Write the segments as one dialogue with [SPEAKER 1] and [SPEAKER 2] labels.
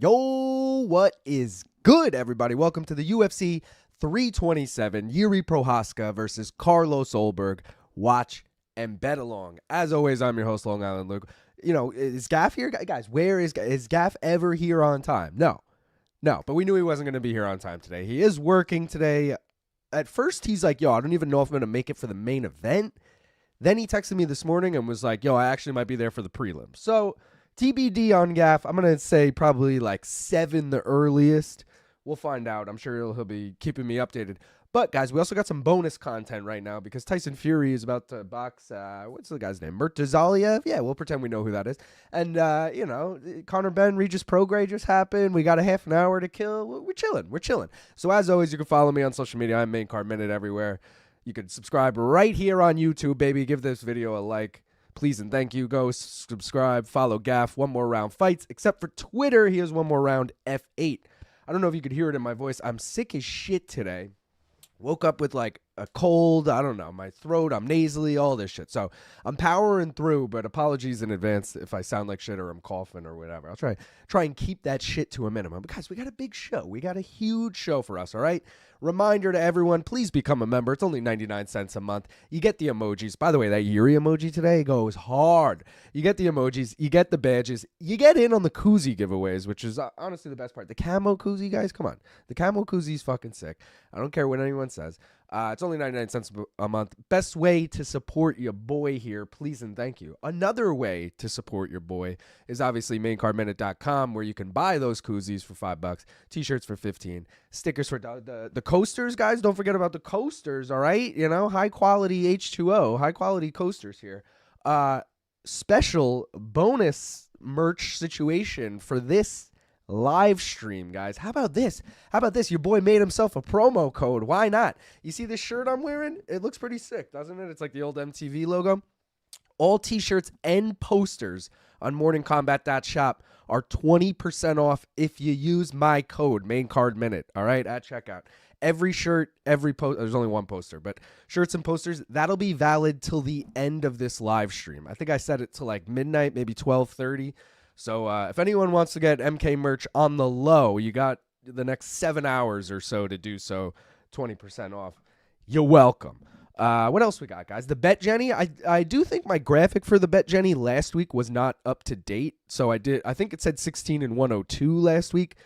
[SPEAKER 1] Yo, what is good, everybody? Welcome to the UFC 327, Jiri Prochazka versus Carlos Ulberg. Watch and bet along. As always, I'm your host, Long Island Luke. You know, is Gaff here? Guys, where is Gaff ever here on time? No, but we knew he wasn't going to be here on time today. He is working today. At first, he's like, yo, I don't even know if I'm going to make it for the main event. Then he texted me this morning and was like, yo, I actually might be there for the prelim. So, TBD on Gaff. I'm going to say probably like 7 the earliest. We'll find out. I'm sure he'll be keeping me updated. But, guys, we also got some bonus content right now because Tyson Fury is about to box, what's the guy's name? Murzakanov? Yeah, we'll pretend we know who that is. And, Conor Ben, Regis Prograis just happened. We got a half an hour to kill. We're chilling. So, as always, you can follow me on social media. I'm Main Card Minute everywhere. You can subscribe right here on YouTube, baby. Give this video a like. Please and thank you. Go subscribe, follow Gaff. One more round fights. Except for Twitter, he has one more round F8. I don't know if you could hear it in my voice. I'm sick as shit today. Woke up with like a cold. I don't know. My throat. I'm nasally. All this shit. So I'm powering through. But apologies in advance if I sound like shit or I'm coughing or whatever. I'll try and keep that shit to a minimum. But guys, we got a big show. We got a huge show for us. All right. Reminder to everyone, please become a member. It's only 99 cents a month. You get the emojis. By the way, that Jiri emoji today goes hard. You get the emojis. You get the badges. You get in on the koozie giveaways, which is honestly the best part. The camo koozie, guys, come on. The camo koozie is fucking sick. I don't care what anyone says. It's only 99 cents a month. Best way to support your boy here, please and thank you. Another way to support your boy is obviously maincardminute.com, where you can buy those koozies for $5, t-shirts for $15, stickers for the coasters, guys. Don't forget about the coasters, all right? You know, high quality H2O, high quality coasters here. Special bonus merch situation for this live stream, guys. How about this? Your boy made himself a promo code. Why not? You see this shirt I'm wearing? It looks pretty sick, doesn't it? It's like the old MTV logo. All t-shirts and posters on morningcombat.shop are 20% off if you use my code, MainCardMinute, all right, at checkout. Every shirt, every post, there's only one poster, but shirts and posters, that'll be valid till the end of this live stream. I think I set it to like midnight, maybe 12:30. So if anyone wants to get MK merch on the low, you got the next 7 hours or so to do so, 20% off. You're welcome. What else we got, guys? The Bet Jenny. I do think my graphic for the Bet Jenny last week was not up to date. So I think it said 16 and 102 last week.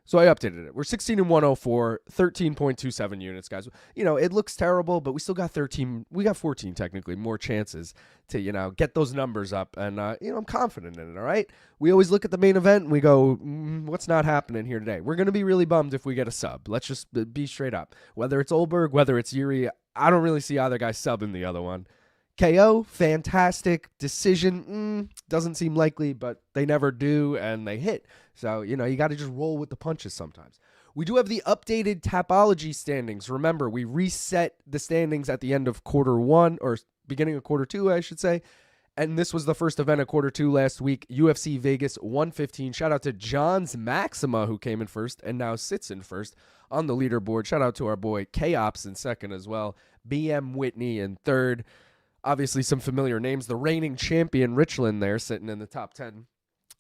[SPEAKER 1] So I updated it. We're 16 and 104, 13.27 units, guys. You know, it looks terrible, but we still got 13. We got 14 technically more chances to, you know, get those numbers up. And, I'm confident in it, all right? We always look at the main event and we go, what's not happening here today? We're going to be really bummed if we get a sub. Let's just be straight up. Whether it's Ulberg, whether it's Jiri, I don't really see either guy subbing the other one. KO, fantastic. Decision, doesn't seem likely, but they never do, and they hit. So, you got to just roll with the punches sometimes. We do have the updated Tapology standings. Remember, we reset the standings at the end of quarter 1, or beginning of quarter 2, I should say. And this was the first event of quarter 2 last week, UFC Vegas 115. Shout out to John's Maxima, who came in first and now sits in first on the leaderboard. Shout out to our boy K-Ops in second as well. BM Whitney in third. Obviously, some familiar names. The reigning champion, Richland, there, sitting in the top 10.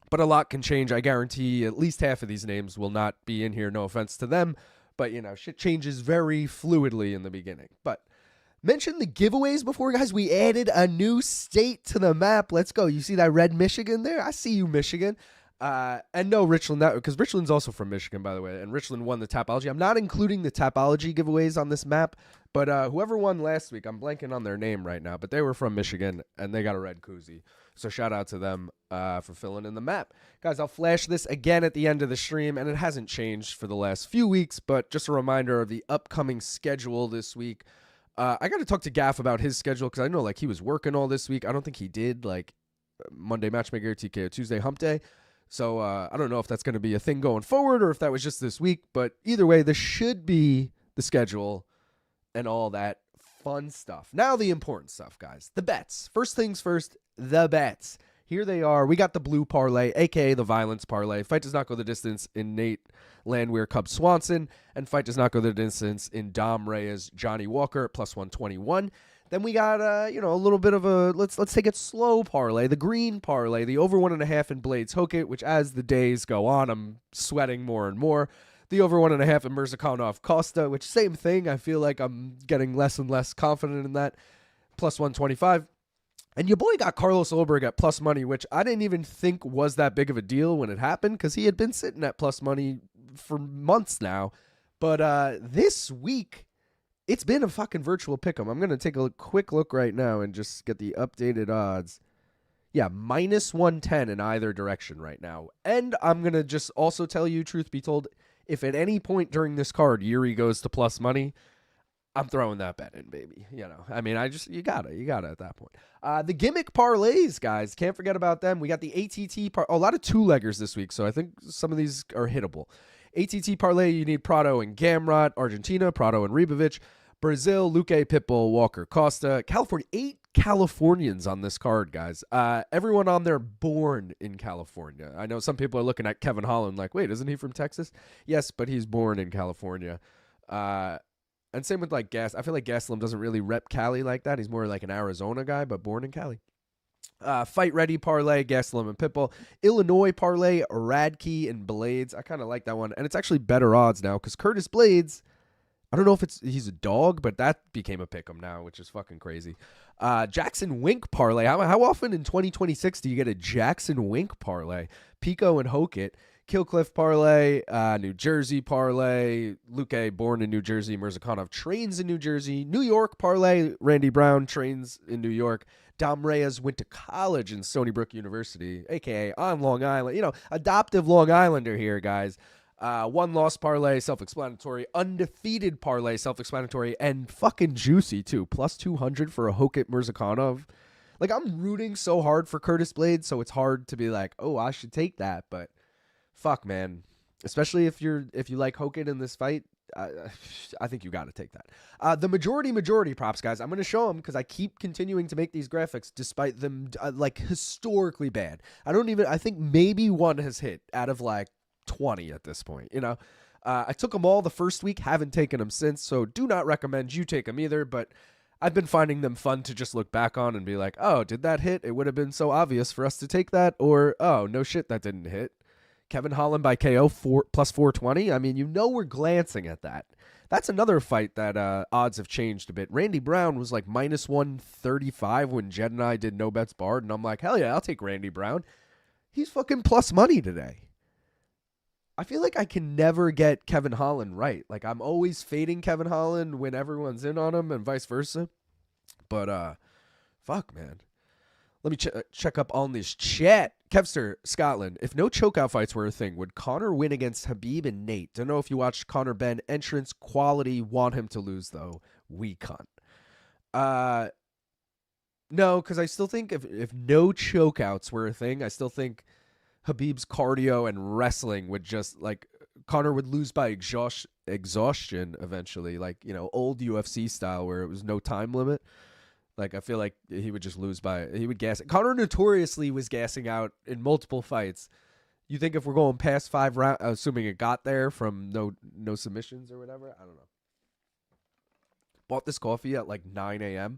[SPEAKER 1] But a lot can change. I guarantee at least half of these names will not be in here. No offense to them. But, shit changes very fluidly in the beginning. But mention the giveaways before, guys. We added a new state to the map. Let's go. You see that red Michigan there? I see you, Michigan. And no, Richland, because Richland's also from Michigan, by the way, and Richland won the Tapology. I'm not including the Tapology giveaways on this map, but whoever won last week, I'm blanking on their name right now, but they were from Michigan, and they got a red koozie. So shout out to them for filling in the map. Guys, I'll flash this again at the end of the stream, and it hasn't changed for the last few weeks, but just a reminder of the upcoming schedule this week. I got to talk to Gaff about his schedule, because I know he was working all this week. I don't think he did, Monday Matchmaker, TKO Tuesday, Hump Day. So I don't know if that's going to be a thing going forward or if that was just this week. But either way, this should be the schedule and all that fun stuff. Now the important stuff, guys. The bets. First things first, the bets. Here they are. We got the blue parlay, a.k.a. the violence parlay. Fight does not go the distance in Nate Landwehr, Cub Swanson. And fight does not go the distance in Dom Reyes, Johnny Walker, plus 121. Then we got a little bit of a let's take it slow parlay, the green parlay, the over 1.5 in Blaydes Hokit, which as the days go on, I'm sweating more and more. The over 1.5 in Murzakanov Costa, which same thing. I feel like I'm getting less and less confident in that. Plus 125. And your boy got Carlos Ulberg at plus money, which I didn't even think was that big of a deal when it happened because he had been sitting at plus money for months now. But this week, it's been a fucking virtual pick'em. I'm going to take a quick look right now and just get the updated odds. Yeah, minus 110 in either direction right now. And I'm going to just also tell you, truth be told, if at any point during this card Jiri goes to plus money, I'm throwing that bet in, baby. I mean, you gotta at that point. The gimmick parlays, guys, can't forget about them. We got the ATT, a lot of two-leggers this week, so I think some of these are hittable. ATT parlay, you need Prado and Gamrot. Argentina, Prado and Ribovics. Brazil, Luque, Pitbull, Walker, Costa. California, 8 Californians on this card, guys. Everyone on there born in California. I know some people are looking at Kevin Holland like, wait, isn't he from Texas? Yes, but he's born in California. And same with like I feel like Gastelum doesn't really rep Cali like that. He's more like an Arizona guy, but born in Cali. Fight Ready parlay, Gastelum and Pitbull. Illinois parlay, Radtke and Blaydes. I kind of like that one. And it's actually better odds now because Curtis Blaydes, I don't know if he's a dog, but that became a pick'em now, which is fucking crazy. Jackson Wink parlay. How often in 2026 do you get a Jackson Wink parlay? Pico and Hokit. Killcliff parlay, New Jersey parlay, Luque born in New Jersey, Murzakanov trains in New Jersey, New York parlay, Randy Brown trains in New York, Dom Reyes went to college in Stony Brook University, a.k.a. on Long Island. Adoptive Long Islander here, guys. One loss parlay, self-explanatory. Undefeated parlay, self-explanatory. And fucking juicy, too. Plus 200 for a Hokit Murzakanov. Like, I'm rooting so hard for Curtis Blaydes, so it's hard to be like, oh, I should take that, but fuck, man. Especially if you like Hokit in this fight, I think you got to take that. The majority props, guys. I'm going to show them because I keep continuing to make these graphics despite them like historically bad. I think maybe one has hit out of like 20 at this point. I took them all the first week, haven't taken them since, so do not recommend you take them either. But I've been finding them fun to just look back on and be like, oh, did that hit? It would have been so obvious for us to take that, or oh, no shit, that didn't hit. Kevin Holland by KO plus 420. I mean, we're glancing at that. That's another fight that odds have changed a bit. Randy Brown was like minus 135 when Jed and I did no bets barred, and I'm like, hell yeah, I'll take Randy Brown. He's fucking plus money today. I feel like I can never get Kevin Holland right. Like, I'm always fading Kevin Holland when everyone's in on him and vice versa. But, fuck, man. Let me check up on this chat. Kevster, Scotland. If no chokeout fights were a thing, would Conor win against Habib and Nate? Don't know if you watched Conor Ben. Entrance, quality. Want him to lose, though. We cunt. No, because I still think if no chokeouts were a thing, I still think Habib's cardio and wrestling would just, like, Conor would lose by exhaustion eventually. Like, old UFC style where it was no time limit. Like, I feel like he would just lose he would gas. Conor notoriously was gassing out in multiple fights. You think if we're going past 5 rounds, assuming it got there from no submissions or whatever, I don't know. Bought this coffee at like 9 a.m.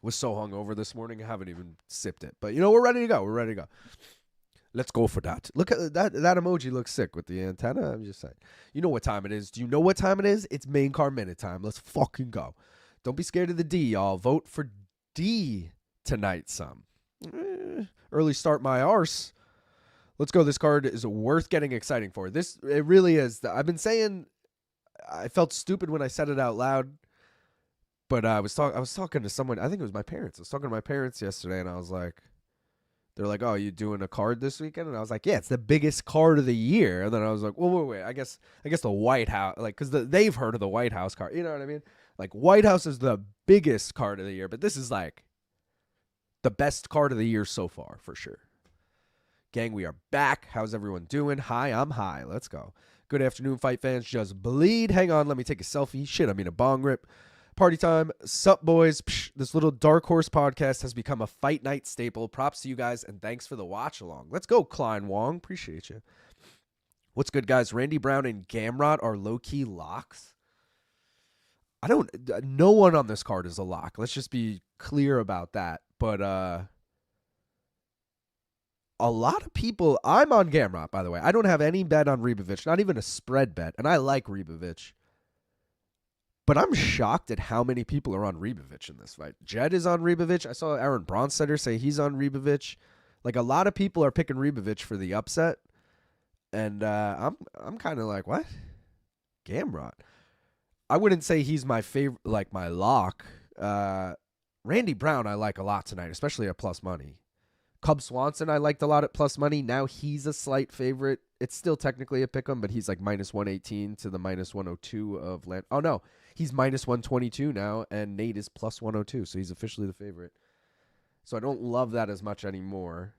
[SPEAKER 1] Was so hungover this morning, I haven't even sipped it. But, we're ready to go. Let's go for that. Look at that emoji looks sick with the antenna. I'm just saying. You know what time it is. Do you know what time it is? It's main card minute time. Let's fucking go. Don't be scared of the D, y'all. Vote for D tonight, some. Early start my arse. Let's go. This card is worth getting exciting for. It really is. I've been saying I felt stupid when I said it out loud, but I was talking to someone. I think it was my parents. I was talking to my parents yesterday, and I was like, they're like, oh, you doing a card this weekend? And I was like, yeah, it's the biggest card of the year. And then I was like, well, wait. I guess the White House, like, because they've heard of the White House card. You know what I mean? Like, White House is the biggest card of the year, but this is, like, the best card of the year so far, for sure. Gang, we are back. How's everyone doing? Hi, I'm high. Let's go. Good afternoon, fight fans. Just bleed. Hang on, let me take a selfie. Shit, I mean a bong rip. Party time. Sup, boys. Psh, this little Dark Horse podcast has become a fight night staple. Props to you guys, and thanks for the watch along. Let's go, Klein Wong. Appreciate you. What's good, guys? Randy Brown and Gamrot are low-key locks. No one on this card is a lock. Let's just be clear about that. But a lot of people, I'm on Gamrot, by the way. I don't have any bet on Ribovics, not even a spread bet. And I like Ribovics. But I'm shocked at how many people are on Ribovics in this fight. Jed is on Ribovics. I saw Aaron Bronstetter say he's on Ribovics. Like, a lot of people are picking Ribovics for the upset. And I'm kind of like, what? Gamrot. I wouldn't say he's my favorite, like my lock. Randy Brown I like a lot tonight, especially at plus money. Cub Swanson I liked a lot at plus money. Now he's a slight favorite. It's still technically a pick 'em, but he's like minus 118 to the minus 102 of Land. Oh no, he's minus 122 now, and Nate is plus 102, so he's officially the favorite. So I don't love that as much anymore.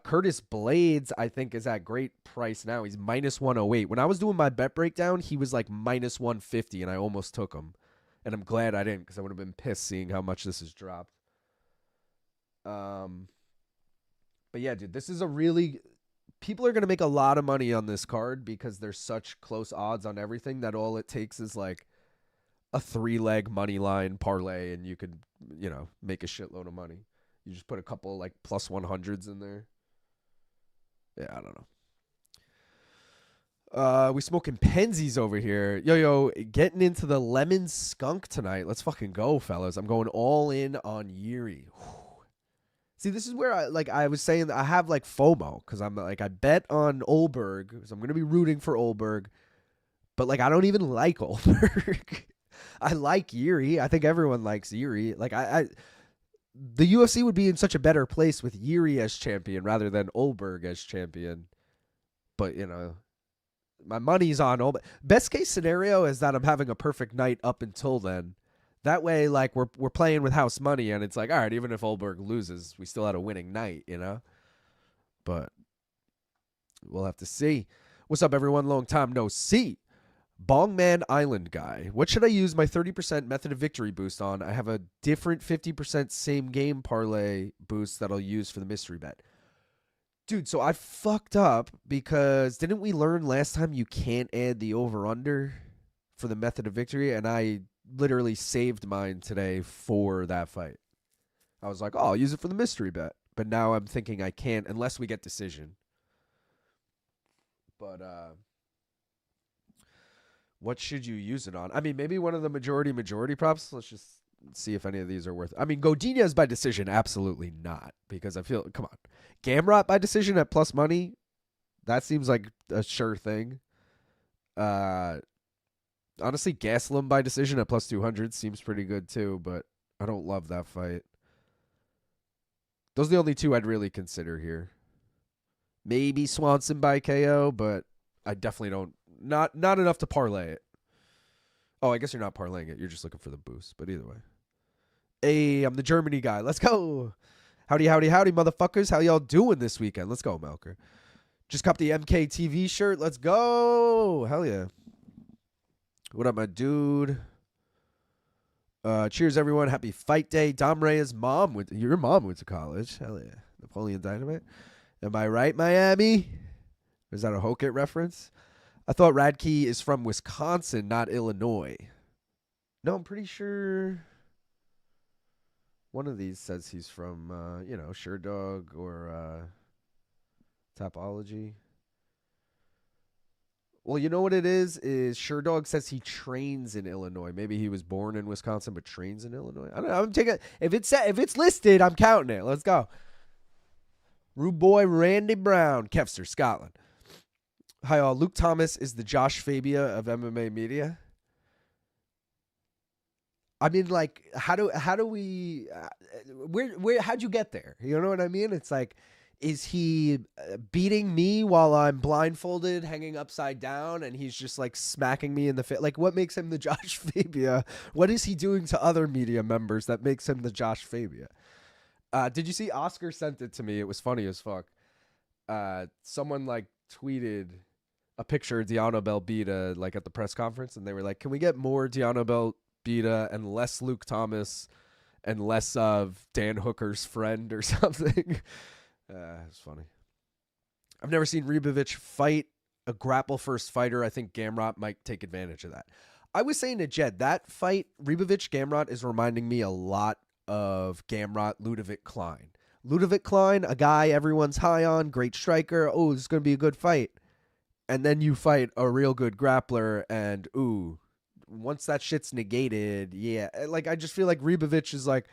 [SPEAKER 1] Curtis Blaydes, I think, is at great price now. He's minus 108. When I was doing my bet breakdown, he was like minus 150, and I almost took him. And I'm glad I didn't, because I would have been pissed seeing how much this has dropped. But yeah, dude, this is a really... People are going to make a lot of money on this card because there's such close odds on everything that all it takes is like a 3-leg money line parlay, and you could, make a shitload of money. You just put a couple like plus 100s in there. Yeah, I don't know. We smoking Penzies over here. Yo, getting into the lemon skunk tonight. Let's fucking go, fellas. I'm going all in on Jiri. See, this is where I was saying I have like FOMO because I'm like, I bet on Ulberg, so I'm going to be rooting for Ulberg, but like, I don't even like Ulberg. I like Jiri. I think everyone likes Jiri. Like the UFC would be in such a better place with Jiri as champion rather than Ulberg as champion. But, my money's on Ulberg. Best case scenario is that I'm having a perfect night up until then. That way, like, we're playing with house money, and it's like, all right, even if Ulberg loses, we still had a winning night, But we'll have to see. What's up, everyone? Long time no see. Bongman Island guy. What should I use my 30% method of victory boost on? I have a different 50% same game parlay boost that I'll use for the mystery bet. Dude, so I fucked up because didn't we learn last time you can't add the over-under for the method of victory? And I literally saved mine today for that fight. I was like, oh, I'll use it for the mystery bet. But now I'm thinking I can't unless we get decision. But, what should you use it on? I mean, maybe one of the majority props. Let's just see if any of these are worth it. I mean, Godinez by decision, absolutely not. Because I feel, come on. Gamrot by decision at plus money, that seems like a sure thing. Honestly, Gastelum by decision at plus 200 seems pretty good too, but I don't love that fight. Those are the only two I'd really consider here. Maybe Swanson by KO, but I definitely don't. Not enough to parlay it. Oh, I guess you're not parlaying it. You're just looking for the boost. But either way. Hey, I'm the Germany guy. Let's go. Howdy, motherfuckers. How y'all doing this weekend? Let's go, Melker. Just copped the MKTV shirt. Let's go. Hell yeah. What up, my dude? Cheers, everyone. Happy fight day. Dom Reyes' mom your mom went to college. Hell yeah. Napoleon Dynamite. Am I right, Miami? Is that a Hokit reference? I thought Radtke is from Wisconsin, not Illinois. No, I'm pretty sure one of these says he's from, Sherdog or Topology. Well, you know what it is Sherdog says he trains in Illinois. Maybe he was born in Wisconsin but trains in Illinois. I don't know. I'm taking if it's listed, I'm counting it. Let's go. Rude boy Randy Brown, Kevster, Scotland. Hi all. Luke Thomas is the Josh Fabia of MMA media. I mean, like, how do we? How'd you get there? You know what I mean? It's like, is he beating me while I'm blindfolded, hanging upside down, and he's just like smacking me in the face? Like, what makes him the Josh Fabia? What is he doing to other media members that makes him the Josh Fabia? Did you see Oscar sent it to me? It was funny as fuck. Someone like tweeted a picture of Diana Belbita like at the press conference, and they were like, "Can we get more Diana Belbita and less Luke Thomas and less of Dan Hooker's friend or something?" It's funny. I've never seen Ribovics fight a grapple first fighter. I think Gamrot might take advantage of that. I was saying to Jed, that fight, Ribovics Gamrot, is reminding me a lot of Gamrot Ludovic Klein. Ludovic Klein, a guy everyone's high on, great striker. Oh, this is going to be a good fight. And then you fight a real good grappler, and once that shit's negated, yeah. Like, I just feel like Ribovics is like,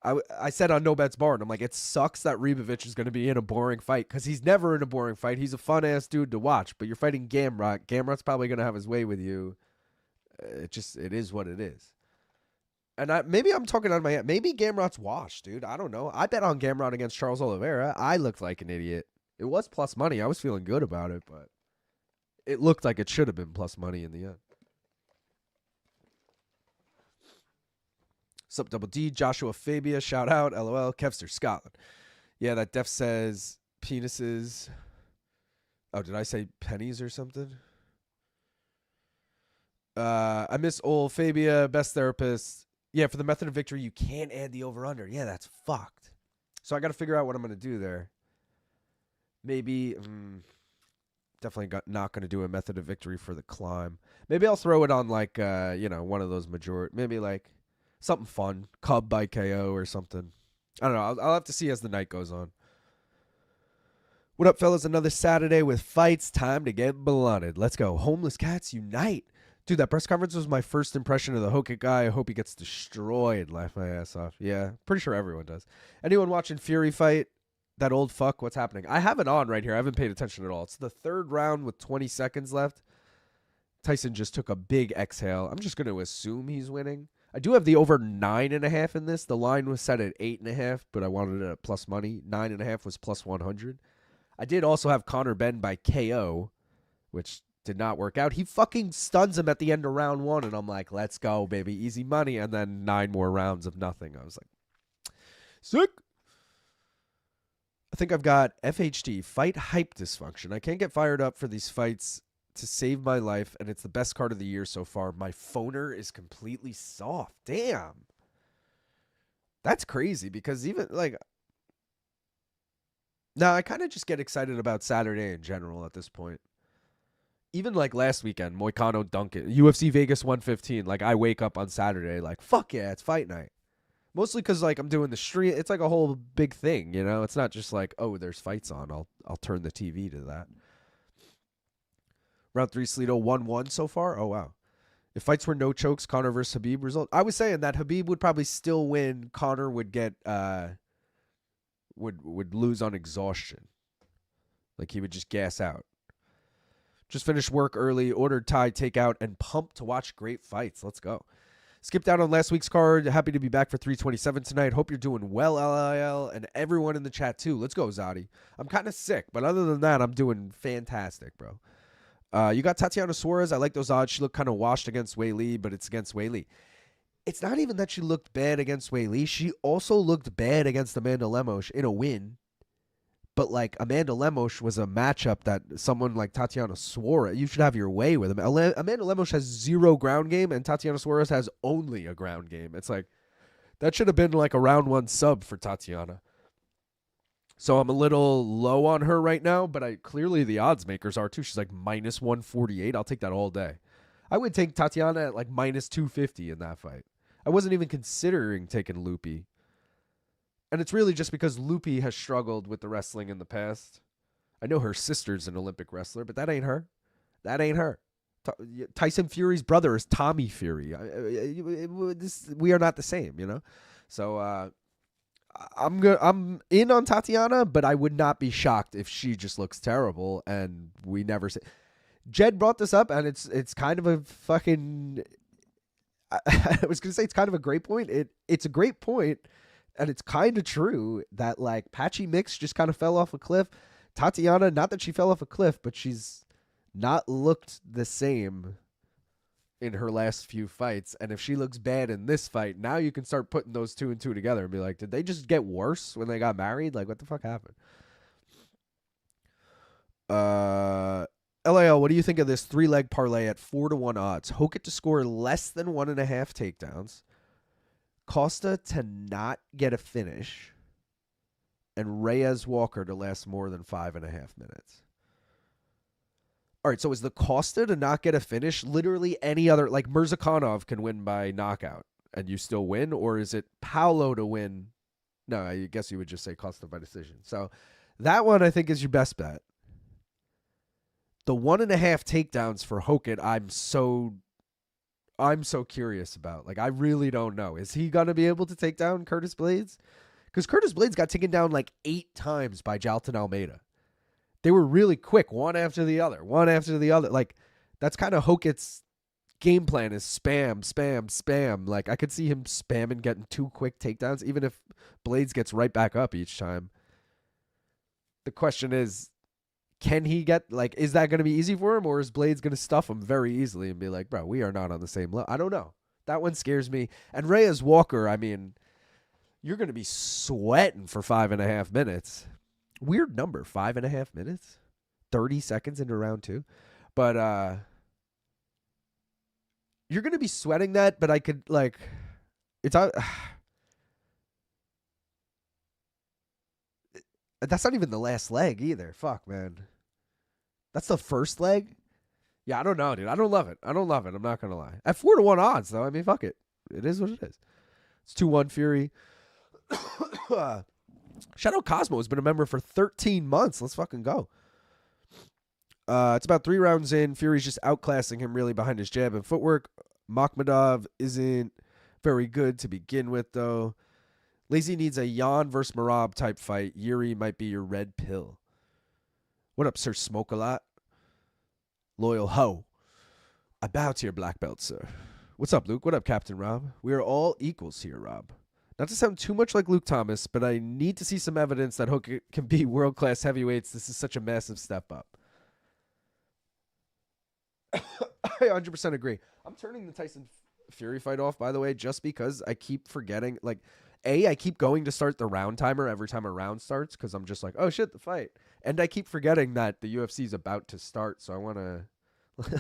[SPEAKER 1] I said on No Bets Barred, I'm like, it sucks that Ribovics is going to be in a boring fight, because he's never in a boring fight. He's a fun-ass dude to watch, but you're fighting Gamrot. Gamrot's probably going to have his way with you. It is what it is. And maybe I'm talking out of my head. Maybe Gamrot's washed, dude. I don't know. I bet on Gamrot against Charles Oliveira. I looked like an idiot. It was plus money. I was feeling good about it, but it looked like it should have been plus money in the end. Sup, Double D, Joshua Fabia, shout out, LOL, Kevster, Scotland. Yeah, that Def says penises. Oh, did I say pennies or something? I miss old Fabia, best therapist. Yeah, for the method of victory, you can't add the over-under. Yeah, that's fucked. So I got to figure out what I'm going to do there. Maybe, definitely not going to do a method of victory for the climb. Maybe I'll throw it on like, one of those majority, maybe like something fun, Cub by KO or something. I don't know. I'll have to see as the night goes on. What up, fellas? Another Saturday with fights. Time to get blunted. Let's go. Homeless Cats Unite. Dude, that press conference was my first impression of the Hokit guy. I hope he gets destroyed. Laugh my ass off. Yeah, pretty sure everyone does. Anyone watching Fury fight? That old fuck? What's happening? I have it on right here. I haven't paid attention at all. It's the third round with 20 seconds left. Tyson just took a big exhale. I'm just going to assume he's winning. I do have the over 9.5 in this. The line was set at 8.5, but I wanted it at plus money. 9.5 was plus 100. I did also have Conor Benn by KO, which did not work out. He fucking stuns him at the end of round 1, and I'm like, let's go, baby. Easy money. And then 9 more rounds of nothing. I was like, sick. I think I've got FHD, fight hype dysfunction. I can't get fired up for these fights to save my life, and it's the best card of the year so far. My phoner is completely soft. Damn. That's crazy, because even, like, now I kind of just get excited about Saturday in general at this point. Even like last weekend, Moicano Duncan, UFC Vegas 115. Like, I wake up on Saturday like, fuck yeah, it's fight night. Mostly because like I'm doing the stream. It's like a whole big thing, you know. It's not just like, oh, there's fights on. I'll turn the TV to that. Round 3, Slido 1-1 so far. Oh wow. If fights were no chokes, Conor versus Habib result. I was saying that Habib would probably still win. Conor would get would lose on exhaustion. Like, he would just gas out. Just finished work early, ordered Thai takeout, and pumped to watch great fights. Let's go. Skipped out on last week's card. Happy to be back for 327 tonight. Hope you're doing well, LIL, and everyone in the chat too. Let's go, Zadi. I'm kind of sick, but other than that, I'm doing fantastic, bro. You got Tatiana Suarez. I like those odds. She looked kind of washed against Wei Li, but it's against Wei Li. It's not even that she looked bad against Wei Li. She also looked bad against Amanda Lemos in a win. But, like, Amanda Lemos was a matchup that someone like Tatiana Suarez, you should have your way with him. Amanda Lemos has 0 ground game, and Tatiana Suarez has only a ground game. It's like, that should have been like a round 1 sub for Tatiana. So I'm a little low on her right now, but clearly the odds makers are too. She's like minus 148. I'll take that all day. I would take Tatiana at like minus 250 in that fight. I wasn't even considering taking Loopy. And it's really just because Loopy has struggled with the wrestling in the past. I know her sister's an Olympic wrestler, but that ain't her. That ain't her. Tyson Fury's brother is Tommy Fury. We are not the same, you know? So I'm in on Tatiana, but I would not be shocked if she just looks terrible and we never say. Jed brought this up, and it's kind of a fucking... I was going to say it's kind of a great point. It's a great point. And it's kind of true that, like, Patchy Mix just kind of fell off a cliff. Tatiana, not that she fell off a cliff, but she's not looked the same in her last few fights. And if she looks bad in this fight, now you can start putting those 2 and 2 together and be like, did they just get worse when they got married? Like, what the fuck happened? LAL, what do you think of this 3-leg parlay at 4-1 odds? Hokit to score less than 1.5 takedowns. Costa to not get a finish, and Reyes Walker to last more than 5.5 minutes. All right, so is the Costa to not get a finish literally any other, like Murzakanov can win by knockout and you still win, or is it Paulo to win? No, I guess you would just say Costa by decision. So that one I think is your best bet. The 1.5 takedowns for Hokit, I'm so curious about. Like, I really don't know. Is he gonna be able to take down Curtis Blaydes? Because Curtis Blaydes got taken down like 8 times by Jalton Almeida. They were really quick, one after the other. Like, that's kind of Hokit's game plan is spam, spam, spam. Like, I could see him spamming getting 2 quick takedowns, even if Blaydes gets right back up each time. The question is, can he get, like, is that going to be easy for him, or is Blaydes going to stuff him very easily and be like, bro, we are not on the same level? I don't know. That one scares me. And Reyes Walker, I mean, you're going to be sweating for 5.5 minutes. Weird number, 5.5 minutes, 30 seconds into round 2. But you're going to be sweating that, but I could, like, it's out. That's not even the last leg either. Fuck, man. That's the first leg? Yeah, I don't know, dude. I don't love it. I'm not going to lie. At 4-1 odds, though, I mean, fuck it. It is what it is. It's 2-1 Fury. Shadow Cosmo has been a member for 13 months. Let's fucking go. It's about 3 rounds in. Fury's just outclassing him really behind his jab and footwork. Makhmadov isn't very good to begin with, though. Lazy needs a Jan versus Marab type fight. Jiri might be your red pill. What up, Sir Smoke a Lot? Loyal Ho. I bow to your black belt, sir. What's up, Luke? What up, Captain Rob? We are all equals here, Rob. Not to sound too much like Luke Thomas, but I need to see some evidence that Hokit can be world-class heavyweights. This is such a massive step up. I 100% agree. I'm turning the Tyson Fury fight off, by the way, just because I keep forgetting. Like, I keep going to start the round timer every time a round starts because I'm just like, oh, shit, the fight. And I keep forgetting that the UFC is about to start, so I want to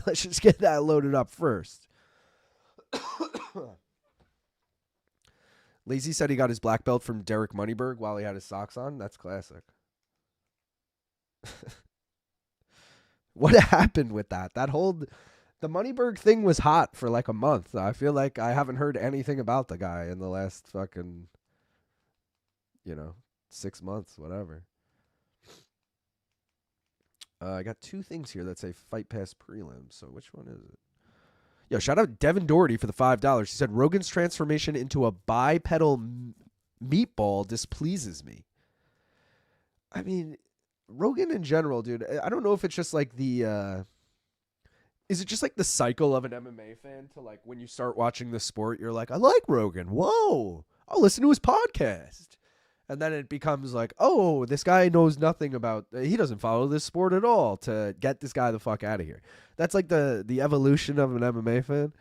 [SPEAKER 1] let's just get that loaded up first. Lazy said he got his black belt from Derek Moneyberg while he had his socks on. That's classic. What happened with that? The Moneyberg thing was hot for like a month. I feel like I haven't heard anything about the guy in the last fucking, 6 months, whatever. I got 2 things here that say Fight Pass Prelims. So which one is it? Yo, shout out Devin Doherty for the $5. He said, Rogan's transformation into a bipedal meatball displeases me. I mean, Rogan in general, dude, I don't know if it's just like is it just like the cycle of an MMA fan to like when you start watching the sport, you're like, I like Rogan. Whoa, I'll listen to his podcast. And then it becomes like, oh, this guy knows nothing about, he doesn't follow this sport at all, to get this guy the fuck out of here. That's like the evolution of an MMA fan.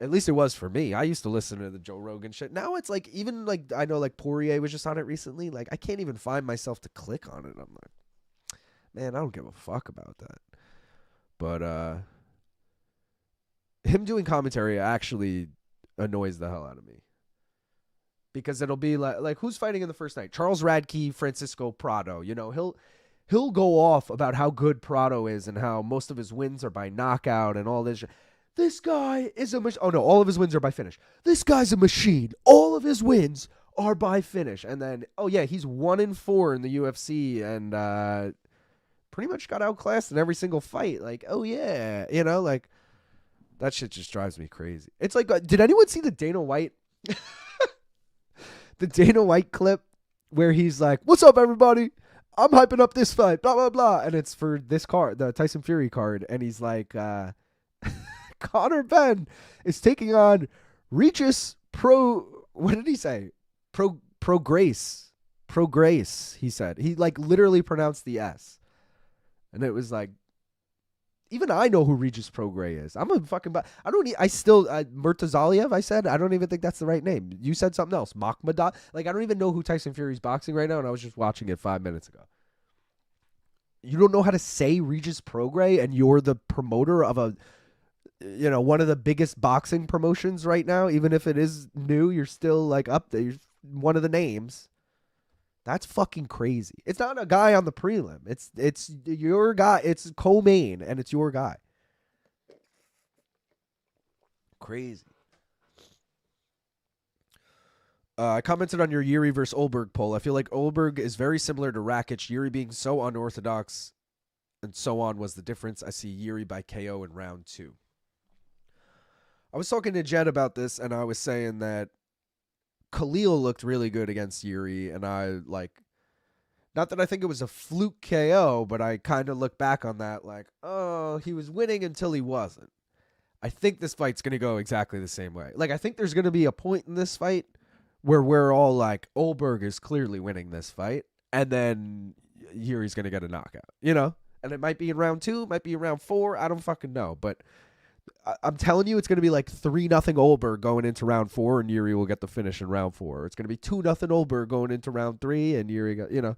[SPEAKER 1] At least it was for me. I used to listen to the Joe Rogan shit. Now it's like, even like, I know like Poirier was just on it recently. Like, I can't even find myself to click on it. I'm like, man, I don't give a fuck about that. But him doing commentary actually annoys the hell out of me. Because it'll be like who's fighting in the first night? Charles Radtke, Francisco Prado. He'll go off about how good Prado is and how most of his wins are by knockout and all this. This guy is a machine. Oh no, all of his wins are by finish. This guy's a machine. All of his wins are by finish. And then, oh yeah, he's 1-4 in the UFC and pretty much got outclassed in every single fight. Like, oh yeah, like that shit just drives me crazy. It's like, did anyone see the Dana White? The Dana White clip where he's like, what's up, everybody? I'm hyping up this fight, blah, blah, blah. And it's for this card, the Tyson Fury card. And he's like, Conor Benn is taking on Regis what did he say? Pro Grace, he said. He like literally pronounced the S. And it was like, even I know who Regis Prograis is. I'm a fucking... Murtazaliev, I said? I don't even think that's the right name. You said something else. Makhmadov. Like, I don't even know who Tyson Fury's boxing right now, and I was just watching it 5 minutes ago. You don't know how to say Regis Prograis, and you're the promoter of one of the biggest boxing promotions right now? Even if it is new, you're still, like, up there. You're one of the names. That's fucking crazy. It's not a guy on the prelim. It's your guy. It's co-main, and it's your guy. Crazy. I commented on your Jiri versus Ulberg poll. I feel like Ulberg is very similar to Rakic. Jiri being so unorthodox and so on was the difference. I see Jiri by KO in round 2. I was talking to Jed about this, and I was saying that Khalil looked really good against Jiri, and I like, not that I think it was a fluke KO, but I kind of look back on that like, oh, he was winning until he wasn't. I think this fight's going to go exactly the same way. Like, I think there's going to be a point in this fight where we're all like, Ulberg is clearly winning this fight, and then Jiri's going to get a knockout, you know? And it might be in round 2, might be in round 4, I don't fucking know, but I'm telling you, it's going to be like 3-0 Ulberg going into round 4, and Jiri will get the finish in round 4. It's going to be 2-0 Ulberg going into round 3, and Jiri got, you know.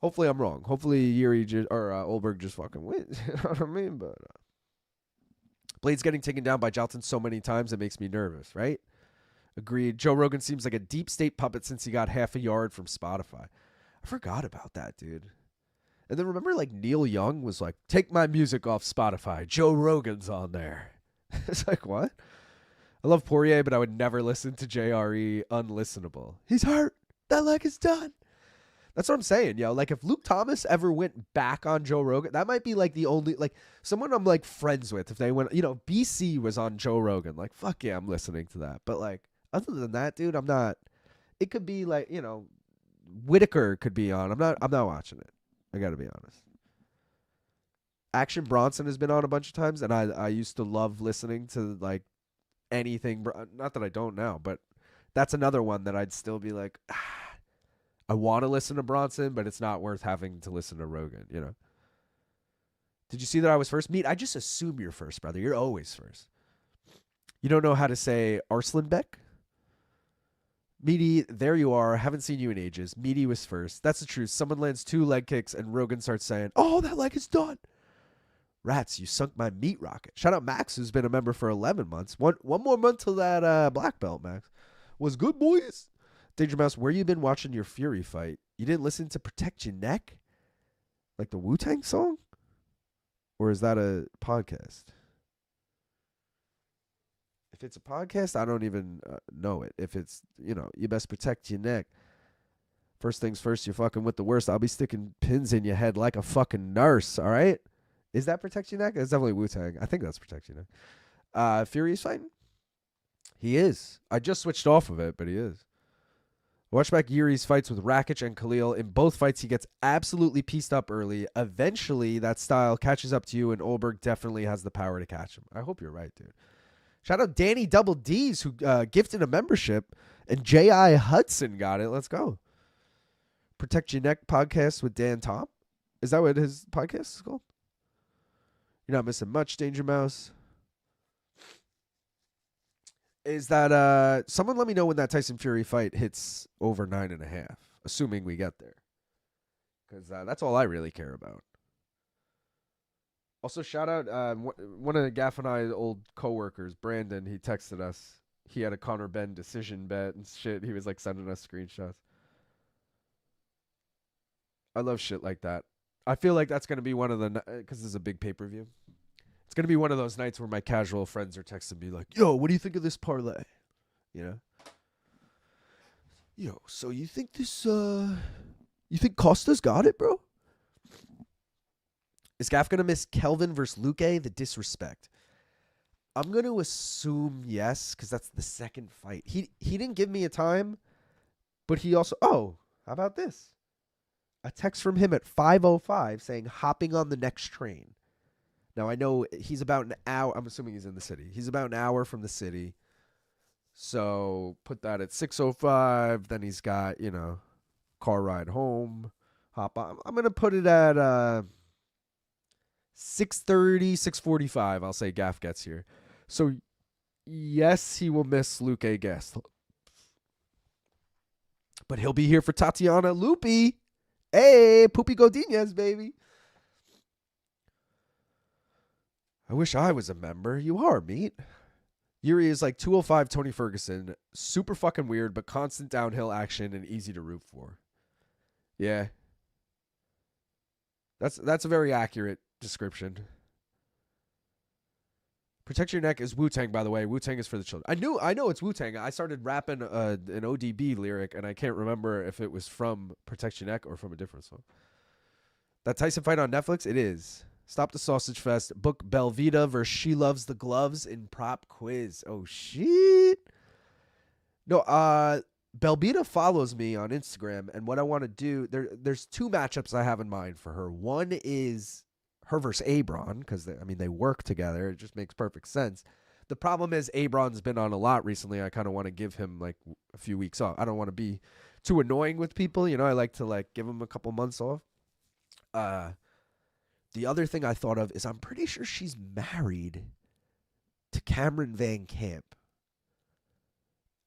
[SPEAKER 1] Hopefully I'm wrong. Hopefully Ulberg just fucking wins. You know what I mean? But Blaydes getting taken down by Jalton so many times, it makes me nervous, right? Agreed. Joe Rogan seems like a deep state puppet since he got half a yard from Spotify. I forgot about that, dude. And then remember, like, Neil Young was like, take my music off Spotify. Joe Rogan's on there. It's like, what? I love Poirier, but I would never listen to JRE. Unlistenable. He's hurt. That leg is done. That's what I'm saying, yo. Like, if Luke Thomas ever went back on Joe Rogan, that might be, like, the only, like, someone I'm, like, friends with. If they went, you know, BC was on Joe Rogan. Like, fuck yeah, I'm listening to that. But, like, other than that, dude, I'm not. It could be, like, you know, Whitaker could be on. I'm not watching it. I got to be honest. Action Bronson has been on a bunch of times, and I used to love listening to, like, anything. Not that I don't now, but that's another one that I'd still be like, I want to listen to Bronson, but it's not worth having to listen to Rogan, you know? Did you see that I was first? Meat, I just assume you're first, brother. You're always first. You don't know how to say Arslanbek? Meaty, there you are. Haven't seen you in ages. Meaty was first. That's the truth. Someone lands 2 leg kicks, and Rogan starts saying, oh, that leg is done. Rats, you sunk my meat rocket. Shout out Max, who's been a member for 11 months. One more month till that black belt, Max. Was good, boys. Danger Mouse, where you been watching your Fury fight? You didn't listen to Protect Your Neck? Like the Wu-Tang song? Or is that a podcast? If it's a podcast, I don't even know it. If it's, you know, you best protect your neck. First things first, you're fucking with the worst. I'll be sticking pins in your head like a fucking nurse, all right? Is that Protect Your Neck? It's definitely Wu-Tang. I think that's Protect Your Neck. Fury's fighting? He is. I just switched off of it, but he is. Watch back Jiri's fights with Rakic and Khalil. In both fights, he gets absolutely pieced up early. Eventually, that style catches up to you, and Ulberg definitely has the power to catch him. I hope you're right, dude. Shout out Danny Double D's, who gifted a membership, and J.I. Hudson got it. Let's go. Protect Your Neck podcast with Dan Tom. Is that what his podcast is called? You're not missing much, Danger Mouse. Is that someone let me know when that Tyson Fury fight hits over 9.5, assuming we get there, because that's all I really care about. Also, shout out one of Gaff and I's old coworkers, Brandon. He texted us. He had a Conor Benn decision bet and shit. He was like sending us screenshots. I love shit like that. I feel like that's gonna be one of the, because this is a big pay-per-view. It's going to be one of those nights where my casual friends are texting me like, yo, what do you think of this parlay? You know? Yo, so you think this, you think Costa's got it, bro? Is Gaff going to miss Kelvin versus Luque? The disrespect. I'm going to assume yes, because that's the second fight. He didn't give me a time, but he also, oh, how about this? A text from him at 5:05 saying, hopping on the next train. Now, I know he's about an hour. I'm assuming he's in the city. He's about an hour from the city. So put that at 6:05. Then he's got, you know, car ride home. Hop on. I'm going to put it at 6:30, 6:45. I'll say Gaff gets here. So, yes, he will miss Luque Gastelum. But he'll be here for Tatiana Loopy. Hey, Poopy Godinez, baby. I wish I was a member. You are, meat. Jiri is like 205 Tony Ferguson. Super fucking weird, but constant downhill action and easy to root for. Yeah. That's a very accurate description. Protect Your Neck is Wu-Tang, by the way. Wu-Tang is for the children. I know it's Wu-Tang. I started rapping an ODB lyric, and I can't remember if it was from Protect Your Neck or from a different song. That Tyson fight on Netflix? It is. Stop the Sausage Fest. Book Belvita versus She Loves the Gloves in prop quiz. Oh, shit. No, Belvita follows me on Instagram, and what I want to do, there's 2 matchups I have in mind for her. One is her versus Abron, because they work together. It just makes perfect sense. The problem is Abron's been on a lot recently. I kind of want to give him like a few weeks off. I don't want to be too annoying with people. You know, I like to like give him a couple months off. The other thing I thought of is I'm pretty sure she's married to Cameron Van Camp.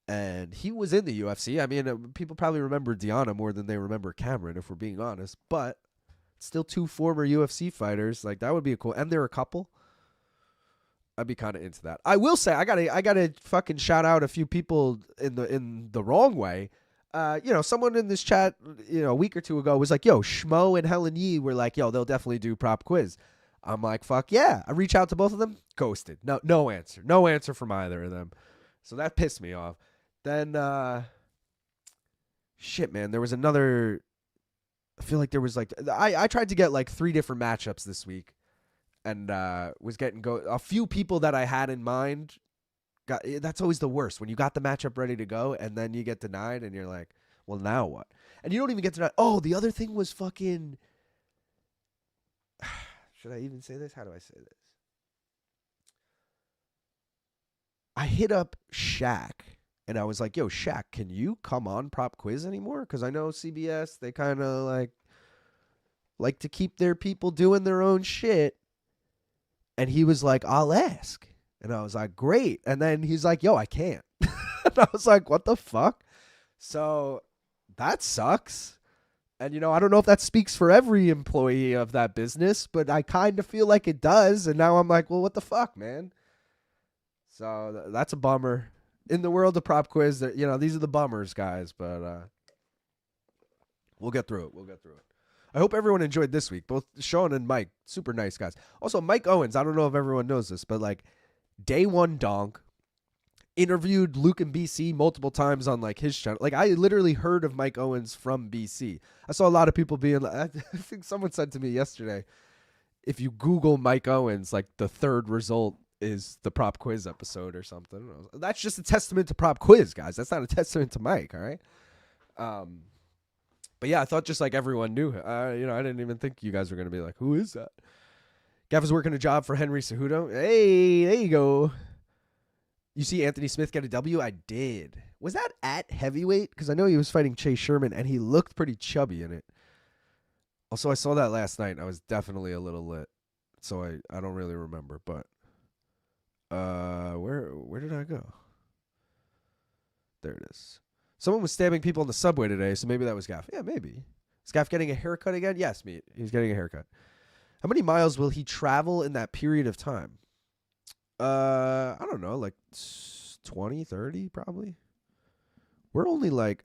[SPEAKER 1] And he was in the UFC. I mean, people probably remember Deanna more than they remember Cameron, if we're being honest. But still 2 former UFC fighters. Like, that would be a cool. And they're a couple. I'd be kind of into that. I will say I gotta fucking shout out a few people in the wrong way. Someone in this chat, a week or two ago was like, yo, Schmo and Helen Yee were like, yo, they'll definitely do prop quiz. I'm like, fuck yeah. I reach out to both of them. Ghosted. No answer. No answer from either of them. So that pissed me off. Then, shit, man. There was another. I feel like there was like I tried to get like 3 different matchups this week, and was getting a few people that I had in mind. That's always the worst when you got the matchup ready to go and then you get denied and you're like, well, now what? And you don't even get denied. Oh, the other thing was fucking. Should I even say this? How do I say this? I hit up Shaq. And I was like, yo, Shaq, can you come on prop quiz anymore? Because I know CBS, they kind of like to keep their people doing their own shit. And he was like, I'll ask. And I was like, great. And then he's like, yo, I can't. And I was like, what the fuck? So that sucks. And, I don't know if that speaks for every employee of that business, but I kind of feel like it does. And now I'm like, well, what the fuck, man? So that's a bummer. In the world of prop quiz, these are the bummers, guys, but we'll get through it. I hope everyone enjoyed this week. Both Sean and Mike, super nice guys. Also, Mike Owens, I don't know if everyone knows this, but like day one donk, interviewed Luque in BC multiple times on like his channel. Like I literally heard of Mike Owens from BC. I saw a lot of people being like, I think someone said to me yesterday, if you Google Mike Owens, like the 3rd result is the prop quiz episode or something. That's just a testament to prop quiz, guys. That's not a testament to Mike, all right? But yeah, I thought just like everyone knew. I didn't even think you guys were going to be like, who is that? Gav is working a job for Henry Cejudo. Hey, there you go. You see Anthony Smith get a W? I did. Was that at heavyweight? Because I know he was fighting Chase Sherman, and he looked pretty chubby in it. Also, I saw that last night, and I was definitely a little lit. So I don't really remember, but where did I go? There it is. Someone was stabbing people in the subway today, so maybe that was Gaff. Yeah, maybe. Is Gaff getting a haircut again? Yes, mate. He's getting a haircut. How many miles will he travel in that period of time? I don't know, like 20, 30 probably. We're only like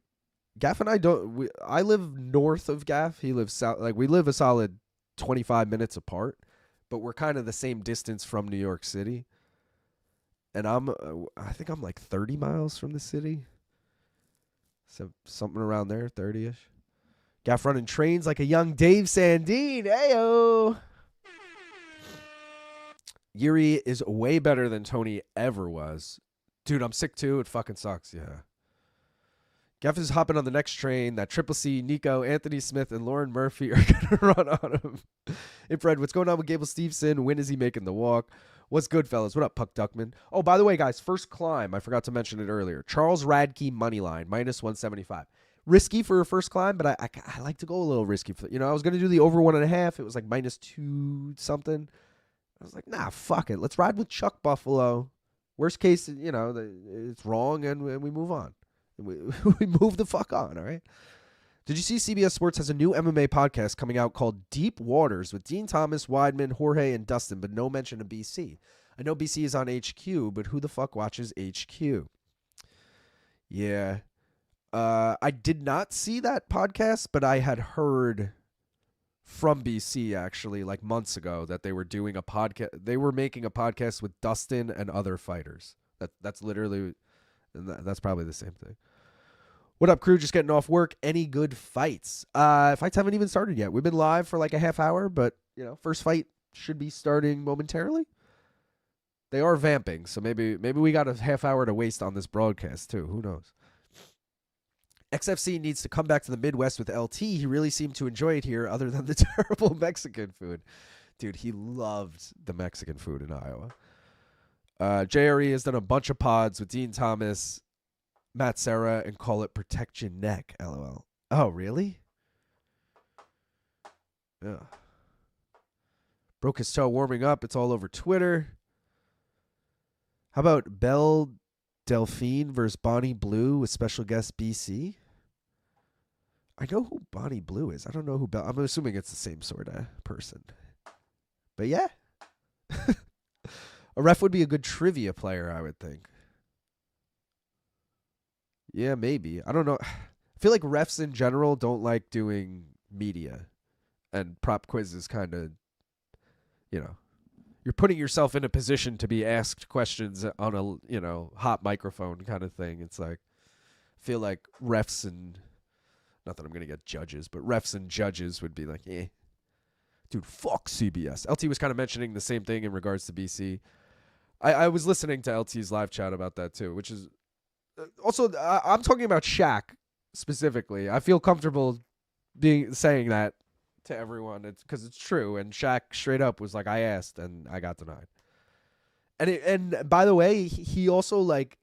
[SPEAKER 1] Gaff and I live north of Gaff. He lives south. Like we live a solid 25 minutes apart, but we're kind of the same distance from New York City. And I think I'm like 30 miles from the city. So something around there, 30-ish. Gaff running trains like a young Dave Sandine. Ayo. Jiri is way better than Tony ever was. Dude, I'm sick too. It fucking sucks. Yeah. Gaff is hopping on the next train. That Triple C, Nico, Anthony Smith, and Lauren Murphy are going to run on him. Hey, Fred, what's going on with Gable Steveson? When is he making the walk? What's good, fellas? What up, Puck Duckman? Oh, by the way, guys, first climb. I forgot to mention it earlier. Charles Radtke money line, minus 175. Risky for a first climb, but I like to go a little risky. I was going to do the over 1.5. It was like minus 2 something. I was like, nah, fuck it. Let's ride with Chuck Buffalo. Worst case, it's wrong, and we move on. We move the fuck on, all right? Did you see CBS Sports has a new MMA podcast coming out called Deep Waters with Dean Thomas, Weidman, Jorge, and Dustin, but no mention of BC? I know BC is on HQ, but who the fuck watches HQ? Yeah. I did not see that podcast, but I had heard from BC actually like months ago that they were doing a podcast. They were making a podcast with Dustin and other fighters. That's literally, that's probably the same thing. What up, crew? Just getting off work. Any good fights? Fights haven't even started yet. We've been live for like a half hour, but first fight should be starting momentarily. They are vamping, so maybe we got a half hour to waste on this broadcast too. Who knows? XFC needs to come back to the Midwest with LT. He really seemed to enjoy it here, other than the terrible Mexican food. Dude, he loved the Mexican food in Iowa. JRE has done a bunch of pods with Dean Thomas, Matt Serra, and call it Protect Your Neck, LOL. Oh, really? Yeah. Broke his toe warming up. It's all over Twitter. How about Belle Delphine versus Bonnie Blue with special guest BC? I know who Bonnie Blue is. I don't know who Belle. I'm assuming it's the same sort of person. But yeah. A ref would be a good trivia player, I would think. Yeah, maybe. I don't know. I feel like refs in general don't like doing media. And prop quizzes kind of, you're putting yourself in a position to be asked questions on a, hot microphone kind of thing. It's like, I feel like refs and, not that I'm going to get judges, but refs and judges would be like, dude, fuck CBS. LT was kind of mentioning the same thing in regards to BC. I was listening to LT's live chat about that too, which is also, I'm talking about Shaq specifically. I feel comfortable saying that to everyone. It's because it's true. And Shaq straight up was like, I asked and I got denied. And by the way, he also like,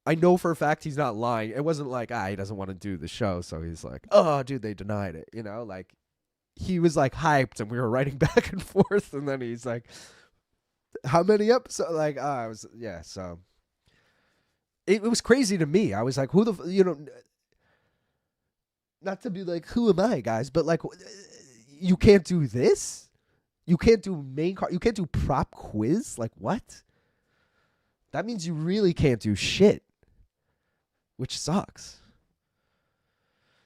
[SPEAKER 1] I know for a fact he's not lying. It wasn't like, he doesn't want to do the show. So he's like, oh, dude, they denied it. Like he was like hyped and we were writing back and forth. And then he's like, how many episodes? Like, so it was crazy to me. I was like, who the, not to be like, who am I, guys? But like, you can't do this? You can't do main card? You can't do prop quiz? Like, what? That means you really can't do shit. Which sucks.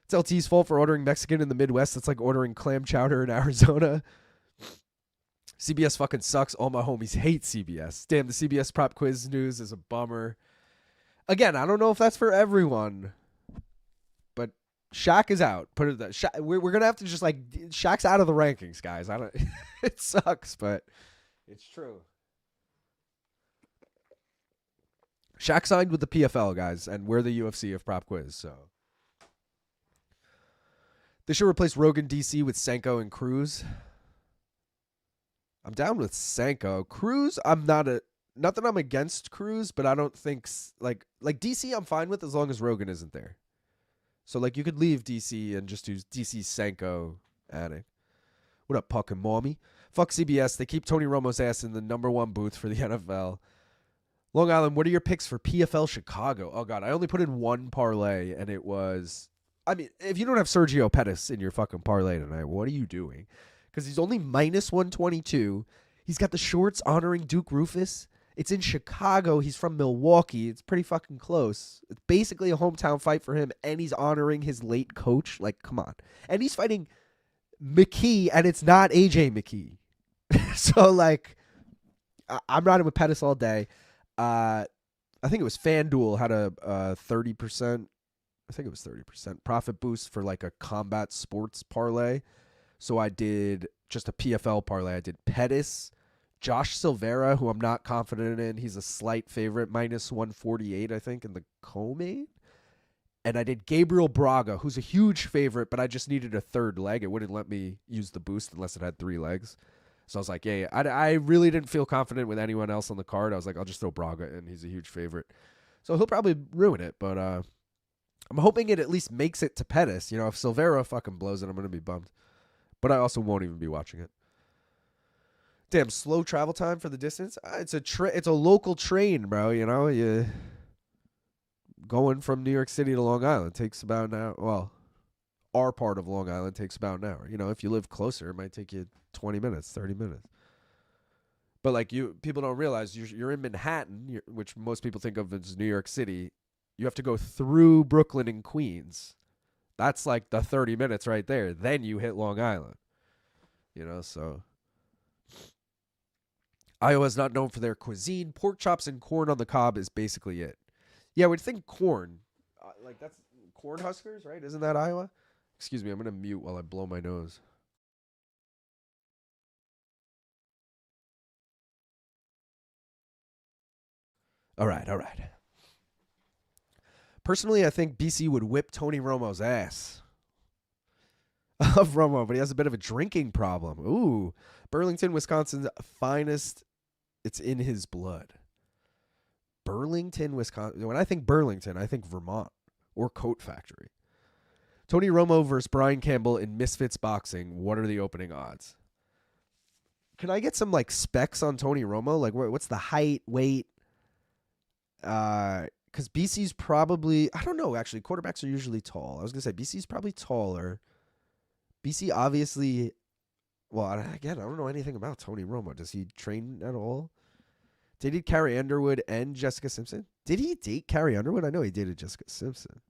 [SPEAKER 1] It's LT's fault for ordering Mexican in the Midwest. It's like ordering clam chowder in Arizona. CBS fucking sucks. All my homies hate CBS. Damn, the CBS prop quiz news is a bummer. Again, I don't know if that's for everyone. But Shaq is out. Put it that we're gonna have to just like Shaq's out of the rankings, guys. I don't. It sucks, but it's true. Shaq signed with the PFL, guys, and we're the UFC of prop quiz. So they should replace Rogan DC with Sanko and Cruz. I'm down with Sanko. Cruz, I'm not that I'm against Cruz, but I don't think like DC I'm fine with as long as Rogan isn't there. So like you could leave DC and just do DC Sanko Attic. What up, Puck and Mommy? Fuck CBS. They keep Tony Romo's ass in the #1 booth for the NFL. Long Island, what are your picks for PFL Chicago? Oh God, I only put in one parlay and it was, I mean, if you don't have Sergio Pettis in your fucking parlay tonight, what are you doing? Because he's only -122. He's got the shorts honoring Duke Rufus. It's in Chicago. He's from Milwaukee. It's pretty fucking close. It's basically a hometown fight for him, and he's honoring his late coach. Like, come on. And he's fighting McKee, and it's not AJ McKee. So, like, I'm riding with Pettis all day. I think it was FanDuel had a 30%. I think it was 30% profit boost for like a combat sports parlay. So I did just a PFL parlay. I did Pettis, Josh Silveira, who I'm not confident in. He's a slight favorite, -148, I think, in the co-main. And I did Gabriel Braga, who's a huge favorite, but I just needed a third leg. It wouldn't let me use the boost unless it had 3 legs. So I was like, yeah, I really didn't feel confident with anyone else on the card. I was like, I'll just throw Braga in. He's a huge favorite. So he'll probably ruin it, but I'm hoping it at least makes it to Pettis. If Silveira fucking blows it, I'm going to be bummed. But I also won't even be watching it. Damn, slow travel time for the distance. It's a local train, bro. You going from New York City to Long Island takes about an hour. Well, our part of Long Island takes about an hour. If you live closer, it might take you 20 minutes, 30 minutes. But like people don't realize you're in Manhattan, which most people think of as New York City. You have to go through Brooklyn and Queens. That's like the 30 minutes right there. Then you hit Long Island. So Iowa's not known for their cuisine. Pork chops and corn on the cob is basically it. Yeah, I would think corn. Like that's corn huskers, right? Isn't that Iowa? Excuse me, I'm going to mute while I blow my nose. All right. Personally, I think BC would whip Tony Romo's ass. I love Romo, but he has a bit of a drinking problem. Ooh, Burlington, Wisconsin's finest. It's in his blood. Burlington, Wisconsin. When I think Burlington, I think Vermont or Coat Factory. Tony Romo versus Brian Campbell in Misfits Boxing. What are the opening odds? Can I get some like specs on Tony Romo? Like what's the height, weight? Because BC's probably, I don't know, actually, quarterbacks are usually tall. I was going to say BC's probably taller. BC obviously, well, again, I don't know anything about Tony Romo. Does he train at all? Dated Carrie Underwood and Jessica Simpson? Did he date Carrie Underwood? I know he dated Jessica Simpson.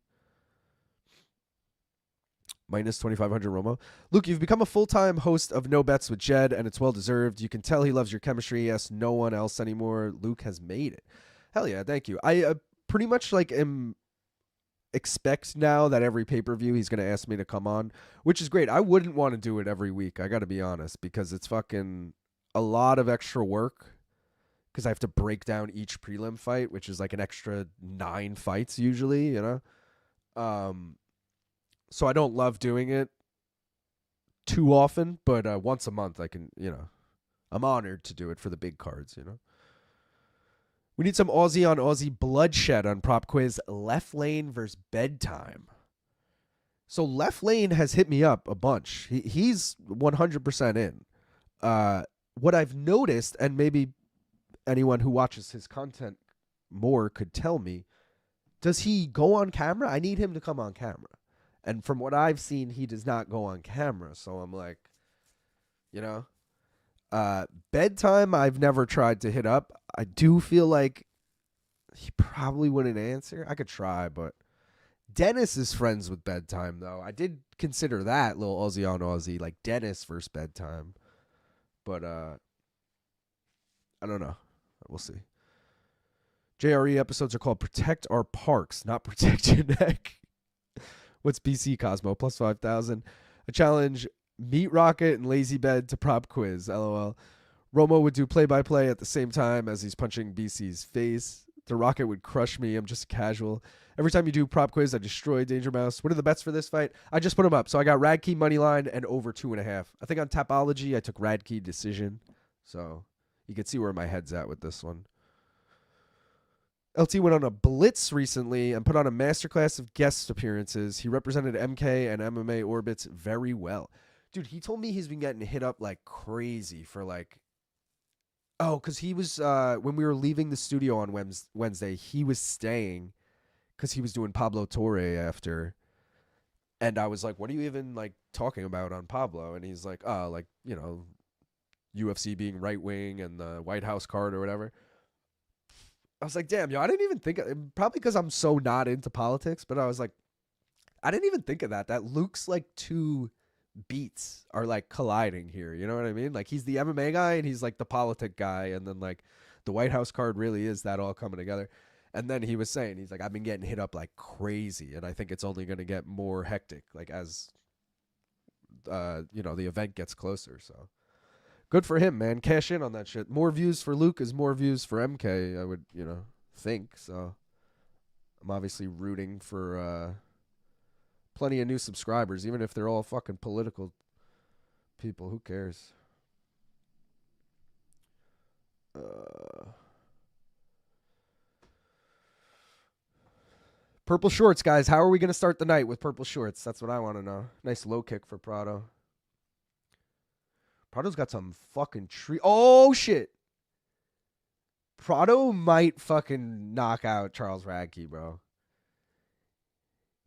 [SPEAKER 1] Minus 2,500 Romo. Luke, you've become a full-time host of No Bets with Jed, and it's well-deserved. You can tell he loves your chemistry. Yes, no one else anymore. Luke has made it. Hell yeah, thank you. I pretty much like expect now that every pay-per-view he's going to ask me to come on, which is great. I wouldn't want to do it every week, I got to be honest, because it's fucking a lot of extra work because I have to break down each prelim fight, which is like an extra 9 fights usually, So I don't love doing it too often, but once a month I can, I'm honored to do it for the big cards, We need some Aussie on Aussie bloodshed on prop quiz. Left lane versus bedtime. So left lane has hit me up a bunch. He's 100% in. What I've noticed, and maybe anyone who watches his content more could tell me, does he go on camera? I need him to come on camera. And from what I've seen, he does not go on camera. So I'm like, bedtime, I've never tried to hit up. I do feel like he probably wouldn't answer. I could try, but Dennis is friends with bedtime, though. I did consider that little Aussie on Aussie, like Dennis versus bedtime. But I don't know. We'll see. JRE episodes are called Protect Our Parks, not Protect Your Neck. What's BC Cosmo? Plus 5,000. A challenge. Meat Rocket and Lazy Bed to prop quiz. LOL. Romo would do play-by-play at the same time as he's punching BC's face. The Rocket would crush me. I'm just casual. Every time you do prop quiz, I destroy Danger Mouse. What are the bets for this fight? I just put them up. So I got Radtke moneyline and over 2.5. I think on Tapology, I took Radtke decision. So you can see where my head's at with this one. LT went on a blitz recently and put on a masterclass of guest appearances. He represented MK and MMA orbits very well. Dude, he told me he's been getting hit up like crazy for like, because he was, when we were leaving the studio on Wednesday, he was staying because he was doing Pablo Torre after. And I was like, what are you even like talking about on Pablo? And he's like, UFC being right wing and the White House card or whatever. I was like, damn, I didn't even think of it. Probably because I'm so not into politics, but I was like, I didn't even think of that. That Luke's like two beats are like colliding here. You know what I mean? Like he's the MMA guy and he's like the politic guy. And then like the White House card really is that all coming together. And then he was saying, he's like, I've been getting hit up like crazy. And I think it's only going to get more hectic like as, the event gets closer. So. Good for him, man. Cash in on that shit. More views for Luke is more views for MK, I would, think. So I'm obviously rooting for plenty of new subscribers, even if they're all fucking political people. Who cares? Purple shorts, guys. How are we going to start the night with purple shorts? That's what I want to know. Nice low kick for Prado. Prado's got some fucking tree. Oh, shit. Prado might fucking knock out Charles Radtke, bro.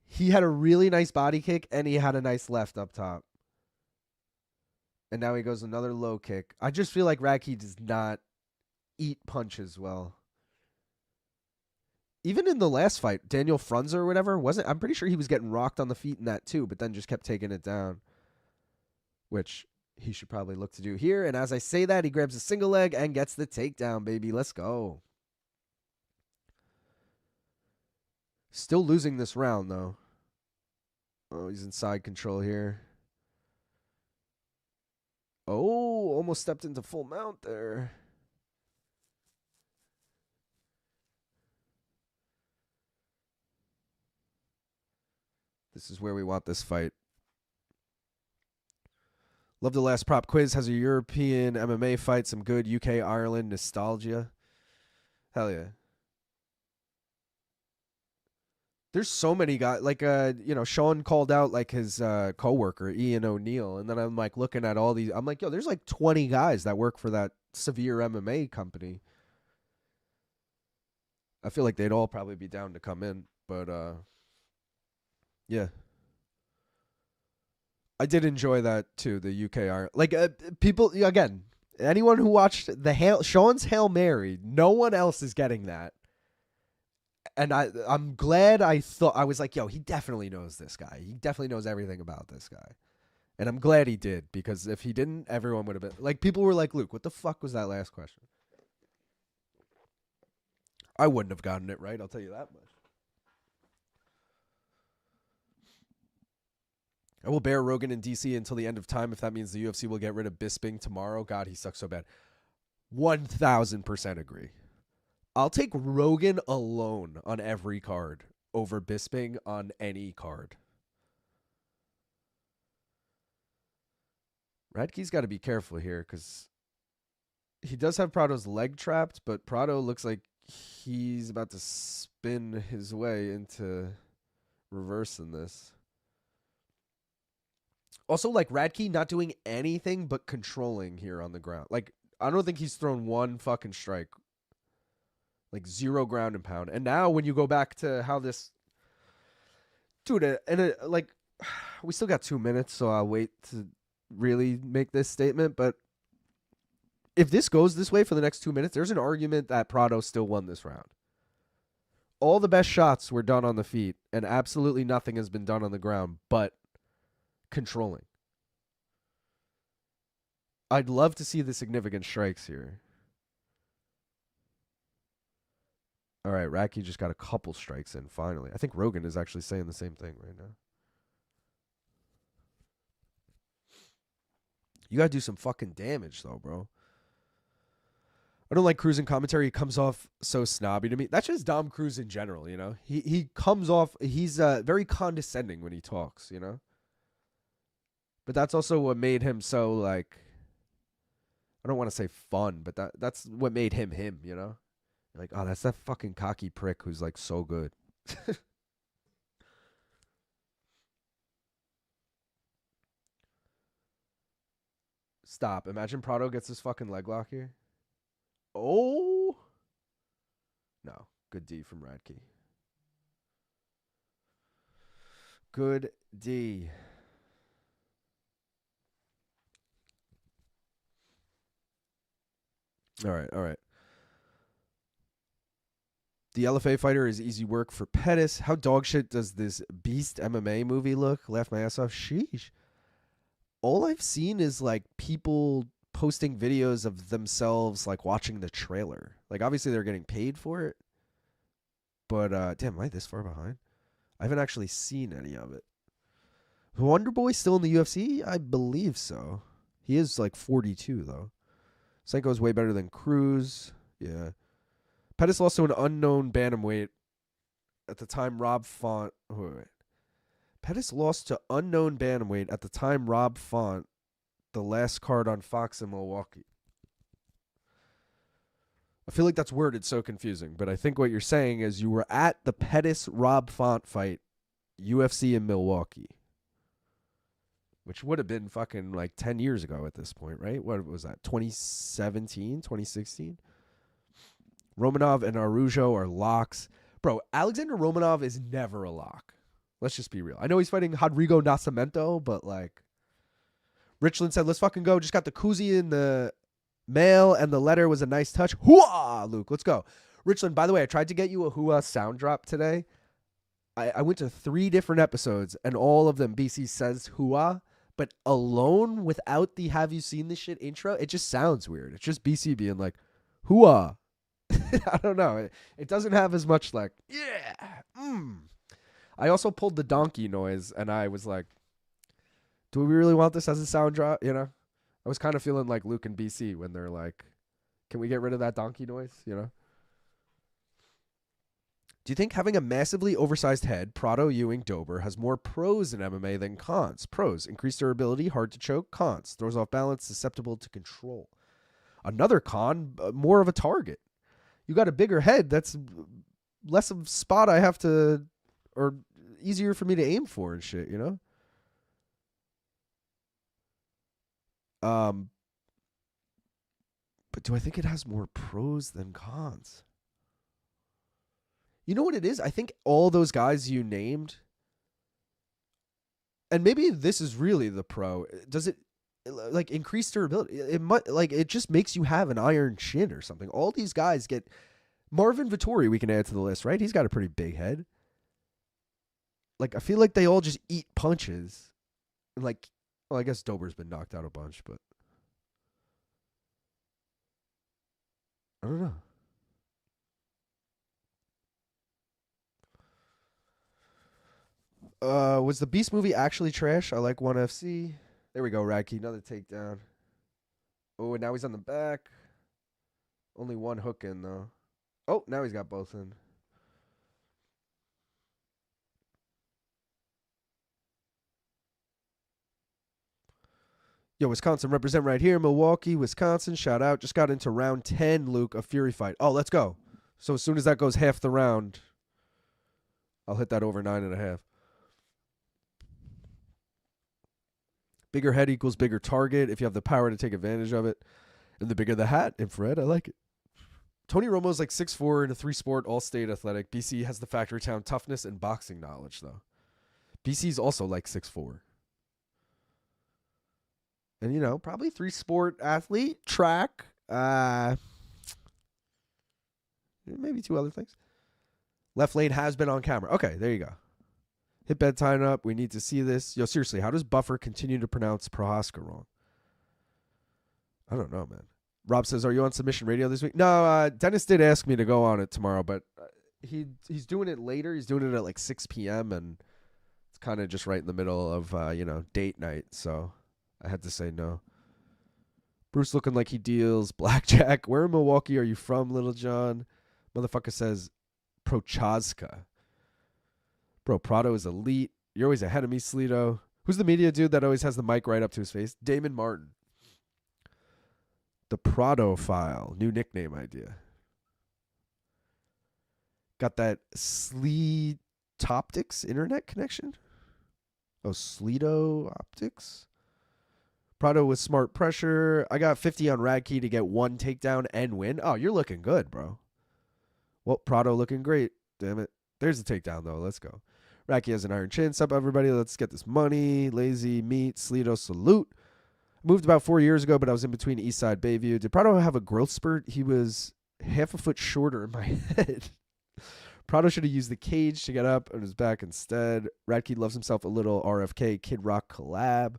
[SPEAKER 1] He had a really nice body kick, and he had a nice left up top. And now he goes another low kick. I just feel like Radtke does not eat punches well. Even in the last fight, Daniel Frunze or whatever, I'm pretty sure he was getting rocked on the feet in that too, but then just kept taking it down, which he should probably look to do here. And as I say that, he grabs a single leg and gets the takedown, baby. Let's go. Still losing this round, though. Oh, he's in side control here. Oh, almost stepped into full mount there. This is where we want this fight. Love the last prop quiz. Has a European MMA fight, some good UK, Ireland nostalgia. Hell yeah. There's so many guys, like, Sean called out, like, his coworker, Ian O'Neill, and then I'm, like, looking at all these. I'm like, yo, there's, like, 20 guys that work for that Severe MMA company. I feel like they'd all probably be down to come in, but, yeah. I did enjoy that, too, the UK Ireland. Like, people, again, anyone who watched Sean's Hail Mary, no one else is getting that. And I'm glad I was like, yo, he definitely knows this guy. He definitely knows everything about this guy. And I'm glad he did, because if he didn't, everyone would have been like, people were like, Luke, what the fuck was that last question? I wouldn't have gotten it right, I'll tell you that much. I will bear Rogan in DC until the end of time if that means the UFC will get rid of Bisping tomorrow. God, he sucks so bad. 1,000% agree. I'll take Rogan alone on every card over Bisping on any card. Radtke's got to be careful here because he does have Prado's leg trapped, but Prado looks like he's about to spin his way into reversing this. Also, like, Radtke not doing anything but controlling here on the ground. Like, I don't think he's thrown one fucking strike. Like, 0 ground and pound. And now when you go back to how this... Dude, like, we still got 2 minutes, so I'll wait to really make this statement. But if this goes this way for the next 2 minutes, there's an argument that Prado still won this round. All the best shots were done on the feet, and absolutely nothing has been done on the ground but controlling. I'd love to see the significant strikes here. All right, Radtke just got a couple strikes in, finally. I think Rogan is actually saying the same thing right now. You got to do some fucking damage, though, bro. I don't like Cruz in commentary. He comes off so snobby to me. That's just Dom Cruz in general, you know? He comes off... He's very condescending when he talks, you know? But that's also what made him so, like... I don't want to say fun, but that's what made him him, you know? Like, oh, that's that fucking cocky prick who's, like, so good. Stop. Imagine Prado gets this fucking leg lock here. Oh! No. Good D from Radtke. Good D. All right, all right. The LFA fighter is easy work for Pettis. How dog shit does this Beast MMA movie look? Laugh my ass off. Sheesh. All I've seen is, like, people posting videos of themselves, like, watching the trailer. Like, obviously they're getting paid for it. But, damn, am I this far behind? I haven't actually seen any of it. Wonder Boy still in the UFC? I believe so. He is, like, 42, though. Psycho's way better than Cruz. Yeah. Pettis lost to an unknown bantamweight at the time Rob Font. Wait. Pettis lost to unknown bantamweight at the time Rob Font, the last card on Fox in Milwaukee. I feel like that's worded so confusing, but I think what you're saying is you were at the Pettis Rob Font fight, UFC in Milwaukee, which would have been fucking like 10 years ago at this point, right? What was that, 2017, 2016? Romanov and Araujo are locks. Bro, Alexander Romanov is never a lock. Let's just be real. I know he's fighting Rodrigo Nascimento, but, like, Richland said, let's fucking go. Just got the koozie in the Mail and the letter was a nice touch. Hooah, Luke. Let's go. Richland, by the way, I tried to get you a hooah sound drop today. I went to 3 different episodes, and all of them BC says hooah, but alone without the have you seen this shit intro, it just sounds weird. It's just BC being like, hooah. I don't know. It doesn't have as much like, yeah. I also pulled the donkey noise, and I was like, do we really want this as a sound drop? You know? I was kind of feeling like Luke and BC when they're like, can we get rid of that donkey noise? You know? Do you think having a massively oversized head, Prado, Ewing, Dober, has more pros in MMA than cons? Pros, increased durability, hard to choke. Cons, throws off balance, susceptible to control. Another con, more of a target. You got a bigger head, that's less of a spot I have to, or easier for me to aim for and shit, you know? But do I think it has more pros than cons? You know what it is? I think all those guys you named, and maybe this is really the pro. Does it like increase durability? It might, like, it just makes you have an iron chin or something. All these guys get Marvin Vettori. We can add to the list, right? He's got a pretty big head. Like, I feel like they all just eat punches. And like, well, I guess Dober's been knocked out a bunch, but I don't know. Was the Beast movie actually trash? I like ONE FC. There we go, Radtke. Another takedown. Oh, and now he's on the back. Only one hook in, though. Oh, now he's got both in. Yo, Wisconsin represent right here. Milwaukee, Wisconsin. Shout out. Just got into round 10, Luke, of Fury Fight. Oh, let's go. So as soon as that goes half the round, I'll hit that over 9.5. Bigger head equals bigger target if you have the power to take advantage of it. And the bigger the hat, infrared, I like it. Tony Romo's like 6'4" in a 3-sport, all-state athletic. BC has the factory town toughness and boxing knowledge, though. BC's also like 6'4". And, you know, probably 3-sport athlete, track, maybe 2 other things. Left lane has been on camera. Okay, there you go. Hit bedtime up. We need to see this. Yo, seriously, how does Buffer continue to pronounce Prochazka wrong? I don't know, man. Rob says, are you on Submission Radio this week? No, Dennis did ask me to go on it tomorrow, but he's doing it later. He's doing it at like 6 p.m., and it's kind of just right in the middle of, date night, so I had to say no. Bruce looking like he deals blackjack. Where in Milwaukee are you from, Little John? Motherfucker says Prochazka. Bro, Prado is elite. You're always ahead of me, Sleeto. Who's the media dude that always has the mic right up to his face? Damon Martin. The Prado file. New nickname idea. Got that Sleetoptics internet connection? Oh, Sleeto Optics? Prado with smart pressure. I got 50 on Radtke to get 1 takedown and win. Oh, you're looking good, bro. Well, Prado looking great. Damn it. There's a takedown, though. Let's go. Radtke has an iron chin. Sup, everybody? Let's get this money. Lazy meat. Sleeto salute. Moved about 4 years ago, but I was in between Eastside, Bayview. Did Prado have a growth spurt? He was half a foot shorter in my head. Prado should have used the cage to get up on his back instead. Radtke loves himself a little RFK Kid Rock collab.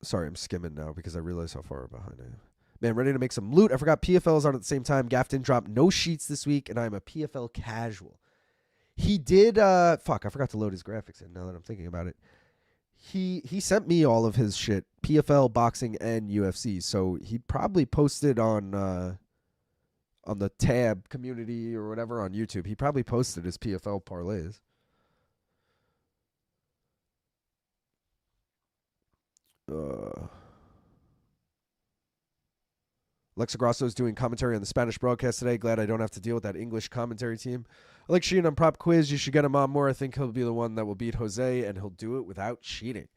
[SPEAKER 1] Sorry, I'm skimming now because I realize how far behind I am. Man, ready to make some loot. I forgot PFL is on at the same time. Gaff didn't drop no sheets this week, and I'm a PFL casual. He did, I forgot to load his graphics in now that I'm thinking about it. He sent me all of his shit, PFL, boxing, and UFC, so he probably posted on the tab community or whatever on YouTube. He probably posted his PFL parlays. Alexa Grasso is doing commentary on the Spanish broadcast today. Glad I don't have to deal with that English commentary team. I like Sheehan on Prop Quiz. You should get him on more. I think he'll be the one that will beat Jose, and he'll do it without cheating.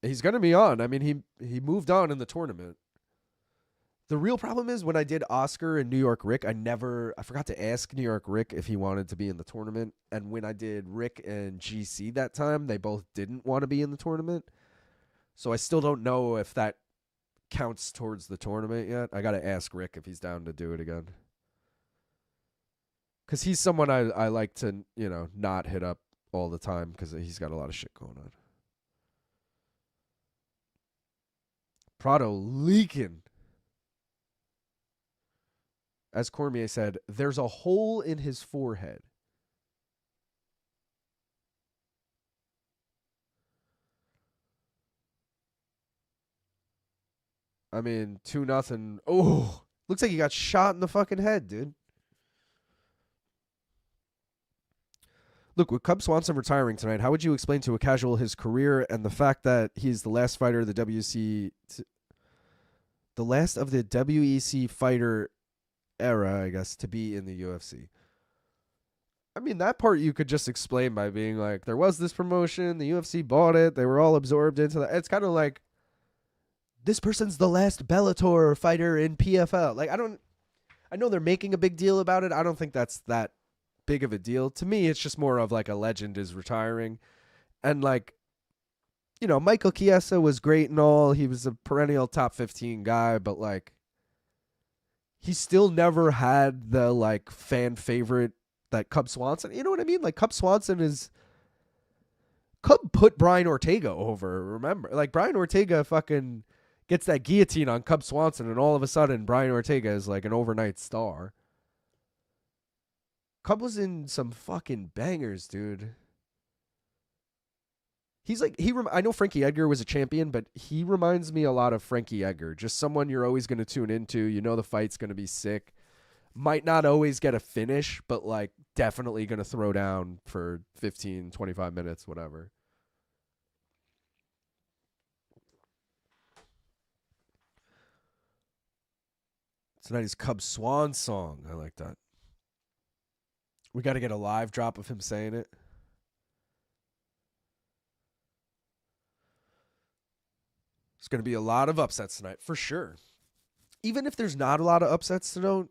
[SPEAKER 1] He's going to be on. I mean, he moved on in the tournament. The real problem is when I did Oscar and New York Rick, I forgot to ask New York Rick if he wanted to be in the tournament. And when I did Rick and GC that time, they both didn't want to be in the tournament. So I still don't know if that counts towards the tournament yet. I got to ask Rick if he's down to do it again. Because he's someone I like to, not hit up all the time because he's got a lot of shit going on. Prado leaking. As Cormier said, there's a hole in his forehead. I mean, 2-0. Oh, looks like he got shot in the fucking head, dude. Look, with Cub Swanson retiring tonight, how would you explain to a casual his career and the fact that he's the last fighter of the WEC, the last of the WEC fighter era, I guess, to be in the UFC? I mean, that part you could just explain by being like, there was this promotion, the UFC bought it, they were all absorbed into that. It's kind of like, this person's the last Bellator fighter in PFL. Like, I know they're making a big deal about it. I don't think that's that big of a deal. To me, it's just more of like a legend is retiring. And like, Michael Chiesa was great and all. He was a perennial top 15 guy, but like, he still never had the like fan favorite that Cub Swanson. You know what I mean? Like, Cub put Brian Ortega over, remember? Like, Brian Ortega fucking gets that guillotine on Cub Swanson, and all of a sudden, Brian Ortega is like an overnight star. Cub was in some fucking bangers, dude. He's like, I know Frankie Edgar was a champion, but he reminds me a lot of Frankie Edgar. Just someone you're always going to tune into. You know the fight's going to be sick. Might not always get a finish, but like definitely going to throw down for 15, 25 minutes, whatever. Tonight is Cub Swan song. I like that. We got to get a live drop of him saying it. There's going to be a lot of upsets tonight, for sure. Even if there's not a lot of upsets tonight,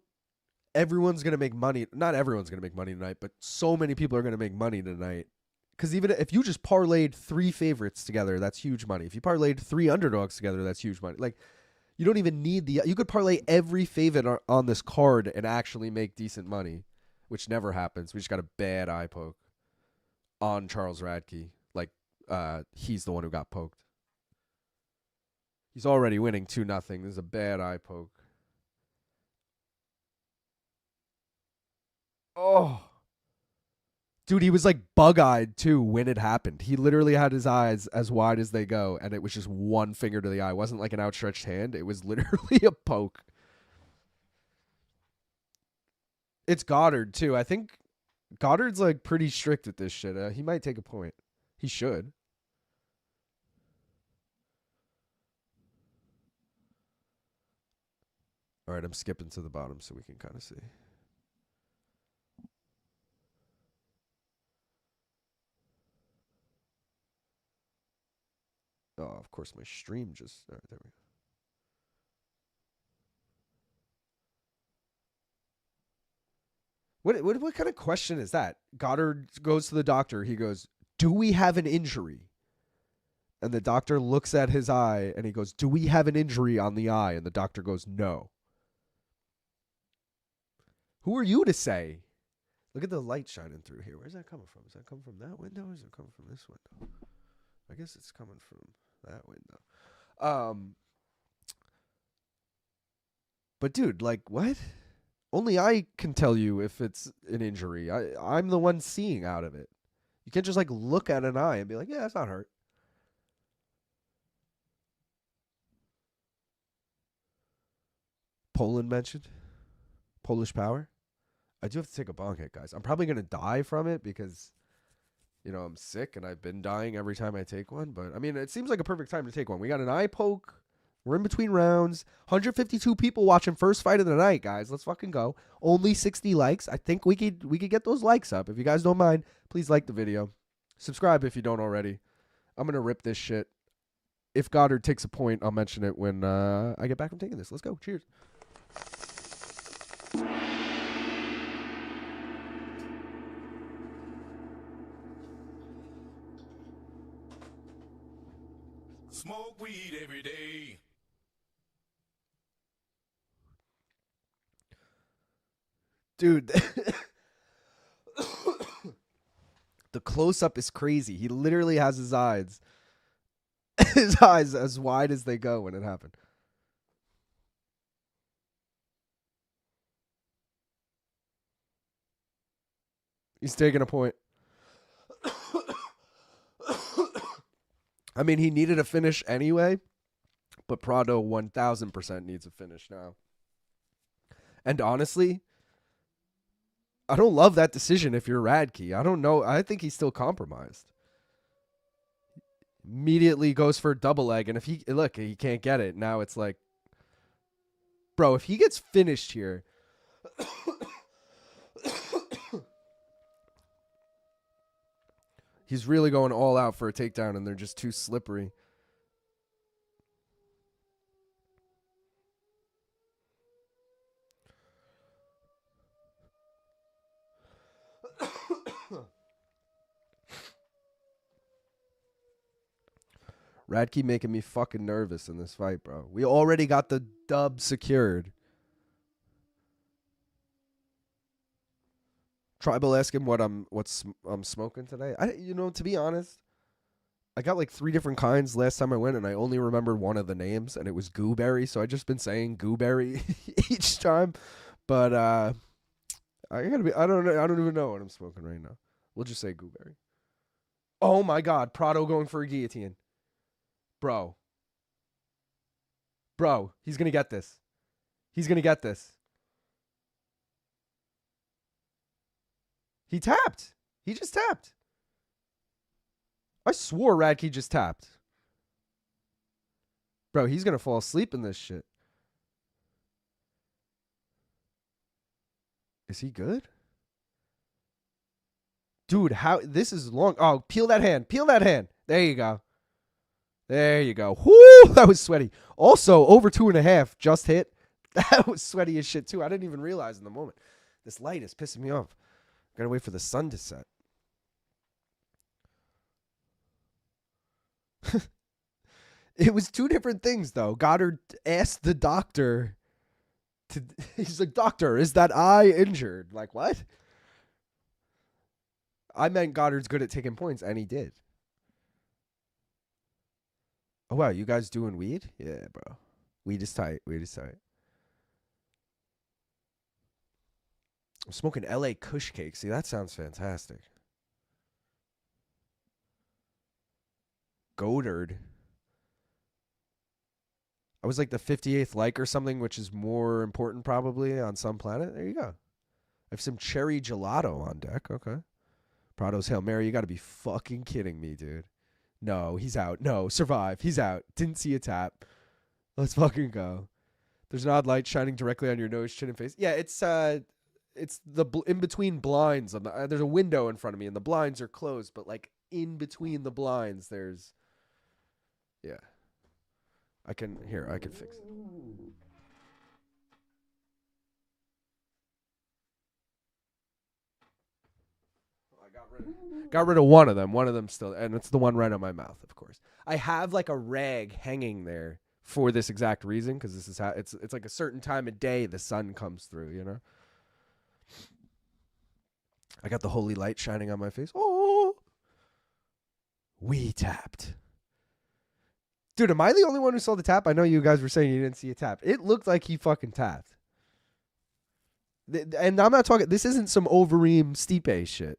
[SPEAKER 1] everyone's going to make money. Not everyone's going to make money tonight, but so many people are going to make money tonight. Because even if you just parlayed 3 favorites together, that's huge money. If you parlayed 3 underdogs together, that's huge money. Like, you don't even need you could parlay every favorite on this card and actually make decent money, which never happens. We just got a bad eye poke on Charles Radtke. Like, he's the one who got poked. He's already winning 2-0. This is a bad eye poke. Oh. Dude, he was like bug-eyed too when it happened. He literally had his eyes as wide as they go, and it was just one finger to the eye. It wasn't like an outstretched hand. It was literally a poke. It's Goddard too. I think Goddard's like pretty strict with this shit. He might take a point. He should. All right, I'm skipping to the bottom so we can kind of see. Oh, of course, my stream just... All right, there we go. What kind of question is that? Goddard goes to the doctor. He goes, do we have an injury? And the doctor looks at his eye, and he goes, do we have an injury on the eye? And the doctor goes, no. Who are you to say? Look at the light shining through here. Where's that coming from? Is that coming from that window, or is it coming from this window? I guess it's coming from that window. But dude, like, what? Only I can tell you if it's an injury. I'm the one seeing out of it. You can't just like look at an eye and be like, yeah, it's not hurt. Poland mentioned. Polish power. I do have to take a bong hit, guys. I'm probably going to die from it because, I'm sick and I've been dying every time I take one. But, I mean, it seems like a perfect time to take one. We got an eye poke. We're in between rounds. 152 people watching first fight of the night, guys. Let's fucking go. Only 60 likes. I think we could get those likes up. If you guys don't mind, please like the video. Subscribe if you don't already. I'm going to rip this shit. If Goddard takes a point, I'll mention it when I get back from taking this. Let's go. Cheers.
[SPEAKER 2] Smoke weed every day.
[SPEAKER 1] Dude, the close-up is crazy. He literally has his eyes as wide as they go when it happened. He's taking a point. I mean, he needed a finish anyway, but Prado 1,000% needs a finish now. And honestly, I don't love that decision if you're Radtke. I don't know. I think he's still compromised. Immediately goes for a double leg, and if he can't get it. Now it's like, bro, if he gets finished here, he's really going all out for a takedown, and they're just too slippery. Radtke making me fucking nervous in this fight, bro. We already got the dub secured. Tribal asking what I'm smoking today. To be honest, I got like 3 different kinds last time I went, and I only remembered one of the names, and it was gooberry. So I just been saying gooberry each time. But I don't even know what I'm smoking right now. We'll just say gooberry. Oh my God, Prado going for a guillotine. Bro, he's going to get this. He's going to get this. He tapped. He just tapped. I swore Radtke just tapped. Bro, he's going to fall asleep in this shit. Is he good? Dude, this is long. Oh, peel that hand. Peel that hand. There you go. There you go. Whoo, that was sweaty. Also, over 2.5 just hit. That was sweaty as shit, too. I didn't even realize in the moment. This light is pissing me off. Gotta wait for the sun to set. It was 2 different things, though. Goddard asked the doctor he's like, doctor, is that eye injured? Like, what? I meant Goddard's good at taking points, and he did. Oh, wow, you guys doing weed? Yeah, bro. Weed is tight. Weed is tight. I'm smoking LA Kush cake. See, that sounds fantastic. Goddard. I was like the 58th like or something, which is more important probably on some planet. There you go. I have some cherry gelato on deck. Okay. Prado's Hail Mary. You got to be fucking kidding me, dude. No, he's out. No, survive. He's out. Didn't see a tap. Let's fucking go. There's an odd light shining directly on your nose, chin, and face. Yeah, it's the in between blinds. There's a window in front of me, and the blinds are closed. But like in between the blinds, there's I can fix it. Got rid of one of them. One of them still, and it's the one right on my mouth, of course. I have like a rag hanging there for this exact reason, because this is how it's like a certain time of day the sun comes through, you know. I got the holy light shining on my face. Oh, we tapped. Dude, am I the only one who saw the tap? I know you guys were saying you didn't see a tap. It looked like he fucking tapped. And I'm not talking, this isn't some Overeem Stipe shit.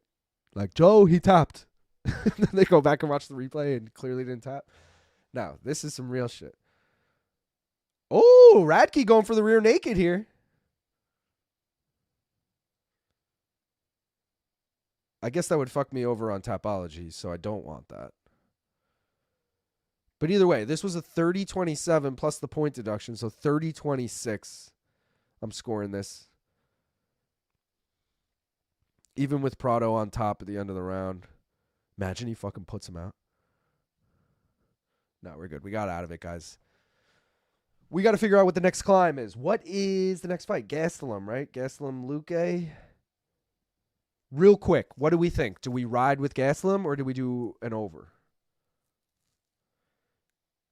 [SPEAKER 1] Like, Joe, he tapped. Then they go back and watch the replay and clearly didn't tap. No, this is some real shit. Oh, Radtke going for the rear naked here. I guess that would fuck me over on Tapology, so I don't want that. But either way, this was a 30-27 plus the point deduction, so 30-26. I'm scoring this. Even with Prado on top at the end of the round. Imagine he fucking puts him out. No, we're good. We got out of it, guys. We got to figure out what the next climb is. What is the next fight? Gastelum, right? Gastelum, Luque. Real quick, what do we think? Do we ride with Gastelum or do we do an over?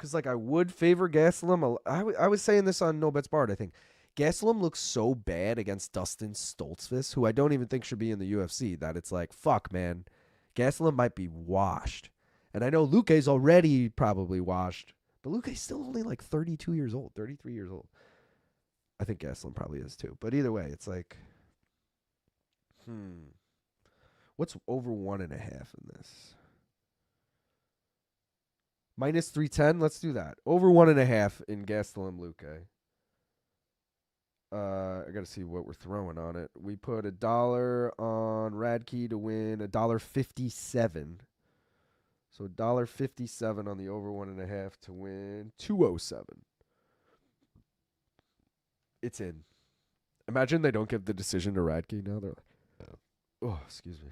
[SPEAKER 1] Because, like, I would favor Gastelum. I was saying this on No Bets Barred, I think. Gastelum looks so bad against Dustin Stoltzfus, who I don't even think should be in the UFC, that it's like, fuck, man. Gastelum might be washed. And I know Luque's already probably washed, but Luque's still only like 32 years old, 33 years old. I think Gastelum probably is too. But either way, it's like, what's over 1.5 in this? Minus 310. Let's do that. Over 1.5 in Gastelum Luque. I gotta see what we're throwing on it. We put $1 on Radtke to win $1.57. So $1.57 on the over 1.5 to win $2.07. It's in. Imagine they don't give the decision to Radtke now. They're like, oh, excuse me.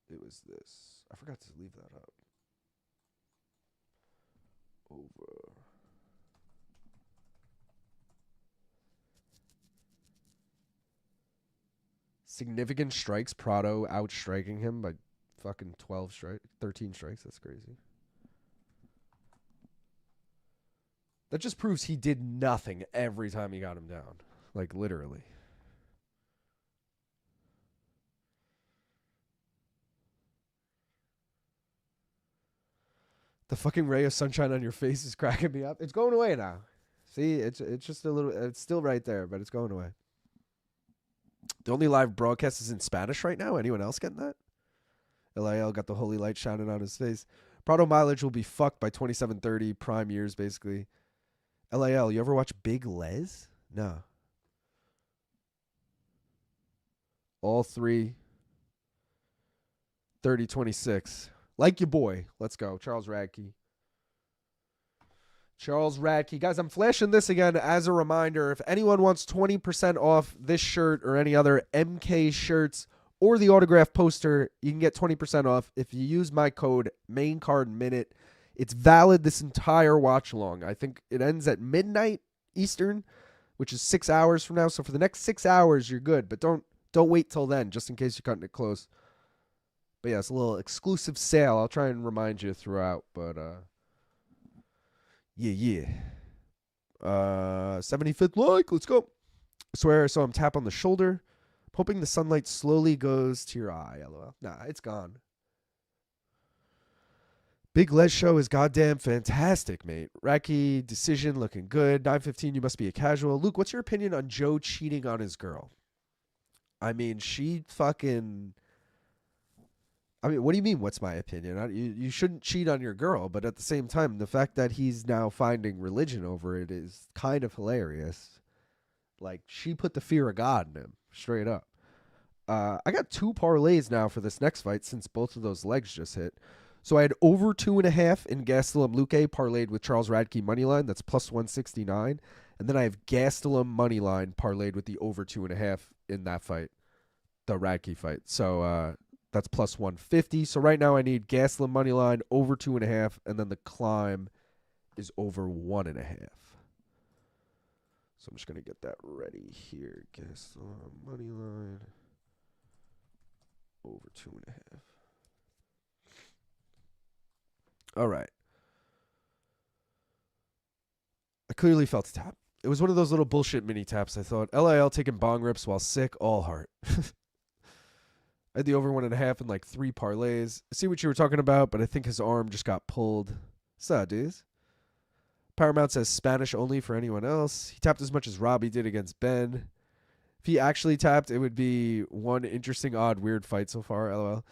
[SPEAKER 1] It was this. I forgot to leave that up. Over. Significant strikes. Prado outstriking him by fucking 13 strikes. That's crazy. That just proves he did nothing every time he got him down. Like, literally. The fucking ray of sunshine on your face is cracking me up. It's going away now. See, it's just a little. It's still right there, but it's going away. The only live broadcast is in Spanish right now. Anyone else getting that? LIL got the holy light shining on his face. Prado mileage will be fucked by 2730 prime years, basically. LIL, you ever watch Big Les? No. All three. 30-26. Like your boy. Let's go. Charles Radtke. Charles Radtke. Guys, I'm flashing this again as a reminder. If anyone wants 20% off this shirt or any other MK shirts or the autograph poster, you can get 20% off if you use my code MAINCARDMINUTE. It's valid this entire watch long. I think it ends at midnight Eastern, which is 6 hours from now. So for the next 6 hours, you're good. But don't wait till then, just in case you're cutting it close. But yeah, it's a little exclusive sale. I'll try and remind you throughout. But yeah. 75th like. Let's go. I swear I saw him tap on the shoulder. I'm hoping the sunlight slowly goes to your eye. LOL. Nah, it's gone. Big Les show is goddamn fantastic, mate. Radtke decision looking good. 9:15. You must be a casual. Luke, what's your opinion on Joe cheating on his girl? I mean, she fucking. I mean, what do you mean, what's my opinion? You shouldn't cheat on your girl, but at the same time, the fact that he's now finding religion over it is kind of hilarious. Like, she put the fear of God in him, straight up. I got 2 parlays now for this next fight since both of those legs just hit. So I had over 2.5 in Gastelum Luque parlayed with Charles Radtke moneyline. That's plus 169. And then I have Gastelum moneyline parlayed with the over 2.5 in that fight, the Radtke fight. So, that's plus 150. So right now I need Gastelum money line over 2.5, and then the climb is over 1.5. So I'm just gonna get that ready here. Gastelum money line over 2.5. All right. I clearly felt a tap. It was one of those little bullshit mini taps. I thought LIL taking bong rips while sick, all heart. I had the over 1.5 in like 3 parlays. I see what you were talking about, but I think his arm just got pulled. Sad, dudes. Paramount says Spanish only for anyone else. He tapped as much as Robbie did against Ben. If he actually tapped, it would be one interesting, odd, weird fight so far, LOL.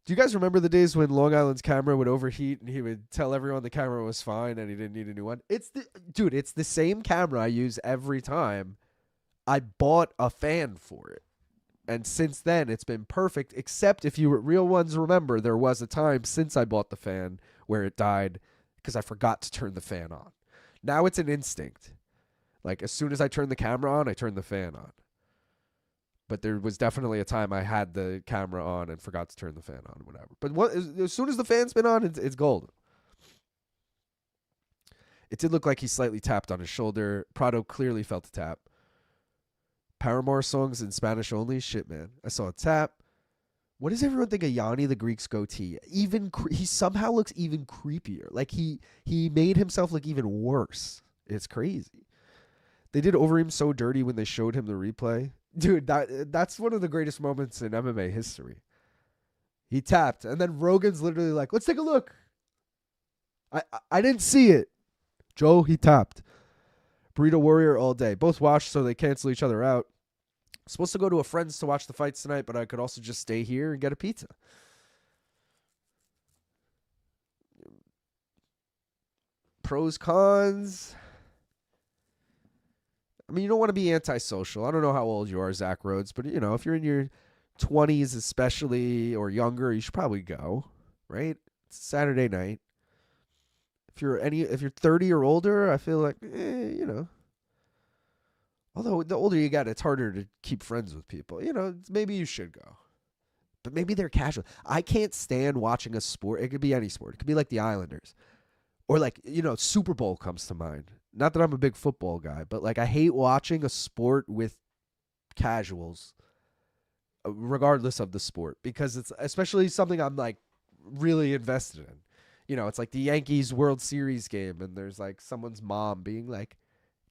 [SPEAKER 1] Do you guys remember the days when Long Island's camera would overheat and he would tell everyone the camera was fine and he didn't need a new one? It's the same camera I use every time. I bought a fan for it. And since then, it's been perfect, except if you real ones remember, there was a time since I bought the fan where it died because I forgot to turn the fan on. Now it's an instinct. Like, as soon as I turn the camera on, I turn the fan on. But there was definitely a time I had the camera on and forgot to turn the fan on, whatever. But as soon as the fan's been on, it's golden. It did look like he slightly tapped on his shoulder. Prado clearly felt the tap. Paramore songs in Spanish only. Shit, man. I saw a tap. What does everyone think of Yanni the Greek's goatee? He somehow looks even creepier. Like he made himself look even worse. It's crazy. They did over him so dirty when they showed him the replay. Dude, that's one of the greatest moments in MMA history. He tapped, and then Rogan's literally like, let's take a look. I didn't see it. Joe, he tapped. Burrito Warrior all day. Both watched, so they cancel each other out. Supposed to go to a friend's to watch the fights tonight, but I could also just stay here and get a pizza. Pros, cons. I mean, you don't want to be antisocial. I don't know how old you are, Zach Rhodes, but, you know, if you're in your 20s especially or younger, you should probably go, right? It's Saturday night. If you're 30 or older, I feel like, you know. Although the older you get, it's harder to keep friends with people. You know, maybe you should go. But maybe they're casual. I can't stand watching a sport. It could be any sport. It could be like the Islanders. Or like, you know, Super Bowl comes to mind. Not that I'm a big football guy, but like I hate watching a sport with casuals, regardless of the sport, because it's especially something I'm like really invested in. You know, it's like the Yankees World Series game, and there's like someone's mom being like,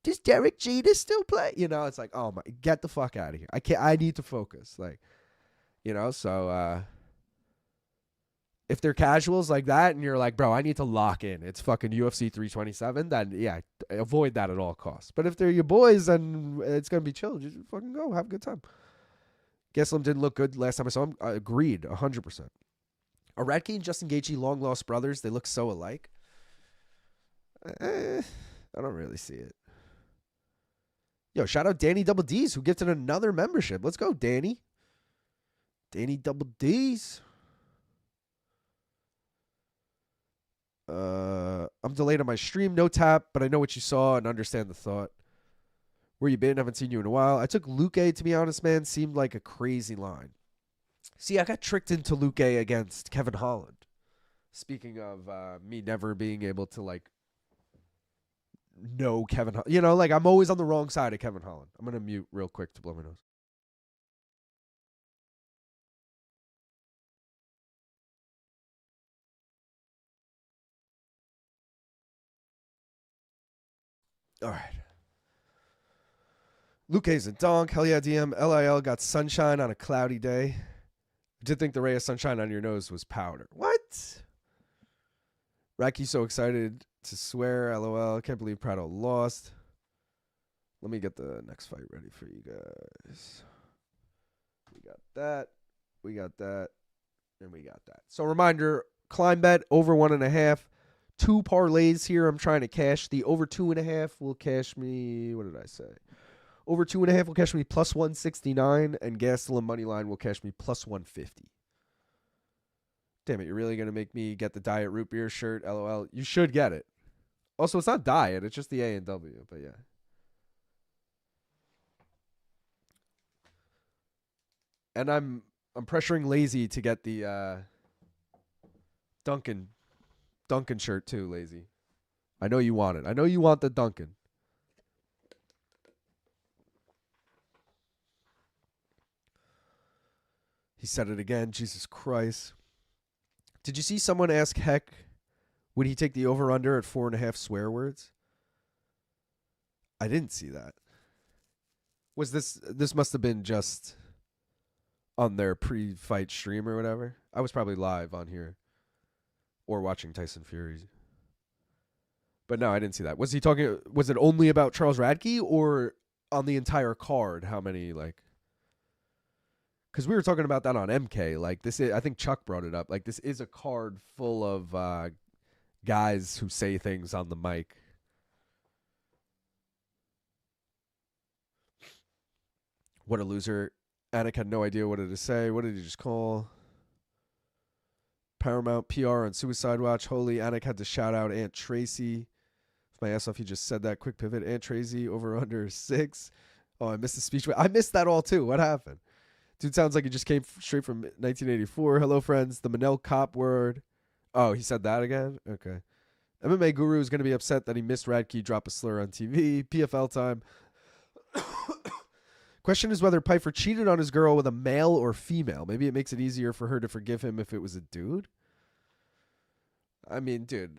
[SPEAKER 1] "Does Derek Jeter still play?" You know, it's like, oh my, get the fuck out of here. I need to focus. Like, you know, so if they're casuals like that and you're like, bro, I need to lock in, it's fucking UFC 327, then yeah, avoid that at all costs. But if they're your boys and it's going to be chill, just fucking go. Have a good time. Gastelum didn't look good last time I saw him. I agreed, 100%. Are Radtke and Justin Gaethje long-lost brothers? They look so alike. I don't really see it. Yo, shout out Danny Double D's who gifted another membership. Let's go, Danny. Danny Double D's. I'm delayed on my stream. No tap, but I know what you saw and understand the thought. Where you been? Haven't seen you in a while. I took Luque, to be honest, man. Seemed like a crazy line. See, I got tricked into Luque against Kevin Holland. Speaking of me never being able to, like, know Kevin Holland. You know, like, I'm always on the wrong side of Kevin Holland. I'm going to mute real quick to blow my nose. All right. Luque's a donk. Hell yeah, DM. LIL got sunshine on a cloudy day. I did think the ray of sunshine on your nose was powder. What? Racky's so excited to swear. LOL. Can't believe Prado lost. Let me get the next fight ready for you guys. We got that. We got that. And we got that. So reminder, climb bet over 1.5. 2 parlays here I'm trying to cash. The over 2.5 will cash me, what did I say? Over 2.5 will cash me plus 169, and Gastelum money line will cash me plus 150. Damn it, you're really going to make me get the Diet Root Beer shirt? LOL. You should get it. Also, it's not Diet, it's just the A and W, but yeah. And I'm pressuring Lazy to get the Duncan shirt too, Lazy. I know you want it. I know you want the Duncan. He said it again. Jesus Christ. Did you see someone ask Heck, would he take the over-under at 4.5 swear words? I didn't see that. Was this must have been just on their pre-fight stream or whatever? I was probably live on here. Or watching Tyson Fury. But no, I didn't see that. Was it only about Charles Radtke or on the entire card? How many, like, because we were talking about that on MK. Like, I think Chuck brought it up. Like, this is a card full of guys who say things on the mic. What a loser. Anik had no idea what to say. What did he just call? Paramount PR on Suicide Watch. Holy, Anik had to shout out Aunt Tracy. My ass off, he just said that. Quick pivot. Aunt Tracy over under 6. Oh, I missed the speech. I missed that all too. What happened? Dude sounds like he just came straight from 1984. Hello, friends. The Manel Cop word. Oh, he said that again? Okay. MMA Guru is going to be upset that he missed Radtke drop a slur on TV. PFL time. Question is whether Pyfer cheated on his girl with a male or female. Maybe it makes it easier for her to forgive him if it was a dude. I mean, dude,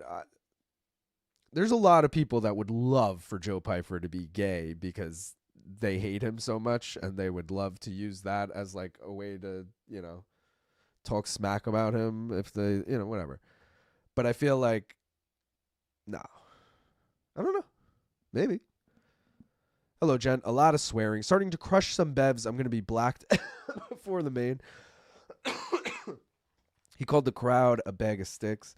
[SPEAKER 1] there's a lot of people that would love for Joe Pyfer to be gay because they hate him so much, and they would love to use that as like a way to, talk smack about him if they, whatever. But I feel like, no. I don't know. Maybe. Hello, Jen. A lot of swearing. Starting to crush some bevs. I'm going to be blacked for the main. He called the crowd a bag of sticks.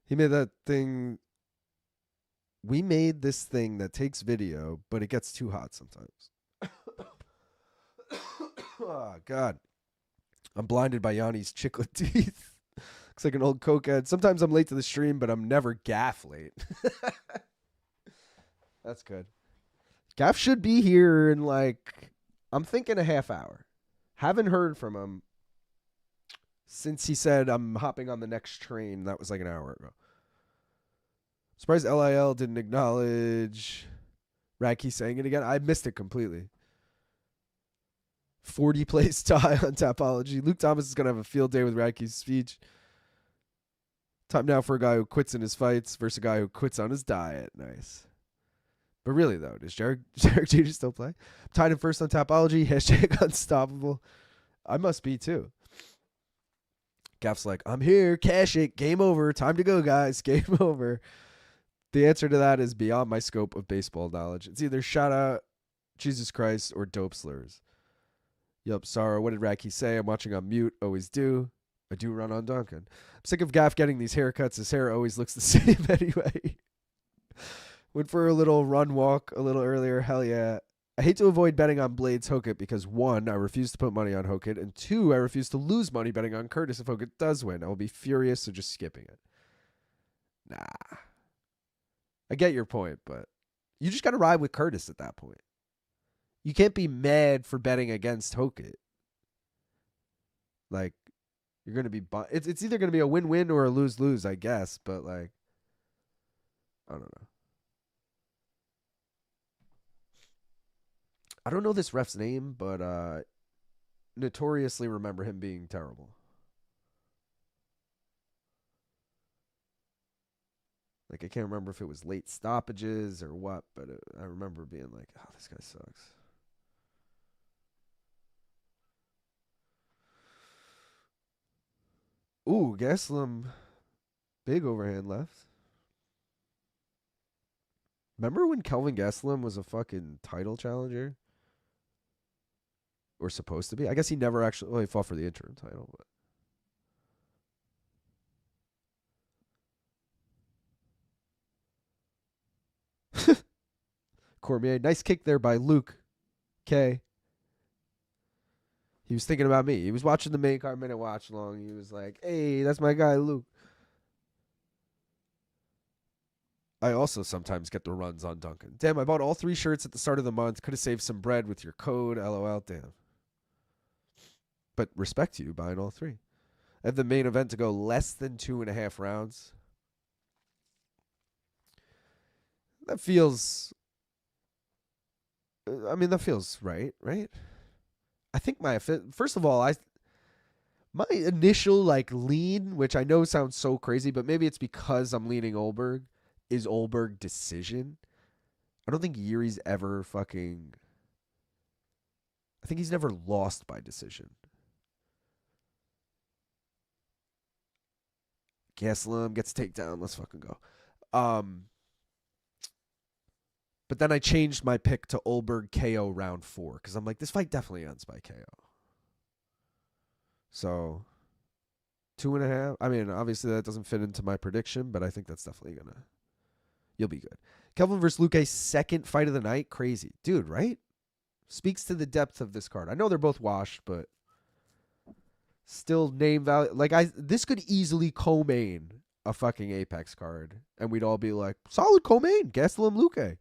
[SPEAKER 1] He made that thing. We made this thing that takes video, but it gets too hot sometimes. Oh, God. I'm blinded by Yanni's chiclet teeth. Looks like an old cokehead. Sometimes I'm late to the stream, but I'm never gaff late. That's good. Gaff should be here in I'm thinking a half hour. Haven't heard from him since he said I'm hopping on the next train. That was like an hour ago. Surprised LIL didn't acknowledge Radtke saying it again. I missed it completely. 40 place tie on Tapology. Luke Thomas is going to have a field day with Radtke's speech. Time now for a guy who quits in his fights versus a guy who quits on his diet. Nice. But really, though, does Jarek Jeter still play? I'm tied in first on Tapology. Hashtag unstoppable. I must be, too. Gaff's like, I'm here. Cash it. Game over. Time to go, guys. Game over. The answer to that is beyond my scope of baseball knowledge. It's either shout out, Jesus Christ, or dope slurs. Yup, Sarah, what did Radtke say? I'm watching on mute. Always do. I do run on Duncan. I'm sick of Gaff getting these haircuts. His hair always looks the same anyway. Went for a little run walk a little earlier. Hell yeah. I hate to avoid betting on Blaydes Hokit because 1, I refuse to put money on Hokit, and 2, I refuse to lose money betting on Curtis if Hokit does win. I will be furious, so just skipping it. Nah. I get your point, but you just got to ride with Curtis at that point. You can't be mad for betting against Hokit. Like, you're going to be... It's either going to be a win-win or a lose-lose, I guess, but, I don't know. I don't know this ref's name, but notoriously remember him being terrible. I can't remember if it was late stoppages or what, but I remember being like, oh, this guy sucks. Ooh, Gastelum. Big overhand left. Remember when Kelvin Gastelum was a fucking title challenger? Or supposed to be? I guess he never actually... Well, he fought for the interim title, but... Cormier. Nice kick there by Luke. K. He was thinking about me. He was watching the main card minute watch long. He was like, hey, that's my guy, Luke. I also sometimes get the runs on Duncan. Damn, I bought all 3 shirts at the start of the month. Could have saved some bread with your code. LOL. Damn. But respect to you buying all 3. I have the main event to go less than 2.5 rounds. That feels... I mean, that feels right? I think first of all, my initial lean, which I know sounds so crazy, but maybe it's because I'm leaning Ulberg, is Ulberg decision. I don't think Jiri's ever I think he's never lost by decision. Gastelum gets takedown. Let's fucking go. But then I changed my pick to Ulberg KO round 4 because I'm like, this fight definitely ends by KO. So 2.5. I mean, obviously that doesn't fit into my prediction, but I think that's definitely you'll be good. Kelvin versus Luque, second fight of the night. Crazy. Dude, right? Speaks to the depth of this card. I know they're both washed, but still name value. This could easily co-main a fucking Apex card, and we'd all be like, solid co-main, Gastelum Luque.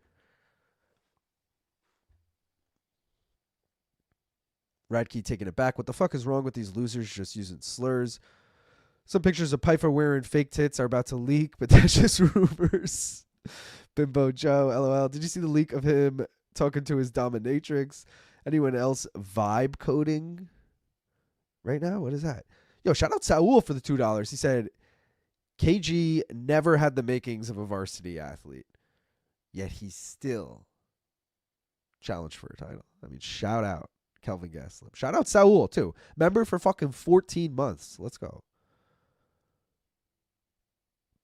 [SPEAKER 1] Radtke taking it back. What the fuck is wrong with these losers just using slurs? Some pictures of Pyfer wearing fake tits are about to leak, but that's just rumors. Bimbo Joe, LOL. Did you see the leak of him talking to his dominatrix? Anyone else vibe coding right now? What is that? Yo, shout out Saul for the $2. He said, KG never had the makings of a varsity athlete, yet he still challenged for a title. I mean, shout out Kelvin Gastelum. Shout out Saul, too. Member for fucking 14 months. Let's go.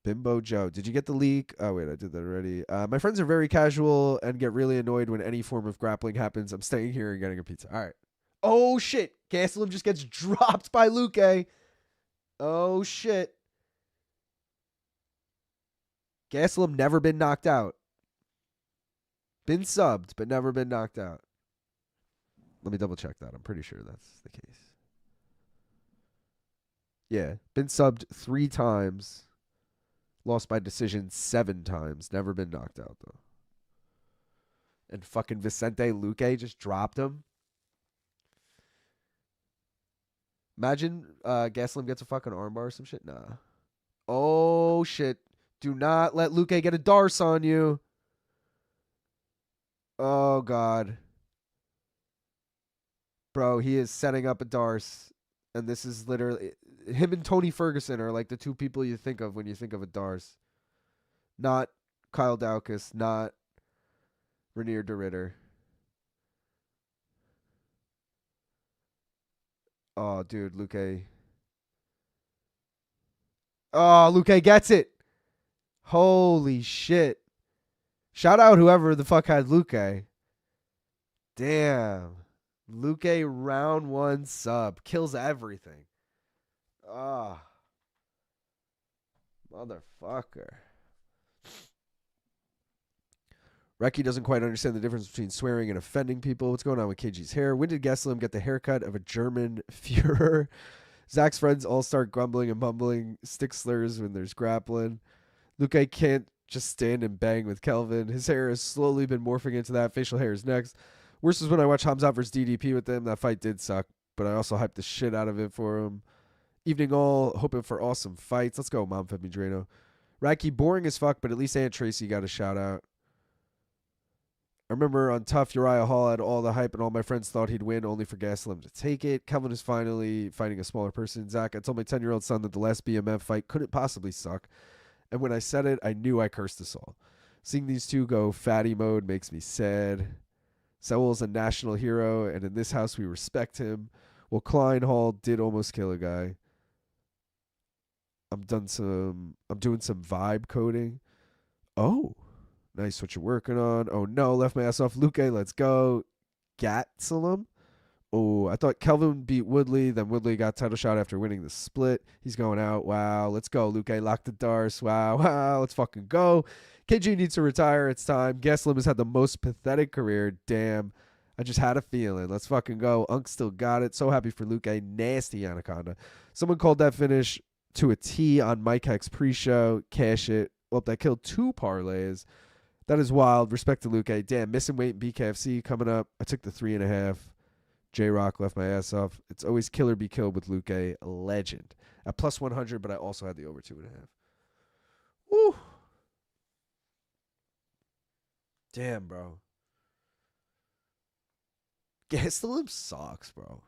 [SPEAKER 1] Bimbo Joe. Did you get the leak? Oh, wait, I did that already. My friends are very casual and get really annoyed when any form of grappling happens. I'm staying here and getting a pizza. All right. Oh, shit. Gastelum just gets dropped by Luque. Oh, shit. Gastelum never been knocked out. Been subbed, but never been knocked out. Let me double check that. I'm pretty sure that's the case. Yeah. Been subbed 3 times. Lost by decision 7 times. Never been knocked out, though. And fucking Vicente Luque just dropped him. Imagine Gastelum gets a fucking armbar or some shit. Nah. Oh, shit. Do not let Luque get a Darce on you. Oh, God. Bro, he is setting up a Darce. And this is literally... Him and Tony Ferguson are like the 2 people you think of when you think of a Darce. Not Kyle Daukus, not Renier de Ritter. Oh, dude, Luque. Oh, Luque gets it. Holy shit. Shout out whoever the fuck had Luque. Damn. Luque round 1 sub. Kills everything. Ah. Motherfucker. Reki doesn't quite understand the difference between swearing and offending people. What's going on with KG's hair? When did Gastelum get the haircut of a German Führer? Zach's friends all start grumbling and mumbling stick slurs when there's grappling. Luque can't just stand and bang with Kelvin. His hair has slowly been morphing into that. Facial hair is next. Worst was when I watched Hamzat vs. DDP with them. That fight did suck, but I also hyped the shit out of it for him. Evening all, hoping for awesome fights. Let's go, Mom Fed Me Drano. Radtke, boring as fuck, but at least Aunt Tracy got a shout out. I remember on Tough, Uriah Hall had all the hype and all my friends thought he'd win, only for Gastelum to take it. Kelvin is finally fighting a smaller person. Zach, I told my 10-year-old son that the last BMF fight couldn't possibly suck. And when I said it, I knew I cursed us all. Seeing these 2 go fatty mode makes me sad. Saul's a national hero, and in this house we respect him. Well, Klein Hall did almost kill a guy. I'm doing some vibe coding. Oh, nice what you're working on. Oh no, left my ass off. Luque, let's go. Gastelum. Oh, I thought Kelvin beat Woodley. Then Woodley got title shot after winning the split. He's going out. Wow, let's go. Luque locked the Darce. Wow, let's fucking go. KG needs to retire. It's time. Gastelum has had the most pathetic career. Damn. I just had a feeling. Let's fucking go. Unk still got it. So happy for Luque. Nasty Anaconda. Someone called that finish to a T on Mike Heck's pre-show. Cash it. Well, that killed 2 parlays. That is wild. Respect to Luque. Damn, missing weight in BKFC coming up. I took the 3.5. J-Rock left my ass off. It's always kill or be killed with Luque. A legend. At plus 100, but I also had the over 2.5. Woo. Damn, bro. Gastelum sucks, bro.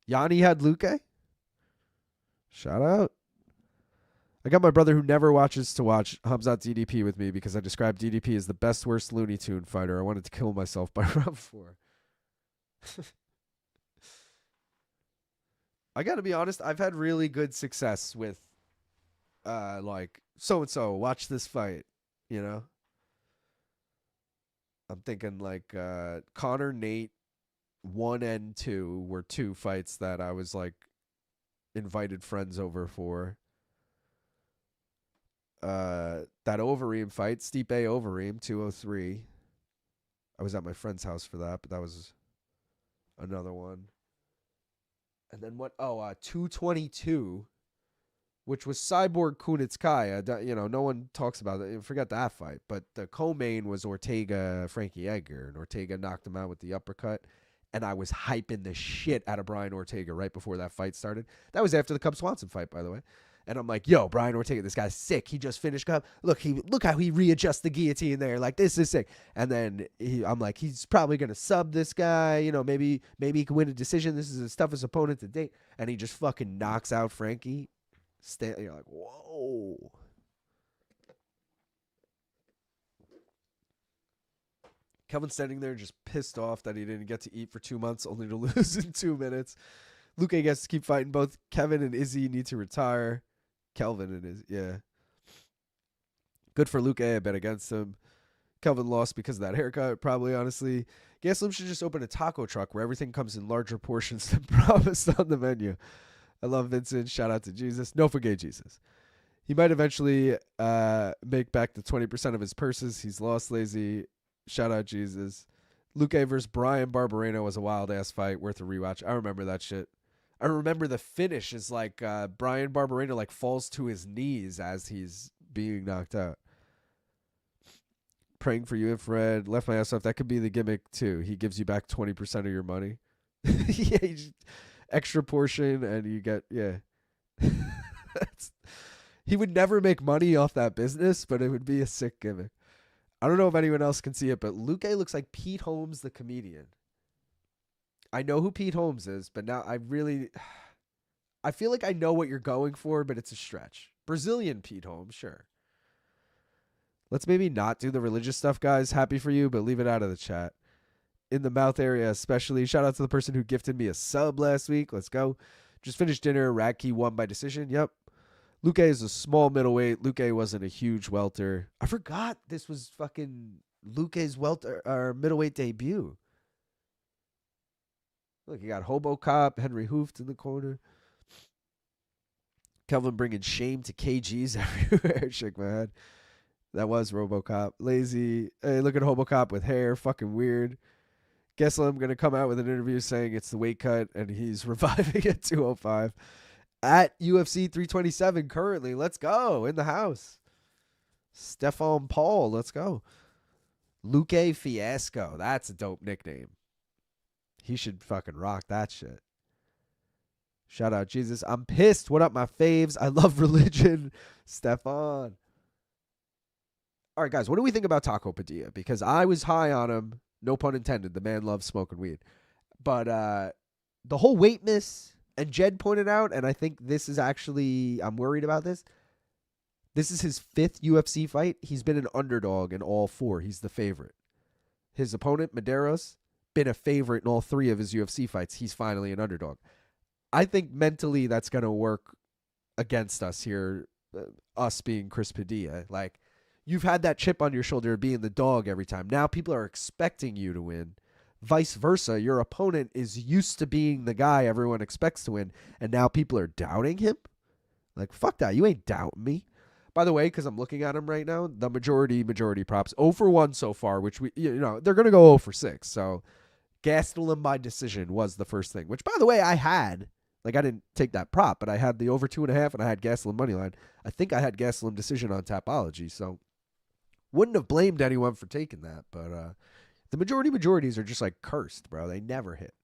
[SPEAKER 1] Yanni had Luque? Shout out. I got my brother who never watches to watch Hamzat DDP with me because I described DDP as the best, worst Looney Tune fighter. I wanted to kill myself by round 4. I got to be honest, I've had really good success with like so-and-so, watch this fight, you know? I'm thinking like Connor, Nate, 1 and 2 were 2 fights that I was like invited friends over for. That Overeem fight, Stipe Overeem, 203. I was at my friend's house for that, but that was another one. And then what? Oh, 222, which was Cyborg Kunitskaya. You know, no one talks about it. Forget that fight. But the co-main was Ortega, Frankie Edgar, and Ortega knocked him out with the uppercut. And I was hyping the shit out of Brian Ortega right before that fight started. That was after the Cub Swanson fight, by the way. And I'm like, yo, Brian Ortega, this guy's sick. He just finished up. Look how he readjusts the guillotine there. Like, this is sick. And then I'm like, he's probably gonna sub this guy. You know, maybe he can win a decision. This is his toughest opponent to date. And he just fucking knocks out Frankie. You're like, whoa. Kelvin standing there just pissed off that he didn't get to eat for 2 months, only to lose in 2 minutes. Luque gets to keep fighting. Both Kevin and Izzy need to retire. Kelvin and Izzy, yeah. Good for Luque. I bet against him. Kelvin lost because of that haircut, probably, honestly. Gastelum should just open a taco truck where everything comes in larger portions than promised on the menu. I love Vincent. Shout out to Jesus. No forget Jesus. He might eventually make back the 20% of his purses. He's lost lazy. Shout out Jesus. Luque versus Brian Barberena was a wild-ass fight. Worth a rewatch. I remember that shit. I remember the finish is like Brian Barberena like falls to his knees as he's being knocked out. Praying for you, infrared. Left my ass off. That could be the gimmick too. He gives you back 20% of your money. Yeah, extra portion and you get, yeah. He would never make money off that business, but it would be a sick gimmick. I don't know if anyone else can see it, but Luque looks like Pete Holmes, the comedian. I know who Pete Holmes is, but now I feel like I know what you're going for, but it's a stretch. Brazilian Pete Holmes, sure. Let's maybe not do the religious stuff, guys. Happy for you, but leave it out of the chat. In the mouth area especially. Shout out to the person who gifted me a sub last week. Let's go. Just finished dinner. Radtke won by decision. Yep. Luque is a small middleweight. Luque wasn't a huge welter. I forgot this was fucking Luque's welter or middleweight debut. Look, you got Hobo Cop, Henry Hooft in the corner. Kelvin bringing shame to KGs everywhere. Shake my head. That was RoboCop. Lazy. Hey, look at HoboCop with hair. Fucking weird. Gastelum going to come out with an interview saying it's the weight cut and he's reviving at 205. At UFC 327 currently. Let's go. In the house. Stefan Paul. Let's go. Luque Fiasco. That's a dope nickname. He should fucking rock that shit. Shout out Jesus. I'm pissed. What up, my faves? I love religion. Stefan. All right, guys. What do we think about Taco Padilla? Because I was high on him. No pun intended. The man loves smoking weed. But the whole weight miss, and Jed pointed out, and I think this is actually, I'm worried about this. This is his 5th UFC fight. He's been an underdog in all 4. He's the favorite. His opponent, Mederos, been a favorite in all 3 of his UFC fights. He's finally an underdog. I think mentally that's going to work against us here, us being Chris Padilla. Like, you've had that chip on your shoulder of being the dog every time. Now people are expecting you to win. Vice versa, your opponent is used to being the guy everyone expects to win, and now people are doubting him? Like, fuck that. You ain't doubting me. By the way, because I'm looking at him right now, the majority props. 0 for 1 so far, which they're going to go 0 for 6. So Gastelum by decision was the first thing, which, by the way, I had. Like, I didn't take that prop, but I had the over 2.5, and I had Gastelum moneyline. I think I had Gastelum decision on Tapology, so wouldn't have blamed anyone for taking that. But the majorities are just like cursed, bro. They never hit.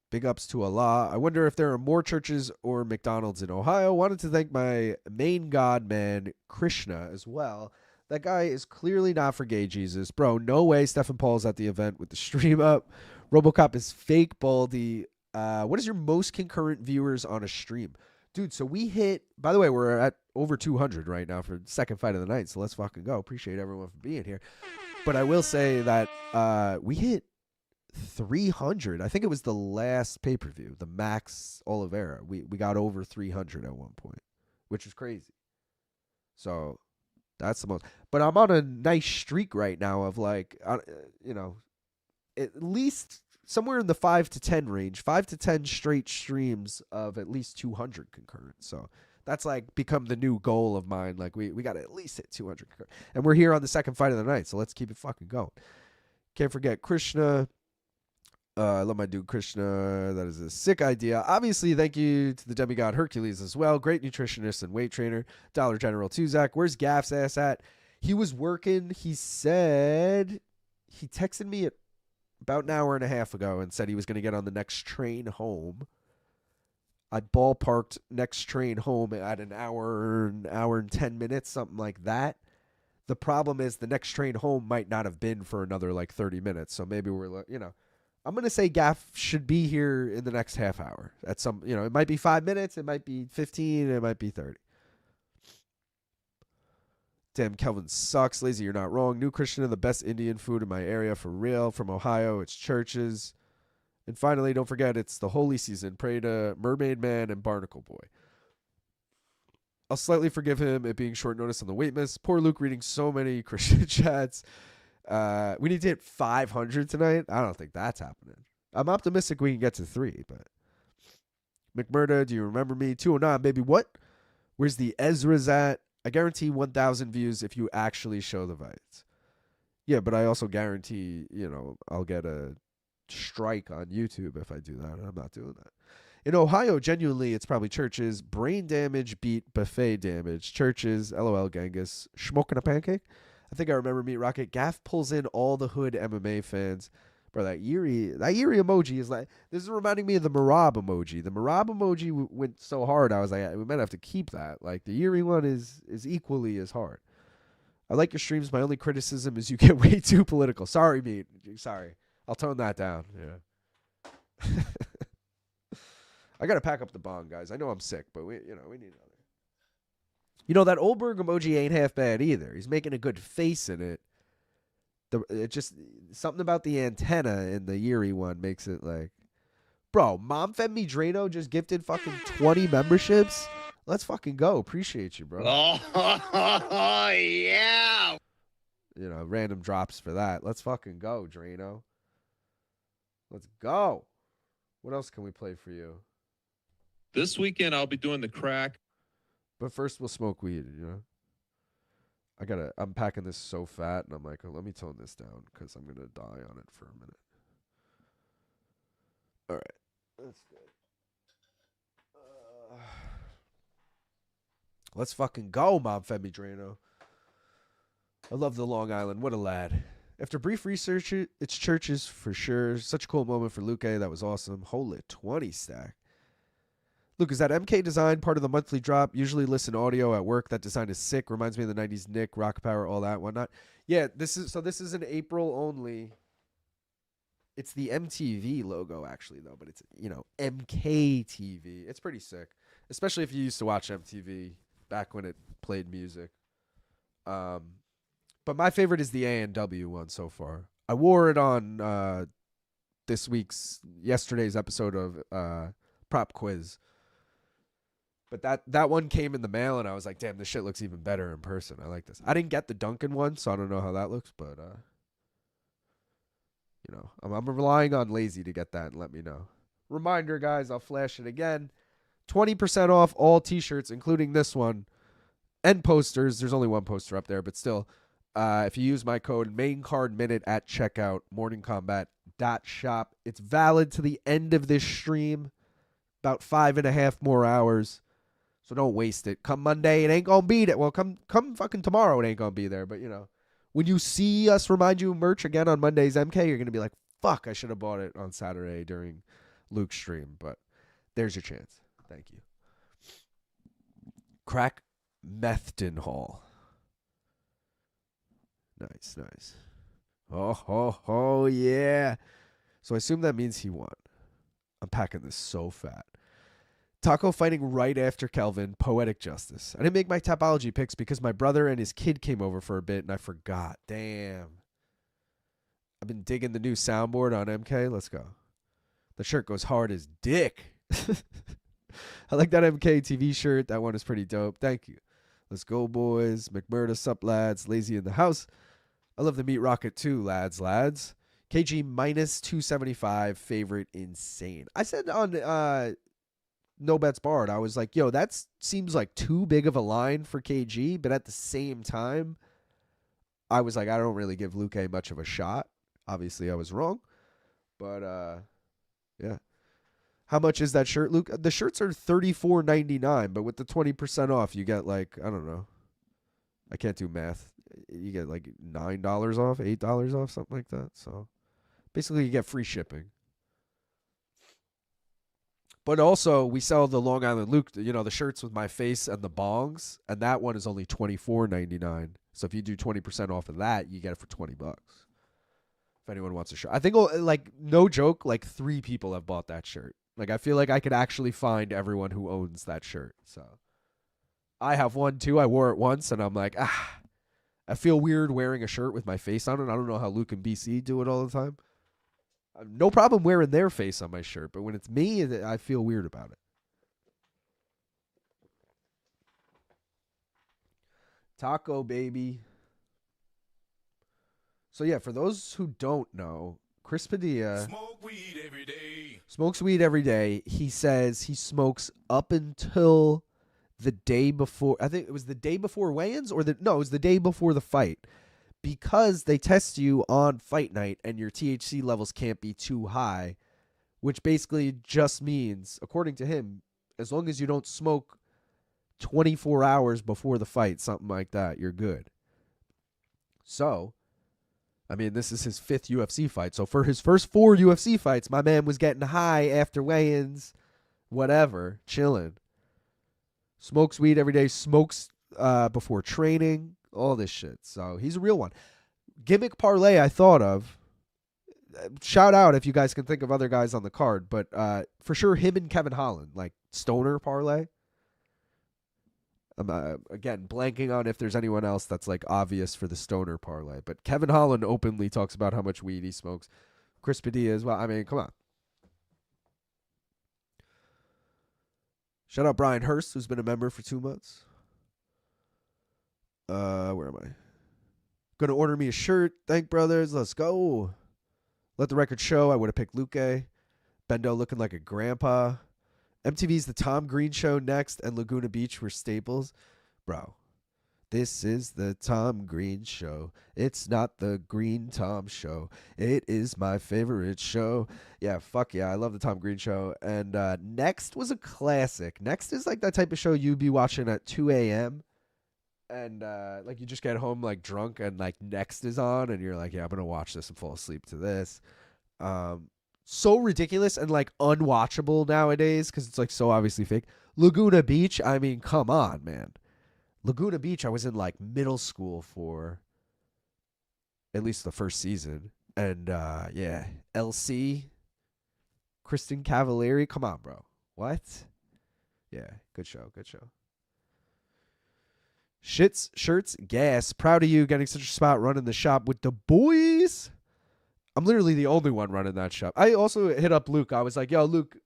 [SPEAKER 1] Big ups to Allah. I wonder if there are more churches or McDonald's in Ohio. Wanted to thank my main god man, Krishna, as well. That guy is clearly not for gay Jesus. Bro, no way Stephen Paul's at the event with the stream up. RoboCop is fake baldy. What is your most concurrent viewers on a stream? Dude, so we hit, by the way, we're at over 200 right now for the second fight of the night, so let's fucking go. Appreciate everyone for being here. But I will say that we hit 300. I think it was the last pay-per-view, the Max Oliveira. We got over 300 at one point, which is crazy. So that's the most. But I'm on a nice streak right now of like, at least somewhere in the 5 to 10 range, 5 to 10 straight streams of at least 200 concurrent. So that's like become the new goal of mine. Like we got to at least hit 200 concurrent. And we're here on the second fight of the night, so let's keep it fucking going. Can't forget Krishna. I love my dude Krishna. That is a sick idea. Obviously, thank you to the demigod Hercules as well. Great nutritionist and weight trainer. Dollar General Tuzak. Where's Gaff's ass at? He was working. He said he texted me at about an hour and a half ago and said he was going to get on the next train home. I ballparked next train home at an hour and 10 minutes, something like that. The problem is the next train home might not have been for another like 30 minutes. So maybe we're, I'm going to say Gaff should be here in the next half hour at some, it might be 5 minutes. It might be 15. It might be 30. Damn, Kelvin sucks. Lazy, you're not wrong. New Christian, the best Indian food in my area for real. From Ohio, it's churches. And finally, don't forget, it's the holy season. Pray to Mermaid Man and Barnacle Boy. I'll slightly forgive him it being short notice on the wait miss. Poor Luke reading so many Christian chats. We need to hit 500 tonight. I don't think that's happening. I'm optimistic we can get to 3, but McMurda, do you remember me? 209, baby. What? Where's the Ezra's at? I guarantee 1,000 views if you actually show the fights. Yeah, but I also guarantee, I'll get a strike on YouTube if I do that. I'm not doing that. In Ohio, genuinely, it's probably churches. Brain damage beat buffet damage. Churches, LOL Genghis. Smoking a pancake? I think I remember Meat Rocket. Gaff pulls in all the hood MMA fans. Bro, that Yuri emoji is like, this is reminding me of the Marab emoji. The Marab emoji went so hard, I was like, we might have to keep that. Like, the Yuri one is equally as hard. I like your streams. My only criticism is you get way too political. Sorry, Meat. Sorry. I'll tone that down. Yeah. I got to pack up the bong, guys. I know I'm sick, but we need another. That Ulberg emoji ain't half bad either. He's making a good face in it. It just something about the antenna in the Yuri one makes it like, bro, Mom Fed Me Drano just gifted fucking 20 memberships. Let's fucking go. Appreciate you, bro.
[SPEAKER 2] Oh, yeah.
[SPEAKER 1] Random drops for that. Let's fucking go, Drano. Let's go. What else can we play for you?
[SPEAKER 3] This weekend, I'll be doing the crack.
[SPEAKER 1] But first, we'll smoke weed, I'm packing this so fat, and I'm like, let me tone this down, because I'm going to die on it for a minute. All right. That's good. Let's fucking go, Mom Fed Me Drano. I love the Long Island. What a lad. After brief research, it's churches for sure. Such a cool moment for Luque. That was awesome. Holy 20 stack. Luke, is that MK design part of the monthly drop? Usually listen to audio at work. That design is sick. Reminds me of the 90s Nick, Rock Power, all that, whatnot. Yeah, this is an April only. It's the MTV logo, actually, though. But it's, MKTV. It's pretty sick. Especially if you used to watch MTV back when it played music. But my favorite is the A&W one so far. I wore it on yesterday's episode of Prop Quiz. But that one came in the mail, and I was like, damn, this shit looks even better in person. I like this. I didn't get the Duncan one, so I don't know how that looks. But, I'm relying on Lazy to get that and let me know. Reminder, guys, I'll flash it again. 20% off all T-shirts, including this one, and posters. There's only one poster up there, but still. If you use my code MAINCARDMINUTE at checkout, morningcombat.shop. It's valid to the end of this stream. About 5.5 more hours. So don't waste it. Come Monday, it ain't going to be there. Well, come fucking tomorrow, it ain't going to be there. But, when you see us remind you of merch again on Monday's MK, you're going to be like, fuck, I should have bought it on Saturday during Luke's stream. But there's your chance. Thank you. Crack Methanol. Nice. Oh, yeah. So I assume that means he won. I'm packing this so fat. Taco fighting right after Kelvin. Poetic justice. I didn't make my Tapology picks because my brother and his kid came over for a bit, and I forgot. Damn. I've been digging the new soundboard on MK. Let's go. The shirt goes hard as dick. I like that MK TV shirt. That one is pretty dope. Thank you. Let's go, boys. McMurda, sup, lads. Lazy in the house. I love the Meat Rocket too, lads. KG minus 275. Favorite insane. I said on No Bets Barred, I was like, yo, that seems like too big of a line for KG. But at the same time, I was like, I don't really give Luque much of a shot. Obviously, I was wrong. But, yeah. How much is that shirt, Luke? The shirts are $34.99, but with the 20% off, you get like, I don't know. I can't do math. You get like $9 off, $8 off, something like that. So basically, you get free shipping. But also, we sell the Long Island Luke, the shirts with my face and the bongs, and that one is only $24.99. So if you do 20% off of that, you get it for $20. If anyone wants a shirt, I think, no joke, 3 people have bought that shirt. I feel like I could actually find everyone who owns that shirt. So I have one too. I wore it once, and I'm like, I feel weird wearing a shirt with my face on it. I don't know how Luke and BC do it all the time. No problem wearing their face on my shirt, but when it's me, I feel weird about it. Taco, baby. So, yeah, for those who don't know, Chris Padilla smokes weed every day. He says he smokes up until the day before. I think it was the day before weigh-ins, it was the day before the fight. Because they test you on fight night and your THC levels can't be too high, which basically just means, according to him, as long as you don't smoke 24 hours before the fight, something like that, you're good. So, I mean, this is his 5th UFC fight. So for his first 4 UFC fights, my man was getting high after weigh-ins, whatever, chilling. Smokes weed every day, smokes before training. All this shit. So he's a real one. Gimmick parlay I thought of. Shout out if you guys can think of other guys on the card. But for sure him and Kevin Holland. Stoner parlay. I'm again blanking on if there's anyone else that's obvious for the stoner parlay. But Kevin Holland openly talks about how much weed he smokes. Chris Padilla as well. I mean, come on. Shout out Brian Hurst, who's been a member for 2 months. Where am I? Gonna order me a shirt. Thank brothers. Let's go. Let the record show I would have picked Luque. Bendo looking like a grandpa. MTV's The Tom Green Show next, and Laguna Beach were staples. Bro, this is the Tom Green Show. It's not the Green Tom Show. It is my favorite show. Yeah, fuck yeah. I love the Tom Green Show. And Next was a classic. Next is that type of show you'd be watching at 2 a.m., and you just get home drunk and Next is on and you're yeah, I'm gonna watch this and fall asleep to this. So ridiculous and unwatchable nowadays because it's so obviously fake. Laguna Beach, I mean, come on, man. Laguna Beach, I was in middle school for at least the first season, and yeah, LC, Kristen Cavallari, come on, bro. What? Yeah, good show. Shirts, gas. Proud of you getting such a spot running the shop with the boys. I'm literally the only one running that shop. I also hit up Luke. I was like, yo, Luke,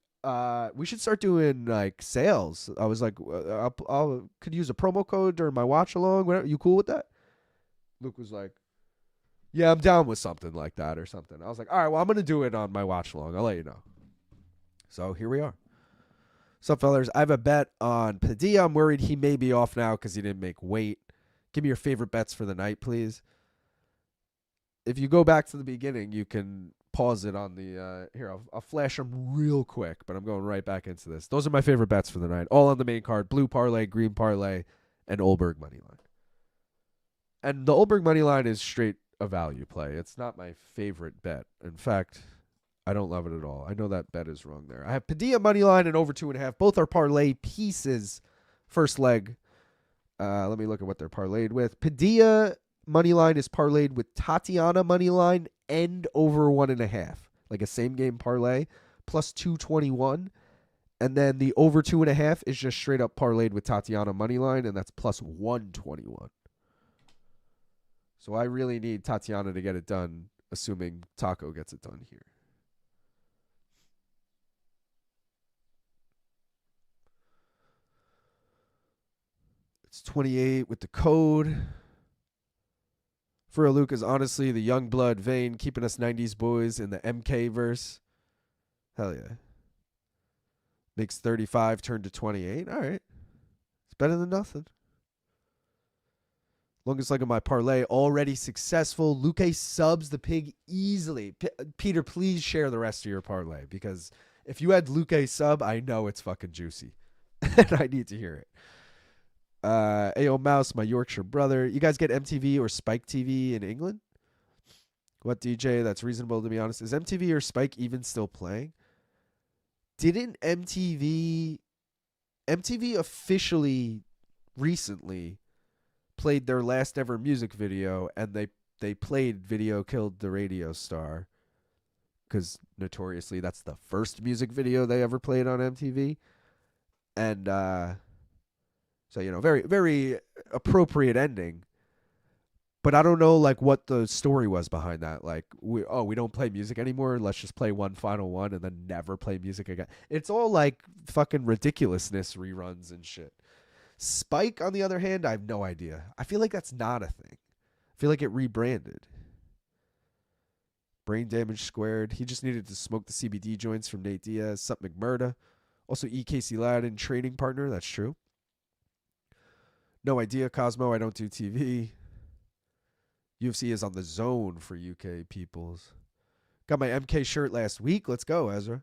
[SPEAKER 1] we should start doing sales. I was like, I'll could use a promo code during my watch along. Whatever. You cool with that? Luke was like, yeah, I'm down with something like that or something. I was like, all right, well, I'm going to do it on my watch along. I'll let you know. So here we are. What's up, fellas? I have a bet on Padilla. I'm worried he may be off now because he didn't make weight. Give me your favorite bets for the night, please. If you go back to the beginning, you can pause it on the... here, I'll flash them real quick, but I'm going right back into this. Those are my favorite bets for the night. All on the main card. Blue parlay, green parlay, and Ulberg money line. And the Ulberg money line is straight a value play. It's not my favorite bet. In fact... I don't love it at all. I know that bet is wrong there. I have Padilla money line and over 2.5. Both are parlay pieces. First leg. Let me look at what they're parlayed with. Padilla money line is parlayed with Tatiana money line and over 1.5. A same game parlay plus 221. And then the over 2.5 is just straight up parlayed with Tatiana money line, and that's plus 121. So I really need Tatiana to get it done, assuming Taco gets it done here. It's 28 with the code. For Luke is honestly the young blood vein keeping us 90s boys in the MK verse. Hell yeah. Makes 35 turn to 28. All right. It's better than nothing. Longest leg of my parlay already successful. Luque subs the pig easily. Peter, please share the rest of your parlay because if you had Luque sub, I know it's fucking juicy. And I need to hear it. Ayo Mouse, my Yorkshire brother. You guys get MTV or Spike TV in England? What DJ? That's reasonable to be honest. Is MTV or Spike even still playing? didn't MTV officially recently played their last ever music video, and they played Video Killed the Radio Star, because notoriously that's the first music video they ever played on MTV. And so, you know, very, very appropriate ending. But I don't know, like, what the story was behind that. Like, we don't play music anymore. Let's just play one final one and then never play music again. It's all, like, fucking ridiculousness reruns and shit. Spike, on the other hand, I have no idea. I feel like that's not a thing. I feel like it rebranded. Brain Damage Squared. He just needed to smoke the CBD joints from Nate Diaz. Sup McMurda. Also, EKC Ladin, trading partner. That's true. No idea, Cosmo. I don't do TV. UFC is on the zone for UK peoples. Got my MK shirt last week. Let's go, Ezra.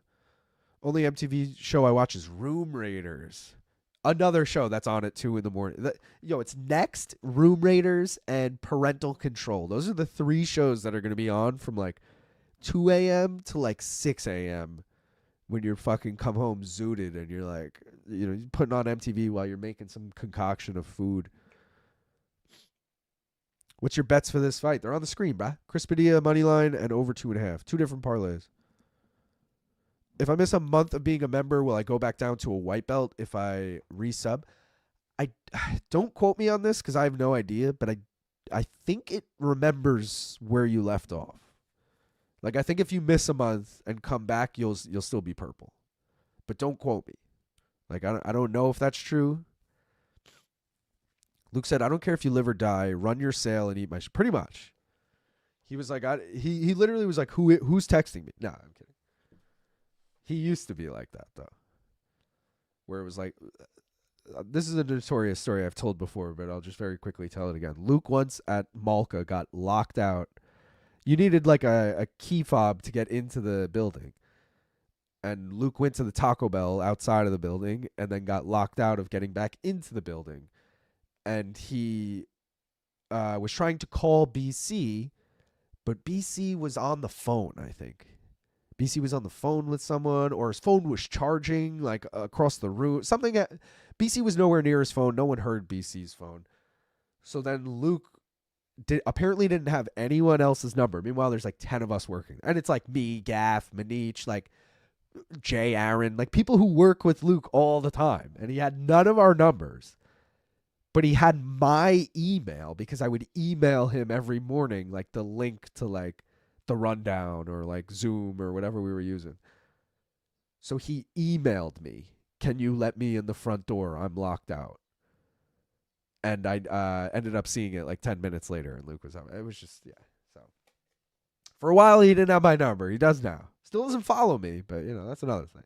[SPEAKER 1] Only MTV show I watch is Room Raiders. Another show that's on at 2 a.m. It's Next, Room Raiders, and Parental Control. Those are the 3 shows that are going to be on from like 2 a.m. to like 6 a.m. when you're fucking come home zooted and you're like, you know, putting on MTV while you're making some concoction of food. What's your bets for this fight? They're on the screen, bruh. Chris Padilla, moneyline, and over 2.5. 2 different parlays. If I miss a month of being a member, will I go back down to a white belt if I resub? I don't quote me on this because I have no idea, but I think it remembers where you left off. Like, I think if you miss a month and come back, you'll still be purple. But don't quote me. Like, I don't know if that's true. Luke said, I don't care if you live or die. Run your sale and eat my pretty much. He was like, he literally was like, who's texting me? No, I'm kidding. He used to be like that, though. Where it was like, this is a notorious story I've told before, but I'll just very quickly tell it again. Luke once at Malka got locked out. You needed like a key fob to get into the building. And Luke went to the Taco Bell outside of the building and then got locked out of getting back into the building. And he was trying to call BC, but BC was on the phone, I think. BC was on the phone with someone, or his phone was charging, like, across the room. BC was nowhere near his phone. No one heard BC's phone. So then Luke apparently didn't have anyone else's number. Meanwhile, there's like 10 of us working. And it's like me, Gaff, Manich, like Jay Aaron, like people who work with Luke all the time. And he had none of our numbers. But he had my email because I would email him every morning, like the link to like the rundown or like Zoom or whatever we were using. So he emailed me, can you let me in the front door? I'm locked out. And I ended up seeing it like 10 minutes later and Luke was out. It was just, yeah. So for a while, he didn't have my number. He does now. Still doesn't follow me, but you know, that's another thing.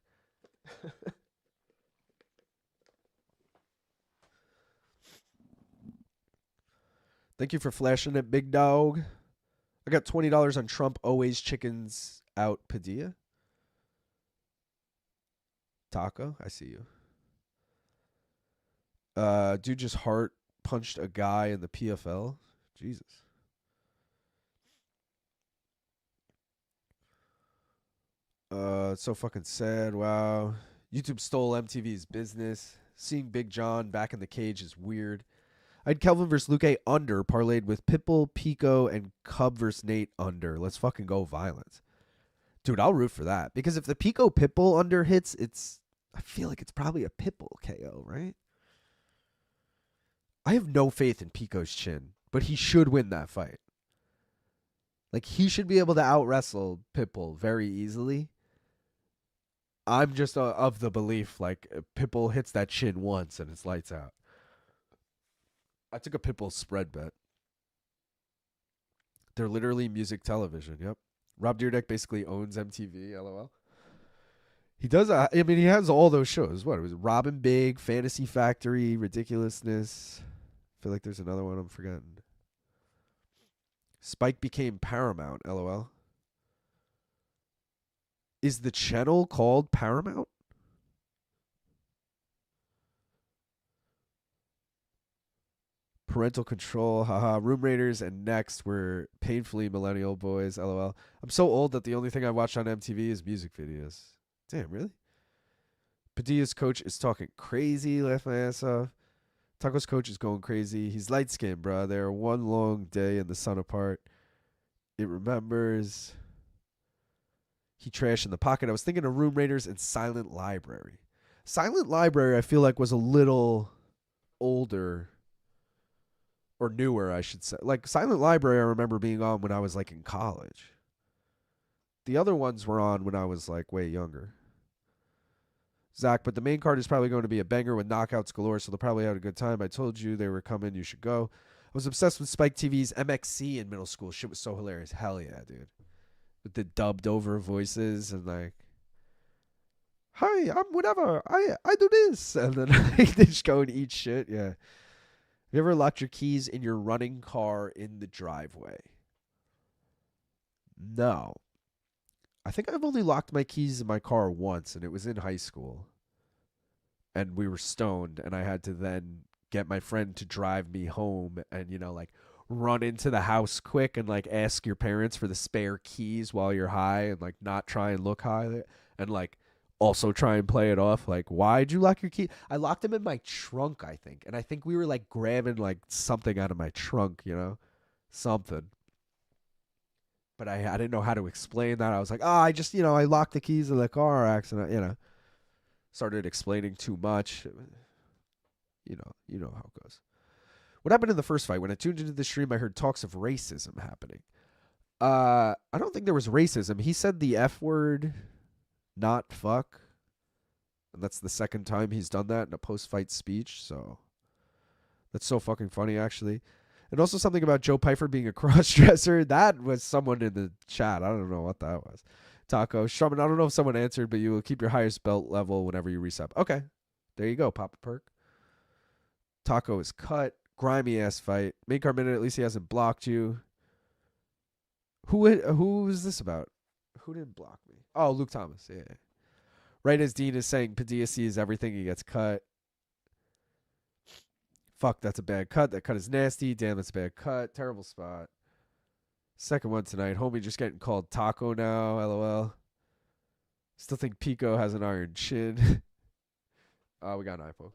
[SPEAKER 1] Thank you for flashing it, big dog. I got $20 on Trump always chickens out Padilla. Taco, I see you. Dude just heart punched a guy in the PFL. Jesus. It's so fucking sad. Wow. YouTube stole MTV's business. Seeing Big John back in the cage is weird. I had Kelvin versus Luque under, parlayed with Pitbull, Pico, and Cub versus Nate under. Let's fucking go violence. Dude, I'll root for that. Because if the Pico Pitbull under hits, I feel like it's probably a Pitbull KO, right? I have no faith in Pico's chin, but he should win that fight. Like, he should be able to out-wrestle Pitbull very easily. I'm just of the belief, like, Pitbull hits that chin once and it's lights out. I took a Pitbull spread bet. They're literally music television. Yep. Rob Dyrdek basically owns MTV. LOL. He does. I mean, he has all those shows. What? It was Robin Big, Fantasy Factory, Ridiculousness. I feel like there's another one I'm forgetting. Spike became Paramount. LOL. Is the channel called Paramount? Parental Control, haha. Room Raiders and Next were painfully millennial boys, LOL. I'm so old that the only thing I watch on MTV is music videos. Damn, really? Padilla's coach is talking crazy. Laugh my ass off. Taco's coach is going crazy. He's light skinned, bro. They're one long day in the sun apart. It remembers. He trashed in the pocket. I was thinking of Room Raiders and Silent Library. Silent Library, I feel like, was a little older. Or newer, I should say. Like, Silent Library, I remember being on when I was, like, in college. The other ones were on when I was, like, way younger. Zach, but the main card is probably going to be a banger with knockouts galore, so they'll probably have a good time. I told you they were coming. You should go. I was obsessed with Spike TV's MXC in middle school. Shit was so hilarious. Hell yeah, dude. With the dubbed over voices and like, hi, I'm whatever. I do this. And then like, they just go and eat shit. Yeah. Have you ever locked your keys in your running car in the driveway? No. I think I've only locked my keys in my car once, and it was in high school. And we were stoned, and I had to then get my friend to drive me home and, you know, like run into the house quick and like ask your parents for the spare keys while you're high and like not try and look high and like also try and play it off. Like, why'd you lock your key? I locked them in my trunk, I think. And I think we were like grabbing like something out of my trunk, you know, something. But I didn't know how to explain that. I was like, I just, you know, I locked the keys in the car accident, you know. Started explaining too much. You know how it goes. What happened in the first fight? When I tuned into the stream, I heard talks of racism happening. I don't think there was racism. He said the F word, not fuck. And that's the second time he's done that in a post-fight speech, so that's so fucking funny, actually. And also something about Joe Pyfer being a cross-dresser. That was someone in the chat. I don't know what that was. Taco. Sherman, I don't know if someone answered, but you will keep your highest belt level whenever you reset. Okay. There you go. Pop a perk. Taco is cut. Grimy-ass fight. Main card minute, at least he hasn't blocked you. Who is this about? Who didn't block me? Oh, Luke Thomas. Yeah. Right as Dean is saying Padilla sees everything, he gets cut. Fuck, that's a bad cut. That cut is nasty. Damn, that's a bad cut. Terrible spot. Second one tonight. Homie just getting called Taco now. LOL. Still think Pico has an iron chin. We got an eye poke.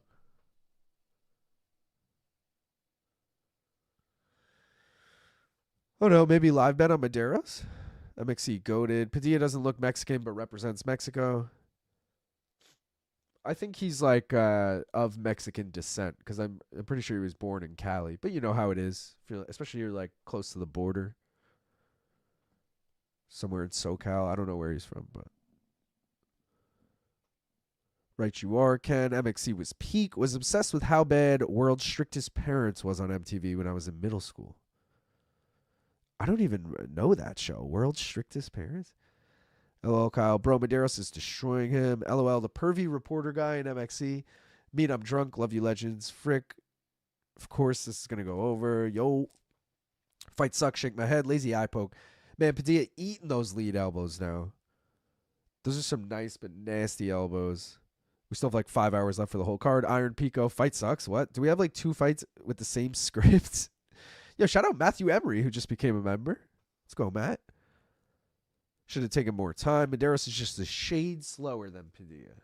[SPEAKER 1] Oh no, maybe live bet on Mederos? MXC goated. Padilla doesn't look Mexican but represents Mexico. I think he's like of Mexican descent because I'm pretty sure he was born in Cali. But you know how it is, especially you're like close to the border, somewhere in SoCal. I don't know where he's from, but right you are, Ken. MXC was peak. Was obsessed with how bad World's Strictest Parents was on MTV when I was in middle school. I don't even know that show. World's Strictest Parents. LOL, Kyle. Bro, Mederos is destroying him. LOL, the pervy reporter guy in MXC. Mean I'm drunk. Love you, legends. Frick. Of course, this is going to go over. Yo. Fight sucks. Shake my head. Lazy eye poke. Man, Padilla eating those lead elbows now. Those are some nice but nasty elbows. We still have like 5 hours left for the whole card. Iron Pico. Fight sucks. What? Do we have like 2 fights with the same script? Yo, shout out Matthew Emery, who just became a member. Let's go, Matt. Should have taken more time. Mederos is just a shade slower than Padilla.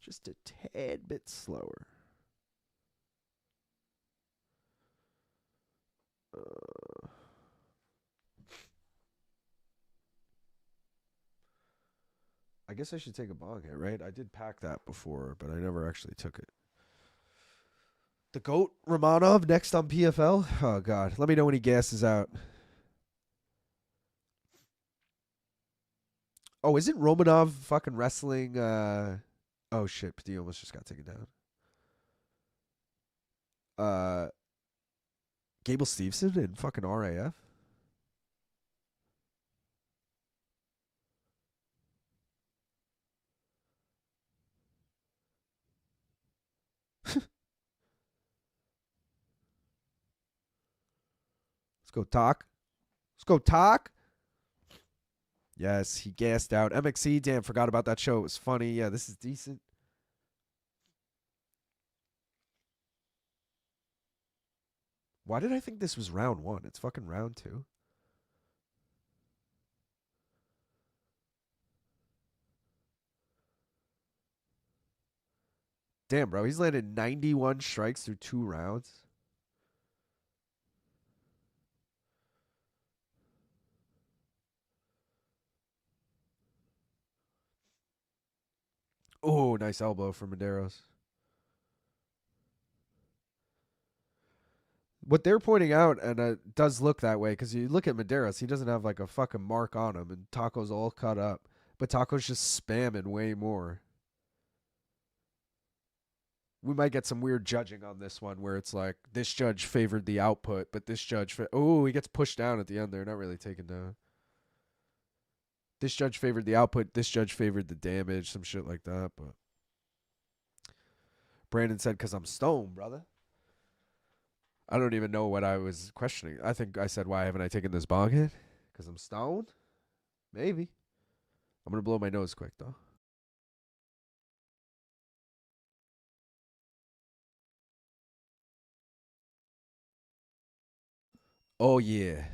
[SPEAKER 1] Just a tad bit slower. I guess I should take a bong hit, right? I did pack that before, but I never actually took it. The GOAT, Romanov, next on PFL. Oh, God. Let me know when he gasses out. Oh, isn't Romanov fucking wrestling? Oh, shit. Padilla almost just got taken down. Gable Steveson in fucking RAF? Let's go talk. Let's go talk. Yes, he gassed out. MXC, damn, forgot about that show. It was funny. Yeah, this is decent. Why did I think this was round 1? It's fucking round 2. Damn, bro. He's landed 91 strikes through 2 rounds. Oh, nice elbow from Mederos. What they're pointing out, and it does look that way, because you look at Mederos, he doesn't have like a fucking mark on him, and Taco's all cut up. But Taco's just spamming way more. We might get some weird judging on this one where it's like this judge favored the output, but this judge oh, he gets pushed down at the end there, not really taken down. This judge favored the output, this judge favored the damage, some shit like that. But Brandon said, "Cause I'm stoned, brother." I don't even know what I was questioning. I think I said, "Why haven't I taken this bong hit?" Cause I'm stoned. Maybe. I'm gonna blow my nose quick though. Oh, yeah.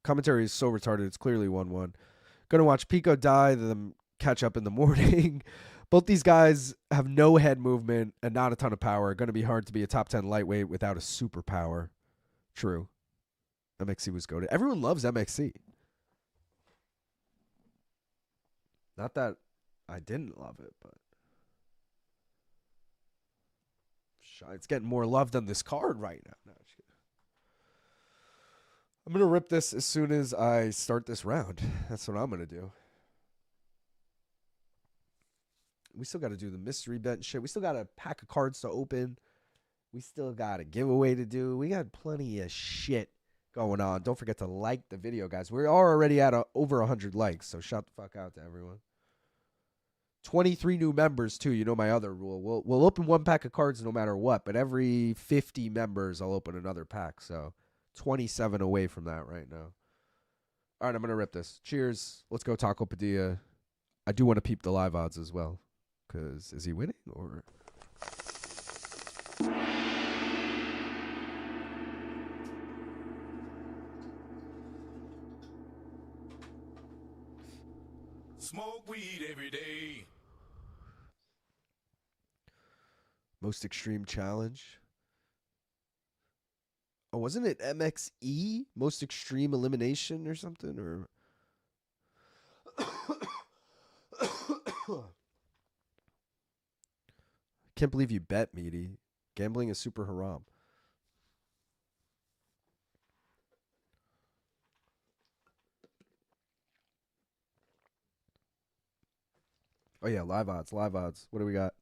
[SPEAKER 1] Commentary is so retarded. It's clearly 1-1. Gonna watch Pico die, then catch up in the morning. Both these guys have no head movement and not a ton of power. Gonna be hard to be a top 10 lightweight without a superpower. True. MXC was goated. Everyone loves MXC. Not that I didn't love it, but it's getting more love than this card right now. No, just kidding. I'm going to rip this as soon as I start this round. That's what I'm going to do. We still got to do the mystery bet and shit. We still got a pack of cards to open. We still got a giveaway to do. We got plenty of shit going on. Don't forget to like the video, guys. We are already at over 100 likes, so shout the fuck out to everyone. 23 new members, too. You know my other rule. We'll open one pack of cards no matter what, but every 50 members, I'll open another pack, so 27 away from that right now. All right, I'm going to rip this. Cheers. Let's go Taco Padilla. I do want to peep the live odds as well, because is he winning or...
[SPEAKER 4] Smoke weed every day.
[SPEAKER 1] Most extreme challenge. Oh, wasn't it MXE? Most extreme elimination or something? Or can't believe you bet, Meaty. Gambling is super haram. Oh, yeah, live odds, live odds. What do we got?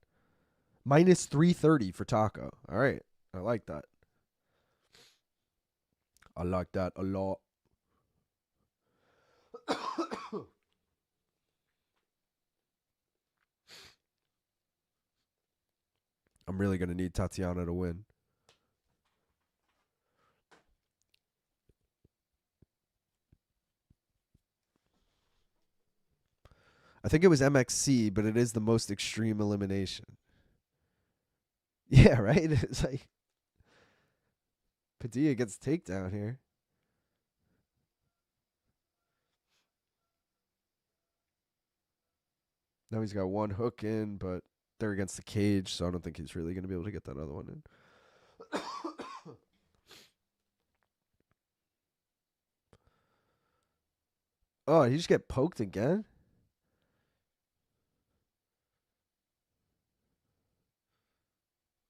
[SPEAKER 1] Minus 330 for Taco. All right. I like that. I like that a lot. I'm really going to need Tatiana to win. I think it was MXC, but it is the most extreme elimination. Yeah, right? It's like Padilla gets takedown here. Now he's got one hook in, but they're against the cage, so I don't think he's really going to be able to get that other one in. Oh, he just get poked again?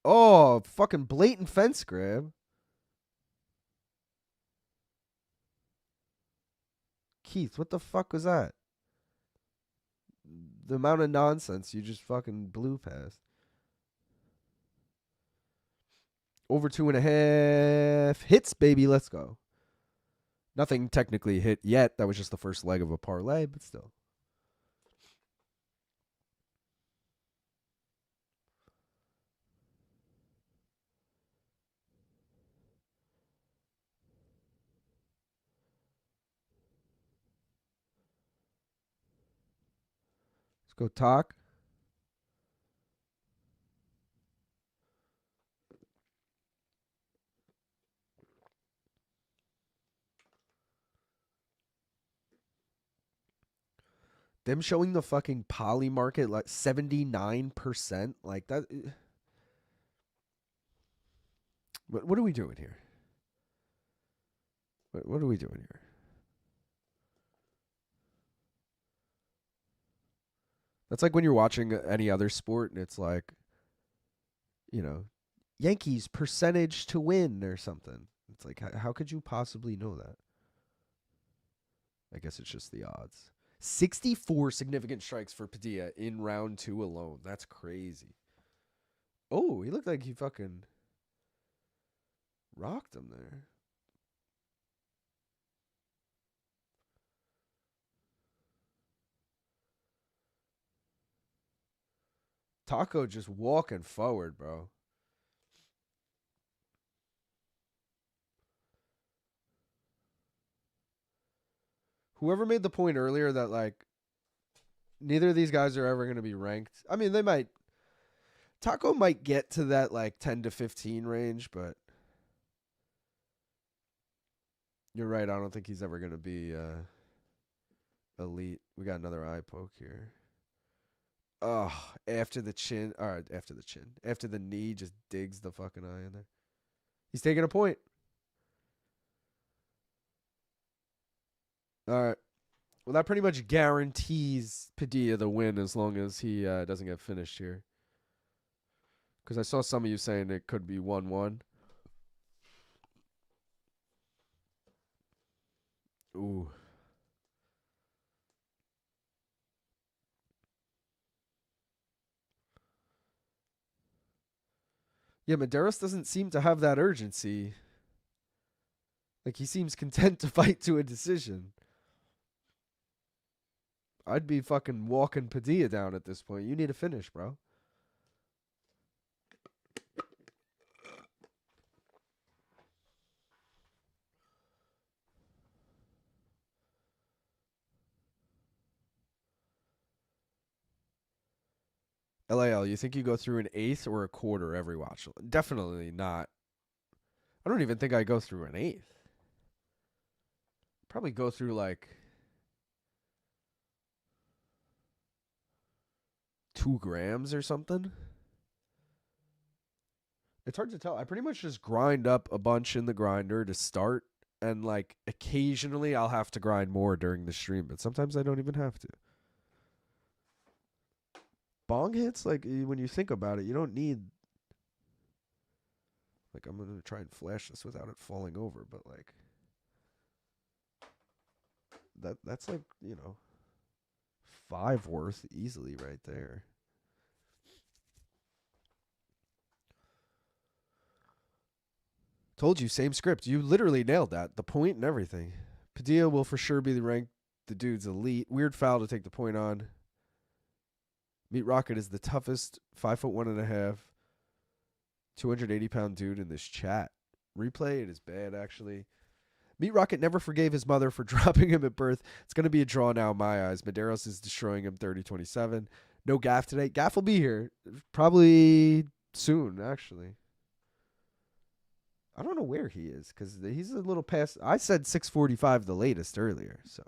[SPEAKER 1] Oh, fucking blatant fence grab. Keith, what the fuck was that? The amount of nonsense you just fucking blew past. Over 2.5 hits, baby. Let's go. Nothing technically hit yet. That was just the first leg of a parlay, but still. Let's go talk. Them showing the fucking poly market like 79%. Like that. What are we doing here? What are we doing here? That's like when you're watching any other sport and it's like, you know, Yankees percentage to win or something. It's like, how could you possibly know that? I guess it's just the odds. 64 significant strikes for Padilla in round 2 alone. That's crazy. Oh, he looked like he fucking rocked him there. Taco just walking forward, bro. Whoever made the point earlier that, like, neither of these guys are ever going to be ranked. I mean, they might. Taco might get to that, like, 10 to 15 range, but you're right. I don't think he's ever going to be elite. We got another eye poke here. Oh, after the chin. All right, after the chin. After the knee, just digs the fucking eye in there. He's taking a point. All right. Well, that pretty much guarantees Padilla the win as long as he doesn't get finished here. Because I saw some of you saying it could be 1-1. Ooh. Yeah, Mederos doesn't seem to have that urgency. Like, he seems content to fight to a decision. I'd be fucking walking Padilla down at this point. You need to finish, bro. LAL, you think you go through an eighth or a quarter every watch? Definitely not. I don't even think I go through an eighth. Probably go through like 2 grams or something. It's hard to tell. I pretty much just grind up a bunch in the grinder to start. And like occasionally I'll have to grind more during the stream. But sometimes I don't even have to. Bong hits, like, when you think about it, you don't need, like, I'm going to try and flash this without it falling over, but, like, that's like, 5 worth easily right there. Told you, same script. You literally nailed that. The point and everything. Padilla will for sure be the dude's elite. Weird foul to take the point on. Meat Rocket is the toughest 5'1.5", 280-pound dude in this chat. Replay, it is bad, actually. Meat Rocket never forgave his mother for dropping him at birth. It's going to be a draw now in my eyes. Mederos is destroying him 30-27. No Gaff today. Gaff will be here probably soon, actually. I don't know where he is because he's a little past. I said 6:45 the latest earlier, so.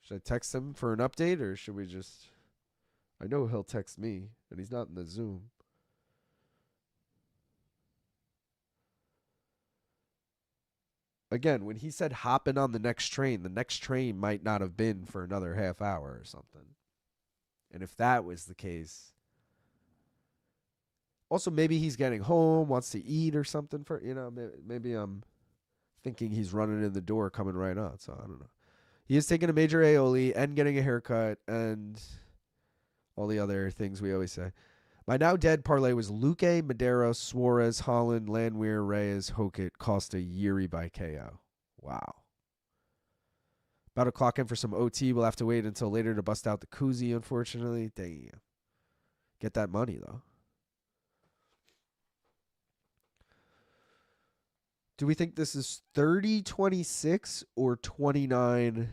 [SPEAKER 1] Should I text him for an update, or should we just... I know he'll text me, and he's not in the Zoom. Again, when he said hopping on the next train might not have been for another half hour or something. And if that was the case... Also, maybe he's getting home, wants to eat or something. Maybe I'm thinking he's running in the door coming right out, so I don't know. He is taking a major aioli and getting a haircut and all the other things we always say. My now dead parlay was Luque, Mederos, Suarez, Holland, Landwehr, Reyes, Hokit, Costa, Jiri by KO. Wow. About to clock in for some OT. We'll have to wait until later to bust out the koozie, unfortunately. Damn. Get that money, though. Do we think this is 30-26 or 29-27?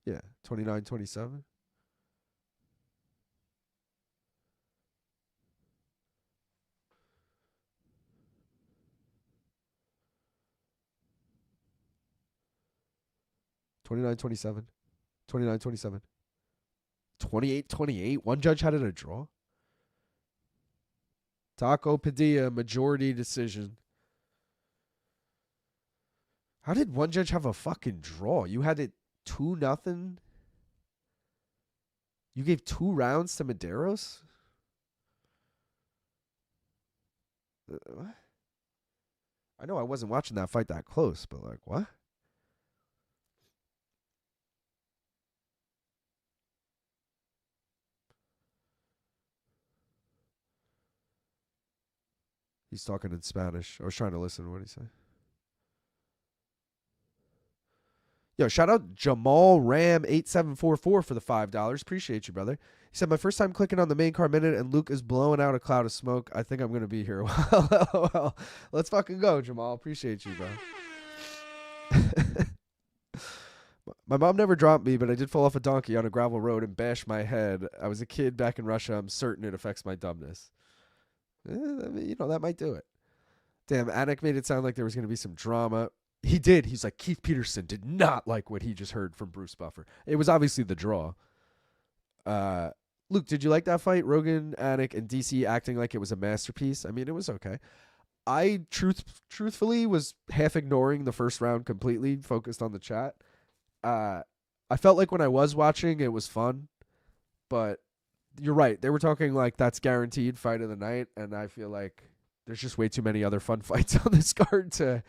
[SPEAKER 1] Yeah, 29-27. 29-27. 29-27. 28-28. One judge had it a draw. Taco Padilla, majority decision. How did one judge have a fucking draw? You had it 2-0. You gave 2 rounds to Mederos? What? I know I wasn't watching that fight that close, but like, what? He's talking in Spanish. I was trying to listen to what he said. Yo, shout out Jamal Ram 8744 for the $5. Appreciate you, brother. He said, my first time clicking on the main card minute and Luke is blowing out a cloud of smoke. I think I'm going to be here. Well, let's fucking go, Jamal. Appreciate you, bro. My mom never dropped me, but I did fall off a donkey on a gravel road and bash my head. I was a kid back in Russia. I'm certain it affects my dumbness. I mean, you know, that might do it. Damn, Anik made it sound like there was going to be some drama. He did. He's like, Keith Peterson did not like what he just heard from Bruce Buffer. It was obviously the draw. Luke, did you like that fight? Rogan, Anik, and DC acting like it was a masterpiece. I mean, it was okay. I truthfully was half ignoring the first round completely, focused on the chat. I felt like when I was watching, it was fun. But you're right. They were talking like that's guaranteed fight of the night, and I feel like there's just way too many other fun fights on this card to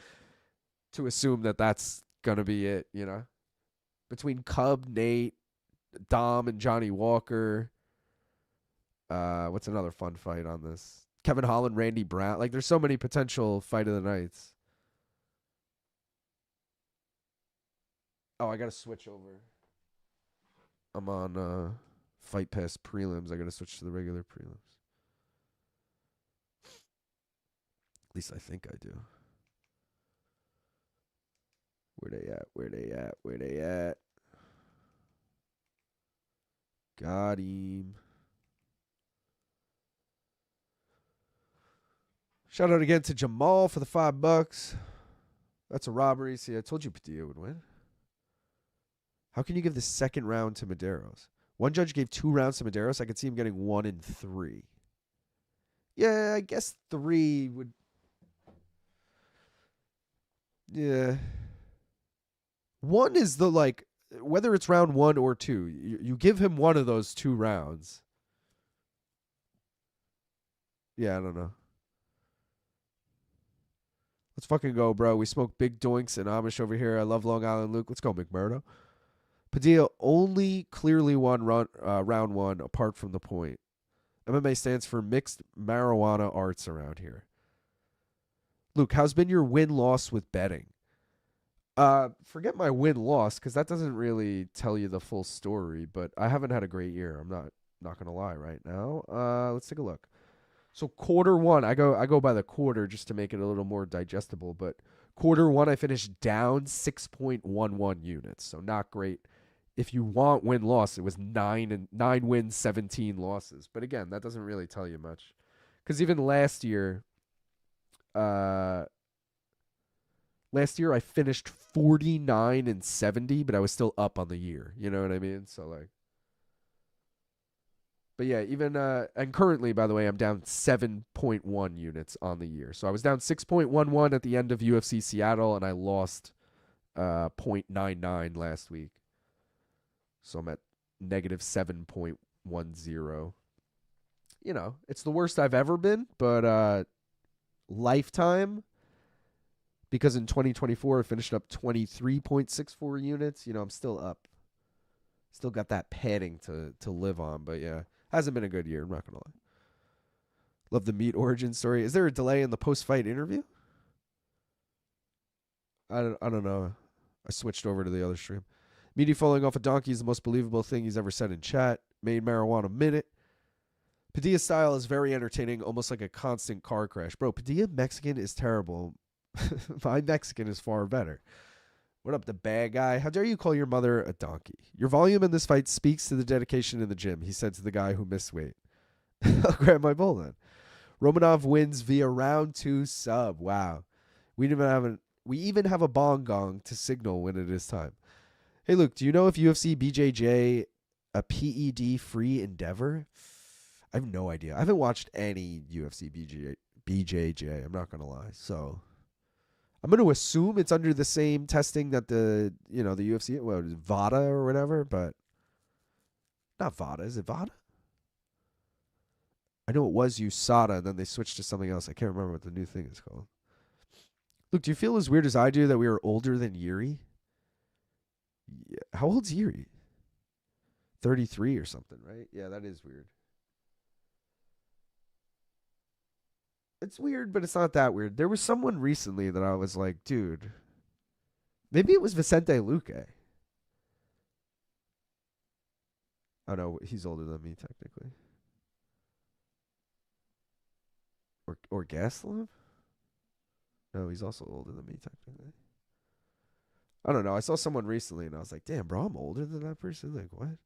[SPEAKER 1] assume that that's going to be it, you know? Between Cub, Nate, Dom, and Johnny Walker. What's another fun fight on this? Kevin Holland, Randy Brown. Like, there's so many potential fight of the nights. Oh, I got to switch over. I'm on Fight Pass prelims. I got to switch to the regular prelims. At least I think I do. Where they at? Where they at? Where they at? Got him. Shout out again to Jamal for the $5. That's a robbery. See, I told you Padilla would win. How can you give the second round to Mederos? One judge gave 2 rounds to Mederos. I could see him getting 1 and 3. Yeah, I guess 3 would. Yeah. 1 is the, like, whether it's round 1 or 2, you give him one of those 2 rounds. Yeah, I don't know. Let's fucking go, bro. We smoke big doinks and Amish over here. I love Long Island Luke. Let's go, McMurdo. Padilla only clearly won round 1 apart from the point. MMA stands for mixed marijuana arts around here. Luke, how's been your win-loss with betting? Forget my win-loss because that doesn't really tell you the full story, but I haven't had a great year. I'm not going to lie right now. Let's take a look. So quarter 1, I go by the quarter just to make it a little more digestible, but quarter 1 I finished down 6.11 units. So not great. If you want win-loss, it was 9 wins, 17 losses. But again, that doesn't really tell you much. Cuz even last year I finished 49 and 70, but I was still up on the year. You know what I mean? So like, but yeah, even and currently, by the way, I'm down 7.1 units on the year. So I was down 6.11 at the end of UFC Seattle, and I lost 0.99 last week. So I'm at negative 7.10. You know, it's the worst I've ever been, but lifetime. Because in 2024, I finished up 23.64 units. You know, I'm still up. Still got that padding to live on. But, yeah, hasn't been a good year. I'm not going to lie. Love the meat origin story. Is there a delay in the post-fight interview? I don't know. I switched over to the other stream. Meaty falling off a donkey is the most believable thing he's ever said in chat. Made marijuana minute. Padilla's style is very entertaining, almost like a constant car crash. Bro, Padilla Mexican is terrible. My Mexican is far better. What up, the bad guy? How dare you call your mother a donkey? Your volume in this fight speaks to the dedication in the gym, he said to the guy who missed weight. I'll grab my bowl then. Romanov wins via round 2 sub. Wow. We even have a bong gong to signal when it is time. Hey, Luke, do you know if UFC BJJ a PED free endeavor? I have no idea. I haven't watched any UFC BJJ. I'm not gonna lie. So I'm gonna assume it's under the same testing that the UFC, what is it, VADA or whatever, but not VADA. Is it VADA? I know it was USADA, and then they switched to something else. I can't remember what the new thing is called. Luke, do you feel as weird as I do that we are older than Jiri? Yeah. How old's Jiri? 33 or something, right? Yeah, that is weird. It's weird, but it's not that weird. There was someone recently that I was like, dude, maybe it was Vicente Luque. Oh, no, he's older than me, technically. Or Gastelum? No, he's also older than me, technically. I don't know. I saw someone recently, and I was like, damn, bro, I'm older than that person? Like, what?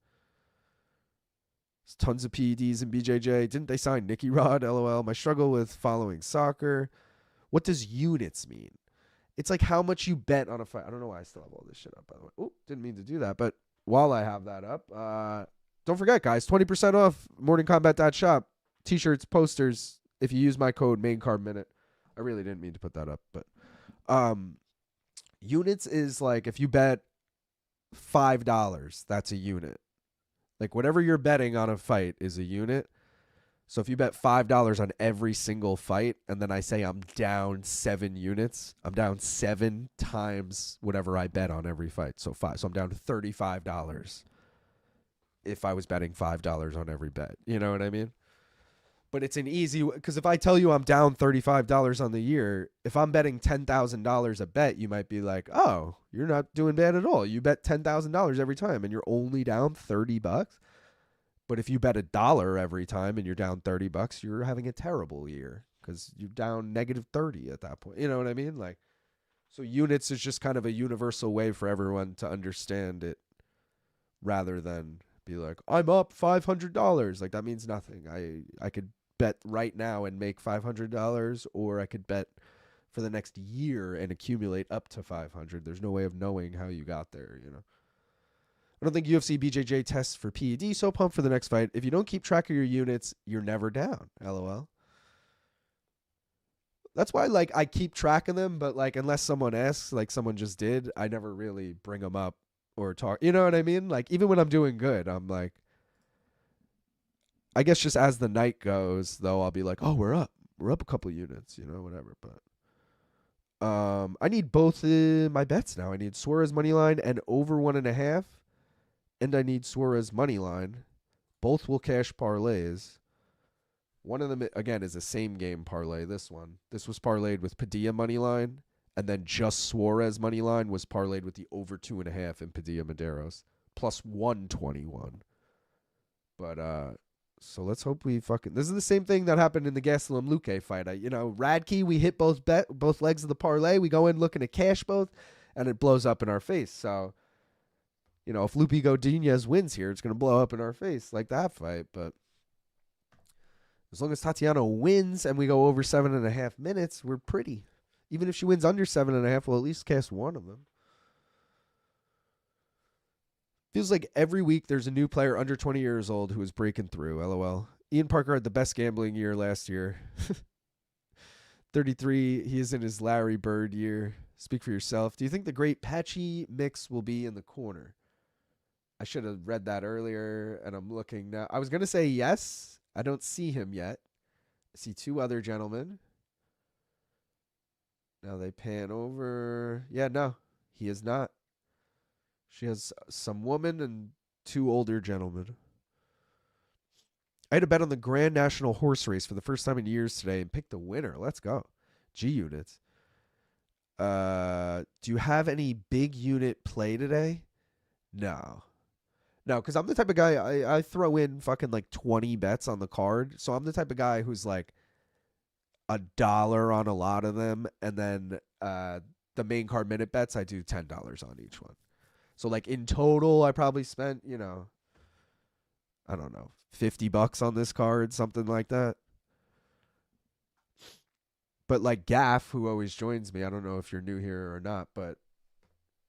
[SPEAKER 1] There's tons of PEDs in BJJ. Didn't they sign Nicky Rod? LOL. My struggle with following soccer. What does units mean? It's like how much you bet on a fight. I don't know why I still have all this shit up, by the way. Oh, didn't mean to do that. But while I have that up, don't forget, guys, 20% off morningcombat.shop. T-shirts, posters, if you use my code MainCardMinute. I really didn't mean to put that up. But units is like if you bet $5, that's a unit. Like whatever you're betting on a fight is a unit. So if you bet $5 on every single fight, and then I say I'm down 7 units, I'm down 7 times whatever I bet on every fight. So I'm down to $35 if I was betting $5 on every bet. You know what I mean? But it's an easy, because if I tell you I'm down $35 on the year, if I'm betting $10,000 a bet, you might be like, oh, you're not doing bad at all. You bet $10,000 every time and you're only down $30. But if you bet $1 every time and you're down $30, you're having a terrible year because you're down -30 at that point. You know what I mean? Like, so units is just kind of a universal way for everyone to understand it rather than be like, I'm up $500. Like, that means nothing. I could bet right now and make $500, or I could bet for the next year and accumulate up to 500. There's no way of knowing how you got there, you know. I don't think UFC BJJ tests for PED, so pump for the next fight. If you don't keep track of your units, you're never down. LOL. That's why, like, I keep track of them, but, like, unless someone asks, like someone just did, I never really bring them up or talk. You know what I mean? Like, even when I'm doing good, I'm like, I guess just as the night goes, though, I'll be like, oh, we're up. We're up a couple units, you know, whatever. But I need both my bets now. I need Suarez money line and over 1.5. And I need Suarez money line. Both will cash parlays. One of them, again, is a same game parlay, this one. This was parlayed with Padilla money line. And then just Suarez money line was parlayed with the over 2.5 in Padilla Mederos. Plus 121. But, so let's hope we fucking... This is the same thing that happened in the Gastelum Luque fight. Radtke, we hit both legs of the parlay. We go in looking to cash both, and it blows up in our face. So, you know, if Loopy Godinez wins here, it's going to blow up in our face like that fight. But as long as Tatiana wins and we go over 7.5 minutes, we're pretty. Even if she wins under 7.5, we'll at least cast one of them. Feels like every week there's a new player under 20 years old who is breaking through. LOL. Ian Parker had the best gambling year last year. 33. He is in his Larry Bird year. Speak for yourself. Do you think the great Patchy Mix will be in the corner? I should have read that earlier, and I'm looking now. I was going to say yes. I don't see him yet. I see 2 other gentlemen. Now they pan over. Yeah, no, he is not. She has some woman and 2 older gentlemen. I had a bet on the Grand National Horse Race for the first time in years today and picked the winner. Let's go. G units. Do you have any big unit play today? No. No, because I'm the type of guy, I throw in fucking like 20 bets on the card. So I'm the type of guy who's like $1 on a lot of them. And then the main card minute bets, I do $10 on each one. So, like, in total, I probably spent, you know, I don't know, $50 on this card, something like that. But, like, Gaff, who always joins me, I don't know if you're new here or not, but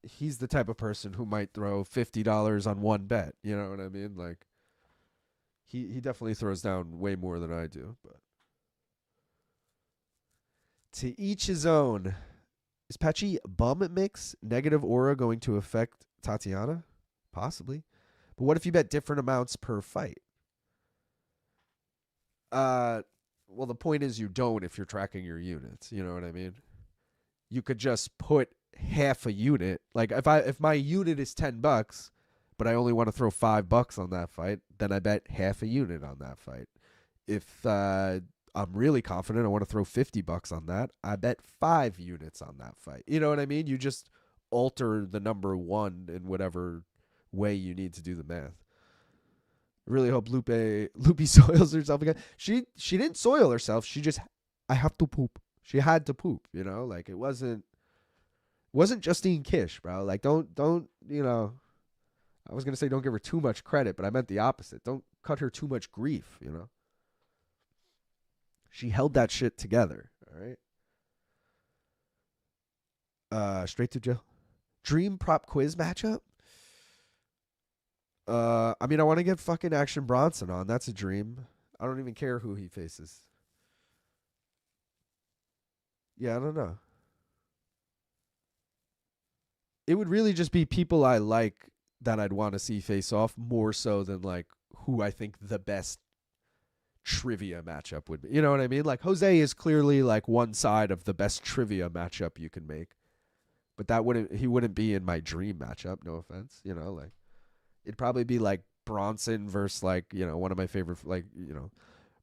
[SPEAKER 1] he's the type of person who might throw $50 on one bet. You know what I mean? Like, he definitely throws down way more than I do. But to each his own. Is Patchy bum mix negative aura going to affect Tatiana? Possibly. But what if you bet different amounts per fight? Well, the point is you don't if you're tracking your units. You know what I mean? You could just put half a unit. Like if my unit is $10, but I only want to throw $5 on that fight, then I bet half a unit on that fight. If I'm really confident I want to throw $50 on that, I bet 5 units on that fight. You know what I mean? You just alter the number one in whatever way you need to do the math. I really hope Loopy soils herself again. She didn't soil herself. She just, I have to poop. She had to poop, you know? Like, it wasn't Justine Kish, bro. Like, don't, you know, I was going to say don't give her too much credit, but I meant the opposite. Don't cut her too much grief, you know? She held that shit together, all right? Straight to jail. Dream prop quiz matchup? I mean, I want to get fucking Action Bronson on. That's a dream. I don't even care who he faces. Yeah, I don't know. It would really just be people I like that I'd want to see face off more so than like who I think the best trivia matchup would be. You know what I mean? Like Jose is clearly like one side of the best trivia matchup you can make. But he wouldn't be in my dream matchup, no offense. You know, like it'd probably be like Bronson versus like, you know, one of my favorite, like, you know,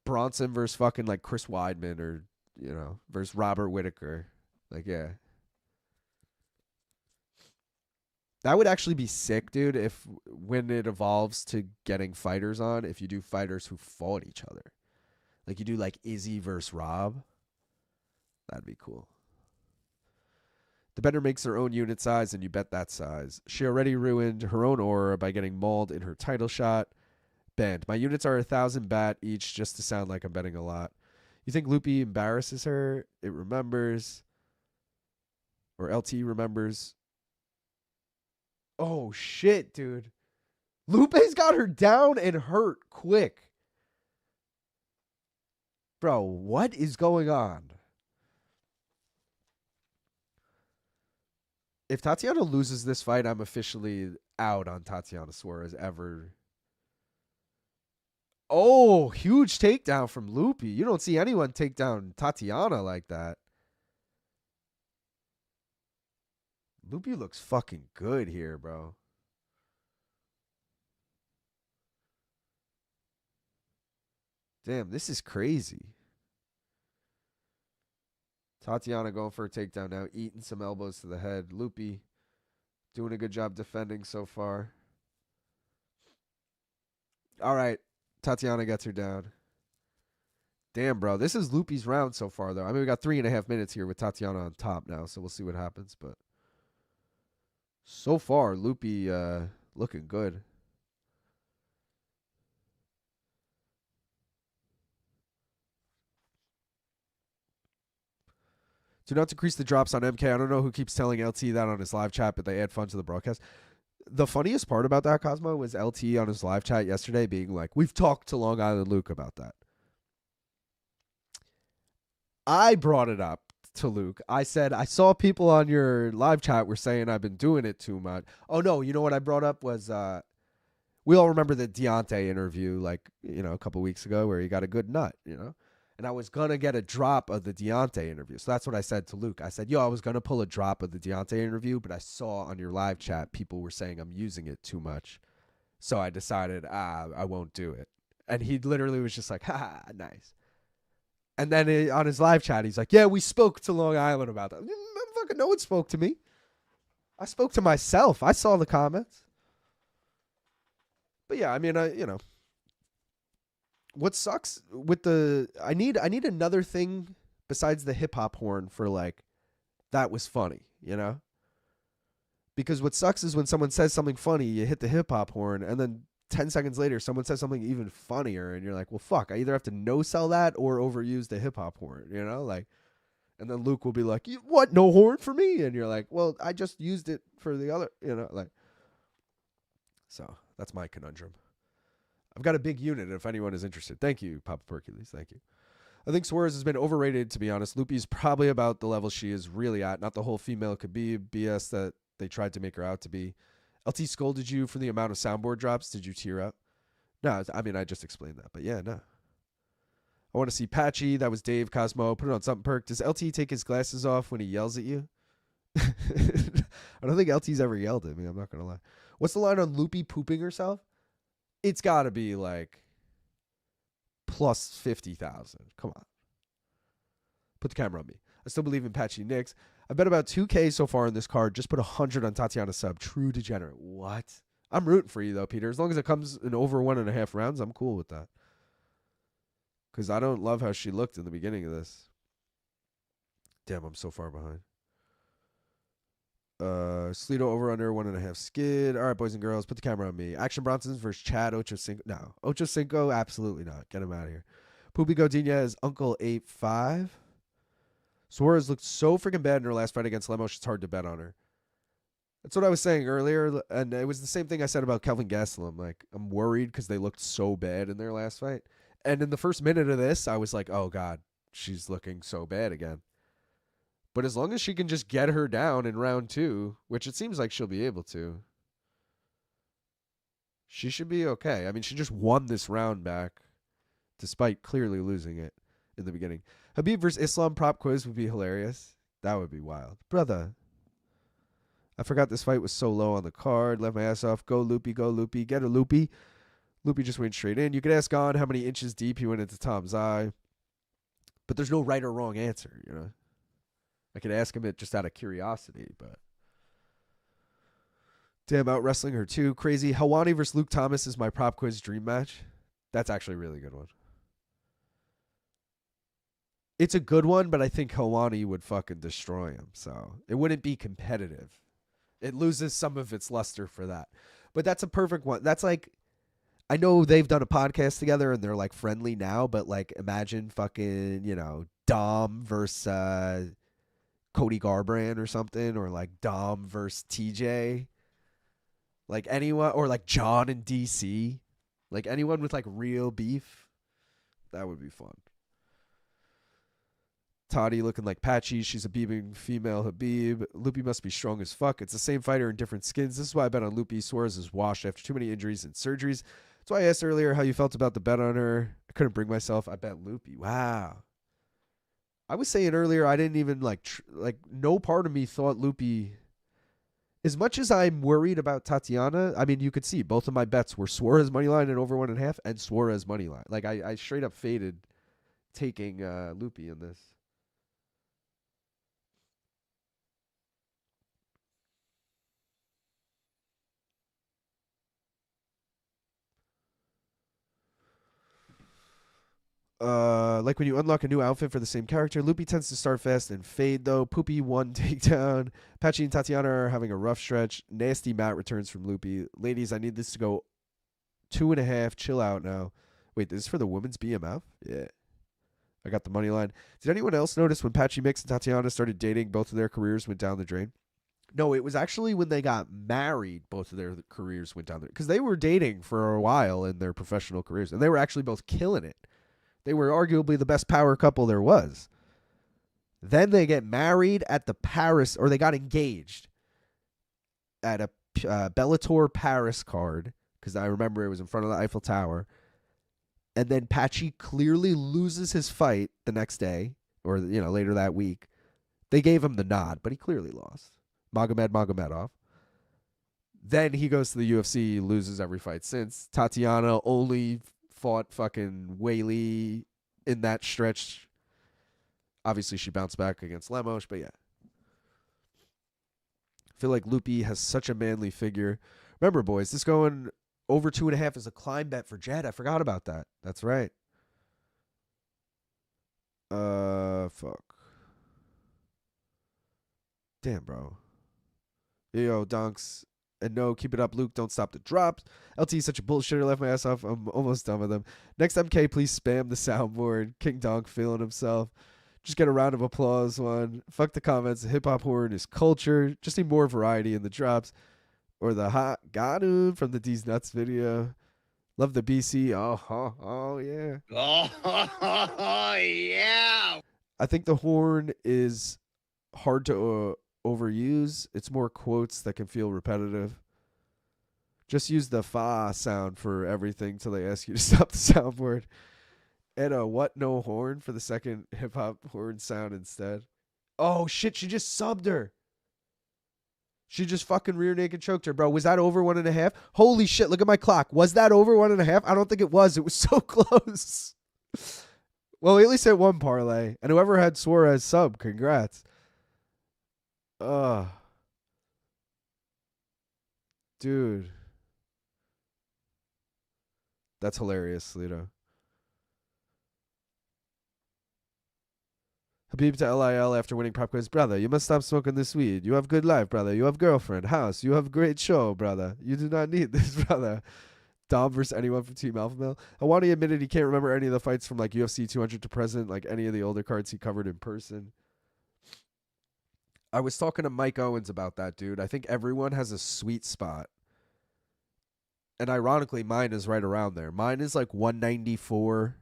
[SPEAKER 1] Bronson versus fucking like Chris Weidman or, you know, versus Robert Whitaker. Like, yeah. That would actually be sick, dude, if when it evolves to getting fighters on, if you do fighters who fought each other. Like you do like Izzy versus Rob. That'd be cool. The bettor makes her own unit size and you bet that size. She already ruined her own aura by getting mauled in her title shot. Banned. My units are 1,000 bat each just to sound like I'm betting a lot. You think Loopy embarrasses her? It remembers. Or LT remembers. Oh, shit, dude. Lupe's got her down and hurt quick. Bro, what is going on? If Tatiana loses this fight, I'm officially out on Tatiana Suarez ever. Oh, huge takedown from Loopy. You don't see anyone take down Tatiana like that. Loopy looks fucking good here, bro. Damn, this is crazy. Tatiana going for a takedown now, eating some elbows to the head. Loopy doing a good job defending so far. All right, Tatiana gets her down. Damn, bro. This is Loopy's round so far, though. I mean, we got 3.5 minutes here with Tatiana on top now, so we'll see what happens. But so far, Loopy looking good. Do not decrease the drops on MK. I don't know who keeps telling LT that on his live chat, but they add fun to the broadcast. The funniest part about that, Cosmo, was LT on his live chat yesterday being like, we've talked to Long Island Luke about that. I brought it up to Luke. I said, I saw people on your live chat were saying I've been doing it too much. Oh, no, you know what I brought up was we all remember the Deontay interview, like, you know, a couple weeks ago where he got a good nut, you know? And I was going to get a drop of the Deontay interview. So that's what I said to Luke. I said, yo, I was going to pull a drop of the Deontay interview, but I saw on your live chat people were saying I'm using it too much. So I decided, I won't do it. And he literally was just like, ha, nice. And then on his live chat, he's like, yeah, we spoke to Long Island about that. Fucking no one spoke to me. I spoke to myself. I saw the comments. But yeah, I mean, you know. What sucks with I need another thing besides the hip hop horn for like that was funny, you know? Because what sucks is when someone says something funny, you hit the hip hop horn, and then 10 seconds later someone says something even funnier, and you're like, well, fuck, I either have to no sell that or overuse the hip hop horn, you know? Like, And then Luke will be like, what, no horn for me? And you're like, well, I just used it for the other, like. So that's my conundrum. I've got a big unit if anyone is interested. Thank you, Papa Percules. Thank you. I think Suarez has been overrated, to be honest. Loopy's probably about the level she is really at. Not the whole female could be BS that they tried to make her out to be. LT scolded you for the amount of soundboard drops. Did you tear up? No, I mean, I just explained that. But yeah, no. I want to see Patchy. That was Dave Cosmo. Put it on something perk. Does LT take his glasses off when he yells at you? I don't think LT's ever yelled at me. I'm not going to lie. What's the line on Loopy pooping herself? It's got to be like plus 50,000. Come on. Put the camera on me. I still believe in Patchy Nicks. I bet about 2K so far in this card. Just put 100 on Tatiana sub. True degenerate. What? I'm rooting for you, though, Peter. As long as it comes in over 1.5 rounds, I'm cool with that. Because I don't love how she looked in the beginning of this. Damn, I'm so far behind. Sleeto over under 1.5 skid. All right, boys and girls, put the camera on me. Action Bronson's versus Chad Ochocinco. No, Ochocinco, absolutely not. Get him out of here. Poopy Godinez, Uncle 8-5. Suarez looked so freaking bad in her last fight against Lemos. It's hard to bet on her. That's what I was saying earlier, and it was the same thing I said about Kelvin Gastelum. Like, I'm worried because they looked so bad in their last fight. And in the first minute of this, I was like, oh, God, she's looking so bad again. But as long as she can just get her down in round 2, which it seems like she'll be able to, she should be okay. I mean, she just won this round back despite clearly losing it in the beginning. Habib versus Islam prop quiz would be hilarious. That would be wild. Brother, I forgot this fight was so low on the card. Left my ass off. Go Loopy, go Loopy. Get a Loopy. Loopy just went straight in. You could ask on how many inches deep he went into Tom's eye. But there's no right or wrong answer, you know. I could ask him it just out of curiosity, but. Damn, out wrestling her too. Crazy. Helwani versus Luke Thomas is my prop quiz dream match. That's actually a really good one. It's a good one, but I think Helwani would fucking destroy him. So it wouldn't be competitive. It loses some of its luster for that. But that's a perfect one. That's like, I know they've done a podcast together and they're like friendly now, but like imagine fucking, you know, Dom versus Cody Garbrandt or something, or like Dom versus TJ. Like anyone, or like John and DC. Like anyone with like real beef. That would be fun. Toddy looking like Patchy. She's a beaming female Habib. Loopy must be strong as fuck. It's the same fighter in different skins. This is why I bet on Loopy. Suarez is washed after too many injuries and surgeries. That's why I asked earlier how you felt about the bet on her. I couldn't bring myself. I bet Loopy. Wow. I was saying earlier I didn't even like no part of me thought Loopy. As much as I'm worried about Tatiana, I mean, you could see both of my bets were Suarez moneyline and over 1.5 and Suarez moneyline. Like I straight up faded taking Loopy in this. Like when you unlock a new outfit for the same character, Loopy tends to start fast and fade though. Poopy 1 takedown. Patchy and Tatiana are having a rough stretch. Nasty mat returns from Loopy. Ladies, I need this to go 2.5. Chill out now. Wait, this is for the women's BMF? Yeah. I got the money line. Did anyone else notice when Patchy Mix and Tatiana started dating, both of their careers went down the drain? No, it was actually when they got married, both of their careers went down the drain. Because they were dating for a while in their professional careers, and they were actually both killing it. They were arguably the best power couple there was. Then they get married at the Paris, or they got engaged at a Bellator Paris card, because I remember it was in front of the Eiffel Tower. And then Patchy clearly loses his fight the next day, or you know later that week. They gave him the nod, but he clearly lost. Magomedov. Then he goes to the UFC, loses every fight since. Tatiana only fought fucking Whaley in that stretch. Obviously, she bounced back against Lemos, but yeah. I feel like Loopy has such a manly figure. Remember, boys, this going over 2.5 is a climb bet for Jed. I forgot about that. That's right. Fuck. Damn, bro. Yo, Dunks. And no, keep it up, Luke. Don't stop the drops. LT is such a bullshitter. Left my ass off. I'm almost done with him. Next MK, please spam the soundboard. King Donk feeling himself. Just get a round of applause one. Fuck the comments. The hip-hop horn is culture. Just need more variety in the drops. Or the hot Godinez from the D's Nuts video. Love the BC. Oh, yeah.
[SPEAKER 2] Oh, yeah.
[SPEAKER 1] I think the horn is hard to overuse. It's more quotes that can feel repetitive. Just use the fa sound for everything till they ask you to stop the soundboard. And a what no horn for the second hip-hop horn sound instead. Oh, shit, she just subbed her. She just fucking rear naked choked her, bro. Was that over 1.5? Holy shit, look at my clock. Was that over 1.5? I don't think it was. It was so close. Well, we at least hit one parlay. And whoever had Suarez sub, congrats. Dude. That's hilarious, Lito. Habib to LIL after winning pop quiz. Brother, you must stop smoking this weed. You have good life, brother. You have girlfriend, house. You have great show, brother. You do not need this, brother. Dom versus anyone from Team Alpha Male. Awani admitted he can't remember any of the fights from like UFC 200 to present, like any of the older cards he covered in person. I was talking to Mike Owens about that, dude. I think everyone has a sweet spot. And ironically, mine is right around there. Mine is like 194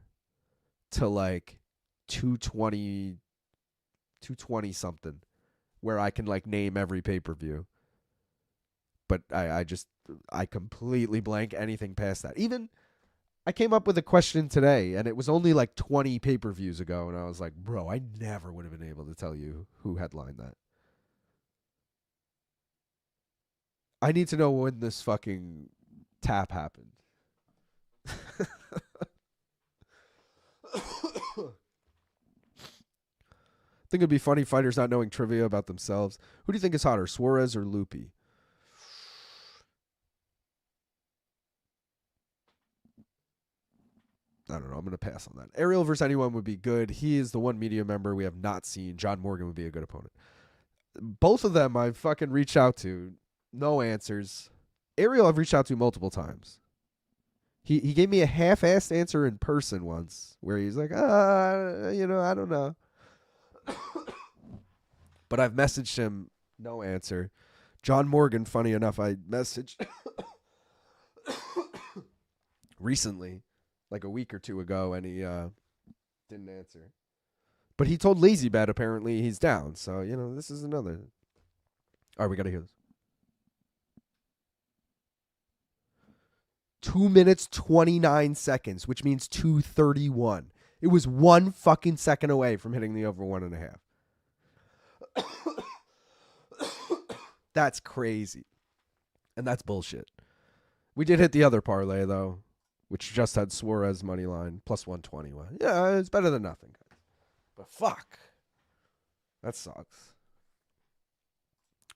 [SPEAKER 1] to like 220 something, where I can like name every pay-per-view. But I completely blank anything past that. Even I came up with a question today, and it was only like 20 pay-per-views ago, and I was like, bro, I never would have been able to tell you who headlined that. I need to know when this fucking tap happened. I think it'd be funny fighters not knowing trivia about themselves. Who do you think is hotter, Suarez or Loopy? I don't know. I'm going to pass on that. Ariel versus anyone would be good. He is the one media member we have not seen. John Morgan would be a good opponent. Both of them I've fucking reached out to. No answers. Ariel I've reached out to multiple times. He gave me a half-assed answer in person once where he's like, I don't know. But I've messaged him, no answer. John Morgan, funny enough, I messaged recently, like a week or two ago, and he didn't answer. But he told Lazy Bet apparently he's down. So, this is another. All right, we got to hear this. 2 minutes, 29 seconds, which means 2:31. It was 1 fucking second away from hitting the over 1.5. That's crazy. And that's bullshit. We did hit the other parlay, though, which just had Suarez money line, plus 120. Yeah, it's better than nothing. But fuck. That sucks.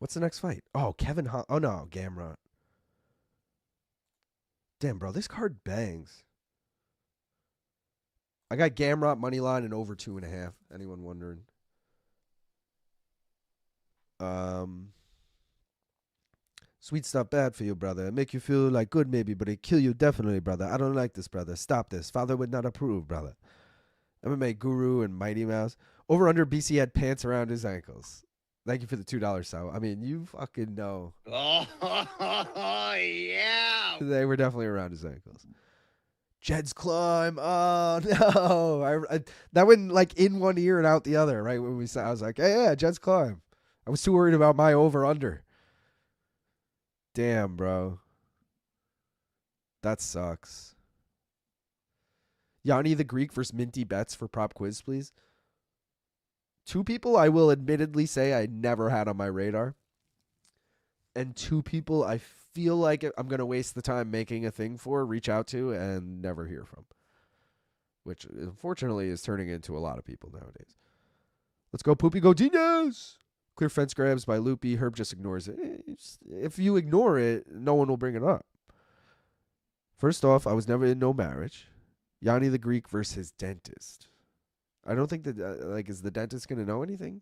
[SPEAKER 1] What's the next fight? Oh, Kelvin. Oh, no, Gamrot. Damn, bro, this card bangs. I got Gamrot money line and over 2.5. Anyone wondering? Sweet's not bad for you, brother. It make you feel like good maybe, but it kill you definitely, brother. I don't like this, brother. Stop this. Father would not approve, brother. MMA Guru and Mighty Mouse. Over under BC had pants around his ankles. Thank you for the $2, Sal. I mean, you fucking know.
[SPEAKER 2] Oh, yeah.
[SPEAKER 1] They were definitely around his ankles. Jed's climb. Oh, no. I that went like in one ear and out the other, right? When we saw, I was like, hey, yeah, Jed's climb. I was too worried about my over-under. Damn, bro. That sucks. Yanni the Greek versus Minty Bets for prop quiz, please. 2 people I will admittedly say I never had on my radar. And 2 people I feel like I'm going to waste the time making a thing for, reach out to, and never hear from. Which, unfortunately, is turning into a lot of people nowadays. Let's go, Poopy Godinez! Clear fence grabs by Loopy. Herb just ignores it. If you ignore it, no one will bring it up. First off, I was never in no marriage. Yanni the Greek versus his dentist. I don't think that, is the dentist going to know anything?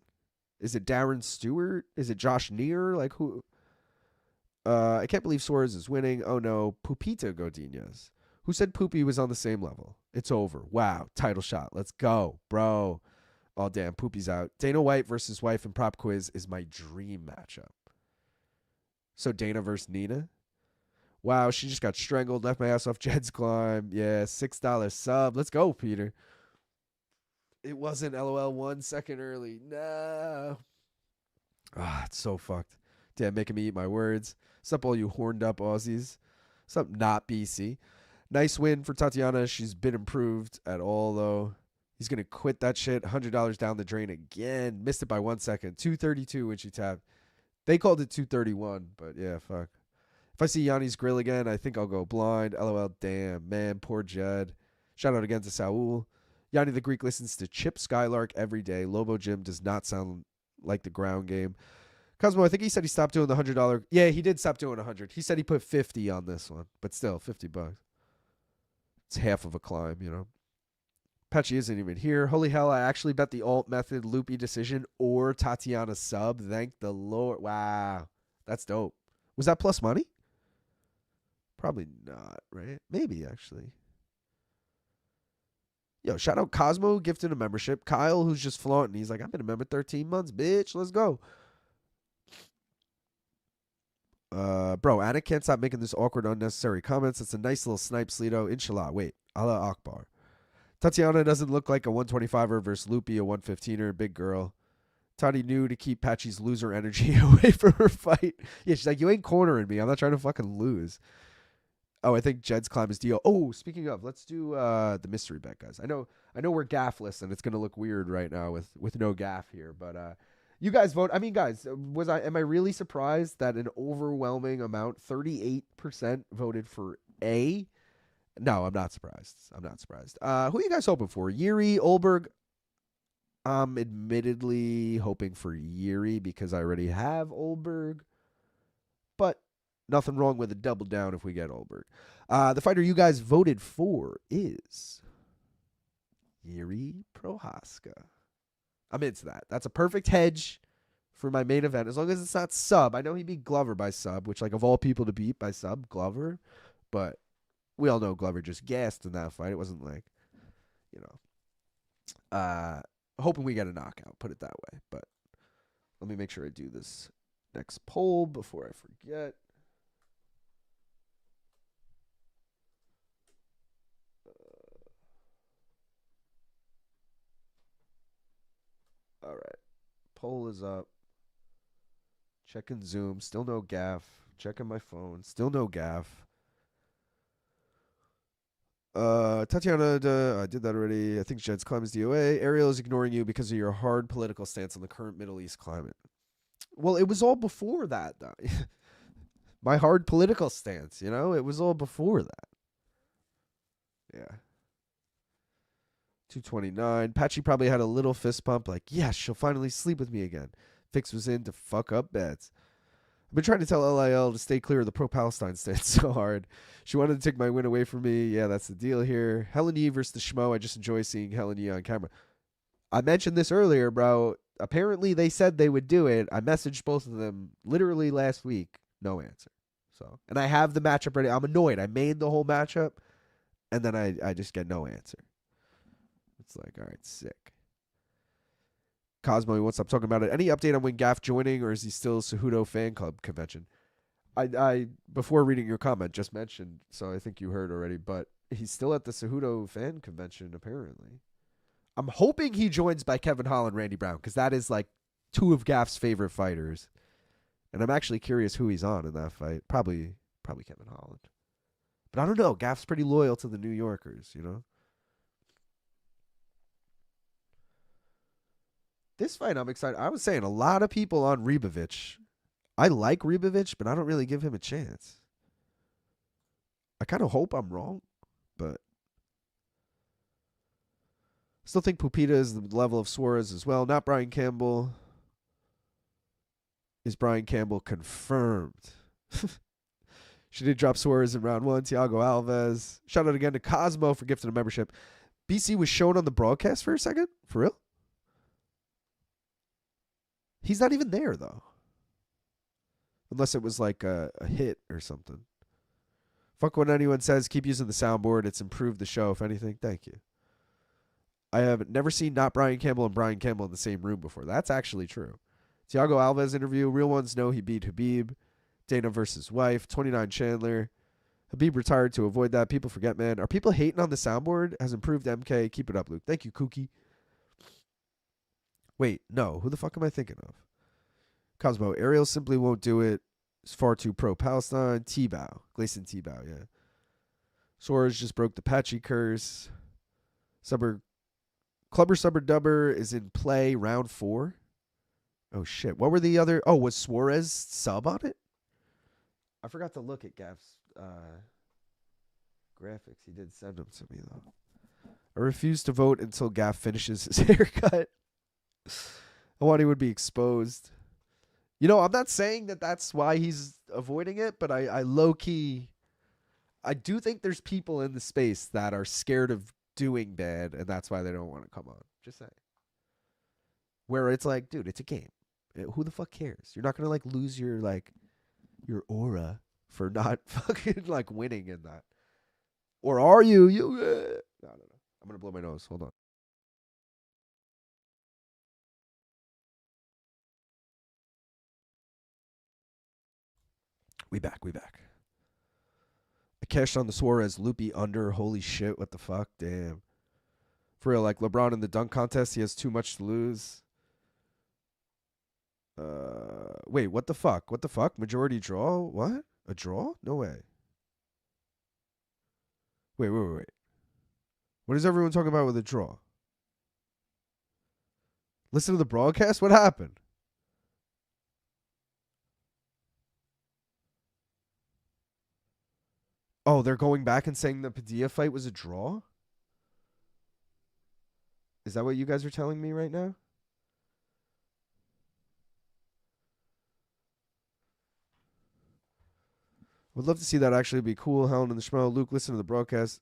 [SPEAKER 1] Is it Darren Stewart? Is it Josh Neer? Like, who? I can't believe Suarez is winning. Oh, no. Pupita Godinez. Who said Poopy was on the same level? It's over. Wow. Title shot. Let's go, bro. Oh, damn. Poopy's out. Dana White versus wife in prop quiz is my dream matchup. So Dana versus Nina. Wow, she just got strangled. Left my ass off Jed's climb. Yeah, $6 sub. Let's go, Peter. It wasn't LOL 1 second early. No. Ah, it's so fucked. Damn, making me eat my words. What's up, all you horned up Aussies? What's up, not BC? Nice win for Tatiana. She's been improved at all, though. He's going to quit that shit. $100 down the drain again. Missed it by 1 second. 232 when she tapped. They called it 231, but yeah, fuck. If I see Yanni's grill again, I think I'll go blind. LOL, damn, man, poor Jed. Shout out again to Saul. Yanni the Greek listens to Chip Skylark every day. Lobo Jim does not sound like the ground game. Cosmo, I think he said he stopped doing the $100. Yeah, he did stop doing 100. He said he put 50 on this one, but still, $50. It's half of a climb, you know. Patchy isn't even here. Holy hell, I actually bet the alt method Loopy decision or Tatiana sub. Thank the Lord. Wow. That's dope. Was that plus money? Probably not, right? Maybe, actually. Yo, shout out Cosmo, gifted a membership. Kyle, who's just flaunting. He's like, I've been a member 13 months, bitch. Let's go. Bro, Anna can't stop making this awkward, unnecessary comments. It's a nice little snipe, Sleeto. Inshallah. Wait. Allah Akbar. Tatiana doesn't look like a 125er versus Loopy, a 115er. Big girl. Tati knew to keep Patchy's loser energy away from her fight. Yeah, she's like, you ain't cornering me. I'm not trying to fucking lose. Oh, I think Jed's climb is deal. Oh, speaking of, let's do the mystery bet, guys. I know we're gaffless, and it's gonna look weird right now with no gaff here, but you guys vote. I mean, guys, am I really surprised that an overwhelming amount, 38% voted for A? No, I'm not surprised. I'm not surprised. Who are you guys hoping for? Jiri, Ulberg? I'm admittedly hoping for Jiri because I already have Ulberg, but nothing wrong with a double down if we get Ulberg. The fighter you guys voted for is Jiri Prochazka. I'm into that. That's a perfect hedge for my main event, as long as it's not sub. I know he beat Glover by sub, which, like, of all people to beat by sub, Glover. But we all know Glover just gassed in that fight. It wasn't like, you know, hoping we get a knockout, put it that way. But let me make sure I do this next poll before I forget. All right. Poll is up. Checking Zoom. Still no gaff. Checking my phone. Still no gaff. Tatiana, I did that already. I think Jed's climb is DOA. Ariel is ignoring you because of your hard political stance on the current Middle East climate. Well, it was all before that, though. My hard political stance, you know? It was all before that. Yeah. 229. Patchy probably had a little fist pump like, yes, she'll finally sleep with me again. Fix was in to fuck up bets. I've been trying to tell LIL to stay clear of the pro-Palestine stance so hard. She wanted to take my win away from me. Yeah, that's the deal here. Helen Yee versus the Schmo. I just enjoy seeing Helen Yee on camera. I mentioned this earlier, bro. Apparently they said they would do it. I messaged both of them literally last week. No answer. So, and I have the matchup ready. I'm annoyed. I made the whole matchup, and then I just get no answer. It's like, all right, sick. Cosmo, he won't stop talking about it. Any update on when Gaff joining, or is he still Cejudo fan club convention? I before reading your comment just mentioned, so I think you heard already, but he's still at the Cejudo fan convention apparently. I'm hoping he joins by Kevin Holland, Randy Brown, because that is like two of Gaff's favorite fighters, and I'm actually curious who he's on in that fight. Probably Kevin Holland, but I don't know. Gaff's pretty loyal to the New Yorkers, you know. This fight, I'm excited. I was saying a lot of people on Ribovics. I like Ribovics, but I don't really give him a chance. I kind of hope I'm wrong, but still think Pupita is the level of Suarez as well. Not Brian Campbell. Is Brian Campbell confirmed? She did drop Suarez in round 1. Thiago Alves. Shout out again to Cosmo for gifting a membership. BC was shown on the broadcast for a second? For real? He's not even there, though. Unless it was like a hit or something. Fuck what anyone says. Keep using the soundboard. It's improved the show, if anything. Thank you. I have never seen not Brian Campbell and Brian Campbell in the same room before. That's actually true. Thiago Alves interview. Real ones know he beat Habib. Dana versus wife. 29 Chandler. Habib retired to avoid that. People forget, man. Are people hating on the soundboard? Has improved MK. Keep it up, Luke. Thank you, Kookie. Wait, no. Who the fuck am I thinking of? Cosmo. Ariel simply won't do it. It's far too pro-Palestine. T-Bow. Gleason T-Bow, yeah. Suarez just broke the Patchy curse. Clubber Subber Dubber is in play round 4. Oh, shit. What were the other? Oh, was Suarez sub on it? I forgot to look at Gaff's graphics. He did send them to me, though. I refuse to vote until Gaff finishes his haircut. I want he would be exposed. You know, I'm not saying that that's why he's avoiding it, but I low-key... I do think there's people in the space that are scared of doing bad, and that's why they don't want to come on. Just saying. Where it's like, dude, it's a game. Who the fuck cares? You're not gonna like lose your aura for not fucking like winning in that. Or are you? No. I'm gonna blow my nose. Hold on. We back. I cashed on the Suarez Loopy under. Holy shit, what the fuck? Damn. For real, like LeBron in the dunk contest, he has too much to lose. Wait, what the fuck? Majority draw? What? A draw? No way. Wait. What is everyone talking about with a draw? Listen to the broadcast? What happened? Oh, they're going back and saying the Padilla fight was a draw? Is that what you guys are telling me right now? Would love to see that actually be cool. Helen and the Schmo. Luke, listen to the broadcast.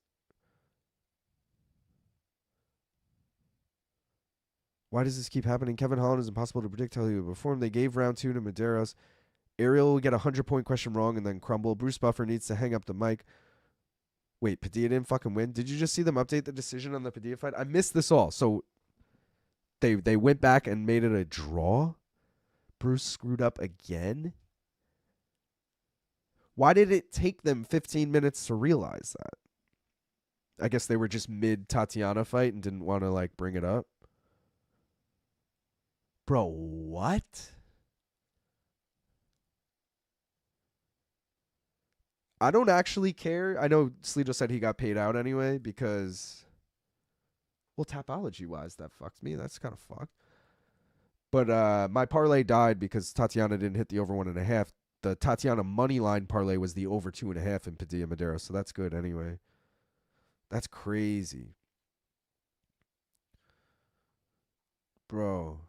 [SPEAKER 1] Why does this keep happening? Kevin Holland is impossible to predict how he will perform. They gave round 2 to Mederos. Ariel will get a 100-point question wrong and then crumble. Bruce Buffer needs to hang up the mic. Wait, Padilla didn't fucking win? Did you just see them update the decision on the Padilla fight? I missed this all. So they went back and made it a draw? Bruce screwed up again? Why did it take them 15 minutes to realize that? I guess they were just mid-Tatiana fight and didn't want to, like, bring it up. Bro, what? I don't actually care. I know Sleeto said he got paid out anyway because, well, Tapology-wise, that fucks me. That's kind of fucked. But my parlay died because Tatiana didn't hit the over 1.5. The Tatiana money line parlay was the over 2.5 in Padilla Mederos, so that's good anyway. That's crazy. Bro.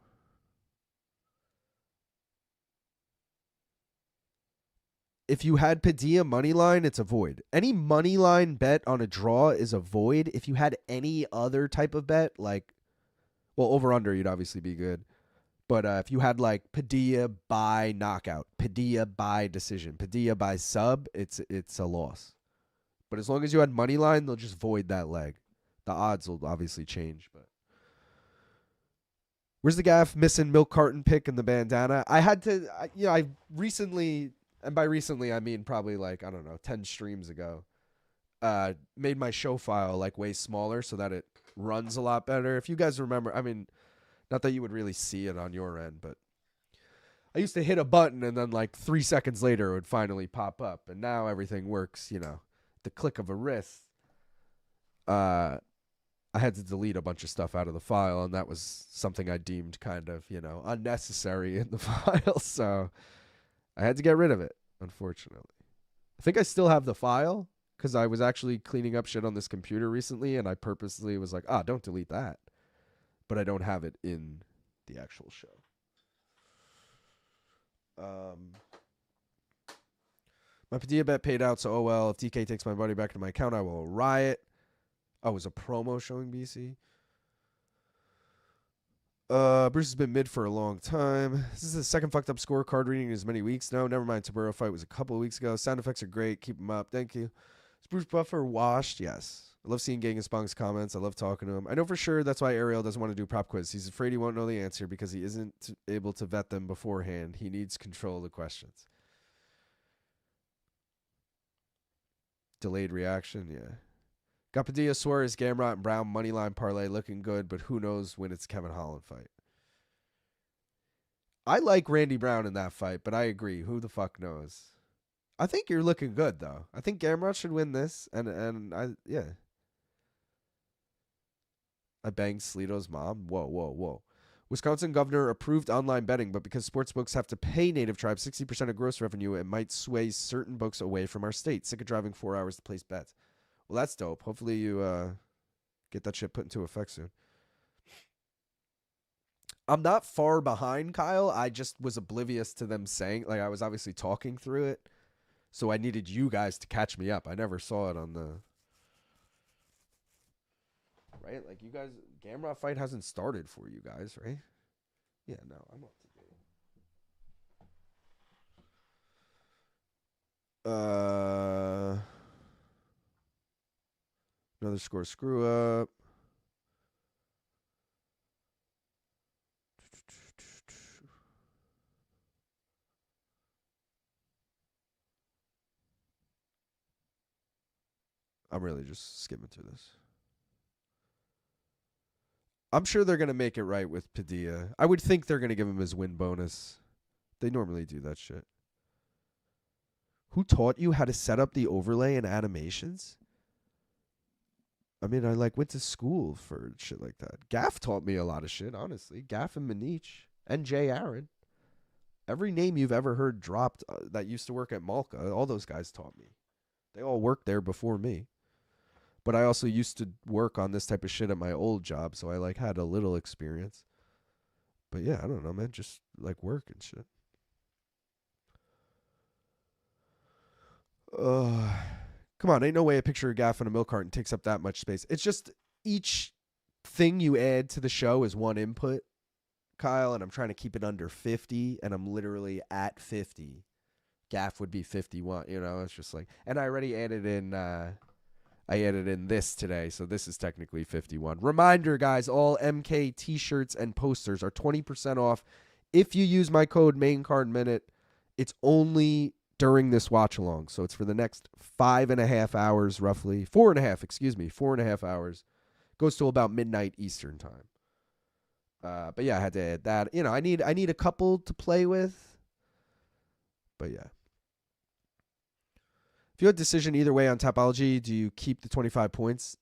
[SPEAKER 1] If you had Padilla money line, it's a void. Any money line bet on a draw is a void. If you had any other type of bet, like, well, over under, you'd obviously be good. But if you had like Padilla by knockout, Padilla by decision, Padilla by sub, it's a loss. But as long as you had money line, they'll just void that leg. The odds will obviously change. But where's the gaff missing milk carton pick and the bandana? I had to, I recently, and by recently I mean probably like, I don't know, 10 streams ago, made my show file like way smaller so that it runs a lot better. If you guys remember, I mean, not that you would really see it on your end, but I used to hit a button and then like 3 seconds later it would finally pop up. And now everything works, the click of a wrist. I had to delete a bunch of stuff out of the file, and that was something I deemed kind of, unnecessary in the file. So I had to get rid of it, unfortunately. I think I still have the file because I was actually cleaning up shit on this computer recently, and I purposely was like, don't delete that. But I don't have it in the actual show. My Padilla bet paid out, so oh well. If DK takes my money back to my account, I will riot. Oh, it was a promo showing BC. Bruce has been mid for a long time. This is the second fucked up scorecard reading in as many weeks. No, never mind. Taburo fight was a couple of weeks ago. Sound effects are great. Keep them up. Thank you. Is Bruce Buffer washed? Yes. I love seeing Genghis comments. I love talking to him. I know for sure that's why Ariel doesn't want to do prop quiz. He's afraid he won't know the answer because he isn't able to vet them beforehand. He needs control of the questions. Delayed reaction, yeah. Got Padilla, Suarez, Gamrot, and Brown moneyline parlay looking good, but who knows when it's Kevin Holland fight. I like Randy Brown in that fight, but I agree. Who the fuck knows? I think you're looking good, though. I think Gamrot should win this, and yeah. I banged Slito's mom. Whoa. Wisconsin governor approved online betting, but because sports books have to pay native tribes 60% of gross revenue, it might sway certain books away from our state. Sick of driving 4 hours to place bets. Well, that's dope. Hopefully you get that shit put into effect soon. I'm not far behind, Kyle. I just was oblivious to them saying, like, I was obviously talking through it, so I needed you guys to catch me up. I never saw it on the... Right? Like, you guys, Gamrot fight hasn't started for you guys, right? Yeah, no, I'm up to date. Another score screw up. I'm really just skimming through this. I'm sure they're going to make it right with Padilla. I would think they're going to give him his win bonus. They normally do that shit. Who taught you how to set up the overlay and animations? I mean, I went to school for shit like that. Gaff taught me a lot of shit, honestly. Gaff and Manich and Jay Aaron. Every name you've ever heard dropped that used to work at Malka, all those guys taught me. They all worked there before me. But I also used to work on this type of shit at my old job, so I had a little experience. But yeah, I don't know, man. Just work and shit. Come on, ain't no way a picture of Gaff in a milk carton takes up that much space. It's just each thing you add to the show is one input, Kyle, and I'm trying to keep it under 50, and I'm literally at 50. Gaff would be 51, it's just and I already added in this today, so this is technically 51. Reminder, guys, all MK t-shirts and posters are 20% off if you use my code MainCardMinute. It's only during this watch along, so it's for the next 5.5 hours, roughly 4.5 hours. Goes till about midnight Eastern time. But yeah, I had to add that. I need a couple to play with. But yeah. If you had a decision either way on Tapology, do you keep the 25 points?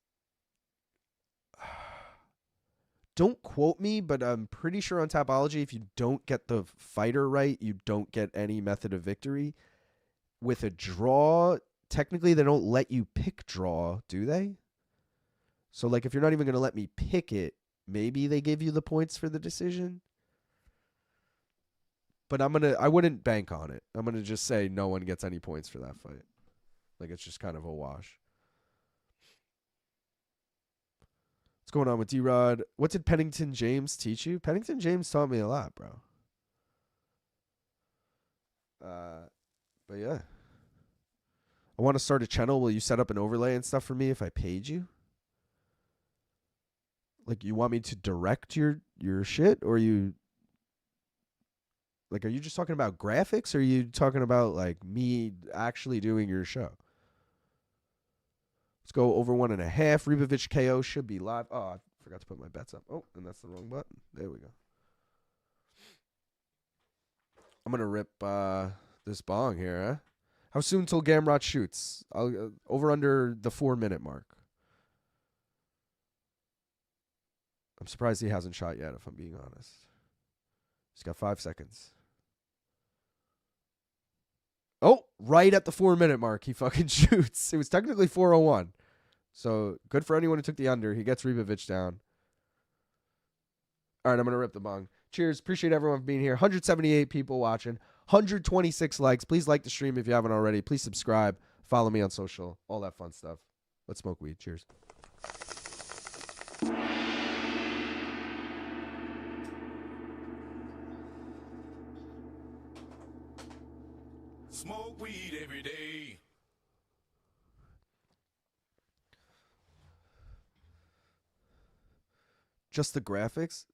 [SPEAKER 1] Don't quote me, but I'm pretty sure on Tapology, if you don't get the fighter right, you don't get any method of victory. With a draw, technically they don't let you pick draw, do they? So if you're not even going to let me pick it, maybe they give you the points for the decision. But I wouldn't bank on it. I'm going to just say no one gets any points for that fight. It's just kind of a wash. What's going on with D-Rod? What did Pennington James teach you? Pennington James taught me a lot, bro. But yeah. I want to start a channel. Will you set up an overlay and stuff for me if I paid you? You want me to direct your shit? Or you... are you just talking about graphics? Or are you talking about, me actually doing your show? Let's go over 1.5. Ribovics KO should be live. Oh, I forgot to put my bets up. Oh, and that's the wrong button. There we go. I'm going to rip this bong here, huh? How soon till Gamrot shoots? I'll over under the 4-minute mark. I'm surprised he hasn't shot yet, if I'm being honest. He's got 5 seconds. Oh, right at the 4-minute mark, he fucking shoots. It was technically 4:01. So good for anyone who took the under. He gets Ribovics down. All right, I'm going to rip the bong. Cheers. Appreciate everyone for being here. 178 people watching. 126 likes. Please like the stream if you haven't already. Please subscribe. Follow me on social. All that fun stuff. Let's smoke weed. Cheers.
[SPEAKER 4] Smoke weed every day.
[SPEAKER 1] Just the graphics?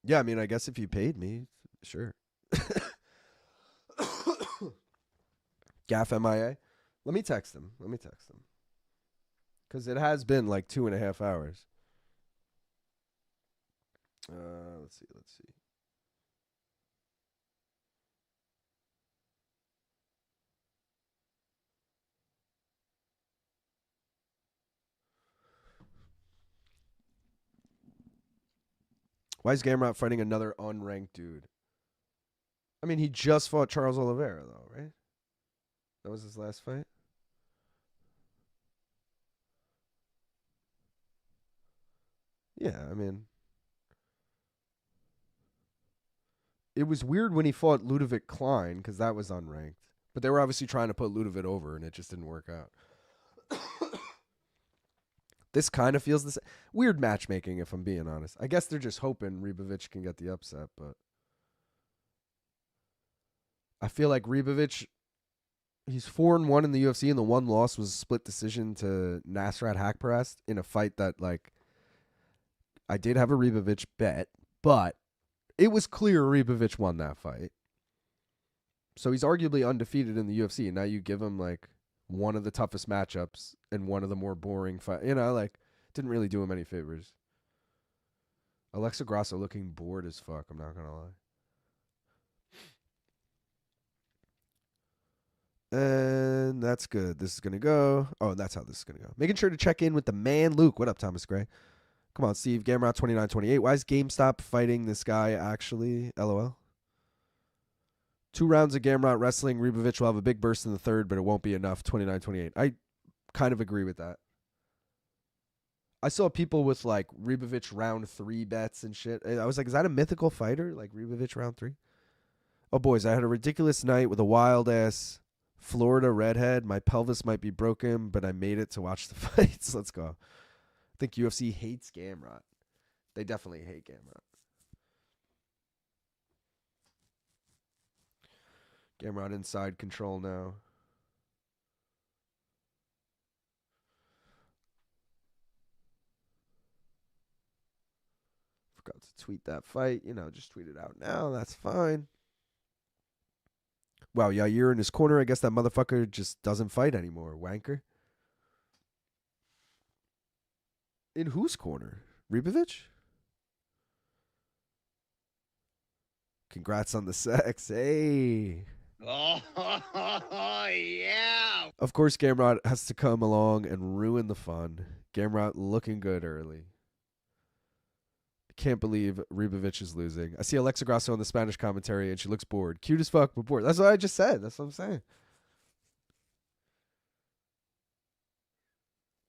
[SPEAKER 1] Yeah, I mean, I guess if you paid me, sure. Gaff MIA? Let me text him. Because it has been like 2.5 hours. Let's see. Why is Gamrot fighting another unranked dude? I mean, he just fought Charles Oliveira, though, right? That was his last fight? Yeah, I mean, it was weird when he fought Ludovic Klein because that was unranked. But they were obviously trying to put Ludovic over, and it just didn't work out. This kind of feels the same. Weird matchmaking, if I'm being honest. I guess they're just hoping Ribovics can get the upset, but I feel like Ribovics, he's 4-1 in the UFC, and the one loss was a split decision to Nasrat Haqparast in a fight that, like, I did have a Ribovics bet, but it was clear Ribovics won that fight. So he's arguably undefeated in the UFC, and now you give him, like, one of the toughest matchups and one of the more boring fights. You know, like, didn't really do him any favors. Alexa Grasso looking bored as fuck, I'm not going to lie. And that's good. This is going to go. Oh, that's how this is going to go. Making sure to check in with the man, Luke. What up, Thomas Gray? Come on, Steve. Gamrot 29-28. Why is GameStop fighting this guy actually? LOL. 2 rounds of Gamrot wrestling. Ribovics will have a big burst in the third, but it won't be enough. 29-28. I kind of agree with that. I saw people with, like, Ribovics round 3 bets and shit. I was like, is that a mythical fighter? Like, Ribovics round 3? Oh, boys, I had a ridiculous night with a wild-ass Florida redhead. My pelvis might be broken, but I made it to watch the fights. Let's go. I think UFC hates Gamrot. They definitely hate Gamrot. Gamrot inside control now. Forgot to tweet that fight. You know, just tweet it out now. That's fine. Wow, Yair in his corner. I guess that motherfucker just doesn't fight anymore. Wanker. In whose corner? Ribovics? Congrats on the sex. Hey.
[SPEAKER 2] Oh, yeah.
[SPEAKER 1] Of course, Gamrot has to come along and ruin the fun. Gamrot looking good early. Can't believe Ribovics is losing. I see Alexa Grasso on the Spanish commentary, and she looks bored. Cute as fuck, but bored. That's what I just said. That's what I'm saying.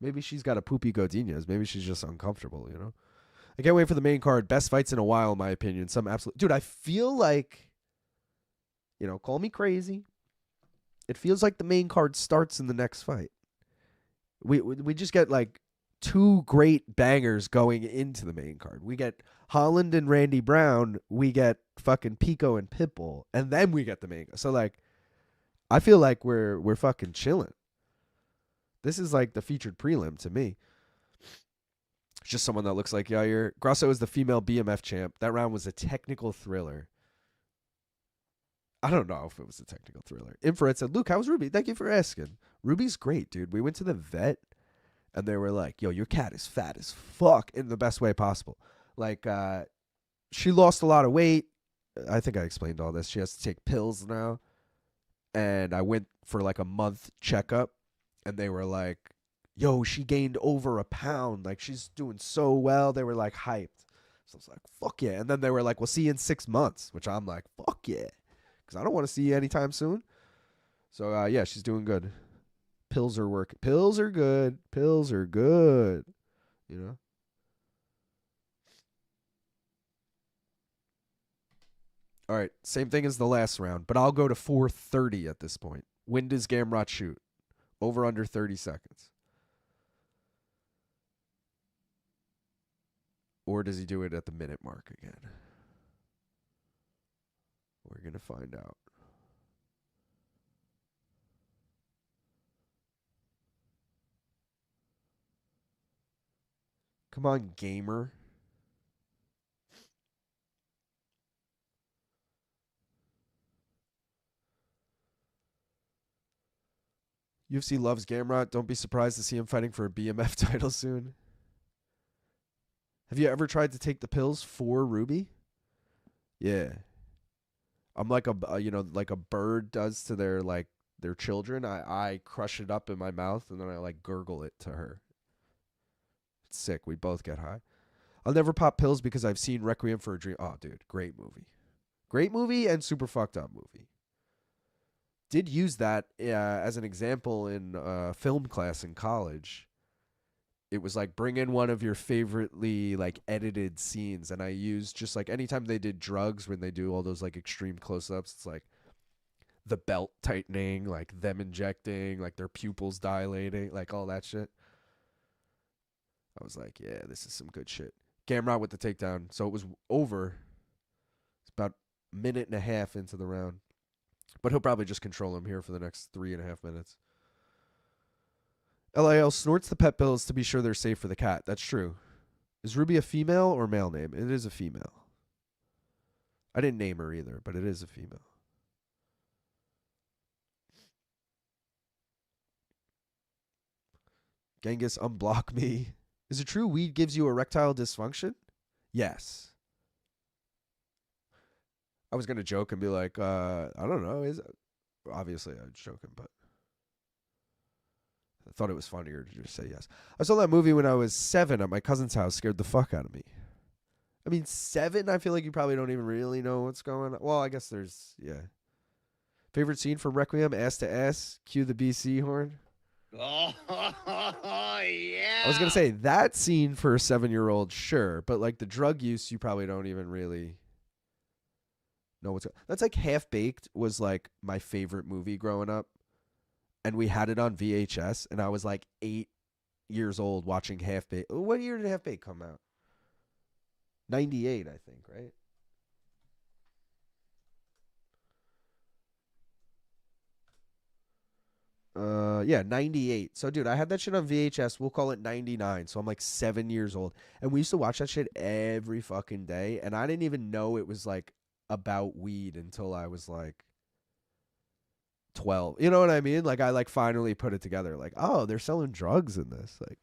[SPEAKER 1] Maybe she's got a poopy Godinez. Maybe she's just uncomfortable, you know? I can't wait for the main card. Best fights in a while, in my opinion. Some absolute... Dude, I feel like... You know, call me crazy. It feels like the main card starts in the next fight. We just get, like, 2 great bangers going into the main card. We get Holland and Randy Brown. We get fucking Pico and Pitbull. And then we get the main card. So, like, I feel like we're fucking chilling. This is like the featured prelim to me. It's just someone that looks like Yair. Grasso is the female BMF champ. That round was a technical thriller. I don't know if it was a technical thriller. Infrared said, Luke, how's Ruby? Thank you for asking. Ruby's great, dude. We went to the vet, and they were like, yo, your cat is fat as fuck in the best way possible. Like, she lost a lot of weight. I think I explained all this. She has to take pills now. And I went for like a month checkup, and they were like, yo, she gained over a pound. Like, she's doing so well. They were like hyped. So I was like, fuck yeah. And then they were like, we'll see you in 6 months, which I'm like, fuck yeah. Because I don't want to see you anytime soon. So, yeah, she's doing good. Pills are working. Pills are good. Pills are good. You know? All right, same thing as the last round, but I'll go to 4:30 at this point. When does Gamrot shoot? Over under 30 seconds. Or does he do it at the minute mark again? We're going to find out. Come on, gamer. UFC loves Gamrot. Don't be surprised to see him fighting for a BMF title soon. Have you ever tried to take the pills for Ruby? Yeah. I'm like like a bird does to their children. I crush it up in my mouth and then I like gurgle it to her. It's sick. We both get high. I'll never pop pills because I've seen Requiem for a Dream. Oh, dude, great movie. Great movie and super fucked up movie. Did use that as an example in film class in college. It was like bring in one of your favoritely like edited scenes, and I used just like anytime they did drugs when they do all those like extreme close-ups, it's like the belt tightening, like them injecting, like their pupils dilating, like all that shit. I was like, yeah, this is some good shit. Gamrot with the takedown. So it was over. It's about a minute and a half into the round. But he'll probably just control him here for the next 3.5 minutes. LIL snorts the pet pills to be sure they're safe for the cat. That's true. Is Ruby a female or male name? It is a female. I didn't name her either, but it is a female. Genghis, unblock me. Is it true weed gives you erectile dysfunction? Yes. I was going to joke and be like, I don't know. Is it? Obviously, I was joking, but I thought it was funnier to just say yes. I saw that movie when I was 7 at my cousin's house. Scared the fuck out of me. I mean, 7? I feel like you probably don't even really know what's going on. Well, I guess there's, yeah. Favorite scene from Requiem? Ass to ass. Cue the BC horn.
[SPEAKER 2] Oh, yeah.
[SPEAKER 1] I was going to say, that scene for a 7-year-old, sure. But, like, the drug use, you probably don't even really know what's going on. That's like Half-Baked was, like, my favorite movie growing up. And we had it on VHS. And I was, like, 8 years old watching Half-Baked. What year did Half-Baked come out? 98, I think, right? Yeah, 98. So, dude, I had that shit on VHS. We'll call it 99. So I'm like 7 years old. And we used to watch that shit every fucking day. And I didn't even know it was like about weed until I was like 12. You know what I mean? Like I like finally put it together. Like, oh, they're selling drugs in this. Like,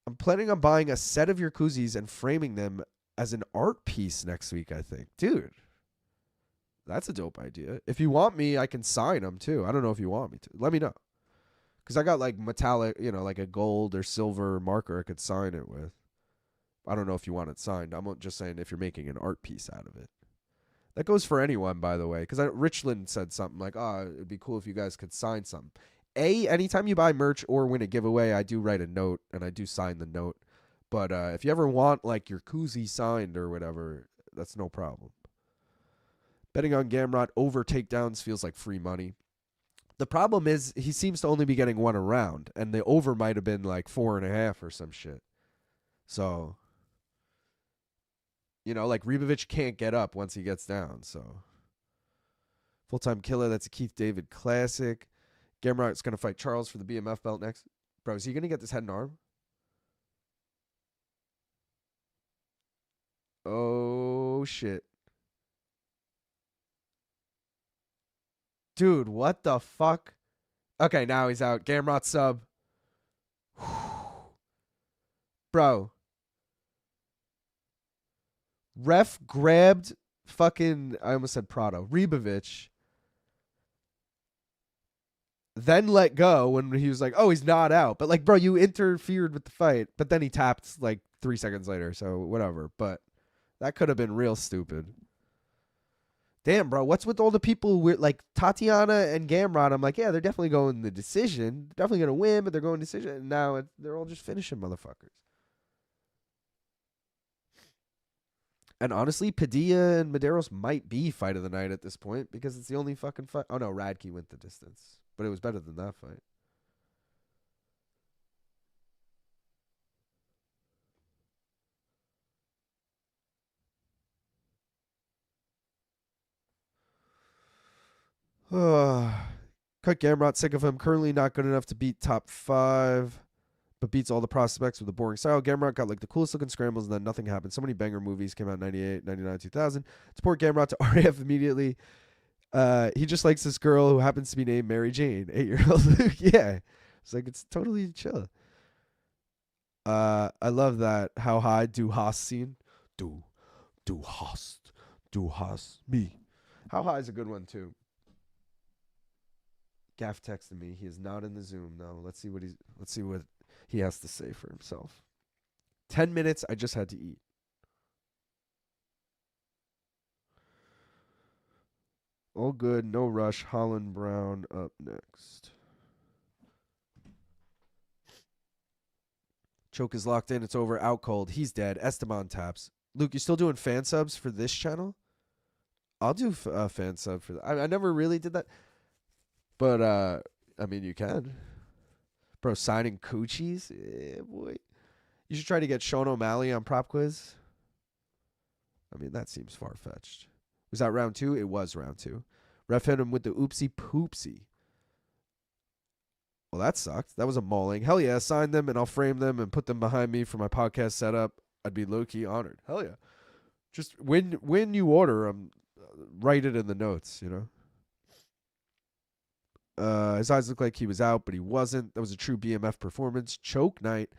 [SPEAKER 1] I'm planning on buying a set of your koozies and framing them as an art piece next week, I think. Dude. That's a dope idea. If you want me, I can sign them too. I don't know if you want me to. Let me know. Because I got like metallic, like a gold or silver marker I could sign it with. I don't know if you want it signed. I'm just saying if you're making an art piece out of it. That goes for anyone, by the way. Because Richland said something like, oh, it'd be cool if you guys could sign something. Anytime you buy merch or win a giveaway, I do write a note and I do sign the note. But if you ever want like your koozie signed or whatever, that's no problem. Betting on Gamrot over takedowns feels like free money. The problem is he seems to only be getting one a round, and the over might have been like 4.5 or some shit. So, like Ribovics can't get up once he gets down. So, full-time killer, that's a Keith David classic. Gamrot's going to fight Charles for the BMF belt next. Bro, is he going to get this head and arm? Oh, shit. Dude, what the fuck? Okay, now he's out. Gamrot sub. Bro. Ref grabbed fucking, I almost said Prado, Ribovics. Then let go when he was like, oh, he's not out. But like, bro, you interfered with the fight. But then he tapped like 3 seconds later. So whatever. But that could have been real stupid. Damn, bro, what's with all the people with like Tatiana and Gamrot? I'm like, yeah, they're definitely going the decision. They're definitely going to win, but they're going decision. And now they're all just finishing motherfuckers. And honestly, Padilla and Mederos might be fight of the night at this point because it's the only fucking fight. Oh, no, Radtke went the distance. But it was better than that fight. Cut Gamrot, sick of him. Currently not good enough to beat top 5. but beats all the prospects with a boring style. Gamrot got like the coolest looking scrambles, and then nothing happened. So many banger movies came out in 98, 99, 2000. Support Gamrot to RAF immediately. He just likes this girl who happens to be named Mary Jane, 8-year-old Luke. Yeah. It's like, it's totally chill. I love that how high du hast scene. Du hast me. How high is a good one too. Gaff texted me. He is not in the Zoom. No, let's see what he has to say for himself. 10 minutes. I just had to eat. All good. No rush. Holland Brown up next. Choke is locked in. It's over. Out cold. He's dead. Esteban taps. Luke, you still doing fan subs for this channel? I'll do a fan sub for that. I never really did that. But, I mean, you can. Bro, signing coochies? Yeah, boy. You should try to get Sean O'Malley on Prop Quiz. I mean, that seems far-fetched. Was that round 2? It was round 2. Ref hit him with the oopsie poopsie. Well, that sucked. That was a mauling. Hell yeah, sign them and I'll frame them and put them behind me for my podcast setup. I'd be low-key honored. Hell yeah. Just when you order them, write it in the notes, you know? His eyes looked like he was out, but he wasn't. That was a true BMF performance. Choke night.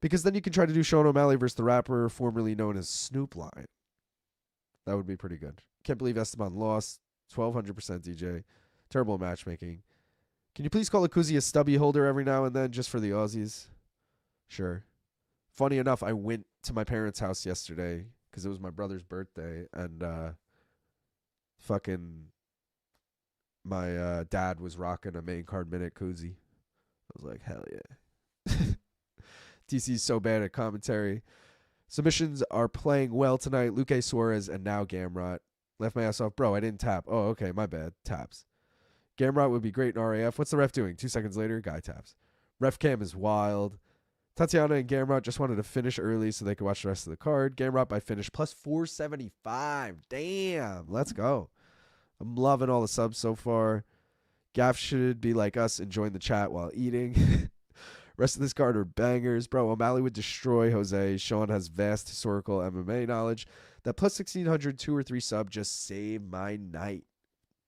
[SPEAKER 1] Because then you can try to do Sean O'Malley versus the rapper formerly known as Snoop Lion. That would be pretty good. Can't believe Esteban lost. 1,200% DJ. Terrible matchmaking. Can you please call Akuzi a stubby holder every now and then just for the Aussies? Sure. Funny enough, I went to my parents' house yesterday because it was my brother's birthday, and fucking my dad was rocking a main card minute koozie. I was like, hell yeah. DC's so bad at commentary. Submissions are playing well tonight. Luque, Suarez, and now Gamrot. Left my ass off. Bro, I didn't tap. Oh, okay, my bad. Taps. Gamrot would be great in RAF. What's the ref doing? 2 seconds later, guy taps. Ref cam is wild. Tatiana and Gamrot just wanted to finish early so they could watch the rest of the card. Gamrot by finish plus 475. Damn. Let's go. I'm loving all the subs so far. Gaff should be like us, enjoying the chat while eating. Rest of this card are bangers. Bro, O'Malley would destroy Jose. Sean has vast historical MMA knowledge. That plus 1,600, 2 or 3 sub just saved my night.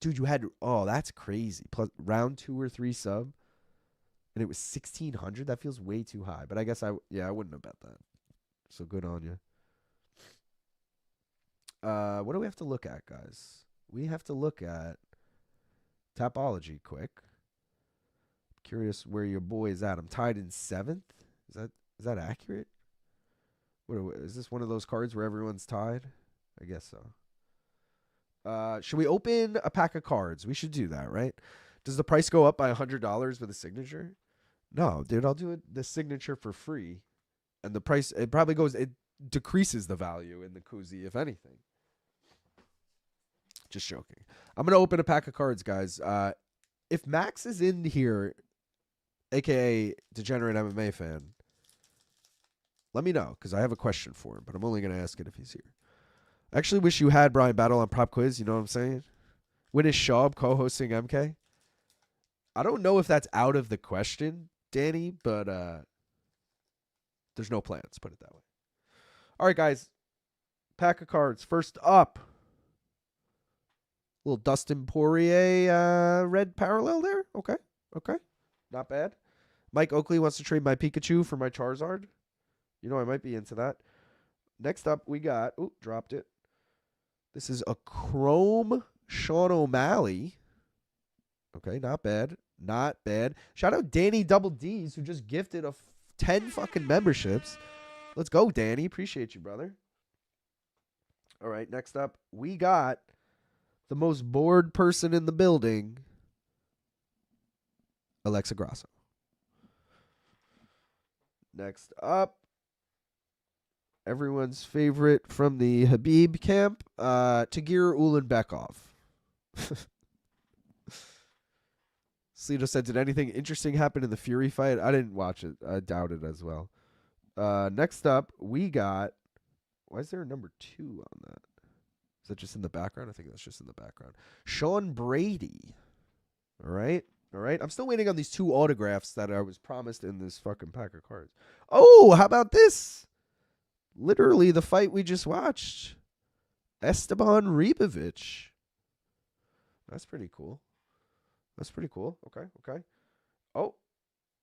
[SPEAKER 1] Dude, you had, oh, that's crazy. Plus round 2 or 3 sub. And it was 1,600. That feels way too high. But I guess I wouldn't have bet that. So good on you. What do we have to look at, guys? We have to look at Tapology quick. Curious where your boy is at. I'm tied in 7th. Is that accurate? Is this one of those cards where everyone's tied? I guess so. Should we open a pack of cards? We should do that, right? Does the price go up by $100 with a signature? No, dude, I'll do the signature for free. And the price, it decreases the value in the koozie, if anything. Just joking. I'm going to open a pack of cards, guys. If Max is in here, a.k.a. Degenerate MMA fan, let me know, because I have a question for him, but I'm only going to ask it if he's here. I actually wish you had Brian Battle on Prop Quiz, you know what I'm saying? When is Schaub co-hosting MK? I don't know if that's out of the question, Danny, but there's no plans, put it that way. All right, guys. Pack of cards. First up, little Dustin Poirier red parallel there. Okay. Not bad. Mike Oakley wants to trade my Pikachu for my Charizard. You know, I might be into that. Next up, we got... Ooh, dropped it. This is a Chrome Sean O'Malley. Okay, not bad. Not bad. Shout out Danny Double D's, who just gifted 10 fucking memberships. Let's go, Danny. Appreciate you, brother. All right, next up, we got the most bored person in the building, Alexa Grasso. Next up, everyone's favorite from the Habib camp, Tagir Ulanbekov. Sleeto said, did anything interesting happen in the Fury fight? I didn't watch it. I doubt it as well. Next up, we got... Why is there a number 2 on that? Is that just in the background? I think that's just in the background. Sean Brady. All right. All right. I'm still waiting on these 2 autographs that I was promised in this fucking pack of cards. Oh, how about this? Literally the fight we just watched. Esteban Ribovics. That's pretty cool. That's pretty cool. Okay, okay. Oh,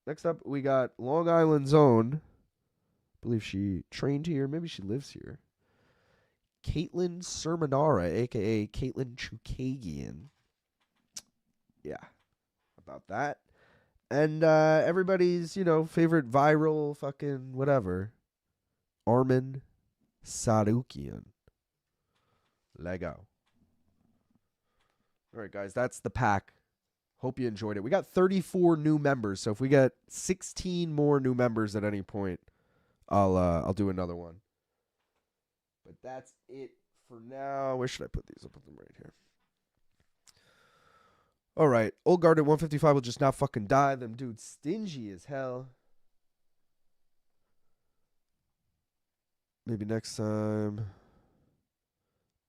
[SPEAKER 1] next up we got Long Island's own. I believe she trained here. Maybe she lives here. Caitlin Sermonara, a.k.a. Caitlin Chukagian. Yeah, about that. And everybody's, favorite viral fucking whatever. Armin Sarukian. Lego. All right, guys, that's the pack. Hope you enjoyed it. We got 34 new members, so if we get 16 more new members at any point, I'll do another one. But that's it for now. Where should I put these? I'll put them right here. All right, Old Guard at 155 will just not fucking die. Them dudes stingy as hell. Maybe next time.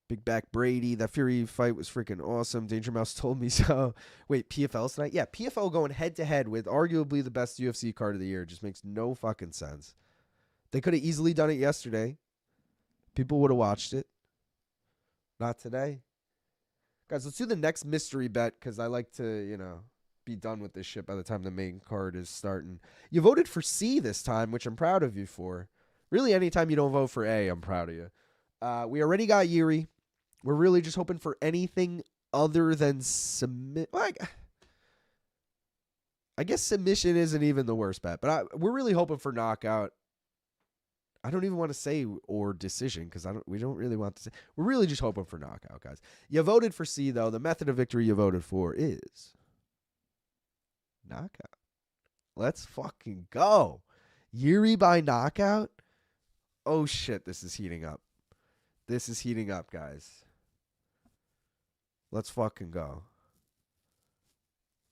[SPEAKER 1] Big Back Brady. That Fury fight was freaking awesome. Danger Mouse told me so. Wait, PFL's tonight? Yeah, PFL going head-to-head with arguably the best UFC card of the year. Just makes no fucking sense. They could have easily done it yesterday. People would have watched it. Not today. Guys, let's do the next mystery bet because I like to, be done with this shit by the time the main card is starting. You voted for C this time, which I'm proud of you for. Really, anytime you don't vote for A, I'm proud of you. We already got Jiri. We're really just hoping for anything other than submit. I guess submission isn't even the worst bet, but we're really hoping for knockout. I don't even want to say or decision because we don't really want to say. We're really just hoping for knockout, guys. You voted for C, though. The method of victory you voted for is knockout. Let's fucking go. Jiri by knockout? Oh, shit. This is heating up. This is heating up, guys. Let's fucking go.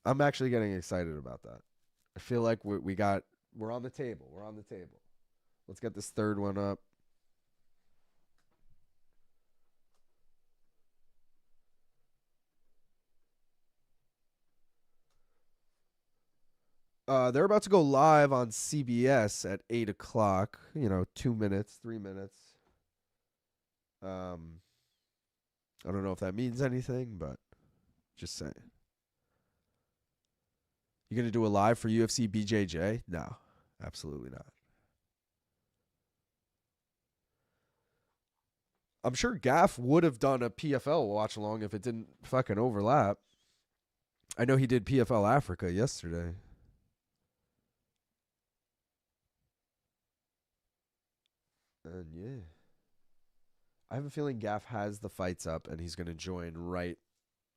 [SPEAKER 1] I'm actually getting excited about that. I feel like we're on the table. We're on the table. Let's get this third one up. They're about to go live on CBS at 8 o'clock. 2 minutes, 3 minutes. I don't know if that means anything, but just saying. You going to do a live for UFC BJJ? No, absolutely not. I'm sure Gaff would have done a PFL watch along if it didn't fucking overlap. I know he did PFL Africa yesterday. And yeah. I have a feeling Gaff has the fights up and he's going to join right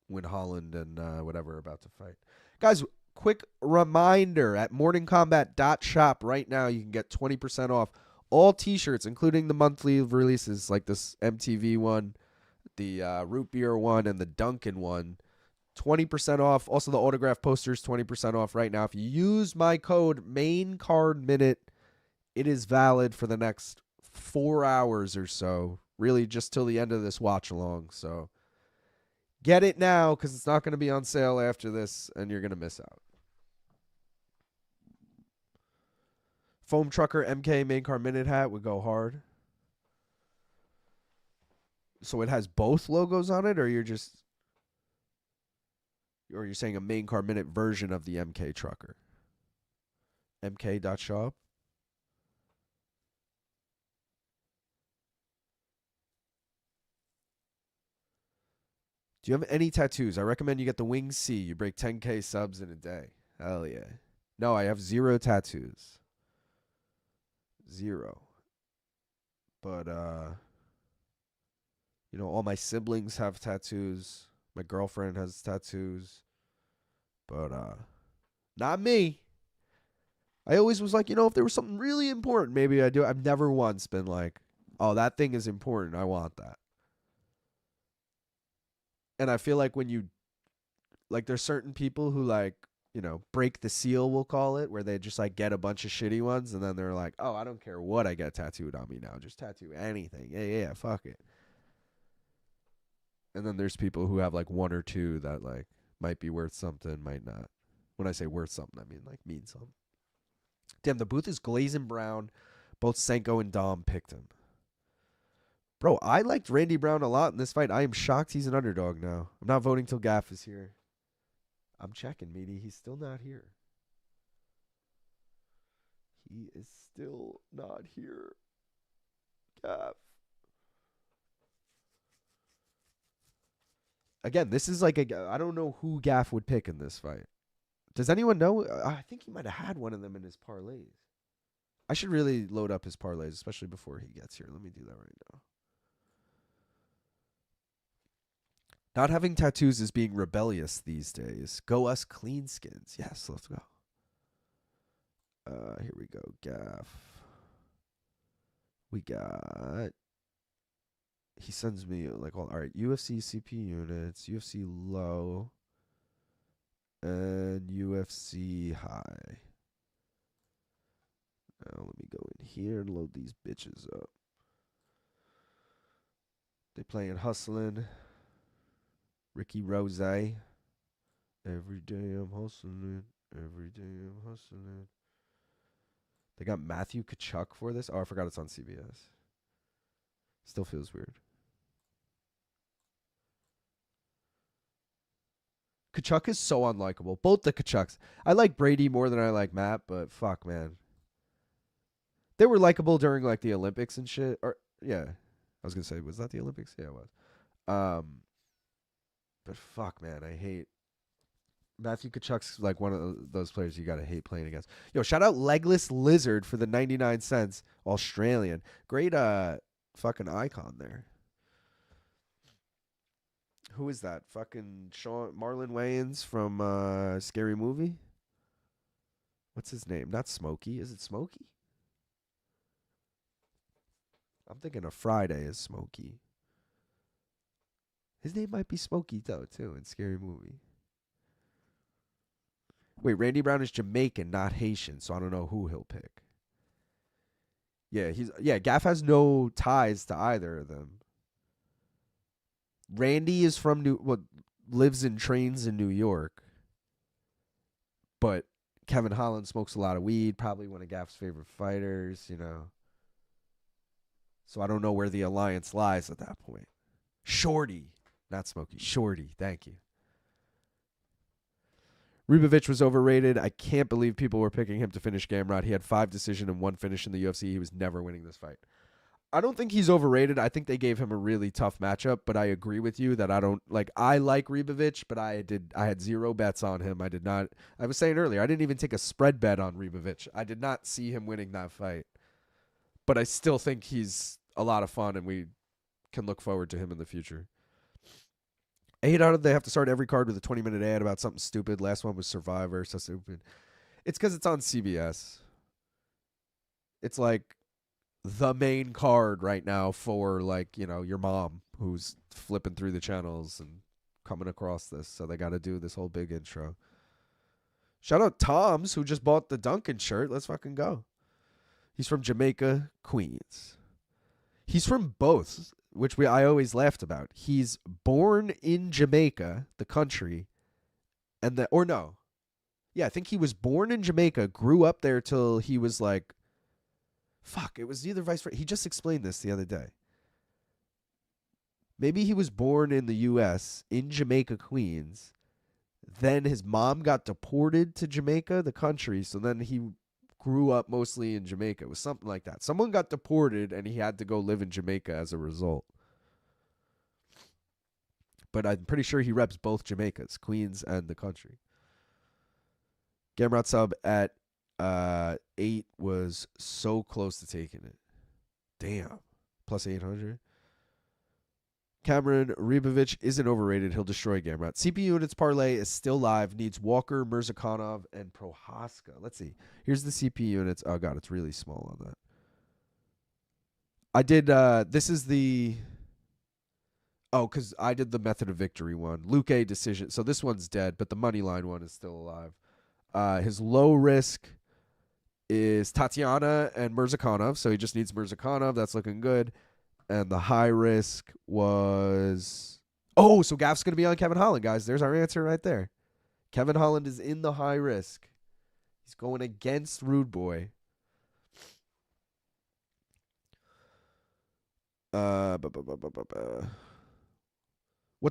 [SPEAKER 1] when Holland and whatever are about to fight. Guys, quick reminder, at morningcombat.shop right now you can get 20% off all t-shirts, including the monthly releases like this MTV one, the root beer one, and the Dunkin' one. 20% off. Also the autograph posters, 20% off right now. If you use my code MAINCARDMINUTE, it is valid for the next 4 hours or so. Really just till the end of this watch along. So get it now because it's not going to be on sale after this and you're going to miss out. Foam Trucker MK main card minute hat would go hard. So it has both logos on it, or you're saying a main card minute version of the MK Trucker? MK.shop? Do you have any tattoos? I recommend you get the Wings C. You break 10K subs in a day. Hell yeah. No, I have 0 tattoos. 0. But, all my siblings have tattoos. My girlfriend has tattoos. But, not me. I always was like, if there was something really important, maybe I do. I've never once been like, oh, that thing is important. I want that. And I feel like there's certain people who break the seal, we'll call it, where they just get a bunch of shitty ones. And then they're like, oh, I don't care what I get tattooed on me now. Just tattoo anything. Yeah, fuck it. And then there's people who have 1 or 2 that might be worth something, might not. When I say worth something, I mean like means something. Damn, the booth is glazing brown. Both Senko and Dom picked him. Bro, I liked Randy Brown a lot in this fight. I am shocked he's an underdog now. I'm not voting till Gaff is here. I'm checking, Meaty. He's still not here. He is still not here. Gaff. Again, this is like I don't know who Gaff would pick in this fight. Does anyone know? I think he might have had one of them in his parlays. I should really load up his parlays, especially before he gets here. Let me do that right now. Not having tattoos is being rebellious these days. Go us clean skins. Yes, let's go. Here we go. Gaff. We got... He sends me like all right, UFC CP units, UFC low, and UFC high. Now let me go in here and load these bitches up. They playing hustling. Ricky Rose. Every day I'm hustling. Every day I'm hustling. They got Matthew Kachuk for this. Oh, I forgot it's on CBS. Still feels weird. Kachuk is so unlikable. Both the Kachucks. I like Brady more than I like Matt, but fuck, man. They were likable during like the Olympics and shit. Or yeah, I was gonna say, was that the Olympics? Yeah, it was. But fuck, man, I hate Matthew Kachuk's like one of those players you gotta hate playing against. Yo, shout out Legless Lizard for the 99 cents. Australian, great fucking icon there. Who is that? Fucking Marlon Wayans from Scary Movie? What's his name? Not Smokey. Is it Smokey? I'm thinking of Friday as Smokey. His name might be Smokey though, too, in Scary Movie. Wait, Randy Brown is Jamaican, not Haitian, so I don't know who he'll pick. Yeah, Gaff has no ties to either of them. Randy is from lives and trains in New York. But Kevin Holland smokes a lot of weed, probably one of Gaff's favorite fighters, you know. So I don't know where the alliance lies at that point. Shorty, not Smokey, Shorty, thank you. Ribovics was overrated. I can't believe people were picking him to finish Gamrot. He had 5 decision and 1 finish in the UFC. He was never winning this fight. I don't think he's overrated. I think they gave him a really tough matchup, but I agree with you that I like Ribovics, but I had 0 bets on him. I was saying earlier, I didn't even take a spread bet on Ribovics. I did not see him winning that fight. But I still think he's a lot of fun and we can look forward to him in the future. I hate how they have to start every card with a 20-minute ad about something stupid. Last one was Survivor, so stupid. It's because it's on CBS. It's like the main card right now for like, you know, your mom who's flipping through the channels and coming across this. So they got to do this whole big intro. Shout out Tom's who just bought the Duncan shirt. Let's fucking go. He's from Jamaica, Queens. He's from both, which I always laughed about. He's born in Jamaica, the country, I think he was born in Jamaica, grew up there till he was like, it was either vice versa. He just explained this the other day. Maybe he was born in the U.S., in Jamaica, Queens. Then his mom got deported to Jamaica, the country, so then he grew up mostly in Jamaica. It was something like that. Someone got deported, and he had to go live in Jamaica as a result. But I'm pretty sure he reps both Jamaicas, Queens and the country. Gamrot sub at 8 was so close to taking it. Damn. Plus 800. Cameron Ribovics isn't overrated. He'll destroy Gamrot. CP units parlay is still live. Needs Walker, Murzakanov, and Prochazka. Let's see. Here's the CP units. Oh, God, it's really small on that. I did, this is the... Oh, because I did the method of victory one. Luque decision. So this one's dead, but the money line one is still alive. His low risk is Tatiana and Murzakanov. So he just needs Murzakanov. That's looking good. And the high risk was... Oh, so Gaff's going to be on Kevin Holland, guys. There's our answer right there. Kevin Holland is in the high risk. He's going against Rude Boy. What's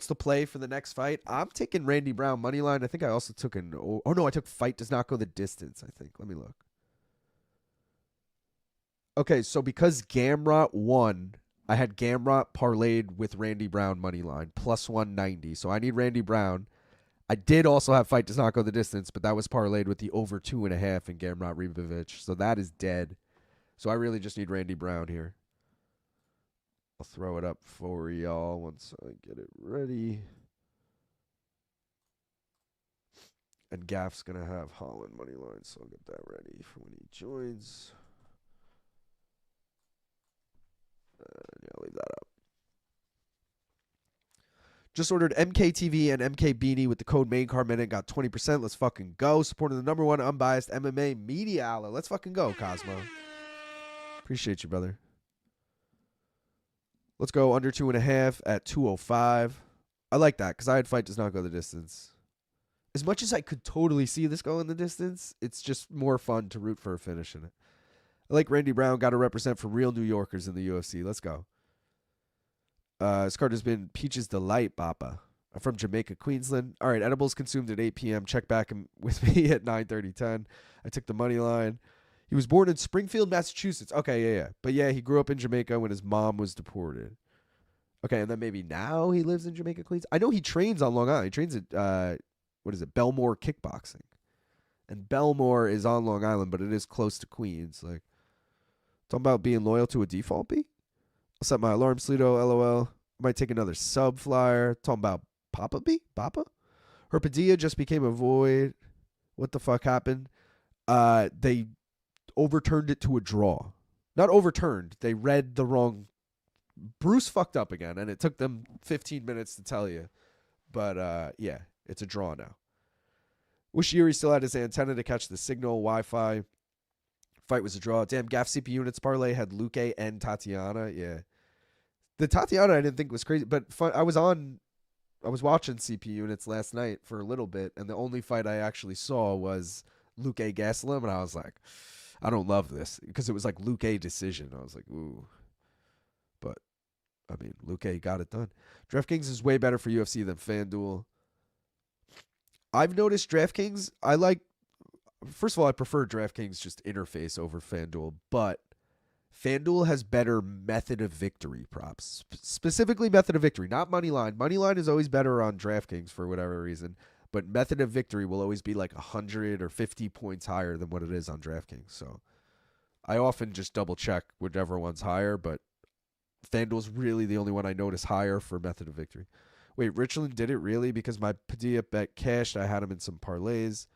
[SPEAKER 1] the play for the next fight? I'm taking Randy Brown money line. I think I also took an. Oh no, I took fight does not go the distance. I think. Let me look. Okay, so because Gamrot won, I had Gamrot parlayed with Randy Brown money line plus 190. So I need Randy Brown. I did also have fight does not go the distance, but that was parlayed with the over 2.5 in Gamrot Ribovics. So that is dead. So I really just need Randy Brown here. I'll throw it up for y'all once I get it ready. And Gaff's going to have Holland money line, so I'll get that ready for when he joins. Yeah, I'll leave that up. Just ordered MKTV and MK Beanie with the code MAINCARMINUTE. Got 20%. Let's fucking go. Supporting the number one unbiased MMA media outlet. Let's fucking go, Cosmo. Appreciate you, brother. Let's go under 2.5 at 205. I like that because I had fight does not go the distance. As much as I could totally see this going the distance, it's just more fun to root for a finish in it. I like Randy Brown. Got to represent for real New Yorkers in the UFC. Let's go. This card has been Peach's Delight, Papa. I'm from Jamaica, Queensland. All right, edibles consumed at 8 p.m. Check back with me at 9:30:10. I took the money line. He was born in Springfield, Massachusetts. Okay, yeah. But yeah, he grew up in Jamaica when his mom was deported. Okay, and then maybe now he lives in Jamaica, Queens. I know he trains on Long Island. He trains at, Belmore Kickboxing. And Belmore is on Long Island, but it is close to Queens. Like, talking about being loyal to a default B? I'll set my alarm, Sleeto, LOL. Might take another sub flyer. Talking about Papa B? Papa? Her Padilla just became a void. What the fuck happened? They overturned it to a draw. Not overturned. They read the wrong. Bruce fucked up again, and it took them 15 minutes to tell you. But, yeah, it's a draw now. Wish Jiri still had his antenna to catch the signal, Wi-Fi. Fight was a draw. Damn, Gaff CP units parlay had Luque and Tatiana. Yeah. The Tatiana I didn't think was crazy, but I was watching CP units last night for a little bit, and the only fight I actually saw was Luque Gastelum, and I was like, I don't love this because it was like Luque decision. I was like, ooh. But, I mean, Luque got it done. DraftKings is way better for UFC than FanDuel. I've noticed DraftKings, first of all, I prefer DraftKings just interface over FanDuel, but FanDuel has better method of victory props. Specifically method of victory, not money line. Money line is always better on DraftKings for whatever reason, but method of victory will always be like 100 or 50 points higher than what it is on DraftKings. So I often just double check whichever one's higher, but FanDuel's really the only one I notice higher for method of victory. Wait, Richland did it really? Because my Padilla bet cashed. I had him in some parlays.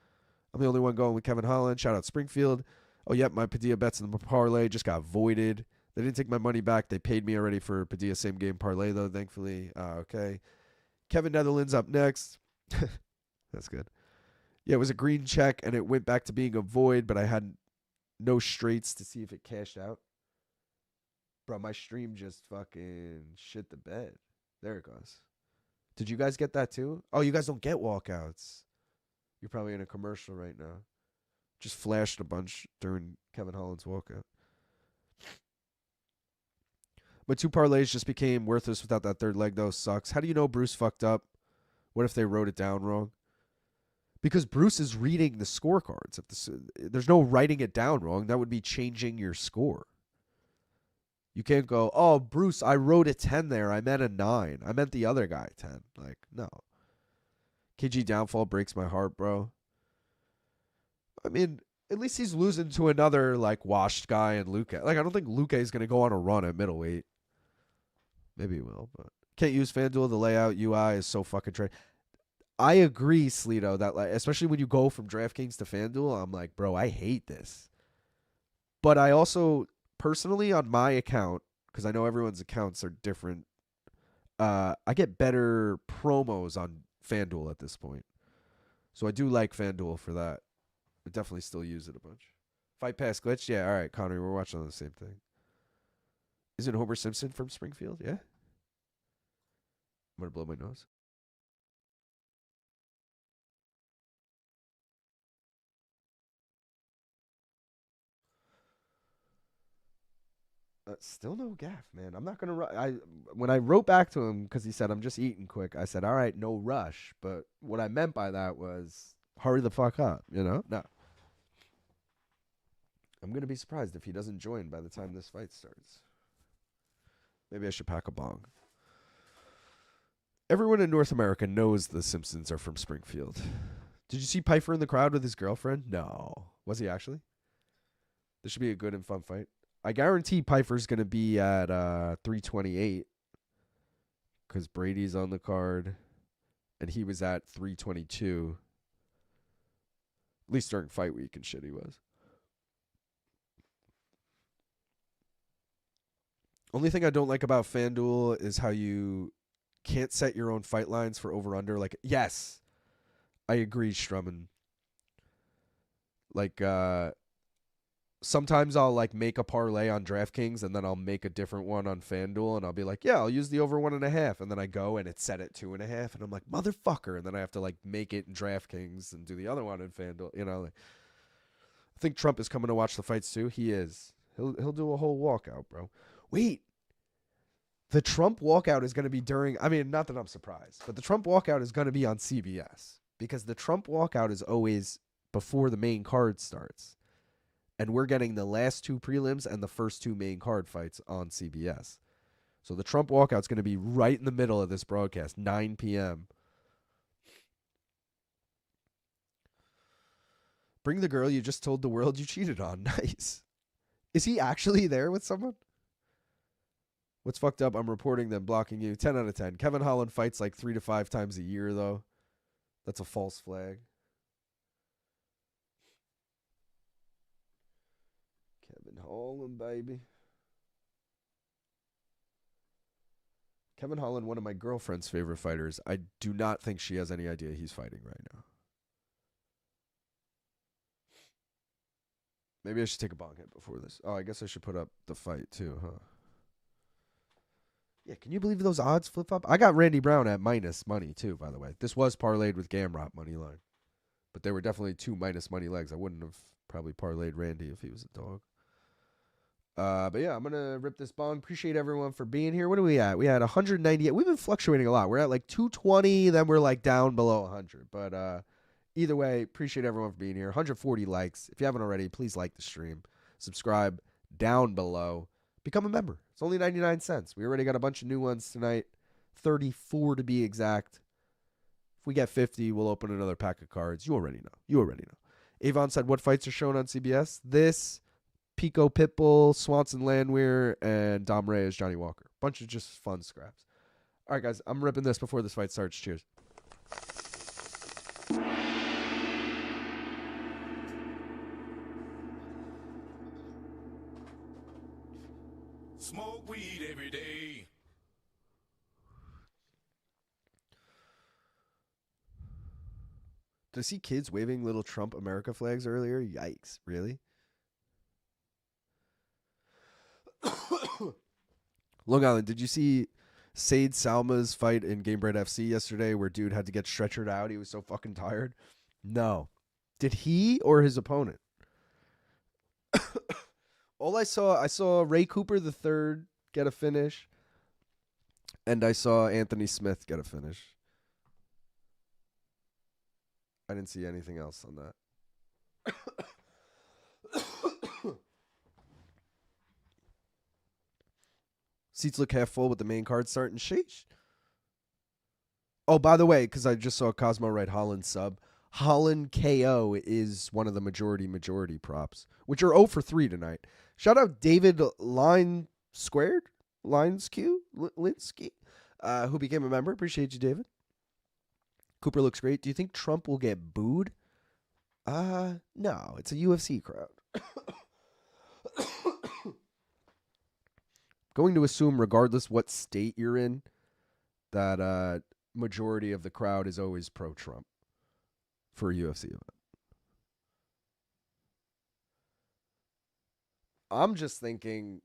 [SPEAKER 1] I'm the only one going with Kevin Holland. Shout out Springfield. Oh, yep, my Padilla bets in the parlay just got voided. They didn't take my money back. They paid me already for Padilla same game parlay, though, thankfully. Okay. Kevin Netherlands up next. That's good. Yeah, it was a green check, and it went back to being a void, but I had no straights to see if it cashed out. Bro, my stream just fucking shit the bed. There it goes. Did you guys get that too? Oh, you guys don't get walkouts. You're probably in a commercial right now. Just flashed a bunch during Kevin Holland's walkout. My 2 parlays just became worthless without that third leg, though. Sucks. How do you know Bruce fucked up? What if they wrote it down wrong? Because Bruce is reading the scorecards. There's no writing it down wrong. That would be changing your score. You can't go, oh, Bruce, I wrote a 10 there. I meant a 9. I meant the other guy 10. Like, no. KG downfall breaks my heart, bro. I mean, at least he's losing to another, like, washed guy in Luque. Like, I don't think Luque is going to go on a run at middleweight. Maybe he will, but can't use FanDuel. The layout UI is so fucking trash. I agree, Sleeto, that, like, especially when you go from DraftKings to FanDuel, I'm like, bro, I hate this. But I also, personally, on my account, because I know everyone's accounts are different, I get better promos on FanDuel at this point. So I do like FanDuel for that. I definitely still use it a bunch. Fight Pass glitch? Yeah, all right, Connor, we're watching on the same thing. Isn't Homer Simpson from Springfield? Yeah? I'm going to blow my nose. Still no gaff, man. I'm not gonna. When I wrote back to him because he said I'm just eating quick. I said, all right, no rush. But what I meant by that was hurry the fuck up. No. I'm gonna be surprised if he doesn't join by the time this fight starts. Maybe I should pack a bong. Everyone in North America knows the Simpsons are from Springfield. Did you see Piper in the crowd with his girlfriend? No. Was he actually? This should be a good and fun fight. I guarantee Piper's going to be at 328 because Brady's on the card, and he was at 322. At least during fight week and shit he was. Only thing I don't like about FanDuel is how you can't set your own fight lines for over-under. Like, yes, I agree, Strumman. Like, sometimes I'll like make a parlay on DraftKings and then I'll make a different one on FanDuel and I'll be like, yeah, I'll use the over 1.5. And then I go and it's set at 2.5 and I'm like, motherfucker. And then I have to like make it in DraftKings and do the other one in FanDuel. Like, I think Trump is coming to watch the fights too. He is. He'll do a whole walkout, bro. Wait. The Trump walkout is going to be during, I mean, not that I'm surprised, but the Trump walkout is going to be on CBS because the Trump walkout is always before the main card starts. And we're getting the last 2 prelims and the first 2 main card fights on CBS. So the Trump walkout is going to be right in the middle of this broadcast, 9 p.m. Bring the girl you just told the world you cheated on. Nice. Is he actually there with someone? What's fucked up? I'm reporting them blocking you. 10 out of 10. Kevin Holland fights like 3 to 5 times a year, though. That's a false flag. Kevin Holland, baby. Kevin Holland, one of my girlfriend's favorite fighters. I do not think she has any idea he's fighting right now. Maybe I should take a bong hit before this. Oh, I guess I should put up the fight too, huh? Yeah, can you believe those odds flip-flop? I got Randy Brown at minus money, too, by the way. This was parlayed with Gamrot money line. But there were definitely 2 minus money legs. I wouldn't have probably parlayed Randy if he was a dog. But yeah, I'm going to rip this bong. Appreciate everyone for being here. What are we at? We had 198. We've been fluctuating a lot. We're at like 220, then we're like down below 100. But either way, appreciate everyone for being here. 140 likes. If you haven't already, please like the stream. Subscribe down below. Become a member. It's only 99 cents. We already got a bunch of new ones tonight. 34 to be exact. If we get 50, we'll open another pack of cards. You already know. Avon said, what fights are shown on CBS? This, Pico, Pitbull, Swanson, Landwehr, and Dom Reyes, Johnny Walker. Bunch of just fun scraps. All right, guys. I'm ripping this before this fight starts. Cheers.
[SPEAKER 4] Smoke weed every day.
[SPEAKER 1] Did I see kids waving little Trump America flags earlier? Yikes. Really? Long Island, did you see Said Salma's fight in Gamebred FC yesterday where dude had to get stretchered out? He was so fucking tired. No. Did he or his opponent? All I saw Ray Cooper the third get a finish, and I saw Anthony Smith get a finish. I didn't see anything else on that. Seats look half full with the main card starting. Sheesh. Oh, by the way, because I just saw Cosmo write Holland sub. Holland KO is one of the majority props, which are 0 for 3 tonight. Shout out David Linsky, who became a member. Appreciate you, David. Cooper looks great. Do you think Trump will get booed? No, it's a UFC crowd. Going to assume, regardless what state you're in, that majority of the crowd is always pro-Trump for a UFC event. I'm just thinking,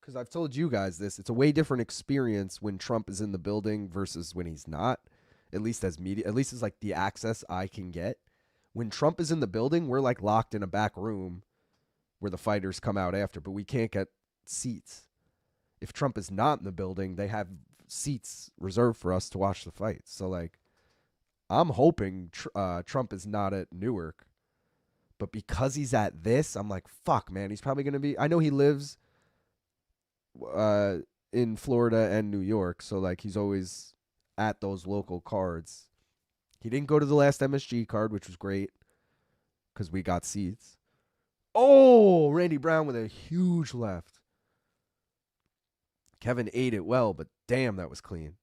[SPEAKER 1] because I've told you guys this, it's a way different experience when Trump is in the building versus when he's not, at least as media, at least as like the access I can get. When Trump is in the building, we're like locked in a back room where the fighters come out after, but we can't get seats. If Trump is not in the building, they have seats reserved for us to watch the fight. So, like, I'm hoping Trump is not at Newark. But because he's at this, I'm like, fuck, man. He's probably going to be... I know he lives in Florida and New York. So, like, he's always at those local cards. He didn't go to the last MSG card, which was great because we got seats. Oh, Randy Brown with a huge left. Kevin ate it well, but damn, that was clean.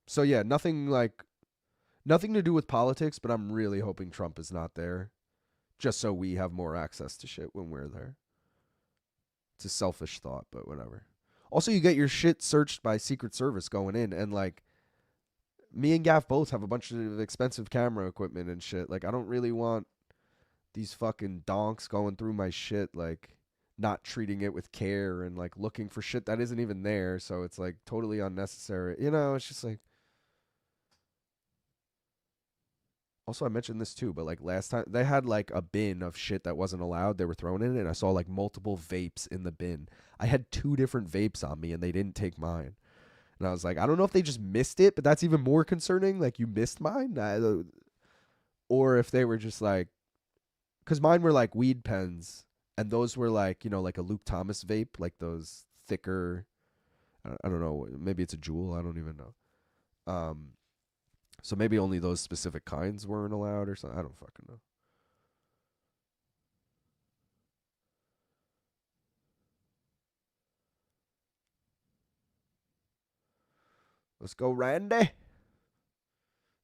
[SPEAKER 1] So yeah, nothing to do with politics, but I'm really hoping Trump is not there, just so we have more access to shit when we're there. It's a selfish thought, but whatever. Also, you get your shit searched by Secret Service going in, and like, me and Gaff both have a bunch of expensive camera equipment and shit. Like, I don't really want these fucking donks going through my shit, like, not treating it with care and, like, looking for shit that isn't even there. So it's, like, totally unnecessary. You know, it's just, like... Also, I mentioned this, too, but, like, last time, they had, like, a bin of shit that wasn't allowed. They were thrown in it, and I saw, like, multiple vapes in the bin. I had 2 different vapes on me, and they didn't take mine. And I was like, I don't know if they just missed it, but that's even more concerning. Like, you missed mine? Or if they were just, like... Because mine were, like, weed pens. And those were, like, you know, like a Luke Thomas vape. Like, those thicker... I don't know. Maybe it's a Juul. I don't even know. So maybe only those specific kinds weren't allowed or something. I don't fucking know. Let's go, Randy.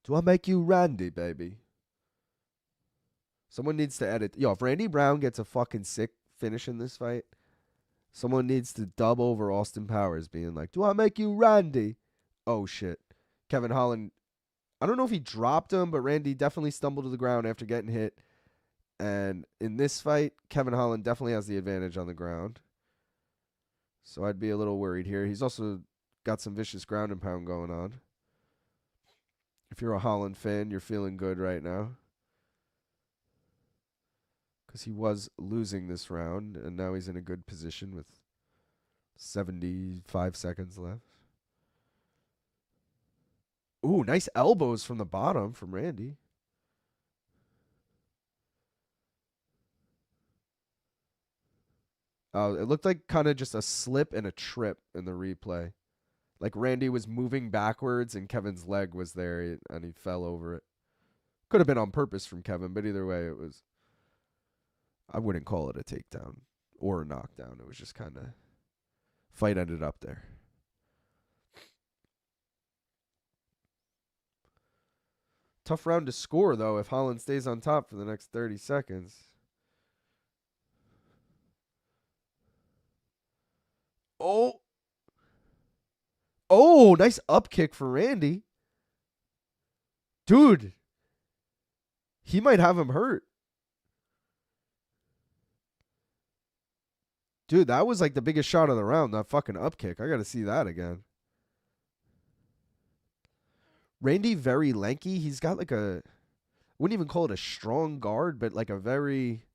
[SPEAKER 1] Do I make you Randy, baby? Someone needs to edit. Yo, if Randy Brown gets a fucking sick finish in this fight, someone needs to dub over Austin Powers being like, do I make you Randy? Oh, shit. Kevin Holland, I don't know if he dropped him, but Randy definitely stumbled to the ground after getting hit. And in this fight, Kevin Holland definitely has the advantage on the ground. So I'd be a little worried here. He's also got some vicious ground and pound going on. If you're a Holland fan, you're feeling good right now. Because he was losing this round, and now he's in a good position with 75 seconds left. Ooh, nice elbows from the bottom from Randy. It looked like kind of just a slip and a trip in the replay. Like Randy was moving backwards and Kevin's leg was there and he fell over it. Could have been on purpose from Kevin, but either way, it was... I wouldn't call it a takedown or a knockdown. It was just kind of... Fight ended up there. Tough round to score, though, if Holland stays on top for the next 30 seconds. Oh! Oh, nice up kick for Randy. Dude. He might have him hurt. Dude, that was like the biggest shot of the round, that fucking up kick. I got to see that again. Randy, very lanky. He's got like a... wouldn't even call it a strong guard, but like a very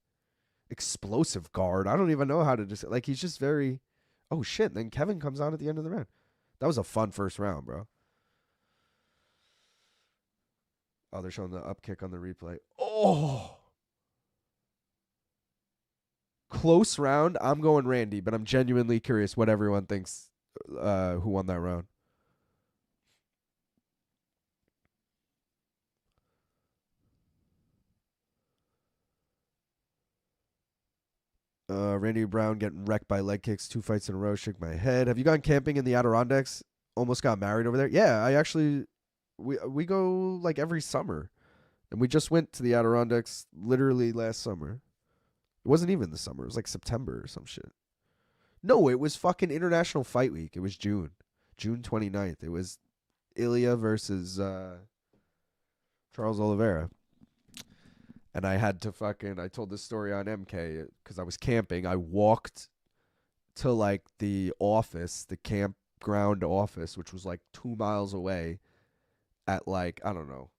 [SPEAKER 1] explosive guard. I don't even know how to just... like, he's just very... Oh, shit. Then Kevin comes on at the end of the round. That was a fun first round, bro. Oh, they're showing the up kick on the replay. Oh! Close round. I'm going Randy, but I'm genuinely curious what everyone thinks who won that round. Randy Brown getting wrecked by leg kicks 2 fights in a row. Shake my head. Have you gone camping in the Adirondacks? Almost got married over there. Yeah, I actually... We go like every summer. And we just went to the Adirondacks literally last summer. It wasn't even the summer. It was like September or some shit. No, it was fucking International Fight Week. It was June. June 29th. It was Ilya versus Charles Oliveira. And I had to fucking... I told this story on MK because I was camping. I walked to like the office, the campground office, which was like 2 miles away at like, I don't know,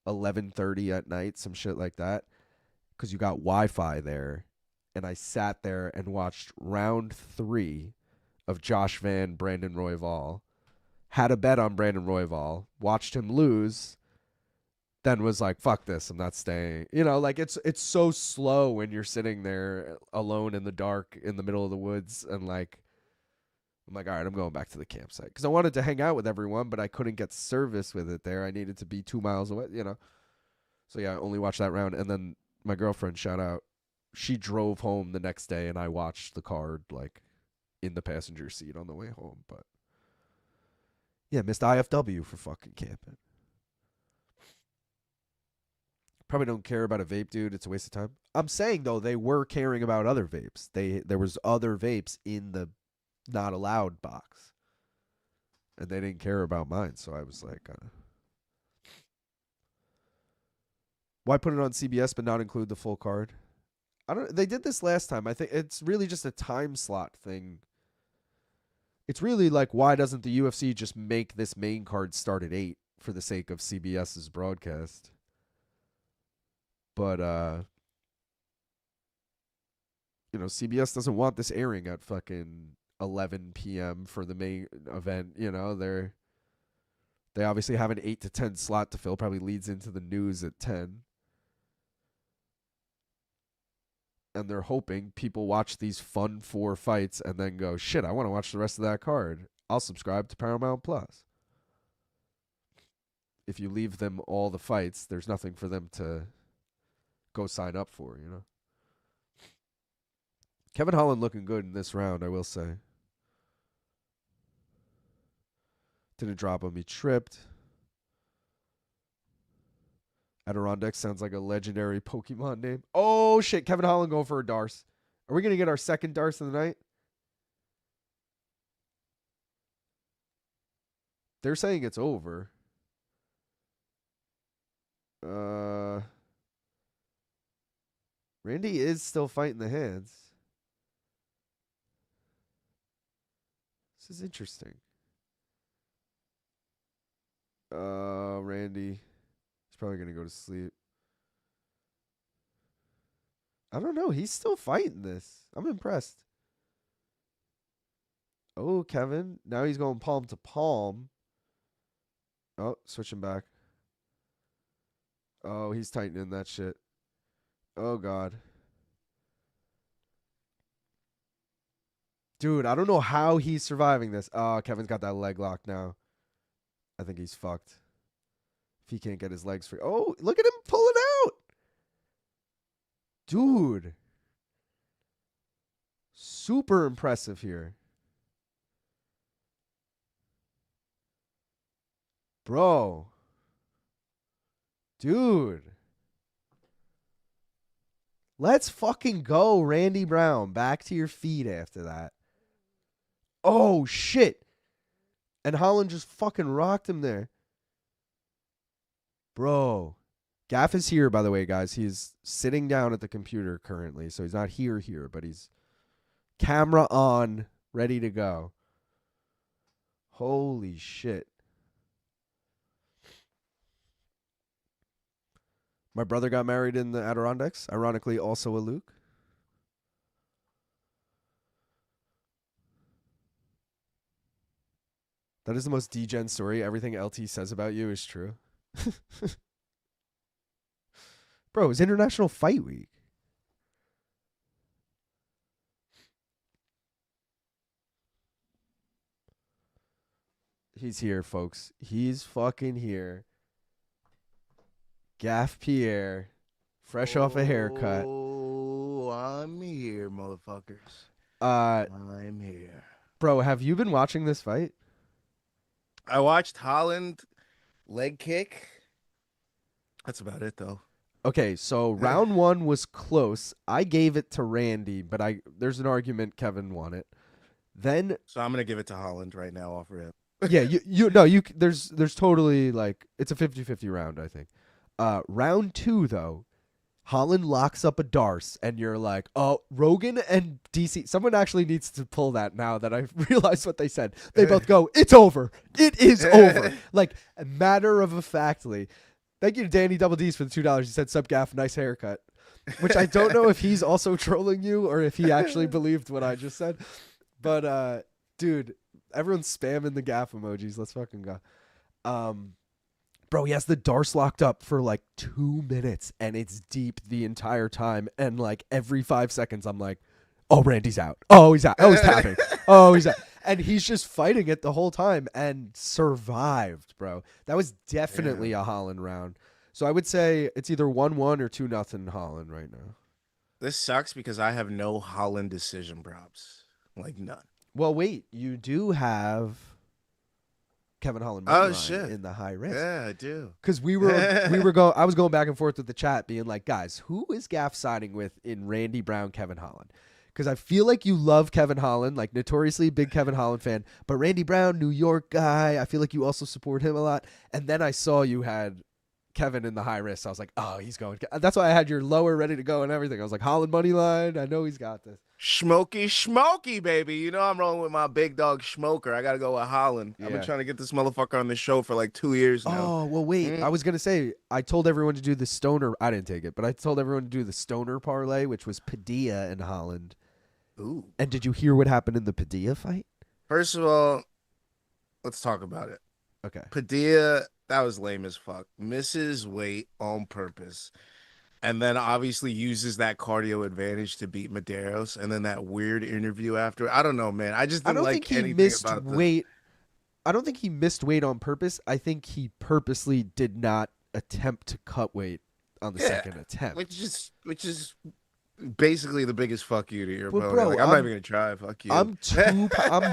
[SPEAKER 1] 11:30 at night, some shit like that. because you got Wi-Fi there, and I sat there and watched round 3 of Josh Van, Brandon Royval. Had a bet on Brandon Royval, watched him lose, then was like, fuck this, I'm not staying. You know, like it's so slow when you're sitting there alone in the dark in the middle of the woods, and like I'm like, all right, I'm going back to the campsite because I wanted to hang out with everyone, but I couldn't get service with it there. I needed to be 2 miles away, you know. So yeah, I only watched that round, and then my girlfriend, shout out, she drove home the next day, and I watched the card like in the passenger seat on the way home. But yeah, missed IFW for fucking camping. Probably don't care about a vape, dude. It's a waste of time. I'm saying though, they were caring about other vapes. There was other vapes in the not allowed box, and they didn't care about mine. So I was like, why put it on CBS but not include the full card? I don't. They did this last time. I think it's really just a time slot thing. It's really like, why doesn't the UFC just make this main card start at 8 for the sake of CBS's broadcast? But you know, CBS doesn't want this airing at fucking 11 p.m. for the main event. You know, they obviously have an 8 to 10 slot to fill. Probably leads into the news at 10. And they're hoping people watch these fun 4 fights and then go, shit, I want to watch the rest of that card. I'll subscribe to Paramount Plus. If you leave them all the fights, there's nothing for them to go sign up for, you know. Kevin Holland looking good in this round, I will say. Didn't drop him. He tripped. Adirondack sounds like a legendary Pokemon name. Oh, shit. Kevin Holland going for a Darce. Are we going to get our second Darce of the night? They're saying it's over. Randy is still fighting the hands. This is interesting. Randy. He's probably going to go to sleep. I don't know. He's still fighting this. I'm impressed. Oh, Kevin. Now he's going palm to palm. Oh, switching back. Oh, he's tightening that shit. Oh, God. Dude, I don't know how he's surviving this. Oh, Kevin's got that leg lock now. I think he's fucked. If he can't get his legs free. Oh, look at him pull it out. Dude. Super impressive here. Bro. Dude. Let's fucking go, Randy Brown. Back to your feet after that. Oh, shit. And Holland just fucking rocked him there. Bro. Gaff is here, by the way, guys. He's sitting down at the computer currently, so he's not here, but he's camera on, ready to go. Holy shit. My brother got married in the Adirondacks. Ironically, also a Luke. That is the most degen story. Everything LT says about you is true. Bro, it's International Fight Week. He's here, folks. He's fucking here. Gaff Pierre, fresh off a haircut.
[SPEAKER 5] Oh, I'm here, motherfuckers. I'm here.
[SPEAKER 1] Bro, have you been watching this fight?
[SPEAKER 5] I watched Holland leg kick. That's about it, though.
[SPEAKER 1] Okay, so round 1 was close. I gave it to Randy, but there's an argument Kevin won it. Then,
[SPEAKER 5] So I'm gonna give it to Holland right now off rip.
[SPEAKER 1] yeah, there's totally like it's a 50-50 round, I think. Round 2 though, Holland locks up a Darce, and you're like, oh, Rogan and DC. Someone actually needs to pull that now that I've realized what they said. They both go, it's over. It is over. Like, matter of factly. Thank you to Danny Double D's for the $2. He said, "Sub Gaff, nice haircut," which I don't know if he's also trolling you or if he actually believed what I just said. But dude, everyone's spamming the Gaff emojis. Let's fucking go. Bro, he has the Darce locked up for like 2 minutes, and it's deep the entire time. And like every 5 seconds, I'm like, "Oh, Randy's out. Oh, he's out. Oh, he's tapping. Oh, he's out." And he's just fighting it the whole time and survived, bro. That was definitely a Holland round. So I would say it's either 1-1 or 2-0 Holland right now.
[SPEAKER 5] This sucks because I have no Holland decision props. Like none.
[SPEAKER 1] Well, wait, you do have Kevin Holland
[SPEAKER 5] shit.
[SPEAKER 1] in the high risk.
[SPEAKER 5] Yeah, I do.
[SPEAKER 1] Because I was going back and forth with the chat being like, guys, who is Gaff siding with in Randy Brown, Kevin Holland? Because I feel like you love Kevin Holland, like notoriously big Kevin Holland fan. But Randy Brown, New York guy, I feel like you also support him a lot. And then I saw you had Kevin in the high risk. I was like, oh, he's going. That's why I had your lower ready to go and everything. I was like, Holland money line. I know he's got this.
[SPEAKER 5] Schmoky, baby. You know I'm rolling with my big dog Schmoker. I got to go with Holland. I've been trying to get this motherfucker on the show for like 2 years now.
[SPEAKER 1] Oh, well, wait. I was going to say, I told everyone to do the stoner. I didn't take it, but I told everyone to do the stoner parlay, which was Padilla and Holland.
[SPEAKER 5] Ooh.
[SPEAKER 1] And did you hear what happened in the Padilla fight?
[SPEAKER 5] First of all, let's talk about it.
[SPEAKER 1] Okay.
[SPEAKER 5] Padilla, that was lame as fuck. Misses weight on purpose. And then obviously uses that cardio advantage to beat Mederos. And then that weird interview after. I don't know, man. I just didn't like anything about
[SPEAKER 1] weight. I don't think he missed weight on purpose. I think he purposely did not attempt to cut weight on the second attempt.
[SPEAKER 5] Which is basically the biggest fuck you to your opponent.
[SPEAKER 1] Bro,
[SPEAKER 5] like, I'm not even gonna try. Fuck you.
[SPEAKER 1] I'm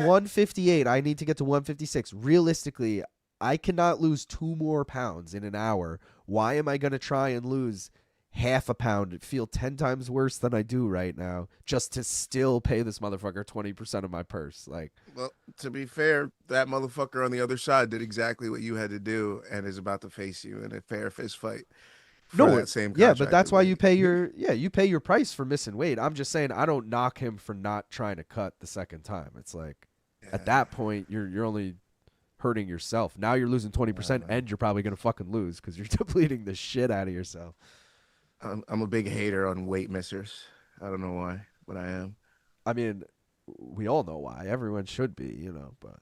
[SPEAKER 1] 158. I need to get to 156. Realistically, I cannot lose 2 more pounds in an hour. Why am I gonna try and lose half a pound? Feel 10 times worse than I do right now just to still pay this motherfucker 20% of my purse. Like,
[SPEAKER 5] well, to be fair, that motherfucker on the other side did exactly what you had to do and is about to face you in a fair fist fight.
[SPEAKER 1] No, yeah, but that's why you pay your price for missing weight. I'm just saying I don't knock him for not trying to cut the second time. It's like at that point you're only hurting yourself. Now you're losing 20% and you're probably gonna fucking lose because you're depleting the shit out of yourself.
[SPEAKER 5] I'm a big hater on weight missers. I don't know why, but I am.
[SPEAKER 1] I mean, we all know why. Everyone should be, but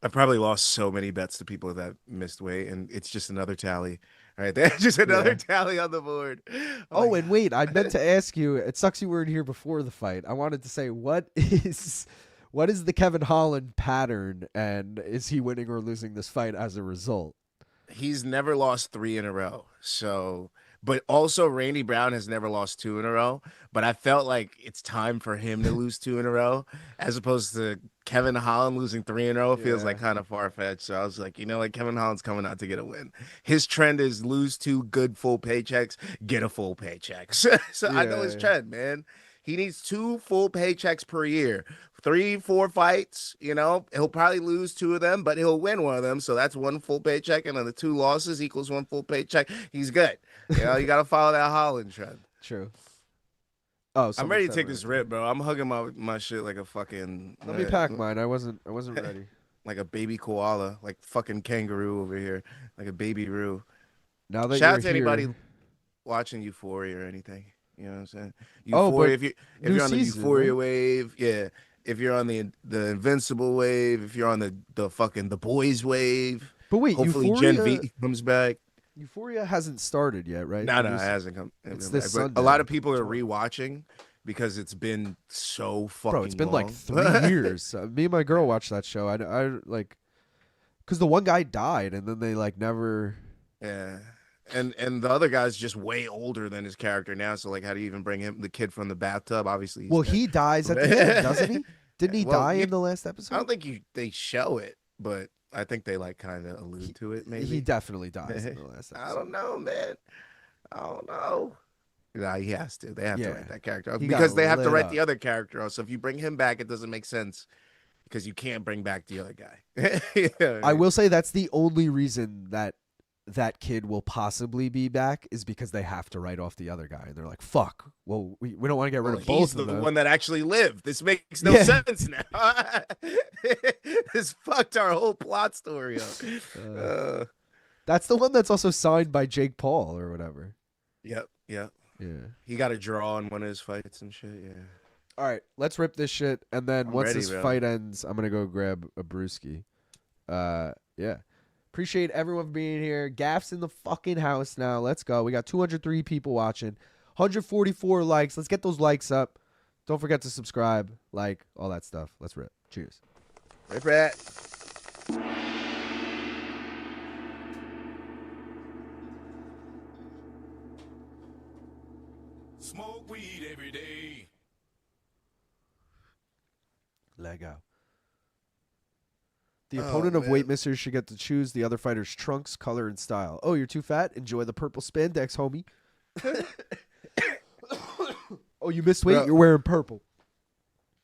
[SPEAKER 5] I probably lost so many bets to people that missed weight, and it's just another tally. All right, there's just another tally on the board.
[SPEAKER 1] Oh, and wait, I meant to ask you. It sucks you weren't here before the fight. I wanted to say, what is the Kevin Holland pattern, and is he winning or losing this fight as a result?
[SPEAKER 5] He's never lost 3 in a row. So, but also Randy Brown has never lost 2 in a row. But I felt like it's time for him to lose 2 in a row, as opposed to Kevin Holland losing 3 in a row. Feels like kind of far fetched. So I was like, Kevin Holland's coming out to get a win. His trend is lose 2 good full paychecks, get a full paycheck. So I know his trend, man. He needs 2 full paychecks per year. 3-4 fights, he'll probably lose 2 of them, but he'll win 1 of them. So that's 1 full paycheck, and then the 2 losses equals 1 full paycheck. He's good. You got to follow that Holland trend.
[SPEAKER 1] True. Oh,
[SPEAKER 5] I'm ready to take this rip, bro. I'm hugging my shit like a fucking.
[SPEAKER 1] Let me pack mine. I wasn't ready.
[SPEAKER 5] Like a baby koala, like fucking kangaroo over here, like a baby roo.
[SPEAKER 1] Now that
[SPEAKER 5] shout out to anybody watching Euphoria or anything. You know what I'm saying?
[SPEAKER 1] Euphoria,
[SPEAKER 5] if you're on the Euphoria wave, yeah. If you're on the Invincible wave, if you're on the fucking The Boys wave.
[SPEAKER 1] But wait,
[SPEAKER 5] hopefully
[SPEAKER 1] Euphoria,
[SPEAKER 5] Gen V comes back.
[SPEAKER 1] Euphoria hasn't started yet, right?
[SPEAKER 5] No, it hasn't come.
[SPEAKER 1] It's this Sunday.
[SPEAKER 5] A lot of people are rewatching because it's been so fucking
[SPEAKER 1] Bro, it's been
[SPEAKER 5] long.
[SPEAKER 1] like 3 years. Me and my girl watched that show. I like, because the one guy died and then they like never.
[SPEAKER 5] Yeah. And the other guy's just way older than his character now. So like, how do you even bring him, the kid from the bathtub? Obviously, he
[SPEAKER 1] dies at the end, doesn't he? Didn't he die in the last episode?
[SPEAKER 5] I don't think they show it, but I think they like kind of allude to it. Maybe
[SPEAKER 1] he definitely dies in the last episode.
[SPEAKER 5] I don't know, man. I don't know. Nah, he has to. They have to write that character out because they have to write the other character out. So if you bring him back, it doesn't make sense because you can't bring back the other guy.
[SPEAKER 1] I will say that's the only reason that kid will possibly be back is because they have to write off the other guy. And they're like, fuck, well, we don't want to get rid of both of them.
[SPEAKER 5] He's the one that actually lived. This makes no sense now. This fucked our whole plot story up.
[SPEAKER 1] That's the one that's also signed by Jake Paul or whatever.
[SPEAKER 5] Yep.
[SPEAKER 1] Yeah.
[SPEAKER 5] He got a draw in one of his fights and shit. Yeah.
[SPEAKER 1] All right, let's rip this shit, and then
[SPEAKER 5] I'm
[SPEAKER 1] once
[SPEAKER 5] ready,
[SPEAKER 1] this
[SPEAKER 5] bro.
[SPEAKER 1] fight ends, I'm gonna go grab a brewski. Yeah. Appreciate everyone being here. Gaff's in the fucking house now. Let's go. We got 203 people watching, 144 likes. Let's get those likes up. Don't forget to subscribe, like, all that stuff. Let's rip. Cheers.
[SPEAKER 5] Rip rat.
[SPEAKER 4] Smoke weed every day.
[SPEAKER 1] Leg out. The opponent of weight missers should get to choose the other fighter's trunks, color, and style. Oh, you're too fat? Enjoy the purple spandex, homie. Oh, you missed weight?
[SPEAKER 5] Bro.
[SPEAKER 1] You're wearing purple.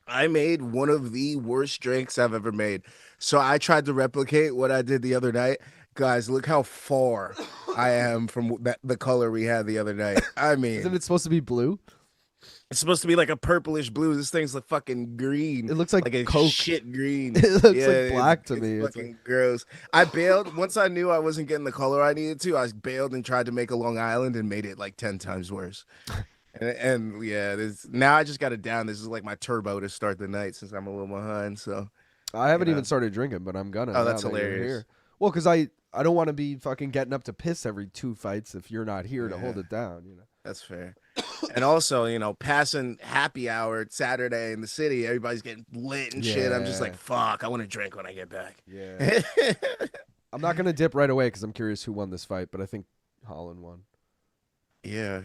[SPEAKER 5] I made one of the worst drinks I've ever made. So I tried to replicate what I did the other night. Guys, look how far I am from the color we had the other night. I mean,
[SPEAKER 1] Isn't it supposed to be blue?
[SPEAKER 5] it's supposed to be like a purplish blue. This thing's like fucking green.
[SPEAKER 1] It looks like
[SPEAKER 5] a
[SPEAKER 1] Coke.
[SPEAKER 5] shit green.
[SPEAKER 1] It looks like black to me.
[SPEAKER 5] It's
[SPEAKER 1] It's
[SPEAKER 5] fucking gross. I bailed once I knew I wasn't getting the color I needed to. I bailed and tried to make a Long Island and made it like 10 times worse. And yeah, now I just got it down. This is like my turbo to start the night since I'm a little behind. So
[SPEAKER 1] I haven't
[SPEAKER 5] Yeah.
[SPEAKER 1] even started drinking, but I'm gonna.
[SPEAKER 5] Oh, that's
[SPEAKER 1] now that you're
[SPEAKER 5] hilarious.
[SPEAKER 1] here. Well, because I don't want to be fucking getting up to piss every 2 fights if you're not here to
[SPEAKER 5] Yeah.
[SPEAKER 1] hold it down. You know.
[SPEAKER 5] that's fair. And also, passing happy hour Saturday in the city, everybody's getting lit and shit. I'm just
[SPEAKER 1] Yeah.
[SPEAKER 5] like, fuck, I want to drink when I get back.
[SPEAKER 1] Yeah. I'm not gonna dip right away because I'm curious who won this fight, but I think Holland won.
[SPEAKER 5] Yeah.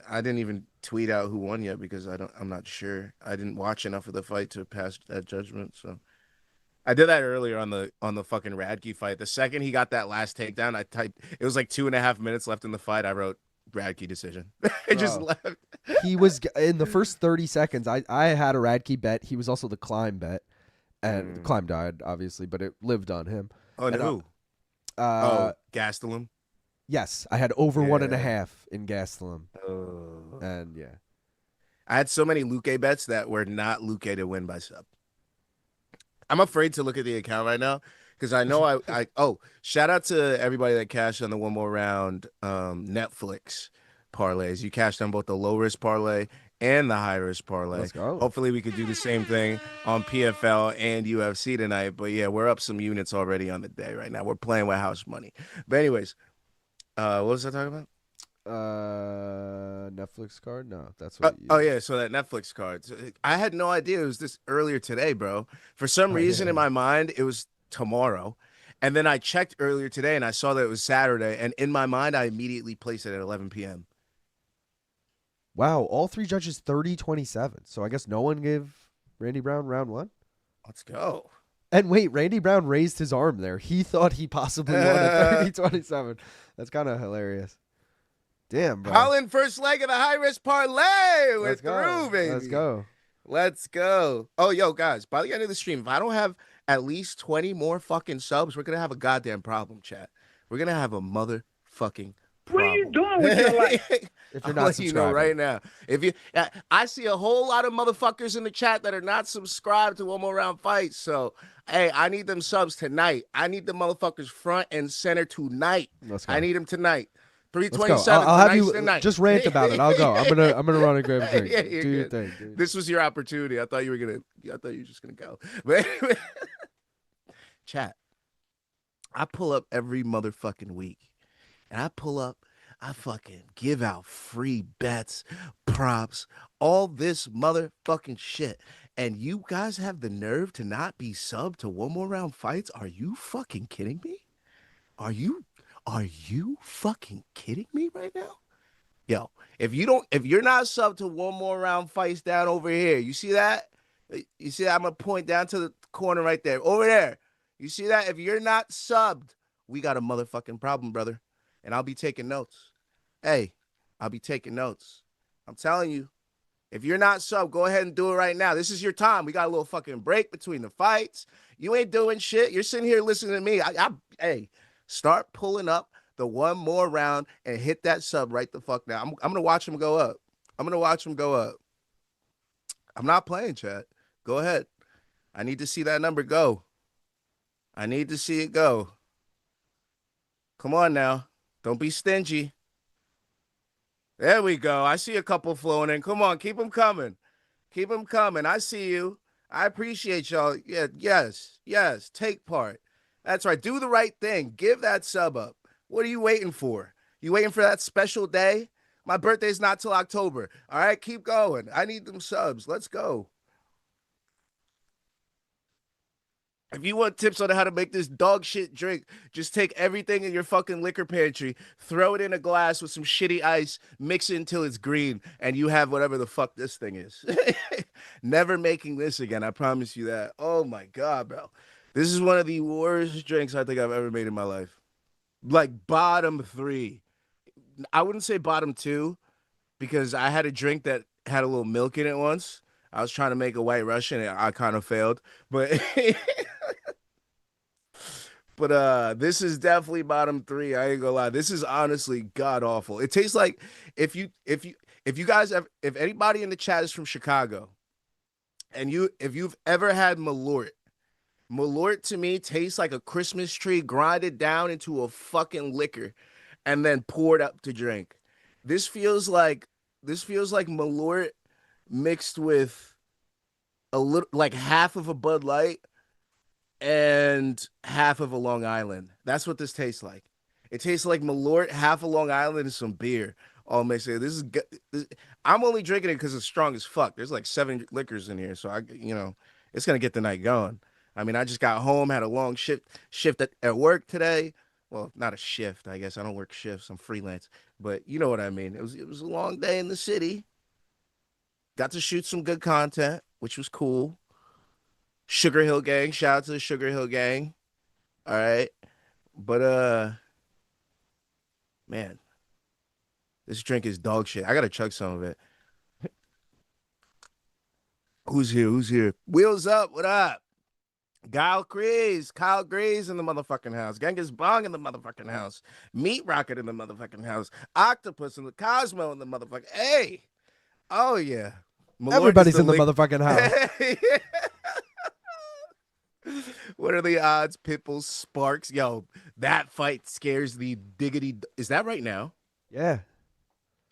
[SPEAKER 5] I didn't even tweet out who won yet because I'm not sure. I didn't watch enough of the fight to pass that judgment. So I did that earlier on the fucking Radtke fight. The second he got that last takedown, I typed, it was like 2.5 minutes left in the fight. I wrote Radtke decision. I just
[SPEAKER 1] Bro.
[SPEAKER 5] left.
[SPEAKER 1] He was in the first 30 seconds. I had a Radtke bet. He was also the climb bet, and climb died obviously, but it lived on him.
[SPEAKER 5] Oh, and
[SPEAKER 1] And,
[SPEAKER 5] who? Gastelum.
[SPEAKER 1] Yes, I had over
[SPEAKER 5] Yeah.
[SPEAKER 1] 1.5 in Gastelum,
[SPEAKER 5] Oh.
[SPEAKER 1] and yeah.
[SPEAKER 5] I had so many Luque bets that were not Luque to win by sub. I'm afraid to look at the account right now because I know shout out to everybody that cashed on the one more round Netflix parlays. You cashed on both the low risk parlay and the high risk parlay.
[SPEAKER 1] Let's go.
[SPEAKER 5] Hopefully we could do the same thing on PFL and UFC tonight. But yeah, we're up some units already on the day right now. We're playing with house money. But anyways, what was I talking about?
[SPEAKER 1] Netflix card? No, that's what.
[SPEAKER 5] Yeah, so that Netflix card. So, I had no idea it was this earlier today, bro. For some reason in my mind, it was tomorrow. And then I checked earlier today and I saw that it was Saturday. And in my mind, I immediately placed it at 11 p.m.
[SPEAKER 1] Wow, all 3 judges 30-27. So I guess no one gave Randy Brown round 1.
[SPEAKER 5] Let's go.
[SPEAKER 1] And wait, Randy Brown raised his arm there. He thought he possibly won at 30-27. That's kind of hilarious. Damn, bro.
[SPEAKER 5] Holland, first leg of the high risk parlay. We're
[SPEAKER 1] Let's go.
[SPEAKER 5] through, baby.
[SPEAKER 1] Let's go.
[SPEAKER 5] Let's go. Oh, yo, guys, by the end of the stream, if I don't have at least 20 more fucking subs, we're going to have a goddamn problem, chat. We're going to have a motherfucking problem.
[SPEAKER 2] What are you doing with your life?
[SPEAKER 1] If
[SPEAKER 5] I'm
[SPEAKER 1] you're not
[SPEAKER 5] letting you know
[SPEAKER 1] subscribing.
[SPEAKER 5] right now. If you, I see a whole lot of motherfuckers in the chat that are not subscribed to One More Round Fights. So, hey, I need them subs tonight. I need the motherfuckers front and center tonight.
[SPEAKER 1] Let's go.
[SPEAKER 5] I need them tonight.
[SPEAKER 1] Let's go.
[SPEAKER 5] 327.
[SPEAKER 1] I'll have
[SPEAKER 5] tonight's
[SPEAKER 1] you
[SPEAKER 5] the night.
[SPEAKER 1] just rant about it. I'll go. I'm gonna run and grab a drink.
[SPEAKER 5] Yeah, you're
[SPEAKER 1] Do your
[SPEAKER 5] good.
[SPEAKER 1] thing. Dude.
[SPEAKER 5] This was your opportunity. I thought you were just gonna go. But anyway, chat. I pull up every motherfucking week, and I fucking give out free bets, props, all this motherfucking shit. And you guys have the nerve to not be subbed to One More Round Fights? Are you fucking kidding me? Are you fucking kidding me right now? Yo, if you're not subbed to One More Round Fights down over here, you see that? You see that? I'm gonna point down to the corner right there. Over there. You see that? If you're not subbed, we got a motherfucking problem, brother. And I'll be taking notes. Hey, I'll be taking notes. I'm telling you, if you're not subbed, go ahead and do it right now. This is your time. We got a little fucking break between the fights. You ain't doing shit. You're sitting here listening to me. Hey, start pulling up the One More Round and hit that sub right the fuck now. I'm gonna watch them go up. I'm not playing, chat. Go ahead. I need to see that number go. I need to see it go. Come on now. Don't be stingy. There we go. I see a couple flowing in. Come on, keep them coming. Keep them coming. I see you. I appreciate y'all. Yeah, yes. Take part. That's right. Do the right thing. Give that sub up. What are you waiting for? You waiting for that special day? My birthday's not till October. All right, keep going. I need them subs. Let's go. If you want tips on how to make this dog shit drink, just take everything in your fucking liquor pantry, throw it in a glass with some shitty ice, mix it until it's green, and you have whatever the fuck this thing is. Never making this again. I promise you that. Oh my God, bro. This is one of the worst drinks I think I've ever made in my life. Like bottom 3. I wouldn't say bottom 2 because I had a drink that had a little milk in it once. I was trying to make a White Russian and I kind of failed. But But this is definitely bottom 3. I ain't gonna lie. This is honestly god awful. It tastes like if you guys have, if anybody in the chat is from Chicago, and if you've ever had Malort to me tastes like a Christmas tree grinded down into a fucking liquor, and then poured up to drink. This feels like Malort mixed with a little, like half of a Bud Light and half of a Long Island. That's what this tastes like. It tastes like Malort, half a Long Island, and some beer. All may say this. I'm only drinking it because it's strong as fuck. There's like 7 liquors in here, so it's gonna get the night going. I mean, I just got home, had a long shift at work today. Well, not a shift, I guess. I don't work shifts. I'm freelance, but you know what I mean. It was a long day in the city. Got to shoot some good content, which was cool. Sugar Hill Gang. Shout out to the Sugar Hill Gang. All right. But, man, this drink is dog shit. I got to chug some of it. Who's here? Wheels up. What up? Kyle Grays in the motherfucking house. Genghis Bong in the motherfucking house. Meat Rocket in the motherfucking house. Octopus and the Cosmo in the motherfucking. Hey. Oh, yeah.
[SPEAKER 1] Everybody's in the motherfucking house.
[SPEAKER 5] What are the odds? Pitbull, Sparks. Yo, that fight scares the diggity. Is that right now?
[SPEAKER 1] Yeah.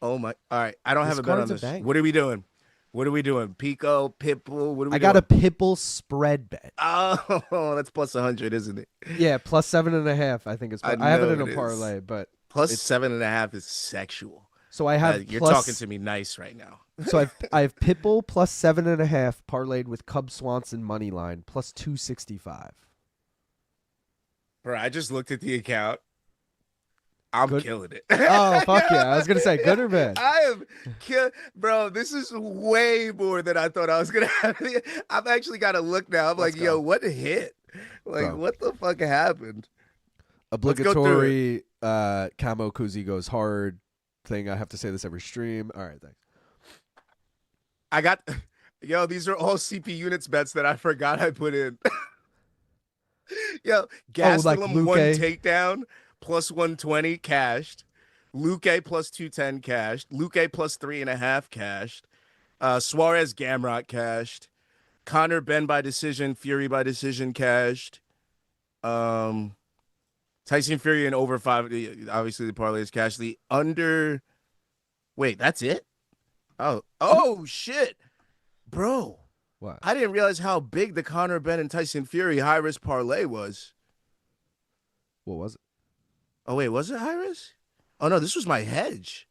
[SPEAKER 5] Oh, my. All right. I don't have a bet on this. What are we doing? Pico, Pitbull. What are we doing?
[SPEAKER 1] I got a Pitbull spread bet.
[SPEAKER 5] Oh, that's plus 100, isn't it?
[SPEAKER 1] Yeah, plus 7.5. I think it's. I have it in a parlay, but
[SPEAKER 5] plus 7.5 is sexual.
[SPEAKER 1] So I have.
[SPEAKER 5] You're talking to me nice right now.
[SPEAKER 1] So I have Pitbull plus 7.5 parlayed with Cub Swanson money line plus 265.
[SPEAKER 5] Bro, I just looked at the account. I'm killing it.
[SPEAKER 1] Oh, fuck yeah. I was going to say, good or bad?
[SPEAKER 5] I am bro, this is way more than I thought I was going to have. I've actually got to look now. I'm like, yo, what hit? Like, what the fuck happened?
[SPEAKER 1] Obligatory Camo Kuzi goes hard thing. I have to say this every stream. All right, thanks.
[SPEAKER 5] I got, these are all CP units bets that I forgot I put in. Yo, Gastelum one takedown. Plus 120 cashed. Luque plus 210 cashed. Luque plus 3.5 cashed. Suarez Gamrot cashed. Connor Ben by decision. Fury by decision cashed. Tyson Fury and over 5. Obviously, the parlay is cashed. The under. Wait, that's it? Oh, shit. Bro.
[SPEAKER 1] What?
[SPEAKER 5] I didn't realize how big the Connor Ben and Tyson Fury high risk parlay was.
[SPEAKER 1] What was it?
[SPEAKER 5] Oh, wait, was it high risk? Oh, no, this was my hedge.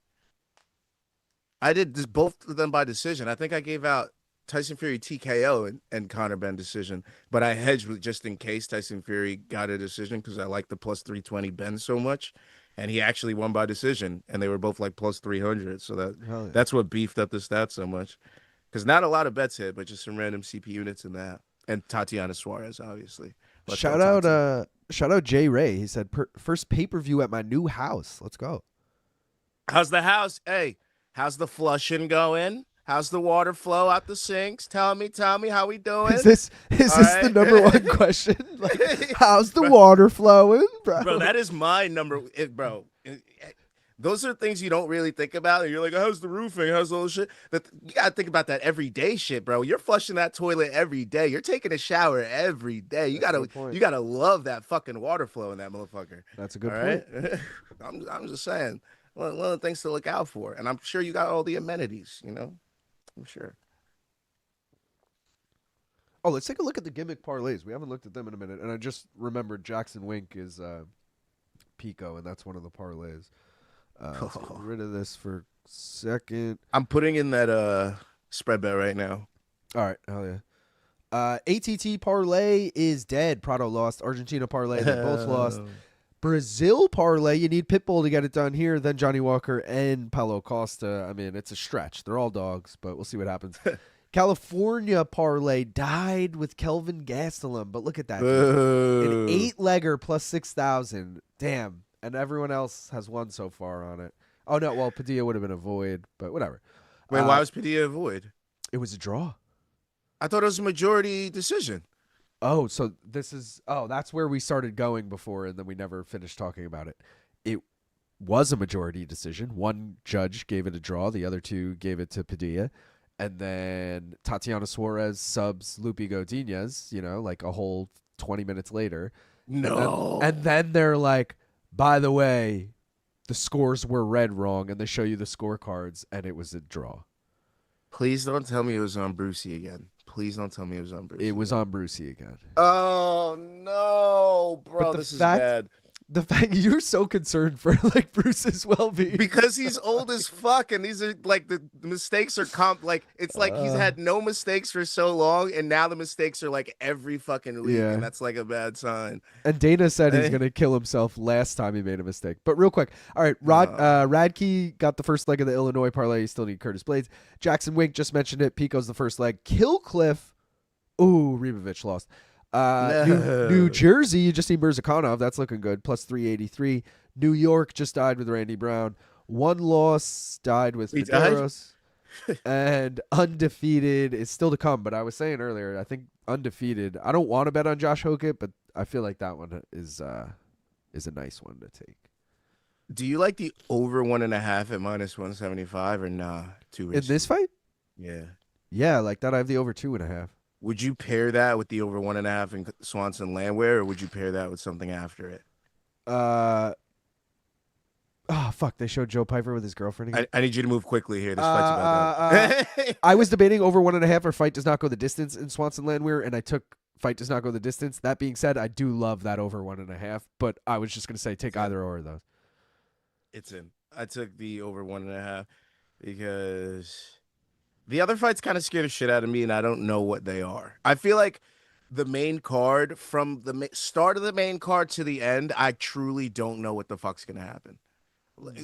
[SPEAKER 5] I did this, both of them by decision. I think I gave out Tyson Fury TKO and Connor Ben decision, but I hedged with just in case Tyson Fury got a decision because I like the plus 320 Ben so much, and he actually won by decision, and they were both like plus 300, so that's what beefed up the stats so much. Because not a lot of bets hit, but just some random CP units in that. And Tatiana Suarez, obviously.
[SPEAKER 1] Shout out Jay Ray. He said, first pay-per-view at my new house. Let's go.
[SPEAKER 5] How's the house? Hey, how's the flushing going? How's the water flow out the sinks? Tell me how we doing?
[SPEAKER 1] Is this the number one question? Like, how's the water flowing, bro?
[SPEAKER 5] Bro, that is my number. Bro, Those are things you don't really think about. And you're like, how's the roofing? How's all the shit? But you gotta think about that everyday shit, bro. You're flushing that toilet every day. You're taking a shower every day. You
[SPEAKER 1] That's a
[SPEAKER 5] gotta
[SPEAKER 1] good point.
[SPEAKER 5] you gotta love that fucking water flow in that motherfucker.
[SPEAKER 1] That's a good
[SPEAKER 5] All
[SPEAKER 1] point.
[SPEAKER 5] right. I'm just saying. One of the things to look out for. And I'm sure you got all the amenities, you know? I'm sure.
[SPEAKER 1] Oh, let's take a look at the gimmick parlays. We haven't looked at them in a minute. And I just remembered Jackson Wink is Pico, and that's one of the parlays. Let's get rid of this for a second.
[SPEAKER 5] I'm putting in that spread bet right now.
[SPEAKER 1] All right. Hell yeah. ATT parlay is dead. Prado lost. Argentina parlay, they both lost. Brazil parlay, you need Pitbull to get it done here, then Johnny Walker and Paulo Costa. I mean, it's a stretch. They're all dogs, but we'll see what happens. California parlay died with Kelvin Gastelum, but look at that. An 8-legger plus 6,000. Damn. And everyone else has won so far on it. Oh, no. Well, Padilla would have been a void, but whatever.
[SPEAKER 5] Wait, why was Padilla a void?
[SPEAKER 1] It was a draw.
[SPEAKER 5] I thought it was a majority decision.
[SPEAKER 1] Oh, so this is... Oh, that's where we started going before, and then we never finished talking about it. It was a majority decision. One judge gave it a draw. The other two gave it to Padilla. And then Tatiana Suarez subs Loopy Godinez, like a whole 20 minutes later.
[SPEAKER 5] No.
[SPEAKER 1] And then they're like, by the way, the scores were read wrong, and they show you the scorecards, and it was a draw.
[SPEAKER 5] Please don't tell me it was on Brucey again. Please don't tell me it was on Brucey.
[SPEAKER 1] It was on Brucey again.
[SPEAKER 5] Oh, no, bro. This is bad.
[SPEAKER 1] The fact you're so concerned for like Bruce's well-being
[SPEAKER 5] because he's old as fuck, and these are like the mistakes are it's like he's had no mistakes for so long, and now the mistakes are like every fucking week, and that's like a bad sign.
[SPEAKER 1] And Dana said he's gonna kill himself last time he made a mistake. But real quick, all right, Radtke got the first leg of the Illinois parlay. You still need Curtis Blaydes. Jackson Wink just mentioned it. Pico's the first leg. Killcliff, ooh, Ribovics lost. New Jersey, you just need Murzakanov. That's looking good. Plus 383. New York just died with Randy Brown. One loss died with Mederos. And undefeated is still to come. But I was saying earlier, I think undefeated. I don't want to bet on Josh Hokit, but I feel like that one is a nice one to take.
[SPEAKER 5] Do you like the over 1.5 at minus 175 or nah? Too risky?
[SPEAKER 1] In this fight?
[SPEAKER 5] Yeah.
[SPEAKER 1] Yeah, I like that. I have the over 2.5.
[SPEAKER 5] Would you pair that with the over 1.5 in Swanson Landwehr, or would you pair that with something after it?
[SPEAKER 1] Oh, fuck. They showed Joe Piper with his girlfriend again.
[SPEAKER 5] I need you to move quickly here. This fight's about that.
[SPEAKER 1] I was debating over 1.5 or fight does not go the distance in Swanson Landwehr, and I took fight does not go the distance. That being said, I do love that over 1.5, but I was just going to say take either or of those.
[SPEAKER 5] It's in. I took the over 1.5 because... The other fights kind of scared the shit out of me, and I don't know what they are. I feel like the main card, from the start of the main card to the end, I truly don't know what the fuck's going to happen.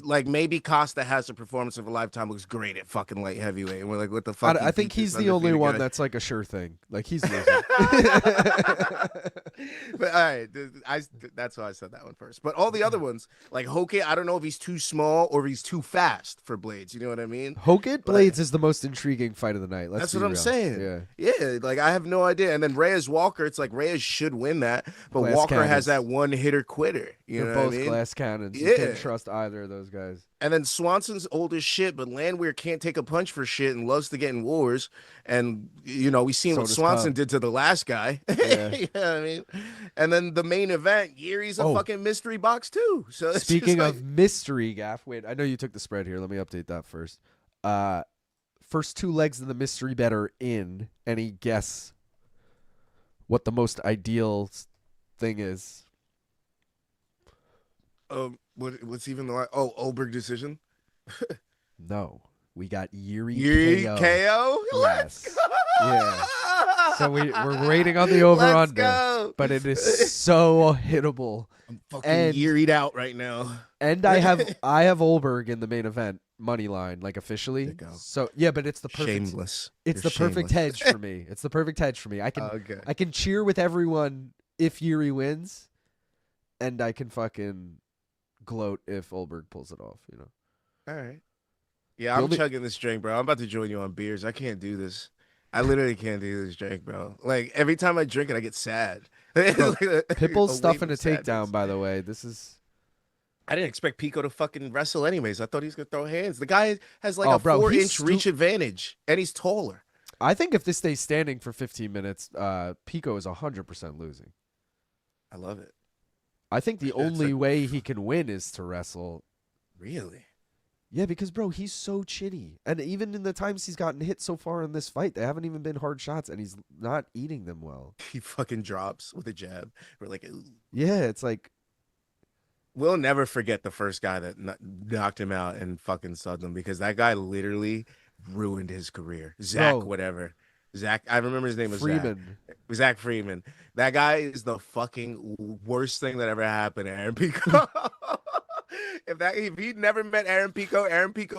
[SPEAKER 5] Like, maybe Costa has a performance of a lifetime, looks great at fucking light heavyweight, and we're like, what the fuck?
[SPEAKER 1] I think he's the only one that's like a sure thing. Like, he's losing.
[SPEAKER 5] But all right, that's why I said that one first. But all the other ones, like Hokit, I don't know if he's too small or if he's too fast for Blaydes. You know what I mean?
[SPEAKER 1] Hokit Blaydes is the most intriguing fight of the night.
[SPEAKER 5] That's what I'm
[SPEAKER 1] real.
[SPEAKER 5] saying. Yeah. Like I have no idea. And then Reyes Walker, it's like Reyes should win that, but
[SPEAKER 1] Glass
[SPEAKER 5] Walker
[SPEAKER 1] cannons.
[SPEAKER 5] has that one hitter quitter. You
[SPEAKER 1] They're
[SPEAKER 5] know
[SPEAKER 1] both
[SPEAKER 5] what I mean?
[SPEAKER 1] glass cannons.
[SPEAKER 5] Yeah.
[SPEAKER 1] You can't trust either of those guys.
[SPEAKER 5] And then Swanson's old as shit, but Landwehr can't take a punch for shit and loves to get in wars. And, we seen what Swanson did to the last guy.
[SPEAKER 1] Yeah.
[SPEAKER 5] You know what I mean? And then the main event, Yuri's a fucking mystery box too. So it's
[SPEAKER 1] speaking
[SPEAKER 5] just
[SPEAKER 1] of mystery, Gaff, wait, I know you took the spread here. Let me update that first. First two legs of the mystery bet are in. Any guess what the most ideal thing is?
[SPEAKER 5] What's even the Ulberg decision?
[SPEAKER 1] No, we got Jiri
[SPEAKER 5] KO.
[SPEAKER 1] Yes. Yeah. So we're waiting on the over under, but it is so hittable.
[SPEAKER 5] I'm fucking Jiri'd out right now.
[SPEAKER 1] And I have Ulberg in the main event money line, like officially. So yeah, but it's the perfect.
[SPEAKER 5] Shameless.
[SPEAKER 1] It's the perfect hedge for me. It's the perfect hedge for me. I can cheer with everyone if Jiri wins, and I can fucking gloat if Ulberg pulls it off.
[SPEAKER 5] All right. Yeah, I'm chugging this drink, bro. I'm about to join you on beers. I can't do this. I literally can't do this drink, bro. Like every time I drink it, I get sad.
[SPEAKER 1] Pitbull's stuffing a takedown, by the way. This is
[SPEAKER 5] I didn't expect Pico to fucking wrestle anyways. I thought he was gonna throw hands. The guy has like
[SPEAKER 1] Oh,
[SPEAKER 5] a
[SPEAKER 1] bro,
[SPEAKER 5] 4-inch reach advantage, and he's taller.
[SPEAKER 1] I think if this stays standing for 15 minutes, Pico is 100% losing.
[SPEAKER 5] I love it.
[SPEAKER 1] I think the
[SPEAKER 5] That's
[SPEAKER 1] only
[SPEAKER 5] like-
[SPEAKER 1] way he can win is to wrestle.
[SPEAKER 5] Really?
[SPEAKER 1] Yeah, because, bro, he's so chinny. And even in the times he's gotten hit so far in this fight, they haven't even been hard shots, and he's not eating them well.
[SPEAKER 5] He fucking drops with a jab. We're like, ooh.
[SPEAKER 1] Yeah, it's like,
[SPEAKER 5] We'll never forget the first guy that knocked him out and fucking subbed him, because that guy literally ruined his career. Zach,
[SPEAKER 1] Bro.
[SPEAKER 5] whatever. Zach, I remember his name was
[SPEAKER 1] Freeman.
[SPEAKER 5] Zach Freeman. That guy is the fucking worst thing that ever happened to Aaron Pico. If he'd never met Aaron Pico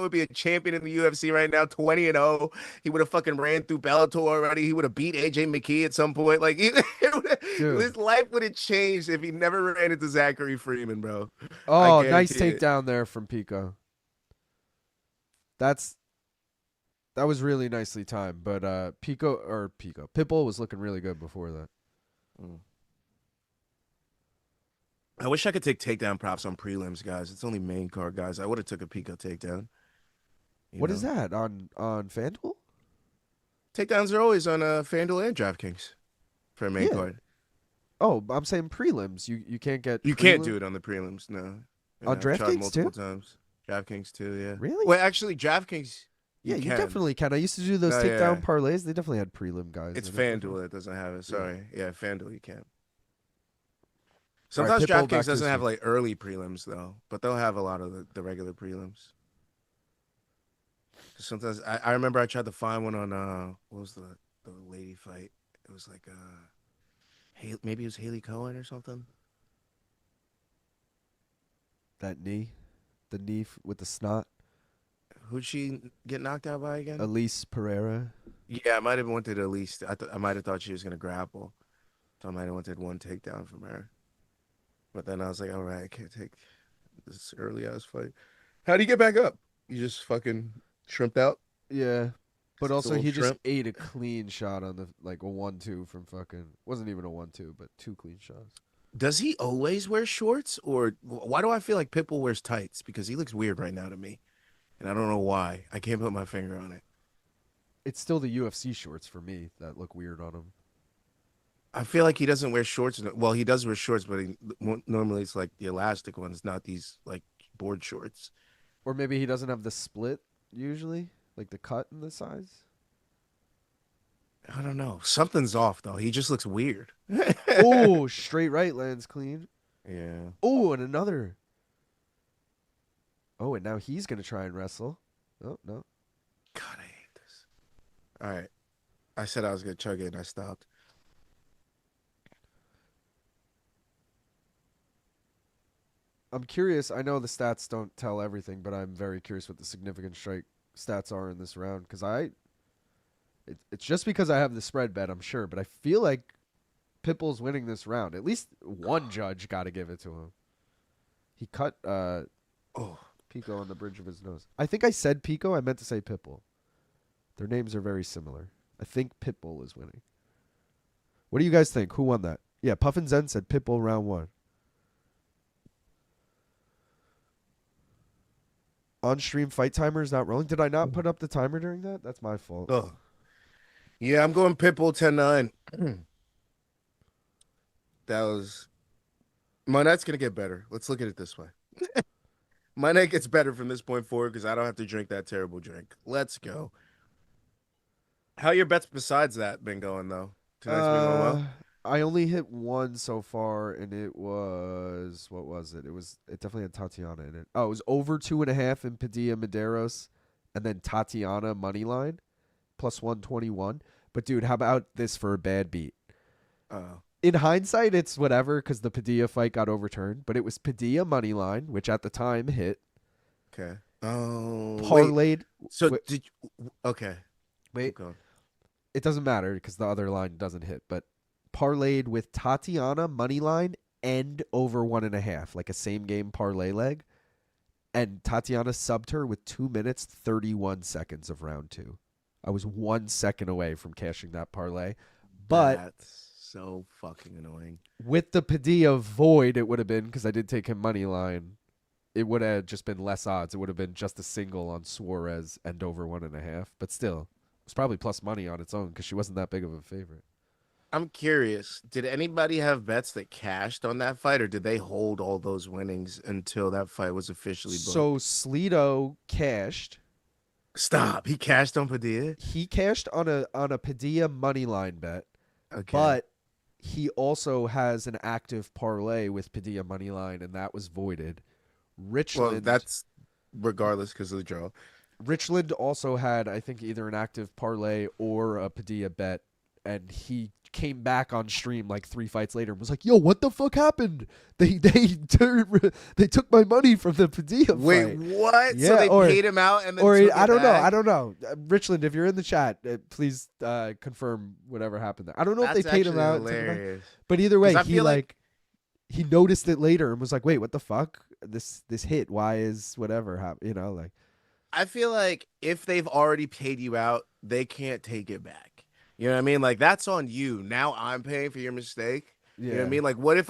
[SPEAKER 5] would be a champion in the UFC right now, 20-0. He would have fucking ran through Bellator already. He would have beat AJ McKee at some point. Like his life would have changed if he never ran into Zachary Freeman, bro.
[SPEAKER 1] Oh, nice
[SPEAKER 5] guarantee it.
[SPEAKER 1] takedown there from Pico. That was really nicely timed, but Pitbull was looking really good before that.
[SPEAKER 5] I wish I could take takedown props on prelims, guys. It's only main card, guys. I would have took a Pico takedown.
[SPEAKER 1] What is that on FanDuel?
[SPEAKER 5] Takedowns are always on FanDuel and DraftKings for a main card.
[SPEAKER 1] Oh, I'm saying prelims. You can't get.
[SPEAKER 5] You can't do it on the prelims, no.
[SPEAKER 1] On
[SPEAKER 5] I've tried
[SPEAKER 1] DraftKings
[SPEAKER 5] multiple
[SPEAKER 1] too?
[SPEAKER 5] times. DraftKings too, yeah.
[SPEAKER 1] Really?
[SPEAKER 5] Well, actually, DraftKings.
[SPEAKER 1] Yeah, you
[SPEAKER 5] can.
[SPEAKER 1] definitely can. I used to do those
[SPEAKER 5] No,
[SPEAKER 1] takedown
[SPEAKER 5] yeah.
[SPEAKER 1] parlays. They definitely had prelim guys.
[SPEAKER 5] It's
[SPEAKER 1] in it.
[SPEAKER 5] FanDuel that doesn't have it. Sorry. Yeah, FanDuel you can.
[SPEAKER 1] All right,
[SPEAKER 5] Sometimes
[SPEAKER 1] Pitbull back
[SPEAKER 5] DraftKings
[SPEAKER 1] to
[SPEAKER 5] doesn't
[SPEAKER 1] his
[SPEAKER 5] have
[SPEAKER 1] feet.
[SPEAKER 5] like early prelims though, but they'll have a lot of the regular prelims. Sometimes I remember I tried to find one on what was the lady fight? It was like maybe it was Haley Cohen or something.
[SPEAKER 1] That knee, the knee with the snot.
[SPEAKER 5] Who'd she get knocked out by again?
[SPEAKER 1] Elise Pereira.
[SPEAKER 5] Yeah, I might have wanted at least. I might have thought she was gonna grapple, so I might have wanted one takedown from her. But then I was like, all right, I can't take this early ass fight. How do you get back up? You just fucking shrimped out.
[SPEAKER 1] Yeah, but
[SPEAKER 5] Just a
[SPEAKER 1] also
[SPEAKER 5] little
[SPEAKER 1] he just
[SPEAKER 5] shrimp.
[SPEAKER 1] ate a clean shot on the like a 1-2 from fucking wasn't even a 1-2, but 2 clean shots.
[SPEAKER 5] Does he always wear shorts, or why do I feel like Pitbull wears tights? Because he looks weird right now to me, and I don't know why. I can't put my finger on it.
[SPEAKER 1] It's still the UFC shorts for me that look weird on him.
[SPEAKER 5] I feel like he doesn't wear shorts. Well, he does wear shorts, but normally it's like the elastic ones, not these like board shorts.
[SPEAKER 1] Or maybe he doesn't have the split usually, like the cut in the size.
[SPEAKER 5] I don't know. Something's off though. He just looks weird.
[SPEAKER 1] Oh, straight right lands clean.
[SPEAKER 5] Yeah.
[SPEAKER 1] Oh, and another. Oh, and now he's gonna try and wrestle. Oh no.
[SPEAKER 5] God, I hate this. All right. I said I was gonna chug it and I stopped.
[SPEAKER 1] I'm curious. I know the stats don't tell everything, but I'm very curious what the significant strike stats are in this round because it's just because I have the spread bet, I'm sure, but I feel like Pitbull's winning this round. At least one judge got to give it to him. He cut Pico on the bridge of his nose. I think I said Pico. I meant to say Pitbull. Their names are very similar. I think Pitbull is winning. What do you guys think? Who won that? Yeah, Puffin Zen said Pitbull round 1. On-stream fight timer is not rolling. Did I not put up the timer during that? That's my fault.
[SPEAKER 5] Oh. Yeah, I'm going Pitbull 10-9. That was my night's gonna get better. Let's look at it this way. My night gets better from this point forward because I don't have to drink that terrible drink. Let's go. How your bets besides that been going though? Tonight's been going well.
[SPEAKER 1] I only hit one so far, and it was what was it? It definitely had Tatiana in it. Oh, it was over 2.5 in Padilla Mederos, and then Tatiana money line, plus 121. But dude, how about this for a bad beat? In hindsight, it's whatever because the Padilla fight got overturned, but it was Padilla money line, which at the time hit.
[SPEAKER 5] Okay. Oh.
[SPEAKER 1] Parlayed.
[SPEAKER 5] So
[SPEAKER 1] wait,
[SPEAKER 5] did you, okay.
[SPEAKER 1] wait.
[SPEAKER 5] Keep going.
[SPEAKER 1] It doesn't matter because the other line doesn't hit, but parlayed with Tatiana money line and over 1.5, like a same game parlay leg. And Tatiana subbed her with 2 minutes, 31 seconds of round 2. I was 1 second away from cashing that parlay. But
[SPEAKER 5] That's so fucking annoying.
[SPEAKER 1] with the Padilla void, it would have been because I did take him money line. it would have just been less odds. It would have been just a single on Suarez and over 1.5. But still, it's probably plus money on its own because she wasn't that big of a favorite.
[SPEAKER 5] I'm curious. Did anybody have bets that cashed on that fight, or did they hold all those winnings until that fight was officially booked?
[SPEAKER 1] So Slido cashed.
[SPEAKER 5] Stop. He cashed on Padilla?
[SPEAKER 1] He cashed on a Padilla money line bet,
[SPEAKER 5] Okay.
[SPEAKER 1] but he also has an active parlay with Padilla money line, and that was voided. Richland.
[SPEAKER 5] Well, that's regardless because of the draw.
[SPEAKER 1] Richland also had, I think, either an active parlay or a Padilla bet, and he came back on stream like 3 fights later and was like, "Yo, what the fuck happened? They took my money from the Padilla
[SPEAKER 5] Wait,
[SPEAKER 1] fight."
[SPEAKER 5] what?
[SPEAKER 1] Yeah,
[SPEAKER 5] so they
[SPEAKER 1] or-
[SPEAKER 5] paid him out and then
[SPEAKER 1] Or
[SPEAKER 5] took it
[SPEAKER 1] I don't
[SPEAKER 5] back?
[SPEAKER 1] know. Richland, if you're in the chat, please confirm whatever happened there. I don't know if
[SPEAKER 5] That's
[SPEAKER 1] they paid him
[SPEAKER 5] actually
[SPEAKER 1] out, took him back,
[SPEAKER 5] hilarious.
[SPEAKER 1] but either way,
[SPEAKER 5] 'Cause I
[SPEAKER 1] he
[SPEAKER 5] feel like-
[SPEAKER 1] he noticed it later and was like, "Wait, what the fuck? This hit? Why is whatever happen?" Like.
[SPEAKER 5] I feel like if they've already paid you out, they can't take it back. You know what I mean? Like, that's on you. Now I'm paying for your mistake.
[SPEAKER 1] Yeah.
[SPEAKER 5] You know what I mean? Like, what if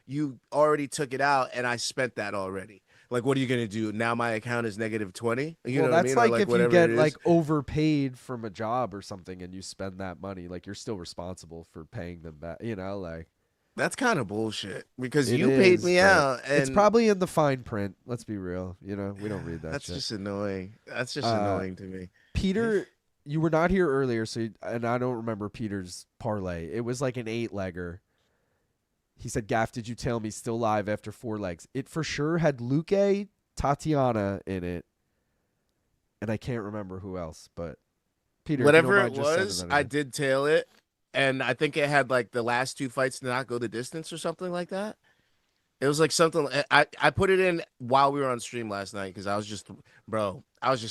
[SPEAKER 5] you already took it out and I spent that already? Like, what are you gonna do? Now my account is negative 20? You know what I
[SPEAKER 1] that's
[SPEAKER 5] mean? Or,
[SPEAKER 1] like if you
[SPEAKER 5] whatever
[SPEAKER 1] get
[SPEAKER 5] it is.
[SPEAKER 1] like overpaid from a job or something and you spend that money, like you're still responsible for paying them back. Like
[SPEAKER 5] That's kind of bullshit because
[SPEAKER 1] it
[SPEAKER 5] you paid
[SPEAKER 1] is,
[SPEAKER 5] me
[SPEAKER 1] but
[SPEAKER 5] out. And
[SPEAKER 1] it's probably in the fine print. Let's be real. We don't read that.
[SPEAKER 5] that's
[SPEAKER 1] shit.
[SPEAKER 5] just annoying. That's just annoying to me.
[SPEAKER 1] Peter. You were not here earlier, and I don't remember Peter's parlay. It was like an 8-legger. He said, "Gaff, did you tell me still live after 4 legs?" It for sure had Luque, Tatiana in it, and I can't remember who else. But Peter, if you don't
[SPEAKER 5] Whatever it
[SPEAKER 1] mind just sending
[SPEAKER 5] was,
[SPEAKER 1] that
[SPEAKER 5] I
[SPEAKER 1] again.
[SPEAKER 5] did tail it, and I think it had like the last 2 fights to not go the distance or something like that. It was like something I put it in while we were on stream last night because I was just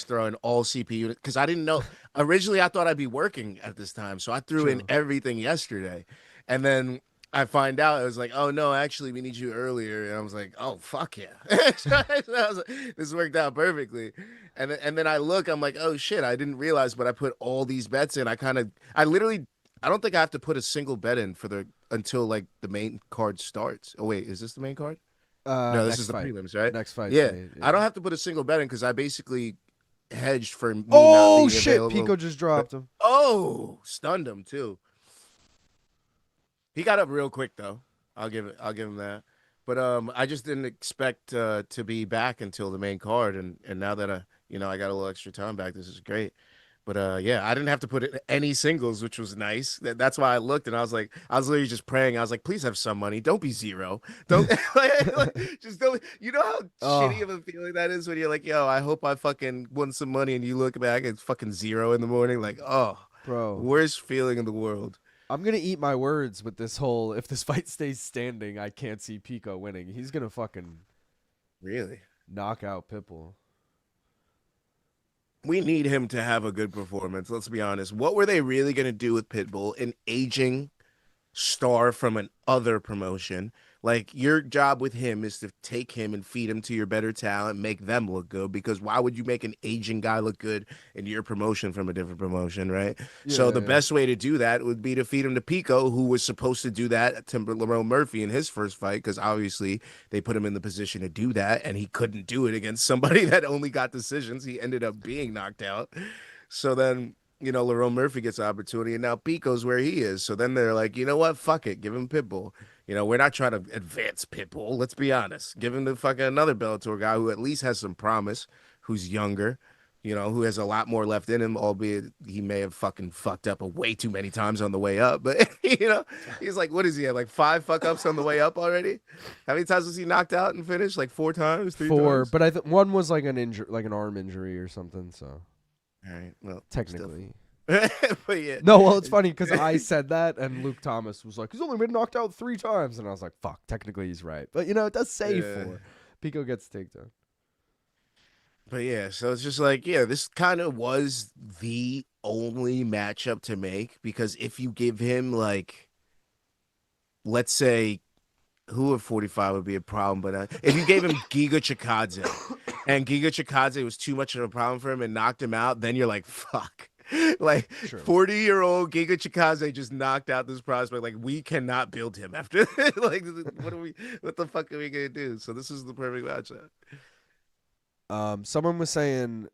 [SPEAKER 5] throwing all CPU because I didn't know originally I thought I'd be working at this time, so I threw in
[SPEAKER 1] True.
[SPEAKER 5] everything yesterday, and then I find out it was like, oh no, actually we need you earlier, and I was like, oh fuck yeah, so I was like, this worked out perfectly, and then I look, I'm like, oh shit, I didn't realize, but I put all these bets in. I don't think I have to put a single bet in until like the main card starts. Oh wait, is this the main card? No, this
[SPEAKER 1] next
[SPEAKER 5] is the
[SPEAKER 1] fight.
[SPEAKER 5] prelims, right?
[SPEAKER 1] Next fight.
[SPEAKER 5] Yeah, I don't have to put a single bet in because I basically hedged for me not
[SPEAKER 1] Oh
[SPEAKER 5] being
[SPEAKER 1] shit!
[SPEAKER 5] available.
[SPEAKER 1] Pico just dropped him.
[SPEAKER 5] Oh, stunned him too. He got up real quick though. I'll give him that. But I just didn't expect to be back until the main card, and now that I got a little extra time back, this is great. But yeah, I didn't have to put in any singles, which was nice. That's why I looked and I was literally just praying. I was like, please have some money. Don't be zero. Don't just don't. You know how shitty of a feeling that is when you're like, yo, I hope I fucking won some money, and you look back and it's fucking 0 in the morning. Like, oh,
[SPEAKER 1] Bro,
[SPEAKER 5] worst feeling in the world.
[SPEAKER 1] I'm gonna eat my words with this whole. If this fight stays standing, I can't see Pico winning. He's gonna fucking
[SPEAKER 5] Really.
[SPEAKER 1] knock out Pitbull.
[SPEAKER 5] We need him to have a good performance. Let's be honest. What were they really going to do with Pitbull, an aging star from an other promotion? Like, your job with him is to take him and feed him to your better talent, make them look good. Because why would you make an aging guy look good in your promotion from a different promotion, right? So the best way to do that would be to feed him to Pico, who was supposed to do that to Lerone Murphy in his first fight, because obviously they put him in the position to do that, and he couldn't do it against somebody that only got decisions. He ended up being knocked out. So then, Lerone Murphy gets an opportunity, and now Pico's where he is. So then they're like, you know what? Fuck it. Give him Pitbull. We're not trying to advance Pitbull. Let's be honest. Give him the fucking another Bellator guy who at least has some promise, who's younger, who has a lot more left in him, albeit he may have fucking fucked up way too many times on the way up. But, he's like, what is he at? Like 5 fuck ups on the way up already? How many times was he knocked out and finished? Like 4 times? 3 times?
[SPEAKER 1] But I think one was like an arm injury or something. So
[SPEAKER 5] All right. Well,
[SPEAKER 1] technically.
[SPEAKER 5] but yeah.
[SPEAKER 1] No, well, it's funny because I said that, and Luke Thomas was like, he's only been knocked out 3 times. And I was like, fuck, technically he's right. But, it does say 4. Pico gets the takedown.
[SPEAKER 5] But yeah, so it's just like, yeah, this kind of was the only matchup to make, because if you give him, like, let's say, who at 45 would be a problem, but if you gave him Giga Chikadze, and Giga Chikadze was too much of a problem for him and knocked him out, then you're like, fuck. Like, 40-year-old Giga Chikadze just knocked out this prospect. Like, we cannot build him after. Like, what the fuck are we gonna do? So this is the perfect matchup.
[SPEAKER 1] Someone was saying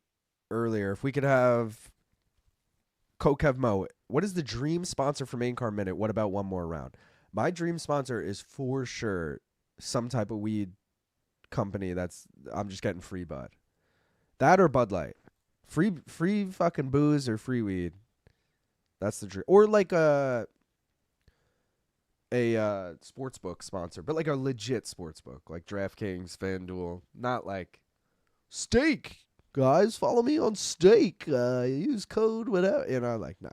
[SPEAKER 1] earlier if we could have Kokev Mo. What is the dream sponsor for Main Car Minute? What about one more round? My dream sponsor is for sure some type of weed company that's I'm just getting free bud. That or Bud Light. Free fucking booze or free weed. That's the dream. Or like a sports book sponsor, but like a legit sports book, like DraftKings, FanDuel, not like Stake. Guys, follow me on Stake. Use code whatever, like nah.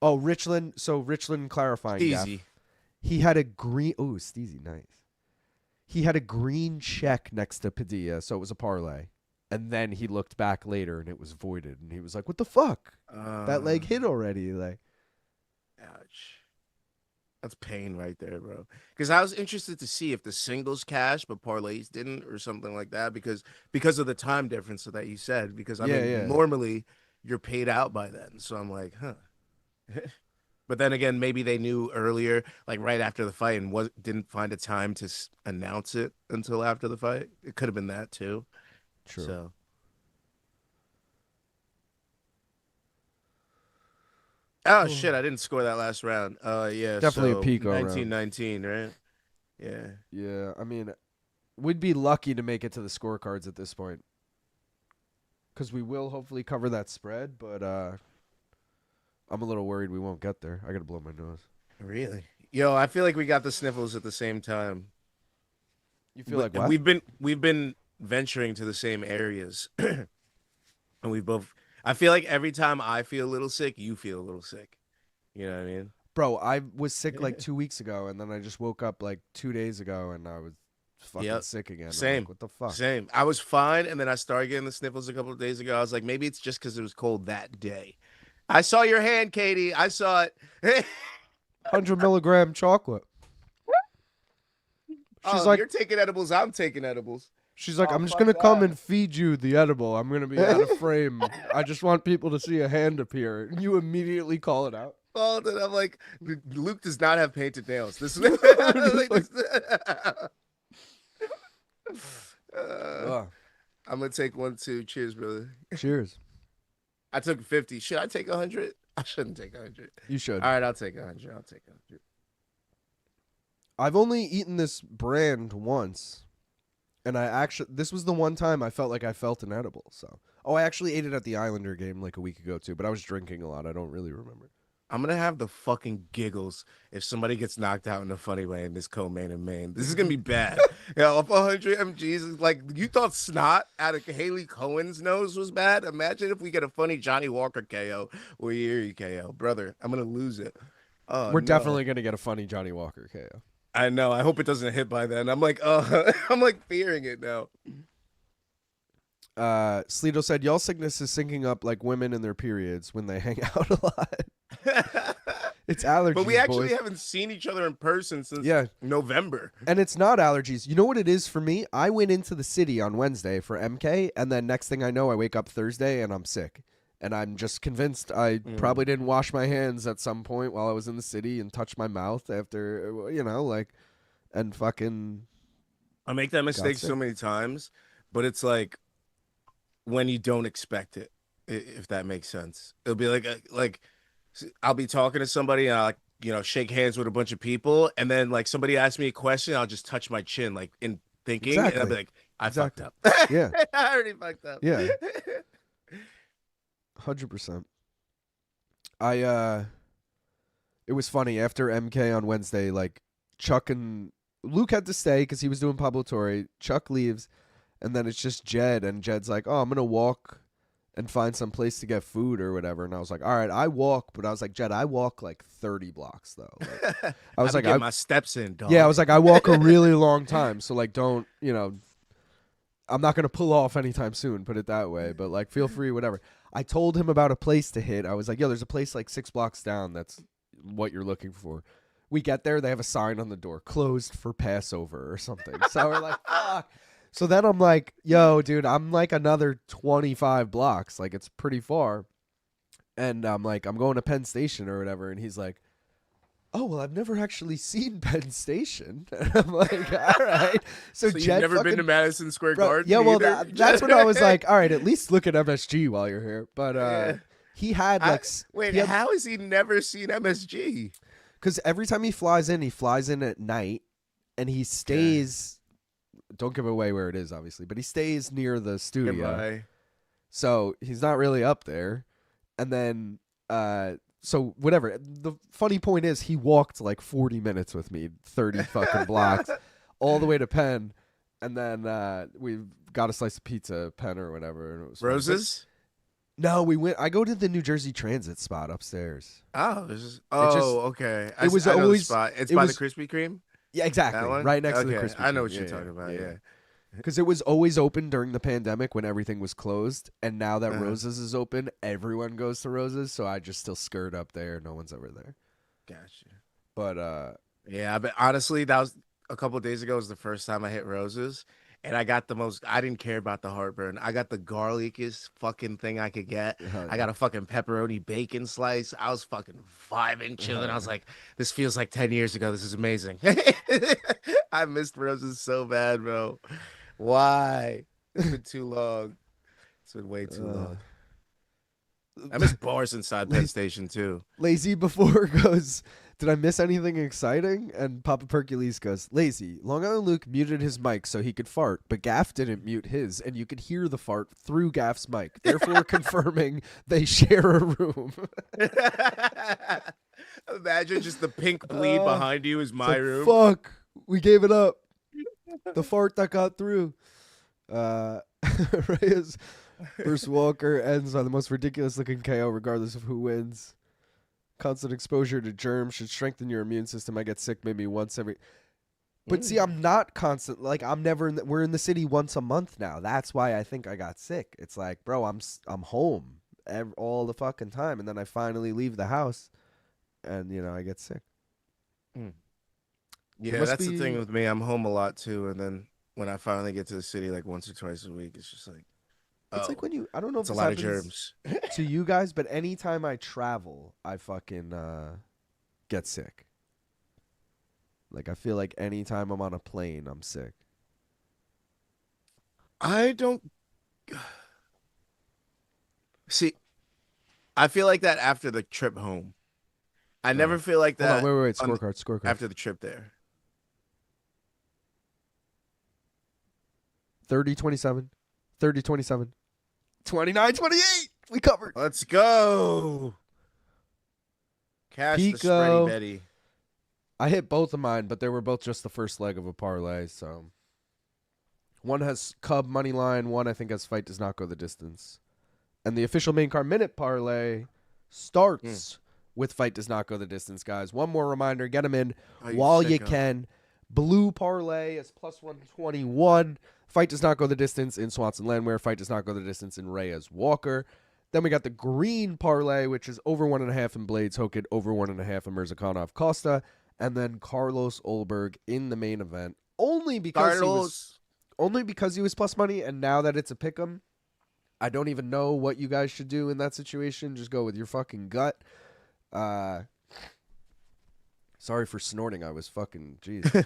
[SPEAKER 1] Oh, Richland. So Richland clarifying.
[SPEAKER 5] Easy.
[SPEAKER 1] Gaff, he had a green. Oh, Steezy, nice. He had a green check next to Padilla, so it was a parlay. And then he looked back later, and it was voided. And he was like, "What the fuck? That leg hit already." Like,
[SPEAKER 5] ouch. That's pain right there, bro. Because I was interested to see if the singles cashed, but parlays didn't, or something like that. Because of the time difference that you said. Because I mean, normally you're paid out by then. So I'm like, huh. But then again, maybe they knew earlier, like right after the fight, and didn't find a time to announce it until after the fight. It could have been that too.
[SPEAKER 1] True.
[SPEAKER 5] So. Oh shit! I didn't score that last round. Yeah,
[SPEAKER 1] definitely
[SPEAKER 5] so
[SPEAKER 1] a Pico
[SPEAKER 5] 19-19, right? Yeah.
[SPEAKER 1] Yeah, I mean, we'd be lucky to make it to the scorecards at this point, because we will hopefully cover that spread. But I'm a little worried we won't get there. I gotta blow my nose.
[SPEAKER 5] Really? Yo, I feel like we got the sniffles at the same time.
[SPEAKER 1] You feel like what?
[SPEAKER 5] We've been venturing to the same areas, and we both. I feel like every time I feel a little sick, you feel a little sick. You know what I mean?
[SPEAKER 1] Bro, I was sick like 2 weeks ago, and then I just woke up like 2 days ago, and I was fucking sick again.
[SPEAKER 5] Same.
[SPEAKER 1] Like, what the fuck?
[SPEAKER 5] Same. I was fine, and then I started getting the sniffles a couple of days ago. I was like, maybe it's just because it was cold that day. I saw your hand, Katie. I saw it.
[SPEAKER 1] 100 milligram chocolate. She's like,
[SPEAKER 5] you're taking edibles. I'm taking edibles.
[SPEAKER 1] She's like, I'm just going to come and feed you the edible. I'm going to be out of frame. I just want people to see a hand appear. And you immediately call it out.
[SPEAKER 5] Oh, then I'm like, Luke does not have painted nails. This is I'm going to take one, too. Cheers, brother.
[SPEAKER 1] Cheers.
[SPEAKER 5] I took 50. Should I take 100? I shouldn't take 100.
[SPEAKER 1] You should.
[SPEAKER 5] All right, I'll take 100. I'll take 100.
[SPEAKER 1] I've only eaten this brand once. And this was the one time I felt like I felt an edible. So, I actually ate it at the Islander game like a week ago too. But I was drinking a lot. I don't really remember.
[SPEAKER 5] I'm gonna have the fucking giggles if somebody gets knocked out in a funny way in this co-main and main. This is gonna be bad. Off 100 mgs, like you thought snot out of Haley Cohen's nose was bad. Imagine if we get a funny Johnny Walker KO or Yuri KO, brother. I'm gonna lose it.
[SPEAKER 1] We're definitely gonna get a funny Johnny Walker KO.
[SPEAKER 5] I know. I hope it doesn't hit by then. I'm like, I'm like fearing it now.
[SPEAKER 1] Sleeto said, y'all sickness is syncing up like women in their periods when they hang out a lot. It's allergies,
[SPEAKER 5] but we actually
[SPEAKER 1] boys.
[SPEAKER 5] haven't seen each other in person since November.
[SPEAKER 1] And it's not allergies. You know what it is for me? I went into the city on Wednesday for MK, and then next thing I know, I wake up Thursday and I'm sick. And I'm just convinced I probably didn't wash my hands at some point while I was in the city and touch my mouth after, and fucking.
[SPEAKER 5] I make that mistake so many times, but it's like when you don't expect it, if that makes sense. It'll be like I'll be talking to somebody and I'll shake hands with a bunch of people, and then like somebody asks me a question, I'll just touch my chin like in thinking, and I'll be like, I fucked up.
[SPEAKER 1] Yeah,
[SPEAKER 5] I already fucked up.
[SPEAKER 1] Yeah. 100%. It was funny after MK on Wednesday, like Chuck and Luke had to stay because he was doing Pablo Torre. Chuck leaves, and then it's just Jed, and Jed's like, "Oh, I'm gonna walk and find some place to get food or whatever." And I was like, "All right, I walk," but I was like, "Jed, I walk like 30 blocks though." Like, I was like,
[SPEAKER 5] "I get my steps in, dog."
[SPEAKER 1] Yeah, I was like, "I walk a really long time, so like, don't I'm not gonna pull off anytime soon. Put it that way, but like, feel free, whatever." I told him about a place to hit. I was like, yo, there's a place like 6 blocks down. That's what you're looking for. We get there. They have a sign on the door, closed for Passover or something. So we're like, fuck. So then I'm like, yo, dude, I'm like another 25 blocks. Like, it's pretty far. And I'm like, I'm going to Penn Station or whatever. And he's like, oh, well, I've never actually seen Penn Station. And I'm like, all right. So
[SPEAKER 5] you've
[SPEAKER 1] Jet
[SPEAKER 5] never been
[SPEAKER 1] fucking-
[SPEAKER 5] to Madison Square
[SPEAKER 1] Bro,
[SPEAKER 5] Garden?
[SPEAKER 1] yeah, well,
[SPEAKER 5] either?
[SPEAKER 1] that's when I was like, all right, at least look at MSG while you're here. But
[SPEAKER 5] Yeah.
[SPEAKER 1] he had
[SPEAKER 5] I-
[SPEAKER 1] like,
[SPEAKER 5] wait,
[SPEAKER 1] he had-
[SPEAKER 5] how has he never seen MSG?
[SPEAKER 1] because every time he flies in at night, and he stays. Don't give away where it is, obviously, but he stays near the studio,
[SPEAKER 5] Goodbye.
[SPEAKER 1] so he's not really up there. And then, so whatever. The funny point is, he walked like 40 minutes with me, 30 fucking blocks, all the way to Penn, and then we got a slice of pizza at Penn or whatever. And it was fun.
[SPEAKER 5] Roses?
[SPEAKER 1] No, we went. I go to the New Jersey Transit spot upstairs.
[SPEAKER 5] Oh, okay.
[SPEAKER 1] It was
[SPEAKER 5] I know the
[SPEAKER 1] always-
[SPEAKER 5] spot. It's
[SPEAKER 1] it
[SPEAKER 5] by
[SPEAKER 1] was-
[SPEAKER 5] the Krispy Kreme.
[SPEAKER 1] Yeah, exactly.
[SPEAKER 5] That one?
[SPEAKER 1] Right next to the
[SPEAKER 5] Okay,
[SPEAKER 1] Krispy
[SPEAKER 5] I know
[SPEAKER 1] Kreme.
[SPEAKER 5] what you're talking about. Yeah.
[SPEAKER 1] Because it was always open during the pandemic when everything was closed, and now that
[SPEAKER 5] Uh-huh.
[SPEAKER 1] Roses is open, everyone goes to Roses. So I just still skirt up there. No one's ever there.
[SPEAKER 5] Gotcha.
[SPEAKER 1] But
[SPEAKER 5] Yeah, but honestly, that was a couple of days ago. Was the first time I hit Roses, and I got the most. I didn't care about the heartburn. I got the garlicest fucking thing I could get. I got a fucking pepperoni bacon slice. I was fucking vibing, chilling. I was like, this feels like 10 years ago. This is amazing. I missed Roses so bad, bro. Why? It's been too long. It's been way too long. I miss bars inside Penn Station too.
[SPEAKER 1] Lazy before goes, did I miss anything exciting? And Papa Percules goes, Lazy, Long Island Luke muted his mic so he could fart, but Gaff didn't mute his, and you could hear the fart through Gaff's mic, therefore confirming they share a room.
[SPEAKER 5] Imagine just the pink bleed behind you is
[SPEAKER 1] It's
[SPEAKER 5] my
[SPEAKER 1] like,
[SPEAKER 5] room.
[SPEAKER 1] Fuck, we gave it up. The fart that got through. Reyes versus Walker ends on the most ridiculous looking KO regardless of who wins. Constant exposure to germs should strengthen your immune system. I get sick maybe once every... But see, I'm not constant. Like, I'm never in we're in the city once a month now. That's why I think I got sick. It's like, bro, I'm home all the fucking time. And then I finally leave the house and, I get sick.
[SPEAKER 5] Yeah,
[SPEAKER 1] must
[SPEAKER 5] that's the thing
[SPEAKER 1] be-
[SPEAKER 5] with me. I'm home a lot too, and then when I finally get to the city, like once or twice a week, it's just like,
[SPEAKER 1] It's like when I don't know if
[SPEAKER 5] it's a
[SPEAKER 1] this
[SPEAKER 5] lot of
[SPEAKER 1] happens
[SPEAKER 5] germs.
[SPEAKER 1] to you guys, but anytime I travel, I fucking get sick. Like, I feel like anytime I'm on a plane, I'm sick.
[SPEAKER 5] I don't see. I feel like that after the trip home. I never feel like
[SPEAKER 1] Hold
[SPEAKER 5] that.
[SPEAKER 1] on, wait,
[SPEAKER 5] on-
[SPEAKER 1] scorecard.
[SPEAKER 5] after the trip there.
[SPEAKER 1] 30-27, 30-27, 29-28. We covered.
[SPEAKER 5] Let's go. Cash the
[SPEAKER 1] Pico.
[SPEAKER 5] spready Betty.
[SPEAKER 1] I hit both of mine, but they were both just the first leg of a parlay. So one has Cub money line, one I think has fight does not go the distance, and the official main card minute parlay starts with fight does not go the distance, guys. One more reminder: get them in while you
[SPEAKER 5] sicko.
[SPEAKER 1] can. Blue parlay is plus 121. Fight does not go the distance in Swanson Landwehr. Fight does not go the distance in Reyes Walker. Then we got the green parlay, which is over 1.5 in Blaydes Hokit, over 1.5 in Murzakanov Costa, and then Carlos Ulberg in the main event. Only because he was plus money, and now that it's a pick'em, I don't even know what you guys should do in that situation. Just go with your fucking gut. Sorry for snorting. I was fucking jeez.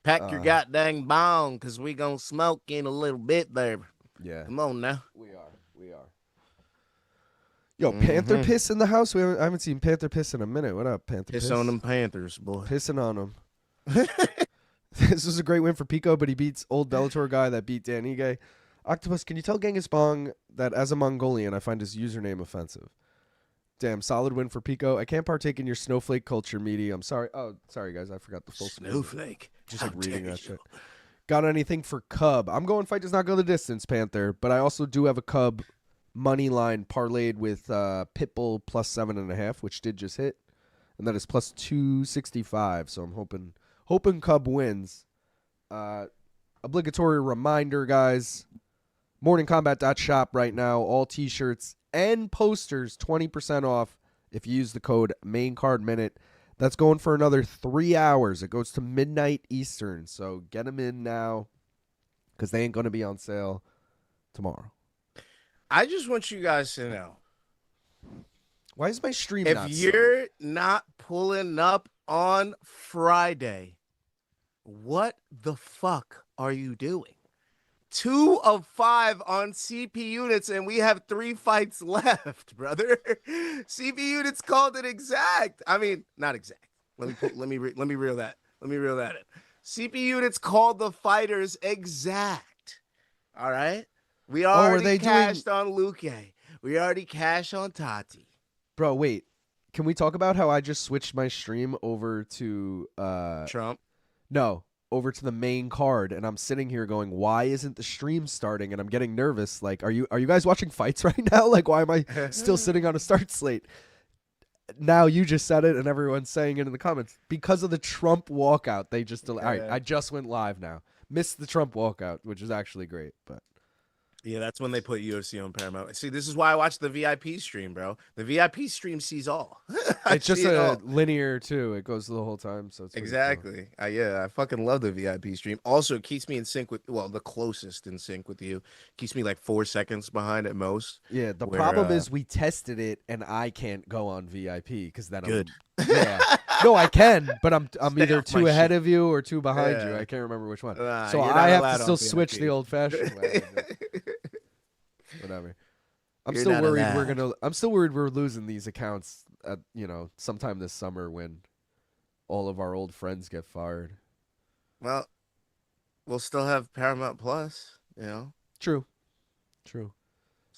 [SPEAKER 5] Pack your goddamn bong, cause we gonna smoke in a little bit there.
[SPEAKER 1] Yeah.
[SPEAKER 5] Come on now.
[SPEAKER 1] We are. Yo, Panther piss in the house. I haven't seen Panther piss in a minute. What up, Panther piss?
[SPEAKER 5] Piss on them Panthers, boy.
[SPEAKER 1] Pissing on him. This was a great win for Pico, but he beats old Bellator guy that beat Dan Ige. Octopus, can you tell Genghis Bong that as a Mongolian, I find his username offensive? Damn, solid win for Pico. I can't partake in your snowflake culture, meaty. I'm sorry. Oh, sorry, guys. I forgot the full screen.
[SPEAKER 5] Snowflake.
[SPEAKER 1] Just
[SPEAKER 5] How
[SPEAKER 1] like reading
[SPEAKER 5] dare
[SPEAKER 1] that
[SPEAKER 5] you.
[SPEAKER 1] shit. Got anything for Cub? I'm going fight does not go the distance, Panther. But I also do have a Cub money line parlayed with Pitbull plus 7.5, which did just hit, and that is plus 265. So I'm hoping Cub wins. Obligatory reminder, guys. Morningcombat.shop right now. All T-shirts and posters 20% off if you use the code MainCardMinute. That's going for another 3 hours. It goes to midnight Eastern. So get them in now because they ain't going to be on sale tomorrow.
[SPEAKER 5] I just want you guys to know,
[SPEAKER 1] Why is my stream
[SPEAKER 5] if
[SPEAKER 1] not
[SPEAKER 5] you're not pulling up on Friday. What the fuck are you doing? 2 of 5 on CP units, and we have 3 fights left, brother. CP units called it exact. I mean, not exact. Let me reel that in. CP units called the fighters exact. All right. We already cashed on Luque. We already cashed on Tati.
[SPEAKER 1] Bro, wait. Can we talk about how I just switched my stream over to
[SPEAKER 5] Trump?
[SPEAKER 1] No, over to the main card, and I'm sitting here going, why isn't the stream starting? And I'm getting nervous. Like, are you guys watching fights right now? Like, why am I still sitting on a start slate? Now you just said it, and everyone's saying it in the comments. Because of the Trump walkout, they just all right, I just went live now. Missed the Trump walkout, which is actually great, but
[SPEAKER 5] yeah, that's when they put UFC on Paramount. See, this is why I watch the VIP stream, bro. The VIP stream sees all.
[SPEAKER 1] It's just a linear too. It goes the whole time, so it's
[SPEAKER 5] exactly.
[SPEAKER 1] Cool.
[SPEAKER 5] Yeah, I fucking love the VIP stream. Also, it keeps me in sync with the closest in sync with you. Keeps me like 4 seconds behind at most.
[SPEAKER 1] Yeah, the problem is we tested it and I can't go on VIP because then
[SPEAKER 5] good.
[SPEAKER 1] Yeah. No, I can, but I'm either 2 ahead of you or 2 behind you. I can't remember which one. So I have to still switch the old-fashioned way. Whatever. I'm still worried we're losing these accounts at sometime this summer when all of our old friends get fired.
[SPEAKER 5] Well, we'll still have Paramount Plus,
[SPEAKER 1] True.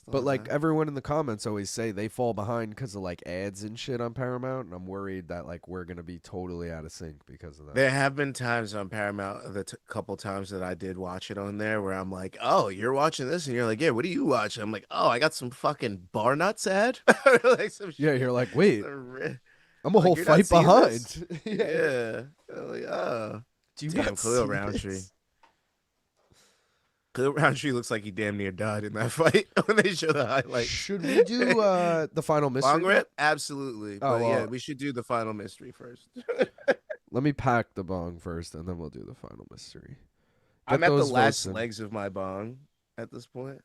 [SPEAKER 1] But like everyone in the comments always say they fall behind because of like ads and shit on Paramount, and I'm worried that like we're gonna be totally out of sync because of that.
[SPEAKER 5] There have been times on Paramount, the couple times that I did watch it on there, where I'm like, "Oh, you're watching this," and you're like, "Yeah, what do you watch?" I'm like, "Oh, I got some fucking bar nuts ad."
[SPEAKER 1] Like some shit. Yeah, you're like, "Wait, I'm a whole fight behind."
[SPEAKER 5] Yeah. Like, oh,
[SPEAKER 1] do you
[SPEAKER 5] damn, Khalil Roundtree. Khalil Roundtree looks like he damn near died in that fight when they show the highlights.
[SPEAKER 1] Should we do the final mystery?
[SPEAKER 5] Bong rip? Absolutely. But yeah, we should do the final mystery first.
[SPEAKER 1] Let me pack the bong first, and then we'll do the final mystery.
[SPEAKER 5] I'm at the last legs of my bong at this point,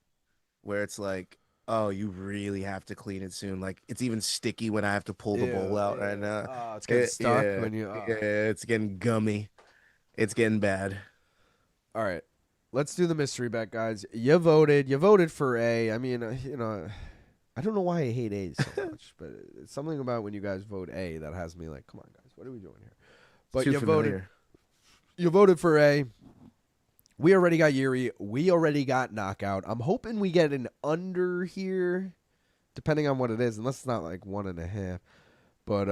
[SPEAKER 5] where it's like, oh, you really have to clean it soon. Like, it's even sticky when I have to pull the bowl out right now.
[SPEAKER 1] Oh, it's getting stuck when you...
[SPEAKER 5] Yeah, it's getting gummy. It's getting bad.
[SPEAKER 1] All right. Let's do the mystery bet, guys. You voted for A. I mean, I don't know why I hate A so much, but it's something about when you guys vote A that has me like, come on, guys, what are we doing here? But you voted for A. We already got Jiri. We already got knockout. I'm hoping we get an under here, depending on what it is, unless it's not like 1.5. But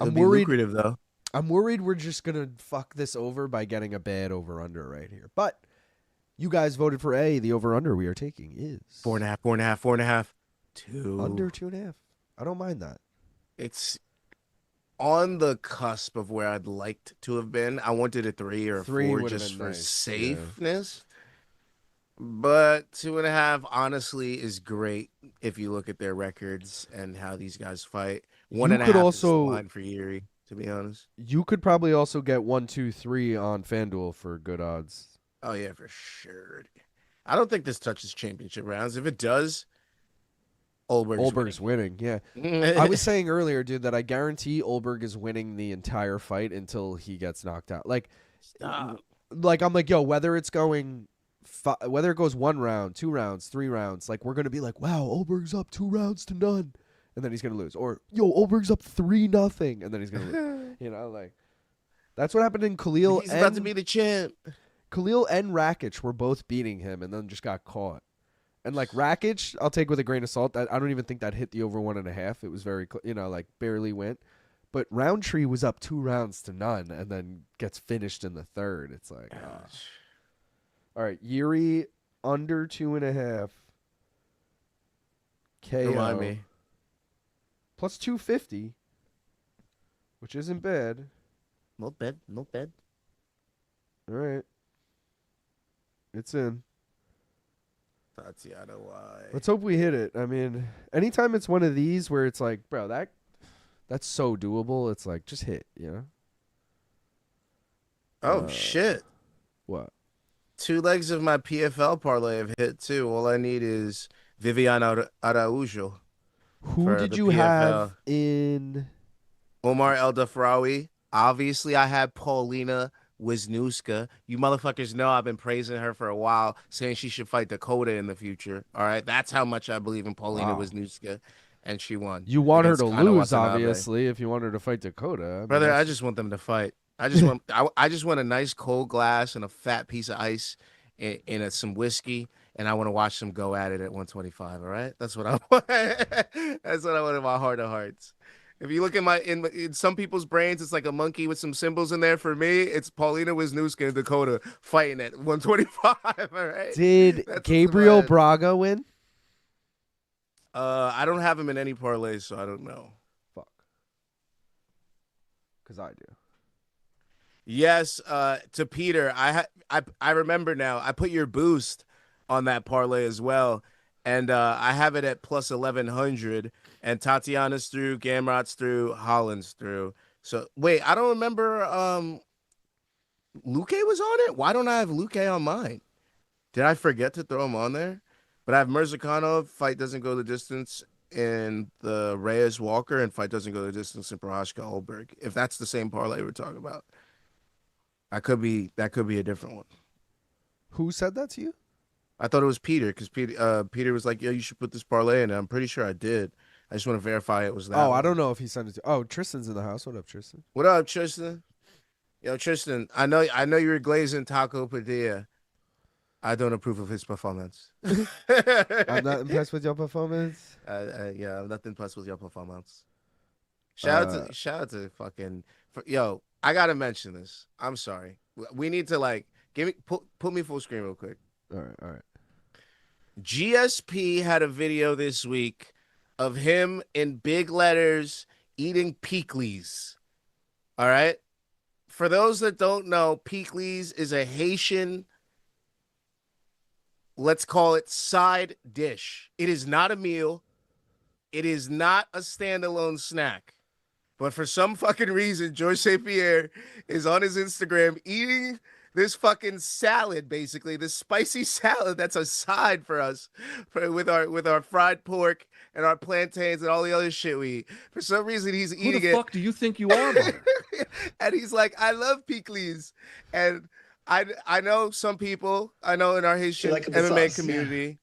[SPEAKER 1] I'm worried.
[SPEAKER 5] Lucrative though.
[SPEAKER 1] I'm worried we're just gonna fuck this over by getting a bad over under right here, but. You guys voted for A. The over-under we are taking is
[SPEAKER 5] 4.5. 2.
[SPEAKER 1] Under 2.5. I don't mind that.
[SPEAKER 5] It's on the cusp of where I'd liked to have been. I wanted a 3 or 4 just for safeness. Yeah. But 2.5 honestly is great if you look at their records and how these guys fight. 1.5 is the line for Jiri, to be honest.
[SPEAKER 1] You could probably also get 1, 2, 3 on FanDuel for good odds.
[SPEAKER 5] Oh, yeah, for sure. I don't think this touches championship rounds. If it does, Ulberg's
[SPEAKER 1] winning. Yeah. I was saying earlier, dude, that I guarantee Ulberg is winning the entire fight until he gets knocked out. Like, I'm like, yo, whether it goes 1 round, 2 rounds, 3 rounds, like, we're going to be like, wow, Ulberg's up 2 rounds to none. And then he's going to lose. Or, yo, Ulberg's up 3-0. And then he's going to lose. Like, that's what happened in Khalil.
[SPEAKER 5] He's about to be the champ.
[SPEAKER 1] Khalil and Rakic were both beating him and then just got caught. And like Rakic, I'll take with a grain of salt. I don't even think that hit the over 1.5. It was very, like barely went. But Roundtree was up 2 rounds to none and then gets finished in the 3rd. It's like, all right, Jiri under 2.5. KO.
[SPEAKER 5] Remind me.
[SPEAKER 1] Plus 250, which isn't bad.
[SPEAKER 5] Not bad.
[SPEAKER 1] All right. It's in.
[SPEAKER 5] Tatiana, why?
[SPEAKER 1] Let's hope we hit it. I mean, anytime it's one of these where it's like, bro, that's so doable. It's like, just hit,
[SPEAKER 5] Oh, shit.
[SPEAKER 1] What?
[SPEAKER 5] 2 legs of my PFL parlay have hit, too. All I need is Vivian Araujo.
[SPEAKER 1] Who did you have in?
[SPEAKER 5] Omar El Dafraoui Obviously, I had Paulina Wisniewska. You motherfuckers know I've been praising her for a while, saying she should fight Dakota in the future. All right, that's how much I believe in Paulina
[SPEAKER 1] Wow.
[SPEAKER 5] Wisniewska, and she won.
[SPEAKER 1] You want her
[SPEAKER 5] against
[SPEAKER 1] to
[SPEAKER 5] Kana
[SPEAKER 1] lose,
[SPEAKER 5] Watanabe.
[SPEAKER 1] obviously, if you want her to fight Dakota. I mean,
[SPEAKER 5] Brother, I
[SPEAKER 1] that's-
[SPEAKER 5] just want them to fight. I just want I just want a nice cold glass and a fat piece of ice and some whiskey, and I want to watch them go at it at 125. All right, that's what I want. That's what I want in my heart of hearts. If you look at in some people's brains, it's like a monkey with some symbols in there. For me, it's Paulina Wisniewska and Dakota fighting at 125. All right.
[SPEAKER 1] Did
[SPEAKER 5] That's
[SPEAKER 1] Gabriel
[SPEAKER 5] what's in my head.
[SPEAKER 1] Braga win?
[SPEAKER 5] I don't have him in any parlays, so I don't know.
[SPEAKER 1] Fuck. Because I do.
[SPEAKER 5] Yes, to Peter, I remember now. I put your boost on that parlay as well, and I have it at plus 1100. And Tatiana's through, Gamrot's through, Holland's through. So wait, I don't remember. Luque was on it. Why don't I have Luque on mine? Did I forget to throw him on there? But I have Murzakanov, fight doesn't go the distance in the Reyes Walker, and fight doesn't go the distance in Prochazka Ulberg. If that's the same parlay we're talking about. That could be a different one.
[SPEAKER 1] Who said that to you?
[SPEAKER 5] I thought it was Peter because Peter was like, "Yo, you should put this parlay in." And I'm pretty sure I did. I just want to verify it was that.
[SPEAKER 1] Oh,
[SPEAKER 5] one.
[SPEAKER 1] I don't know if he sent it to. Oh, Tristan's in the house. What up, Tristan?
[SPEAKER 5] What up, Tristan? Yo, Tristan, I know you were glazing Taco Padilla. I don't approve of his performance.
[SPEAKER 1] I'm not impressed with your performance.
[SPEAKER 5] Yeah, I'm not impressed with your performance. Shout out to fucking yo. I gotta mention this. I'm sorry. We need to like put me full screen real quick.
[SPEAKER 1] All right.
[SPEAKER 5] GSP had a video this week of him in big letters eating pickles. All right. For those that don't know, pickles is a Haitian, let's call it side dish. It is not a meal. It is not a standalone snack. But for some fucking reason, George St. Pierre is on his Instagram eating this fucking salad, basically, this spicy salad that's a side for us with our fried pork and our plantains and all the other shit we eat. For some reason, he's eating it.
[SPEAKER 2] Who the fuck do you think you are, brother?
[SPEAKER 5] And he's like, I love pickles. And I know some people, I know in our Haitian
[SPEAKER 2] like the
[SPEAKER 5] MMA
[SPEAKER 2] sauce,
[SPEAKER 5] community,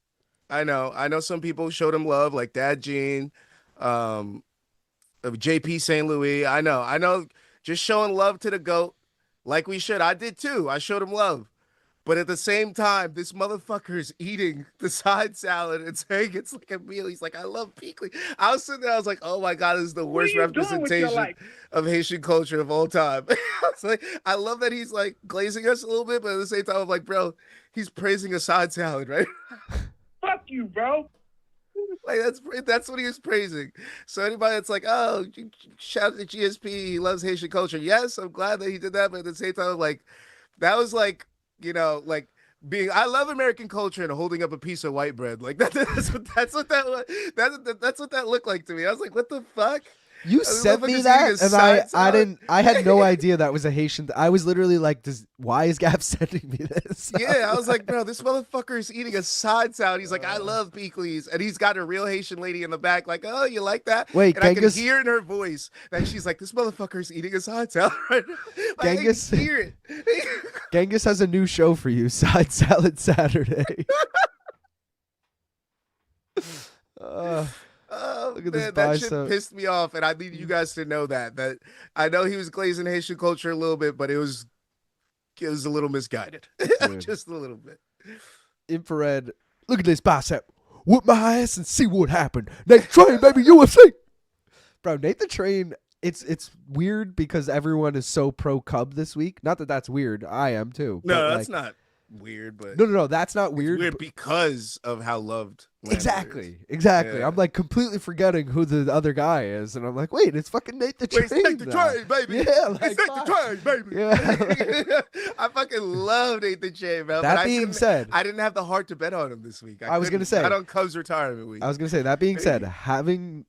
[SPEAKER 5] I know some people showed him love, like Dad Gene, of JP St. Louis. I know, just showing love to the GOAT like we should. I did too. I showed him love. But at the same time, this motherfucker is eating the side salad and saying it's like a meal. He's like, I love pickles. I was sitting there, I was like, oh my God, this is the worst representation of Haitian culture of all time. I was like, I love that he's like glazing us a little bit, but at the same time, I'm like, bro, he's praising a side salad, right?
[SPEAKER 2] Fuck you, bro.
[SPEAKER 5] Like that's what he was praising. So anybody that's like, oh, shout out to GSP, he loves Haitian culture. Yes, I'm glad that he did that, but at the same time, like that was like, you know, like being I love American culture and holding up a piece of white bread. Like that's what that looked like to me. I was like, what the fuck?
[SPEAKER 1] You sent me that, and I had no idea that was a Haitian. I was literally like, why is Gap sending me this?
[SPEAKER 5] Yeah, I was like, bro, this motherfucker is eating a side salad. He's like, I love pickles, and he's got a real Haitian lady in the back, like, oh, you like that?
[SPEAKER 1] Wait,
[SPEAKER 5] and
[SPEAKER 1] Genghis...
[SPEAKER 5] I can hear in her voice that she's like, this motherfucker is eating a side salad right now. Like,
[SPEAKER 1] Genghis...
[SPEAKER 5] I can hear it.
[SPEAKER 1] Genghis has a new show for you, Side Salad Saturday.
[SPEAKER 5] Oh,
[SPEAKER 1] look at
[SPEAKER 5] man,
[SPEAKER 1] this
[SPEAKER 5] that shit
[SPEAKER 1] bicep.
[SPEAKER 5] pissed me off, and I need you guys to know that I know he was glazing Haitian culture a little bit, but it was a little misguided, just a little bit.
[SPEAKER 1] Infrared, look at this bicep. Whoop my ass and see what happened. Nate Train, baby, UFC. Bro, Nate the Train, it's weird because everyone is so pro Cub this week. Not that that's weird. I am too.
[SPEAKER 5] No,
[SPEAKER 1] but
[SPEAKER 5] that's not weird, but
[SPEAKER 1] no, that's not weird.
[SPEAKER 5] It's weird because of how loved
[SPEAKER 1] Exactly.
[SPEAKER 5] Yeah.
[SPEAKER 1] I'm like completely forgetting who the other guy is, and I'm like, wait, it's fucking Nate the Train.
[SPEAKER 5] It's Nate the
[SPEAKER 1] now.
[SPEAKER 5] Train, baby.
[SPEAKER 1] Yeah, like,
[SPEAKER 5] it's Nate the Train, baby.
[SPEAKER 1] Yeah.
[SPEAKER 5] I fucking love Nate the Train, man.
[SPEAKER 1] That being said,
[SPEAKER 5] I didn't have the heart to bet on him this week.
[SPEAKER 1] I was gonna say,
[SPEAKER 5] I don't Cubs retirement week.
[SPEAKER 1] I was gonna say that being said,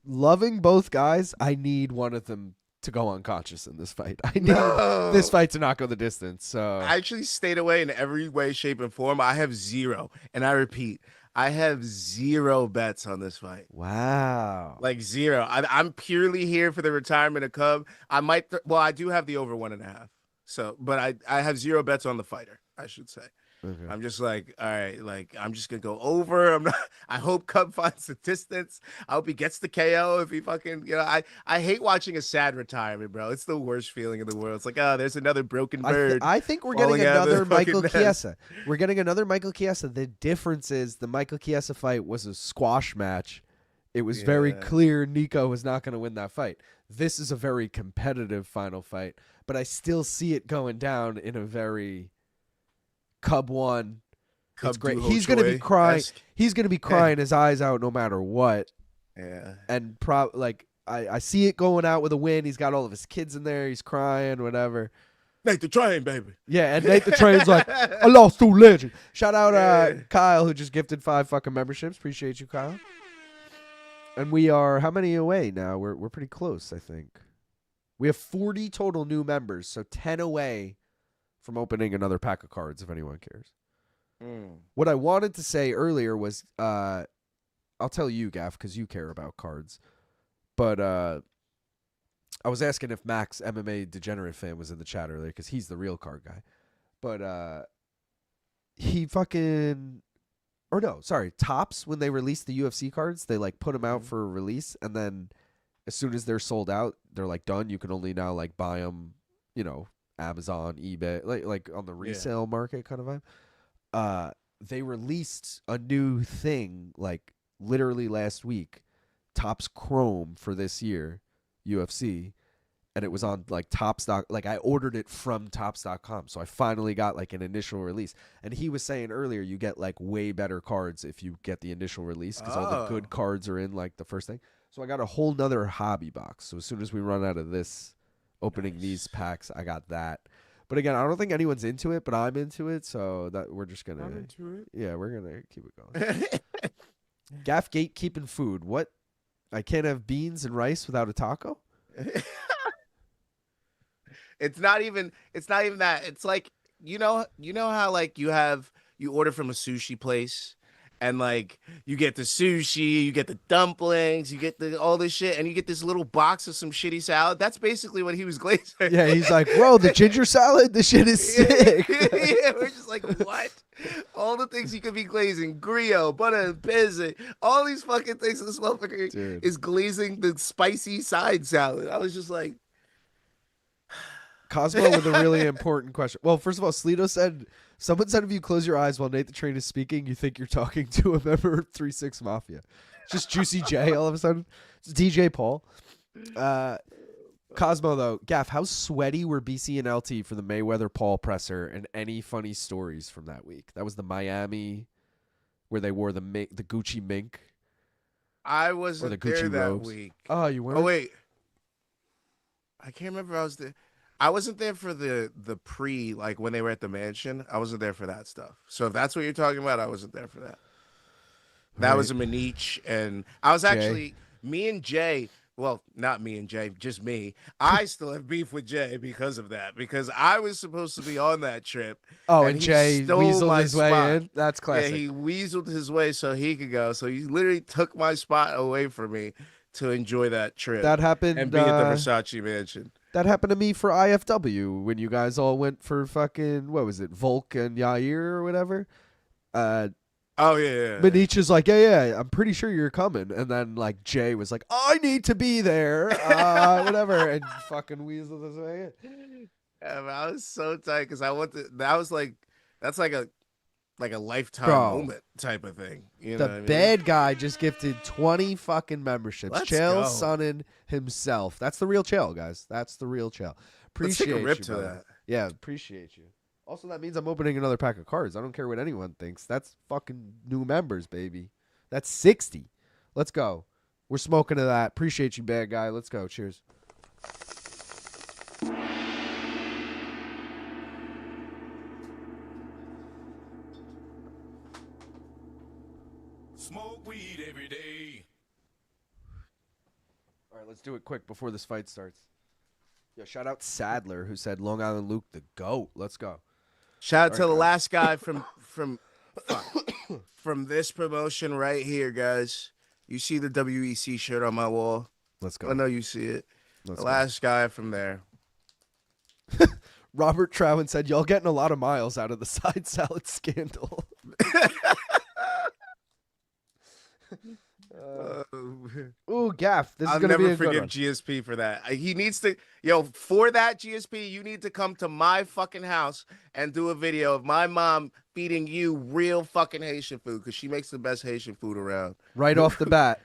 [SPEAKER 1] loving both guys, I need one of them to go unconscious in this fight. I need this fight to not go the distance. So
[SPEAKER 5] I actually stayed away in every way, shape, and form. I have zero, and I repeat, I have 0 bets on this fight.
[SPEAKER 1] Wow.
[SPEAKER 5] Like 0. I'm purely here for the retirement of Cub. I might. Well, I do have the over 1.5. So, but I have 0 bets on the fighter, I should say.
[SPEAKER 1] Okay.
[SPEAKER 5] I'm just like, all right, like I'm just gonna go over. I'm not. I hope Cub finds the distance. I hope he gets the KO if he fucking. I hate watching a sad retirement, bro. It's the worst feeling in the world. It's like, oh, there's another broken bird.
[SPEAKER 1] I think we're
[SPEAKER 5] falling
[SPEAKER 1] getting
[SPEAKER 5] out of the
[SPEAKER 1] another Michael
[SPEAKER 5] fucking nest.
[SPEAKER 1] Chiesa. We're getting another Michael Chiesa. The difference is the Michael Chiesa fight was a squash match. It was very
[SPEAKER 5] Yeah.
[SPEAKER 1] clear Nico was not going to win that fight. This is a very competitive final fight, but I still see it going down in a very Cub won.
[SPEAKER 5] Cub
[SPEAKER 1] It's great.
[SPEAKER 5] Duho
[SPEAKER 1] He's going to be
[SPEAKER 5] Choi-esque.
[SPEAKER 1] crying. He's going to be crying his eyes out no matter what.
[SPEAKER 5] Yeah.
[SPEAKER 1] And I see it going out with a win. He's got all of his kids in there. He's crying, whatever.
[SPEAKER 5] Make the train, baby.
[SPEAKER 1] Yeah, and Nate the Train's like, I lost 2 legends. Shout out
[SPEAKER 5] Yeah.
[SPEAKER 1] Kyle, who just gifted 5 fucking memberships. Appreciate you, Kyle. And we are how many away now? We're pretty close, I think. We have 40 total new members, so 10 away from opening another pack of cards, if anyone cares. What I wanted to say earlier was, I'll tell you, Gaff, because you care about cards. But I was asking if Max, MMA Degenerate fan, was in the chat earlier, because he's the real card guy. But he fucking... Or no, sorry, Topps, when they release the UFC cards, they like put them out for a release, and then as soon as they're sold out, they're like done. You can only now like buy them, Amazon, eBay, like on the resale market kind of vibe. They released a new thing like literally last week, Topps Chrome for this year, UFC, and it was on like Topps. Like I ordered it from Topps.com, so I finally got like an initial release. And he was saying earlier, you get like way better cards if you get the initial release because all the good cards are in like the first thing. So I got a whole nother hobby box. So as soon as we run out of this, opening these packs, I got that. But again, I don't think anyone's into it, but I'm into it, so that we're just gonna.
[SPEAKER 5] I'm into it.
[SPEAKER 1] Yeah, we're gonna keep it going. Gaff gatekeeping food. What? I can't have beans and rice without a taco.
[SPEAKER 5] It's not even that. It's like you know how like you order from a sushi place and like you get the sushi, you get the dumplings, you get all this shit, and you get this little box of some shitty salad. That's basically what he was glazing.
[SPEAKER 1] Yeah, he's like, bro, the ginger salad, this shit is sick.
[SPEAKER 5] Yeah, we're just like, what? All the things you could be glazing, griot, butter and pizza, all these fucking things. This motherfucker is glazing the spicy side salad. I was just like,
[SPEAKER 1] Cosmo with a really important question. Well, first of all, Sleeto said, someone said if you close your eyes while Nate the Train is speaking, you think you're talking to a member of 3-6 Mafia. Just Juicy J all of a sudden. It's DJ Paul. Cosmo, though. Gaff, how sweaty were BC and LT for the Mayweather-Paul presser, and any funny stories from that week? That was the Miami where they wore the Gucci mink.
[SPEAKER 5] I wasn't
[SPEAKER 1] or the Gucci
[SPEAKER 5] there that
[SPEAKER 1] robes.
[SPEAKER 5] week.
[SPEAKER 1] Oh, you weren't?
[SPEAKER 5] Oh, wait. I can't remember if I was there. I wasn't there for the pre, like when they were at the mansion. I wasn't there for that stuff. So if that's what you're talking about, I wasn't there for that. That was a Manich, and I was actually, me and Jay, well, not me and Jay, just me. I still have beef with Jay because of that, because I was supposed to be on that trip.
[SPEAKER 1] Oh, and
[SPEAKER 5] he
[SPEAKER 1] Jay
[SPEAKER 5] stole
[SPEAKER 1] weaseled
[SPEAKER 5] my
[SPEAKER 1] his way
[SPEAKER 5] spot.
[SPEAKER 1] in? That's classic.
[SPEAKER 5] Yeah, he weaseled his way so he could go. So he literally took my spot away from me to enjoy that trip.
[SPEAKER 1] That happened.
[SPEAKER 5] And be at the Versace mansion.
[SPEAKER 1] That happened to me for IFW when you guys all went for fucking, what was it, Volk and Yair or whatever.
[SPEAKER 5] Oh, yeah.
[SPEAKER 1] Manich is like, yeah, I'm pretty sure you're coming. And then, like, Jay was like, I need to be there, whatever, and fucking weaseled his way in.
[SPEAKER 5] Yeah, man, I was so tight because I went to, that's like a lifetime
[SPEAKER 1] Bro,
[SPEAKER 5] moment type of thing. You know
[SPEAKER 1] The
[SPEAKER 5] what I mean?
[SPEAKER 1] bad guy just gifted 20 fucking memberships.
[SPEAKER 5] Let's
[SPEAKER 1] Chael
[SPEAKER 5] go.
[SPEAKER 1] Sonnen himself. That's the real Chael, guys. That's the real Chael.
[SPEAKER 5] Let's
[SPEAKER 1] Appreciate
[SPEAKER 5] take a rip
[SPEAKER 1] you,
[SPEAKER 5] to
[SPEAKER 1] brother.
[SPEAKER 5] that.
[SPEAKER 1] Yeah, appreciate you. Also, that means I'm opening another pack of cards. I don't care what anyone thinks. That's fucking new members, baby. That's 60. Let's go. We're smoking to that. Appreciate you, bad guy. Let's go. Cheers.
[SPEAKER 4] Smoke weed every day.
[SPEAKER 1] All right, let's do it quick before this fight starts. Yo, shout out Sadler, who said Long Island Luke the GOAT. Let's go.
[SPEAKER 5] Shout out to
[SPEAKER 1] All
[SPEAKER 5] the
[SPEAKER 1] right,
[SPEAKER 5] last guy from fuck. from this promotion right here, guys. You see the WEC shirt on my wall.
[SPEAKER 1] Let's go.
[SPEAKER 5] I know you see it.
[SPEAKER 1] Let's
[SPEAKER 5] The
[SPEAKER 1] go.
[SPEAKER 5] last guy from there.
[SPEAKER 1] Robert Trowen said, y'all getting a lot of miles out of the side salad scandal. Ooh, Gaff. This is
[SPEAKER 5] I'll
[SPEAKER 1] going to be
[SPEAKER 5] never
[SPEAKER 1] a good
[SPEAKER 5] forgive
[SPEAKER 1] one.
[SPEAKER 5] GSP for that. He needs to, for that GSP, you need to come to my fucking house and do a video of my mom feeding you real fucking Haitian food because she makes the best Haitian food around.
[SPEAKER 1] Right off the bat.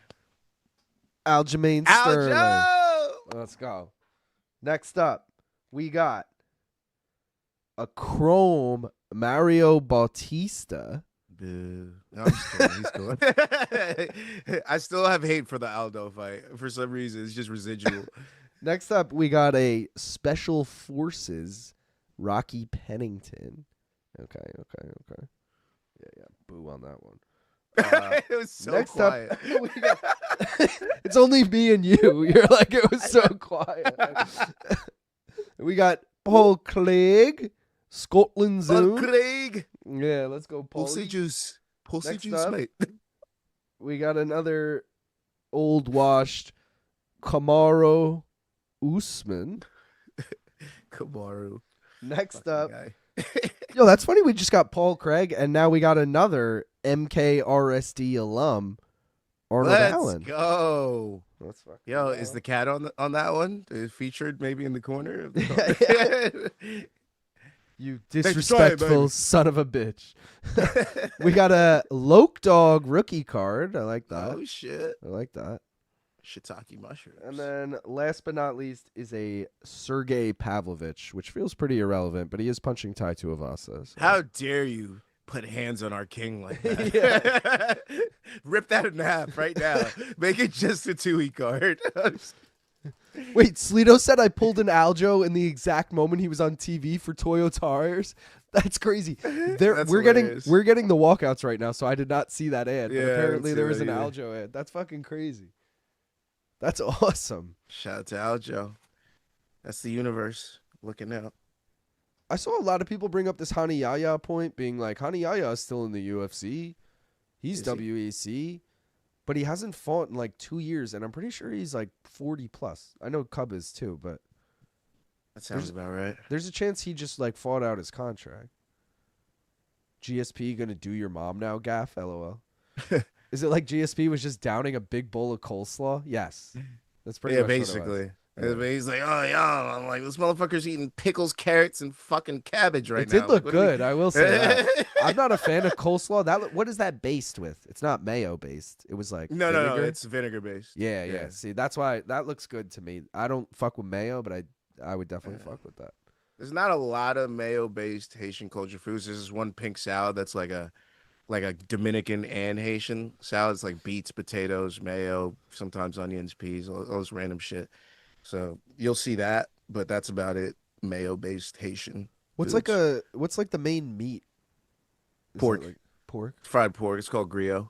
[SPEAKER 1] Aljamain Sterling.
[SPEAKER 5] Aljo!
[SPEAKER 1] Let's go. Next up, we got a Chrome Mario Bautista.
[SPEAKER 5] Boo. No, I'm just kidding. He's cool. I still have hate for the Aldo fight for some reason. It's just residual.
[SPEAKER 1] Next up, we got a Special Forces Rocky Pennington. Okay. Yeah. Boo on that one.
[SPEAKER 5] It was so
[SPEAKER 1] next
[SPEAKER 5] quiet.
[SPEAKER 1] up, we got, it's only me and you. You're like, it was so quiet. We got Paul Clegg, Scotland's own.
[SPEAKER 5] Craig.
[SPEAKER 1] Yeah, let's go, Paul.
[SPEAKER 5] Pussy juice. Pussy
[SPEAKER 1] Next
[SPEAKER 5] juice,
[SPEAKER 1] up.
[SPEAKER 5] mate.
[SPEAKER 1] We got another old washed Kamaru Usman.
[SPEAKER 5] Kamaru.
[SPEAKER 1] Next
[SPEAKER 5] Fucking
[SPEAKER 1] up,
[SPEAKER 5] guy.
[SPEAKER 1] yo, that's funny. We just got Paul Craig, and now we got another MKRSD alum, Arnold
[SPEAKER 5] Let's
[SPEAKER 1] Allen.
[SPEAKER 5] go.
[SPEAKER 1] Let's fucking
[SPEAKER 5] Yo,
[SPEAKER 1] go.
[SPEAKER 5] is the cat on that one? Featured maybe in the corner? Of the
[SPEAKER 1] You
[SPEAKER 5] for trying,
[SPEAKER 1] disrespectful
[SPEAKER 5] baby.
[SPEAKER 1] son of a bitch. We got a Loke Dog rookie card. I like that.
[SPEAKER 5] Oh shit.
[SPEAKER 1] I like that.
[SPEAKER 5] Shiitake mushrooms.
[SPEAKER 1] And then last but not least is a Sergey Pavlovich, which feels pretty irrelevant, but he is punching Tai Tuivasa. So.
[SPEAKER 5] How dare you put hands on our king like that? Rip that in half right now. Make it just a 2E card.
[SPEAKER 1] Wait, Sleeto said I pulled an Aljo in the exact moment he was on TV for Toyo Tires. That's crazy.
[SPEAKER 5] That's
[SPEAKER 1] we're
[SPEAKER 5] hilarious.
[SPEAKER 1] getting the walkouts right now, so I did not see that ad.
[SPEAKER 5] Yeah, I
[SPEAKER 1] but
[SPEAKER 5] didn't
[SPEAKER 1] apparently
[SPEAKER 5] see
[SPEAKER 1] there was
[SPEAKER 5] that
[SPEAKER 1] an
[SPEAKER 5] either.
[SPEAKER 1] Aljo ad. That's fucking crazy. That's awesome.
[SPEAKER 5] Shout out to Aljo. That's the universe looking out.
[SPEAKER 1] I saw a lot of people bring up this Hani Yaya point, being like, Hani Yaya is still in the UFC. He's
[SPEAKER 5] Is he?
[SPEAKER 1] WEC. But he hasn't fought in like 2 years, and I'm pretty sure he's like 40 plus. I know Cub is too, but
[SPEAKER 5] That sounds about right.
[SPEAKER 1] there's a chance he just like fought out his contract. GSP gonna do your mom now, Gaff? LOL. Is it like GSP was just downing a big bowl of coleslaw? Yes. That's pretty
[SPEAKER 5] Yeah,
[SPEAKER 1] much what it was.
[SPEAKER 5] basically.
[SPEAKER 1] Yeah.
[SPEAKER 5] He's like, oh yeah, I'm like, this motherfucker's eating pickles, carrots, and fucking cabbage right
[SPEAKER 1] It
[SPEAKER 5] now.
[SPEAKER 1] did look
[SPEAKER 5] Like, what are we-
[SPEAKER 1] good. I will say that. I'm not a fan of coleslaw. What is that based with? It's not mayo based. It was like
[SPEAKER 5] No,
[SPEAKER 1] vinegar.
[SPEAKER 5] it's vinegar based.
[SPEAKER 1] Yeah.
[SPEAKER 5] Yeah.
[SPEAKER 1] See, that's why that looks good to me. I don't fuck with mayo, but I would definitely
[SPEAKER 5] Yeah.
[SPEAKER 1] fuck with that.
[SPEAKER 5] There's not a lot of mayo based Haitian culture foods. There's this one pink salad that's like a Dominican and Haitian salad. It's like beets, potatoes, mayo, sometimes onions, peas, all this random shit. So you'll see that, but that's about it. Mayo based Haitian.
[SPEAKER 1] What's
[SPEAKER 5] foods.
[SPEAKER 1] like the main meat? Is it
[SPEAKER 5] Pork.
[SPEAKER 1] like pork.
[SPEAKER 5] Fried pork. It's called griot.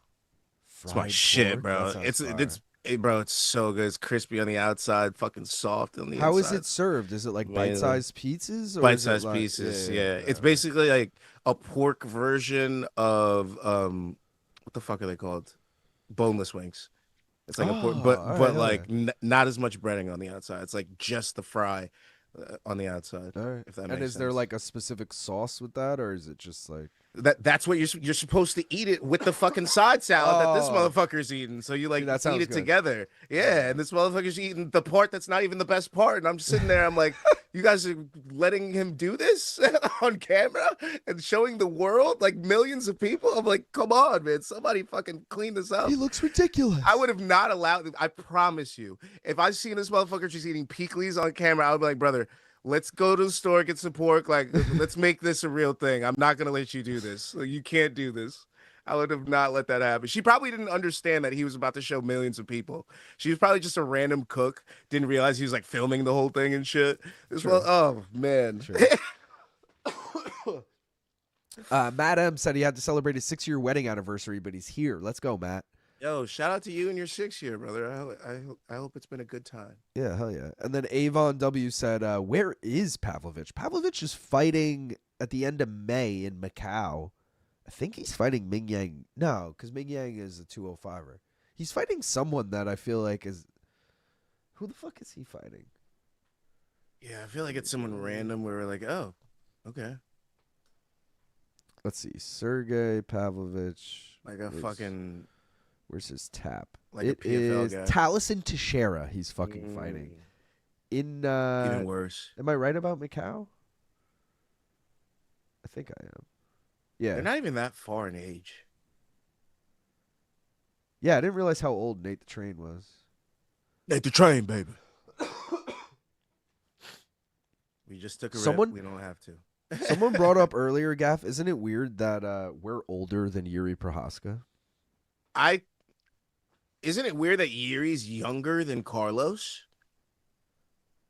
[SPEAKER 5] It's my
[SPEAKER 1] Fried
[SPEAKER 5] shit,
[SPEAKER 1] pork?
[SPEAKER 5] bro.
[SPEAKER 1] That sounds
[SPEAKER 5] It's bro, it's so good. It's crispy on the outside, fucking soft on the
[SPEAKER 1] How is
[SPEAKER 5] inside.
[SPEAKER 1] it served? Is it like
[SPEAKER 5] Amazing.
[SPEAKER 1] bite-sized pizzas? Or
[SPEAKER 5] Bite-sized
[SPEAKER 1] is it like,
[SPEAKER 5] pieces? Yeah. It's
[SPEAKER 1] okay.
[SPEAKER 5] basically like a pork version of what the fuck are they called? Boneless wings. It's like a pork, but
[SPEAKER 1] all right,
[SPEAKER 5] but
[SPEAKER 1] all
[SPEAKER 5] like not as much breading on the outside. It's like just the fry on the outside.
[SPEAKER 1] All right.
[SPEAKER 5] If that
[SPEAKER 1] And
[SPEAKER 5] makes
[SPEAKER 1] is there
[SPEAKER 5] sense.
[SPEAKER 1] like a specific sauce with that, or is it just like?
[SPEAKER 5] That's what you're supposed to eat it with the fucking side salad that this
[SPEAKER 1] Oh.
[SPEAKER 5] motherfucker's eating. So you like
[SPEAKER 1] Dude, that sounds
[SPEAKER 5] eat it
[SPEAKER 1] good.
[SPEAKER 5] together. Yeah, and this motherfucker's eating the part that's not even the best part. And I'm just sitting there, I'm like, you guys are letting him do this on camera and showing the world, like millions of people. I'm like, come on, man, somebody fucking clean this up.
[SPEAKER 1] He looks ridiculous.
[SPEAKER 5] I would have not allowed. I promise you, if I seen this motherfucker just eating pickles on camera, I would be like, brother, let's go to the store, get some pork. Like, let's make this a real thing. I'm not gonna let you do this. Like, you can't do this. I would have not let that happen. She probably didn't understand that he was about to show millions of people. She was probably just a random cook. Didn't realize he was like filming the whole thing and shit. This was, oh man.
[SPEAKER 1] Sure. Matt M said he had to celebrate his 6-year wedding anniversary, but he's here. Let's go, Matt.
[SPEAKER 5] Yo, shout out to you and your 6 year, brother. I hope it's been a good time.
[SPEAKER 1] Yeah, hell yeah. And then Avon W said, where is Pavlovich? Pavlovich is fighting at the end of May in Macau. I think he's fighting Ming Yang. No, because Ming Yang is a 205er. He's fighting someone that I feel like is. Who the fuck is he fighting?
[SPEAKER 5] Yeah, I feel like it's someone random where we're like, oh, okay.
[SPEAKER 1] Let's see. Sergey Pavlovich.
[SPEAKER 5] Like a fucking.
[SPEAKER 1] Where's his tap?
[SPEAKER 5] Like
[SPEAKER 1] It
[SPEAKER 5] a PFL
[SPEAKER 1] is
[SPEAKER 5] guy.
[SPEAKER 1] Taliesin Teixeira he's fucking fighting. In
[SPEAKER 5] Even worse.
[SPEAKER 1] Am I right about Macau? I think I am. Yeah.
[SPEAKER 5] They're not even that far in age.
[SPEAKER 1] Yeah, I didn't realize how old Nate the Train was.
[SPEAKER 5] Nate the Train, baby. We just took a
[SPEAKER 1] Someone-
[SPEAKER 5] rip. We don't have to.
[SPEAKER 1] Someone brought up earlier, Gaff, isn't it weird that we're older than Jiri Prochazka?
[SPEAKER 5] Isn't it weird that Yuri's younger than Carlos?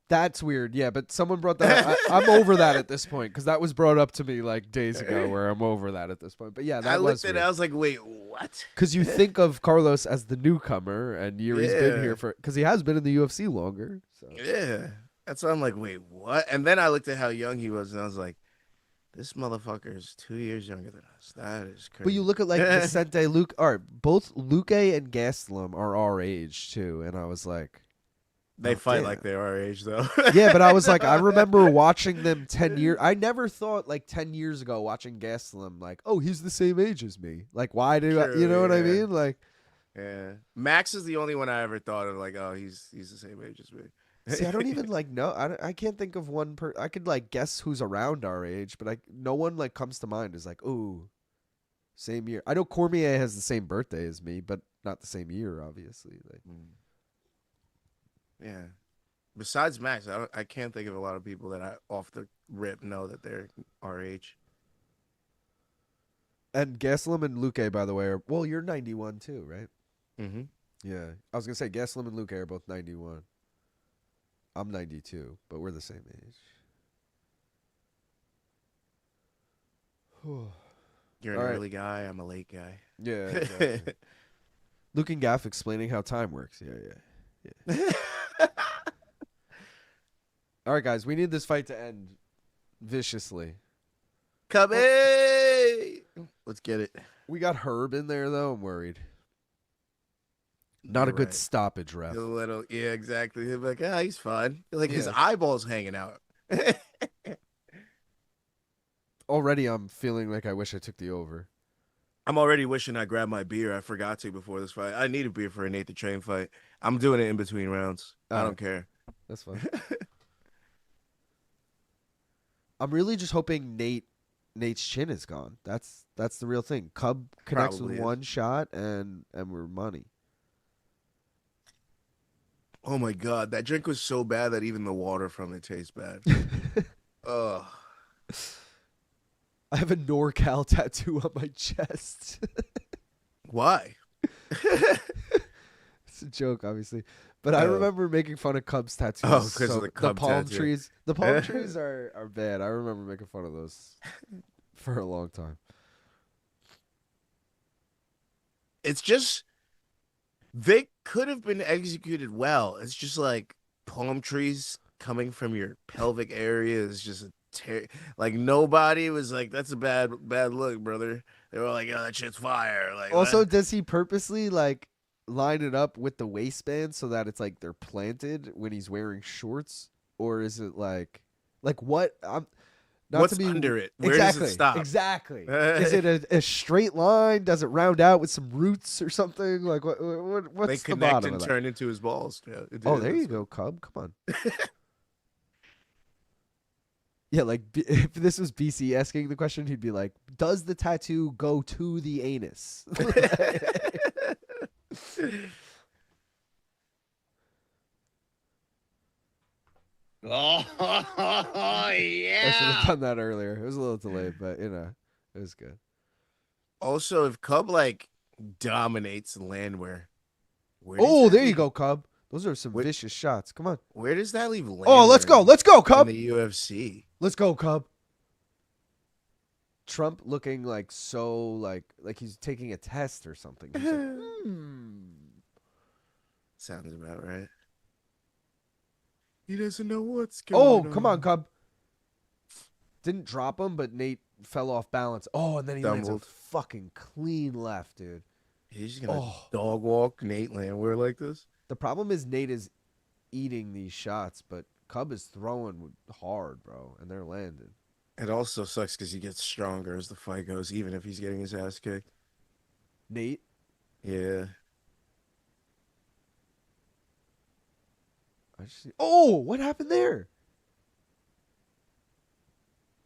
[SPEAKER 1] That's weird, yeah, but someone brought that up. I'm over that at this point, because that was brought up to me like days ago where I'm over that at this point. But yeah, that
[SPEAKER 5] I
[SPEAKER 1] was
[SPEAKER 5] looked at it, I was like, wait, what?
[SPEAKER 1] because you think of Carlos as the newcomer, and Yuri's been here for, because he has been in the UFC longer. So.
[SPEAKER 5] Yeah. That's why I'm like, wait, what? And then I looked at how young he was, and I was like, this motherfucker is 2 years younger than us. That is crazy.
[SPEAKER 1] But you look at like Vicente, Luke, all right, both Luque and Gastelum are our age too, and I was like,
[SPEAKER 5] they
[SPEAKER 1] oh,
[SPEAKER 5] fight
[SPEAKER 1] damn.
[SPEAKER 5] like they're our age, though.
[SPEAKER 1] Yeah, but I was like, I remember watching them 10 years. I never thought like 10 years ago watching Gastelum, like, oh, he's the same age as me. Like, why do I, you know what I mean? Like,
[SPEAKER 5] yeah. Max is the only one I ever thought of, like, oh, he's the same age as me.
[SPEAKER 1] see, I don't even like know. I can't think of one I could like guess who's around our age, but no one like comes to mind is like, oh, same year. I know Cormier has the same birthday as me, but not the same year, obviously. Like,
[SPEAKER 5] Yeah. Besides Max, I can't think of a lot of people that I off the rip know that they're our age.
[SPEAKER 1] and Gastelum and Luque, by the way, are well. You're 91 too, right?
[SPEAKER 5] Mm-hmm.
[SPEAKER 1] Yeah, I was gonna say Gastelum and Luque are both 91. I'm 92, but we're the same age.
[SPEAKER 5] You're an
[SPEAKER 1] All right.
[SPEAKER 5] early guy. I'm a late guy.
[SPEAKER 1] Yeah. Exactly. Luke and Gaff explaining how time works. Yeah. All right, guys, we need this fight to end viciously.
[SPEAKER 5] Come in. Let's get it.
[SPEAKER 1] We got Herb in there though. I'm worried. Not a
[SPEAKER 5] You're
[SPEAKER 1] good
[SPEAKER 5] right.
[SPEAKER 1] stoppage, ref.
[SPEAKER 5] A little, yeah, exactly. He'll be like, ah, he's fine. Like his
[SPEAKER 1] Yeah.
[SPEAKER 5] eyeballs hanging out.
[SPEAKER 1] Already, I'm feeling like I wish I took the over.
[SPEAKER 5] I'm already wishing I grabbed my beer. I forgot to before this fight. I need a beer for a Nate the Train fight. I'm doing it in between rounds. I don't care.
[SPEAKER 1] That's fine. I'm really just hoping Nate's chin is gone. That's the real thing. Cub connects
[SPEAKER 5] Probably
[SPEAKER 1] with
[SPEAKER 5] is.
[SPEAKER 1] one shot, and we're money.
[SPEAKER 5] Oh my god, that drink was so bad that even the water from it tastes bad. Ugh.
[SPEAKER 1] I have a NorCal tattoo on my chest.
[SPEAKER 5] Why?
[SPEAKER 1] It's a joke, obviously. But I remember making fun of Cubs tattoos.
[SPEAKER 5] Oh, 'cause of the Cub
[SPEAKER 1] palm
[SPEAKER 5] tattoo.
[SPEAKER 1] trees. The palm trees are bad. I remember making fun of those for a long time.
[SPEAKER 5] It's just they could have been executed well. It's just like palm trees coming from your pelvic area is just like nobody was like, that's a bad look, brother. They were like, oh, that shit's fire. Like
[SPEAKER 1] Also,
[SPEAKER 5] what?
[SPEAKER 1] does he purposely like line it up with the waistband so that it's like they're planted when he's wearing shorts, or is it like what? I'm not
[SPEAKER 5] What's
[SPEAKER 1] to be
[SPEAKER 5] under it? Where
[SPEAKER 1] exactly,
[SPEAKER 5] does it stop?
[SPEAKER 1] Exactly. Is it a straight line? Does it round out with some roots or something? Like what's
[SPEAKER 5] They
[SPEAKER 1] the
[SPEAKER 5] connect
[SPEAKER 1] bottom
[SPEAKER 5] and
[SPEAKER 1] of that?
[SPEAKER 5] turn into his balls. Yeah,
[SPEAKER 1] Oh, there you go, Cub. Come on. Yeah, like if this was BC asking the question, he'd be like, "Does the tattoo go to the anus?"
[SPEAKER 2] Oh,
[SPEAKER 1] I should have done that earlier. It was a little delayed, but it was good.
[SPEAKER 5] Also, if Cub like dominates Landwehr, where does
[SPEAKER 1] Oh,
[SPEAKER 5] that
[SPEAKER 1] there you
[SPEAKER 5] leave-
[SPEAKER 1] go, Cub. Those are some
[SPEAKER 5] Where-
[SPEAKER 1] vicious shots. Come on.
[SPEAKER 5] Where does that leave Landwehr?
[SPEAKER 1] Oh, let's go. Let's go,
[SPEAKER 5] in
[SPEAKER 1] Cub.
[SPEAKER 5] the UFC.
[SPEAKER 1] Let's go, Cub. Trump looking like so like he's taking a test or something. He's like,
[SPEAKER 5] Sounds about right. He doesn't know what's going
[SPEAKER 1] Oh,
[SPEAKER 5] on.
[SPEAKER 1] come on, Cub. Didn't drop him, but Nate fell off balance. Oh, and then he lands a
[SPEAKER 5] Stumbled.
[SPEAKER 1] fuking clean left, dude.
[SPEAKER 5] He's just gonna
[SPEAKER 1] Oh.
[SPEAKER 5] dog walk Nate Landwehr like this.
[SPEAKER 1] The problem is Nate is eating these shots, but Cub is throwing hard, bro, and they're landing.
[SPEAKER 5] It also sucks because he gets stronger as the fight goes, even if he's getting his ass kicked.
[SPEAKER 1] Nate,
[SPEAKER 5] Yeah.
[SPEAKER 1] oh, what happened there?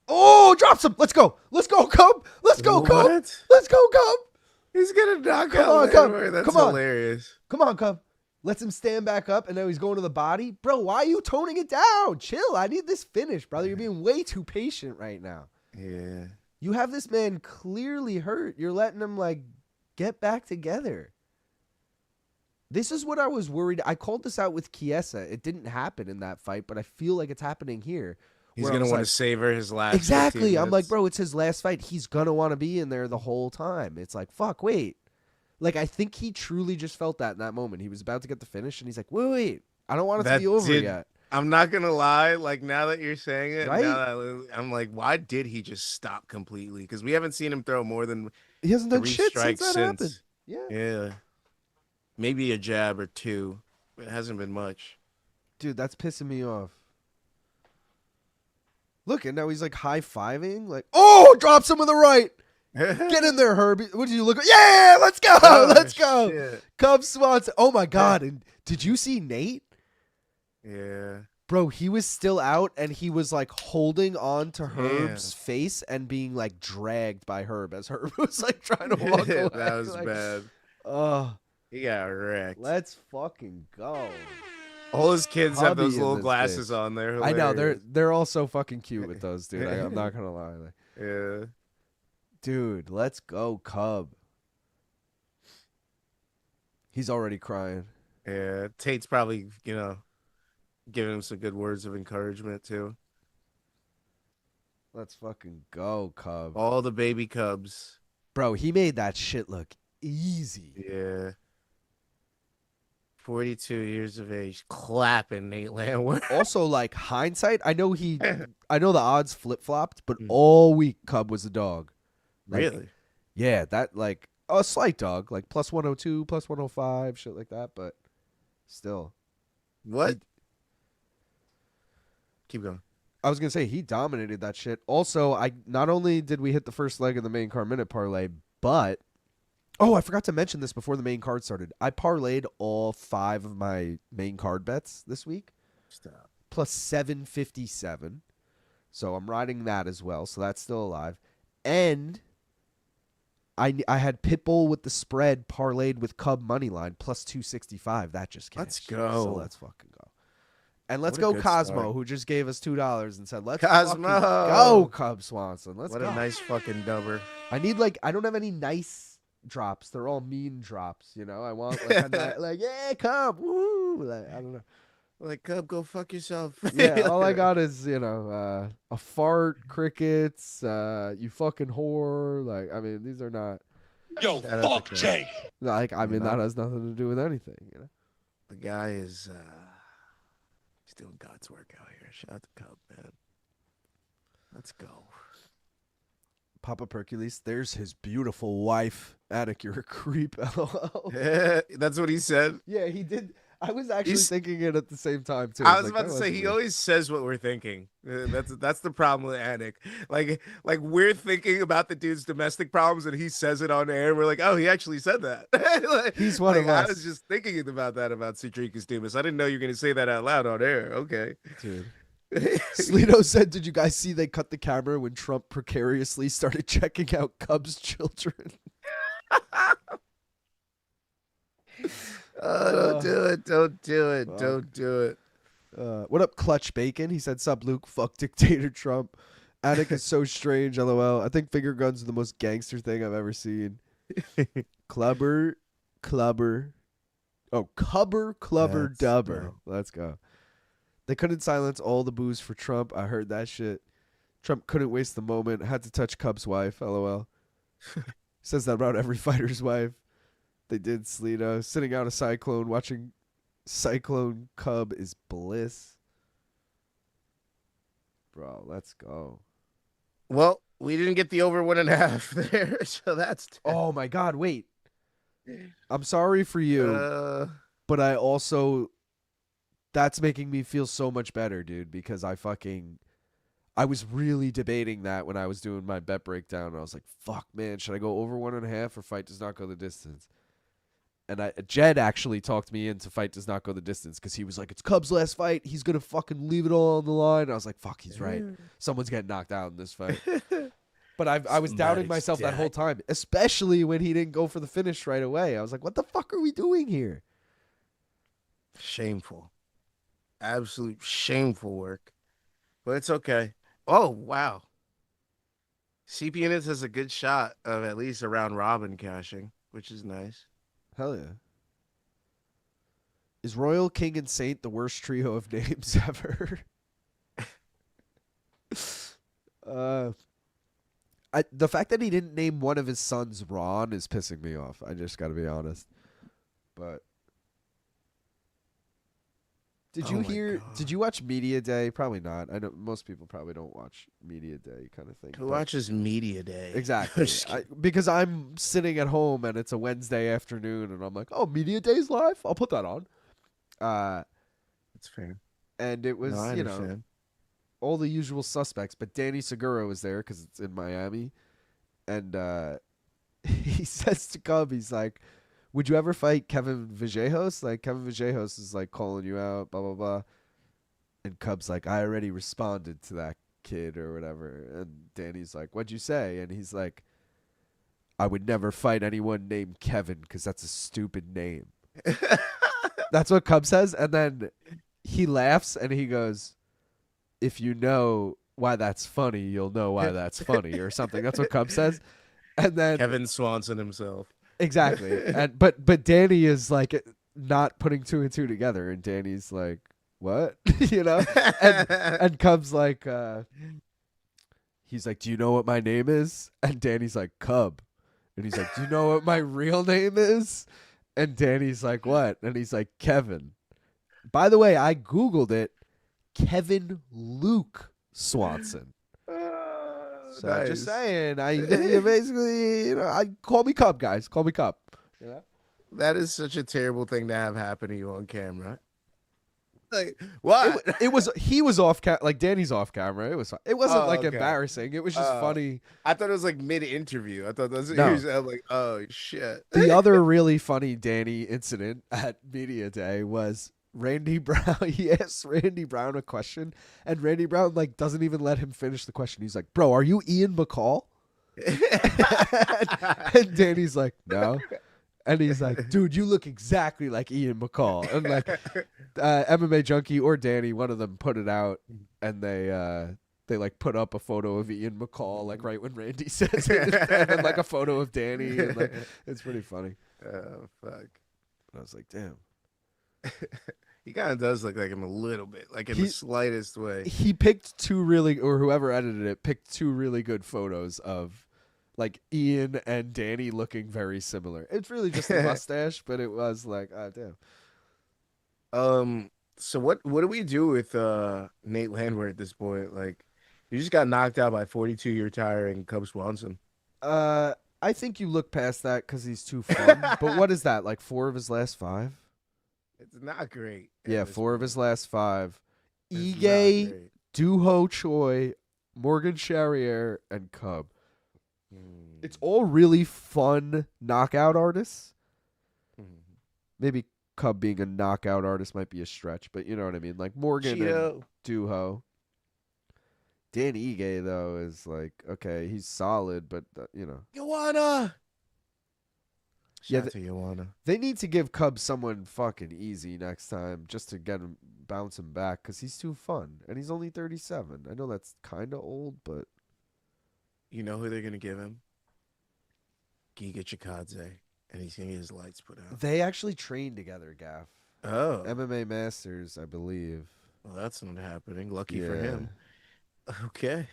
[SPEAKER 1] Oh, drops him. Let's go. Let's go, Cub. Let's go, Cub.
[SPEAKER 5] What?
[SPEAKER 1] Let's go, Cub.
[SPEAKER 5] He's gonna knock
[SPEAKER 1] Come
[SPEAKER 5] out
[SPEAKER 1] on, Cub.
[SPEAKER 5] Landwehr. That's
[SPEAKER 1] Come on.
[SPEAKER 5] hilarious.
[SPEAKER 1] Come on, Cub. Lets him stand back up, and now he's going to the body. Bro, why are you toning it down? Chill. I need this finish, brother. You're being way too patient right now.
[SPEAKER 5] Yeah.
[SPEAKER 1] You have this man clearly hurt. You're letting him, like, get back together. This is what I was worried. I called this out with Chiesa. It didn't happen in that fight, but I feel like it's happening here.
[SPEAKER 5] He's
[SPEAKER 1] where I
[SPEAKER 5] gonna
[SPEAKER 1] was
[SPEAKER 5] want
[SPEAKER 1] like,
[SPEAKER 5] to savor his last. 15
[SPEAKER 1] exactly. I'm like,
[SPEAKER 5] minutes.
[SPEAKER 1] bro, it's his last fight. He's gonna want to be in there the whole time. It's like, fuck, wait. Like, I think he truly just felt that in that moment. He was about to get the finish, and he's like, wait. I don't want it to
[SPEAKER 5] That
[SPEAKER 1] be over
[SPEAKER 5] did-
[SPEAKER 1] yet.
[SPEAKER 5] I'm not gonna lie. Like now that you're saying it,
[SPEAKER 1] Right?
[SPEAKER 5] I'm like, why did he just stop completely? Because we haven't seen him throw more than
[SPEAKER 1] He hasn't done
[SPEAKER 5] 3
[SPEAKER 1] shit
[SPEAKER 5] strikes
[SPEAKER 1] since that happened. Yeah.
[SPEAKER 5] Yeah, maybe a jab or 2. It hasn't been much.
[SPEAKER 1] Dude, that's pissing me off. Look, and now he's like high-fiving. Like, oh, drops him with the right. Get in there, Herbie. What do you look? Yeah, let's go.
[SPEAKER 5] Oh,
[SPEAKER 1] Let's go.
[SPEAKER 5] shit.
[SPEAKER 1] Cub Swanson. Oh, my God. And did you see Nate?
[SPEAKER 5] Yeah.
[SPEAKER 1] Bro, he was still out, and he was, like, holding on to
[SPEAKER 5] Damn.
[SPEAKER 1] Herb's face and being, like, dragged by Herb as Herb was, like, trying to walk away.
[SPEAKER 5] That was
[SPEAKER 1] like,
[SPEAKER 5] bad.
[SPEAKER 1] Oh,
[SPEAKER 5] He got wrecked.
[SPEAKER 1] let's fucking go.
[SPEAKER 5] All his kids have
[SPEAKER 1] Hubby
[SPEAKER 5] those
[SPEAKER 1] in
[SPEAKER 5] little
[SPEAKER 1] this
[SPEAKER 5] glasses
[SPEAKER 1] bitch.
[SPEAKER 5] on there.
[SPEAKER 1] I know. They're all so fucking cute with those, dude. I'm not going to lie. Like,
[SPEAKER 5] Yeah.
[SPEAKER 1] dude, let's go, Cub. He's already crying.
[SPEAKER 5] Yeah. Tate's probably, giving him some good words of encouragement too.
[SPEAKER 1] Let's fucking go, Cub.
[SPEAKER 5] All the baby cubs.
[SPEAKER 1] Bro, he made that shit look easy.
[SPEAKER 5] Yeah. 42 years of age, clapping Nate Landwehr.
[SPEAKER 1] Also, like, hindsight, I know the odds flip-flopped, but all week Cub was a dog. Like,
[SPEAKER 5] Really?
[SPEAKER 1] Yeah, that, like, a slight dog, like plus 102, plus 105, shit like that, but still.
[SPEAKER 5] What? Keep going.
[SPEAKER 1] I was going to say, he dominated that shit. Also, not only did we hit the first leg of the main card minute parlay, but, oh, I forgot to mention this before the main card started. I parlayed all 5 of my main card bets this week.
[SPEAKER 5] Stop.
[SPEAKER 1] Plus 757. So I'm riding that as well. So that's still alive. And I had Pitbull with the spread parlayed with Cub money line plus 265. That just cashed.
[SPEAKER 5] Let's go.
[SPEAKER 1] So let's fucking go. And let's
[SPEAKER 5] What a
[SPEAKER 1] go
[SPEAKER 5] good
[SPEAKER 1] Cosmo,
[SPEAKER 5] start.
[SPEAKER 1] who just gave us $2 and said, let's
[SPEAKER 5] Cosmo.
[SPEAKER 1] fucking go, Cub Swanson. Let's
[SPEAKER 5] What
[SPEAKER 1] go.
[SPEAKER 5] a nice fucking dubber.
[SPEAKER 1] I need, like, I don't have any nice drops. They're all mean drops, you know? I want, like, like yeah, Cub. Woo. Like, I don't know.
[SPEAKER 5] Like, Cub, go fuck yourself.
[SPEAKER 1] Yeah, all I got is, a fart, crickets, you fucking whore. Like, I mean, these are not,
[SPEAKER 4] Yo,
[SPEAKER 5] Shout out
[SPEAKER 4] fuck
[SPEAKER 5] to Cub.
[SPEAKER 4] Jake.
[SPEAKER 1] like, I mean,
[SPEAKER 5] Not-
[SPEAKER 1] that has nothing to do with anything, you know?
[SPEAKER 5] The guy is he's doing God's work out here. Shout out to Cub, man. Let's go.
[SPEAKER 1] Papa Percules, there's his beautiful wife. Attic, you're a creep, LOL.
[SPEAKER 5] That's what he said.
[SPEAKER 1] Yeah, he did. I was actually
[SPEAKER 5] He's-
[SPEAKER 1] thinking it at the same time, too.
[SPEAKER 5] I was
[SPEAKER 1] like,
[SPEAKER 5] about
[SPEAKER 1] that
[SPEAKER 5] to say
[SPEAKER 1] was
[SPEAKER 5] he
[SPEAKER 1] weird.
[SPEAKER 5] always says what we're thinking. That's the problem with Attic. Like we're thinking about the dude's domestic problems, and he says it on air. We're like, oh, he actually said that. Like,
[SPEAKER 1] He's one of
[SPEAKER 5] I
[SPEAKER 1] us.
[SPEAKER 5] was just thinking about that about Citrikas Dumas. I didn't know you were going to say that out loud on air. Okay.
[SPEAKER 1] Dude. Slito said, did you guys see they cut the camera when Trump precariously started checking out Cubs' children?
[SPEAKER 5] Don't do it. Don't do it.
[SPEAKER 1] Fuck.
[SPEAKER 5] Don't do it.
[SPEAKER 1] What up, Clutch Bacon? He said, sup, Luke, fuck dictator Trump. Attic is so strange, LOL. I think finger guns are the most gangster thing I've ever seen. Clubber. Oh, Cubber,
[SPEAKER 5] Let's
[SPEAKER 1] Dubber.
[SPEAKER 5] go.
[SPEAKER 1] Let's go. They couldn't silence all the boos for Trump. I heard that shit. Trump couldn't waste the moment. Had to touch Cub's wife, LOL. Says that about every fighter's wife. They did, Slito. Sitting out a Cyclone, watching Cyclone Cub is bliss. Bro, let's go.
[SPEAKER 5] Well, We didn't get the over 1.5 there, so that's 10.
[SPEAKER 1] Oh my God! Wait, I'm sorry for you, but I also that's making me feel so much better, dude. Because I was really debating that when I was doing my bet breakdown. I was like, "Fuck, man, should I go over 1.5 or fight does not go the distance?" And Jed actually talked me into fight does not go the distance because he was like, "It's Cubs' last fight. He's gonna fucking leave it all on the line." And I was like, "Fuck, he's right. Someone's getting knocked out in this fight." But I was doubting myself that whole time, especially when he didn't go for the finish right away. I was like, "What the fuck are we doing here?"
[SPEAKER 5] Shameful. Absolute shameful work. But it's okay. Oh, wow. CP Units has a good shot of at least a round robin cashing, which is nice.
[SPEAKER 1] Hell yeah. Is Royal, King, and Saint the worst trio of names ever? The fact that he didn't name one of his sons Ron is pissing me off. I just got to be honest. But did you watch Media Day? Probably not. I know most people probably don't watch Media Day kind of thing.
[SPEAKER 5] Who watches Media Day?
[SPEAKER 1] Exactly. Because I'm sitting at home and it's a Wednesday afternoon and I'm like, "Oh, Media Day's live? I'll put that on."
[SPEAKER 5] That's fair.
[SPEAKER 1] And it was, all the usual suspects, but Danny Segura was there because it's in Miami. And he says to Cub, he's like, "Would you ever fight Kevin Vallejos? Like, Kevin Vallejos is like calling you out, blah, blah, blah." And Cub's like, "I already responded to that kid," or whatever. And Danny's like, "What'd you say?" And he's like, "I would never fight anyone named Kevin because that's a stupid name." That's what Cub says. And then he laughs and he goes, "If you know why that's funny, you'll know why that's funny," or something. That's what Cub says. And then
[SPEAKER 5] Kevin Swanson himself.
[SPEAKER 1] Exactly. And but Danny is like not putting two and two together, and Danny's like, "What?" And Cub's like, he's like, "Do you know what my name is?" And Danny's like, "Cub." And he's like, "Do you know what my real name is?" And Danny's like, "What?" And he's like, "Kevin." By the way, I Googled it. Kevin Luke Swanson. So
[SPEAKER 5] Nice.
[SPEAKER 1] just saying, you basically, I call me Cub, guys. Call me Cub.
[SPEAKER 5] That is such a terrible thing to have happen to you on camera. Like what?
[SPEAKER 1] He was off like Danny's off camera. It wasn't like
[SPEAKER 5] okay.
[SPEAKER 1] embarrassing. It was just funny.
[SPEAKER 5] I thought it was like mid-interview. I thought that was I'm like, oh shit.
[SPEAKER 1] The other really funny Danny incident at Media Day was Randy Brown. He asked Randy Brown a question, and Randy Brown like doesn't even let him finish the question. He's like, "Bro, are you Ian McCall?" and Danny's like, "No." And he's like, "Dude, you look exactly like Ian McCall." And like MMA Junkie or Danny, one of them put it out, and they like put up a photo of Ian McCall like right when Randy says it, and then like a photo of Danny, and like it's pretty funny.
[SPEAKER 5] Oh fuck!
[SPEAKER 1] I was like, damn.
[SPEAKER 5] He kind of does look like him a little bit, like in the slightest way.
[SPEAKER 1] He picked whoever edited it picked two really good photos of like Ian and Danny looking very similar. It's really just a mustache, but it was like, ah, damn.
[SPEAKER 5] So what do we do with Nate Landwehr at this point? Like, he just got knocked out by 42-year tiring Cub Swanson.
[SPEAKER 1] I think you look past that because he's too fun. But what is that? Like 4 of his last 5?
[SPEAKER 5] It's not great.
[SPEAKER 1] Yeah, 4 of his last 5. Ige, Duho Choi, Morgan Charrier, and Cub. It's all really fun knockout artists. Maybe Cub being a knockout artist might be a stretch, but you know what I mean. Like Morgan and Duho. Dan Ige, though, is like, okay, he's solid, but,
[SPEAKER 5] Joanna!
[SPEAKER 1] Yeah,
[SPEAKER 5] Shout out to Joanna.
[SPEAKER 1] They need to give Cub someone fucking easy next time just to get him, bounce him back, because he's too fun. And he's only 37. I know that's kind of old, but...
[SPEAKER 5] You know who they're going to give him? Giga Chikadze. And he's going to get his lights put out.
[SPEAKER 1] They actually train together, Gaff.
[SPEAKER 5] Oh.
[SPEAKER 1] MMA Masters, I believe.
[SPEAKER 5] Well, that's not happening. Lucky for him. Okay.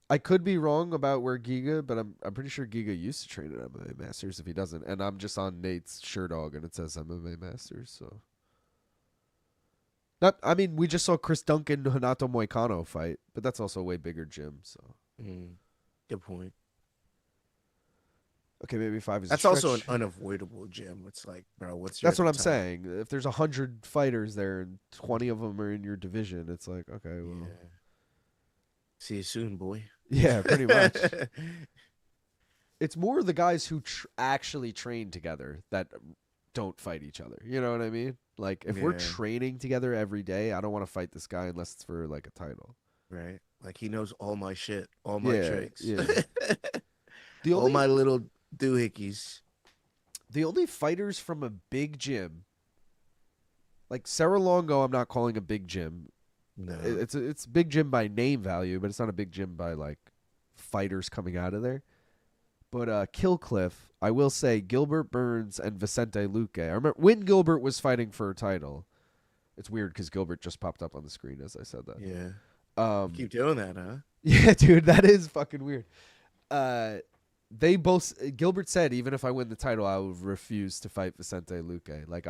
[SPEAKER 1] I could be wrong about where Giga, but I'm pretty sure Giga used to train at MMA Masters if he doesn't. And I'm just on Nate's Sherdog and it says MMA Masters, so... we just saw Chris Duncan Hanato Moicano fight, but that's also a way bigger gym, so...
[SPEAKER 5] Good point.
[SPEAKER 1] Okay, maybe 5 is
[SPEAKER 5] That's
[SPEAKER 1] a
[SPEAKER 5] also an
[SPEAKER 1] stretch.
[SPEAKER 5] unavoidable gym. It's like, bro, what's your
[SPEAKER 1] That's what I'm
[SPEAKER 5] appetite?
[SPEAKER 1] saying. If there's 100 fighters there and 20 of them are in your division, it's like, okay, well,
[SPEAKER 5] Yeah. See you soon, boy.
[SPEAKER 1] yeah, pretty much. It's more the guys who actually train together that don't fight each other. You know what I mean? Like, if we're
[SPEAKER 5] Yeah.
[SPEAKER 1] training together every day, I don't want to fight this guy unless it's for like a title.
[SPEAKER 5] Right? Like he knows all my shit, all my
[SPEAKER 1] Yeah,
[SPEAKER 5] tricks,
[SPEAKER 1] yeah. The
[SPEAKER 5] all
[SPEAKER 1] only
[SPEAKER 5] my little doohickeys.
[SPEAKER 1] the only fighters from a big gym, like Serra Longo, I'm not calling a big gym.
[SPEAKER 5] No.
[SPEAKER 1] It's big gym by name value, but it's not a big gym by like fighters coming out of there. But Killcliff, I will say Gilbert Burns and Vicente Luque. I remember when Gilbert was fighting for a title. It's weird because Gilbert just popped up on the screen as I said that.
[SPEAKER 5] Yeah. Keep doing that, huh?
[SPEAKER 1] Yeah, dude, that is fucking weird. They both Gilbert said even if I win the title, I would refuse to fight Vicente Luque. Like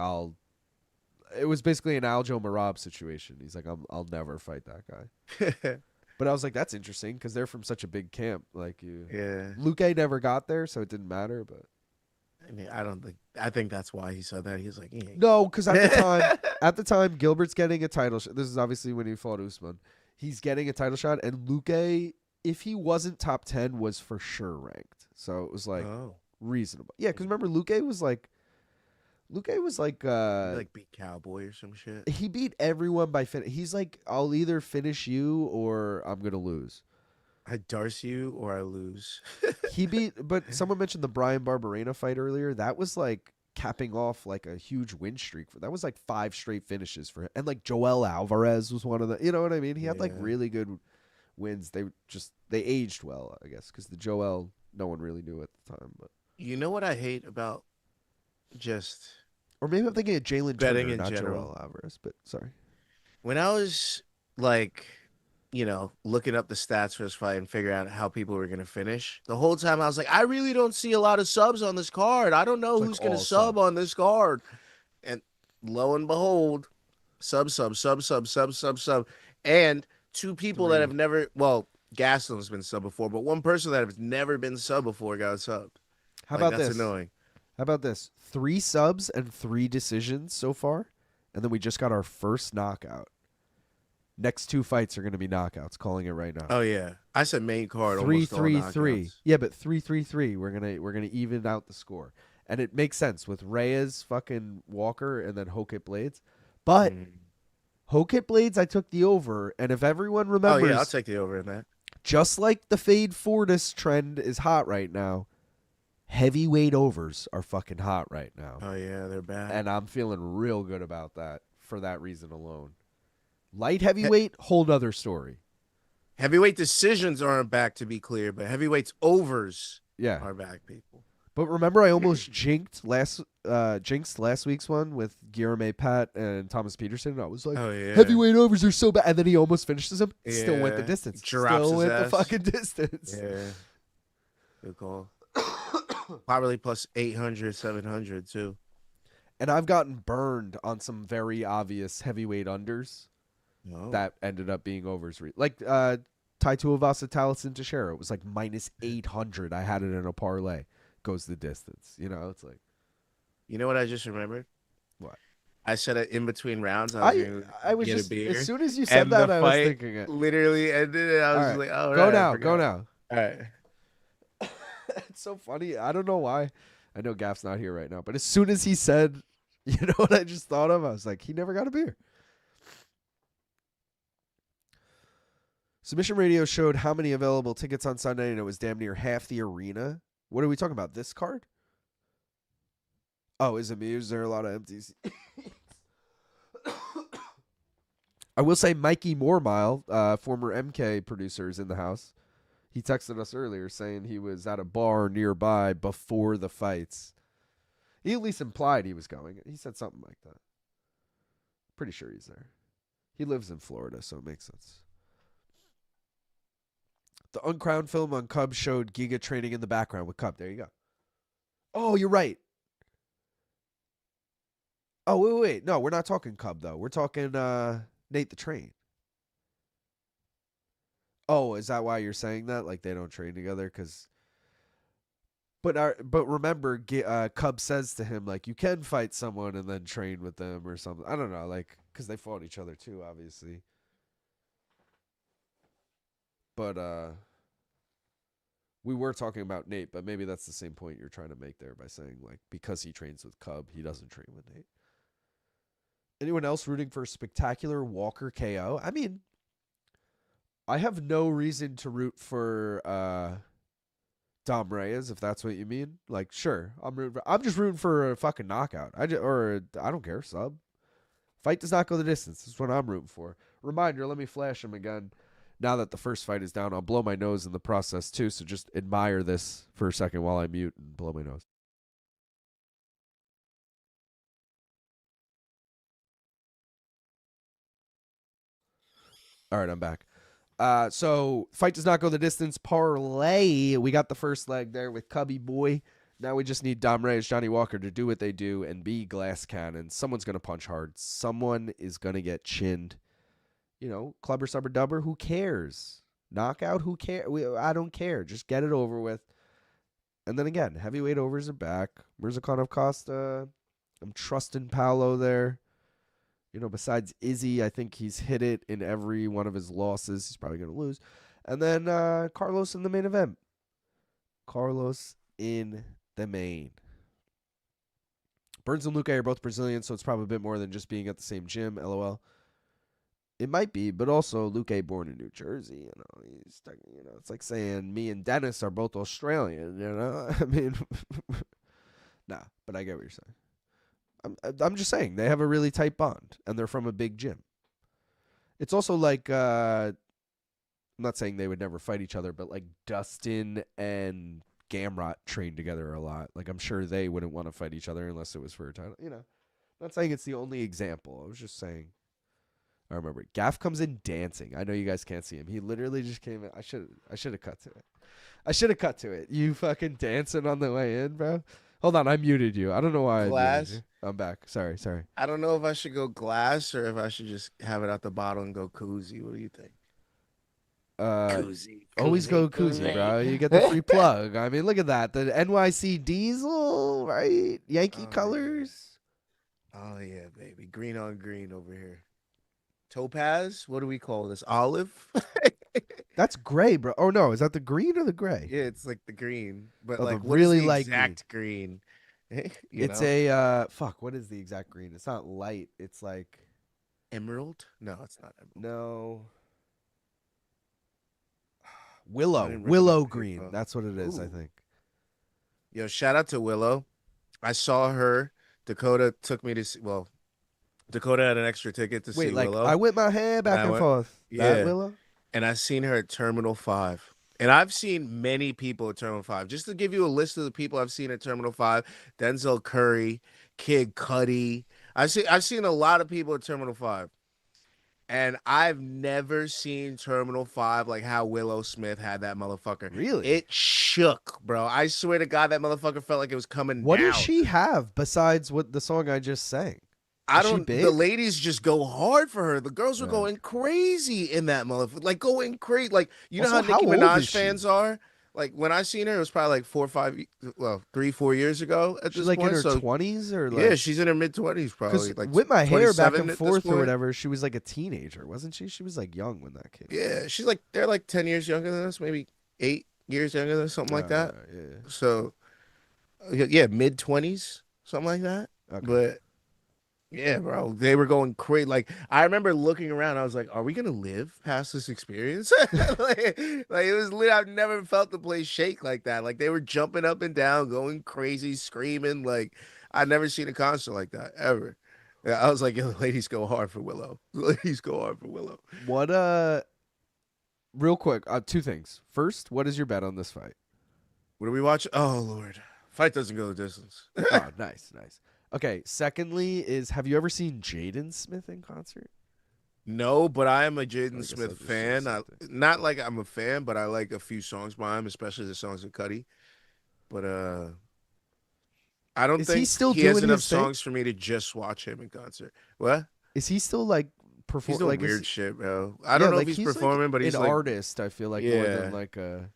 [SPEAKER 1] it was basically an Aljo Marab situation. He's like, I'll never fight that guy. But I was like, that's interesting because they're from such a big camp. Like
[SPEAKER 5] Yeah.
[SPEAKER 1] Luque never got there, so it didn't matter. But
[SPEAKER 5] I mean, I think that's why he said that. He's like,
[SPEAKER 1] no, because at the time, Gilbert's getting a title shot. This is obviously when he fought Usman. He's getting a title shot, and Luque, if he wasn't top 10, was for sure ranked. So it was like reasonable. Yeah, because remember, Luque was like
[SPEAKER 5] like beat Cowboy or some shit.
[SPEAKER 1] he beat everyone by he's like, I'll either finish you or I'm gonna lose.
[SPEAKER 5] I darce you or I lose.
[SPEAKER 1] He beat, but someone mentioned the Brian Barberena fight earlier. That was like capping off like a huge win streak. That was like 5 straight finishes for him. And like Joel Alvarez was one of the, you know what I mean? He had like
[SPEAKER 5] Yeah.
[SPEAKER 1] really good wins. They aged well, I guess, because the Joel, no one really knew at the time. But
[SPEAKER 5] You know what I hate about just
[SPEAKER 1] or maybe I'm thinking of Jalen
[SPEAKER 5] betting
[SPEAKER 1] Turner,
[SPEAKER 5] in
[SPEAKER 1] not
[SPEAKER 5] general.
[SPEAKER 1] Joel Alvarez. But sorry.
[SPEAKER 5] When I was like, looking up the stats for this fight and figuring out how people were going to finish, the whole time I was like, I really don't see a lot of subs on this card. I don't know
[SPEAKER 1] It's like
[SPEAKER 5] who's going to
[SPEAKER 1] all
[SPEAKER 5] sub
[SPEAKER 1] sub.
[SPEAKER 5] on this card. And lo and behold, sub. And 2 people that
[SPEAKER 1] 3.
[SPEAKER 5] have never, well, Gastelum's been sub before, but 1 person that has never been sub before got subbed.
[SPEAKER 1] How
[SPEAKER 5] Like,
[SPEAKER 1] about
[SPEAKER 5] that's
[SPEAKER 1] this?
[SPEAKER 5] annoying.
[SPEAKER 1] How about this? 3 subs and 3 decisions so far, and then we just got our first knockout. Next 2 fights are going to be knockouts. Calling it right now.
[SPEAKER 5] Oh yeah, I said main card.
[SPEAKER 1] 3-3-3.
[SPEAKER 5] Knockouts.
[SPEAKER 1] Yeah, but 3-3-3. We're gonna even out the score, and it makes sense with Reyes, fucking Walker, and then Hokit Blaydes. But Hokit Blaydes, I took the over, and if everyone
[SPEAKER 5] Oh
[SPEAKER 1] remembers,
[SPEAKER 5] yeah, I'll take the over in that.
[SPEAKER 1] just like the Fade Fortis trend is hot right now, heavyweight overs are fucking hot right now,
[SPEAKER 5] Oh yeah, they're bad.
[SPEAKER 1] and I'm feeling real good about that for that reason alone. Light heavyweight, whole nother story.
[SPEAKER 5] Heavyweight decisions aren't back, to be clear, but heavyweights overs
[SPEAKER 1] Yeah.
[SPEAKER 5] are back, people.
[SPEAKER 1] But remember, I almost jinxed last week's one with Guillermo Pat and Thomas Peterson. I was like,
[SPEAKER 5] Oh yeah,
[SPEAKER 1] heavyweight overs are so bad, and then he almost finishes him. Still went the
[SPEAKER 5] Yeah.
[SPEAKER 1] distance.
[SPEAKER 5] Drops
[SPEAKER 1] Still
[SPEAKER 5] his
[SPEAKER 1] went the
[SPEAKER 5] ass.
[SPEAKER 1] fucking distance.
[SPEAKER 5] Yeah, good call. Probably plus 800, 700 too.
[SPEAKER 1] And I've gotten burned on some very obvious heavyweight unders
[SPEAKER 5] No.
[SPEAKER 1] that ended up being overs. Like Tai Tuivasa Taliesin Teixeira. It was like minus 800. I had it in a parlay. Goes the distance. You know, it's like.
[SPEAKER 5] You know what I just remembered?
[SPEAKER 1] What?
[SPEAKER 5] I said it in between rounds. I was
[SPEAKER 1] was
[SPEAKER 5] get
[SPEAKER 1] just
[SPEAKER 5] a beer.
[SPEAKER 1] as soon as you said
[SPEAKER 5] and
[SPEAKER 1] that,
[SPEAKER 5] the
[SPEAKER 1] I was
[SPEAKER 5] fight
[SPEAKER 1] thinking it.
[SPEAKER 5] literally ended. And I was
[SPEAKER 1] All right.
[SPEAKER 5] like, "Oh,
[SPEAKER 1] Go
[SPEAKER 5] right, I
[SPEAKER 1] now,
[SPEAKER 5] forgot."
[SPEAKER 1] go now.
[SPEAKER 5] All right.
[SPEAKER 1] It's so funny. I don't know why. I know Gaff's not here right now, but as soon as he said, you know what I just thought of? I was like, he never got a beer. Submission Radio showed how many available tickets on Sunday, and it was damn near half the arena. What are we talking about? This card? Oh, is it me? Is there a lot of empties? I will say Mikey Moormile, former MK producer, is in the house. He texted us earlier saying he was at a bar nearby before the fights. He at least implied he was going. He said something like that. Pretty sure he's there. He lives in Florida, so it makes sense. The Uncrowned film on Cub showed Giga training in the background with Cub. There you go. Oh, you're right. Oh, wait. No, we're not talking Cub, though. We're talking Nate the Train. Oh, is that why you're saying that? Like they don't train together? But remember, Cub says to him like, you can fight someone and then train with them or something. I don't know, like because they fought each other too, obviously. But we were talking about Nate, but maybe that's the same point you're trying to make there by saying like because he trains with Cub, he doesn't train with Nate. Anyone else rooting for a spectacular Walker KO? I mean, I have no reason to root for Dom Reyes, if that's what you mean. Like, sure, I'm just rooting for a fucking knockout. I don't care, sub. Fight does not go the distance. That's what I'm rooting for. Reminder, let me flash him again. Now that the first fight is down, I'll blow my nose in the process too, so just admire this for a second while I mute and blow my nose. All right, I'm back. So fight does not go the distance. Parlay. We got the first leg there with Cubby Boy. Now we just need Dom Reyes, Johnny Walker to do what they do and be glass cannons. Someone's going to punch hard. Someone is going to get chinned. You know, clubber, subber, dubber, who cares? Knockout, who cares? I don't care. Just get it over with. And then again, heavyweight overs are back. Murzakanov Costa. I'm trusting Paolo there. You know, besides Izzy, I think he's hit it in every one of his losses. He's probably going to lose. And then Carlos in the main event. Carlos in the main. Burns and Luque are both Brazilian, so it's probably a bit more than just being at the same gym, LOL. It might be, but also Luque born in New Jersey, you know. It's like saying me and Dennis are both Australian, you know. I mean, nah, but I get what you're saying. I'm just saying they have a really tight bond and they're from a big gym. It's also like I'm not saying they would never fight each other, but like Dustin and Gamrot trained together a lot. Like I'm sure they wouldn't want to fight each other unless it was for a title. You know, I'm not saying it's the only example. I was just saying. I remember Gaff comes in dancing. I know you guys can't see him. He literally just came in. I should have cut to it. I should have cut to it. You fucking dancing on the way in, bro. Hold on, I muted you. I don't know why.
[SPEAKER 5] Glass.
[SPEAKER 1] I'm back. Sorry.
[SPEAKER 5] I don't know if I should go glass or if I should just have it at the bottom and go koozie. What do you think?
[SPEAKER 2] Koozie.
[SPEAKER 1] Always go koozie, bro. You get the free plug. I mean, look at that. The NYC Diesel, right? Yankee colors.
[SPEAKER 5] Oh, yeah, baby. Green on green over here. Topaz? What do we call this? Olive?
[SPEAKER 1] That's gray, bro. Oh, no. Is that the green or the gray?
[SPEAKER 5] Yeah, it's like the green. But
[SPEAKER 1] Oh,
[SPEAKER 5] like,
[SPEAKER 1] the
[SPEAKER 5] what
[SPEAKER 1] really
[SPEAKER 5] is the
[SPEAKER 1] light
[SPEAKER 5] exact green?
[SPEAKER 1] It's a, fuck, what is the exact green? It's not light. It's like.
[SPEAKER 5] Emerald? No, it's not emerald.
[SPEAKER 1] No. Willow green. That's what it is, I think.
[SPEAKER 5] Yo, shout out to Willow. I saw her. Dakota took me to see, well, Dakota had an extra ticket to see Willow.
[SPEAKER 1] I whip my hair back and forth.
[SPEAKER 5] Yeah.
[SPEAKER 1] That Willow?
[SPEAKER 5] And I seen her at Terminal 5. And I've seen many people at Terminal 5. Just to give you a list of the people I've seen at Terminal 5, Denzel Curry, Kid Cudi. I've seen a lot of people at Terminal 5. And I've never seen Terminal 5 like how Willow Smith had that motherfucker.
[SPEAKER 1] Really?
[SPEAKER 5] It shook, bro. I swear to God, that motherfucker felt like it was coming
[SPEAKER 1] What
[SPEAKER 5] down.
[SPEAKER 1] does she have besides what the song I just sang?
[SPEAKER 5] I don't. The ladies just go hard for her. The girls were going crazy in that motherfucker, like going crazy. Like you know
[SPEAKER 1] Also,
[SPEAKER 5] how Nicki Minaj fans are. Like when I seen her, it was probably like 3, 4 years ago. At
[SPEAKER 1] She's
[SPEAKER 5] this
[SPEAKER 1] like
[SPEAKER 5] point.
[SPEAKER 1] in her
[SPEAKER 5] So
[SPEAKER 1] 20s or like.
[SPEAKER 5] yeah, she's in her mid-20s probably. Like
[SPEAKER 1] with my hair back and
[SPEAKER 5] 27
[SPEAKER 1] forth or
[SPEAKER 5] point.
[SPEAKER 1] whatever, she was like a teenager, wasn't she? She was like young when that came.
[SPEAKER 5] Yeah, she's like they're like 10 years younger than us, maybe 8 years younger than us, something like that.
[SPEAKER 1] Yeah.
[SPEAKER 5] So yeah, mid-20s, something like that.
[SPEAKER 1] Okay.
[SPEAKER 5] But. Yeah, bro. They were going crazy. Like I remember looking around. I was like, "Are we gonna live past this experience?" like it was. I've never felt the place shake like that. Like they were jumping up and down, going crazy, screaming. Like I'd never seen a concert like that ever. Yeah, I was like, "Yo, ladies go hard for Willow. Ladies go hard for Willow."
[SPEAKER 1] What real quick, two things. First, what is your bet on this fight?
[SPEAKER 5] What do we watch? Oh Lord, fight doesn't go the distance.
[SPEAKER 1] Oh, nice. Okay, secondly is, have you ever seen Jaden Smith in concert?
[SPEAKER 5] No, but I am a Jaden Smith
[SPEAKER 1] just
[SPEAKER 5] fan. Not like I'm a fan, but I like a few songs by him, especially the songs of Cudi. But I don't think
[SPEAKER 1] he still
[SPEAKER 5] he has
[SPEAKER 1] doing
[SPEAKER 5] enough
[SPEAKER 1] his thing?
[SPEAKER 5] songs for me to just watch him in concert. What?
[SPEAKER 1] Is he still like perform.
[SPEAKER 5] He's doing
[SPEAKER 1] like
[SPEAKER 5] weird shit, bro. I don't know
[SPEAKER 1] like
[SPEAKER 5] if he's performing,
[SPEAKER 1] like
[SPEAKER 5] but he's
[SPEAKER 1] an
[SPEAKER 5] like
[SPEAKER 1] artist. I feel like more than like a.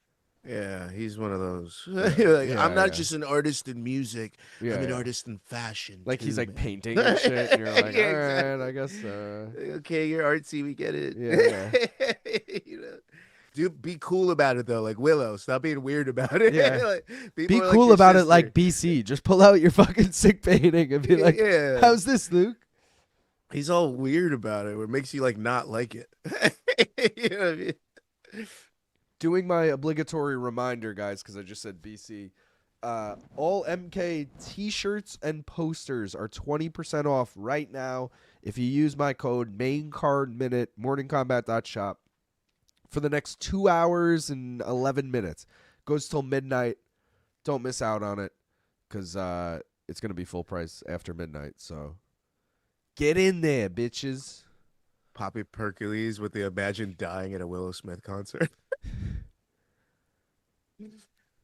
[SPEAKER 5] Yeah, he's one of those.
[SPEAKER 1] Yeah,
[SPEAKER 5] I'm not
[SPEAKER 1] yeah.
[SPEAKER 5] just an artist in music.
[SPEAKER 1] Yeah,
[SPEAKER 5] I'm an
[SPEAKER 1] yeah.
[SPEAKER 5] artist in fashion.
[SPEAKER 1] Like
[SPEAKER 5] too,
[SPEAKER 1] he's like
[SPEAKER 5] man.
[SPEAKER 1] painting and shit. And you're like,
[SPEAKER 5] Yeah,
[SPEAKER 1] all right,
[SPEAKER 5] exactly.
[SPEAKER 1] I guess.
[SPEAKER 5] Okay, you're artsy. We get it.
[SPEAKER 1] Yeah.
[SPEAKER 5] You know, dude, be cool about it though. Like Willow, stop being weird about it.
[SPEAKER 1] Yeah.
[SPEAKER 5] Like,
[SPEAKER 1] Be
[SPEAKER 5] people are
[SPEAKER 1] cool
[SPEAKER 5] like your
[SPEAKER 1] about it,
[SPEAKER 5] sister.
[SPEAKER 1] like BC. Just pull out your fucking sick painting and be like,
[SPEAKER 5] Yeah.
[SPEAKER 1] "How's this, Luke?"
[SPEAKER 5] He's all weird about it, where it makes you like not like it. You know what I mean?
[SPEAKER 1] Doing my obligatory reminder, guys, because I just said BC. All MK t-shirts and posters are 20% off right now if you use my code maincardminute morningcombat.shop for the next 2 hours and 11 minutes. Goes till midnight. Don't miss out on it because it's going to be full price after midnight. So get in there, bitches.
[SPEAKER 5] Poppy Percules with the Imagine dying at a Willow Smith concert.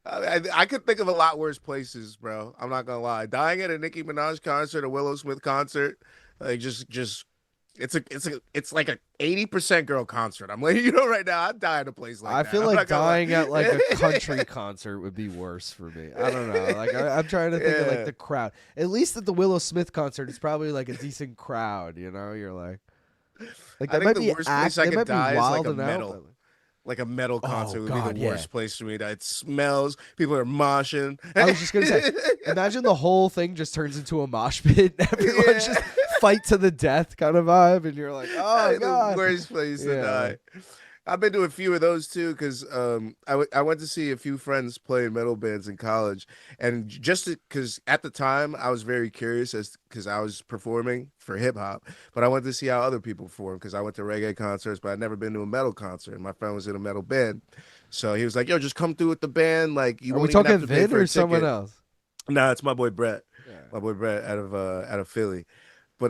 [SPEAKER 5] I could think of a lot worse places, bro. I'm not gonna lie. Dying at a Nicki Minaj concert, a Willow Smith concert, like just it's like a 80% girl concert. I'm letting you know right now. I'd die at a place like
[SPEAKER 1] I
[SPEAKER 5] that.
[SPEAKER 1] feel
[SPEAKER 5] I'm
[SPEAKER 1] like
[SPEAKER 5] not gonna lie.
[SPEAKER 1] dying at like a country concert would be worse for me. I don't know. Like I'm trying to think of like
[SPEAKER 5] Yeah.
[SPEAKER 1] the crowd. At least at the Willow Smith concert, it's probably like a decent crowd. You know, you're like
[SPEAKER 5] I
[SPEAKER 1] that
[SPEAKER 5] think
[SPEAKER 1] might
[SPEAKER 5] the
[SPEAKER 1] be
[SPEAKER 5] worst place I
[SPEAKER 1] they
[SPEAKER 5] could
[SPEAKER 1] might be
[SPEAKER 5] die is like a
[SPEAKER 1] wilding out.
[SPEAKER 5] metal. Like a metal concert would be
[SPEAKER 1] God,
[SPEAKER 5] the
[SPEAKER 1] yeah.
[SPEAKER 5] worst place for me. That it smells. People are moshing.
[SPEAKER 1] I was just gonna say, imagine the whole thing just turns into a mosh pit. Everyone's
[SPEAKER 5] Yeah.
[SPEAKER 1] just fight to the death kind of vibe, and you're like, oh
[SPEAKER 5] The
[SPEAKER 1] god.
[SPEAKER 5] worst place to
[SPEAKER 1] Yeah.
[SPEAKER 5] die. I've been to a few of those too because I went to see a few friends play in metal bands in college, and just because at the time I was very curious as because I was performing for hip hop, but I went to see how other people perform because I went to reggae concerts, but I'd never been to a metal concert. And my friend was in a metal band, so he was like, "Yo, just come through with the band. Like you
[SPEAKER 1] Are we
[SPEAKER 5] won't even
[SPEAKER 1] talking
[SPEAKER 5] have to pay
[SPEAKER 1] Vin
[SPEAKER 5] for a
[SPEAKER 1] or someone
[SPEAKER 5] ticket."
[SPEAKER 1] else?
[SPEAKER 5] Nah, it's my boy Brett.
[SPEAKER 1] Yeah.
[SPEAKER 5] My boy Brett out of Philly. But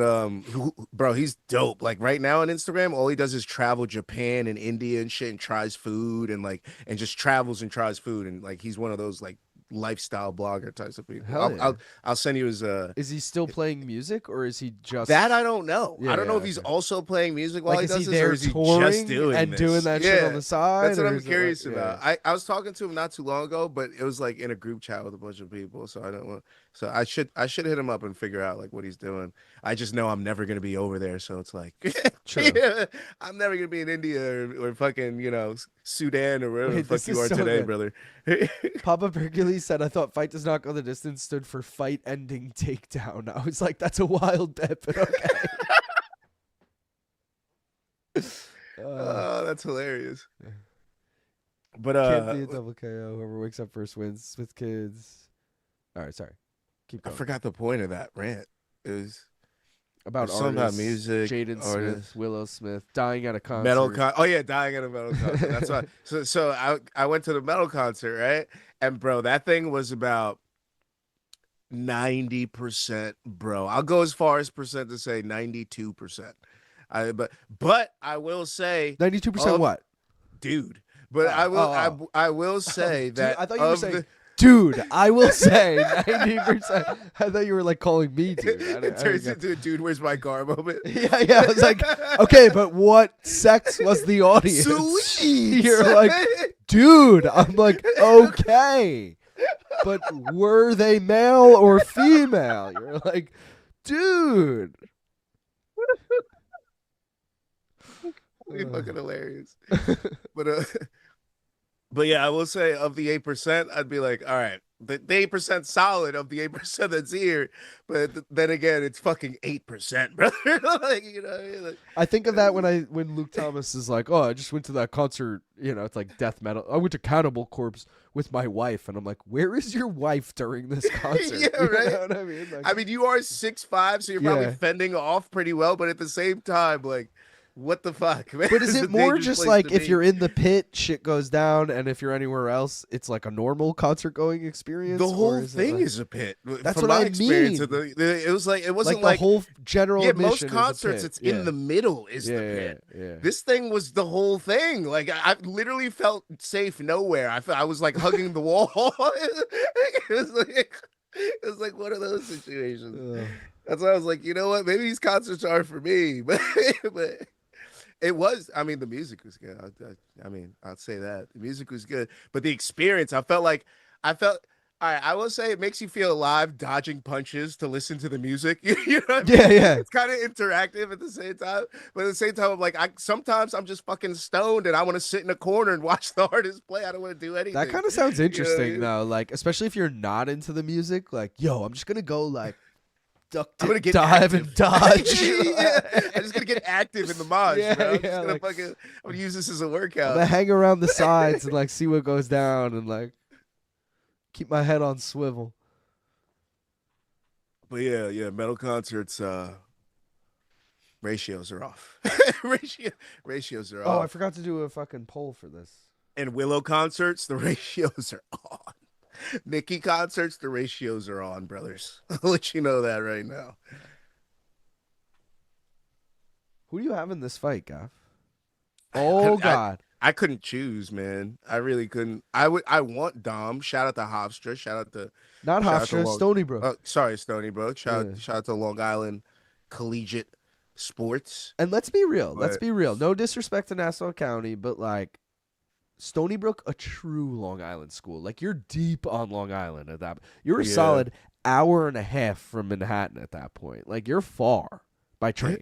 [SPEAKER 5] bro, he's dope. Like right now on Instagram, all he does is travel Japan and India and shit and tries food and like and just travels and tries food and like he's one of those like lifestyle blogger types of people.
[SPEAKER 1] Hell yeah.
[SPEAKER 5] I'll send you his
[SPEAKER 1] Is he still playing music or is he just
[SPEAKER 5] that I don't know.
[SPEAKER 1] Yeah,
[SPEAKER 5] I don't know
[SPEAKER 1] yeah,
[SPEAKER 5] if he's
[SPEAKER 1] okay.
[SPEAKER 5] also playing music while
[SPEAKER 1] like
[SPEAKER 5] he
[SPEAKER 1] is
[SPEAKER 5] does
[SPEAKER 1] he
[SPEAKER 5] this,
[SPEAKER 1] there
[SPEAKER 5] or is he
[SPEAKER 1] touring
[SPEAKER 5] just doing
[SPEAKER 1] and
[SPEAKER 5] this?
[SPEAKER 1] doing that shit on the side?
[SPEAKER 5] That's what
[SPEAKER 1] or
[SPEAKER 5] I'm
[SPEAKER 1] is it
[SPEAKER 5] curious
[SPEAKER 1] like,
[SPEAKER 5] about.
[SPEAKER 1] yeah.
[SPEAKER 5] I was talking to him not too long ago, but it was like in a group chat with a bunch of people, so I don't want. So I should hit him up and figure out like what he's doing. I just know I'm never gonna be over there, so it's like,
[SPEAKER 1] True.
[SPEAKER 5] yeah, I'm never gonna be in India or fucking Sudan or wherever
[SPEAKER 1] Wait,
[SPEAKER 5] the fuck
[SPEAKER 1] this
[SPEAKER 5] you
[SPEAKER 1] is
[SPEAKER 5] are
[SPEAKER 1] so
[SPEAKER 5] today,
[SPEAKER 1] good.
[SPEAKER 5] brother.
[SPEAKER 1] Papa Hercules said, I thought fight does not go the distance stood for fight ending takedown. I was like, that's a wild bet, but okay.
[SPEAKER 5] Oh, that's hilarious.
[SPEAKER 1] Yeah.
[SPEAKER 5] But
[SPEAKER 1] Can't be a double KO. Whoever wakes up first wins with kids. All right, sorry. Keep
[SPEAKER 5] I
[SPEAKER 1] going.
[SPEAKER 5] forgot the point of that rant. It was
[SPEAKER 1] About
[SPEAKER 5] there's something about
[SPEAKER 1] artists,
[SPEAKER 5] music,
[SPEAKER 1] Jaden
[SPEAKER 5] artists.
[SPEAKER 1] Smith, Willow Smith, dying at a concert.
[SPEAKER 5] Oh yeah, dying at a metal concert. That's why. So I went to the metal concert, right? And bro, that thing was about 90%, bro. I'll go as far as percent to say 92%. But I will say
[SPEAKER 1] 92%
[SPEAKER 5] of-
[SPEAKER 1] what?
[SPEAKER 5] dude. But I will say
[SPEAKER 1] Dude,
[SPEAKER 5] that
[SPEAKER 1] I thought you were
[SPEAKER 5] of
[SPEAKER 1] saying,
[SPEAKER 5] the-
[SPEAKER 1] dude, I will say 90%. I thought you were like calling me dude.
[SPEAKER 5] it turns into a dude, where's my car moment.
[SPEAKER 1] Yeah. I was like, okay, but what sex was the audience?
[SPEAKER 5] Sweet.
[SPEAKER 1] You're like, dude. I'm like, okay. But were they male or female? You're like, dude.
[SPEAKER 5] Fucking hilarious. But yeah, I will say of the 8%, I'd be like, all right, the 8% solid of the 8% that's here, but then again, it's fucking 8%, brother. Like, like,
[SPEAKER 1] I think of that when Luke Thomas is like, oh, I just went to that concert, it's like death metal. I went to Cannibal Corpse with my wife, and I'm like, where is your wife during this concert?
[SPEAKER 5] Yeah, right.
[SPEAKER 1] You know what I mean? Like,
[SPEAKER 5] I mean, you are 6'5", so you're probably
[SPEAKER 1] Yeah.
[SPEAKER 5] fending off pretty well, but at the same time, like, what the fuck, man?
[SPEAKER 1] but is
[SPEAKER 5] It's
[SPEAKER 1] it
[SPEAKER 5] a
[SPEAKER 1] more
[SPEAKER 5] dangerous
[SPEAKER 1] just
[SPEAKER 5] place
[SPEAKER 1] like
[SPEAKER 5] to
[SPEAKER 1] if
[SPEAKER 5] be.
[SPEAKER 1] you're in the pit, shit goes down, and if you're anywhere else, it's like a normal concert going experience?
[SPEAKER 5] The
[SPEAKER 1] or
[SPEAKER 5] whole
[SPEAKER 1] is it
[SPEAKER 5] thing
[SPEAKER 1] like-
[SPEAKER 5] is a pit.
[SPEAKER 1] That's
[SPEAKER 5] From
[SPEAKER 1] what
[SPEAKER 5] my
[SPEAKER 1] I
[SPEAKER 5] experience
[SPEAKER 1] mean.
[SPEAKER 5] it was like it wasn't
[SPEAKER 1] like the whole general
[SPEAKER 5] yeah,
[SPEAKER 1] admission
[SPEAKER 5] most
[SPEAKER 1] is a
[SPEAKER 5] concerts
[SPEAKER 1] pit.
[SPEAKER 5] it's
[SPEAKER 1] Yeah.
[SPEAKER 5] in the middle is the
[SPEAKER 1] Yeah,
[SPEAKER 5] pit.
[SPEAKER 1] yeah.
[SPEAKER 5] This thing was the whole thing. Like I literally felt safe nowhere. I was like hugging the wall. It was like one of those situations.
[SPEAKER 1] Ugh.
[SPEAKER 5] That's why I was like, you know what? Maybe these concerts aren't for me, but it was. I mean, the music was good. I mean, I'd say that the music was good, but the experience, I felt. All right, I will say it makes you feel alive, dodging punches to listen to the music. You know what I mean?
[SPEAKER 1] Yeah, yeah.
[SPEAKER 5] It's kind of interactive at the same time, but at the same time, I'm like, sometimes I'm just fucking stoned and I want to sit in a corner and watch the artist play. I don't want to do anything.
[SPEAKER 1] That kind of sounds
[SPEAKER 5] You know what I
[SPEAKER 1] interesting
[SPEAKER 5] mean?
[SPEAKER 1] though. Like, especially if you're not into the music. Like, yo, I'm just gonna go like duck,
[SPEAKER 5] I'm gonna get
[SPEAKER 1] dive,
[SPEAKER 5] active.
[SPEAKER 1] and dodge.
[SPEAKER 5] Yeah, I'm just gonna get active in the mosh,
[SPEAKER 1] Yeah,
[SPEAKER 5] bro. I'm
[SPEAKER 1] yeah,
[SPEAKER 5] just gonna
[SPEAKER 1] like-
[SPEAKER 5] fucking. I'm gonna use this as a
[SPEAKER 1] I'm
[SPEAKER 5] workout.
[SPEAKER 1] gonna hang around the sides and like see what goes down and like keep my head on swivel.
[SPEAKER 5] But yeah, metal concerts. Ratios are off. Ratios are
[SPEAKER 1] Oh, I
[SPEAKER 5] off.
[SPEAKER 1] forgot to do a fucking poll for this.
[SPEAKER 5] And Willow concerts, the ratios are on. Nikki concerts, the ratios are on, brothers. I'll let you know that right now.
[SPEAKER 1] Who do you have in this fight, Gaff? Oh God.
[SPEAKER 5] I couldn't choose, man. I really couldn't. I want Dom. Shout out to Hofstra. Shout out to
[SPEAKER 1] Not
[SPEAKER 5] shout out to
[SPEAKER 1] Hofstra,
[SPEAKER 5] Long-
[SPEAKER 1] Stony Brook.
[SPEAKER 5] sorry, Stony Brook.
[SPEAKER 1] Yeah.
[SPEAKER 5] Shout out to Long Island Collegiate Sports.
[SPEAKER 1] And let's be real. Let's
[SPEAKER 5] But-
[SPEAKER 1] be real. No disrespect to Nassau County, but like Stony Brook, a true Long Island school. Like you're deep on Long Island at that. You're a
[SPEAKER 5] Yeah.
[SPEAKER 1] solid hour and a half from Manhattan at that point. Like you're far by train.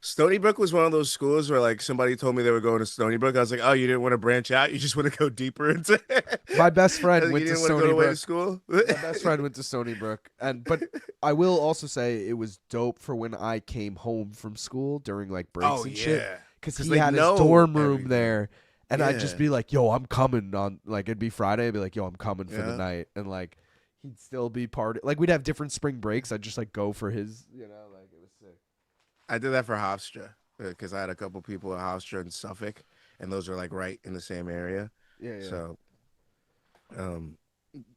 [SPEAKER 5] Stony Brook was one of those schools where like somebody told me they were going to Stony Brook. I was like, oh, you didn't want to branch out. You just want to go deeper into it.
[SPEAKER 1] My best friend
[SPEAKER 5] You
[SPEAKER 1] went to
[SPEAKER 5] didn't want to
[SPEAKER 1] Stony
[SPEAKER 5] go away to
[SPEAKER 1] Brook.
[SPEAKER 5] school.
[SPEAKER 1] My best friend went to Stony Brook, but I will also say it was dope for when I came home from school during like breaks
[SPEAKER 5] Oh
[SPEAKER 1] and shit,
[SPEAKER 5] yeah.
[SPEAKER 1] because
[SPEAKER 5] 'Cause
[SPEAKER 1] he
[SPEAKER 5] they
[SPEAKER 1] had his
[SPEAKER 5] know
[SPEAKER 1] dorm room
[SPEAKER 5] everything.
[SPEAKER 1] there, and I'd just
[SPEAKER 5] Yeah.
[SPEAKER 1] be like, "Yo, I'm coming on." Like it'd be Friday, I'd be like, "Yo, I'm coming for the
[SPEAKER 5] Yeah.
[SPEAKER 1] night," and like he'd still be part. Like we'd have different spring breaks. I'd just like go for his, like it was sick.
[SPEAKER 5] I did that for Hofstra because I had a couple people at Hofstra in Suffolk, and those are like right in the same area.
[SPEAKER 1] Yeah, yeah.
[SPEAKER 5] So,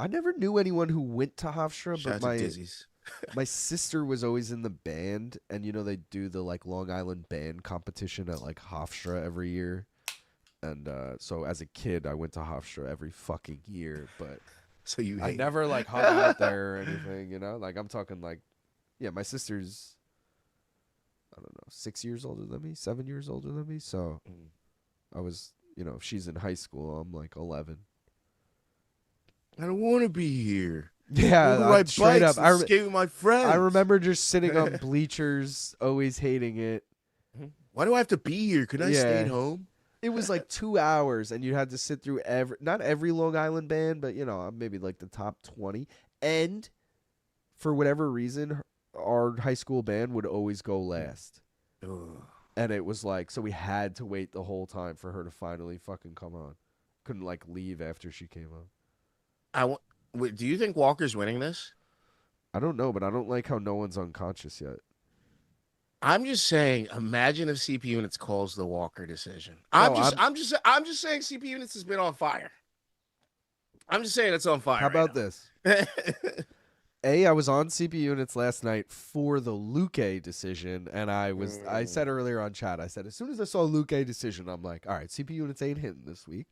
[SPEAKER 1] I never knew anyone who went to Hofstra,
[SPEAKER 5] shout
[SPEAKER 1] but
[SPEAKER 5] out to
[SPEAKER 1] my
[SPEAKER 5] Dizzy's.
[SPEAKER 1] my sister was always in the band, and they do the like Long Island band competition at like Hofstra every year. And so as a kid, I went to Hofstra every fucking year, but
[SPEAKER 5] So you
[SPEAKER 1] I
[SPEAKER 5] hate
[SPEAKER 1] never like hung out there or anything, Like I'm talking like, yeah, my sister's, I don't know, 6 years older than me, 7 years older than me. So I was, if she's in high school, I'm like 11.
[SPEAKER 5] I don't want to be here.
[SPEAKER 1] Yeah,
[SPEAKER 5] I
[SPEAKER 1] like, straight up.
[SPEAKER 5] I skate with my friends.
[SPEAKER 1] I remember just sitting on bleachers, always hating it.
[SPEAKER 5] Why do I have to be here? Could I stay
[SPEAKER 1] Yeah.
[SPEAKER 5] at home?
[SPEAKER 1] It was like 2 hours, and you had to sit through not every Long Island band, but maybe like the top 20. And for whatever reason, our high school band would always go last.
[SPEAKER 5] Ugh.
[SPEAKER 1] And it was like, so we had to wait the whole time for her to finally fucking come on. Couldn't like leave after she came on.
[SPEAKER 5] Wait, do you think Walker's winning this?
[SPEAKER 1] I don't know, but I don't like how no one's unconscious yet.
[SPEAKER 5] I'm just saying. Imagine if CP Units calls the Walker decision.
[SPEAKER 1] No,
[SPEAKER 5] I'm just saying CP Units has been on fire. I'm just saying it's on fire.
[SPEAKER 1] How about this? I was on CP Units last night for the Luque decision, and I said earlier on chat, I said, as soon as I saw Luque decision, I'm like, all right, CP Units ain't hitting this week.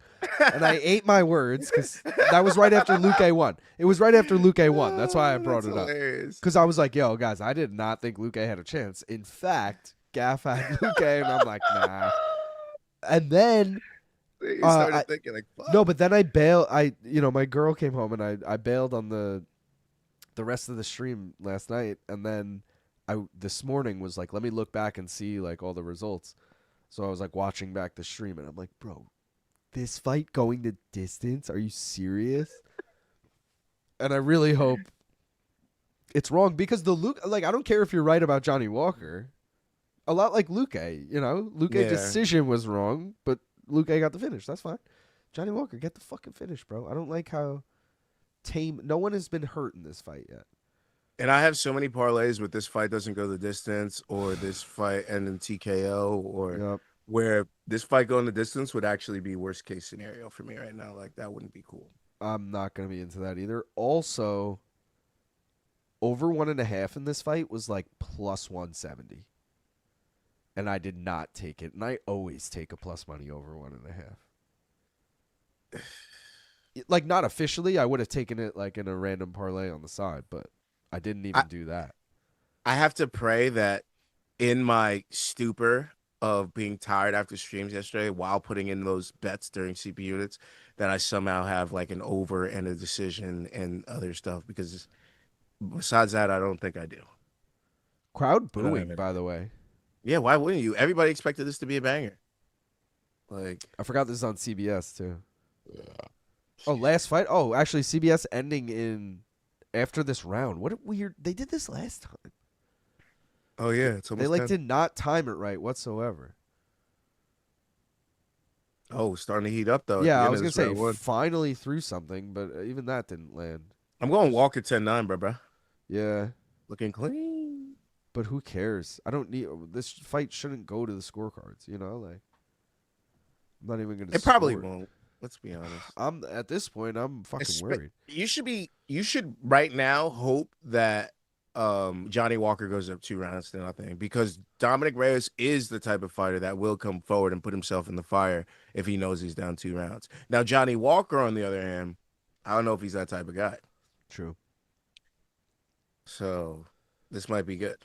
[SPEAKER 1] And I ate my words, because that was right after Luque won. It was right after Luque won. That's why I brought it up. Because I was like, yo, guys, I did not think Luque had a chance. In fact, Gaff had Luque, and I'm like, nah. And then...
[SPEAKER 5] You started thinking like, fuck.
[SPEAKER 1] No, but then I bailed. My girl came home, and I bailed on the rest of the stream last night, and then this morning was like, let me look back and see like all the results. So I was like watching back the stream, and I'm like, bro, this fight going to distance? Are you serious? And I really hope it's wrong, because the Luke, like, I don't care if you're right about Johnny Walker. A lot like Luque, Luque
[SPEAKER 5] Yeah.
[SPEAKER 1] decision was wrong, but Luque got the finish. That's fine. Johnny Walker, get the fucking finish, bro. I don't like how tame. No one has been hurt in this fight yet.
[SPEAKER 5] And I have so many parlays with this fight doesn't go the distance, or this fight end in TKO, or
[SPEAKER 1] Yep.
[SPEAKER 5] where this fight going the distance would actually be worst case scenario for me right now. Like that wouldn't be cool.
[SPEAKER 1] I'm not going to be into that either. Also, over 1.5 in this fight was like plus 170. And I did not take it. And I always take a plus money over 1.5. Like, not officially. I would have taken it like in a random parlay on the side, but I didn't even do that.
[SPEAKER 5] I have to pray that in my stupor of being tired after streams yesterday while putting in those bets during CP units, that I somehow have like an over and a decision and other stuff, because besides that, I don't think I do.
[SPEAKER 1] Crowd
[SPEAKER 5] I don't have
[SPEAKER 1] booing,
[SPEAKER 5] it.
[SPEAKER 1] by the way.
[SPEAKER 5] Yeah, why wouldn't you? Everybody expected this to be a banger. Like,
[SPEAKER 1] I forgot this is on CBS too. Oh, last fight? Oh, actually, CBS ending in after this round. What a weird. They did this last time.
[SPEAKER 5] oh yeah, it's
[SPEAKER 1] They
[SPEAKER 5] almost 10.
[SPEAKER 1] did not time it right whatsoever.
[SPEAKER 5] Oh, starting to heat up though.
[SPEAKER 1] Yeah, I
[SPEAKER 5] at
[SPEAKER 1] was
[SPEAKER 5] the
[SPEAKER 1] gonna
[SPEAKER 5] end
[SPEAKER 1] say
[SPEAKER 5] of this round one.
[SPEAKER 1] finally threw something, but even that didn't land.
[SPEAKER 5] I'm going Walker 10-9, bro.
[SPEAKER 1] Yeah,
[SPEAKER 5] Looking clean.
[SPEAKER 1] but who cares? I don't need this fight. Shouldn't go to the scorecards. Like I'm not even gonna.
[SPEAKER 5] It probably
[SPEAKER 1] score.
[SPEAKER 5] won't. Let's be honest.
[SPEAKER 1] I'm at this point. I'm fucking worried.
[SPEAKER 5] You should right now hope that Johnny Walker goes up 2 rounds to nothing, because Dominick Reyes is the type of fighter that will come forward and put himself in the fire if he knows he's down 2 rounds. Now, Johnny Walker, on the other hand, I don't know if he's that type of guy.
[SPEAKER 1] True.
[SPEAKER 5] So this might be good.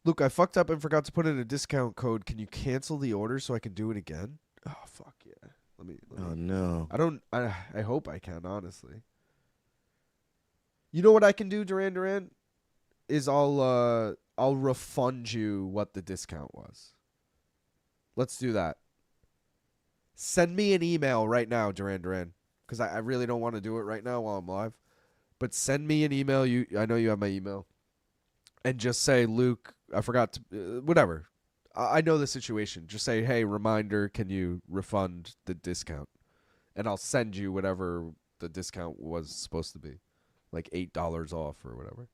[SPEAKER 1] Luke, I fucked up and forgot to put in a discount code. Can you cancel the order so I can do it again? Oh fuck yeah. Let me.
[SPEAKER 5] Oh no.
[SPEAKER 1] I hope I can, honestly. You know what I can do, Duran? Is I'll refund you what the discount was. Let's do that. Send me an email right now, Duran, because I really don't want to do it right now while I'm live. But send me an email. I know you have my email, and just say, Luke, I forgot to whatever. I know the situation. Just say, hey, reminder, can you refund the discount? And I'll send you whatever the discount was supposed to be. Like $8 off or whatever.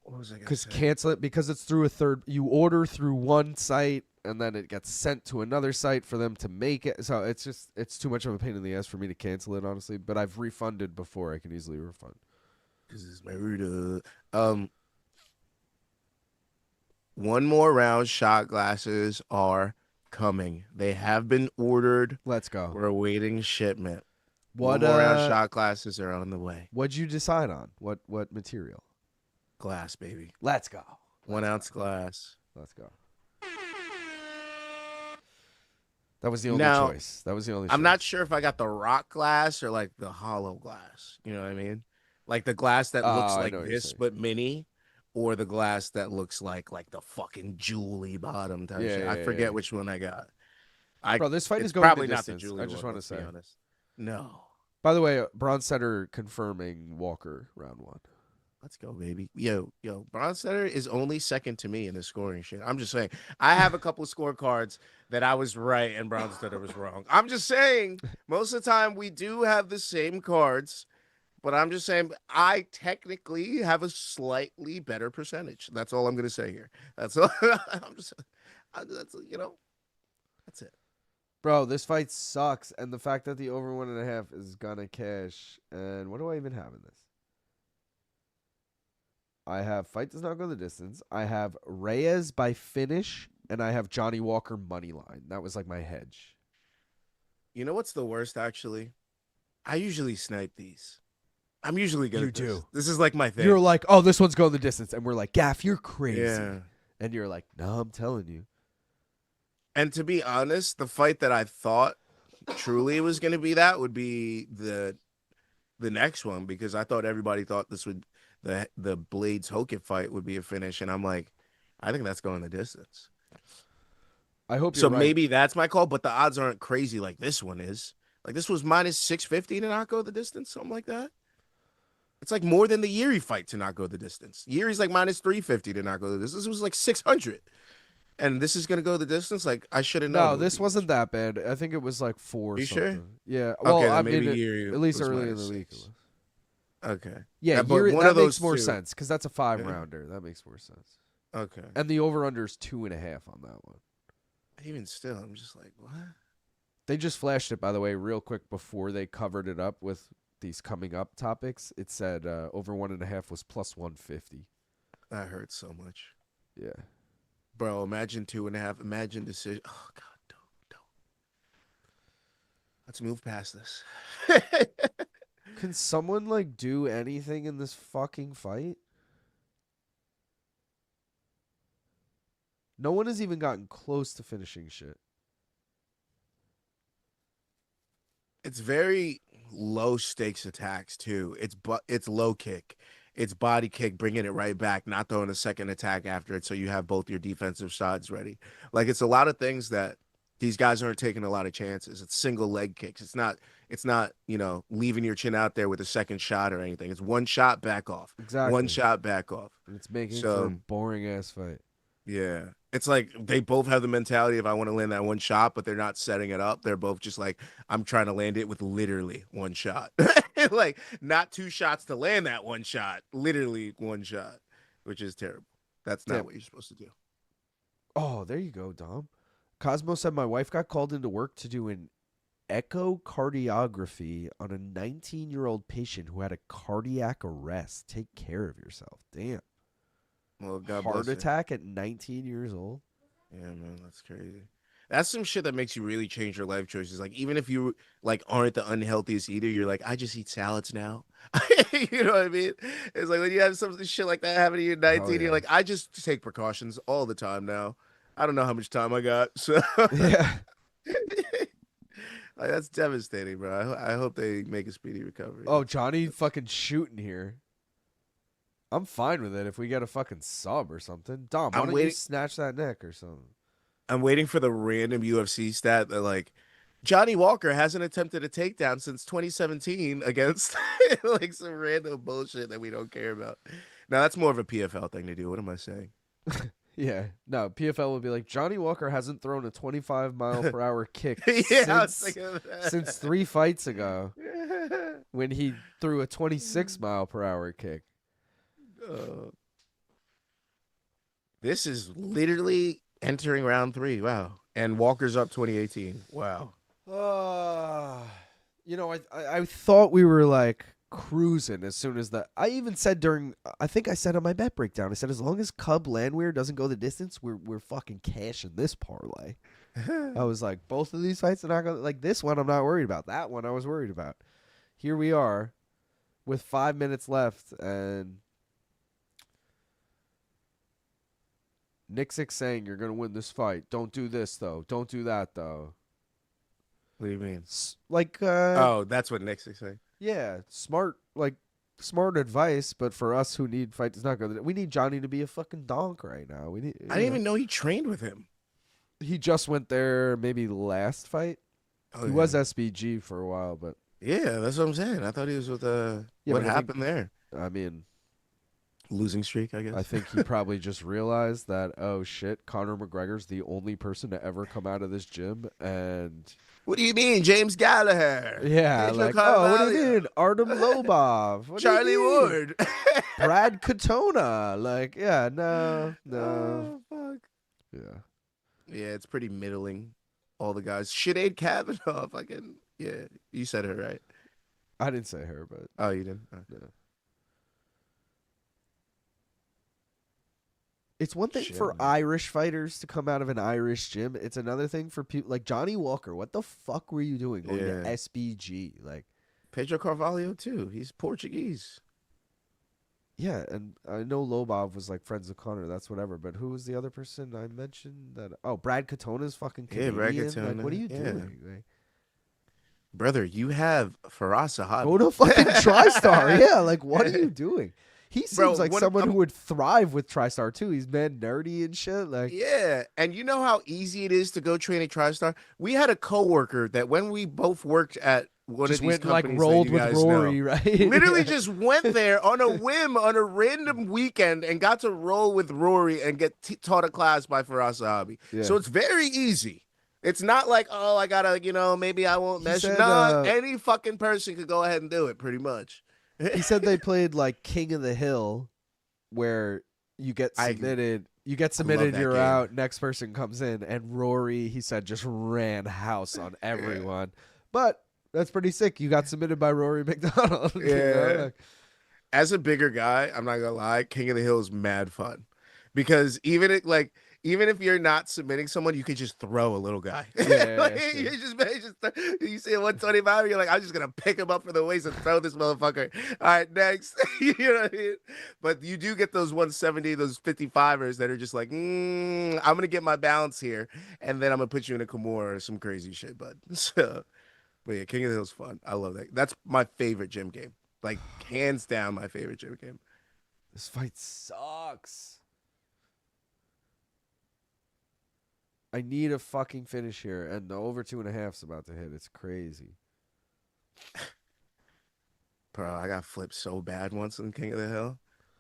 [SPEAKER 5] What was I gonna
[SPEAKER 1] Because
[SPEAKER 5] say?
[SPEAKER 1] cancel it because it's through a third. You order through one site and then it gets sent to another site for them to make it. So it's too much of a pain in the ass for me to cancel it, honestly. But I've refunded before. I can easily refund.
[SPEAKER 5] This is my one more round. Shot glasses are coming. They have been ordered.
[SPEAKER 1] Let's go.
[SPEAKER 5] We're awaiting shipment.
[SPEAKER 1] What
[SPEAKER 5] One more round. Shot glasses are on the way.
[SPEAKER 1] What'd you decide on? What material?
[SPEAKER 5] Glass, baby.
[SPEAKER 1] Let's go.
[SPEAKER 5] 1 ounce glass.
[SPEAKER 1] Let's go. That was the only
[SPEAKER 5] Now,
[SPEAKER 1] choice. That was the only
[SPEAKER 5] I'm
[SPEAKER 1] choice.
[SPEAKER 5] not sure if I got the rock glass or like the hollow glass. You know what I mean? Like the glass that looks
[SPEAKER 1] I
[SPEAKER 5] like
[SPEAKER 1] know what you're
[SPEAKER 5] this
[SPEAKER 1] saying.
[SPEAKER 5] but mini, or the glass that looks like the fucking jewelly bottom type shit. I forget which one I got.
[SPEAKER 1] Bro, this fight
[SPEAKER 5] it's
[SPEAKER 1] is going
[SPEAKER 5] probably
[SPEAKER 1] the
[SPEAKER 5] not the
[SPEAKER 1] distance.
[SPEAKER 5] jewelry
[SPEAKER 1] I just
[SPEAKER 5] one,
[SPEAKER 1] want to
[SPEAKER 5] let's be
[SPEAKER 1] say.
[SPEAKER 5] honest. No.
[SPEAKER 1] By the way, Bronze Setter confirming Walker round 1.
[SPEAKER 5] Let's go, baby. Yo, Bronstetter is only second to me in the scoring shit. I'm just saying. I have a couple scorecards that I was right and Bronstetter was wrong. I'm just saying, most of the time we do have the same cards, but I'm just saying I technically have a slightly better percentage. That's all I'm going to say here. That's all. That's it.
[SPEAKER 1] Bro, this fight sucks, and the fact that the over 1.5 is gonna cash. And what do I even have in this? I have fight does not go the distance. I have Reyes by finish, and I have Johnny Walker money line. That was like my hedge.
[SPEAKER 5] You know what's the worst, actually? I usually snipe these. I'm usually good
[SPEAKER 1] You
[SPEAKER 5] at this.
[SPEAKER 1] do.
[SPEAKER 5] This is like my thing.
[SPEAKER 1] You're like, oh, this one's going the distance, and we're like, Gaff, you're crazy.
[SPEAKER 5] Yeah.
[SPEAKER 1] And you're like, no, I'm telling you.
[SPEAKER 5] And to be honest, the fight that I thought truly was going to be that would be the next one, because I thought everybody thought this would the Blaydes Hokit fight would be a finish, and I'm like, I think that's going the distance.
[SPEAKER 1] I hope you're
[SPEAKER 5] So
[SPEAKER 1] right.
[SPEAKER 5] maybe that's my call, but the odds aren't crazy like this one is. Like this was minus 650 to not go the distance, something like that. It's like more than the Jiri fight to not go the distance. Jiri's like minus 350 to not go the distance. This was like 600. And this is going to go the distance? Like, I should have known.
[SPEAKER 1] No, this wasn't that bad. I think it was like 4
[SPEAKER 5] You
[SPEAKER 1] something.
[SPEAKER 5] sure?
[SPEAKER 1] Yeah. Well,
[SPEAKER 5] Okay, then
[SPEAKER 1] I
[SPEAKER 5] maybe
[SPEAKER 1] mean,
[SPEAKER 5] Jiri
[SPEAKER 1] at least
[SPEAKER 5] was
[SPEAKER 1] early in
[SPEAKER 5] minus
[SPEAKER 1] the week.
[SPEAKER 5] 6. Okay.
[SPEAKER 1] Yeah,
[SPEAKER 5] but
[SPEAKER 1] Jiri,
[SPEAKER 5] one
[SPEAKER 1] that
[SPEAKER 5] of those
[SPEAKER 1] makes more
[SPEAKER 5] two.
[SPEAKER 1] sense because that's a 5-rounder. That makes more sense.
[SPEAKER 5] Okay.
[SPEAKER 1] And the over-under is 2.5 on that one.
[SPEAKER 5] Even still, I'm just like, what?
[SPEAKER 1] They just flashed it, by the way, real quick before they covered it up with these coming up topics. It said over 1.5 was plus 150.
[SPEAKER 5] That hurts so much.
[SPEAKER 1] Yeah.
[SPEAKER 5] Bro, imagine 2.5. Imagine decision. Oh, God, don't. Let's move past this.
[SPEAKER 1] Can someone like do anything in this fucking fight? No one has even gotten close to finishing shit.
[SPEAKER 5] It's very low stakes attacks too. It's low kick. It's body kick, bringing it right back, not throwing a second attack after it, so you have both your defensive sides ready. Like, it's a lot of things that these guys aren't taking a lot of chances. It's single leg kicks. It's not, leaving your chin out there with a second shot or anything. It's one shot, back off.
[SPEAKER 1] Exactly.
[SPEAKER 5] One shot, back off.
[SPEAKER 1] And it's making for a boring ass fight.
[SPEAKER 5] Yeah. It's like they both have the mentality of I want to land that one shot, but they're not setting it up. They're both just like, I'm trying to land it with literally one shot. Like, not two shots to land that one shot. Literally one shot, which is terrible. That's not what you're supposed to do.
[SPEAKER 1] Oh, there you go, Dom. Cosmo said my wife got called into work to do an echocardiography on a 19-year-old patient who had a cardiac arrest. Take care of yourself. Damn.
[SPEAKER 5] Well, God
[SPEAKER 1] Heart
[SPEAKER 5] bless you.
[SPEAKER 1] attack at 19 years old.
[SPEAKER 5] Yeah, man, that's crazy. That's some shit that makes you really change your life choices. Like, even if you like aren't the unhealthiest eater, you're like, I just eat salads now. You know what I mean? It's like when you have some shit like that happen to you at 19, you're like, I just take precautions all the time now. I don't know how much time I got, so
[SPEAKER 1] Yeah.
[SPEAKER 5] like, that's devastating, bro. I hope they make a speedy recovery.
[SPEAKER 1] Oh, Johnny fucking shooting here. I'm fine with it if we get a fucking sub or something. Dom, why don't you snatch that neck or something?
[SPEAKER 5] I'm waiting for the random UFC stat that, like, Johnny Walker hasn't attempted a takedown since 2017 against like some random bullshit that we don't care about. Now, that's more of a PFL thing to do. What am I saying?
[SPEAKER 1] Yeah. No, PFL would be like, Johnny Walker hasn't thrown a 25-mile-per-hour kick since 3 fights ago when he threw a 26-mile-per-hour kick.
[SPEAKER 5] This is literally entering round 3. Wow. And Walker's up 2018. Wow.
[SPEAKER 1] I thought we were like cruising as soon as I even said I think I said on my bet breakdown, I said, as long as Cub Landwehr doesn't go the distance, we're fucking cashing this parlay. I was like, both of these fights are not going, like, this one I'm not worried about. That one I was worried about. Here we are with 5 minutes left, and Nick Six saying you're going to win this fight. Don't do this, though. Don't do that, though.
[SPEAKER 5] What do you mean?
[SPEAKER 1] Oh,
[SPEAKER 5] that's what Nick's saying.
[SPEAKER 1] Yeah, smart advice, but for us who need fights, it's not good. We need Johnny to be a fucking donk right now. I
[SPEAKER 5] didn't even know he trained with him.
[SPEAKER 1] He just went there maybe last fight. He was SBG for a while, but
[SPEAKER 5] yeah, that's what I'm saying. I thought he was with what happened there?
[SPEAKER 1] I mean,
[SPEAKER 5] losing streak, I guess.
[SPEAKER 1] I think he probably just realized that, oh shit, Conor McGregor's the only person to ever come out of this gym, and
[SPEAKER 5] what do you mean, James Gallagher?
[SPEAKER 1] Yeah, like, oh, what do you mean, Artem Lobov,
[SPEAKER 5] Charlie Ward,
[SPEAKER 1] Brad Katona, like, yeah, no,
[SPEAKER 5] oh, fuck, yeah, it's pretty middling. All the guys, Sinead Kavanaugh, fucking, yeah, you said her right.
[SPEAKER 1] I didn't say her, but
[SPEAKER 5] oh, you didn't. Oh.
[SPEAKER 1] No. It's one thing for Irish fighters to come out of an Irish gym. It's another thing for people like Johnny Walker. What the fuck were you doing going to SBG? Like
[SPEAKER 5] Pedro Carvalho too. He's Portuguese.
[SPEAKER 1] Yeah, and I know Lobov was like friends with Conor. That's whatever. But who was the other person I mentioned? That Brad Katona's fucking Canadian. Yeah, Brad Katona. Like, what are you doing? Like,
[SPEAKER 5] brother, you have Faraz Sahabi.
[SPEAKER 1] Go to fucking TriStar. Yeah, like what are you doing? He seems like someone who would thrive with TriStar too. He's mad nerdy and shit. Like,
[SPEAKER 5] yeah, and you know how easy it is to go train at TriStar. We had a coworker that when we both worked at one of these companies,
[SPEAKER 1] like rolled with Rory, right?
[SPEAKER 5] Literally just went there on a whim on a random weekend and got to roll with Rory and get taught a class by Faraz Sahabi. Yeah. So it's very easy. It's not like, oh, I gotta, maybe I won't mess. No, any fucking person could go ahead and do it, pretty much.
[SPEAKER 1] He said they played like King of the Hill, where you get submitted, you're game. Out, next person comes in, and Rory, he said, just ran house on everyone. But that's pretty sick. You got submitted by Rory McDonald.
[SPEAKER 5] Yeah. As a bigger guy, I'm not gonna lie, King of the Hill is mad fun. Because even even if you're not submitting someone, you could just throw a little guy.
[SPEAKER 1] Yeah,
[SPEAKER 5] Like,
[SPEAKER 1] yeah,
[SPEAKER 5] you you see a 125, you're like, I'm just gonna pick him up for the waist and throw this motherfucker. All right, next. You know what I mean? But you do get those 170, those 55ers that are just like, I'm gonna get my balance here, and then I'm gonna put you in a Kimura or some crazy shit, bud. So, but yeah, King of the Hill's fun. I love that. That's my favorite gym game. Like hands down, my favorite gym game.
[SPEAKER 1] This fight sucks. I need a fucking finish here, and the over 2.5's about to hit. It's crazy.
[SPEAKER 5] Bro, I got flipped so bad once in King of the Hill.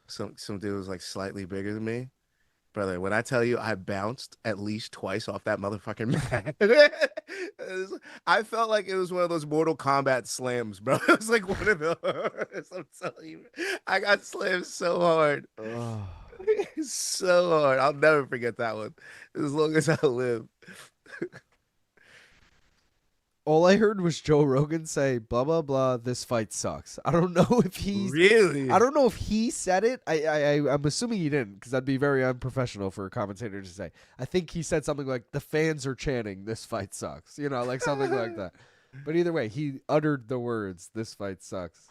[SPEAKER 5] Some dude was like slightly bigger than me. Brother, when I tell you I bounced at least twice off that motherfucking mat. I felt like it was one of those Mortal Kombat slams, bro. It was like one of those. I'm telling you. I got slammed so hard.
[SPEAKER 1] Ugh.
[SPEAKER 5] So hard. I'll never forget that one. As long as I live.
[SPEAKER 1] All I heard was Joe Rogan say, blah, blah, blah, this fight sucks. I don't know if he's...
[SPEAKER 5] Really?
[SPEAKER 1] I don't know if he said it. I'm assuming he didn't, because that'd be very unprofessional for a commentator to say. I think he said something like, the fans are chanting, this fight sucks. You know, like something like that. But either way, he uttered the words, this fight sucks.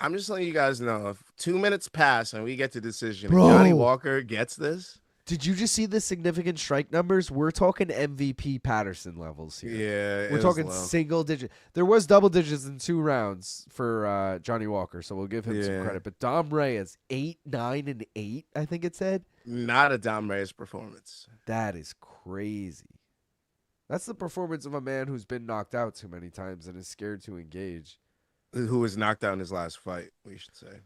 [SPEAKER 5] I'm just letting you guys know, if 2 minutes pass and we get to decision,
[SPEAKER 1] Bro.
[SPEAKER 5] and Johnny Walker gets this.
[SPEAKER 1] Did you just see the significant strike numbers? We're talking MVP Patterson levels here.
[SPEAKER 5] Yeah.
[SPEAKER 1] We're talking single digit. There was double digits in 2 rounds for Johnny Walker, so we'll give him some credit. But Dom Reyes, 8, 9, and 8, I think it said.
[SPEAKER 5] Not a Dom Reyes performance.
[SPEAKER 1] That is crazy. That's the performance of a man who's been knocked out too many times and is scared to engage.
[SPEAKER 5] Who was knocked out in his last fight, we should say.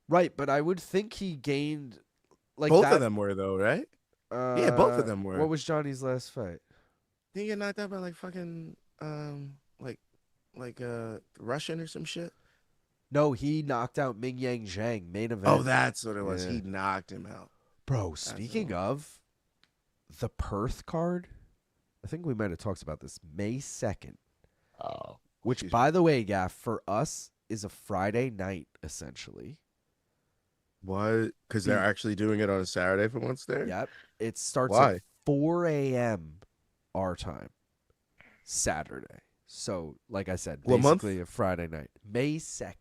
[SPEAKER 1] Right, but I would think he gained... Like
[SPEAKER 5] both of them were, though, right? Yeah, both of them were.
[SPEAKER 1] What was Johnny's last fight?
[SPEAKER 5] Didn't he get knocked out by like fucking Russian or some shit?
[SPEAKER 1] No, he knocked out Ming Yang Zhang, main event.
[SPEAKER 5] Oh, that's what it was.
[SPEAKER 1] Yeah.
[SPEAKER 5] He knocked him out.
[SPEAKER 1] Bro, speaking of the Perth card, I think we might have talked about this. May 2nd.
[SPEAKER 5] Oh.
[SPEAKER 1] Which, by the way, Gaff, for us is a Friday night, essentially.
[SPEAKER 5] What? Because they're actually doing it on a Saturday for once there?
[SPEAKER 1] Yep. It starts
[SPEAKER 5] Why?
[SPEAKER 1] at 4 a.m. our time, Saturday. So, like I said,
[SPEAKER 5] What month?
[SPEAKER 1] basically a Friday night. May 2nd.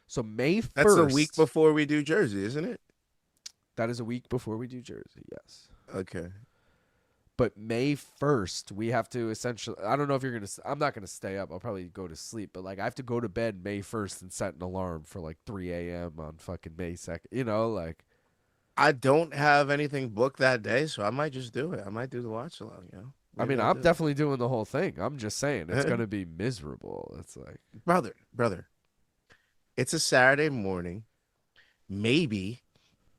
[SPEAKER 1] So, May 1st.
[SPEAKER 5] That's a week before we do Jersey, isn't it?
[SPEAKER 1] That is a week before we do Jersey, yes.
[SPEAKER 5] Okay.
[SPEAKER 1] But May 1st, we have to essentially, I don't know if you're going to, I'm not going to stay up. I'll probably go to sleep. But, like, I have to go to bed May 1st and set an alarm for, like, 3 a.m. on fucking May 2nd. You know, like.
[SPEAKER 5] I don't have anything booked that day, so I might just do it. I might do the watch along, you know?
[SPEAKER 1] I mean, I'm definitely doing the whole thing. I'm just saying, it's going to be miserable. It's like.
[SPEAKER 5] Brother. It's a Saturday morning. Maybe.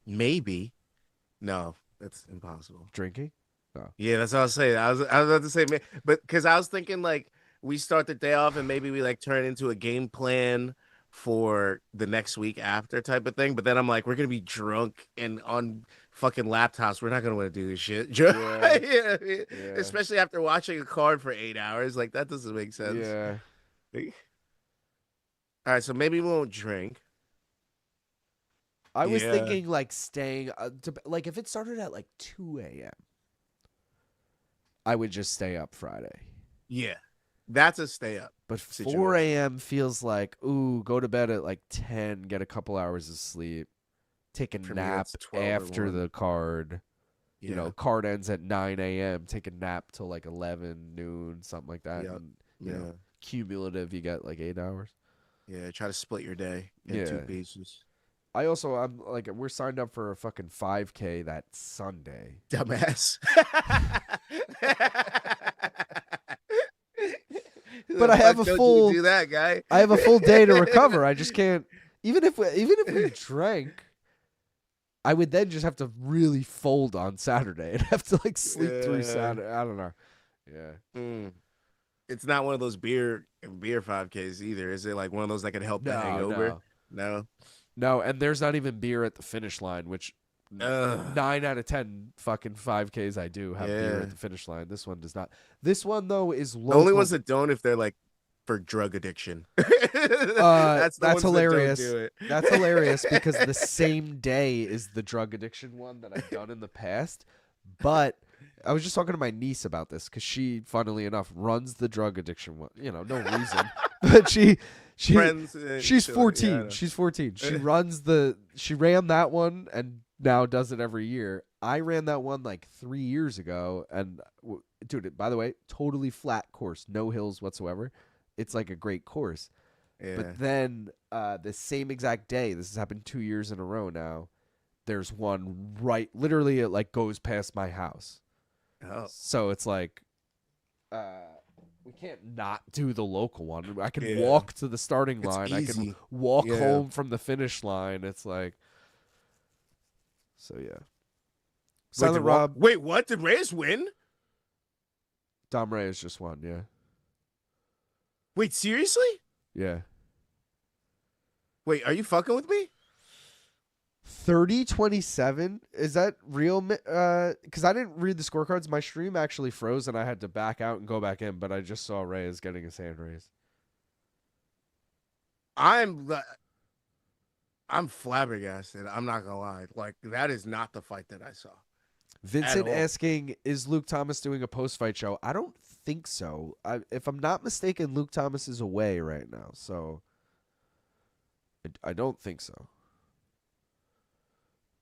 [SPEAKER 5] No, that's impossible.
[SPEAKER 1] Drinking? No.
[SPEAKER 5] Yeah, that's what I was saying. I was about to say, but because I was thinking like we start the day off and maybe we like turn into a game plan for the next week after type of thing. But then I'm like, we're gonna be drunk and on fucking laptops. We're not gonna want to do this shit. Yeah. Especially after watching a card for 8 hours. Like that doesn't make sense.
[SPEAKER 1] Yeah.
[SPEAKER 5] All right, so maybe we won't drink.
[SPEAKER 1] I was thinking like staying, like if it started at like 2 a.m., I would just stay up Friday.
[SPEAKER 5] Yeah, that's a stay up.
[SPEAKER 1] But
[SPEAKER 5] situation.
[SPEAKER 1] 4 a.m. feels like, ooh, go to bed at like 10, get a couple hours of sleep, take a
[SPEAKER 5] For me,
[SPEAKER 1] nap
[SPEAKER 5] that's 12 or
[SPEAKER 1] after
[SPEAKER 5] 1.
[SPEAKER 1] the card.
[SPEAKER 5] Yeah.
[SPEAKER 1] You know, card ends at 9 a.m., take a nap till like 11, noon, something like that.
[SPEAKER 5] Yep.
[SPEAKER 1] And, you know, cumulative, you get like 8 hours.
[SPEAKER 5] Yeah, try to split your day in 2 pieces.
[SPEAKER 1] I'm like, we're signed up for a fucking 5K that Sunday.
[SPEAKER 5] Dumbass.
[SPEAKER 1] But I have a full.
[SPEAKER 5] Do that, guy.
[SPEAKER 1] I have a full day to recover. I just can't. Even if we drank, I would then just have to really fold on Saturday and have to like sleep through Saturday. I don't know. Yeah.
[SPEAKER 5] It's not one of those beer 5Ks either. Is it like one of those that can help the hangover?
[SPEAKER 1] No, and there's not even beer at the finish line, which 9 out of 10 fucking 5Ks I do have beer at the finish line. This one does not. This one, though, is local.
[SPEAKER 5] The only ones that don't if they're like for drug addiction.
[SPEAKER 1] That's
[SPEAKER 5] the ones that don't
[SPEAKER 1] hilarious.
[SPEAKER 5] do it.
[SPEAKER 1] That's hilarious because the same day is the drug addiction one that I've done in the past. But I was just talking to my niece about this because she, funnily enough, runs the drug addiction one. You know, no reason, but she's 14.
[SPEAKER 5] Yeah,
[SPEAKER 1] she's 14. She ran that one and now does it every year. I ran that one like 3 years ago, and dude, by the way, totally flat course, no hills whatsoever. It's like a great course.
[SPEAKER 5] yeah.
[SPEAKER 1] But then the same exact day, this has happened 2 years in a row now, there's one literally it like goes past my house.
[SPEAKER 5] Oh.
[SPEAKER 1] So it's like we can't not do the local one. I can
[SPEAKER 5] Yeah.
[SPEAKER 1] walk to the starting
[SPEAKER 5] It's
[SPEAKER 1] line. I
[SPEAKER 5] easy.
[SPEAKER 1] can walk
[SPEAKER 5] Yeah.
[SPEAKER 1] home from the finish line. It's like, so yeah. Silent Rob,
[SPEAKER 5] Wait, what? Did Reyes win?
[SPEAKER 1] Dom Reyes just won. Yeah.
[SPEAKER 5] Wait, seriously?
[SPEAKER 1] Yeah.
[SPEAKER 5] Wait, are you fucking with me?
[SPEAKER 1] 30-27. Is that real? Because I didn't read the scorecards. My stream actually froze and I had to back out and go back in, but I just saw Reyes getting his hand raised.
[SPEAKER 5] I'm flabbergasted. I'm not gonna lie. Like, that is not the fight that I saw.
[SPEAKER 1] Vincent
[SPEAKER 5] all.
[SPEAKER 1] asking, is Luke Thomas doing a post-fight show? I don't think so. If I'm not mistaken, Luke Thomas is away right now, so I don't think so.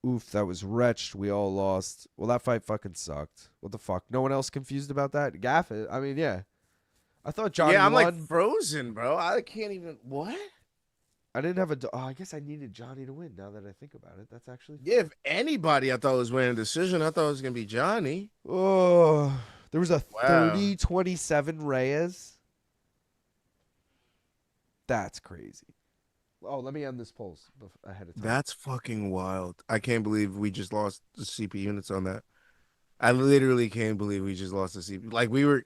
[SPEAKER 1] Oof, that was wretched. We all lost. Well, that fight fucking sucked. What the fuck? No one else confused about that? Gaff it. I mean, yeah. I thought Johnny
[SPEAKER 5] I'm
[SPEAKER 1] won.
[SPEAKER 5] like frozen, bro. I can't even. What?
[SPEAKER 1] I didn't have I guess I needed Johnny to win now that I think about it. That's actually.
[SPEAKER 5] Yeah, if anybody I thought was winning a decision, I thought it was gonna be Johnny.
[SPEAKER 1] Oh, there was a
[SPEAKER 5] Wow.
[SPEAKER 1] 30-27 Reyes. That's crazy. Oh, let me end this poll ahead of time.
[SPEAKER 5] That's fucking wild. I can't believe we just lost the CP units on that. I literally can't believe we just lost the CP. Like, we were.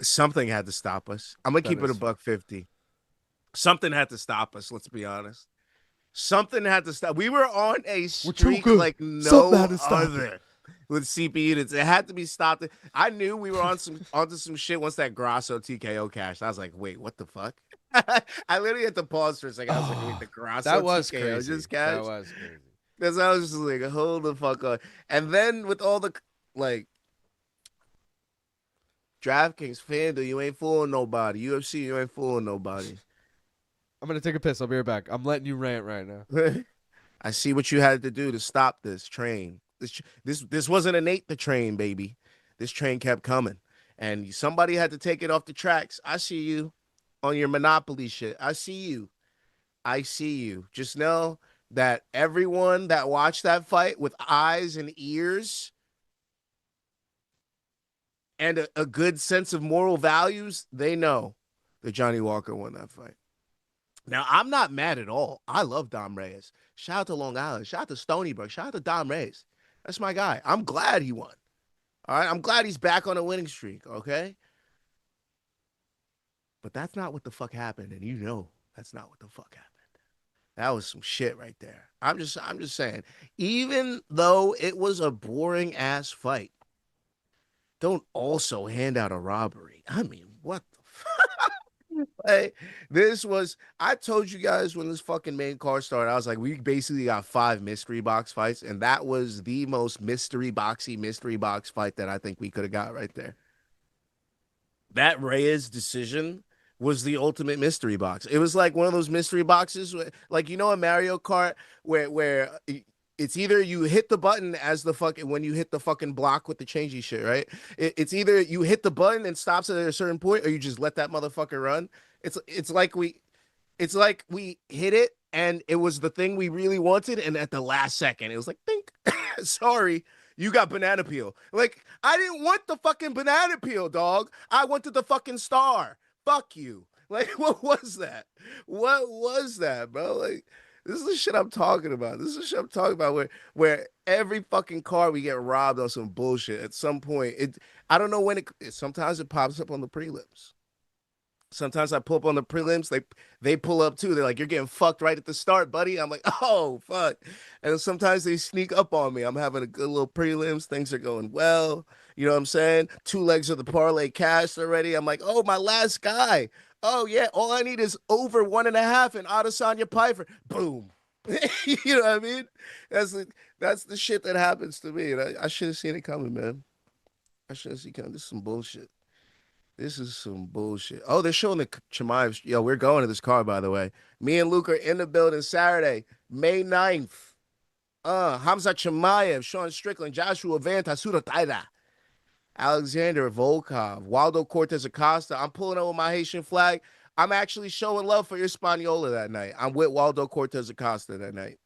[SPEAKER 5] Something had to stop us. I'm gonna keep it a $150. Something had to stop us. Let's be honest. Something had to stop. We were on a streak like no other with CP units. It had to be stopped. I knew we were onto some shit once that Grasso TKO cashed. I was like, wait, what the fuck? I literally had to pause for a second. I was like, wait, the Grasso
[SPEAKER 1] that was
[SPEAKER 5] TKO
[SPEAKER 1] crazy.
[SPEAKER 5] just cashed?
[SPEAKER 1] That was crazy.
[SPEAKER 5] Because I was just like, hold the fuck on. And then with all the like DraftKings, FanDuel, you ain't fooling nobody. UFC, you ain't fooling nobody.
[SPEAKER 1] I'm gonna take a piss. I'll be right back. I'm letting you rant right now.
[SPEAKER 5] I see what you had to do to stop this train. This wasn't an 8 the train, baby. This train kept coming, and somebody had to take it off the tracks. I see you on your Monopoly shit. I see you. I see you. Just know that everyone that watched that fight with eyes and ears and a good sense of moral values, they know that Johnny Walker won that fight. Now, I'm not mad at all. I love Dom Reyes. Shout out to Long Island. Shout out to Stony Brook. Shout out to Dom Reyes. That's my guy. I'm glad he won. All right? I'm glad he's back on a winning streak, okay? But that's not what the fuck happened, and you know that's not what the fuck happened. That was some shit right there. I'm just saying, even though it was a boring-ass fight, don't also hand out a robbery. I mean, what the fuck? Hey, I told you guys when this fucking main card started, I was like, we basically got 5 mystery box fights, and that was the most mystery box fight that I think we could have got right there. That Reyes decision was the ultimate mystery box. It was like one of those mystery boxes, like, you know, in Mario Kart where it's either you hit the button as the fucking when you hit the fucking block with the changey shit, right? It's either you hit the button and stops it at a certain point, or you just let that motherfucker run. It's like we hit it and it was the thing we really wanted, and at the last second it was like, think, sorry, you got banana peel. Like, I didn't want the fucking banana peel, dog. I wanted the fucking star. Fuck you. Like, what was that? What was that, bro? Like, this is the shit I'm talking about. This is the shit I'm talking about where every fucking card we get robbed on some bullshit at some point. I don't know when sometimes it pops up on the prelims. Sometimes I pull up on the prelims, they pull up too. They're like, "You're getting fucked right at the start, buddy." I'm like, "Oh fuck!" And sometimes they sneak up on me. I'm having a good little prelims. Things are going well. You know what I'm saying? 2 legs of the parlay cashed already. I'm like, "Oh, my last guy. Oh yeah, all I need is over 1.5 and Adesanya Piper. Boom." You know what I mean? That's the shit that happens to me. And I should have seen it coming, man. I should have seen it coming. This is some bullshit. This is some bullshit. Oh, they're showing the Chimaev. Yo, we're going to this car, by the way. Me and Luke are in the building Saturday, May 9th. Hamza Chimaev, Sean Strickland, Joshua Van, Tasura Taira, Alexander Volkov, Waldo Cortez Acosta. I'm pulling up with my Haitian flag. I'm actually showing love for your Spaniola that night. I'm with Waldo Cortez Acosta that night.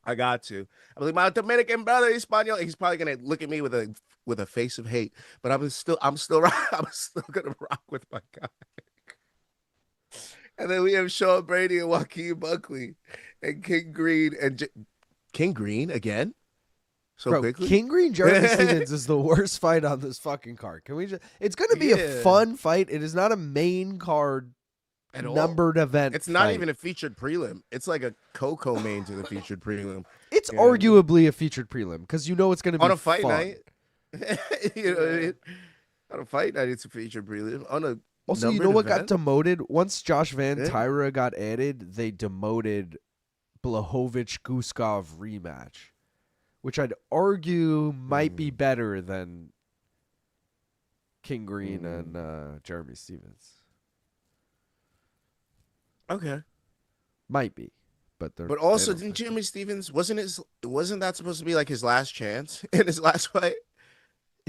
[SPEAKER 5] I got to. I'm like, my Dominican brother, Espanol. He's probably gonna look at me with a face of hate, but I'm still gonna rock with my guy. And then we have Sean Brady and Joaquin Buckley and King Green and King Green again. So
[SPEAKER 1] Bro,
[SPEAKER 5] quickly.
[SPEAKER 1] King Green Jeremy Stevens is the worst fight on this fucking card. Can we just? It's gonna be a fun fight. It is not a main card
[SPEAKER 5] at
[SPEAKER 1] numbered event.
[SPEAKER 5] It's not
[SPEAKER 1] fight.
[SPEAKER 5] even a featured prelim. It's like a Coco main to the featured prelim.
[SPEAKER 1] It's arguably a featured prelim because you know it's going to be
[SPEAKER 5] on a fight
[SPEAKER 1] fun.
[SPEAKER 5] night. You know what I mean? On a fight night, it's a featured prelim. On a
[SPEAKER 1] Also, you know what got demoted? Once Josh Van
[SPEAKER 5] Yeah.
[SPEAKER 1] Tyra got added, they demoted Blachowicz-Guskov rematch, which I'd argue might be better than King Green and Jeremy Stevens.
[SPEAKER 5] Okay.
[SPEAKER 1] Might be, but
[SPEAKER 5] But also, didn't Jeremy Stevens wasn't that supposed to be like his last chance in his last fight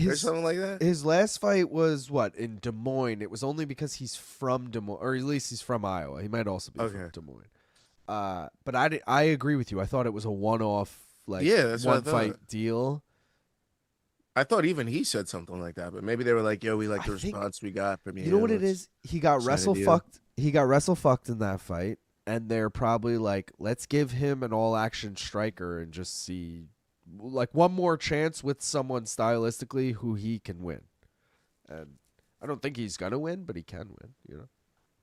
[SPEAKER 5] or something like that?
[SPEAKER 1] His last fight was what, in Des Moines. It was only because he's from Des Moines, or at least he's from Iowa. He might also be from Des Moines. But I agree with you. I thought it was a one-off, like
[SPEAKER 5] that's what I
[SPEAKER 1] one fight
[SPEAKER 5] thought.
[SPEAKER 1] deal.
[SPEAKER 5] I thought even he said something like that, but maybe they were like, "Yo, we like the response we got from you."
[SPEAKER 1] You know what it is? He got wrestle fucked. He got wrestle fucked in that fight, and they're probably like, let's give him an all-action striker and just see, like, one more chance with someone stylistically who he can win. And I don't think he's gonna win, but he can win. You know.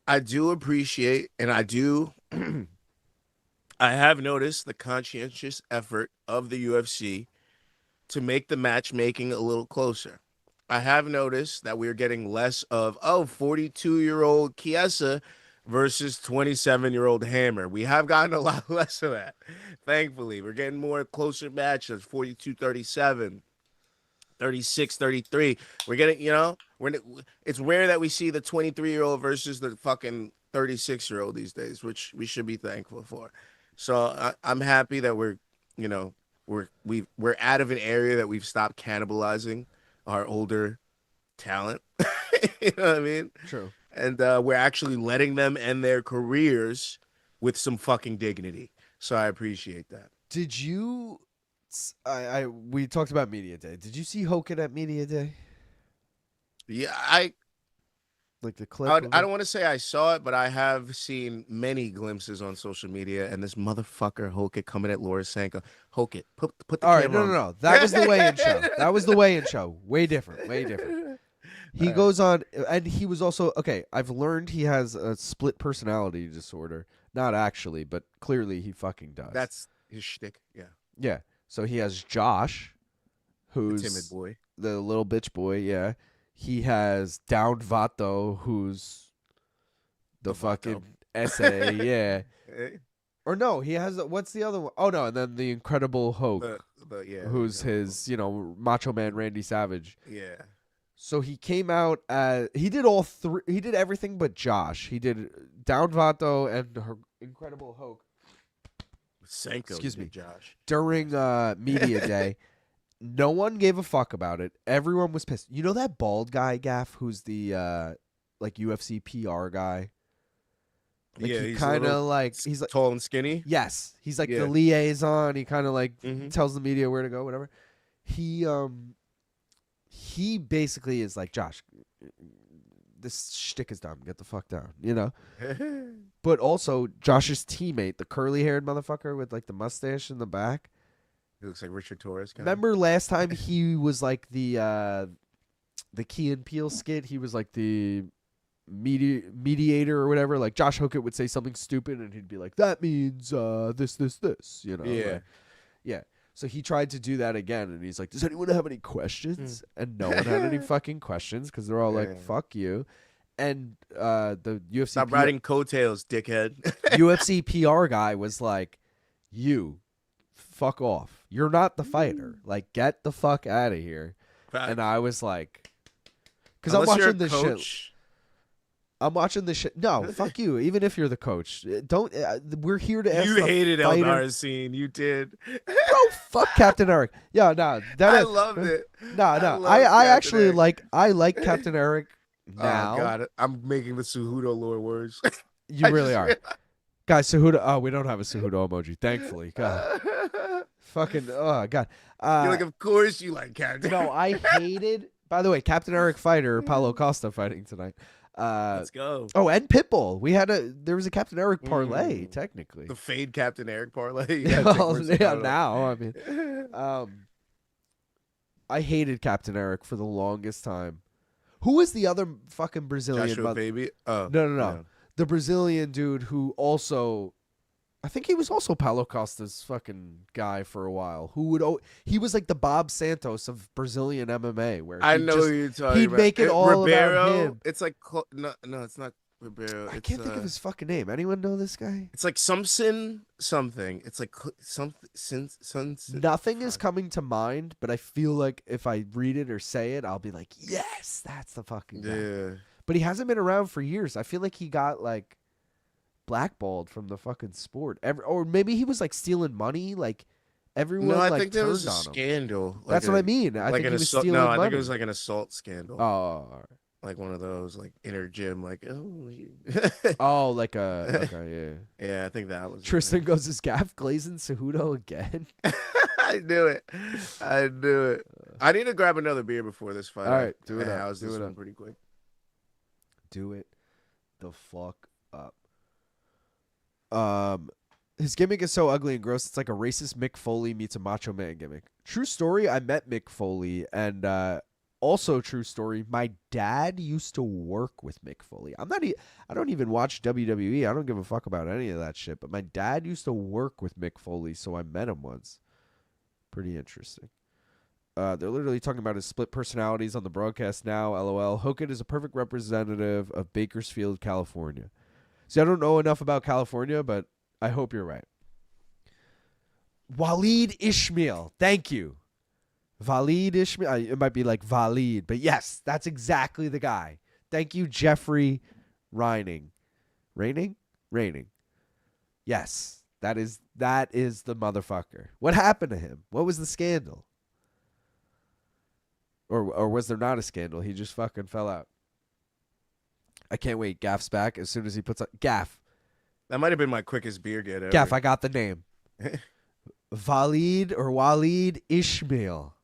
[SPEAKER 5] I do appreciate, and I do. I have noticed the conscientious effort of the UFC to make the matchmaking a little closer. I have noticed that we're getting less of 42-year-old Chiesa versus 27-year-old Hammer. We have gotten a lot less of that. Thankfully, we're getting more closer matches, 42-37, 36-33. We're getting, it's rare that we see the 23-year-old versus the fucking 36-year-old these days, which we should be thankful for. So I'm happy that we're out of an area that we've stopped cannibalizing our older talent. You know what I mean?
[SPEAKER 1] True.
[SPEAKER 5] And we're actually letting them end their careers with some fucking dignity. So I appreciate that.
[SPEAKER 1] Did you? We talked about Media Day. Did you see Hokit at Media Day?
[SPEAKER 5] Yeah,
[SPEAKER 1] like the clip.
[SPEAKER 5] I don't want to say I saw it, but I have seen many glimpses on social media. And this motherfucker Hokit coming at Laura Sanko. Hokit, put the
[SPEAKER 1] All right,
[SPEAKER 5] camera on.
[SPEAKER 1] no. That was the weigh-in show. That was the weigh-in show. Way different. Way different. He goes on, and he was also I've learned he has a split personality disorder. Not actually, but clearly he fucking does.
[SPEAKER 5] That's his shtick. Yeah.
[SPEAKER 1] Yeah. So he has Josh, who's
[SPEAKER 5] the timid boy,
[SPEAKER 1] the little bitch boy. Yeah. He has Down Vato, who's the fucking essay. Yeah. Or no, he has what's the other one? Oh no, and then the Incredible Hulk, who's his Macho Man Randy Savage.
[SPEAKER 5] Yeah.
[SPEAKER 1] So he came out he did all three. He did everything but Josh. He did Down Vato and her Incredible Hulk.
[SPEAKER 5] Sanko,
[SPEAKER 1] excuse me,
[SPEAKER 5] Josh.
[SPEAKER 1] During Media Day. No one gave a fuck about it. Everyone was pissed. You know that bald guy, Gaff, who's the like UFC PR guy? Like
[SPEAKER 5] yeah,
[SPEAKER 1] he's kind of like he's like
[SPEAKER 5] tall and skinny.
[SPEAKER 1] Yes, he's like the liaison. He kind of like tells the media where to go, whatever. He basically is like, Josh, this shtick is dumb. Get the fuck down, you know. But also Josh's teammate, the curly-haired motherfucker with like the mustache in the back.
[SPEAKER 5] He looks like Richard Torres.
[SPEAKER 1] Remember last time he was like the Key and Peele skit? He was like the mediator or whatever. Like Josh Hokit would say something stupid and he'd be like, that means this, you know.
[SPEAKER 5] Yeah.
[SPEAKER 1] Like, yeah. So he tried to do that again, and he's like, does anyone have any questions? And no one had any fucking questions because they're all like, fuck you. And the UFC
[SPEAKER 5] Stop riding coattails, dickhead.
[SPEAKER 1] UFC PR guy was like, you fuck off. You're not the fighter. Like, get the fuck out of here.
[SPEAKER 5] Fact.
[SPEAKER 1] And I was like, because I'm
[SPEAKER 5] Unless you're a
[SPEAKER 1] watching this
[SPEAKER 5] coach,
[SPEAKER 1] shit. I'm watching this shit. No, fuck you. Even if you're the coach, don't. We're here to ask.
[SPEAKER 5] You
[SPEAKER 1] the
[SPEAKER 5] hated
[SPEAKER 1] fighter.
[SPEAKER 5] Elnarcine. You did.
[SPEAKER 1] Bro, fuck Captain Eric. Yeah, no.
[SPEAKER 5] I loved it.
[SPEAKER 1] No.
[SPEAKER 5] I
[SPEAKER 1] actually
[SPEAKER 5] Eric.
[SPEAKER 1] like Captain Eric now.
[SPEAKER 5] Oh god, I'm making the Cejudo lore words.
[SPEAKER 1] You really are. Guys, Cejudo. Oh, we don't have a Cejudo emoji, thankfully. God. Fucking, oh, God.
[SPEAKER 5] You're like, of course you like Captain.
[SPEAKER 1] No, I hated, by the way, Captain Eric fighter, Paulo Costa fighting tonight.
[SPEAKER 5] Let's go.
[SPEAKER 1] Oh, and Pitbull. There was a Captain Eric parlay, technically.
[SPEAKER 5] The fade Captain Eric parlay.
[SPEAKER 1] Yeah, now, I mean. I hated Captain Eric for the longest time. Who was the other fucking Brazilian?
[SPEAKER 5] Joshua Baby? Oh,
[SPEAKER 1] No. The Brazilian dude who also, I think he was also Paulo Costa's fucking guy for a while. He was like the Bob Santos of Brazilian MMA. Where
[SPEAKER 5] I know who you're talking
[SPEAKER 1] he'd
[SPEAKER 5] about.
[SPEAKER 1] make it all
[SPEAKER 5] Ribeiro,
[SPEAKER 1] about him.
[SPEAKER 5] It's like no, it's not Ribeiro.
[SPEAKER 1] I can't think of his fucking name. Anyone know this guy?
[SPEAKER 5] It's like something. It's like something.
[SPEAKER 1] Nothing is coming to mind, but I feel like if I read it or say it, I'll be like, yes, that's the fucking guy.
[SPEAKER 5] Yeah.
[SPEAKER 1] But he hasn't been around for years. I feel like he got like blackballed from the fucking sport. Or maybe he was like stealing money. Like everyone.
[SPEAKER 5] No, I
[SPEAKER 1] like,
[SPEAKER 5] think there was a
[SPEAKER 1] turned on him.
[SPEAKER 5] scandal.
[SPEAKER 1] That's what I mean. I think he was stealing money.
[SPEAKER 5] I think it was like an assault scandal.
[SPEAKER 1] Oh, all right.
[SPEAKER 5] Like one of those, like inner gym, like
[SPEAKER 1] Oh, like yeah.
[SPEAKER 5] Yeah, I think that was
[SPEAKER 1] Tristan goes as Gaff glazing Cejudo again.
[SPEAKER 5] I knew it. I need to grab another beer before this fight.
[SPEAKER 1] All right, do it
[SPEAKER 5] I
[SPEAKER 1] up.
[SPEAKER 5] housed
[SPEAKER 1] Do
[SPEAKER 5] this
[SPEAKER 1] it
[SPEAKER 5] one
[SPEAKER 1] up.
[SPEAKER 5] pretty quick.
[SPEAKER 1] Do it the fuck up. His gimmick is so ugly and gross. It's like a racist Mick Foley meets a Macho Man gimmick. True story. I met Mick Foley, and also true story. My dad used to work with Mick Foley. I don't even watch WWE. I don't give a fuck about any of that shit. But my dad used to work with Mick Foley, so I met him once. Pretty interesting. They're literally talking about his split personalities on the broadcast now. LOL. Hokit is a perfect representative of Bakersfield, California. See, I don't know enough about California, but I hope you're right. Waleed Ishmael. Thank you. Waleed Ishmael. It might be like Waleed, but yes, that's exactly the guy. Thank you, Jeffrey Reining. Raining? Yes, that is the motherfucker. What happened to him? What was the scandal? Or was there not a scandal? He just fucking fell out. I can't wait. Gaff's back as soon as he puts up. Gaff.
[SPEAKER 5] That might have been my quickest beer get ever.
[SPEAKER 1] Gaff, I got the name. Waleed Ishmael.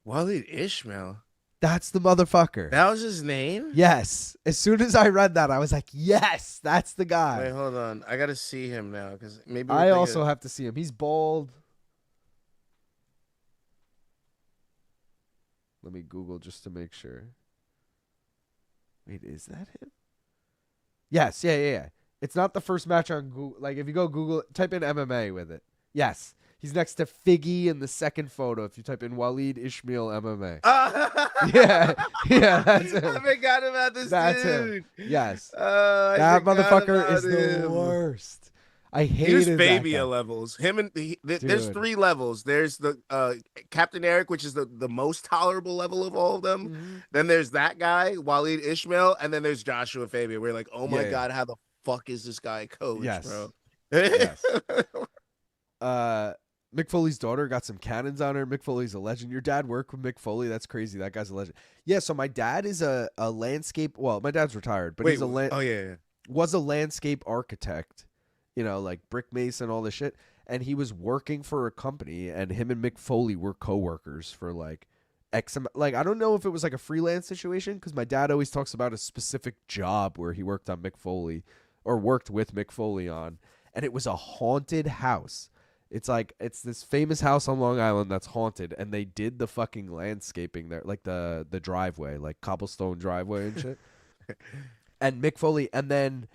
[SPEAKER 5] Waleed Ishmael.
[SPEAKER 1] That's the motherfucker.
[SPEAKER 5] That was his name?
[SPEAKER 1] Yes. As soon as I read that, I was like, yes, that's the guy.
[SPEAKER 5] Wait, hold on. I got to see him now because maybe
[SPEAKER 1] I also have to see him. He's bald. Let me Google just to make sure. Wait, is that him? Yes, yeah. It's not the first match on Google. Like, if you go Google, type in MMA with it. Yes. He's next to Figgy in the second photo if you type in Waleed Ishmael MMA. Yeah, that's him.
[SPEAKER 5] I forgot about this dude.
[SPEAKER 1] Him. Yes.
[SPEAKER 5] That
[SPEAKER 1] motherfucker is the worst. I hated
[SPEAKER 5] Here's
[SPEAKER 1] that
[SPEAKER 5] Fabia
[SPEAKER 1] guy.
[SPEAKER 5] levels. There's 3 levels. There's the Captain Eric, which is the most tolerable level of all of them.
[SPEAKER 1] Mm-hmm.
[SPEAKER 5] Then there's that guy, Waleed Ishmael, and then there's Joshua Fabia. We're like, oh my god, how the fuck is this guy coached, bro?
[SPEAKER 1] Yes. Mick Foley's daughter got some cannons on her. Mick Foley's a legend. Your dad worked with Mick Foley. That's crazy. That guy's a legend. Yeah, so my dad is a landscape. Well, my dad's retired, but he's was a landscape architect. You know, like brick mason, all this shit. And he was working for a company, and him and Mick Foley were coworkers for like X amount. Like, I don't know if it was like a freelance situation, because my dad always talks about a specific job where he worked on Mick Foley or worked with Mick Foley on, and it was a haunted house. It's this famous house on Long Island that's haunted, and they did the fucking landscaping there, like the driveway, like cobblestone driveway and shit. And Mick Foley, and then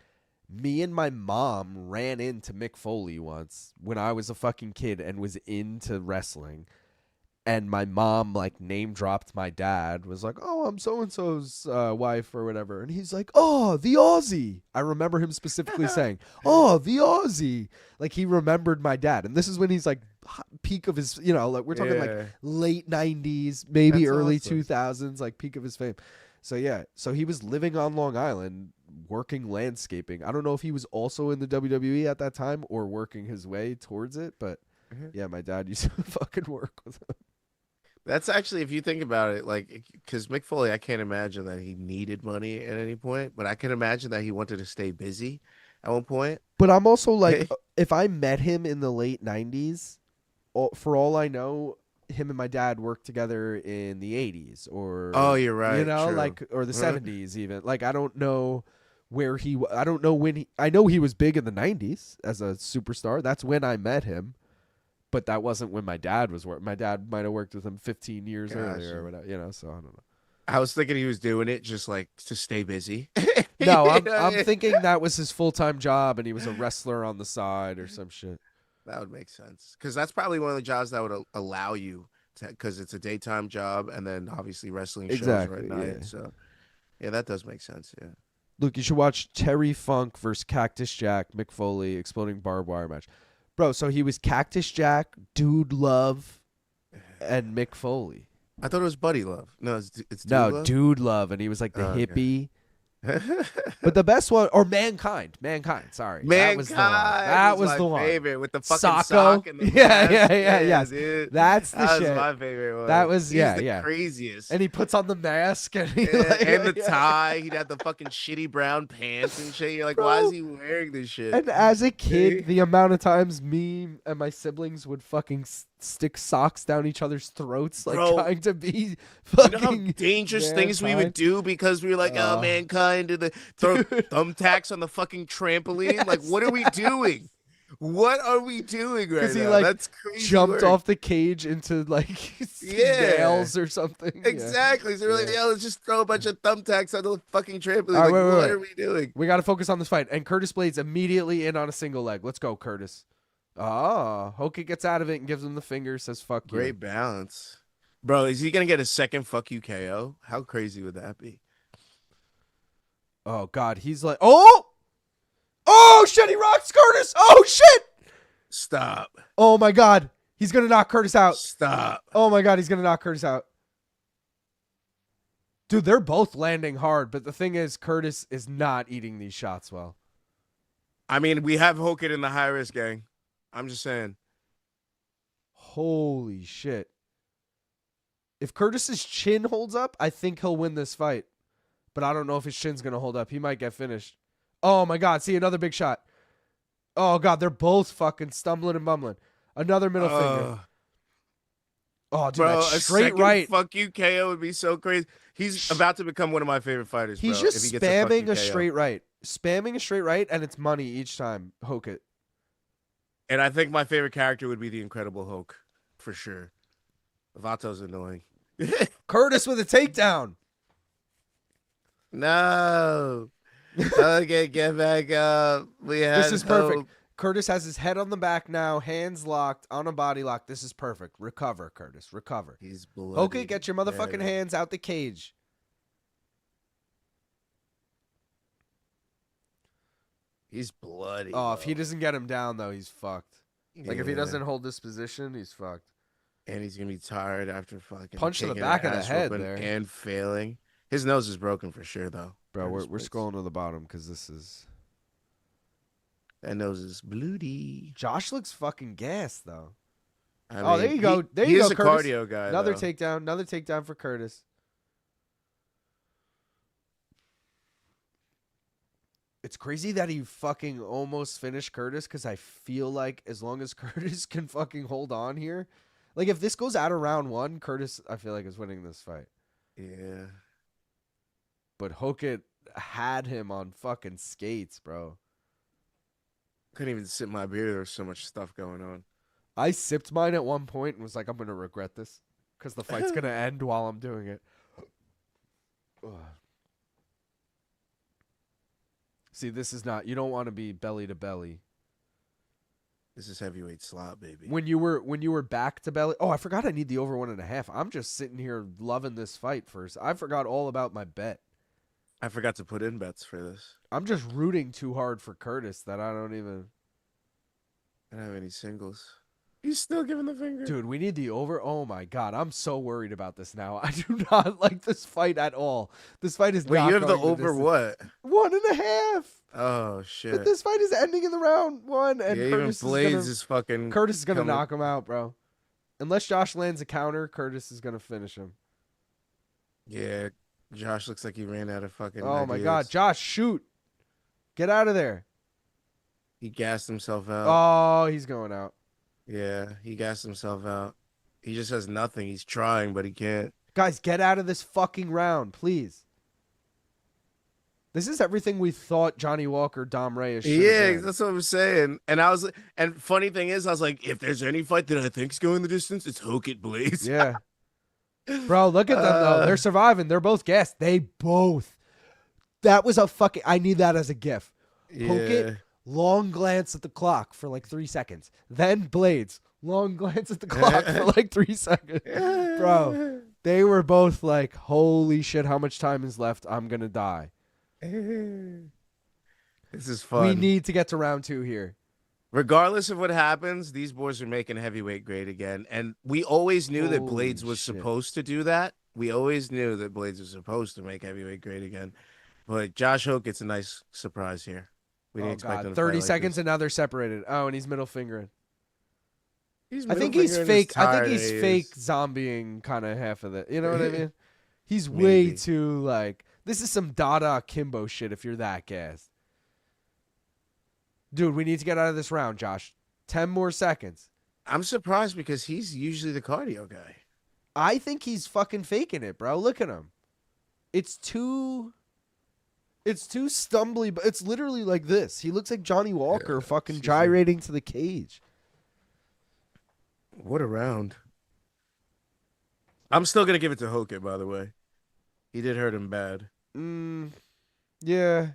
[SPEAKER 1] me and my mom ran into Mick Foley once when I was a fucking kid and was into wrestling. And my mom, like, name dropped my dad, was like, oh, I'm so-and-so's wife or whatever. And he's like, oh, the Aussie. I remember him specifically saying, oh, the Aussie. Like, he remembered my dad. And this is when he's, like, peak of his, like, we're talking, like, late 90s, maybe
[SPEAKER 5] That's
[SPEAKER 1] early
[SPEAKER 5] awesome.
[SPEAKER 1] 2000s, like, peak of his fame. So, yeah. So, he was living on Long Island, working landscaping. I don't know if he was also in the WWE at that time or working his way towards it. But, yeah, my dad used to fucking work with him.
[SPEAKER 5] That's actually, if you think about it, like, because Mick Foley, I can't imagine that he needed money at any point, but I can imagine that he wanted to stay busy at one point.
[SPEAKER 1] But I'm also like, if I met him in the late 90s, for all I know, him and my dad worked together in the 80s or,
[SPEAKER 5] Oh, you're right. True.
[SPEAKER 1] like, or the 70s even. Like, I don't know where I don't know when I know he was big in the 90s as a superstar. That's when I met him. But that wasn't when my dad was working. My dad might have worked with him 15 years earlier or whatever, so I don't know.
[SPEAKER 5] I was thinking he was doing it just like to stay busy.
[SPEAKER 1] No, I'm thinking that was his full-time job and he was a wrestler on the side or some shit.
[SPEAKER 5] That would make sense. Because that's probably one of the jobs that would allow you to, because it's a daytime job and then obviously wrestling shows right at night.
[SPEAKER 1] Yeah.
[SPEAKER 5] So, yeah, that does make sense. Yeah.
[SPEAKER 1] Luke, you should watch Terry Funk versus Cactus Jack, Mick Foley, exploding barbed wire match. Bro, so he was Cactus Jack, Dude Love, and Mick Foley.
[SPEAKER 5] I thought it was Buddy Love. No, it's Dude
[SPEAKER 1] No,
[SPEAKER 5] Love?
[SPEAKER 1] Dude Love, and he was like the
[SPEAKER 5] Okay.
[SPEAKER 1] hippie. But the best one, or Mankind, sorry.
[SPEAKER 5] Mankind
[SPEAKER 1] that was the one. That was
[SPEAKER 5] my
[SPEAKER 1] the one.
[SPEAKER 5] favorite with the fucking
[SPEAKER 1] Sacco.
[SPEAKER 5] sock and the
[SPEAKER 1] Yeah,
[SPEAKER 5] mask.
[SPEAKER 1] yes.
[SPEAKER 5] Dude.
[SPEAKER 1] That's the
[SPEAKER 5] That
[SPEAKER 1] shit.
[SPEAKER 5] was my favorite one.
[SPEAKER 1] That was,
[SPEAKER 5] He's the
[SPEAKER 1] yeah.
[SPEAKER 5] craziest.
[SPEAKER 1] And he puts on the mask and he
[SPEAKER 5] And the tie. He'd have the fucking shitty brown pants and shit. You're like, why is he wearing this shit?
[SPEAKER 1] And as a kid, the amount of times me and my siblings would fucking stick socks down each other's throats, like
[SPEAKER 5] Bro,
[SPEAKER 1] trying to be
[SPEAKER 5] You
[SPEAKER 1] fucking
[SPEAKER 5] know how dangerous things we would
[SPEAKER 1] Mankind?
[SPEAKER 5] do because we were like, oh, Mankind, and throw thumbtacks on the fucking trampoline? Like, what are we doing? What are we doing right now?
[SPEAKER 1] he like
[SPEAKER 5] That's crazy.
[SPEAKER 1] jumped
[SPEAKER 5] work.
[SPEAKER 1] off the cage into like nails or something. Yeah.
[SPEAKER 5] Exactly. So we're like, yeah, let's just throw a bunch of thumbtacks on the fucking trampoline.
[SPEAKER 1] All right,
[SPEAKER 5] Like,
[SPEAKER 1] wait,
[SPEAKER 5] what
[SPEAKER 1] wait.
[SPEAKER 5] are we doing?
[SPEAKER 1] We got to focus on this fight. And Curtis Blaydes immediately in on a single leg. Let's go, Curtis. Hokit gets out of it and gives him the finger, says fuck you.
[SPEAKER 5] Great balance. Bro, is he going to get a second fuck you KO? How crazy would that be?
[SPEAKER 1] Oh, God. He's like, oh! Oh, shit. He rocks Curtis. Oh, shit.
[SPEAKER 5] Stop.
[SPEAKER 1] Oh, my God. He's going to knock Curtis out.
[SPEAKER 5] Stop.
[SPEAKER 1] Oh, my God. He's going to knock Curtis out. Dude, they're both landing hard. But the thing is, Curtis is not eating these shots well.
[SPEAKER 5] I mean, we have Hokit in the high risk gang. I'm just saying.
[SPEAKER 1] Holy shit. If Curtis's chin holds up, I think he'll win this fight. But I don't know if his chin's going to hold up. He might get finished. Oh, my God. See, another big shot. Oh, God. They're both fucking stumbling and mumbling. Another middle finger. Oh, dude,
[SPEAKER 5] Bro,
[SPEAKER 1] that's
[SPEAKER 5] a
[SPEAKER 1] straight
[SPEAKER 5] second
[SPEAKER 1] right.
[SPEAKER 5] fuck you KO would be so crazy. He's about to become one of my favorite fighters,
[SPEAKER 1] He's
[SPEAKER 5] bro,
[SPEAKER 1] just
[SPEAKER 5] if he gets a fuck
[SPEAKER 1] spamming
[SPEAKER 5] you
[SPEAKER 1] a
[SPEAKER 5] KO.
[SPEAKER 1] straight right. Spamming a straight right, and it's money each time. Hokit.
[SPEAKER 5] And I think my favorite character would be the Incredible Hulk, for sure. Vato's annoying.
[SPEAKER 1] Curtis with a takedown.
[SPEAKER 5] No. Okay, get back up. We have
[SPEAKER 1] This is perfect.
[SPEAKER 5] hope.
[SPEAKER 1] Curtis has his head on the back now, hands locked, on a body lock. This is perfect. Recover, Curtis. Recover.
[SPEAKER 5] He's bloody.
[SPEAKER 1] Hokit, get your motherfucking hands out the cage.
[SPEAKER 5] He's bloody.
[SPEAKER 1] Oh, if
[SPEAKER 5] bro.
[SPEAKER 1] he doesn't get him down, though, he's fucked. Like, if he
[SPEAKER 5] Yeah.
[SPEAKER 1] doesn't hold this position, he's fucked.
[SPEAKER 5] And he's going to be tired after fucking
[SPEAKER 1] Punch to the
[SPEAKER 5] taking
[SPEAKER 1] back
[SPEAKER 5] an
[SPEAKER 1] of the
[SPEAKER 5] ass
[SPEAKER 1] head
[SPEAKER 5] whooping
[SPEAKER 1] there.
[SPEAKER 5] and failing. His nose is broken for sure, though.
[SPEAKER 1] Bro,
[SPEAKER 5] Curtis
[SPEAKER 1] we're
[SPEAKER 5] Blades.
[SPEAKER 1] scrolling to the bottom because this is...
[SPEAKER 5] That nose is bloody.
[SPEAKER 1] Josh looks fucking gassed, though.
[SPEAKER 5] I
[SPEAKER 1] Oh,
[SPEAKER 5] mean,
[SPEAKER 1] there you go. There
[SPEAKER 5] he
[SPEAKER 1] you
[SPEAKER 5] is
[SPEAKER 1] go,
[SPEAKER 5] a
[SPEAKER 1] Curtis.
[SPEAKER 5] cardio guy.
[SPEAKER 1] Another
[SPEAKER 5] though.
[SPEAKER 1] takedown. Another takedown for Curtis. It's crazy that he fucking almost finished Curtis because I feel like as long as Curtis can fucking hold on here, like if this goes out of round one, Curtis, I feel like, is winning this fight.
[SPEAKER 5] Yeah.
[SPEAKER 1] But Hokit had him on fucking skates, bro.
[SPEAKER 5] Couldn't even sip my beer. There was so much stuff going on.
[SPEAKER 1] I sipped mine at one point and was like, I'm going to regret this because the fight's going to end while I'm doing it. Ugh. See, this is not. You don't want to be belly to belly.
[SPEAKER 5] This is heavyweight slot, baby.
[SPEAKER 1] When you were back to belly. Oh, I forgot I need the over 1.5. I'm just sitting here loving this fight first. I forgot all about my bet.
[SPEAKER 5] I forgot to put in bets for this.
[SPEAKER 1] I'm just rooting too hard for Curtis that I don't
[SPEAKER 5] have any singles. He's still giving the finger.
[SPEAKER 1] Dude, we need the over. Oh my God, I'm so worried about this now. I do not like this fight at all. This fight is
[SPEAKER 5] Wait,
[SPEAKER 1] not
[SPEAKER 5] you have the
[SPEAKER 1] going the
[SPEAKER 5] over
[SPEAKER 1] distance.
[SPEAKER 5] what?
[SPEAKER 1] 1.5.
[SPEAKER 5] Oh shit!
[SPEAKER 1] But this fight is ending in the round 1, and
[SPEAKER 5] yeah,
[SPEAKER 1] Curtis
[SPEAKER 5] even Blaydes is fucking.
[SPEAKER 1] Curtis is gonna
[SPEAKER 5] coming.
[SPEAKER 1] knock him out, bro. Unless Josh lands a counter, Curtis is gonna finish him.
[SPEAKER 5] Yeah, Josh looks like he ran out of fucking.
[SPEAKER 1] Oh my
[SPEAKER 5] ideas.
[SPEAKER 1] God, Josh, shoot! Get out of there!
[SPEAKER 5] He gassed himself out.
[SPEAKER 1] Oh, he's going out.
[SPEAKER 5] Yeah, he gassed himself out. He just has nothing. He's trying, but he can't.
[SPEAKER 1] Guys, get out of this fucking round, please. This is everything we thought Johnny Walker, Dom Reyes should have
[SPEAKER 5] Yeah,
[SPEAKER 1] been.
[SPEAKER 5] that's what I'm saying. And funny thing is, I was like, if there's any fight that I think's going the distance, it's Hokit Blaydes.
[SPEAKER 1] Yeah. Bro, look at them, though. They're surviving. They're both gassed. They both. That was a fucking... I need that as a gif.
[SPEAKER 5] Yeah.
[SPEAKER 1] Hokit, long glance at the clock for like 3 seconds. Then Blaydes, long glance at the clock for like 3 seconds. Bro, they were both like, holy shit, how much time is left? I'm going to die.
[SPEAKER 5] This is fun.
[SPEAKER 1] We need to get to round 2 here.
[SPEAKER 5] Regardless of what happens, these boys are making heavyweight great again. And we always knew that
[SPEAKER 1] Holy
[SPEAKER 5] Blaydes was
[SPEAKER 1] shit.
[SPEAKER 5] supposed to do that. We always knew that Blaydes was supposed to make heavyweight great again. But Josh Hokit's a nice surprise here. We didn't expect him to
[SPEAKER 1] 30
[SPEAKER 5] fight like
[SPEAKER 1] seconds
[SPEAKER 5] this.
[SPEAKER 1] and now they're separated. Oh, and he's middle fingering.
[SPEAKER 5] He's
[SPEAKER 1] I think
[SPEAKER 5] middle
[SPEAKER 1] he's
[SPEAKER 5] fingering
[SPEAKER 1] fake.
[SPEAKER 5] his
[SPEAKER 1] I think
[SPEAKER 5] tired
[SPEAKER 1] he's
[SPEAKER 5] ass.
[SPEAKER 1] fake zombieing kind of half of it. You know what I mean? He's way
[SPEAKER 5] Maybe.
[SPEAKER 1] too like, this is some Dada Kimbo shit if you're that gassed. Dude, we need to get out of this round, Josh. 10 more seconds.
[SPEAKER 5] I'm surprised because he's usually the cardio guy.
[SPEAKER 1] I think he's fucking faking it, bro. Look at him. It's too stumbly, but it's literally like this. He looks like Johnny Walker fucking
[SPEAKER 5] excuse me.
[SPEAKER 1] gyrating to the cage.
[SPEAKER 5] What a round. I'm still going to give it to Hokit, by the way. He did hurt him bad.
[SPEAKER 1] Yeah.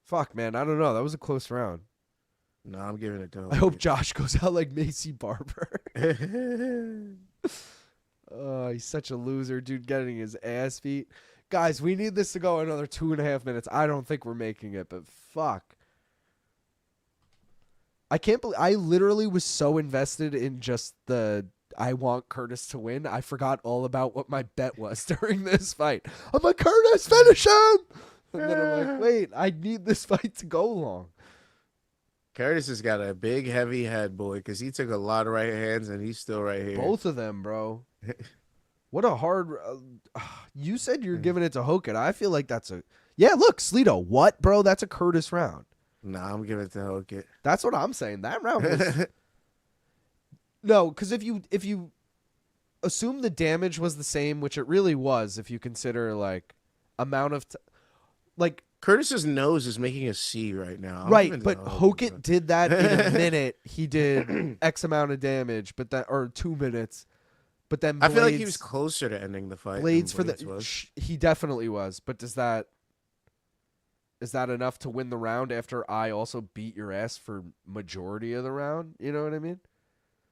[SPEAKER 1] Fuck, man. I don't know. That was a close round.
[SPEAKER 5] No, I'm giving it to Hokit.
[SPEAKER 1] I hope Josh goes out like Macy Barber. Oh, he's such a loser, dude, getting his ass beat. Guys, we need this to go another 2.5 minutes. I don't think we're making it, but fuck. I can't believe I literally was so invested in just I want Curtis to win. I forgot all about what my bet was during this fight. I'm like, Curtis, finish him! And then I'm like, wait, I need this fight to go long.
[SPEAKER 5] Curtis has got a big, heavy head, boy, because he took a lot of right hands, and he's still right here.
[SPEAKER 1] Both of them, bro. What a hard... you said you're giving it to Hokit. I feel like that's a... Yeah, look, Sleeto. What, bro? That's a Curtis round.
[SPEAKER 5] Nah, I'm giving it to Hokit.
[SPEAKER 1] That's what I'm saying. That round was... No, because if you assume the damage was the same, which it really was, if you consider, like, amount of... like,
[SPEAKER 5] Curtis's nose is making a C right now. I'm
[SPEAKER 1] right,
[SPEAKER 5] giving it
[SPEAKER 1] but
[SPEAKER 5] to
[SPEAKER 1] Hokit did that in a minute. He did X amount of damage, but that... or 2 minutes. But then
[SPEAKER 5] I feel like he
[SPEAKER 1] Blaydes-
[SPEAKER 5] was closer to ending the fight.
[SPEAKER 1] Blaydes
[SPEAKER 5] than
[SPEAKER 1] for
[SPEAKER 5] Blaydes was.
[SPEAKER 1] he definitely was, but is that enough to win the round after I also beat your ass for majority of the round? You know what I mean?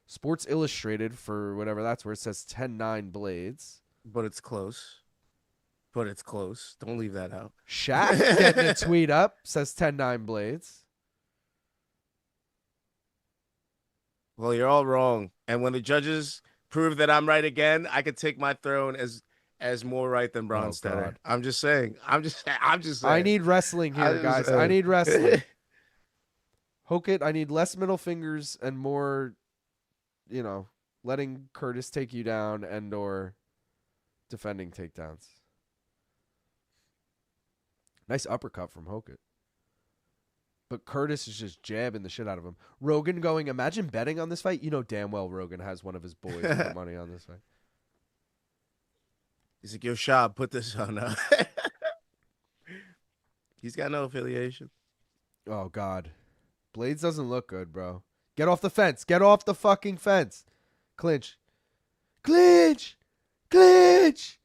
[SPEAKER 1] Sports Illustrated for whatever that's where it says 10-9 Blaydes.
[SPEAKER 5] But it's close. Don't leave that out.
[SPEAKER 1] Shaq getting a tweet up says 10-9 Blaydes.
[SPEAKER 5] Well, you're all wrong. And when the judges prove that I'm right again, I could take my throne as more right than Bronstetter.
[SPEAKER 1] God.
[SPEAKER 5] I'm just saying. I'm just saying.
[SPEAKER 1] I need wrestling here, guys. I need wrestling. Hokit, I need less middle fingers and more, letting Curtis take you down and or defending takedowns. Nice uppercut from Hokit. But Curtis is just jabbing the shit out of him. Rogan going, imagine betting on this fight. You know damn well Rogan has one of his boys put money on this fight.
[SPEAKER 5] He's like, yo, Shab, put this on. He's got no affiliation.
[SPEAKER 1] Oh, God. Blaydes doesn't look good, bro. Get off the fence. Get off the fucking fence. Clinch. Clinch. Clinch.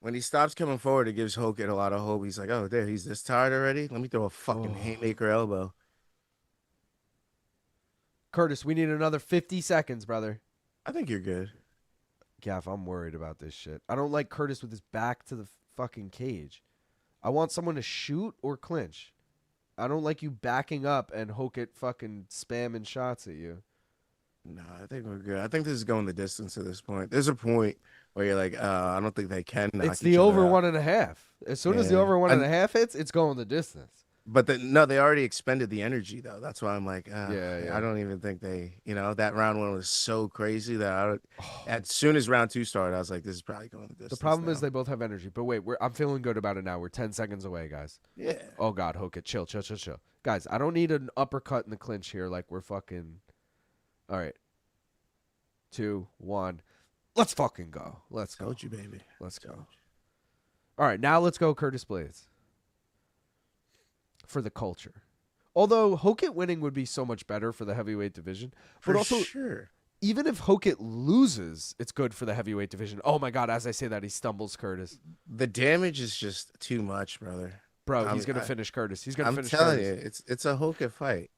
[SPEAKER 5] When he stops coming forward, it gives Hokit a lot of hope. He's like, oh, there, he's this tired already? Let me throw a fucking haymaker elbow.
[SPEAKER 1] Curtis, we need another 50 seconds, brother.
[SPEAKER 5] I think you're good.
[SPEAKER 1] Gaff, I'm worried about this shit. I don't like Curtis with his back to the fucking cage. I want someone to shoot or clinch. I don't like you backing up and Hokit fucking spamming shots at you.
[SPEAKER 5] No, I think we're good. I think this is going the distance at this point. There's a point where you're like, I don't think they can knock
[SPEAKER 1] It's the
[SPEAKER 5] each other
[SPEAKER 1] over
[SPEAKER 5] out.
[SPEAKER 1] 1.5. As soon as the over 1.5 hits, it's going the distance.
[SPEAKER 5] But no, they already expended the energy, though. That's why I'm like,
[SPEAKER 1] Yeah.
[SPEAKER 5] I don't even think they, that round one was so crazy that as soon as round 2 started, I was like, this is probably going the distance.
[SPEAKER 1] The problem
[SPEAKER 5] now.
[SPEAKER 1] is they both have energy. But wait, I'm feeling good about it now. We're 10 seconds away, guys.
[SPEAKER 5] Yeah.
[SPEAKER 1] Oh, God, Hokit, chill. Guys, I don't need an uppercut in the clinch here like we're fucking... All right. 2, 1. Let's fucking go. Let's go.
[SPEAKER 5] Told you, baby.
[SPEAKER 1] Let's go. All right, now let's go Curtis Blaydes. For the culture. Although Hokit winning would be so much better for the heavyweight division. But
[SPEAKER 5] For
[SPEAKER 1] also,
[SPEAKER 5] sure.
[SPEAKER 1] even if Hokit loses, it's good for the heavyweight division. Oh, my God, as I say that, he stumbles Curtis.
[SPEAKER 5] The damage is just too much, brother.
[SPEAKER 1] Bro, he's going to finish Curtis. He's going to finish
[SPEAKER 5] telling
[SPEAKER 1] Curtis.
[SPEAKER 5] you, it's a Hokit fight.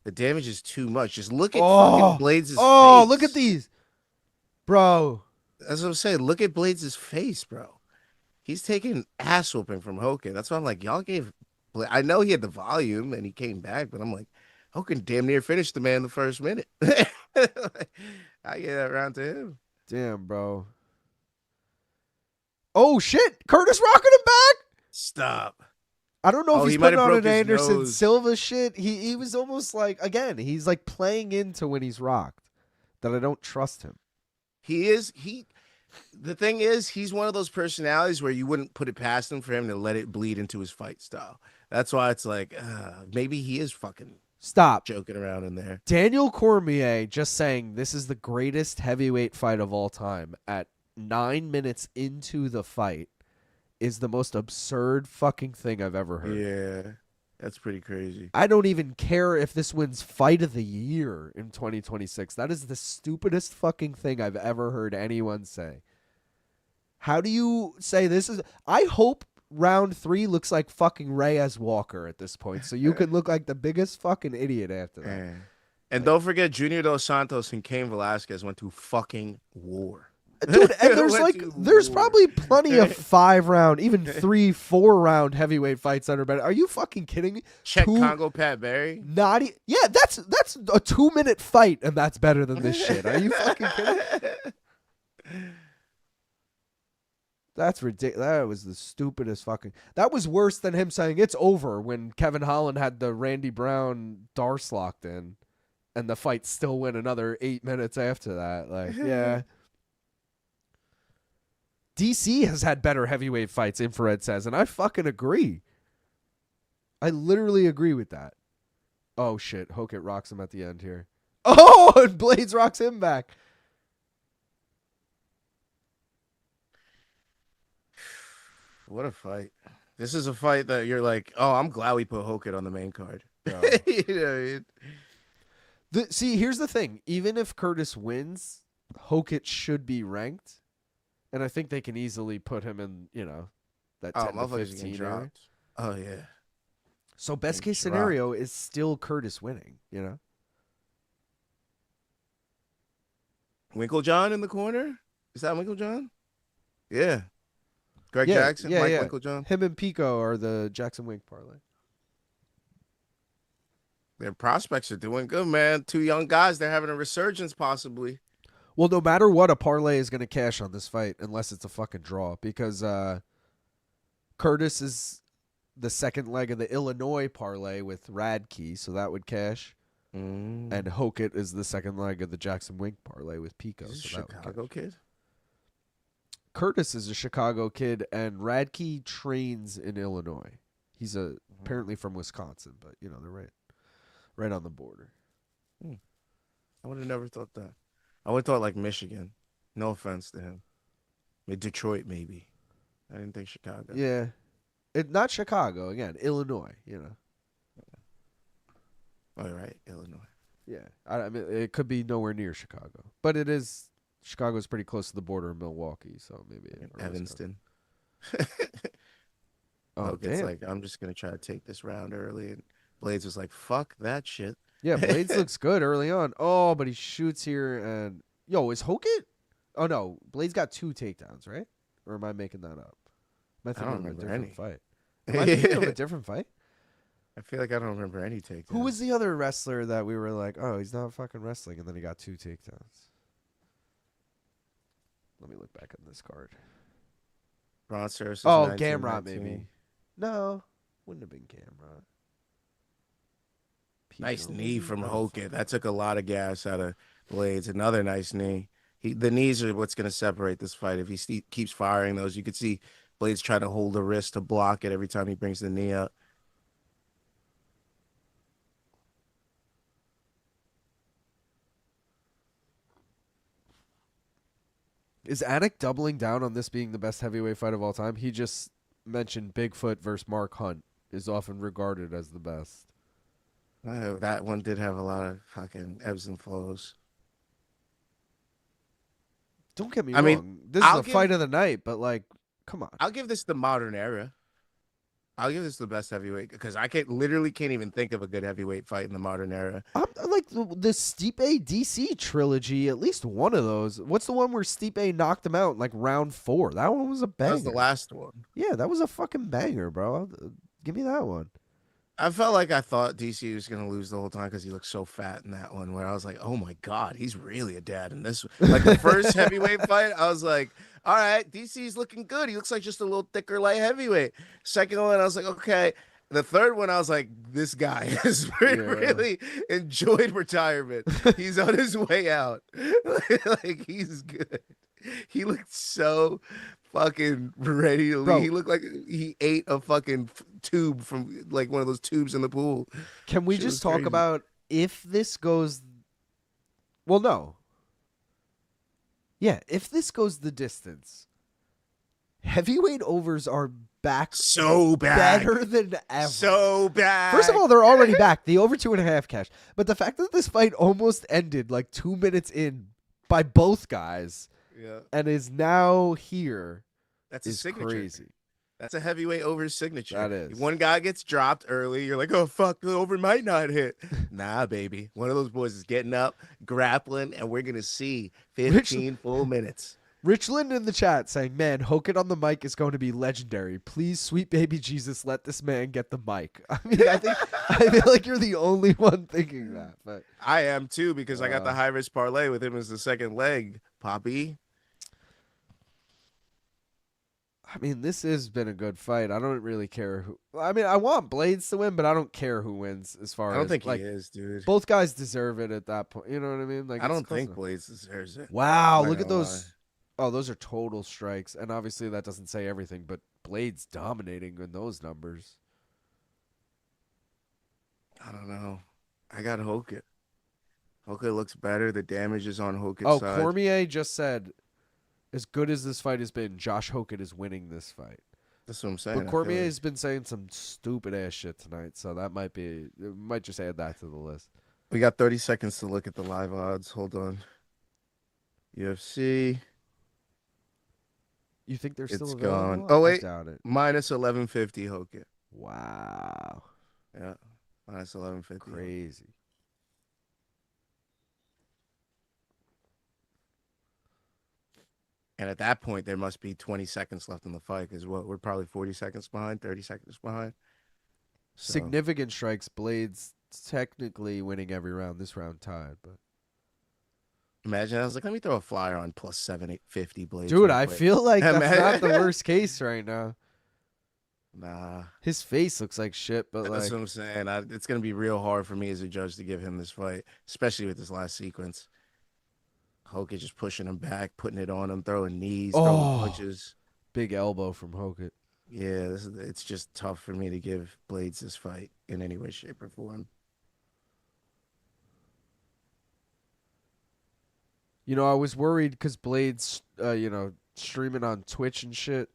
[SPEAKER 5] The damage is too much. Just look at fucking Blaydes' face.
[SPEAKER 1] Oh, look at these. Bro.
[SPEAKER 5] That's what I'm saying. Look at Blaydes' face, bro. He's taking ass whooping from Hokit. That's why I'm like, y'all gave. I know he had the volume and he came back, but I'm like, Hokit damn near finished the man the first minute. I get that round to him.
[SPEAKER 1] Damn, bro. Oh, shit. Curtis rocking him back?
[SPEAKER 5] Stop.
[SPEAKER 1] I don't know if
[SPEAKER 5] he
[SPEAKER 1] he's
[SPEAKER 5] might
[SPEAKER 1] putting
[SPEAKER 5] have
[SPEAKER 1] on
[SPEAKER 5] broke
[SPEAKER 1] an
[SPEAKER 5] his
[SPEAKER 1] Anderson
[SPEAKER 5] nose.
[SPEAKER 1] Silva shit. He was almost like, again, he's like playing into when he's rocked. That I don't trust him.
[SPEAKER 5] The thing is, he's one of those personalities where you wouldn't put it past him for him to let it bleed into his fight style. That's why it's like, maybe he is fucking
[SPEAKER 1] Stop.
[SPEAKER 5] joking around in there.
[SPEAKER 1] Daniel Cormier just saying this is the greatest heavyweight fight of all time at 9 minutes into the fight is the most absurd fucking thing I've ever heard.
[SPEAKER 5] Yeah, that's pretty crazy.
[SPEAKER 1] I don't even care if this wins fight of the year in 2026. That is the stupidest fucking thing I've ever heard anyone say. How do you say this is... I hope round 3 looks like fucking Reyes Walker at this point, so you can look like the biggest fucking idiot after that.
[SPEAKER 5] Yeah. And don't forget, Junior Dos Santos and Cain Velasquez went to fucking war.
[SPEAKER 1] Dude, and there's probably plenty of 5-round, even 3-4-round heavyweight fights that are better. Are you fucking kidding me?
[SPEAKER 5] Check Congo Pat Barry.
[SPEAKER 1] Yeah, that's a 2-minute fight, and that's better than this shit. Are you fucking kidding? That's ridiculous. That was the stupidest fucking... That was worse than him saying it's over when Kevin Holland had the Randy Brown Darce locked in, and the fight still went another 8 minutes after that. Like, yeah. DC has had better heavyweight fights, Infrared says, and I fucking agree. I literally agree with that. Oh, shit. Hokit rocks him at the end here. Oh, and Blaydes rocks him back.
[SPEAKER 5] What a fight. This is a fight that you're like, oh, I'm glad we put Hokit on the main card.
[SPEAKER 1] See, here's the thing. Even if Curtis wins, Hokit should be ranked. And I think they can easily put him in, that 10 to 15 area.
[SPEAKER 5] Oh, yeah.
[SPEAKER 1] So best case scenario is still Curtis winning,
[SPEAKER 5] Winklejohn in the corner? Is that Winklejohn? Yeah. Greg
[SPEAKER 1] Yeah,
[SPEAKER 5] Jackson,
[SPEAKER 1] yeah,
[SPEAKER 5] Mike
[SPEAKER 1] yeah.
[SPEAKER 5] Winklejohn.
[SPEAKER 1] Him and Pico are the Jackson Wink parlay.
[SPEAKER 5] Their prospects are doing good, man. 2 young guys, they're having a resurgence possibly.
[SPEAKER 1] Well, no matter what, a parlay is going to cash on this fight unless it's a fucking draw because Curtis is the second leg of the Illinois parlay with Radtke, so that would cash. And Hokit is the second leg of the Jackson Wink parlay with Pico.
[SPEAKER 5] Is
[SPEAKER 1] So
[SPEAKER 5] he a Chicago kid?
[SPEAKER 1] Curtis is a Chicago kid, and Radtke trains in Illinois. He's apparently from Wisconsin, but they're right on the border.
[SPEAKER 5] I would have never thought that. I would have thought like Michigan. No offense to him. Detroit, maybe. I didn't think Chicago.
[SPEAKER 1] Yeah. Not Chicago, again, Illinois,
[SPEAKER 5] All right, Illinois.
[SPEAKER 1] Yeah. I mean, it could be nowhere near Chicago, but it is Chicago's pretty close to the border of Milwaukee, so maybe
[SPEAKER 5] Evanston.
[SPEAKER 1] Oh,
[SPEAKER 5] Hokit's
[SPEAKER 1] damn.
[SPEAKER 5] like, I'm just gonna try to take this round early, and Blaydes was like, fuck that shit.
[SPEAKER 1] Yeah, Blaydes looks good early on. Oh, but he shoots here and is Hokit? Oh no, Blaydes got 2 takedowns, right? Or am I making that up? Am I thinking of a
[SPEAKER 5] remember
[SPEAKER 1] different
[SPEAKER 5] any.
[SPEAKER 1] fight? Am I thinking of a different fight?
[SPEAKER 5] I feel like I don't remember any takedowns.
[SPEAKER 1] Who was the other wrestler that we were like, oh, he's not fucking wrestling, and then he got 2 takedowns? Let me look back on this card.
[SPEAKER 5] Bronson versus
[SPEAKER 1] Oh,
[SPEAKER 5] 19,
[SPEAKER 1] Gamrot
[SPEAKER 5] 19.
[SPEAKER 1] maybe. No, wouldn't have been Gamrot.
[SPEAKER 5] Nice
[SPEAKER 1] Pico,
[SPEAKER 5] knee
[SPEAKER 1] maybe?
[SPEAKER 5] from
[SPEAKER 1] Oh,
[SPEAKER 5] Hokit.
[SPEAKER 1] fuck.
[SPEAKER 5] That took a lot of gas out of Blaydes. Another nice knee. The knees are what's going to separate this fight. If he keeps firing those, you could see Blaydes trying to hold the wrist to block it every time he brings the knee up.
[SPEAKER 1] Is Anik doubling down on this being the best heavyweight fight of all time? He just mentioned Bigfoot versus Mark Hunt is often regarded as the best.
[SPEAKER 5] That one did have a lot of fucking ebbs and flows.
[SPEAKER 1] Don't get me
[SPEAKER 5] I mean,
[SPEAKER 1] wrong. This
[SPEAKER 5] I'll
[SPEAKER 1] is a fight of the night, but like, come on.
[SPEAKER 5] I'll give this the modern era. I'll give this the best heavyweight because I literally can't even think of a good heavyweight fight in the modern era.
[SPEAKER 1] I'm like the Stipe DC trilogy, at least one of those. What's the one where Stipe knocked him out in like round 4? That one was a banger.
[SPEAKER 5] That was the last one.
[SPEAKER 1] Yeah, that was a fucking banger, bro. Give me that one.
[SPEAKER 5] I felt like I thought DC was gonna lose the whole time because he looked so fat in that one. Where I was like, "Oh my god, he's really a dad in this." Like the first heavyweight fight, I was like, "All right, DC's looking good. He looks like just a little thicker light heavyweight." Second one, I was like, "Okay." The third one, I was like, "This guy has really enjoyed retirement. He's on his way out. Like he's good. He looked so." Fucking ready to leave.
[SPEAKER 1] Bro.
[SPEAKER 5] He looked like he ate a fucking tube from like one of those tubes in the pool.
[SPEAKER 1] Can we
[SPEAKER 5] Shit
[SPEAKER 1] just
[SPEAKER 5] was
[SPEAKER 1] talk
[SPEAKER 5] crazy.
[SPEAKER 1] about if this goes? Well, no. Yeah, if this goes the distance, heavyweight overs are back
[SPEAKER 5] So bad.
[SPEAKER 1] better than ever.
[SPEAKER 5] So bad.
[SPEAKER 1] First of all, they're already back. The over 2.5 cash. But the fact that this fight almost ended like 2 minutes in by both guys
[SPEAKER 5] yeah,
[SPEAKER 1] and is now here
[SPEAKER 5] that's a
[SPEAKER 1] is
[SPEAKER 5] signature.
[SPEAKER 1] crazy.
[SPEAKER 5] That's a heavyweight over signature.
[SPEAKER 1] That is.
[SPEAKER 5] One guy gets dropped early. You're like, oh fuck, the over might not hit. Nah, baby. One of those boys is getting up, grappling, and we're gonna see 15 full minutes.
[SPEAKER 1] Richland in the chat saying, man, Hokit on the mic is going to be legendary. Please, sweet baby Jesus, let this man get the mic. I mean, I feel like you're the only one thinking that. But
[SPEAKER 5] I am too, because I got the high risk parlay with him as the second leg, Poppy.
[SPEAKER 1] I mean, this has been a good fight. I don't really care who. I mean, I want Blaydes to win, but I don't care who wins as far as.
[SPEAKER 5] I don't think
[SPEAKER 1] like,
[SPEAKER 5] he is, dude.
[SPEAKER 1] both guys deserve it at that point. You know what I mean? Like,
[SPEAKER 5] I
[SPEAKER 1] it's
[SPEAKER 5] don't
[SPEAKER 1] close
[SPEAKER 5] think
[SPEAKER 1] enough.
[SPEAKER 5] Blaydes deserves it.
[SPEAKER 1] Wow,
[SPEAKER 5] I'm not
[SPEAKER 1] look at
[SPEAKER 5] gonna
[SPEAKER 1] those. Oh, those are total strikes. And obviously that doesn't say everything, but Blaydes dominating in those numbers.
[SPEAKER 5] I don't know. I got Hokit. Hokit looks better. The damage is on Hokit's
[SPEAKER 1] Oh,
[SPEAKER 5] side.
[SPEAKER 1] Cormier just said, as good as this fight has been, Josh Hokit is winning this fight.
[SPEAKER 5] That's what I'm saying.
[SPEAKER 1] But Cormier has been saying some stupid ass shit tonight, so that might just add that to the list.
[SPEAKER 5] We got 30 seconds to look at the live odds. Hold on. UFC.
[SPEAKER 1] You think they're
[SPEAKER 5] It's
[SPEAKER 1] still
[SPEAKER 5] gone.
[SPEAKER 1] available?
[SPEAKER 5] Oh,
[SPEAKER 1] I
[SPEAKER 5] wait.
[SPEAKER 1] doubt it.
[SPEAKER 5] Minus 1150 Hokit.
[SPEAKER 1] Wow.
[SPEAKER 5] Yeah. Minus 1150.
[SPEAKER 1] Crazy.
[SPEAKER 5] And at that point, there must be 20 seconds left in the fight because we're probably 40 seconds behind, 30 seconds behind. So,
[SPEAKER 1] Significant strikes. Blaydes technically winning every round. This round tied, but
[SPEAKER 5] imagine I was like, let me throw a flyer on plus 750 Blaydes.
[SPEAKER 1] dude,
[SPEAKER 5] real
[SPEAKER 1] I
[SPEAKER 5] quick.
[SPEAKER 1] feel like that's
[SPEAKER 5] Man.
[SPEAKER 1] not the worst case right now.
[SPEAKER 5] Nah.
[SPEAKER 1] His face looks like shit, but
[SPEAKER 5] That's
[SPEAKER 1] like
[SPEAKER 5] what I'm saying. It's going to be real hard for me as a judge to give him this fight, especially with this last sequence. Hokit just pushing him back, putting it on him, throwing knees, throwing punches.
[SPEAKER 1] big elbow from Hokit.
[SPEAKER 5] Yeah, it's just tough for me to give Blaydes this fight in any way, shape, or form.
[SPEAKER 1] You know, I was worried because Blaydes, streaming on Twitch and shit.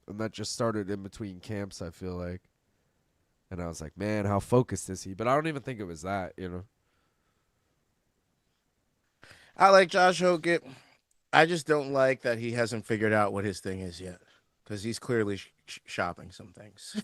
[SPEAKER 1] And that just started in between camps, I feel like. And I was like, man, how focused is he? But I don't even think it was that, you know.
[SPEAKER 5] I like Josh Hokit. I just don't like that he hasn't figured out what his thing is yet, because he's clearly shopping some things.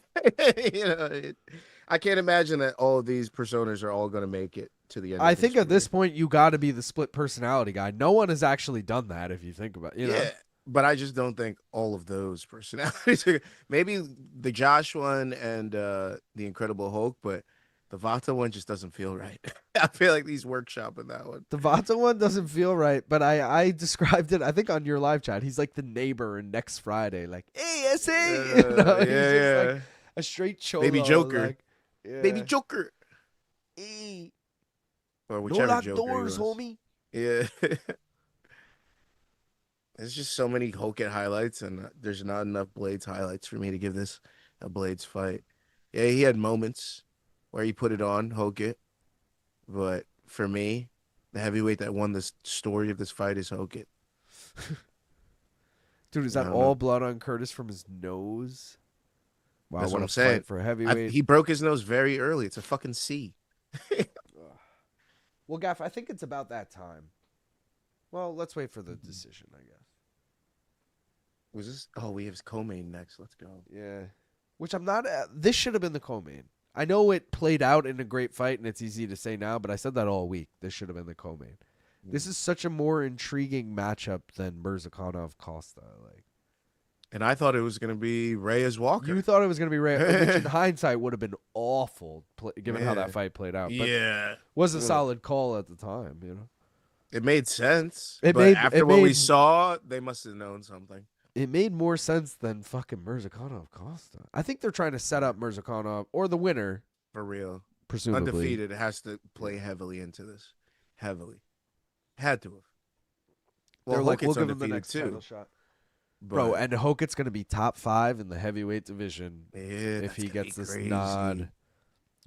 [SPEAKER 5] I can't imagine that all of these personas are all going to make it to the end.
[SPEAKER 1] I
[SPEAKER 5] of
[SPEAKER 1] think
[SPEAKER 5] his
[SPEAKER 1] at this
[SPEAKER 5] career.
[SPEAKER 1] point you got to be the split personality guy. No one has actually done that. If you think about,
[SPEAKER 5] Yeah, but I just don't think all of those personalities. Maybe the Josh one and the Incredible Hulk, but the Vata one just doesn't feel right. I feel like he's workshopping that one.
[SPEAKER 1] the Vata one doesn't feel right. But I described it. I think on your live chat, he's like the neighbor in Next Friday, like, hey, SA, he's just like a straight cholo,
[SPEAKER 5] Baby Joker.
[SPEAKER 1] like, yeah.
[SPEAKER 5] Baby Joker.
[SPEAKER 1] Hey,
[SPEAKER 5] Or
[SPEAKER 1] no
[SPEAKER 5] whichever
[SPEAKER 1] lock
[SPEAKER 5] Joker
[SPEAKER 1] doors,
[SPEAKER 5] he was.
[SPEAKER 1] homie.
[SPEAKER 5] Yeah. There's just so many Hokit highlights, and there's not enough Blaydes highlights for me to give this a Blaydes fight. Yeah, he had moments where he put it on Hokit, but for me, the heavyweight that won this story of this fight is Hokit.
[SPEAKER 1] Dude, is that all blood on Curtis from his nose? Wow,
[SPEAKER 5] That's
[SPEAKER 1] what
[SPEAKER 5] what
[SPEAKER 1] a
[SPEAKER 5] I'm saying.
[SPEAKER 1] fight for a heavyweight.
[SPEAKER 5] He broke his nose very early. It's a fucking C.
[SPEAKER 1] Well, Gaff, I think it's about that time. Well, let's wait for the decision, I guess.
[SPEAKER 5] Was this? Oh, we have his co-main next. Let's go.
[SPEAKER 1] Yeah. Which I'm not. This should have been the co-main. I know it played out in a great fight, and it's easy to say now, but I said that all week. This should have been the co-main. This is such a more intriguing matchup than Murzakanov Costa. Like,
[SPEAKER 5] And I thought it was going to be Reyes Walker.
[SPEAKER 1] you thought it was going to be Reyes, which in hindsight would have been awful, given how that
[SPEAKER 5] Yeah.
[SPEAKER 1] fight played out. But
[SPEAKER 5] Yeah.
[SPEAKER 1] was a solid call at the time,
[SPEAKER 5] It made sense.
[SPEAKER 1] It
[SPEAKER 5] but
[SPEAKER 1] made-
[SPEAKER 5] after
[SPEAKER 1] it
[SPEAKER 5] what we
[SPEAKER 1] made-
[SPEAKER 5] saw, they must have known something.
[SPEAKER 1] It made more sense than fucking Murzakanov Costa. I think they're trying to set up Murzakanov or the winner,
[SPEAKER 5] For real.
[SPEAKER 1] presumably.
[SPEAKER 5] Undefeated has to play heavily into this. Heavily. Had to have. Well,
[SPEAKER 1] They're like, we'll
[SPEAKER 5] Hokit's
[SPEAKER 1] give him the
[SPEAKER 5] undefeated
[SPEAKER 1] next
[SPEAKER 5] too.
[SPEAKER 1] title shot.
[SPEAKER 5] But,
[SPEAKER 1] Bro, and Hokit's going to be top 5 in the heavyweight division
[SPEAKER 5] yeah,
[SPEAKER 1] if
[SPEAKER 5] that's
[SPEAKER 1] he
[SPEAKER 5] gonna
[SPEAKER 1] gets
[SPEAKER 5] be
[SPEAKER 1] this
[SPEAKER 5] crazy.
[SPEAKER 1] nod,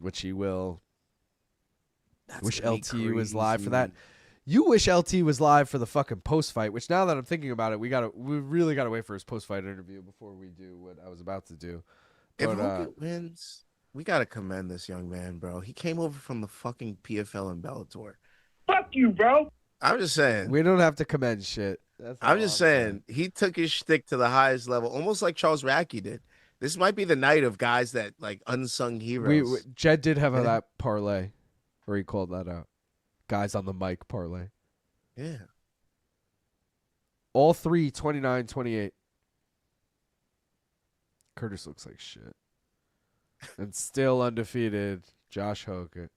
[SPEAKER 1] which he will.
[SPEAKER 5] That's
[SPEAKER 1] Wish
[SPEAKER 5] gonna be
[SPEAKER 1] LT was live for that.
[SPEAKER 5] crazy.
[SPEAKER 1] You wish LT was live for the fucking post fight, which now that I'm thinking about it, we really gotta wait for his post fight interview before we do what I was about to do.
[SPEAKER 5] If
[SPEAKER 1] But,
[SPEAKER 5] Hokit wins, we got to commend this young man, bro. He came over from the fucking PFL and Bellator.
[SPEAKER 2] Fuck you, bro.
[SPEAKER 5] I'm just saying.
[SPEAKER 1] we don't have to commend shit. That's
[SPEAKER 5] I'm
[SPEAKER 1] all
[SPEAKER 5] just saying. He took his shtick to the highest level, almost like Charles Radtke did. This might be the night of guys that, like, unsung heroes.
[SPEAKER 1] Jed did have that parlay where he called that out. Guys on the mic parlay.
[SPEAKER 5] Yeah.
[SPEAKER 1] All three, 29-28. Curtis looks like shit. And still undefeated, Josh Hokit.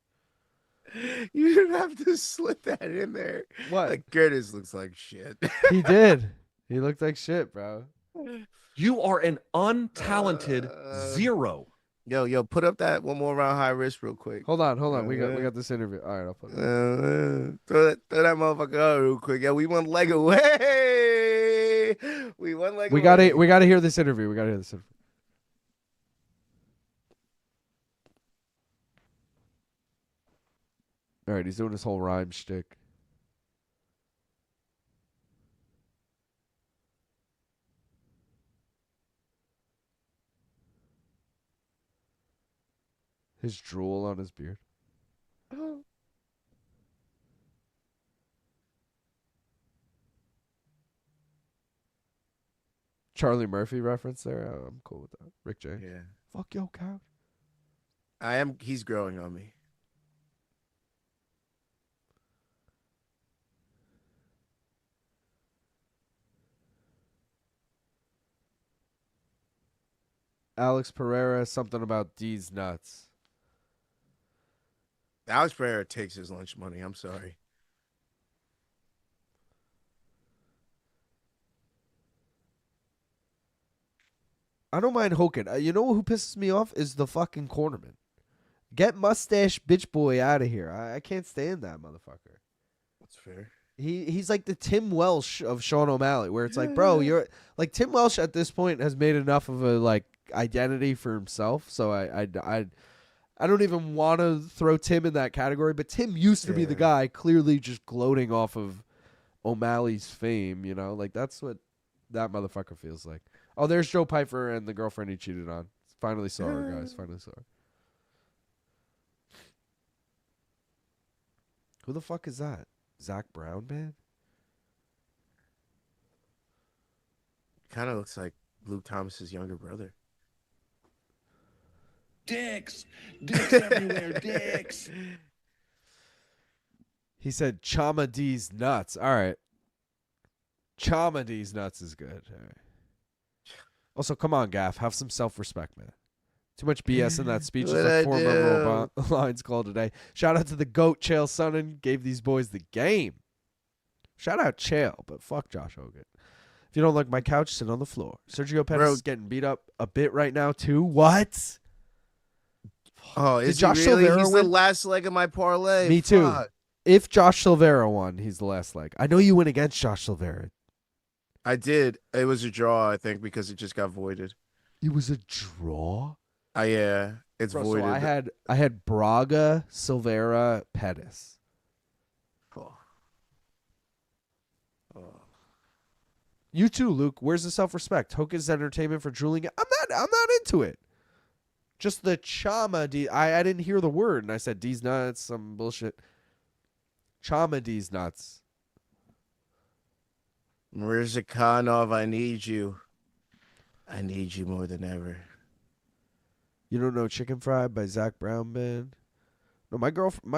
[SPEAKER 5] You didn't have to slip that in there.
[SPEAKER 1] What?
[SPEAKER 5] Like, Curtis looks like shit.
[SPEAKER 1] He did. He looked like shit, bro.
[SPEAKER 6] You are an untalented zero.
[SPEAKER 5] Yo, put up that one more round high risk real quick.
[SPEAKER 1] Hold on. We got this interview. All right, I'll put it.
[SPEAKER 5] Throw that motherfucker out real quick. Yo, we one leg away. We one leg
[SPEAKER 1] We
[SPEAKER 5] away.
[SPEAKER 1] gotta hear this interview. All right, he's doing his whole rhyme shtick. His drool on his beard. Charlie Murphy reference there. Oh, I'm cool with that. Rick J.
[SPEAKER 5] Yeah.
[SPEAKER 1] Fuck yo, couch.
[SPEAKER 5] He's growing on me.
[SPEAKER 1] Alex Pereira, something about D's nuts.
[SPEAKER 5] Alex Pereira takes his lunch money. I'm sorry.
[SPEAKER 1] I don't mind Hokit. You know who pisses me off is the fucking cornerman. Get mustache bitch boy out of here. I can't stand that motherfucker.
[SPEAKER 5] That's fair.
[SPEAKER 1] He's like the Tim Welsh of Sean O'Malley, where it's like, bro, you're like Tim Welsh at this point has made enough of a like identity for himself. So I don't even want to throw Tim in that category. But Tim used to be the guy clearly just gloating off of O'Malley's fame. You know, like that's what that motherfucker feels like. Oh, there's Joe Piper and the girlfriend he cheated on. Finally saw her, guys. Finally saw her. Who the fuck is that? Zach Brown band?
[SPEAKER 5] Kind of looks like Luke Thomas's younger brother.
[SPEAKER 2] Dicks. Dicks everywhere. Dicks.
[SPEAKER 1] He said Chama D's nuts. All right. Chama D's nuts is good. All right. Also, come on, Gaff. Have some self-respect, man. Too much BS in that speech. Is like 4 memorable lines called today. Shout out to the GOAT, Chael Sonnen. Gave these boys the game. Shout out Chael, but fuck Josh Hokit. If you don't like my couch, sit on the floor. Sergio Pettis is getting beat up a bit right now, too. What?
[SPEAKER 5] Oh, is
[SPEAKER 1] Josh
[SPEAKER 5] he really?
[SPEAKER 1] Silveira
[SPEAKER 5] He's
[SPEAKER 1] win?
[SPEAKER 5] the last leg of my parlay.
[SPEAKER 1] Me too.
[SPEAKER 5] Fuck.
[SPEAKER 1] If Josh Silveira won, he's the last leg. I know you went against Josh Silveira.
[SPEAKER 5] I did. It was a draw, I think, because it just got voided.
[SPEAKER 1] It was a draw?
[SPEAKER 5] Yeah, it's
[SPEAKER 1] Bro,
[SPEAKER 5] voided.
[SPEAKER 1] so I had Braga, Silveira, Pettis.
[SPEAKER 5] Oh. Oh.
[SPEAKER 1] You too, Luke. Where's the self-respect? Hokit's entertainment for drooling. I'm not into it. Just the Chama D. I didn't hear the word, and I said D's nuts, some bullshit. Chama D's nuts.
[SPEAKER 5] Murzakanov, I need you. I need you more than ever.
[SPEAKER 1] You don't know Chicken Fried by Zach Brown Band? No, my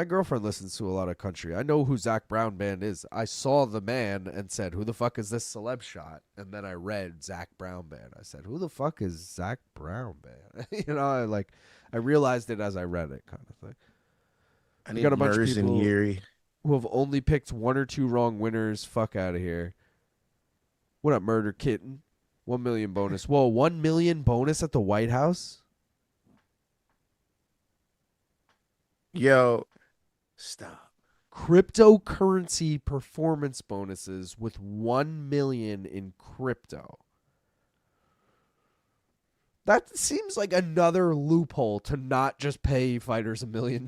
[SPEAKER 1] girlfriend listens to a lot of country. I know who Zach Brown Band is. I saw the man and said, "Who the fuck is this celeb shot?" And then I read Zach Brown Band. I said, "Who the fuck is Zach Brown Band?" I realized it as I read it, kind of thing.
[SPEAKER 5] I need
[SPEAKER 1] got a bunch of
[SPEAKER 5] Murs and
[SPEAKER 1] people
[SPEAKER 5] Yuri.
[SPEAKER 1] who have only picked 1 or 2 wrong winners. Fuck out of here. What up, Murder Kitten? 1 million bonus. Whoa, 1 million bonus at the White House?
[SPEAKER 5] Yo, stop.
[SPEAKER 1] Cryptocurrency performance bonuses with 1 million in crypto. That seems like another loophole to not just pay fighters $1 million.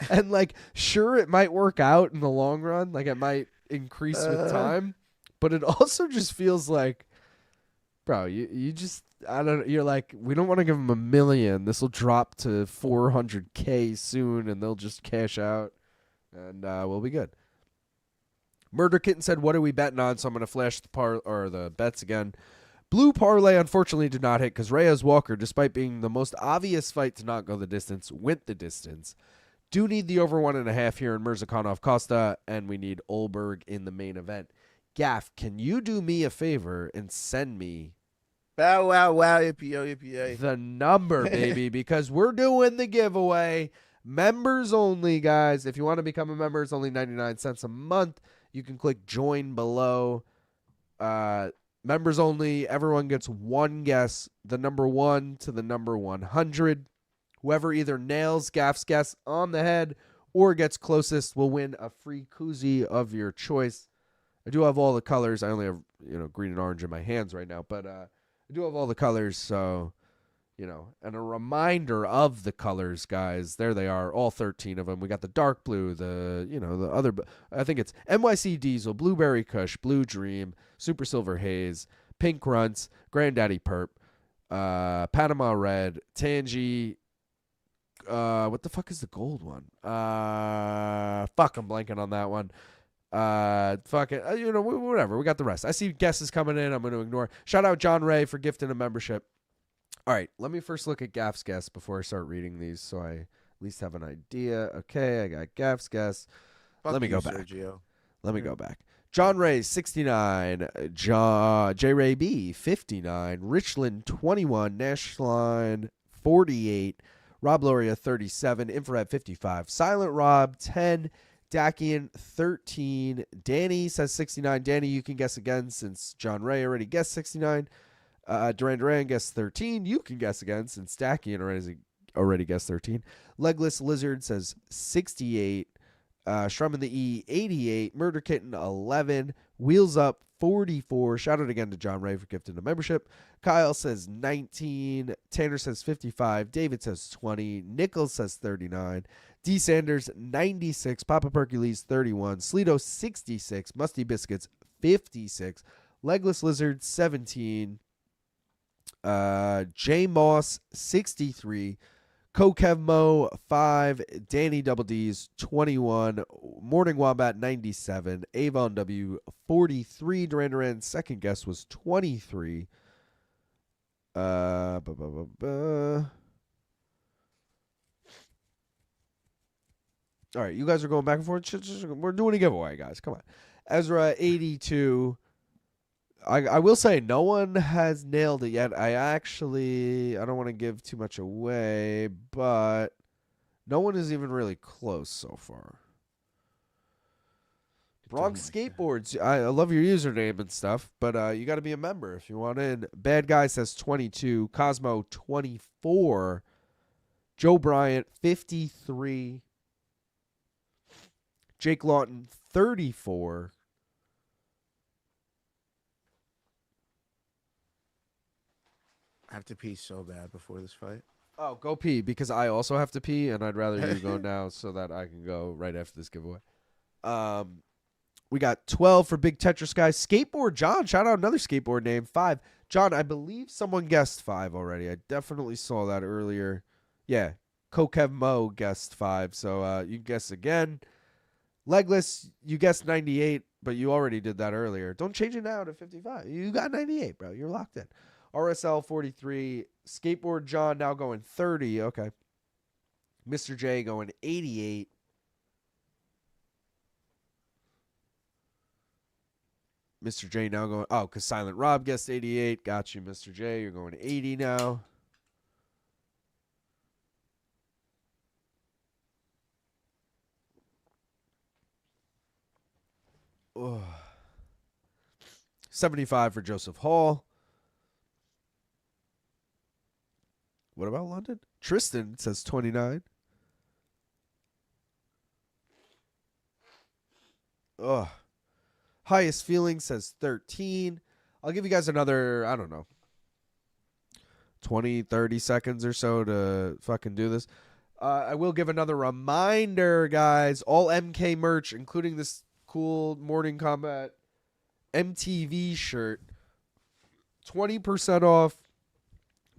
[SPEAKER 1] And like, sure, it might work out in the long run. Like, it might increase with time. But it also just feels like, bro, you just, I don't know. You're like, we don't want to give them $1 million. This will drop to 400K soon, and they'll just cash out, and we'll be good. Murder Kitten said, "What are we betting on?" So I'm gonna flash the bets again. Blue parlay unfortunately did not hit because Reyes Walker, despite being the most obvious fight to not go the distance, went the distance. Do need the over 1.5 here in Murzakanov Costa, and we need Ulberg in the main event. Gaff, can you do me a favor and send me
[SPEAKER 5] Bow wow wow yippee
[SPEAKER 1] the number, baby, because we're doing the giveaway. Members only, guys. If you want to become a member, it's only 99 cents a month. You can click join below. Members only. Everyone gets one guess, the number 1 to the number 100. Whoever either nails Gaff's guess on the head or gets closest will win a free koozie of your choice. I do have all the colors. I only have, green and orange in my hands right now, but I do have all the colors, so, and a reminder of the colors, guys. There they are, all 13 of them. We got the dark blue, the other, I think it's NYC Diesel, Blueberry Kush, Blue Dream, Super Silver Haze, Pink Runts, Granddaddy Perp, Panama Red, Tangy, what the fuck is the gold one? Fuck, I'm blanking on that one. Fuck it. Whatever. We got the rest. I see guesses coming in. I'm going to ignore. Shout out John Ray for gifting a membership. All right. Let me first look at Gaff's guess before I start reading these so I at least have an idea. Okay. I got Gaff's guess. Let me go back.
[SPEAKER 5] Sergio.
[SPEAKER 1] Let me go back. John Ray, 69. J. Ray B, 59. Richland, 21. Nash Line, 48. Rob Loria, 37. Infrared, 55. Silent Rob, 10. Dakian, 13. Danny says 69. Danny, you can guess again since John Ray already guessed 69. Duran guessed 13. You can guess again since Dakian already guessed 13. Legless Lizard says 68. Shrum in the E, 88. Murder Kitten, 11. Wheels Up, 44. Shout out again to John Ray for gifting the membership. Kyle says 19. Tanner says 55. David says 20. Nichols says 39. D. Sanders, 96. Papa Percules, 31. Sleeto, 66. Musty Biscuits, 56. Legless Lizard, 17. J. Moss, 63. Kokev Mo 5, Danny Double D's 21, Morning Wombat 97, Avon W 43, Duran Duran second guess was 23. All right, you guys are going back and forth. We're doing a giveaway, guys. Come on. Ezra 82. I will say no one has nailed it yet. I don't want to give too much away, but no one is even really close so far. Bronx Skateboards. I love your username and stuff, but you got to be a member if you want in. Bad Guy says 22. Cosmo 24. Joe Bryant 53. Jake Lawton 34.
[SPEAKER 5] I have to pee so bad before this fight.
[SPEAKER 1] Oh, go pee, because I also have to pee, and I'd rather you go now so that I can go right after this giveaway. We got 12 for Big Tetris Guy. Skateboard John, shout out another skateboard name. 5. John, I believe someone guessed 5 already. I definitely saw that earlier. Yeah, Kokev Mo guessed 5, so you guess again. Legless, you guessed 98, but you already did that earlier. Don't change it now to 55. You got 98, bro. You're locked in. RSL 43. Skateboard John now going 30. Okay. Mr. J going 88. Mr. J now going, oh, because Silent Rob guessed 88. Got you, Mr. J. You're going 80 now. Oh. 75 for Joseph Hall. What about London? Tristan says 29. Ugh. Highest Feeling says 13. I'll give you guys another, I don't know, 20, 30 seconds or so to fucking do this. I will give another reminder, guys. All MK merch, including this cool Morning Combat MTV shirt, 20% off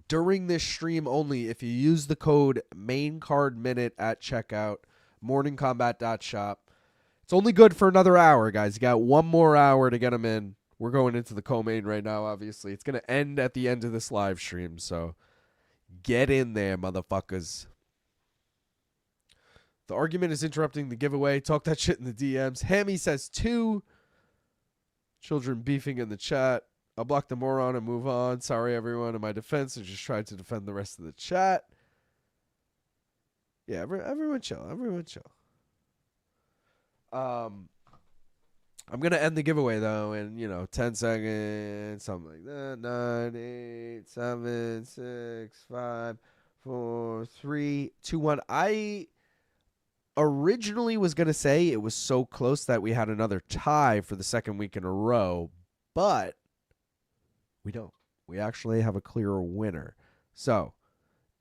[SPEAKER 1] during this stream only if you use the code MAINCARDMINUTE at checkout, morningcombat.shop. It's only good for another hour, guys. You got one more hour to get them in. We're going into the co-main right now, obviously. It's going to end at the end of this live stream, so get in there, motherfuckers. The argument is interrupting the giveaway. Talk that shit in the DMs. Hammy says 2. Children beefing in the chat. I'll block the moron and move on. Sorry, everyone. In my defense, I just tried to defend the rest of the chat. Yeah, everyone chill. Everyone chill. I'm going to end the giveaway, though, in, 10 seconds, something like that. 9, 8, 7, 6, 5, 4, 3, 2, 1. I originally was going to say it was so close that we had another tie for the second week in a row, but we don't. We actually have a clear winner. So,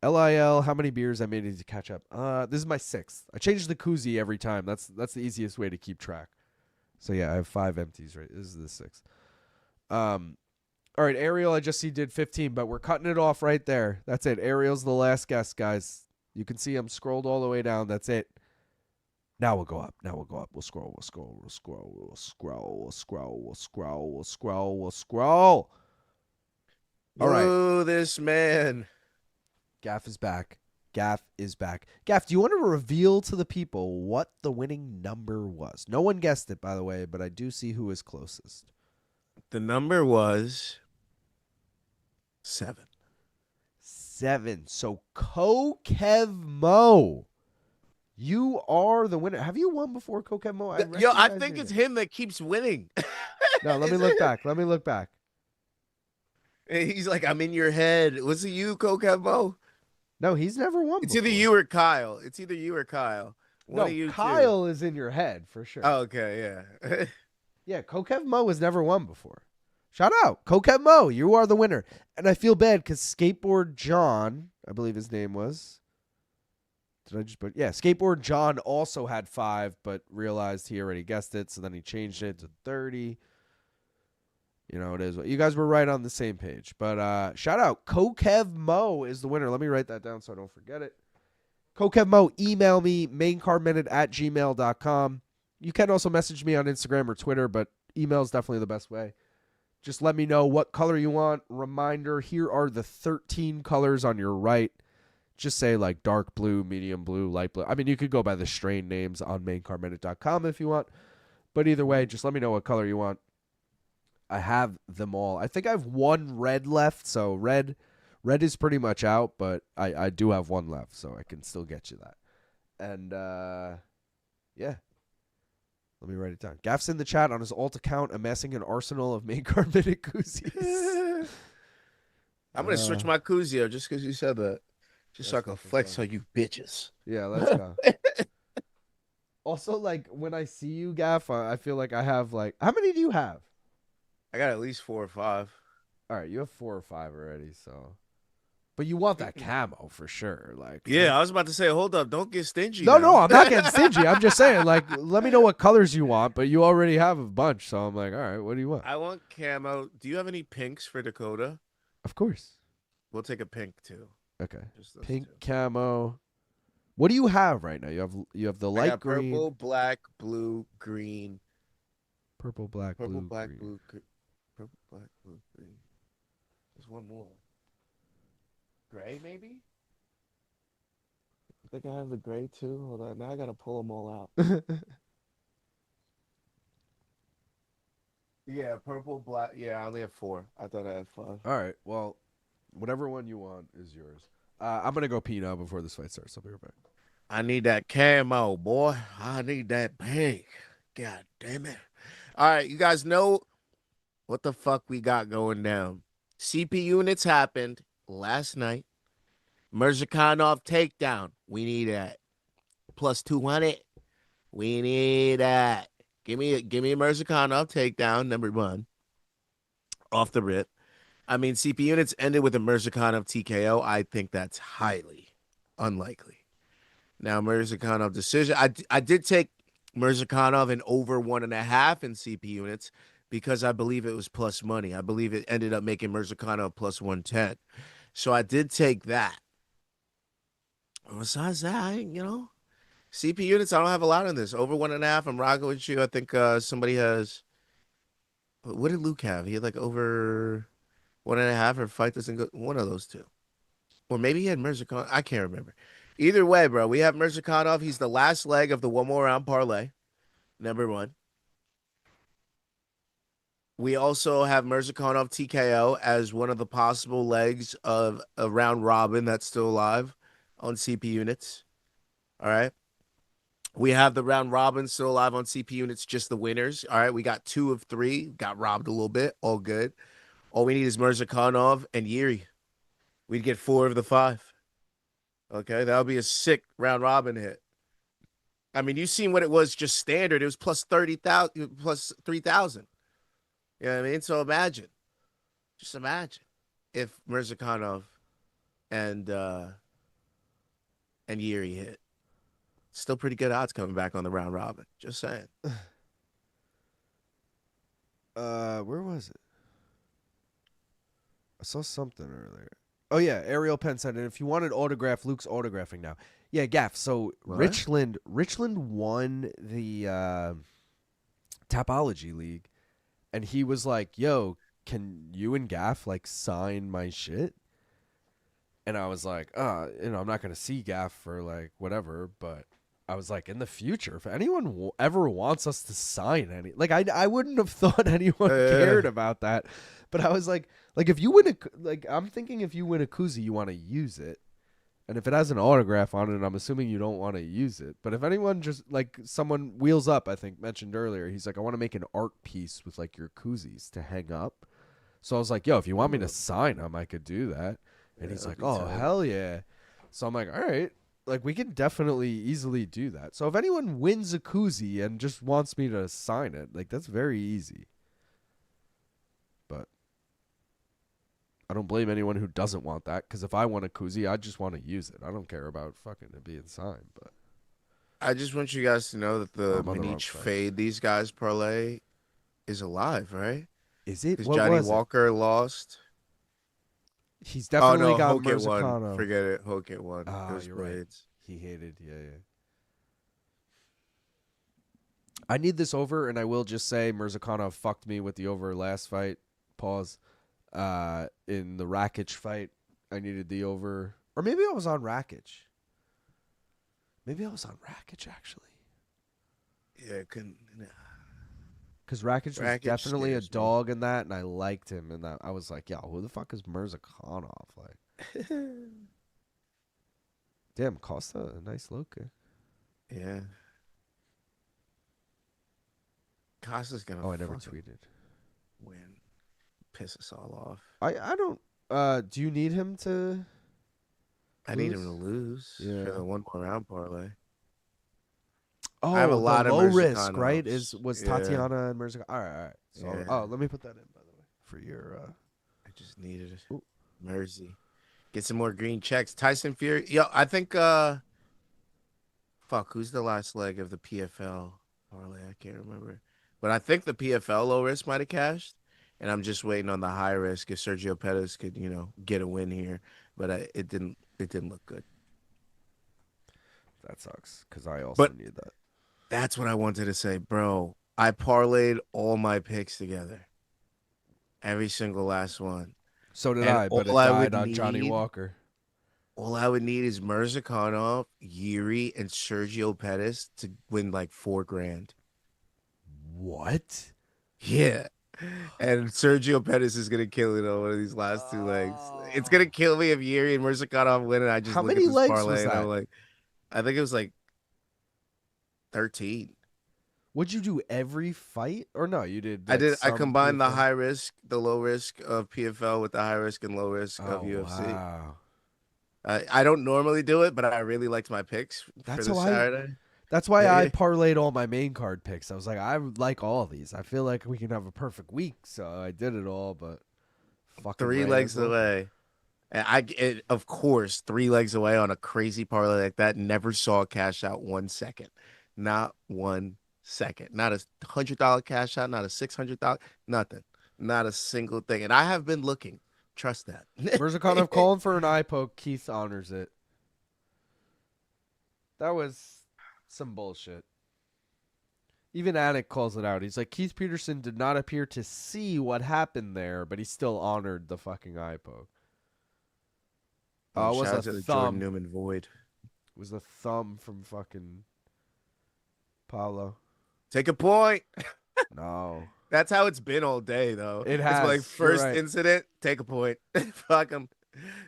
[SPEAKER 1] LIL, how many beers I made to catch up? This is my 6th. I change the koozie every time. That's the easiest way to keep track. So yeah, I have 5 empties, right? This is the 6th. All right, Ariel, I just see did 15, but we're cutting it off right there. That's it. Ariel's the last guest, guys. You can see I'm scrolled all the way down. That's it. Now we'll go up. We'll scroll. All right.
[SPEAKER 5] Oh, this man.
[SPEAKER 1] Gaff is back. Gaff, do you want to reveal to the people what the winning number was? No one guessed it, by the way, but I do see who is closest.
[SPEAKER 5] The number was 7.
[SPEAKER 1] 7. So, Kokev Mo, you are the winner. Have you won before, Kokev Mo?
[SPEAKER 5] I think it's him that keeps winning.
[SPEAKER 1] No, let me look back.
[SPEAKER 5] He's like, I'm in your head. Was it you, Kokev Mo?
[SPEAKER 1] No, he's never won
[SPEAKER 5] It's
[SPEAKER 1] before.
[SPEAKER 5] either you or Kyle. One of you
[SPEAKER 1] Kyle is in your head for sure.
[SPEAKER 5] Oh, okay, yeah.
[SPEAKER 1] Yeah, Kokev Mo has never won before. Shout out. Kokev Mo, you are the winner. And I feel bad because Skateboard John, I believe his name was. Skateboard John also had 5, but realized he already guessed it, so then he changed it to 30. It is. You guys were right on the same page. But shout out. Kokev Mo is the winner. Let me write that down so I don't forget it. CoKevMo, email me, maincardminute@gmail.com. You can also message me on Instagram or Twitter, but email is definitely the best way. Just let me know what color you want. Reminder, here are the 13 colors on your right. Just say like dark blue, medium blue, light blue. I mean, you could go by the strain names on maincardminute.com if you want. But either way, just let me know what color you want. I have them all. I think I have one red left, so red is pretty much out, but I do have one left, so I can still get you that. And, yeah. Let me write it down. Gaff's in the chat on his alt account, amassing an arsenal of main card minute koozies.
[SPEAKER 5] I'm going to switch my koozie out just because you said that. Just so I can flex on you bitches.
[SPEAKER 1] Yeah, let's go. Also, like, when I see you, Gaff, I feel like I have, like, how many do you have?
[SPEAKER 5] I got at least 4 or 5.
[SPEAKER 1] All right, you have 4 or 5 already, so. But you want that camo for sure. Like,
[SPEAKER 5] Yeah, I was about to say, hold up, don't get stingy.
[SPEAKER 1] No, I'm not getting stingy. I'm just saying, like, let me know what colors you want, but you already have a bunch, so I'm like, all right, what do you want?
[SPEAKER 5] I want camo. Do you have any pinks for Dakota?
[SPEAKER 1] Of course.
[SPEAKER 5] We'll take a pink too.
[SPEAKER 1] Okay.
[SPEAKER 5] Just those
[SPEAKER 1] Pink
[SPEAKER 5] two.
[SPEAKER 1] camo. What do you have right now? You have the
[SPEAKER 5] I
[SPEAKER 1] light
[SPEAKER 5] got
[SPEAKER 1] green,
[SPEAKER 5] purple, black, blue, green.
[SPEAKER 1] purple, black,
[SPEAKER 5] Purple,
[SPEAKER 1] blue,
[SPEAKER 5] black,
[SPEAKER 1] green.
[SPEAKER 5] blue, purple, black, blue, green. There's one more. Gray, maybe? I think I have the gray too. Hold on. Now I gotta pull them all out. Yeah, purple, black. Yeah, I only have 4. I thought I had 5.
[SPEAKER 1] All right. Well, whatever one you want is yours. I'm gonna go pee now before this fight starts. I'll be right back.
[SPEAKER 5] I need that camo, boy. I need that pink. God damn it. All right, you guys know what the fuck we got going down. CP units happened last night. Murzakanov takedown. We need that. Plus 200. We need that. Give me a Murzakanov takedown, number 1. Off the rip. I mean, CP units ended with a Murzakanov TKO. I think that's highly unlikely. Now, Murzakanov decision. I did take Murzakanov in over 1.5 in CP units because I believe it was plus money. I believe it ended up making Murzakanov plus 110. So I did take that. Besides that, CP units, I don't have a lot on this. Over 1.5, I'm rocking with you. I think somebody has. What did Luke have? He had like over 1.5 or fight doesn't go. One of those two. Or maybe he had Murzakanov. I can't remember. Either way, bro, we have Murzakanov. He's the last leg of the one more round parlay. Number 1. We also have Murzakanov TKO as one of the possible legs of a round robin that's still alive on CP units. All right. We have the round robin still alive on CP units, just the winners. All right. We got 2 of 3. Got robbed a little bit. All good. All we need is Murzakanov and Jiri. We'd get 4 of the 5. Okay. That would be a sick round robin hit. I mean, you've seen what it was just standard. It was plus 30,000, plus 3,000. You know what I mean? So just imagine if Murzakanov and Jiri hit. Still pretty good odds coming back on the round robin. Just saying.
[SPEAKER 1] Where was it? I saw something earlier. Oh yeah, Ariel Penn said, and if you wanted autograph, Luke's autographing now. Yeah, Gaff. So
[SPEAKER 5] What?
[SPEAKER 1] Richland won the Tapology League, and he was like, "Yo, can you and Gaff like sign my shit?" And I was like, I'm not gonna see Gaff for like whatever, but I was like, in the future, if anyone ever wants us to sign any, like I wouldn't have thought anyone cared about that, but I was like if you win I'm thinking if you win a koozie, you want to use it, and if it has an autograph on it, I'm assuming you don't want to use it. But if anyone just like someone Wheels Up, I think mentioned earlier, he's like, I want to make an art piece with like your koozies to hang up. So I was like, yo, if you want me to sign them, I could do that. And he's like, oh, hell yeah. So I'm like, all right. Like, we can definitely easily do that. So if anyone wins a koozie and just wants me to sign it, like, that's very easy. But I don't blame anyone who doesn't want that, because if I want a koozie, I just want to use it. I don't care about fucking it being signed. But
[SPEAKER 5] I just want you guys to know that the
[SPEAKER 1] I'm on the wrong
[SPEAKER 5] Manich
[SPEAKER 1] side.
[SPEAKER 5] Fade these guys parlay is alive, right?
[SPEAKER 1] is it?
[SPEAKER 5] Because
[SPEAKER 1] What
[SPEAKER 5] Johnny
[SPEAKER 1] was it?
[SPEAKER 5] Walker lost.
[SPEAKER 1] He's definitely got
[SPEAKER 5] Hokit won.
[SPEAKER 1] Murzakanov.
[SPEAKER 5] Forget it. Hokit won.
[SPEAKER 1] Ah,
[SPEAKER 5] It was
[SPEAKER 1] you're right.
[SPEAKER 5] Blaydes.
[SPEAKER 1] He hated. Yeah. I need this over, and I will just say Murzakanov fucked me with the over last fight. Pause. In the Rakic fight, I needed the over. Or maybe I was on Rakic. Maybe I was on Rakic, actually.
[SPEAKER 5] Yeah, couldn't.
[SPEAKER 1] Because Rakic was
[SPEAKER 5] Rakic
[SPEAKER 1] definitely a
[SPEAKER 5] scares me.
[SPEAKER 1] dog in that, and I liked him. And that I was like, yo, who the fuck is Murzakanov? Like, damn, Costa, a nice Luque.
[SPEAKER 5] Yeah. Costa's gonna.
[SPEAKER 1] Oh, I never
[SPEAKER 5] fucking
[SPEAKER 1] tweeted.
[SPEAKER 5] win. Piss us all off.
[SPEAKER 1] I don't. Do you need him to?
[SPEAKER 5] I need him
[SPEAKER 1] Lose?
[SPEAKER 5] to lose
[SPEAKER 1] Yeah.
[SPEAKER 5] for the one more round parlay.
[SPEAKER 1] Oh,
[SPEAKER 5] I have a lot
[SPEAKER 1] the
[SPEAKER 5] of
[SPEAKER 1] low risk, right?
[SPEAKER 5] Murzakanovs.
[SPEAKER 1] Was
[SPEAKER 5] Yeah.
[SPEAKER 1] Tatiana and Murzakanov. All right. So,
[SPEAKER 5] Yeah.
[SPEAKER 1] oh, let me put that in, by the way, for your.
[SPEAKER 5] I just needed it.
[SPEAKER 1] Ooh.
[SPEAKER 5] Mersey. Get some more green checks. Tyson Fury. Yo, I think fuck, who's the last leg of the PFL parlay? I can't remember. But I think the PFL low risk might have cashed. And I'm just waiting on the high risk if Sergio Pettis could, get a win here. But it didn't look good.
[SPEAKER 1] That sucks because I also need that.
[SPEAKER 5] That's what I wanted to say, bro. I parlayed all my picks together. Every single last one.
[SPEAKER 1] So did
[SPEAKER 5] And
[SPEAKER 1] I, but it
[SPEAKER 5] all I would
[SPEAKER 1] died on Johnny
[SPEAKER 5] need-
[SPEAKER 1] Walker.
[SPEAKER 5] All I would need is Murzakanov, Jiri, and Sergio Pettis to win like $4,000.
[SPEAKER 1] What?
[SPEAKER 5] Yeah. And Sergio Pettis is gonna kill it on one of these last two legs. It's gonna kill me if Jiri and Murzakanov win, and I just
[SPEAKER 1] How
[SPEAKER 5] look
[SPEAKER 1] many
[SPEAKER 5] at this
[SPEAKER 1] legs
[SPEAKER 5] parlay
[SPEAKER 1] was
[SPEAKER 5] and I'm
[SPEAKER 1] that?
[SPEAKER 5] like, I think it was like 13.
[SPEAKER 1] Would you do every fight or no? You did.
[SPEAKER 5] I did. I
[SPEAKER 1] some
[SPEAKER 5] combined the
[SPEAKER 1] PFL?
[SPEAKER 5] high risk, the low risk of PFL with the high risk and low risk of
[SPEAKER 1] Oh,
[SPEAKER 5] UFC.
[SPEAKER 1] wow.
[SPEAKER 5] I don't normally do it, but I really liked my picks
[SPEAKER 1] That's
[SPEAKER 5] for this
[SPEAKER 1] how I-
[SPEAKER 5] Saturday.
[SPEAKER 1] That's why
[SPEAKER 5] Yeah.
[SPEAKER 1] I parlayed all my main card picks. I was like, I like all of these. I feel like we can have a perfect week, so I did it all. But fucking
[SPEAKER 5] 3
[SPEAKER 1] Reyes
[SPEAKER 5] legs
[SPEAKER 1] won.
[SPEAKER 5] away. And of course, 3 legs away on a crazy parlay like that. Never saw a cash out 1 second. Not 1 second. Not a $100 cash out. Not a $600. Nothing. Not a single thing. And I have been looking. Trust that.
[SPEAKER 1] Murzakanov calling for an eye poke. Keith honors it. That was some bullshit. Even Anik calls it out. He's like, Keith Peterson did not appear to see what happened there, but he still honored the fucking eye poke. Oh, it
[SPEAKER 5] Shout out
[SPEAKER 1] was
[SPEAKER 5] to
[SPEAKER 1] a
[SPEAKER 5] the
[SPEAKER 1] thumb.
[SPEAKER 5] Jordan Newman void.
[SPEAKER 1] It was the thumb from fucking Paulo.
[SPEAKER 5] Take a point.
[SPEAKER 1] No.
[SPEAKER 5] That's how it's been all day, though.
[SPEAKER 1] It
[SPEAKER 5] It's
[SPEAKER 1] has.
[SPEAKER 5] like
[SPEAKER 1] You're
[SPEAKER 5] first
[SPEAKER 1] right.
[SPEAKER 5] incident, take a point. Fuck him.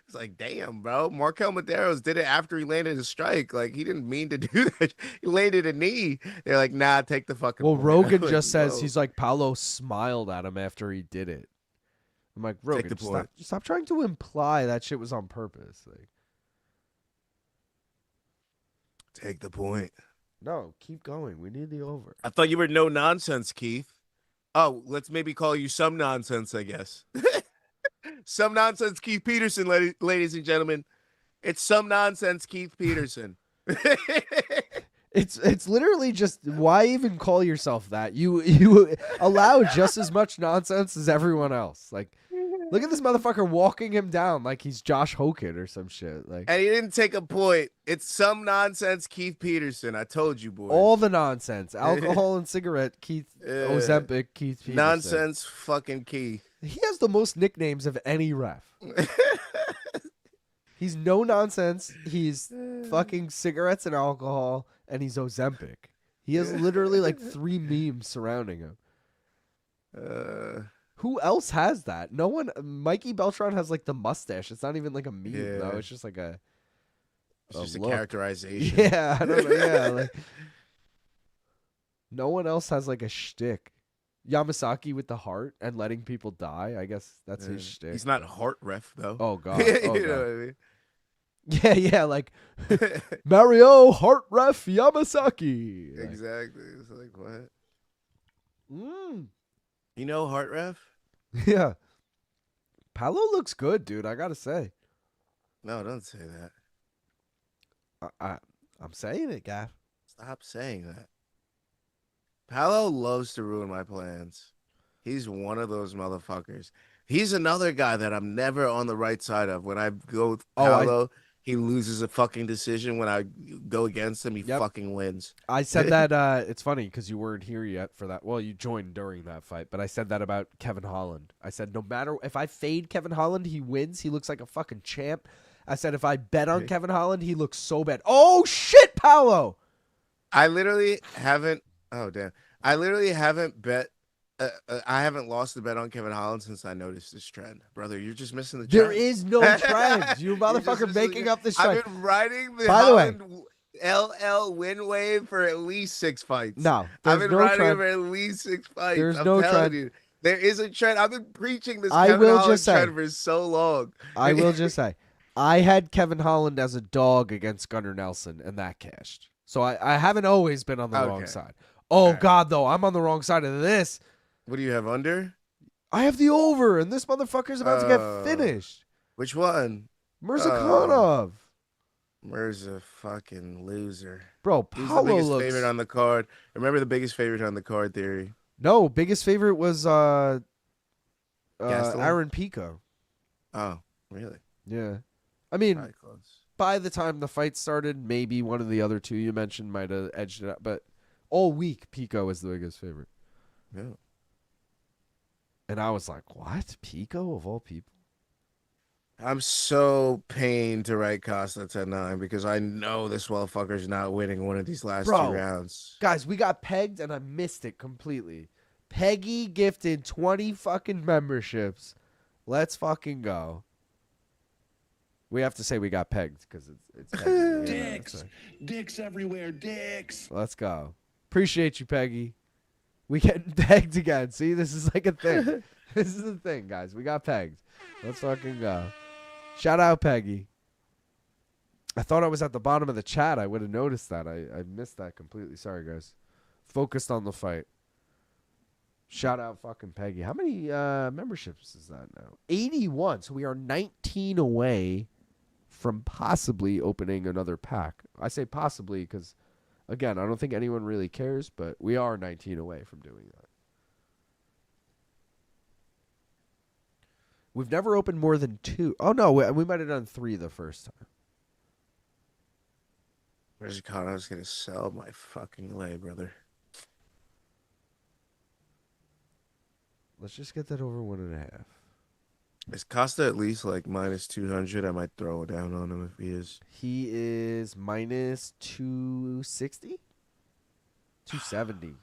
[SPEAKER 5] It's like, damn, bro. MarQuel Mederos did it after he landed a strike. Like, he didn't mean to do that. He landed a knee. They're like, nah, take the fucking
[SPEAKER 1] Well,
[SPEAKER 5] point.
[SPEAKER 1] Rogan
[SPEAKER 5] Like,
[SPEAKER 1] just says
[SPEAKER 5] whoa.
[SPEAKER 1] he's like Paulo smiled at him after he did it. I'm like, Rogan,
[SPEAKER 5] the
[SPEAKER 1] stop,
[SPEAKER 5] point.
[SPEAKER 1] stop trying to imply that shit was on purpose. Like,
[SPEAKER 5] Take the point.
[SPEAKER 1] no, keep going. We need the over.
[SPEAKER 5] I thought you were no nonsense, Keith. Oh, let's maybe call you some nonsense, I guess. Some nonsense, Keith Peterson, ladies and gentlemen. It's some nonsense, Keith Peterson.
[SPEAKER 1] It's literally just why even call yourself that? You allow just as much nonsense as everyone else. Like, look at this motherfucker walking him down like he's Josh Hokit or some shit. Like,
[SPEAKER 5] And he didn't take a point. It's some nonsense, Keith Peterson. I told you, boys.
[SPEAKER 1] all the nonsense, alcohol and cigarette, Keith Ozempic, Keith Peterson.
[SPEAKER 5] Nonsense, fucking Keith.
[SPEAKER 1] He has the most nicknames of any ref. He's no nonsense. He's fucking cigarettes and alcohol, and he's Ozempic. He has literally like 3 memes surrounding him. Who else has that? No one. Mikey Beltran has like the mustache. It's not even like a meme though.
[SPEAKER 5] Yeah.
[SPEAKER 1] It's just like a.
[SPEAKER 5] It's just a
[SPEAKER 1] look.
[SPEAKER 5] characterization.
[SPEAKER 1] Yeah, I don't know. Yeah, like no one else has like a shtick. Yamasaki with the heart and letting people die. I guess that's his shtick.
[SPEAKER 5] He's not heart ref though.
[SPEAKER 1] Oh god.
[SPEAKER 5] you
[SPEAKER 1] Oh,
[SPEAKER 5] know
[SPEAKER 1] God.
[SPEAKER 5] what I mean?
[SPEAKER 1] Yeah, like Mario Heart Ref Yamasaki. Like,
[SPEAKER 5] Exactly. It's like what?
[SPEAKER 1] mm,
[SPEAKER 5] You know heart ref?
[SPEAKER 1] yeah. Paolo looks good, dude. I gotta say.
[SPEAKER 5] No, don't say that.
[SPEAKER 1] I'm saying it, Gaff.
[SPEAKER 5] Stop saying that. Paolo loves to ruin my plans. He's one of those motherfuckers. He's another guy that I'm never on the right side of. When I go with
[SPEAKER 1] Oh,
[SPEAKER 5] Paolo, he loses a fucking decision. When I go against him, he
[SPEAKER 1] Yep.
[SPEAKER 5] fucking wins.
[SPEAKER 1] I said that. It's funny because you weren't here yet for that. Well, you joined during that fight, but I said that about Kevin Holland. I said no matter if I fade Kevin Holland, he wins. He looks like a fucking champ. I said if I bet on Kevin Holland, he looks so bad. Oh shit, Paolo!
[SPEAKER 5] I literally haven't. Oh damn! I literally haven't bet. I haven't lost the bet on Kevin Holland since I noticed this trend, brother. You're just missing the trend.
[SPEAKER 1] There is no trend. You motherfucker making up this trend.
[SPEAKER 5] I've been riding the
[SPEAKER 1] By the way,
[SPEAKER 5] Holland LL win wave for at least 6 fights.
[SPEAKER 1] no,
[SPEAKER 5] I've
[SPEAKER 1] there's
[SPEAKER 5] been
[SPEAKER 1] no
[SPEAKER 5] riding
[SPEAKER 1] trend.
[SPEAKER 5] it for at least 6 fights.
[SPEAKER 1] There's
[SPEAKER 5] I'm
[SPEAKER 1] no
[SPEAKER 5] telling
[SPEAKER 1] trend.
[SPEAKER 5] you. There is a trend. I've been preaching this
[SPEAKER 1] I
[SPEAKER 5] Kevin
[SPEAKER 1] will
[SPEAKER 5] Holland
[SPEAKER 1] just say-
[SPEAKER 5] trend for so long.
[SPEAKER 1] I will just say, I had Kevin Holland as a dog against Gunnar Nelson, and that cashed. So I haven't always been on the wrong
[SPEAKER 5] Okay.
[SPEAKER 1] side. Oh, God, though. I'm on the wrong side of this.
[SPEAKER 5] What do you have under?
[SPEAKER 1] I have the over, and this motherfucker's about to get finished.
[SPEAKER 5] Which one?
[SPEAKER 1] Murzakanov.
[SPEAKER 5] Where's a fucking loser?
[SPEAKER 1] Bro,
[SPEAKER 5] Who's the
[SPEAKER 1] Paolo
[SPEAKER 5] biggest
[SPEAKER 1] looks...
[SPEAKER 5] favorite on the card? Remember the biggest favorite on the card theory?
[SPEAKER 1] No, biggest favorite was
[SPEAKER 5] Gastelum?
[SPEAKER 1] Aaron Pico.
[SPEAKER 5] Oh, really?
[SPEAKER 1] Yeah. I mean,
[SPEAKER 5] Probably close.
[SPEAKER 1] by the time the fight started, maybe one of the other two you mentioned might have edged it out. But all week, Pico was the biggest favorite.
[SPEAKER 5] Yeah.
[SPEAKER 1] And I was like, what? Pico of all people?
[SPEAKER 5] I'm so pained to write Costa 10-9 because I know this motherfucker's not winning one of these last
[SPEAKER 1] Bro.
[SPEAKER 5] 2 rounds.
[SPEAKER 1] Guys, we got pegged and I missed it completely. Peggy gifted 20 fucking memberships. Let's fucking go. We have to say we got pegged because it's Peggy. You know,
[SPEAKER 2] Dicks.
[SPEAKER 1] so
[SPEAKER 2] Dicks everywhere. Dicks.
[SPEAKER 1] let's go. Appreciate you, Peggy. We getting pegged again. See, this is like a thing. This is the thing, guys. We got pegged. Let's fucking go. Shout out, Peggy. I thought I was at the bottom of the chat. I would have noticed that. I missed that completely. Sorry, guys. Focused on the fight. Shout out fucking Peggy. How many memberships is that now? 81. So we are 19 away from possibly opening another pack. I say possibly because, again, I don't think anyone really cares, but we are 19 away from doing that. We've never opened more than 2. Oh, no. We might have done 3 the first time.
[SPEAKER 5] Murzakanov going to sell my fucking leg, brother.
[SPEAKER 1] Let's just get that over 1.5.
[SPEAKER 5] Is Costa at least like minus 200? I might throw it down on him if he is.
[SPEAKER 1] He is minus 260? 270.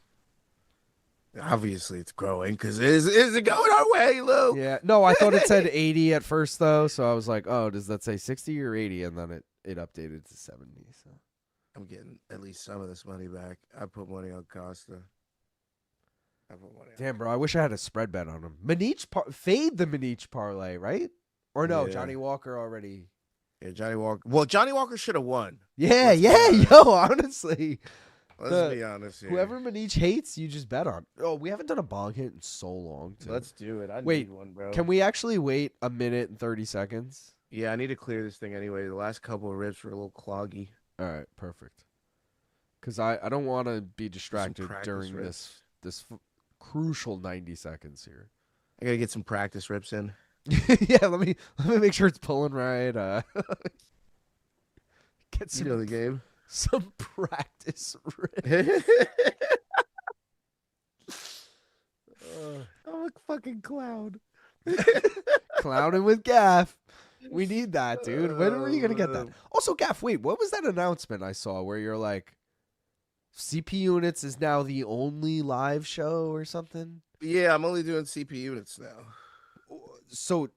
[SPEAKER 5] Obviously, it's growing because is it going our way, Lou?
[SPEAKER 1] Yeah. No, I thought it said 80 at first, though. So I was like, oh, does that say 60 or 80? And then it updated to 70. So
[SPEAKER 5] I'm getting at least some of this money back. I put money on Costa. I put money on
[SPEAKER 1] damn, bro. I wish I had a spread bet on him. Fade the Manich parlay, right? Or no,
[SPEAKER 5] Yeah.
[SPEAKER 1] Johnny Walker already.
[SPEAKER 5] Yeah, Johnny Walker. Well, Johnny Walker should have won.
[SPEAKER 1] Yeah,
[SPEAKER 5] Let's
[SPEAKER 1] yeah,
[SPEAKER 5] be honest.
[SPEAKER 1] yo, honestly.
[SPEAKER 5] Let's be honest here.
[SPEAKER 1] Whoever Manich hates, you just bet on. Oh, we haven't done a bong hit in so long, too.
[SPEAKER 5] Let's do it. I
[SPEAKER 1] Wait,
[SPEAKER 5] need one, bro.
[SPEAKER 1] Can we actually wait a minute and 30 seconds?
[SPEAKER 5] Yeah, I need to clear this thing anyway. The last couple of rips were a little cloggy.
[SPEAKER 1] All right, perfect. Because I don't want to be
[SPEAKER 5] Some
[SPEAKER 1] distracted
[SPEAKER 5] practice
[SPEAKER 1] during
[SPEAKER 5] rips.
[SPEAKER 1] this crucial 90 seconds here.
[SPEAKER 5] I gotta get some practice rips in.
[SPEAKER 1] Yeah, let me make sure it's pulling right. Get
[SPEAKER 5] You know the game.
[SPEAKER 1] some practice.
[SPEAKER 5] I'm a fucking clown.
[SPEAKER 1] Clowning with Gaff. We need that, dude. When are you gonna get that? Also, Gaff, wait, what was that announcement I saw where you're like, CP Units is now the only live show or something?
[SPEAKER 5] Yeah, I'm only doing CP units now.
[SPEAKER 1] So,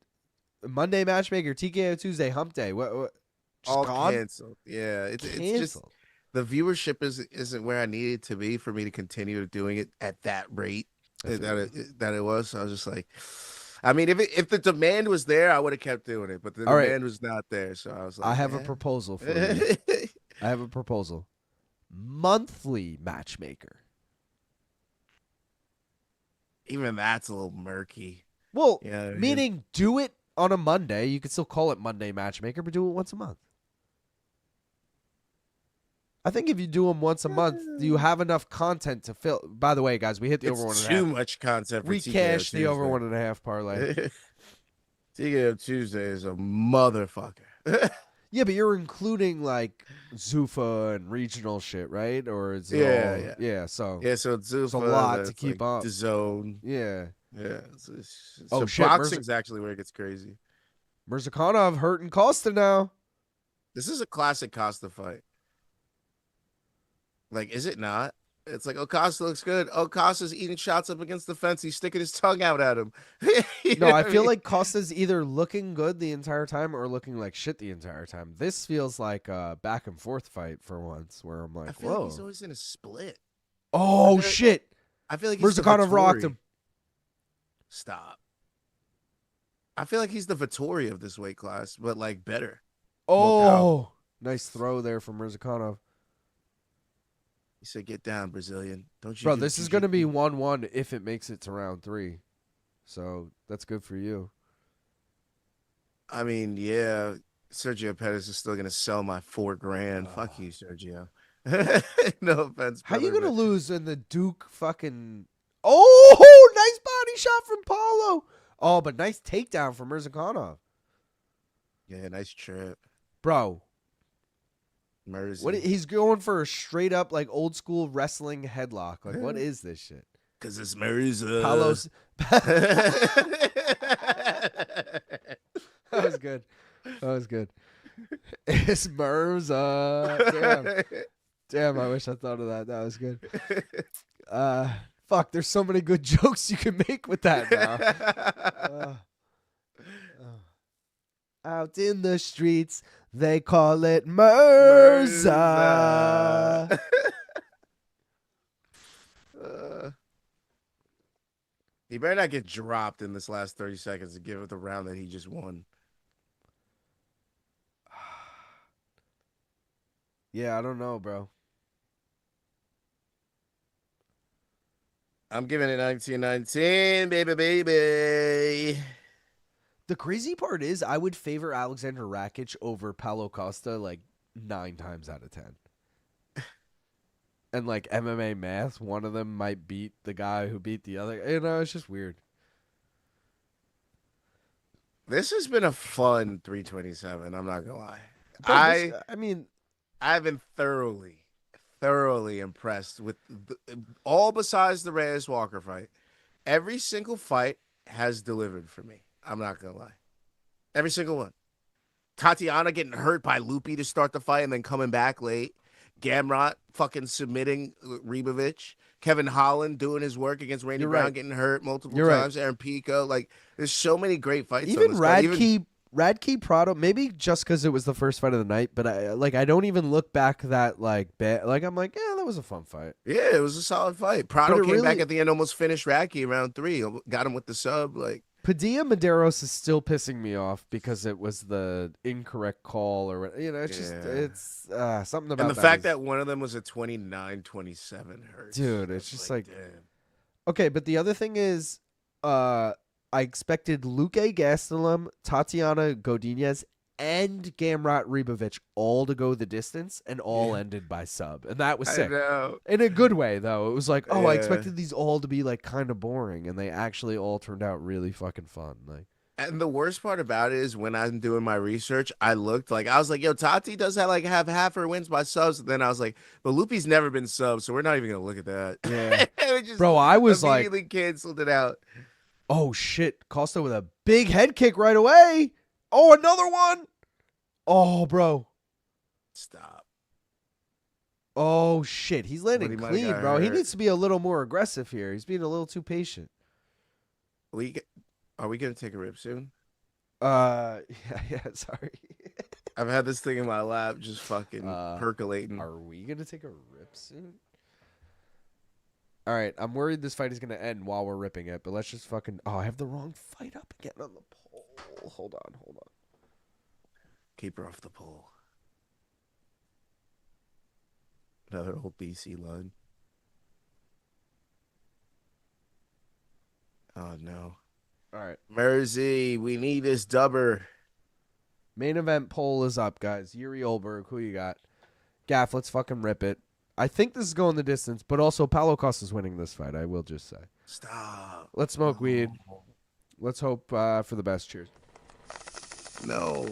[SPEAKER 1] Monday Matchmaker, TKO Tuesday, Hump Day. What just
[SPEAKER 5] All
[SPEAKER 1] gone?
[SPEAKER 5] canceled. Yeah, it's just
[SPEAKER 1] Canceled.
[SPEAKER 5] the viewership isn't where I need it to be for me to continue doing it at that rate that it was. So I was just like, I mean, if the demand was there, I would have kept doing it, but the
[SPEAKER 1] All right.
[SPEAKER 5] demand was not there. So I was like,
[SPEAKER 1] I have a
[SPEAKER 5] eh.
[SPEAKER 1] proposal for you. I have a proposal. Monthly Matchmaker.
[SPEAKER 5] Even that's a little murky.
[SPEAKER 1] Well,
[SPEAKER 5] Yeah,
[SPEAKER 1] meaning do it on a Monday. You could still call it Monday Matchmaker, but do it once a month. I think if you do them once a month, you have enough content to fill. By the way, guys, we hit the over
[SPEAKER 5] It's
[SPEAKER 1] 1.5.
[SPEAKER 5] too much content. For
[SPEAKER 1] We
[SPEAKER 5] TKO
[SPEAKER 1] cashed the over
[SPEAKER 5] Tuesday.
[SPEAKER 1] 1.5 parlay.
[SPEAKER 5] TKO Tuesday is a motherfucker.
[SPEAKER 1] Yeah, but you're including like Zuffa and regional shit, right? Or is it
[SPEAKER 5] Yeah.
[SPEAKER 1] yeah. So
[SPEAKER 5] Yeah, so it's Zuffa,
[SPEAKER 1] it's a lot to
[SPEAKER 5] that's
[SPEAKER 1] keep
[SPEAKER 5] like
[SPEAKER 1] up.
[SPEAKER 5] the zone.
[SPEAKER 1] Yeah.
[SPEAKER 5] Yeah. So,
[SPEAKER 1] Oh,
[SPEAKER 5] so
[SPEAKER 1] shit,
[SPEAKER 5] boxing's actually where it gets crazy.
[SPEAKER 1] Murzakanov hurting Costa now.
[SPEAKER 5] This is a classic Costa fight. Like, is it not? It's like, oh, Costa looks good. Oh, Costa's eating shots up against the fence. He's sticking his tongue out at him. You
[SPEAKER 1] No,
[SPEAKER 5] know
[SPEAKER 1] I
[SPEAKER 5] what
[SPEAKER 1] feel
[SPEAKER 5] mean?
[SPEAKER 1] like Costa's either looking good the entire time or looking like shit the entire time. This feels like a back and forth fight for once, where I'm
[SPEAKER 5] I
[SPEAKER 1] like,
[SPEAKER 5] feel
[SPEAKER 1] whoa.
[SPEAKER 5] like he's always in a split.
[SPEAKER 1] Oh,
[SPEAKER 5] I feel like-
[SPEAKER 1] shit.
[SPEAKER 5] I feel like he's the
[SPEAKER 1] Murzakanov rocked
[SPEAKER 5] Vittori.
[SPEAKER 1] him.
[SPEAKER 5] Stop. I feel like he's the Vittori of this weight class, but like better.
[SPEAKER 1] Oh, nice throw there from Murzakanov.
[SPEAKER 5] He said, "Get down, Brazilian. Don't you?"
[SPEAKER 1] Bro,
[SPEAKER 5] do
[SPEAKER 1] this is going to be
[SPEAKER 5] jiu-jitsu."
[SPEAKER 1] 1-1 if it makes it to round 3. So that's good for you.
[SPEAKER 5] I mean, yeah, Sergio Pettis is still gonna sell my $4,000. Fuck you, Sergio. No offense.
[SPEAKER 1] How you
[SPEAKER 5] brother,
[SPEAKER 1] going to lose in the Duke fucking... Oh, nice body shot from Paulo. Oh, but nice takedown from Murzakanov.
[SPEAKER 5] Yeah, nice trip.
[SPEAKER 1] Bro,
[SPEAKER 5] Merz.
[SPEAKER 1] what he's going for a straight up like old school wrestling headlock. Like, what is this shit?
[SPEAKER 5] Because it's Merz.
[SPEAKER 1] Paulo's... That was good. That was good. It's Murza. Damn, I wish I thought of that. That was good. Fuck, there's so many good jokes you can make with that now. Out in the streets, they call it Murza.
[SPEAKER 5] He better not get dropped in this last 30 seconds to give it the round that he just won.
[SPEAKER 1] Yeah, I don't know, bro.
[SPEAKER 5] I'm giving it 19-19, baby.
[SPEAKER 1] The crazy part is I would favor Alexander Rakic over Paulo Costa like 9 times out of 10. And like MMA math, one of them might beat the guy who beat the other. You know, it's just weird.
[SPEAKER 5] This has been a fun 327. I'm not gonna lie.
[SPEAKER 1] Bro, I mean,
[SPEAKER 5] I've been thoroughly impressed with all besides the Reyes Walker fight. Every single fight has delivered for me. I'm not gonna lie. Every single one. Tatiana getting hurt by Loopy to start the fight and then coming back late. Gamrot fucking submitting Ribovics. Kevin Holland doing his work against Randy
[SPEAKER 1] You're
[SPEAKER 5] Brown,
[SPEAKER 1] right.
[SPEAKER 5] getting hurt multiple
[SPEAKER 1] You're right.
[SPEAKER 5] times. Aaron Pico. Like, there's so many great fights.
[SPEAKER 1] even
[SPEAKER 5] on this card.
[SPEAKER 1] Radtke Prado, maybe just because it was the first fight of the night, but I don't even look back that like bad. Like I'm like, yeah, that was a fun fight.
[SPEAKER 5] Yeah, it was a solid fight. Prado
[SPEAKER 1] it
[SPEAKER 5] came back
[SPEAKER 1] really-
[SPEAKER 5] at the end, almost finished Radtke round 3. Got him with the sub. Like,
[SPEAKER 1] Padilla Mederos is still pissing me off because it was the incorrect call or you know. It's just it's something about
[SPEAKER 5] and the
[SPEAKER 1] that
[SPEAKER 5] fact
[SPEAKER 1] is-
[SPEAKER 5] that one of them was a 29-27 hurts.
[SPEAKER 1] Dude, it's just like
[SPEAKER 5] damn.
[SPEAKER 1] okay, but the other thing is, I expected Luque, Gastelum, Tatiana, Godinez, and Gamrot Ribovics all to go the distance, and all ended by sub, and that was
[SPEAKER 5] I
[SPEAKER 1] sick.
[SPEAKER 5] know.
[SPEAKER 1] In a good way, though. It was like, oh, I
[SPEAKER 5] Yeah.
[SPEAKER 1] expected these all to be like kind of boring, and they actually all turned out really fucking fun. Like,
[SPEAKER 5] And the worst part about it is when I'm doing my research, I looked like I was like, yo, Tati does have half her wins by subs. And then I was like, but Loopy's never been subbed, so we're not even gonna look at that.
[SPEAKER 1] Yeah.
[SPEAKER 5] We just
[SPEAKER 1] Bro, I was like,
[SPEAKER 5] immediately canceled it out.
[SPEAKER 1] oh shit, Costa with a big head kick right away. Oh, another one. Oh, bro.
[SPEAKER 5] Stop.
[SPEAKER 1] Oh shit, he's landing
[SPEAKER 5] he might have
[SPEAKER 1] clean,
[SPEAKER 5] got
[SPEAKER 1] bro. He
[SPEAKER 5] hurt.
[SPEAKER 1] needs to be a little more aggressive here. He's being a little too patient.
[SPEAKER 5] Are we gonna take a rip soon?
[SPEAKER 1] Yeah, sorry.
[SPEAKER 5] I've had this thing in my lap just fucking percolating.
[SPEAKER 1] Are we gonna take a rip soon? All right, I'm worried this fight is gonna end while we're ripping it, but let's just fucking. Oh, I have the wrong fight up again on the pole. Hold on.
[SPEAKER 5] Keep her off the pole. Another old BC line. Oh no.
[SPEAKER 1] All right,
[SPEAKER 5] Mersey, we need this dubber.
[SPEAKER 1] main event poll is up, guys. Jiri Ulberg, who you got? Gaff, let's fucking rip it. I think this is going the distance, but also Paulo Costa's winning this fight. I will just say.
[SPEAKER 5] Stop.
[SPEAKER 1] Let's smoke weed. Let's hope for the best. Cheers.
[SPEAKER 5] No.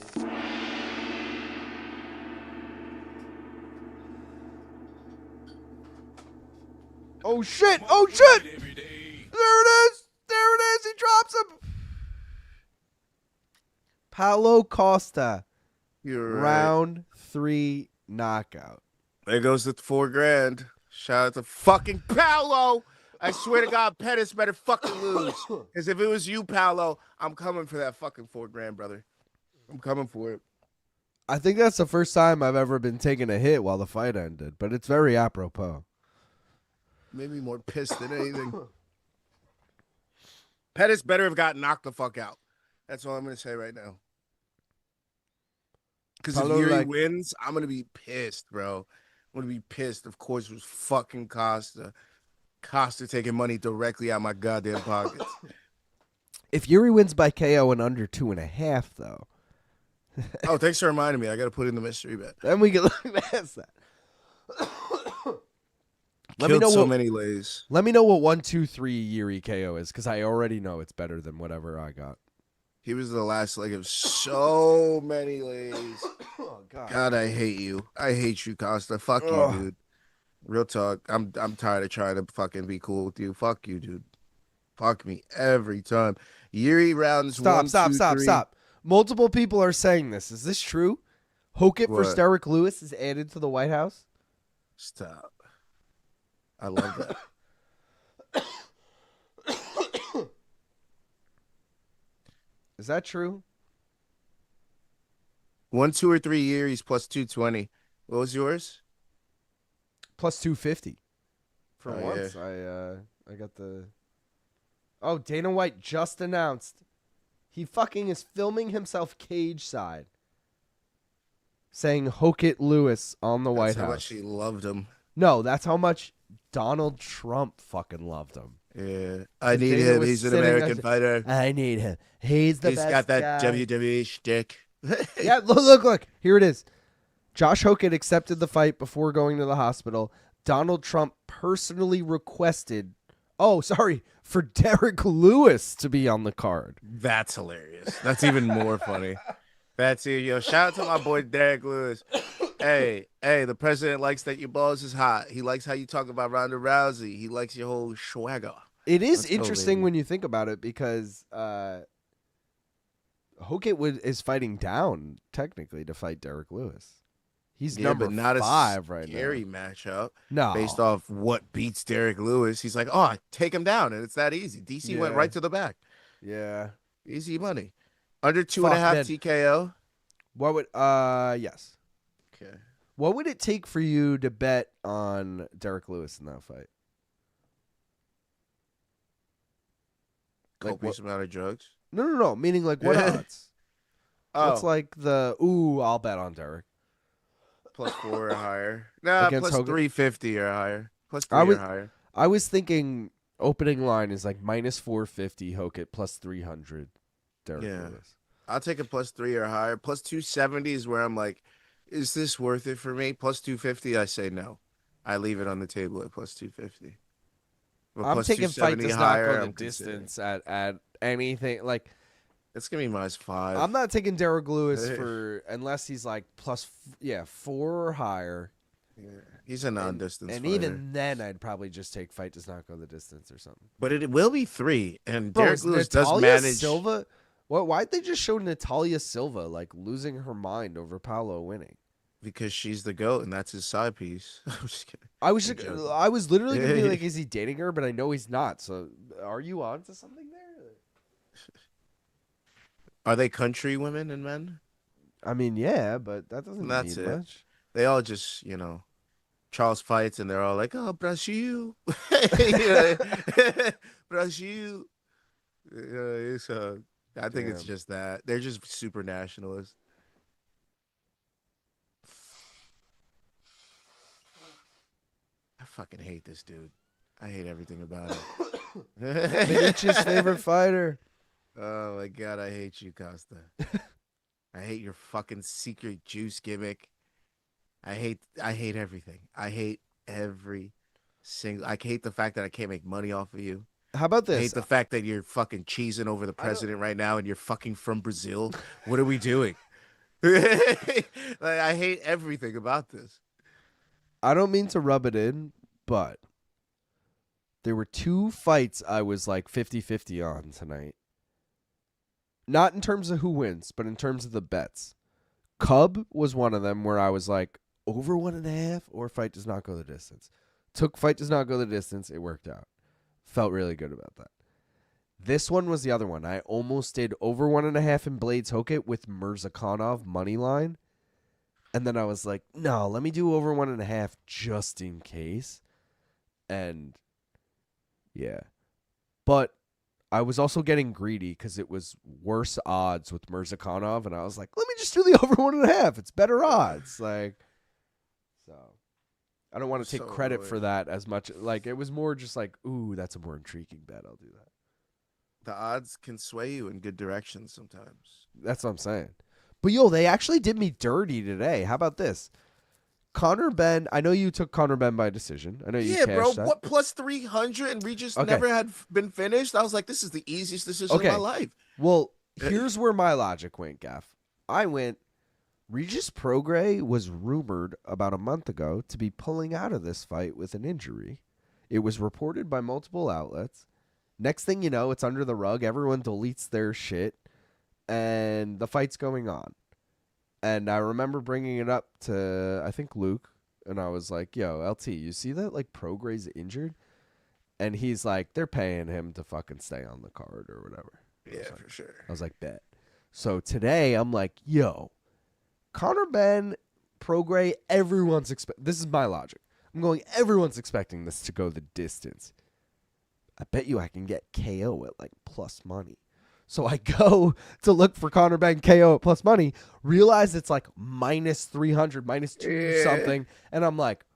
[SPEAKER 1] Oh shit! Oh shit! There
[SPEAKER 4] Every day.
[SPEAKER 1] it is! There it is! He drops him! Paulo Costa,
[SPEAKER 5] You're right.
[SPEAKER 1] round 3 knockout.
[SPEAKER 5] There goes the $4,000. Shout out to fucking Paulo. I swear to God, Pettis better fucking lose. Because if it was you, Paulo, I'm coming for that fucking $4,000, brother. I'm coming for it.
[SPEAKER 1] I think that's the first time I've ever been taking a hit while the fight ended, but it's very apropos.
[SPEAKER 5] Made me more pissed than anything. Pettis better have got knocked the fuck out. That's all I'm going to say right now. Because if
[SPEAKER 1] Paulo,
[SPEAKER 5] Jiri wins, I'm going to be pissed, bro. I'm going to be pissed. Of course, it was fucking Costa. Costa taking money directly out of my goddamn pockets.
[SPEAKER 1] If Yuri wins by KO in under 2.5, though,
[SPEAKER 5] Oh, thanks for reminding me. I got to put in the mystery bet.
[SPEAKER 1] then we can look past that.
[SPEAKER 5] Killed so many lays.
[SPEAKER 1] Let me know what 1, 2, 3 Yuri KO is, because I already know it's better than whatever I got.
[SPEAKER 5] He was the last leg of so many lays.
[SPEAKER 1] Oh God.
[SPEAKER 5] God, I hate you. I hate you, Costa. Fuck you, dude. Real talk. I'm tired of trying to fucking be cool with you. Fuck you, dude. Fuck me every time. Yuri rounds
[SPEAKER 1] Stop. Multiple people are saying this. Is this true? Hokit
[SPEAKER 5] What?
[SPEAKER 1] for Derek Lewis is added to the White House?
[SPEAKER 5] Stop. I love that.
[SPEAKER 1] Is that true?
[SPEAKER 5] 1, 2, or 3 years plus 220. What was yours?
[SPEAKER 1] Plus 250. For
[SPEAKER 5] Oh,
[SPEAKER 1] once, I got the. Oh, Dana White just announced he fucking is filming himself cage side, saying Hokit Lewis on the White
[SPEAKER 5] That's how
[SPEAKER 1] House.
[SPEAKER 5] much he loved him.
[SPEAKER 1] No, that's how much Donald Trump fucking loved him.
[SPEAKER 5] Yeah, I
[SPEAKER 1] Dana
[SPEAKER 5] need him.
[SPEAKER 1] was
[SPEAKER 5] He's an
[SPEAKER 1] sitting
[SPEAKER 5] American
[SPEAKER 1] next-
[SPEAKER 5] fighter.
[SPEAKER 1] I need him. He's the
[SPEAKER 5] He's
[SPEAKER 1] best
[SPEAKER 5] got that
[SPEAKER 1] guy.
[SPEAKER 5] WWE shtick.
[SPEAKER 1] Yeah, look. Here it is. Josh Hokit accepted the fight before going to the hospital. Donald Trump personally requested, for Derek Lewis to be on the card.
[SPEAKER 5] That's hilarious. That's even more funny. That's it, yo. Shout out to my boy Derek Lewis. Hey, the president likes that your balls is hot. He likes how you talk about Ronda Rousey. He likes your whole swagger.
[SPEAKER 1] It is
[SPEAKER 5] Let's go,
[SPEAKER 1] interesting
[SPEAKER 5] baby.
[SPEAKER 1] when you think about it because Hokit is fighting down technically to fight Derek Lewis. He's number
[SPEAKER 5] but not
[SPEAKER 1] 5
[SPEAKER 5] a
[SPEAKER 1] right
[SPEAKER 5] scary
[SPEAKER 1] now.
[SPEAKER 5] matchup.
[SPEAKER 1] No,
[SPEAKER 5] Based off what beats Derek Lewis. He's like, oh, take him down, and it's that easy. DC went
[SPEAKER 1] Yeah.
[SPEAKER 5] right to the back.
[SPEAKER 1] Yeah.
[SPEAKER 5] Easy money. Under 2.5
[SPEAKER 1] man.
[SPEAKER 5] TKO.
[SPEAKER 1] What would yes.
[SPEAKER 5] Okay.
[SPEAKER 1] What would it take for you to bet on Derek Lewis in that fight? Like
[SPEAKER 5] Copious amount of drugs.
[SPEAKER 1] No. Meaning like what odds? What's
[SPEAKER 5] Oh,
[SPEAKER 1] like the I'll bet on Derek.
[SPEAKER 5] plus 4 or higher. Nah,
[SPEAKER 1] Against
[SPEAKER 5] plus
[SPEAKER 1] Hogan?
[SPEAKER 5] 350 or higher. Plus 3
[SPEAKER 1] I would-
[SPEAKER 5] or higher.
[SPEAKER 1] I was thinking opening line is like minus 450 Hokit plus 300 Derek
[SPEAKER 5] Yeah.
[SPEAKER 1] Lewis.
[SPEAKER 5] I'll take a plus 3 or higher. Plus 270 is where I'm like, is this worth it for me? Plus 250, I say no. I leave it on the table at plus 250. But
[SPEAKER 1] I'm
[SPEAKER 5] plus
[SPEAKER 1] taking fight
[SPEAKER 5] 270
[SPEAKER 1] does
[SPEAKER 5] higher,
[SPEAKER 1] not go the
[SPEAKER 5] I'm considering.
[SPEAKER 1] distance at anything. Like
[SPEAKER 5] It's gonna be minus 5.
[SPEAKER 1] I'm not taking Derek Lewis for unless he's like plus 4 or higher.
[SPEAKER 5] Yeah. He's a non-distance
[SPEAKER 1] And
[SPEAKER 5] fighter.
[SPEAKER 1] even then, I'd probably just take fight does not go the distance or something.
[SPEAKER 5] But it will be 3, and
[SPEAKER 1] Bro,
[SPEAKER 5] Derek
[SPEAKER 1] is
[SPEAKER 5] Lewis does
[SPEAKER 1] Natalia
[SPEAKER 5] manage.
[SPEAKER 1] Silva. Why'd they just show Natalia Silva like losing her mind over Paulo winning?
[SPEAKER 5] Because she's the GOAT, and that's his side piece. I'm just kidding.
[SPEAKER 1] I was
[SPEAKER 5] I'm joking.
[SPEAKER 1] I was literally gonna be like, is he dating her? But I know he's not. So are you on to something there?
[SPEAKER 5] Are they country women and men?
[SPEAKER 1] I mean, yeah, but that doesn't
[SPEAKER 5] That's
[SPEAKER 1] mean
[SPEAKER 5] it.
[SPEAKER 1] much.
[SPEAKER 5] They all just, Charles fights, and they're all like, oh, Brazil. Brazil. I think it's
[SPEAKER 1] Damn.
[SPEAKER 5] just that. They're just super nationalists. I fucking hate this dude. I hate everything about it.
[SPEAKER 1] Mitch's favorite fighter.
[SPEAKER 5] Oh my God, I hate you, Costa. I hate your fucking secret juice gimmick. I hate everything. I hate every single. I hate the fact that I can't make money off of you.
[SPEAKER 1] How about
[SPEAKER 5] I
[SPEAKER 1] this?
[SPEAKER 5] hate the fact that you're fucking cheesing over the president right now, and you're fucking from Brazil. What are we doing? Like, I hate everything about this.
[SPEAKER 1] I don't mean to rub it in, but There were 2 fights I was like 50-50 on tonight. Not in terms of who wins, but in terms of the bets. Cub was one of them where I was like, over 1.5 or fight does not go the distance. Took fight does not go the distance. It worked out. Felt really good about that. This one was the other one. I almost did over 1.5 in Blaydes Hokit with Murzakanov money line. And then I was like, no, let me do over 1.5 just in case. And yeah. But I was also getting greedy because it was worse odds with Murzakanov. And I was like, let me just do the over 1.5. It's better odds. Like, so I don't want to take credit for that as much. Like, it was more just like, ooh, that's a more intriguing bet. I'll do that.
[SPEAKER 5] The odds can sway you in good directions sometimes.
[SPEAKER 1] That's what I'm saying. But, yo, they actually did me dirty today. How about this? Conor Benn, I know you took Conor Benn by decision. I know you cashed that.
[SPEAKER 5] What plus 300 and Regis never had been finished? I was like, this is the easiest decision of my life.
[SPEAKER 1] Well, here's where my logic went, Gaff. I went, Regis Prograis was rumored about a month ago to be pulling out of this fight with an injury. It was reported by multiple outlets. Next thing you know, it's under the rug. Everyone deletes their shit. And the fight's going on. And I remember bringing it up to, I think, Luke. And I was like, yo, LT, you see that, like, Prograis injured? And he's like, they're paying him to fucking stay on the card or whatever.
[SPEAKER 5] Yeah, for sure.
[SPEAKER 1] I was like, bet. So today, I'm like, yo, Conor Benn, Prograis, everyone's expecting. This is my logic. I'm going, everyone's expecting this to go the distance. I bet you I can get KO at, like, plus money. So I go to look for Conor Benn KO at plus money, realize it's like minus 300, minus 2 something. And I'm like,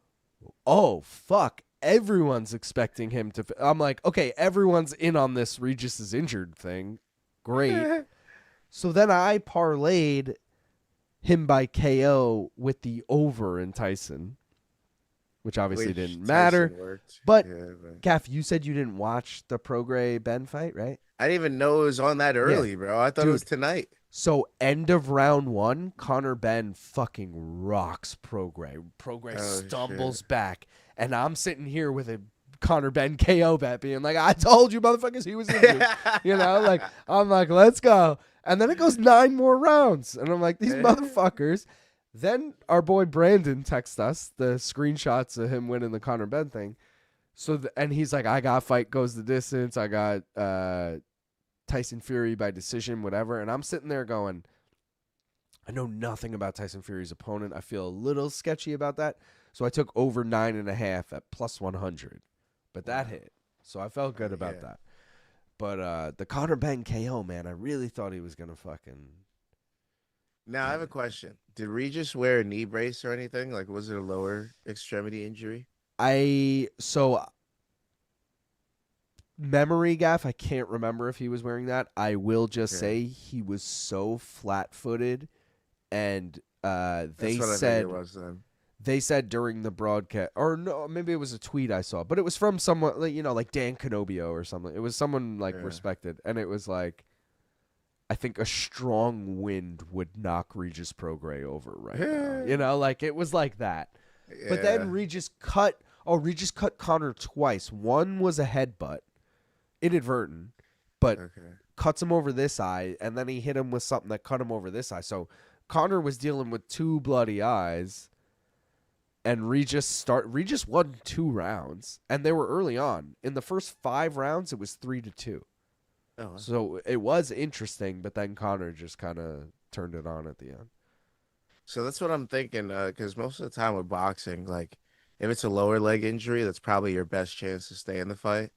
[SPEAKER 1] oh, fuck. Everyone's expecting him to. I'm like, okay, everyone's in on this Regis is injured thing. Great. So then I parlayed him by KO with the over in Tyson, which obviously didn't matter. But, Gaff, you said you didn't watch the Prograis Benn fight, right?
[SPEAKER 5] I didn't even know it was on that early, bro. I thought it was tonight.
[SPEAKER 1] So end of round 1, Conor Benn fucking rocks Prograis. Prograis stumbles back, and I'm sitting here with a Conor Benn KO bet being like, I told you motherfuckers he was injured. You know, like, I'm like, let's go. And then it goes 9 more rounds. And I'm like, these motherfuckers. Then our boy Brandon texts us the screenshots of him winning the Conor Benn thing. So and he's like, I got fight goes the distance. I got Tyson Fury by decision, whatever. And I'm sitting there going, I know nothing about Tyson Fury's opponent. I feel a little sketchy about that. So I took over 9.5 at plus 100. But that hit. So I felt good about that. But the Conor Benn KO, man, I really thought he was going to fucking...
[SPEAKER 5] Now, I have a question. Did Regis wear a knee brace or anything? Like, was it a lower extremity injury?
[SPEAKER 1] Memory gaff, I can't remember if he was wearing that. I will just say he was so flat-footed, and they said during the broadcast, or no, maybe it was a tweet I saw, but it was from someone, like Dan Canobio or something. It was someone respected, and it was like, I think a strong wind would knock Regis Prograis over right now. Like it was like that. Yeah. But then Regis cut Conor twice. One was a headbutt, inadvertent, but cuts him over this eye, and then he hit him with something that cut him over this eye. So Conor was dealing with 2 bloody eyes, and Regis won 2 rounds, and they were early on. In the first 5 rounds, it was 3-2. Oh, so it was interesting, but then Conor just kind of turned it on at the end.
[SPEAKER 5] So that's what I'm thinking, because most of the time with boxing, like, if it's a lower leg injury, that's probably your best chance to stay in the fight.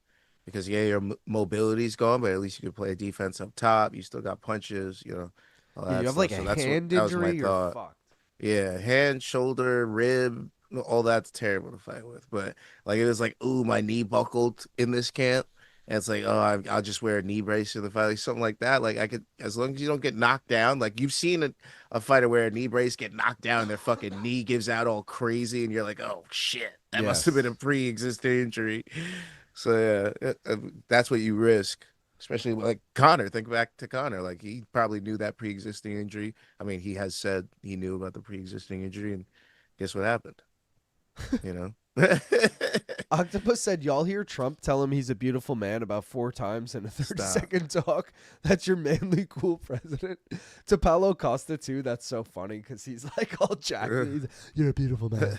[SPEAKER 5] Because, your mobility's gone, but at least you can play defense up top. You still got punches, all that
[SPEAKER 1] you have, like, a hand injury, you're fucked.
[SPEAKER 5] Yeah, hand, shoulder, rib, all that's terrible to fight with. But, like, it was like, ooh, my knee buckled in this camp. And it's like, oh, I'll just wear a knee brace in the fight, like something like that. Like I could, as long as you don't get knocked down. Like you've seen a fighter wear a knee brace get knocked down, and their fucking knee gives out all crazy, and you're like, oh shit, that must have been a pre-existing injury. So that's what you risk, especially like Conor. Think back to Conor, like he probably knew that pre-existing injury. I mean, he has said he knew about the pre-existing injury, and guess what happened?
[SPEAKER 1] Octopus said, y'all hear Trump tell him he's a beautiful man about 4 times in a 30-second
[SPEAKER 5] Stop.
[SPEAKER 1] talk? That's your manly, cool president. To Paulo Costa, too, that's so funny because he's like all jacked. He's, you're a beautiful man.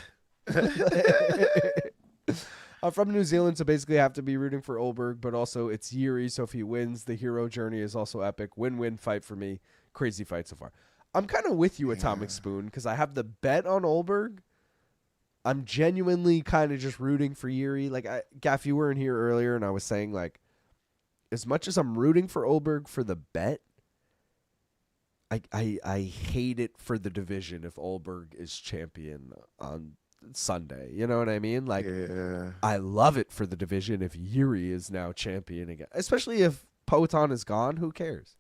[SPEAKER 1] I'm from New Zealand, so basically I have to be rooting for Ulberg, but also it's Jiri, so if he wins, the hero journey is also epic. Win-win fight for me. Crazy fight so far. I'm kind of with you, Atomic Spoon, because I have the bet on Ulberg. I'm genuinely kind of just rooting for Jiri. Like, Gaff, you were in here earlier, and I was saying, like, as much as I'm rooting for Ulberg for the bet, I hate it for the division if Ulberg is champion on Sunday. You know what I mean? Like,
[SPEAKER 5] Yeah.
[SPEAKER 1] I love it for the division if Jiri is now champion again. Especially if Poatan is gone, who cares?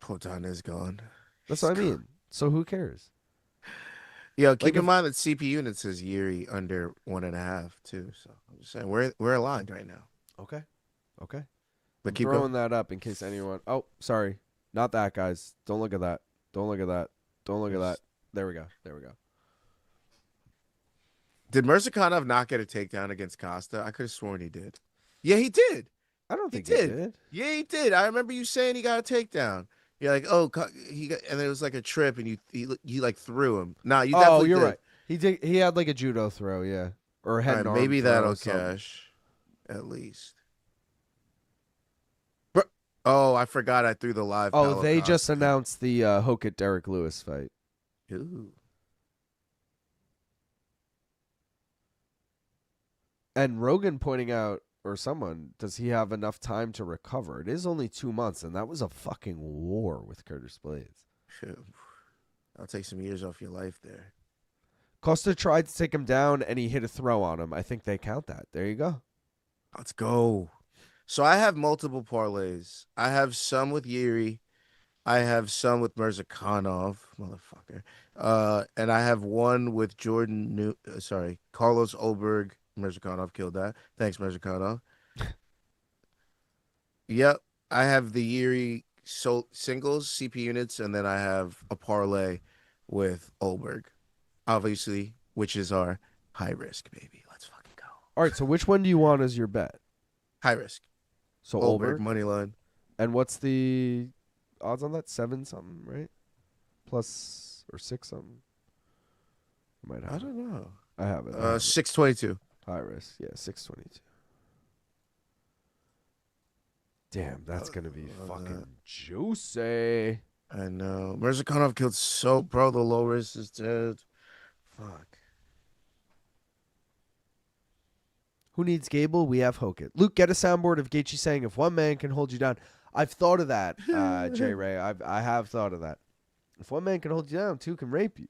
[SPEAKER 5] Poatan is gone.
[SPEAKER 1] That's what I mean. So who cares?
[SPEAKER 5] Yo, keep
[SPEAKER 1] Like
[SPEAKER 5] in mind that CP unit says Jiri under 1.5 too. So I'm just saying we're aligned right now.
[SPEAKER 1] Okay.
[SPEAKER 5] But
[SPEAKER 1] I'm
[SPEAKER 5] keep
[SPEAKER 1] throwing
[SPEAKER 5] going.
[SPEAKER 1] that up in case anyone. Oh, sorry. Not that, guys. Don't look at that. Don't look at that. Don't look at that. There we go.
[SPEAKER 5] Did Murzakanov not get a takedown against Costa? I could have sworn he did. Yeah, he did.
[SPEAKER 1] I don't
[SPEAKER 5] He
[SPEAKER 1] think he
[SPEAKER 5] did.
[SPEAKER 1] did.
[SPEAKER 5] Yeah, he did. I remember you saying he got a takedown. You're like, oh, he got, and it was like a trip, and you like threw him. Nah, you
[SPEAKER 1] Oh,
[SPEAKER 5] definitely
[SPEAKER 1] you're
[SPEAKER 5] did.
[SPEAKER 1] right. He did. He had like a judo throw, yeah, or a head.
[SPEAKER 5] All
[SPEAKER 1] and
[SPEAKER 5] right,
[SPEAKER 1] arm
[SPEAKER 5] maybe
[SPEAKER 1] throw
[SPEAKER 5] that'll
[SPEAKER 1] or something.
[SPEAKER 5] cash, at least. Oh, I forgot I threw the live.
[SPEAKER 1] Oh,
[SPEAKER 5] Paulo
[SPEAKER 1] they
[SPEAKER 5] Costa.
[SPEAKER 1] just announced the Hokit Derek Lewis fight.
[SPEAKER 5] Ooh.
[SPEAKER 1] And Rogan pointing out, or someone, does he have enough time to recover? It is only 2 months, and that was a fucking war with Curtis Blaydes.
[SPEAKER 5] Shit. I'll take some years off your life there.
[SPEAKER 1] Costa tried to take him down, and he hit a throw on him. I think they count that. There you go.
[SPEAKER 5] Let's go. So I have multiple parlays. I have some with Jiri. I have some with Murzakanov, motherfucker. And I have one with Carlos Ulberg. Murzakanov killed that. Thanks, Murzakanov. Yep. I have the Jiri singles, CP units, and then I have a parlay with Ulberg, obviously, which is our high risk, baby. Let's fucking go.
[SPEAKER 1] All right, so which one do you want as your bet?
[SPEAKER 5] High risk.
[SPEAKER 1] So
[SPEAKER 5] Ulberg
[SPEAKER 1] Ulberg.
[SPEAKER 5] money line.
[SPEAKER 1] And what's the odds on that? 7 something, right? Plus or 6 something. I might have.
[SPEAKER 5] I don't know.
[SPEAKER 1] I have it.
[SPEAKER 5] 622.
[SPEAKER 1] High risk. Yeah, 622. Damn, that's gonna be fucking juicy.
[SPEAKER 5] I know. Murzakanov killed bro. The low risk is dead. Fuck.
[SPEAKER 1] Who needs Gable? We have Hokit. Luke, get a soundboard of Gaethje saying, "If one man can hold you down." I've thought of that, J Ray. I have thought of that. If one man can hold you down, 2 can rape you.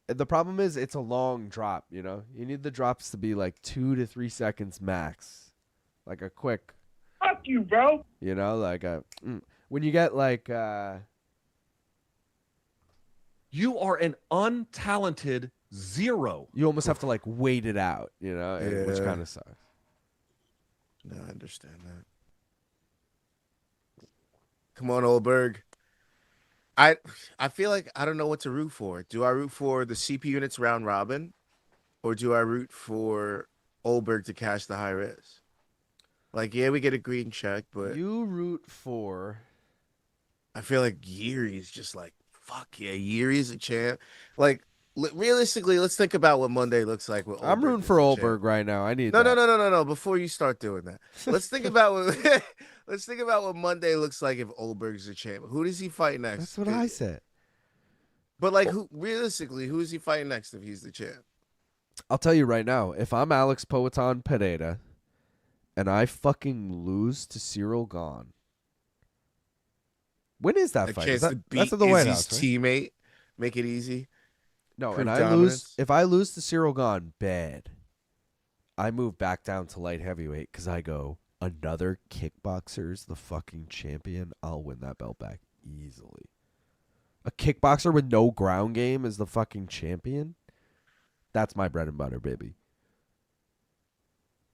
[SPEAKER 1] And the problem is, it's a long drop. You know, you need the drops to be like 2 to 3 seconds max, like a quick.
[SPEAKER 2] Fuck you, bro.
[SPEAKER 1] You know, like when you get like.
[SPEAKER 6] You are an untalented zero.
[SPEAKER 1] You almost have to like wait it out. You know, which
[SPEAKER 5] Yeah.
[SPEAKER 1] kind of sucks.
[SPEAKER 5] No, I understand that. Come on, Ulberg. I feel like I don't know what to root for. Do I root for the CP units round robin, or do I root for Ulberg to cash the high risk? Like, yeah, we get a green check, but
[SPEAKER 1] You root for.
[SPEAKER 5] I feel like Yuri's just like, fuck yeah, Yuri's a champ. Like, realistically, let's think about what Monday looks like. With
[SPEAKER 1] I'm
[SPEAKER 5] Ulberg
[SPEAKER 1] rooting
[SPEAKER 5] as
[SPEAKER 1] for
[SPEAKER 5] a champ.
[SPEAKER 1] Ulberg right now. I need
[SPEAKER 5] No,
[SPEAKER 1] that.
[SPEAKER 5] no. Before you start doing that, let's think about what let's think about what Monday looks like if Ulberg's a champ. Who does he fight next?
[SPEAKER 1] That's what I said.
[SPEAKER 5] But like, who realistically, who is he fighting next if he's the champ?
[SPEAKER 1] I'll tell you right now, if I'm Alex Poatan Pereira and I fucking lose to Cyril Gahn, when is that
[SPEAKER 5] A
[SPEAKER 1] fight?
[SPEAKER 5] chance
[SPEAKER 1] Is
[SPEAKER 5] to
[SPEAKER 1] that,
[SPEAKER 5] beat
[SPEAKER 1] that's at the White
[SPEAKER 5] Izzy's
[SPEAKER 1] House, right?
[SPEAKER 5] teammate, make it easy.
[SPEAKER 1] No,
[SPEAKER 5] prove
[SPEAKER 1] and
[SPEAKER 5] dominance.
[SPEAKER 1] if I lose to Cyril Gahn, bad. I move back down to light heavyweight because I go, another kickboxer's the fucking champion. I'll win that belt back easily. A kickboxer with no ground game is the fucking champion? That's my bread and butter, baby.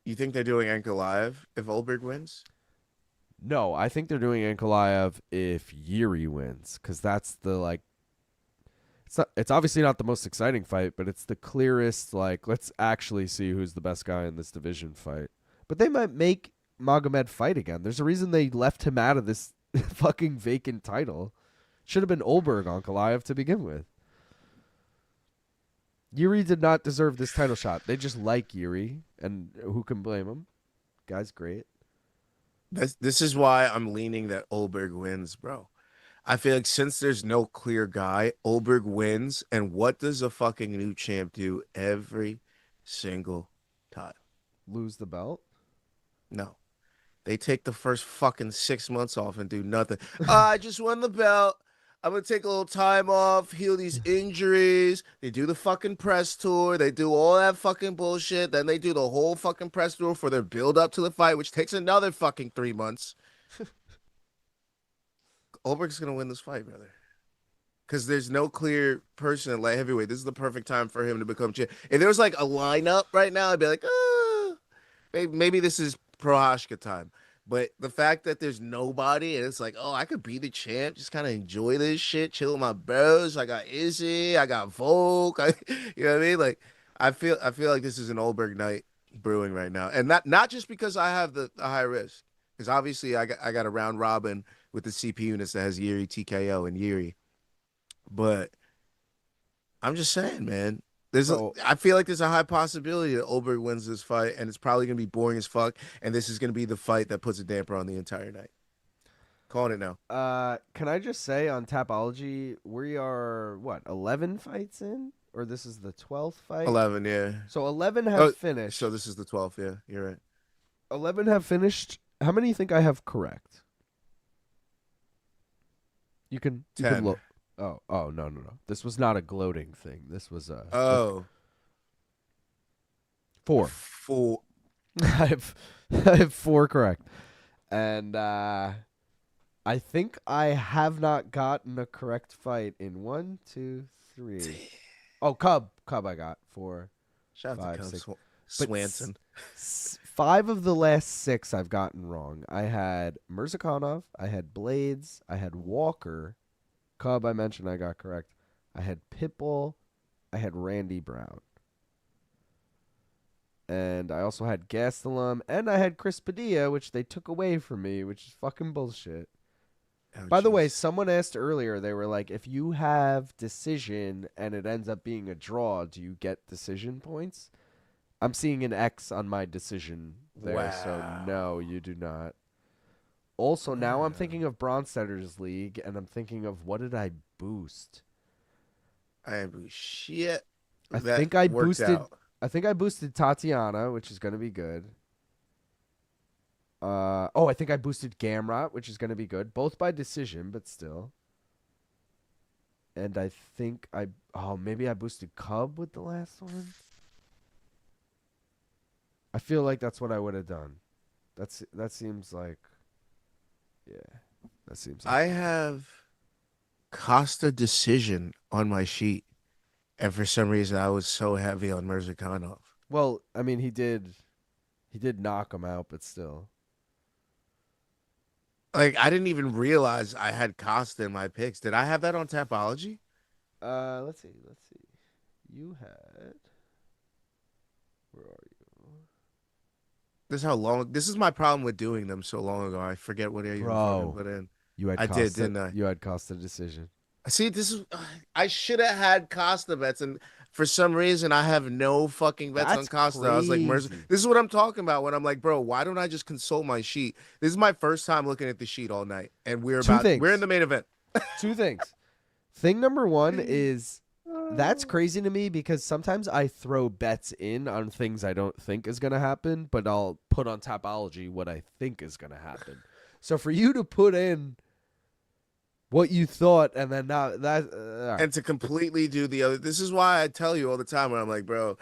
[SPEAKER 5] You think they're doing Ankalaev if Ulberg wins?
[SPEAKER 1] No, I think they're doing Ankalaev if Jiri wins, because that's the, like, It's obviously not the most exciting fight, but it's the clearest, like, let's actually see who's the best guy in this division fight. But they might make Magomed fight again. There's a reason they left him out of this fucking vacant title. Should have been Ulberg on Kalaev to begin with. Jiri did not deserve this title shot. They just like Jiri, and who can blame him? Guy's great.
[SPEAKER 5] This is why I'm leaning that Ulberg wins, bro. I feel like since there's no clear guy, Ulberg wins. And what does a fucking new champ do every single time?
[SPEAKER 1] Lose the belt?
[SPEAKER 5] No. They take the first fucking 6 months off and do nothing. I just won the belt. I'm going to take a little time off, heal these injuries. They do the fucking press tour. They do all that fucking bullshit. Then they do the whole fucking press tour for their build up to the fight, which takes another fucking 3 months. Ulberg's going to win this fight, brother. Because there's no clear person at light heavyweight. This is the perfect time for him to become champ. If there was like a lineup right now, I'd be like, maybe this is Prochazka time. But the fact that there's nobody and it's like, oh, I could be the champ, just kind of enjoy this shit, chill with my bros. I got Izzy, I got Volk. You know what I mean? Like, I feel like this is an Ulberg night brewing right now, and not just because I have the high risk, because obviously I got a round robin with the CP units that has Jiri, TKO, and Jiri. But I'm just saying, man. I feel like there's a high possibility that Ulberg wins this fight, and it's probably going to be boring as fuck, and this is going to be the fight that puts a damper on the entire night. Calling it now.
[SPEAKER 1] Can I just say on Tapology, we are, 11 fights in? Or this is the 12th fight?
[SPEAKER 5] 11, yeah.
[SPEAKER 1] So 11 have finished.
[SPEAKER 5] So this is the 12th, yeah. You're right.
[SPEAKER 1] 11 have finished. How many do you think I have correct? You can
[SPEAKER 5] 10.
[SPEAKER 1] look. Oh, no. This was not a gloating thing. This was a... 4.
[SPEAKER 5] 4.
[SPEAKER 1] I have 4 correct. And I think I have not gotten a correct fight in 1, 2, 3. Oh, Cub I got 4.
[SPEAKER 5] Shout out to
[SPEAKER 1] 5, 6.
[SPEAKER 5] Swanson.
[SPEAKER 1] 5 of the last 6 I've gotten wrong. I had Murzakanov, I had Blaydes, I had Walker. Cub I mentioned I got correct. I had Pitbull, I had Randy Brown. And I also had Gastelum, and I had Chris Padilla, which they took away from me, which is fucking bullshit.
[SPEAKER 5] Oh,
[SPEAKER 1] By the way, someone asked earlier, they were like, if you have decision and it ends up being a draw, do you get decision points? I'm seeing an X on my decision there, so no, you do not. Also, now I'm thinking of Bronzetter's League, and I'm thinking of what did I boost?
[SPEAKER 5] I boost shit.
[SPEAKER 1] I think I boosted Tatiana, which is going to be good. I think I boosted Gamrot, which is going to be good. Both by decision, but still. And I think maybe I boosted Cub with the last one. I feel like that's what I would have done. That seems like, yeah, that seems like.
[SPEAKER 5] I have Costa decision on my sheet, and for some reason I was so heavy on Murzakanov.
[SPEAKER 1] Well, I mean, he did knock him out, but still.
[SPEAKER 5] Like, I didn't even realize I had Costa in my picks. Did I have that on Tapology?
[SPEAKER 1] Let's see. You had. Where are you?
[SPEAKER 5] This is my problem with doing them so long ago. I forget what area you fucking put in.
[SPEAKER 1] You had Costa,
[SPEAKER 5] didn't I?
[SPEAKER 1] You had Costa decision.
[SPEAKER 5] See, I should have had Costa bets, and for some reason I have no fucking bets on Costa.
[SPEAKER 1] Crazy.
[SPEAKER 5] I was like, this is what I'm talking about when I'm like, bro, why don't I just consult my sheet? This is my first time looking at the sheet all night, and we're in the main event.
[SPEAKER 1] 2 things. Thing number 1 is that's crazy to me because sometimes I throw bets in on things I don't think is going to happen, but I'll put on Tapology what I think is going to happen. So for you to put in what you thought and then not that
[SPEAKER 5] and to completely do the other, this is why I tell you all the time when I'm like, bro,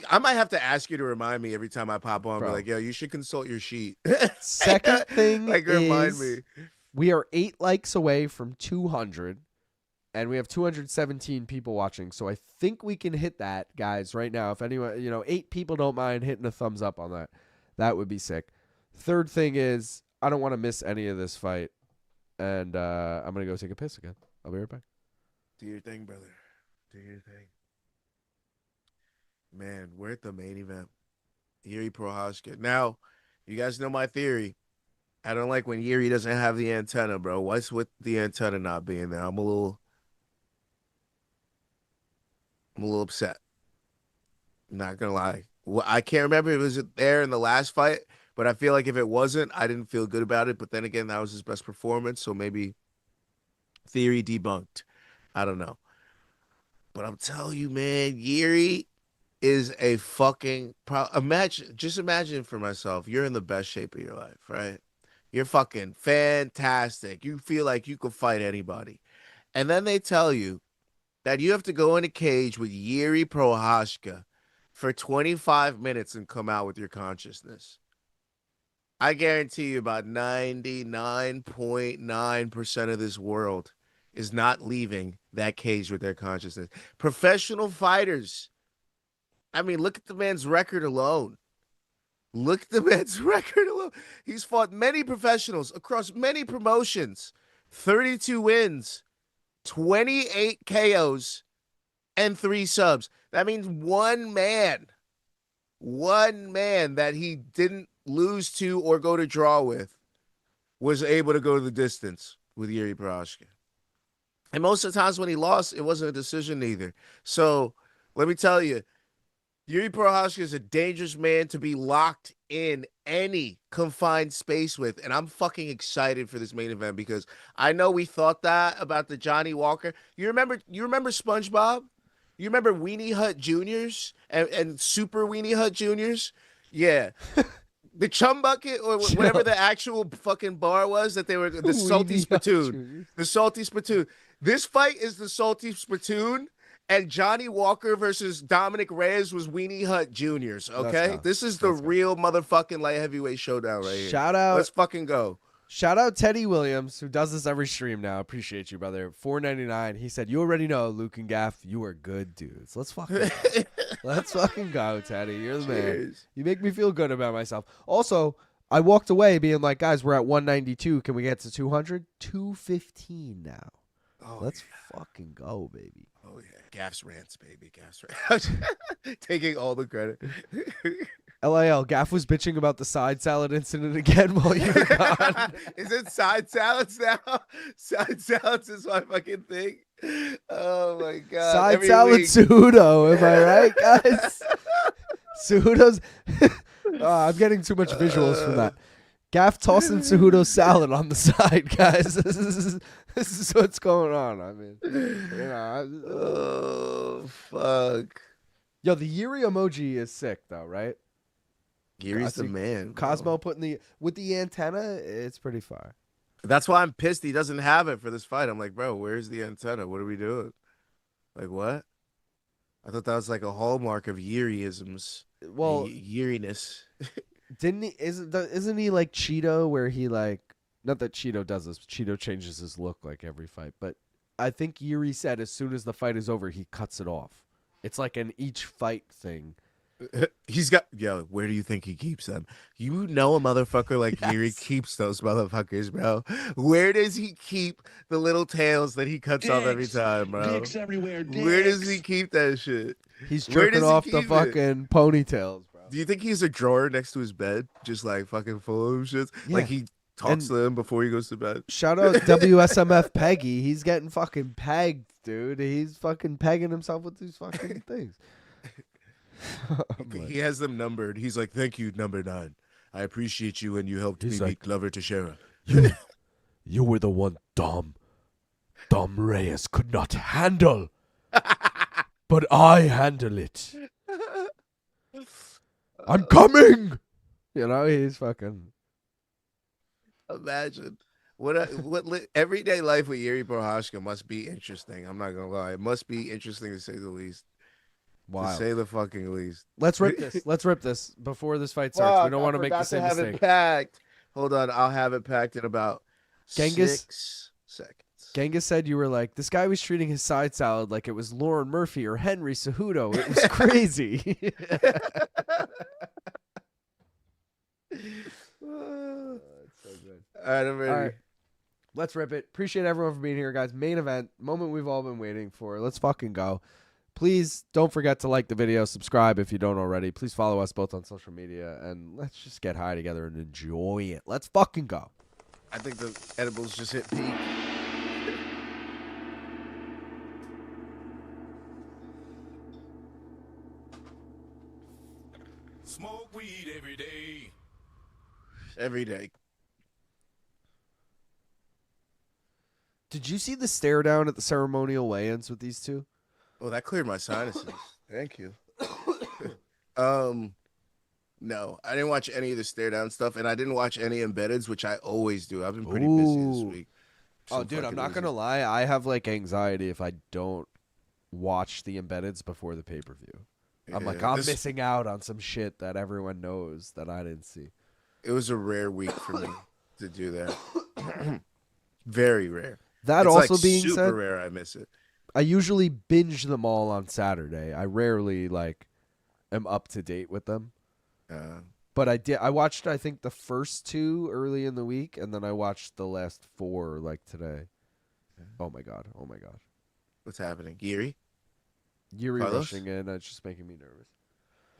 [SPEAKER 5] I might have to ask you to remind me every time I pop on, but like, yo, you should consult your sheet.
[SPEAKER 1] Second thing
[SPEAKER 5] remind me.
[SPEAKER 1] We are 8 likes away from 200. And we have 217 people watching, so I think we can hit that, guys, right now. If anyone, 8 people don't mind hitting a thumbs up on that, that would be sick. Third thing is, I don't want to miss any of this fight, and I'm going to go take a piss again. I'll be right back.
[SPEAKER 5] Do your thing, brother. Do your thing. Man, we're at the main event. Jiri Prochazka. Now, you guys know my theory. I don't like when Jiri doesn't have the antenna, bro. What's with the antenna not being there? I'm a little upset. Not gonna lie. Well, I can't remember if it was there in the last fight, but I feel like if it wasn't, I didn't feel good about it. But then again, that was his best performance, so maybe theory debunked. I don't know. But I'm telling you, man, Jiri is a fucking imagine for myself. You're in the best shape of your life, right? You're fucking fantastic. You feel like you could fight anybody. And then they tell you that you have to go in a cage with Jiri Prochazka for 25 minutes and come out with your consciousness. I guarantee you about 99.9% of this world is not leaving that cage with their consciousness. Professional fighters. I mean, look at the man's record alone. Look at the man's record alone. He's fought many professionals across many promotions. 32 wins, 28 KOs, and 3 subs. That means one man that he didn't lose to or go to draw with was able to go to the distance with Jiri Prochazka. And most of the times when he lost, it wasn't a decision either. So let me tell you, Jiri Prochazka is a dangerous man to be locked in any confined space with. And I'm fucking excited for this main event because I know we thought that about the Johnny Walker. You remember SpongeBob? You remember Weenie Hut Juniors and Super Weenie Hut Juniors? Yeah. The Chum Bucket or whatever the actual fucking bar was that they were, the Salty Spittoon. The Salty Spittoon. This fight is the Salty Spittoon. And Johnny Walker versus Dominick Reyes was Weenie Hut Juniors, okay? This is the real motherfucking light heavyweight showdown right here.
[SPEAKER 1] Shout out.
[SPEAKER 5] Let's fucking go.
[SPEAKER 1] Shout out Teddy Williams, who does this every stream now. Appreciate you, brother. $4.99. He said, you already know, Luke and Gaff, you are good dudes. Let's fucking go, Teddy. You're the man. You make me feel good about myself. Also, I walked away being like, guys, we're at 192. Can we get to 200? 215 now. Oh, let's fucking go, baby.
[SPEAKER 5] Oh, yeah. Gaff's rants, baby. Gaff's rants. Taking all the credit.
[SPEAKER 1] LIL, Gaff was bitching about the side salad incident again while you were gone.
[SPEAKER 5] Is it side salads now? Side salads is my fucking thing. Oh, my God.
[SPEAKER 1] Side salad Cejudo. Am I right, guys? Cejudo's. I'm getting too much visuals from that. Gaff tossing Cejudo salad on the side, guys. This is what's going on. I mean,
[SPEAKER 5] oh, fuck.
[SPEAKER 1] Yo, the Jiri emoji is sick, though, right?
[SPEAKER 5] Jiri's the man.
[SPEAKER 1] Cosmo putting with the antenna, it's pretty fire.
[SPEAKER 5] That's why I'm pissed he doesn't have it for this fight. I'm like, bro, where's the antenna? What are we doing? Like, what? I thought that was like a hallmark of Jiriisms.
[SPEAKER 1] Well,
[SPEAKER 5] Jiriness.
[SPEAKER 1] Didn't he? Isn't he like Cheeto, where he like? Not that Cheeto does this. Cheeto changes his look like every fight, but I think Jiri said as soon as the fight is over, he cuts it off. It's like an each fight thing.
[SPEAKER 5] He's got, where do you think he keeps them? You know a motherfucker like Jiri keeps those motherfuckers, bro. Where does he keep the little tails that he cuts off every time, bro?
[SPEAKER 2] Dicks everywhere, dicks.
[SPEAKER 5] Where does he keep that shit?
[SPEAKER 1] He's jerking off the fucking ponytails, bro.
[SPEAKER 5] Do you think he's a drawer next to his bed, just like fucking full of shit? Yeah. Like he talks to them before he goes to bed?
[SPEAKER 1] Shout out WSMF Peggy. He's getting fucking pegged, dude. He's fucking pegging himself with these fucking things.
[SPEAKER 5] He has them numbered. He's like, thank you, number 9. I appreciate you and you helped me beat Glover Teixeira.
[SPEAKER 1] You were the one Dom Reyes could not handle. But I handle it. I'm coming. You know, he's fucking.
[SPEAKER 5] Imagine what everyday life with Jiri Prochazka must be interesting. I'm not gonna lie, it must be interesting to say the least. Wow. To say the fucking least.
[SPEAKER 1] Let's rip this. Let's rip this before this fight starts. We don't want to make the same mistake.
[SPEAKER 5] It packed. Hold on, I'll have it packed in about 6 seconds.
[SPEAKER 1] Genghis said you were like, this guy was treating his side salad like it was Lauren Murphy or Henry Cejudo. It was crazy.
[SPEAKER 5] It's so good. All right, I'm ready. All right.
[SPEAKER 1] Let's rip it. Appreciate everyone for being here, guys. Main event, moment we've all been waiting for. Let's fucking go. Please don't forget to like the video, subscribe if you don't already. Please follow us both on social media, and let's just get high together and enjoy it. Let's fucking go.
[SPEAKER 5] I think the edibles just hit peak.
[SPEAKER 4] Smoke weed every day.
[SPEAKER 5] Every day.
[SPEAKER 1] Did you see the stare down at the ceremonial weigh-ins with these two?
[SPEAKER 5] Oh, that cleared my sinuses. Thank you. No, I didn't watch any of the stare down stuff, and I didn't watch any embeddeds, which I always do. I've been pretty busy this week.
[SPEAKER 1] Oh, dude, I'm not gonna lie. I have like anxiety if I don't watch the embeddeds before the pay-per-view. I'm like, I'm missing out on some shit that everyone knows that I didn't see.
[SPEAKER 5] It was a rare week for me to do that. Very rare.
[SPEAKER 1] That
[SPEAKER 5] it's
[SPEAKER 1] also
[SPEAKER 5] like
[SPEAKER 1] being
[SPEAKER 5] super
[SPEAKER 1] said,
[SPEAKER 5] rare. I miss it.
[SPEAKER 1] I usually binge them all on Saturday. I rarely like am up to date with them. But I watched, I think, the first two early in the week, and then I watched the last four like today. Oh my god! Oh my god!
[SPEAKER 5] What's happening, Jiri?
[SPEAKER 1] Jiri
[SPEAKER 5] Carlos?
[SPEAKER 1] rushing in. It's just making me nervous.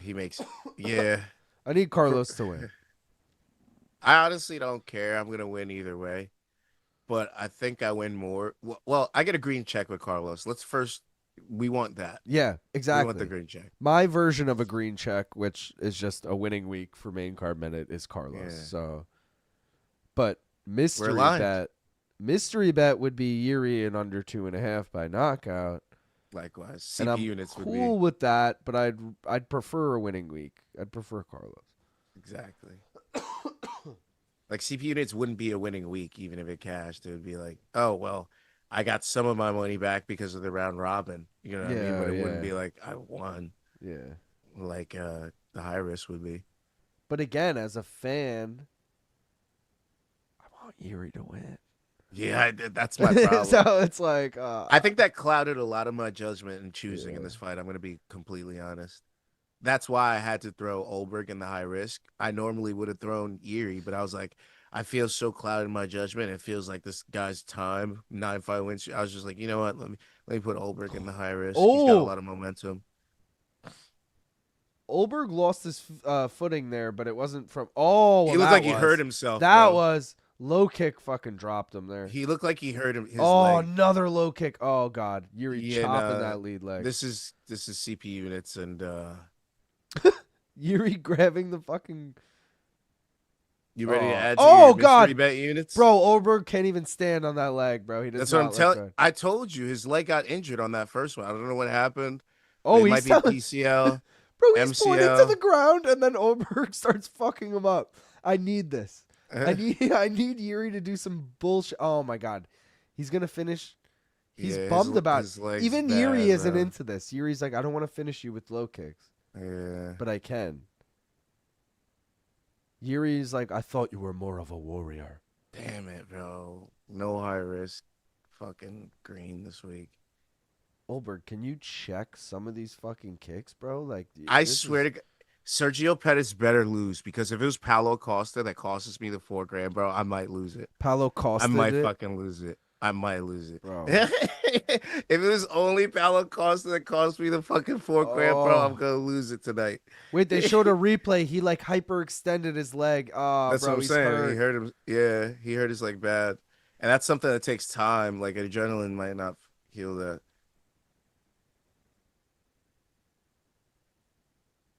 [SPEAKER 5] He makes. Yeah.
[SPEAKER 1] I need Carlos to win.
[SPEAKER 5] I honestly don't care. I'm gonna win either way, but I think I win more. Well, I get a green check with Carlos. Let's first. We want that.
[SPEAKER 1] Yeah, exactly.
[SPEAKER 5] We want the green check.
[SPEAKER 1] My version of a green check, which is just a winning week for main card minute, is Carlos.
[SPEAKER 5] Yeah.
[SPEAKER 1] So, but mystery bet would be Jiri in under 2.5 by knockout.
[SPEAKER 5] Likewise,
[SPEAKER 1] And
[SPEAKER 5] CP
[SPEAKER 1] I'm
[SPEAKER 5] units would
[SPEAKER 1] cool
[SPEAKER 5] be
[SPEAKER 1] with that, but I'd prefer a winning week. I'd prefer Carlos.
[SPEAKER 5] exactly. Like CP units wouldn't be a winning week even if it cashed. It would be like, oh well, I got some of my money back because of the round robin. You know what I mean? But it wouldn't be like I won.
[SPEAKER 1] Yeah.
[SPEAKER 5] Like the high risk would be.
[SPEAKER 1] But again, as a fan, I want Jiri to win.
[SPEAKER 5] Yeah, that's my problem.
[SPEAKER 1] So it's like
[SPEAKER 5] I think that clouded a lot of my judgment in choosing in this fight. I'm going to be completely honest. That's why I had to throw Ulberg in the high risk. I normally would have thrown Jiri, but I was like, I feel so clouded in my judgment. It feels like this guy's time, 9-5 wins. I was just like, you know what? Let me put Ulberg in the high risk. He's got a lot of momentum.
[SPEAKER 1] Ulberg lost his footing there, but it wasn't from. Oh, well,
[SPEAKER 5] he looked like he hurt himself.
[SPEAKER 1] That
[SPEAKER 5] bro.
[SPEAKER 1] was low kick. Fucking dropped him there.
[SPEAKER 5] He looked like he hurt his
[SPEAKER 1] leg.
[SPEAKER 5] leg.
[SPEAKER 1] Another low kick. Oh god, Jiri chopping that lead leg.
[SPEAKER 5] This is CP units and
[SPEAKER 1] Jiri grabbing the fucking.
[SPEAKER 5] You ready to add to
[SPEAKER 1] your
[SPEAKER 5] mystery bet units?
[SPEAKER 1] Bro, Ulberg can't even stand on that leg, bro. He does.
[SPEAKER 5] That's what I'm telling. I told you his leg got injured on that first one. I don't know what happened.
[SPEAKER 1] Oh,
[SPEAKER 5] it might be PCL.
[SPEAKER 1] Bro, he's
[SPEAKER 5] MCL.
[SPEAKER 1] pointing to the ground, and then Ulberg starts fucking him up. I need this. I need Jiri to do some bullshit. Oh my god, he's gonna finish. He's bummed about it. Even Jiri isn't into this. Yuri's like, I don't want to finish you with low kicks.
[SPEAKER 5] Yeah,
[SPEAKER 1] but I can. Yuri's like, I thought you were more of a warrior.
[SPEAKER 5] Damn it, bro. No high risk. Fucking green this week.
[SPEAKER 1] Ulberg, can you check some of these fucking kicks, bro? Like,
[SPEAKER 5] I swear to God, Sergio Pettis better lose, because if it was Paulo Costa that costs me the $4,000, bro, I might lose it.
[SPEAKER 1] Paulo Costa,
[SPEAKER 5] I might fucking lose it. I might lose it,
[SPEAKER 1] bro.
[SPEAKER 5] If it was only Paulo Costa that cost me the fucking $4,000, bro, I'm gonna lose it tonight.
[SPEAKER 1] Wait, they showed a replay. He like hyperextended his leg. Oh,
[SPEAKER 5] that's
[SPEAKER 1] bro,
[SPEAKER 5] what I'm saying.
[SPEAKER 1] Hurt.
[SPEAKER 5] He hurt him. Yeah, he hurt his leg bad, and that's something that takes time. Like adrenaline might not heal that.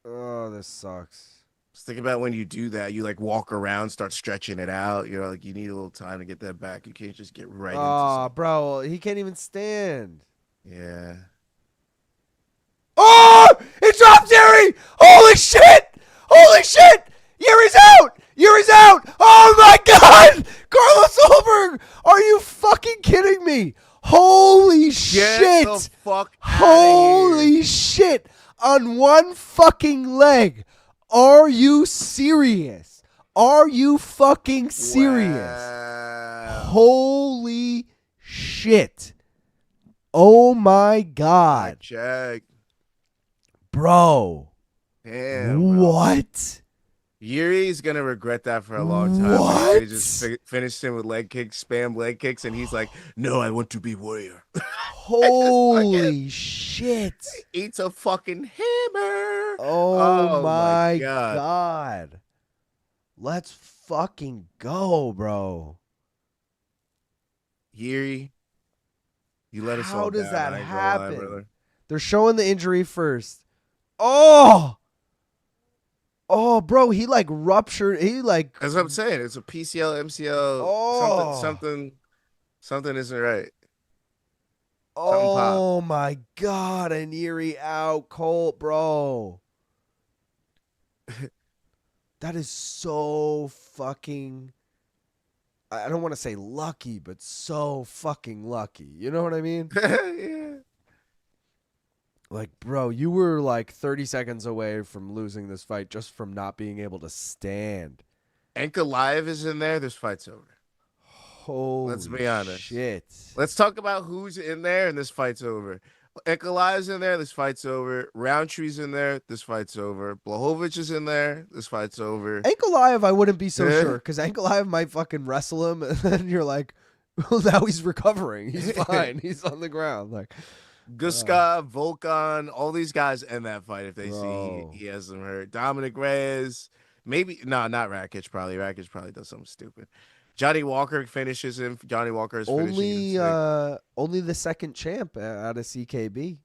[SPEAKER 1] Oh, this sucks.
[SPEAKER 5] Just think about when you do that, you like walk around, start stretching it out. You know, like you need a little time to get that back. You can't just get right into something.
[SPEAKER 1] Bro, he can't even stand.
[SPEAKER 5] Yeah.
[SPEAKER 1] Oh, he dropped Jiri! Holy shit! Holy shit! Yuri's out! Yuri's out! Oh my god! Carlos Ulberg! Are you fucking kidding me? Holy shit!
[SPEAKER 5] Get the fuck
[SPEAKER 1] Holy shit! On one fucking leg. Are you serious? Are you fucking serious?
[SPEAKER 5] Wow.
[SPEAKER 1] Holy shit. Oh my god.
[SPEAKER 5] Jack.
[SPEAKER 1] Bro.
[SPEAKER 5] Damn. Bro.
[SPEAKER 1] What?
[SPEAKER 5] Yuri's gonna regret that for a long time.
[SPEAKER 1] What?
[SPEAKER 5] They just finished him with leg kicks, spam leg kicks, and he's like, "No, I want to be warrior."
[SPEAKER 1] Holy shit.
[SPEAKER 5] Eats a fucking hammer.
[SPEAKER 1] Oh
[SPEAKER 5] Oh
[SPEAKER 1] my
[SPEAKER 5] god.
[SPEAKER 1] God. Let's fucking go, bro.
[SPEAKER 5] Yuri, you let us
[SPEAKER 1] How
[SPEAKER 5] all
[SPEAKER 1] does
[SPEAKER 5] down.
[SPEAKER 1] that
[SPEAKER 5] I ain't gonna lie,
[SPEAKER 1] happen?
[SPEAKER 5] brother.
[SPEAKER 1] They're showing the injury first. Oh, bro, he like ruptured. He like.
[SPEAKER 5] That's what I'm saying. It's a PCL, MCL,
[SPEAKER 1] Oh.
[SPEAKER 5] something isn't right. Something pop.
[SPEAKER 1] Oh my God, an Erie out, Colt, bro. That is so fucking. I don't want to say lucky, but so fucking lucky. You know what I mean?
[SPEAKER 5] Yeah.
[SPEAKER 1] Like, bro, you were like 30 seconds away from losing this fight just from not being able to stand.
[SPEAKER 5] Ankalaev is in there. This fight's over.
[SPEAKER 1] Holy
[SPEAKER 5] Let's be honest.
[SPEAKER 1] shit.
[SPEAKER 5] Let's talk about who's in there, and this fight's over. Ankalaev's in there. This fight's over. Roundtree's in there. This fight's over. Blachowicz is in there. This fight's over.
[SPEAKER 1] Ankalaev, I wouldn't be so
[SPEAKER 5] Yeah.
[SPEAKER 1] sure because Ankalaev might fucking wrestle him, and then you're like, well, now he's recovering. He's fine. He's on the ground. Like,
[SPEAKER 5] Gustav, Volkan, all these guys in that fight if they
[SPEAKER 1] Bro.
[SPEAKER 5] see he has them hurt. Dominick Reyes, maybe not Rakic probably. Rakic probably does something stupid. Johnny Walker finishes him. Johnny Walker is finishing him.
[SPEAKER 1] only the second champ out of CKB.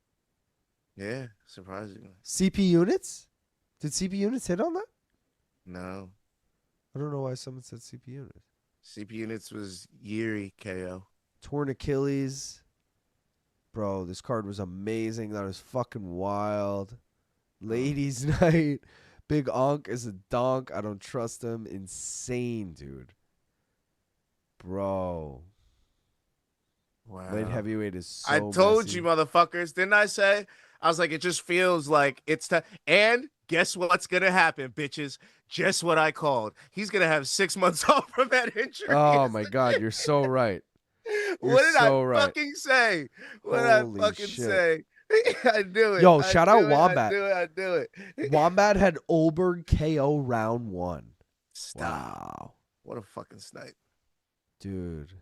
[SPEAKER 5] Yeah, surprisingly.
[SPEAKER 1] CP units? Did CP units hit on that?
[SPEAKER 5] No.
[SPEAKER 1] I don't know why someone said CP units.
[SPEAKER 5] CP Units was Yuri KO.
[SPEAKER 1] Torn Achilles. Bro, this card was amazing. That was fucking wild. Ladies' night. Big Onk is a donk. I don't trust him. Insane, dude. Bro.
[SPEAKER 5] Wow.
[SPEAKER 1] Light heavyweight is so
[SPEAKER 5] I told
[SPEAKER 1] messy.
[SPEAKER 5] you, motherfuckers. Didn't I say? I was like, it just feels like it's time. And guess what's going to happen, bitches? Just what I called. He's going to have 6 months off from that injury.
[SPEAKER 1] Oh, my God. You're so right.
[SPEAKER 5] What did
[SPEAKER 1] so
[SPEAKER 5] I
[SPEAKER 1] right.
[SPEAKER 5] fucking say? What
[SPEAKER 1] Holy
[SPEAKER 5] did I fucking
[SPEAKER 1] shit.
[SPEAKER 5] say? I do it.
[SPEAKER 1] Yo,
[SPEAKER 5] I
[SPEAKER 1] shout
[SPEAKER 5] do
[SPEAKER 1] out
[SPEAKER 5] it,
[SPEAKER 1] Wombat.
[SPEAKER 5] I do it.
[SPEAKER 1] Wombat had Ulberg KO round 1.
[SPEAKER 5] Stop.
[SPEAKER 1] Wow.
[SPEAKER 5] What a fucking snipe.
[SPEAKER 1] Dude.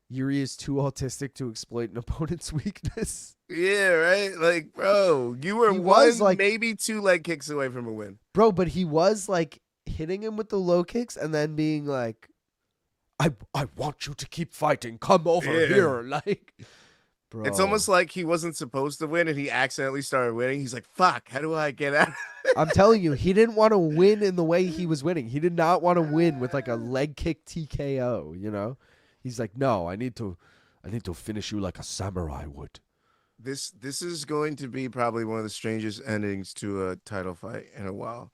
[SPEAKER 1] Yuri is too autistic to exploit an opponent's weakness.
[SPEAKER 5] Yeah, right? Like, bro, you were
[SPEAKER 1] He was, like-
[SPEAKER 5] maybe 2 leg kicks away from a win.
[SPEAKER 1] Bro, but he was like hitting him with the low kicks and then being like, I want you to keep fighting. Come over
[SPEAKER 5] Yeah.
[SPEAKER 1] here. Like, bro.
[SPEAKER 5] It's almost like he wasn't supposed to win and he accidentally started winning. He's like, fuck, how do I get out?
[SPEAKER 1] I'm telling you, he didn't want to win in the way he was winning. He did not want to win with like a leg kick TKO, you know? He's like, no, I need to finish you like a samurai would.
[SPEAKER 5] This is going to be probably one of the strangest endings to a title fight in a while.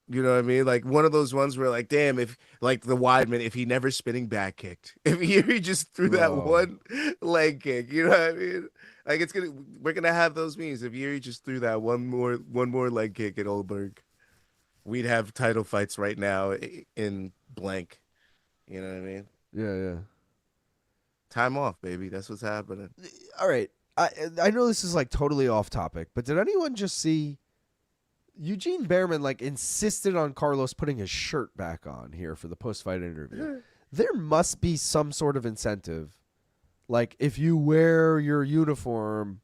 [SPEAKER 5] You know what I mean? Like one of those ones where like, damn, if like the Weidman, if he never spinning back kicked, if he just threw that
[SPEAKER 1] Bro.
[SPEAKER 5] one leg kick, you know what I mean? Like we're gonna have those memes. If Yuri just threw that one more leg kick at Ulberg, we'd have title fights right now in blank. You know what I mean?
[SPEAKER 1] Yeah.
[SPEAKER 5] Time off, baby. That's what's happening.
[SPEAKER 1] All right. I know this is like totally off topic, but did anyone just see Eugene Behrman like insisted on Carlos putting his shirt back on here for the post-fight interview? There must be some sort of incentive. Like if you wear your uniform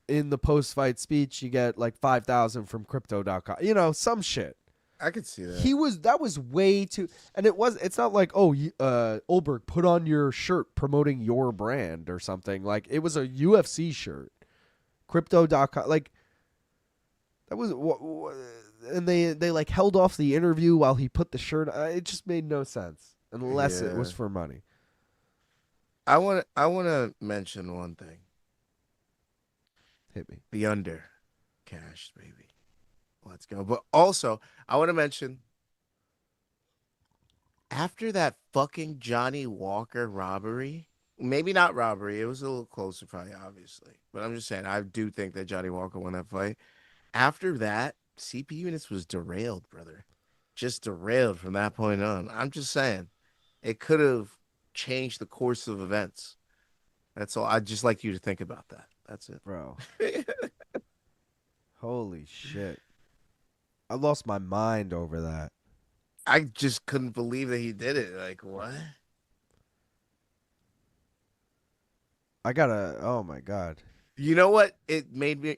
[SPEAKER 1] in the post-fight speech, you get like 5,000 from crypto.com. You know, some shit.
[SPEAKER 5] I could see that.
[SPEAKER 1] That was way too, and it's not like, Ulberg, put on your shirt promoting your brand or something. Like it was a UFC shirt, crypto.com. Like that was, and they like held off the interview while he put the shirt. It just made no sense unless it was
[SPEAKER 5] Yeah.
[SPEAKER 1] for money.
[SPEAKER 5] I want to mention one thing.
[SPEAKER 1] Hit me.
[SPEAKER 5] The under cash, baby. Let's go. But also, I want to mention after that fucking Johnny Walker robbery, maybe not robbery, it was a little closer fight, obviously. But I'm just saying, I do think that Johnny Walker won that fight. After that, CP Units was derailed, brother. Just derailed from that point on. I'm just saying, it could have changed the course of events. That's all. I'd just like you to think about that. That's it.
[SPEAKER 1] Bro. Holy shit. I lost my mind over that.
[SPEAKER 5] I just couldn't believe that he did it. Like, what?
[SPEAKER 1] Oh my God.
[SPEAKER 5] You know what? It made me.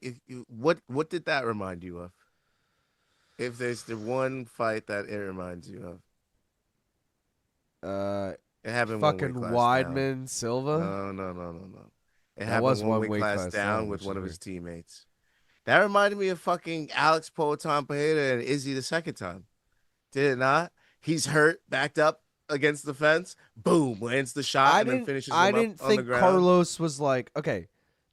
[SPEAKER 5] What did that remind you of? If there's the one fight that it reminds you of, it happened
[SPEAKER 1] Fucking
[SPEAKER 5] one weight class down.
[SPEAKER 1] Weidman Silva.
[SPEAKER 5] No. It
[SPEAKER 1] That
[SPEAKER 5] happened
[SPEAKER 1] was
[SPEAKER 5] one weight class down with
[SPEAKER 1] which
[SPEAKER 5] one
[SPEAKER 1] is
[SPEAKER 5] of his
[SPEAKER 1] weird.
[SPEAKER 5] teammates. That reminded me of fucking Alex Poatan Pereira and Izzy the second time. Did it not? He's hurt, backed up against the fence. Boom, lands the shot and then finishes him
[SPEAKER 1] I
[SPEAKER 5] up
[SPEAKER 1] didn't
[SPEAKER 5] on the
[SPEAKER 1] think
[SPEAKER 5] ground.
[SPEAKER 1] Carlos was like, okay.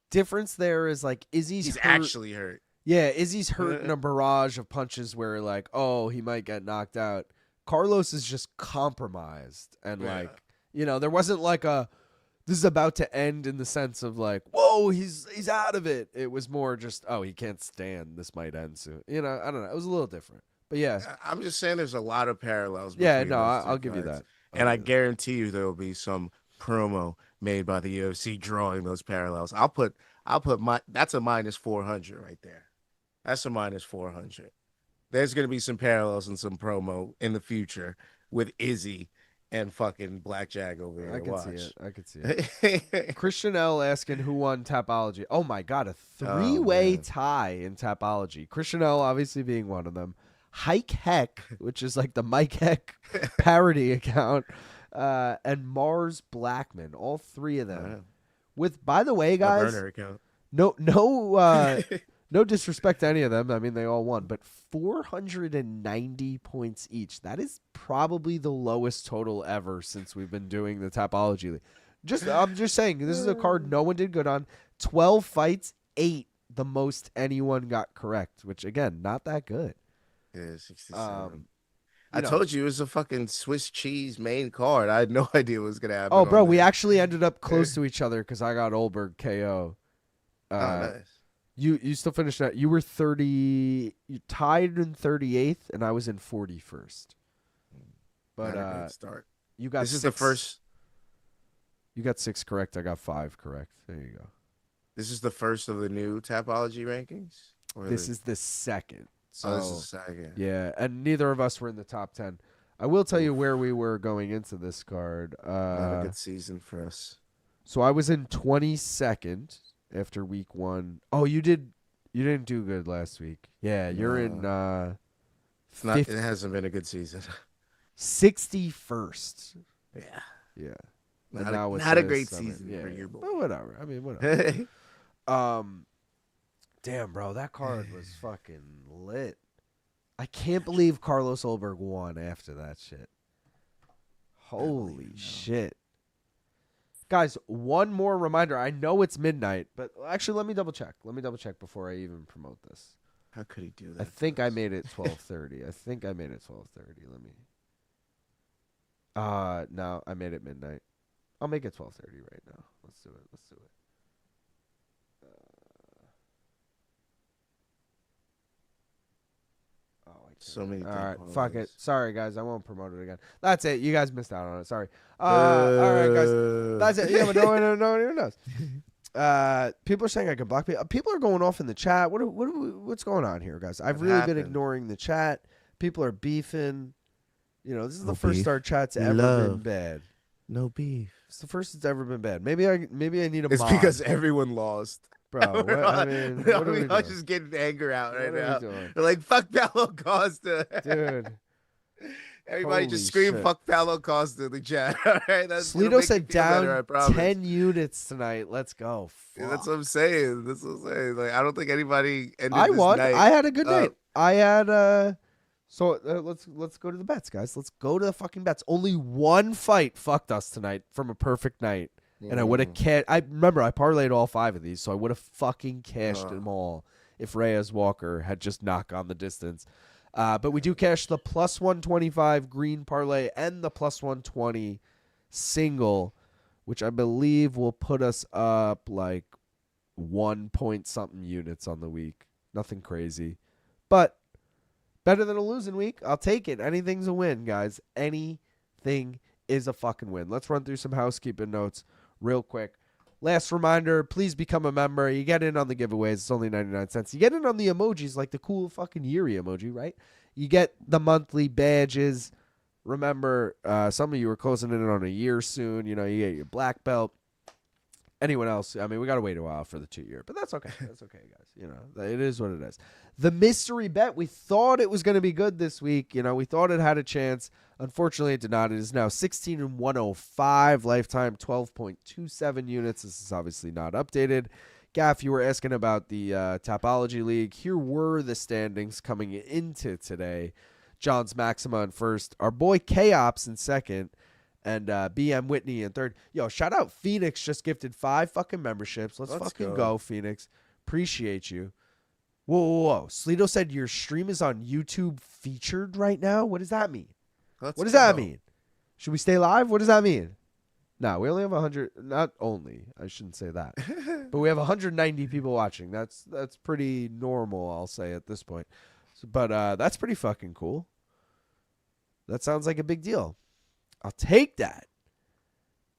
[SPEAKER 1] Difference there is like Izzy's
[SPEAKER 5] He's
[SPEAKER 1] hurt.
[SPEAKER 5] actually hurt.
[SPEAKER 1] Yeah, Izzy's hurt in a barrage of punches where like, oh, he might get knocked out. Carlos is just compromised and like, there wasn't like this is about to end in the sense of like, whoa, he's out of it. It was more just, oh, he can't stand. This might end soon. I don't know. It was a little different. But yeah.
[SPEAKER 5] I'm just saying there's a lot of parallels.
[SPEAKER 1] Yeah,
[SPEAKER 5] between
[SPEAKER 1] no,
[SPEAKER 5] those two
[SPEAKER 1] I'll give you
[SPEAKER 5] fights.
[SPEAKER 1] that.
[SPEAKER 5] And I guarantee you there will be some promo made by the UFC drawing those parallels. I'll put that's a minus 400 right there. That's a minus 400. There's going to be some parallels and some promo in the future with Izzy and fucking Blackjack over here.
[SPEAKER 1] I could see it. Christian L asking who won Tapology. Oh my God, a three-way tie in Tapology. Christian L obviously being one of them. Hike Heck, which is like the Mike Heck parody account, and Mars Blackman. All three of them. With, by the way, guys,
[SPEAKER 5] burner account.
[SPEAKER 1] No disrespect to any of them. I mean, they all won, but 490 points each. That is probably the lowest total ever since we've been doing the Tapology League. I'm just saying, this is a card no one did good on. 12 fights, 8, the most anyone got correct, which again, not that good.
[SPEAKER 5] Yeah, 67. I told you it was a fucking Swiss cheese main card. I had no idea what was gonna happen.
[SPEAKER 1] Oh, bro, we actually ended up close to each other because I got Ulberg KO.
[SPEAKER 5] Nice.
[SPEAKER 1] You still finished that. You were 30. You tied in 38th, and I was in 41st. But
[SPEAKER 5] Not a good start.
[SPEAKER 1] you got
[SPEAKER 5] This is
[SPEAKER 1] 6.
[SPEAKER 5] the first.
[SPEAKER 1] You got 6 correct. I got 5 correct. There you go.
[SPEAKER 5] This is the first of the new Tapology rankings.
[SPEAKER 1] This is the second. So
[SPEAKER 5] this is the second.
[SPEAKER 1] yeah, and neither of us were in the top 10. I will tell you where we were going into this card.
[SPEAKER 5] Not a good season for us.
[SPEAKER 1] So I was in 22nd after week 1. Oh, you didn't do good last week. Yeah, you're in
[SPEAKER 5] It's not. It hasn't been a good season.
[SPEAKER 1] 61st.
[SPEAKER 5] Yeah.
[SPEAKER 1] And
[SPEAKER 5] Not a great season for you, boy.
[SPEAKER 1] But whatever. I mean, whatever. Damn, bro, that card was fucking lit. I can't believe Carlos Ulberg won after that shit. Holy shit. Guys, one more reminder. I know it's midnight, but actually let me double check. Let me double check before I even promote this.
[SPEAKER 5] How could he do that?
[SPEAKER 1] I think I made it 12:30. Let me. No, I made it midnight. I'll make it 12:30 right now. Let's do it.
[SPEAKER 5] So many.
[SPEAKER 1] All right, fuck it. Sorry, guys. I won't promote it again. That's it. You guys missed out on it. Sorry. All right, guys. That's it. Yeah, but no one even knows. People are saying I can block people. People are going off in the chat. What's going on here, guys? I've really been ignoring the chat. People are beefing. This is the first our chat's ever been bad.
[SPEAKER 5] No beef.
[SPEAKER 1] It's the first it's ever been bad. Maybe I need a
[SPEAKER 5] It's
[SPEAKER 1] mod.
[SPEAKER 5] because everyone lost.
[SPEAKER 1] Bro, what are we
[SPEAKER 5] all
[SPEAKER 1] doing?
[SPEAKER 5] just getting anger out right
[SPEAKER 1] What are
[SPEAKER 5] now.
[SPEAKER 1] we doing?
[SPEAKER 5] They're like, fuck Paulo Costa.
[SPEAKER 1] Dude.
[SPEAKER 5] Everybody
[SPEAKER 1] Holy
[SPEAKER 5] just scream
[SPEAKER 1] shit.
[SPEAKER 5] fuck Paulo Costa in the chat. All right.
[SPEAKER 1] Slito said down 10 units tonight. Let's go.
[SPEAKER 5] Yeah, that's what I'm saying. Like, I don't think anybody ended
[SPEAKER 1] I
[SPEAKER 5] this
[SPEAKER 1] won.
[SPEAKER 5] night.
[SPEAKER 1] I had a good night. I had so let's go to the bets, guys. Let's go to the fucking bets. Only one fight fucked us tonight from a perfect night. And I would have I remember I parlayed all 5 of these, so I would have fucking cashed them all if Reyes Walker had just knocked on the distance. But we do cash the plus 125 green parlay and the plus 120 single, which I believe will put us up like 1 point something units on the week. Nothing crazy, but better than a losing week. I'll take it. Anything's a win, guys. Anything is a fucking win. Let's run through some housekeeping notes real quick. Last reminder, please become a member. You get in on the giveaways. It's only 99 cents. You get in on the emojis, like the cool fucking Jiri emoji, right? You get the monthly badges. Remember, some of you are closing in on a year soon. You know, you get your black belt. Anyone else, I mean, we got to wait a while for the 2-year, but that's okay. That's okay, guys. You know, it is what it is. The mystery bet, we thought it was going to be good this week. You know, we thought it had a chance. Unfortunately, it did not. It is now 16-105, lifetime 12.27 units. This is obviously not updated. Gaff, you were asking about the Topology League. Here were the standings coming into today. John's Maxima in first. Our boy K-Ops in second. And BM Whitney in third. Yo, shout out Phoenix. Just gifted 5 fucking memberships. Let's fucking go, Phoenix. Appreciate you. Whoa. Sleeto said your stream is on YouTube featured right now. What does that mean? What does that mean? Should we stay live? What does that mean? No, we only have 100. Not only. I shouldn't say that. But we have 190 people watching. That's pretty normal, I'll say, at this point. But that's pretty fucking cool. That sounds like a big deal. I'll take that.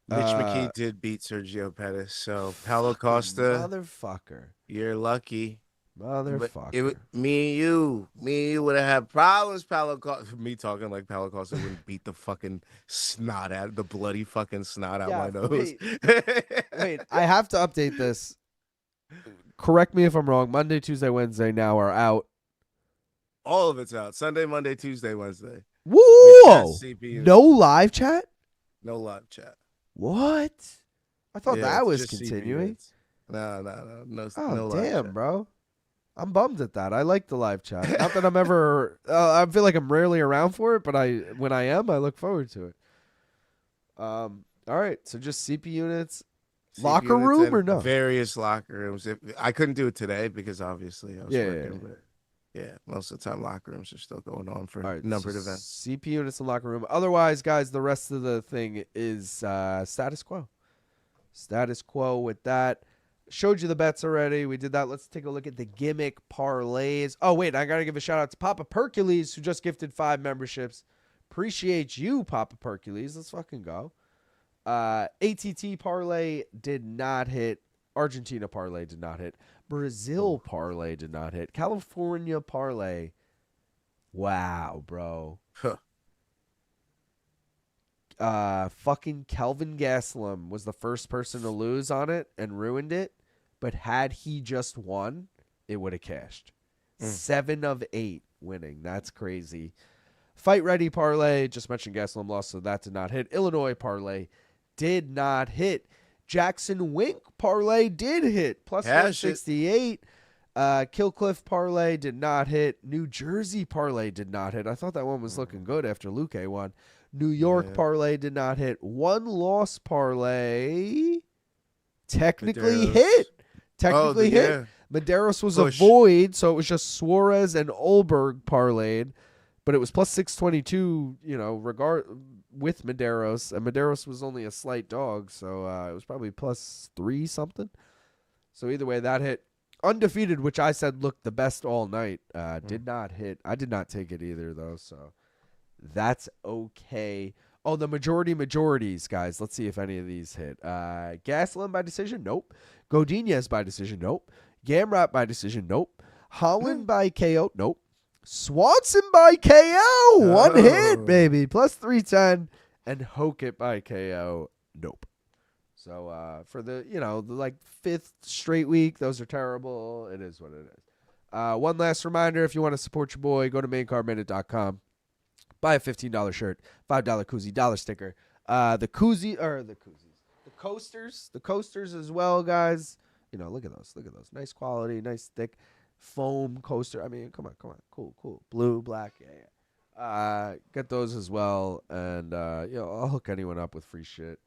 [SPEAKER 5] Mitch McKee did beat Sergio Pettis, so Paulo Costa,
[SPEAKER 1] motherfucker,
[SPEAKER 5] you're lucky.
[SPEAKER 1] Motherfucker.
[SPEAKER 5] Me and you would have had problems. Paulo Costa, me talking like Paulo Costa wouldn't beat the fucking snot out, the bloody fucking snot out my nose.
[SPEAKER 1] Wait, I have to update this. Correct me if I'm wrong. Monday, Tuesday, Wednesday now are out.
[SPEAKER 5] All of it's out. Sunday, Monday, Tuesday, Wednesday.
[SPEAKER 1] Whoa! No live chat?
[SPEAKER 5] No live chat.
[SPEAKER 1] What? I thought that was continuing.
[SPEAKER 5] No.
[SPEAKER 1] Oh,
[SPEAKER 5] no
[SPEAKER 1] damn,
[SPEAKER 5] chat.
[SPEAKER 1] bro. I'm bummed at that. I like the live chat. Not that I'm ever. I feel like I'm rarely around for it, but when I am, I look forward to it. All right. So just CP units, locker room or no?
[SPEAKER 5] Various locker rooms. I couldn't do it today because obviously I was working. But yeah, most of the time locker rooms are still going on for numbered events.
[SPEAKER 1] CP units and locker room. Otherwise, guys, the rest of the thing is status quo. Status quo with that. Showed you the bets already. We did that. Let's take a look at the gimmick parlays. Oh, wait. I got to give a shout out to Papa Percules, who just gifted 5 memberships. Appreciate you, Papa Percules. Let's fucking go. ATT parlay did not hit. Argentina parlay did not hit. Brazil parlay did not hit. California parlay. Wow, bro. Fucking Kelvin Gastelum was the first person to lose on it and ruined it. But had he just won, it would have cashed. 7 of 8 winning. That's crazy. Fight Ready parlay. Just mentioned Gastelum lost, so that did not hit. Illinois parlay did not hit. Jackson Wink parlay did hit. Plus 168. Killcliff parlay did not hit. New Jersey parlay did not hit. I thought that one was looking good after Luque won. New York parlay did not hit. One loss parlay technically hit. Technically hit. Mederos was a void, so it was just Suarez and Ulberg parlayed, but it was plus 622, with Mederos, and Mederos was only a slight dog, so it was probably plus 3 something. So either way, that hit. Undefeated, which I said looked the best all night, did not hit. I did not take it either, though, so that's okay. Oh, the majorities, guys. Let's see if any of these hit. Gastelum by decision? Nope. Godinez by decision? Nope. Gamrot by decision? Nope. Holland by KO? Nope. Swanson by KO. One hit, baby. Plus 310. And Hokit by KO? Nope. So for the, the 5th straight week, those are terrible. It is what it is. One last reminder, if you want to support your boy, go to maincardminute.com. Buy a $15 shirt, $5 koozie, $1 sticker. The coasters as well, guys. Look at those. Nice quality, nice thick foam coaster. I mean, come on. Cool. Blue, black, yeah. Get those as well, and I'll hook anyone up with free shit.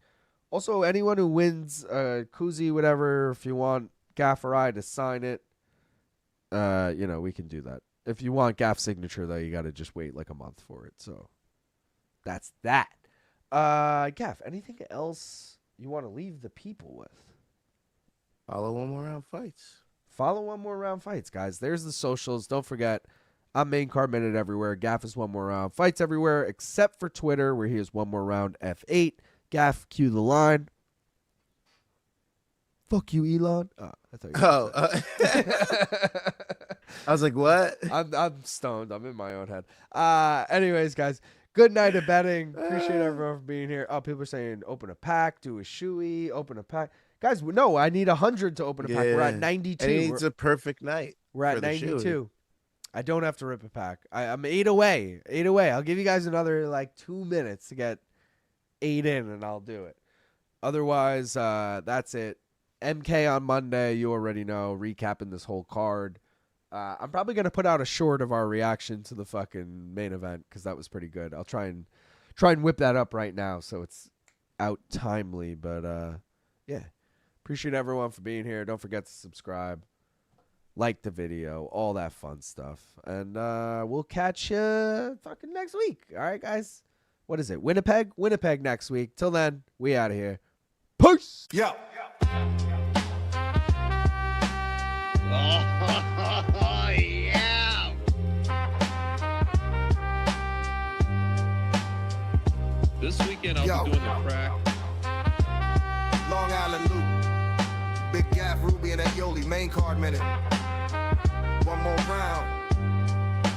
[SPEAKER 1] Also, anyone who wins a koozie, whatever, if you want Gaff or I to sign it, we can do that. If you want Gaff's signature, though, you got to just wait like a month for it. So that's that. Gaff, anything else you want to leave the people with?
[SPEAKER 5] Follow One More Round Fights.
[SPEAKER 1] Follow One More Round Fights, guys. There's the socials. Don't forget, I'm Main Card Minute everywhere. Gaff is One More Round Fights everywhere, except for Twitter, where he is One More Round F8. Gaff, cue the line. Fuck you, Elon. Oh, I thought you
[SPEAKER 5] Oh,
[SPEAKER 1] were
[SPEAKER 5] I was like, what?
[SPEAKER 1] I'm stoned. I'm in my own head. Anyways, guys, good night of betting. Appreciate everyone for being here. Oh, people are saying open a pack, do a shoey, open a pack. Guys, no, I need 100 to open a pack. We're at 92.
[SPEAKER 5] And it needs a perfect night.
[SPEAKER 1] We're at
[SPEAKER 5] for the
[SPEAKER 1] 92.
[SPEAKER 5] shoey.
[SPEAKER 1] I don't have to rip a pack. I'm 8 away. 8 away. I'll give you guys another like 2 minutes to get 8 in, and I'll do it. Otherwise, that's it. MK on Monday, you already know, recapping this whole card. I'm probably going to put out a short of our reaction to the fucking main event because that was pretty good. I'll try and whip that up right now so it's out timely. But, yeah, appreciate everyone for being here. Don't forget to subscribe, like the video, all that fun stuff. And we'll catch you fucking next week. All right, guys? What is it? Winnipeg? Winnipeg next week. Till then, we out of here. Peace!
[SPEAKER 4] Yo.
[SPEAKER 2] Oh, yeah.
[SPEAKER 3] This weekend I'll
[SPEAKER 2] Yo.
[SPEAKER 3] be doing the crack.
[SPEAKER 2] Long Island Loop. Big Gaff, Ruby, and that Yoli. Main card minute. One more round.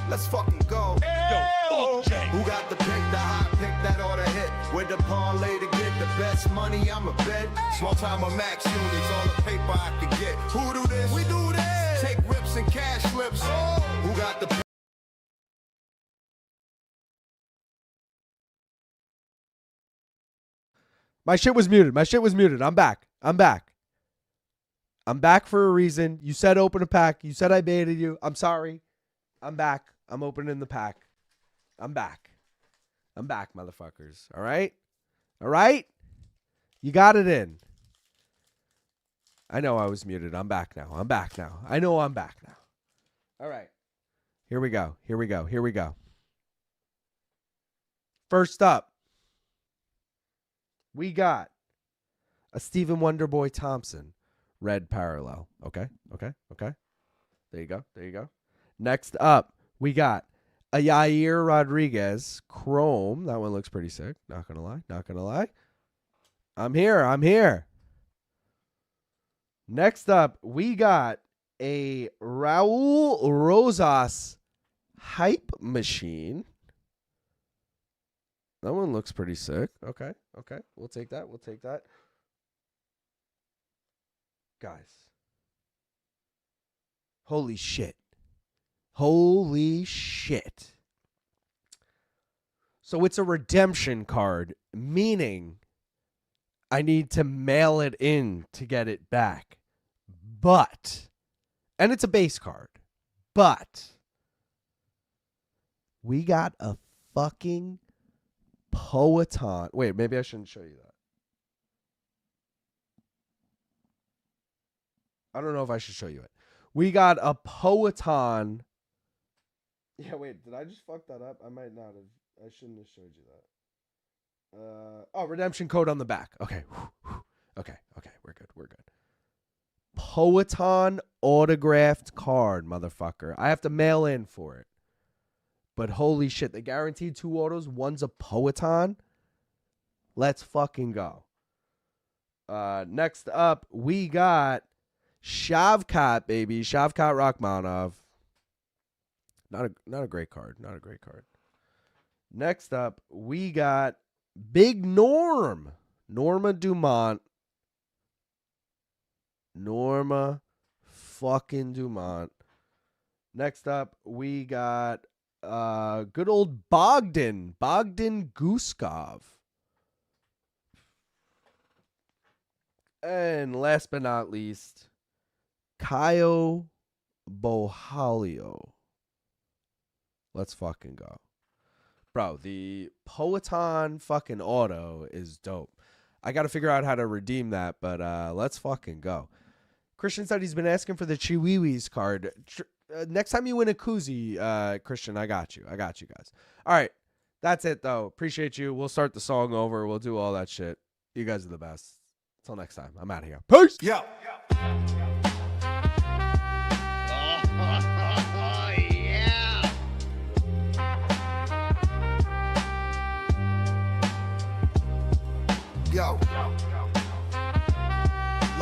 [SPEAKER 2] Let's fucking go.
[SPEAKER 4] Yo, fuck Jay.
[SPEAKER 2] Who got the pick, the hot pick that ought to hit? With the parlay to get the best money, I'm a bet. Small time of max units, all the paper I can get. Who do this? We do this. Take rips and cash flips. Who got the pick?
[SPEAKER 1] My shit was muted. I'm back. I'm back for a reason. You said open a pack. You said I baited you. I'm sorry. I'm back. I'm opening the pack. I'm back, motherfuckers. All right? All right? You got it in. I know I was muted. I'm back now. I know I'm back now. All right. Here we go. First up, we got a Stephen Wonderboy Thompson red parallel. Okay. There you go. Next up, we got a Yair Rodriguez chrome. That one looks pretty sick. Not gonna lie. I'm here. Next up, we got a Raul Rosas hype machine. That one looks pretty sick. Okay. We'll take that. Guys. Holy shit. So it's a redemption card, meaning I need to mail it in to get it back. And it's a base card. But we got a fucking Poeton. Wait, maybe I shouldn't show you that. I don't know if I should show you it. We got a Poeton. Yeah, wait, did I just fuck that up? I might not have. I shouldn't have showed you that. Redemption code on the back. Okay. Okay, we're good. Poeton autographed card, motherfucker. I have to mail in for it. But holy shit, they guaranteed 2 autos. One's a Poeton. Let's fucking go. Next up, we got Shavkat, baby. Shavkat Rachmanov. Not a great card. Next up, we got Big Norm. Norma Dumont. Norma fucking Dumont. Next up, we got good old Bogdan Guskov. And last but not least, Caio Bohalio. Let's fucking go. Bro, the Poeton fucking auto is dope. I got to figure out how to redeem that, but let's fucking go. Christian said he's been asking for the Chiwiwis card. Next time you win a koozie, Christian, I got you. Guys. All right. That's it, though. Appreciate you. We'll start the song over. We'll do all that shit. You guys are the best. Until next time. I'm out of here. Peace.
[SPEAKER 2] Yo. Yo.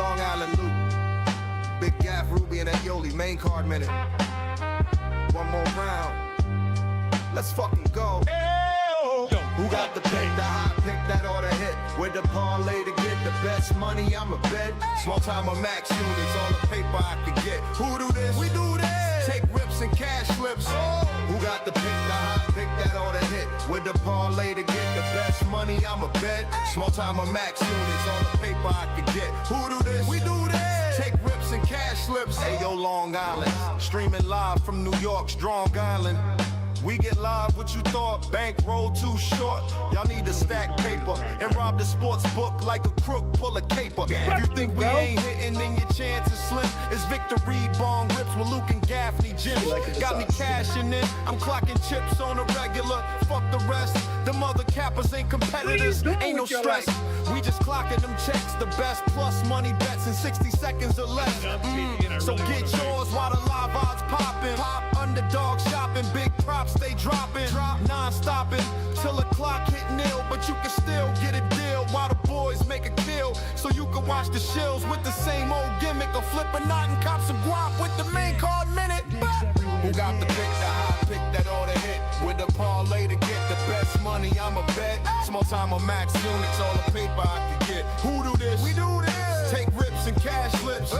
[SPEAKER 2] Long Island Loop. Big Gaff, Ruby, and Yoli, main card minute. One more round. Let's fucking go. Who got the pick, the hot pick that ought to hit? With the parlay to get the best money, I'm a bet. Small time of max units, all the paper I can get. Who do this? We do this. Take rips and cash flips. Who got the pick, the hot pick that ought to hit? With the parlay to get the best money, I'm a bet. Small time of max units, all the paper I can get. Who do this? We do this. Take rips and cash slips. Ayo, Long Island. Streaming live from New York, Strong Island. We get live, what you thought? Bankroll too short. Y'all need to stack paper and rob the sports book like a crook pull a caper. If you think we ain't hitting, then your chance is slim. It's victory bong rips with Luke and Gaffney Jimmy. Got me cashing in, I'm clocking chips on a regular. Fuck the rest, them other cappers ain't competitors. Ain't no stress. We just clocking them checks, the best plus money bets in 60 seconds or less. So get yours while the live odds popping. Underdog shopping, big props stay dropping. Non-stopping till the clock hit nil, but you can still get a deal while the boys make a kill. So you can watch the shills with the same old gimmick or flip a knot and cop some guap with the main card minute. Who got the pick, the hot pick that ought to hit? With the parlay to get the best money, I'm a bet. Small time of max units, all the paper I can get. Who do this? We do this. Take rips and cash flips.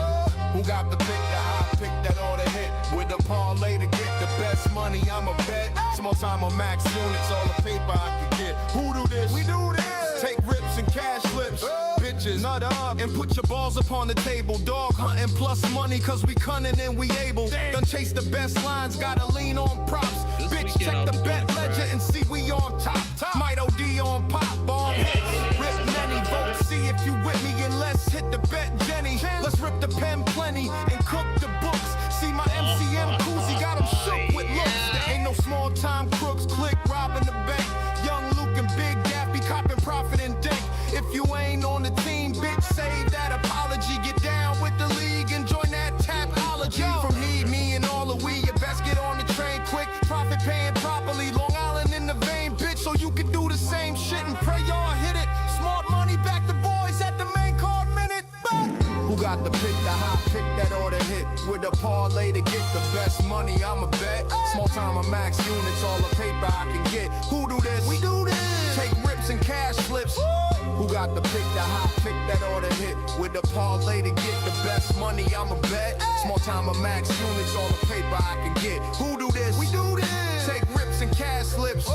[SPEAKER 2] Who got the pick, the hot pick that ought to hit? With the parlay to get the best money, I'm a bet. Small time of max units, all the paper I can get. Who do this? We do this. Take rips and cash flips. Bitches, nut up and put your balls upon the table. Dog hunting plus money, cause we cunning and we able. Done chase the best lines, gotta lean on props. Bitch, check the bet ledger and see we on top. Might OD on pop, bomb hits. Rip many votes, see if you with me and let's hit the bet, Jenny. Let's rip the pen plenty and cook the books. See my MCM koozie got him shook with looks. There ain't no small time crooks, click robbing the bank. Young Luke and Big Gaff be copping profit and dank. If you ain't on the team, bitch, save that apology. Get down with the league and join that tapology. From me and all of we, you best get on the train quick. Profit paying properly, Long Island in the vein, bitch. So you can do the same shit and pray y'all hit it. Smart money back the boys at the main card minute. Who got the pick, the hot pick that ought to hit? With a parlay to get the best money, I'm a bet. Small time of max units, all the paper I can get. Who do this? We do this. Take rips and cash flips. Who got the pick, the hot pick that ought to hit? With a parlay to get the best money, I'm a bet. Small time of max units, all the paper I can get. Who do this? We do this. Take rips and cash slips.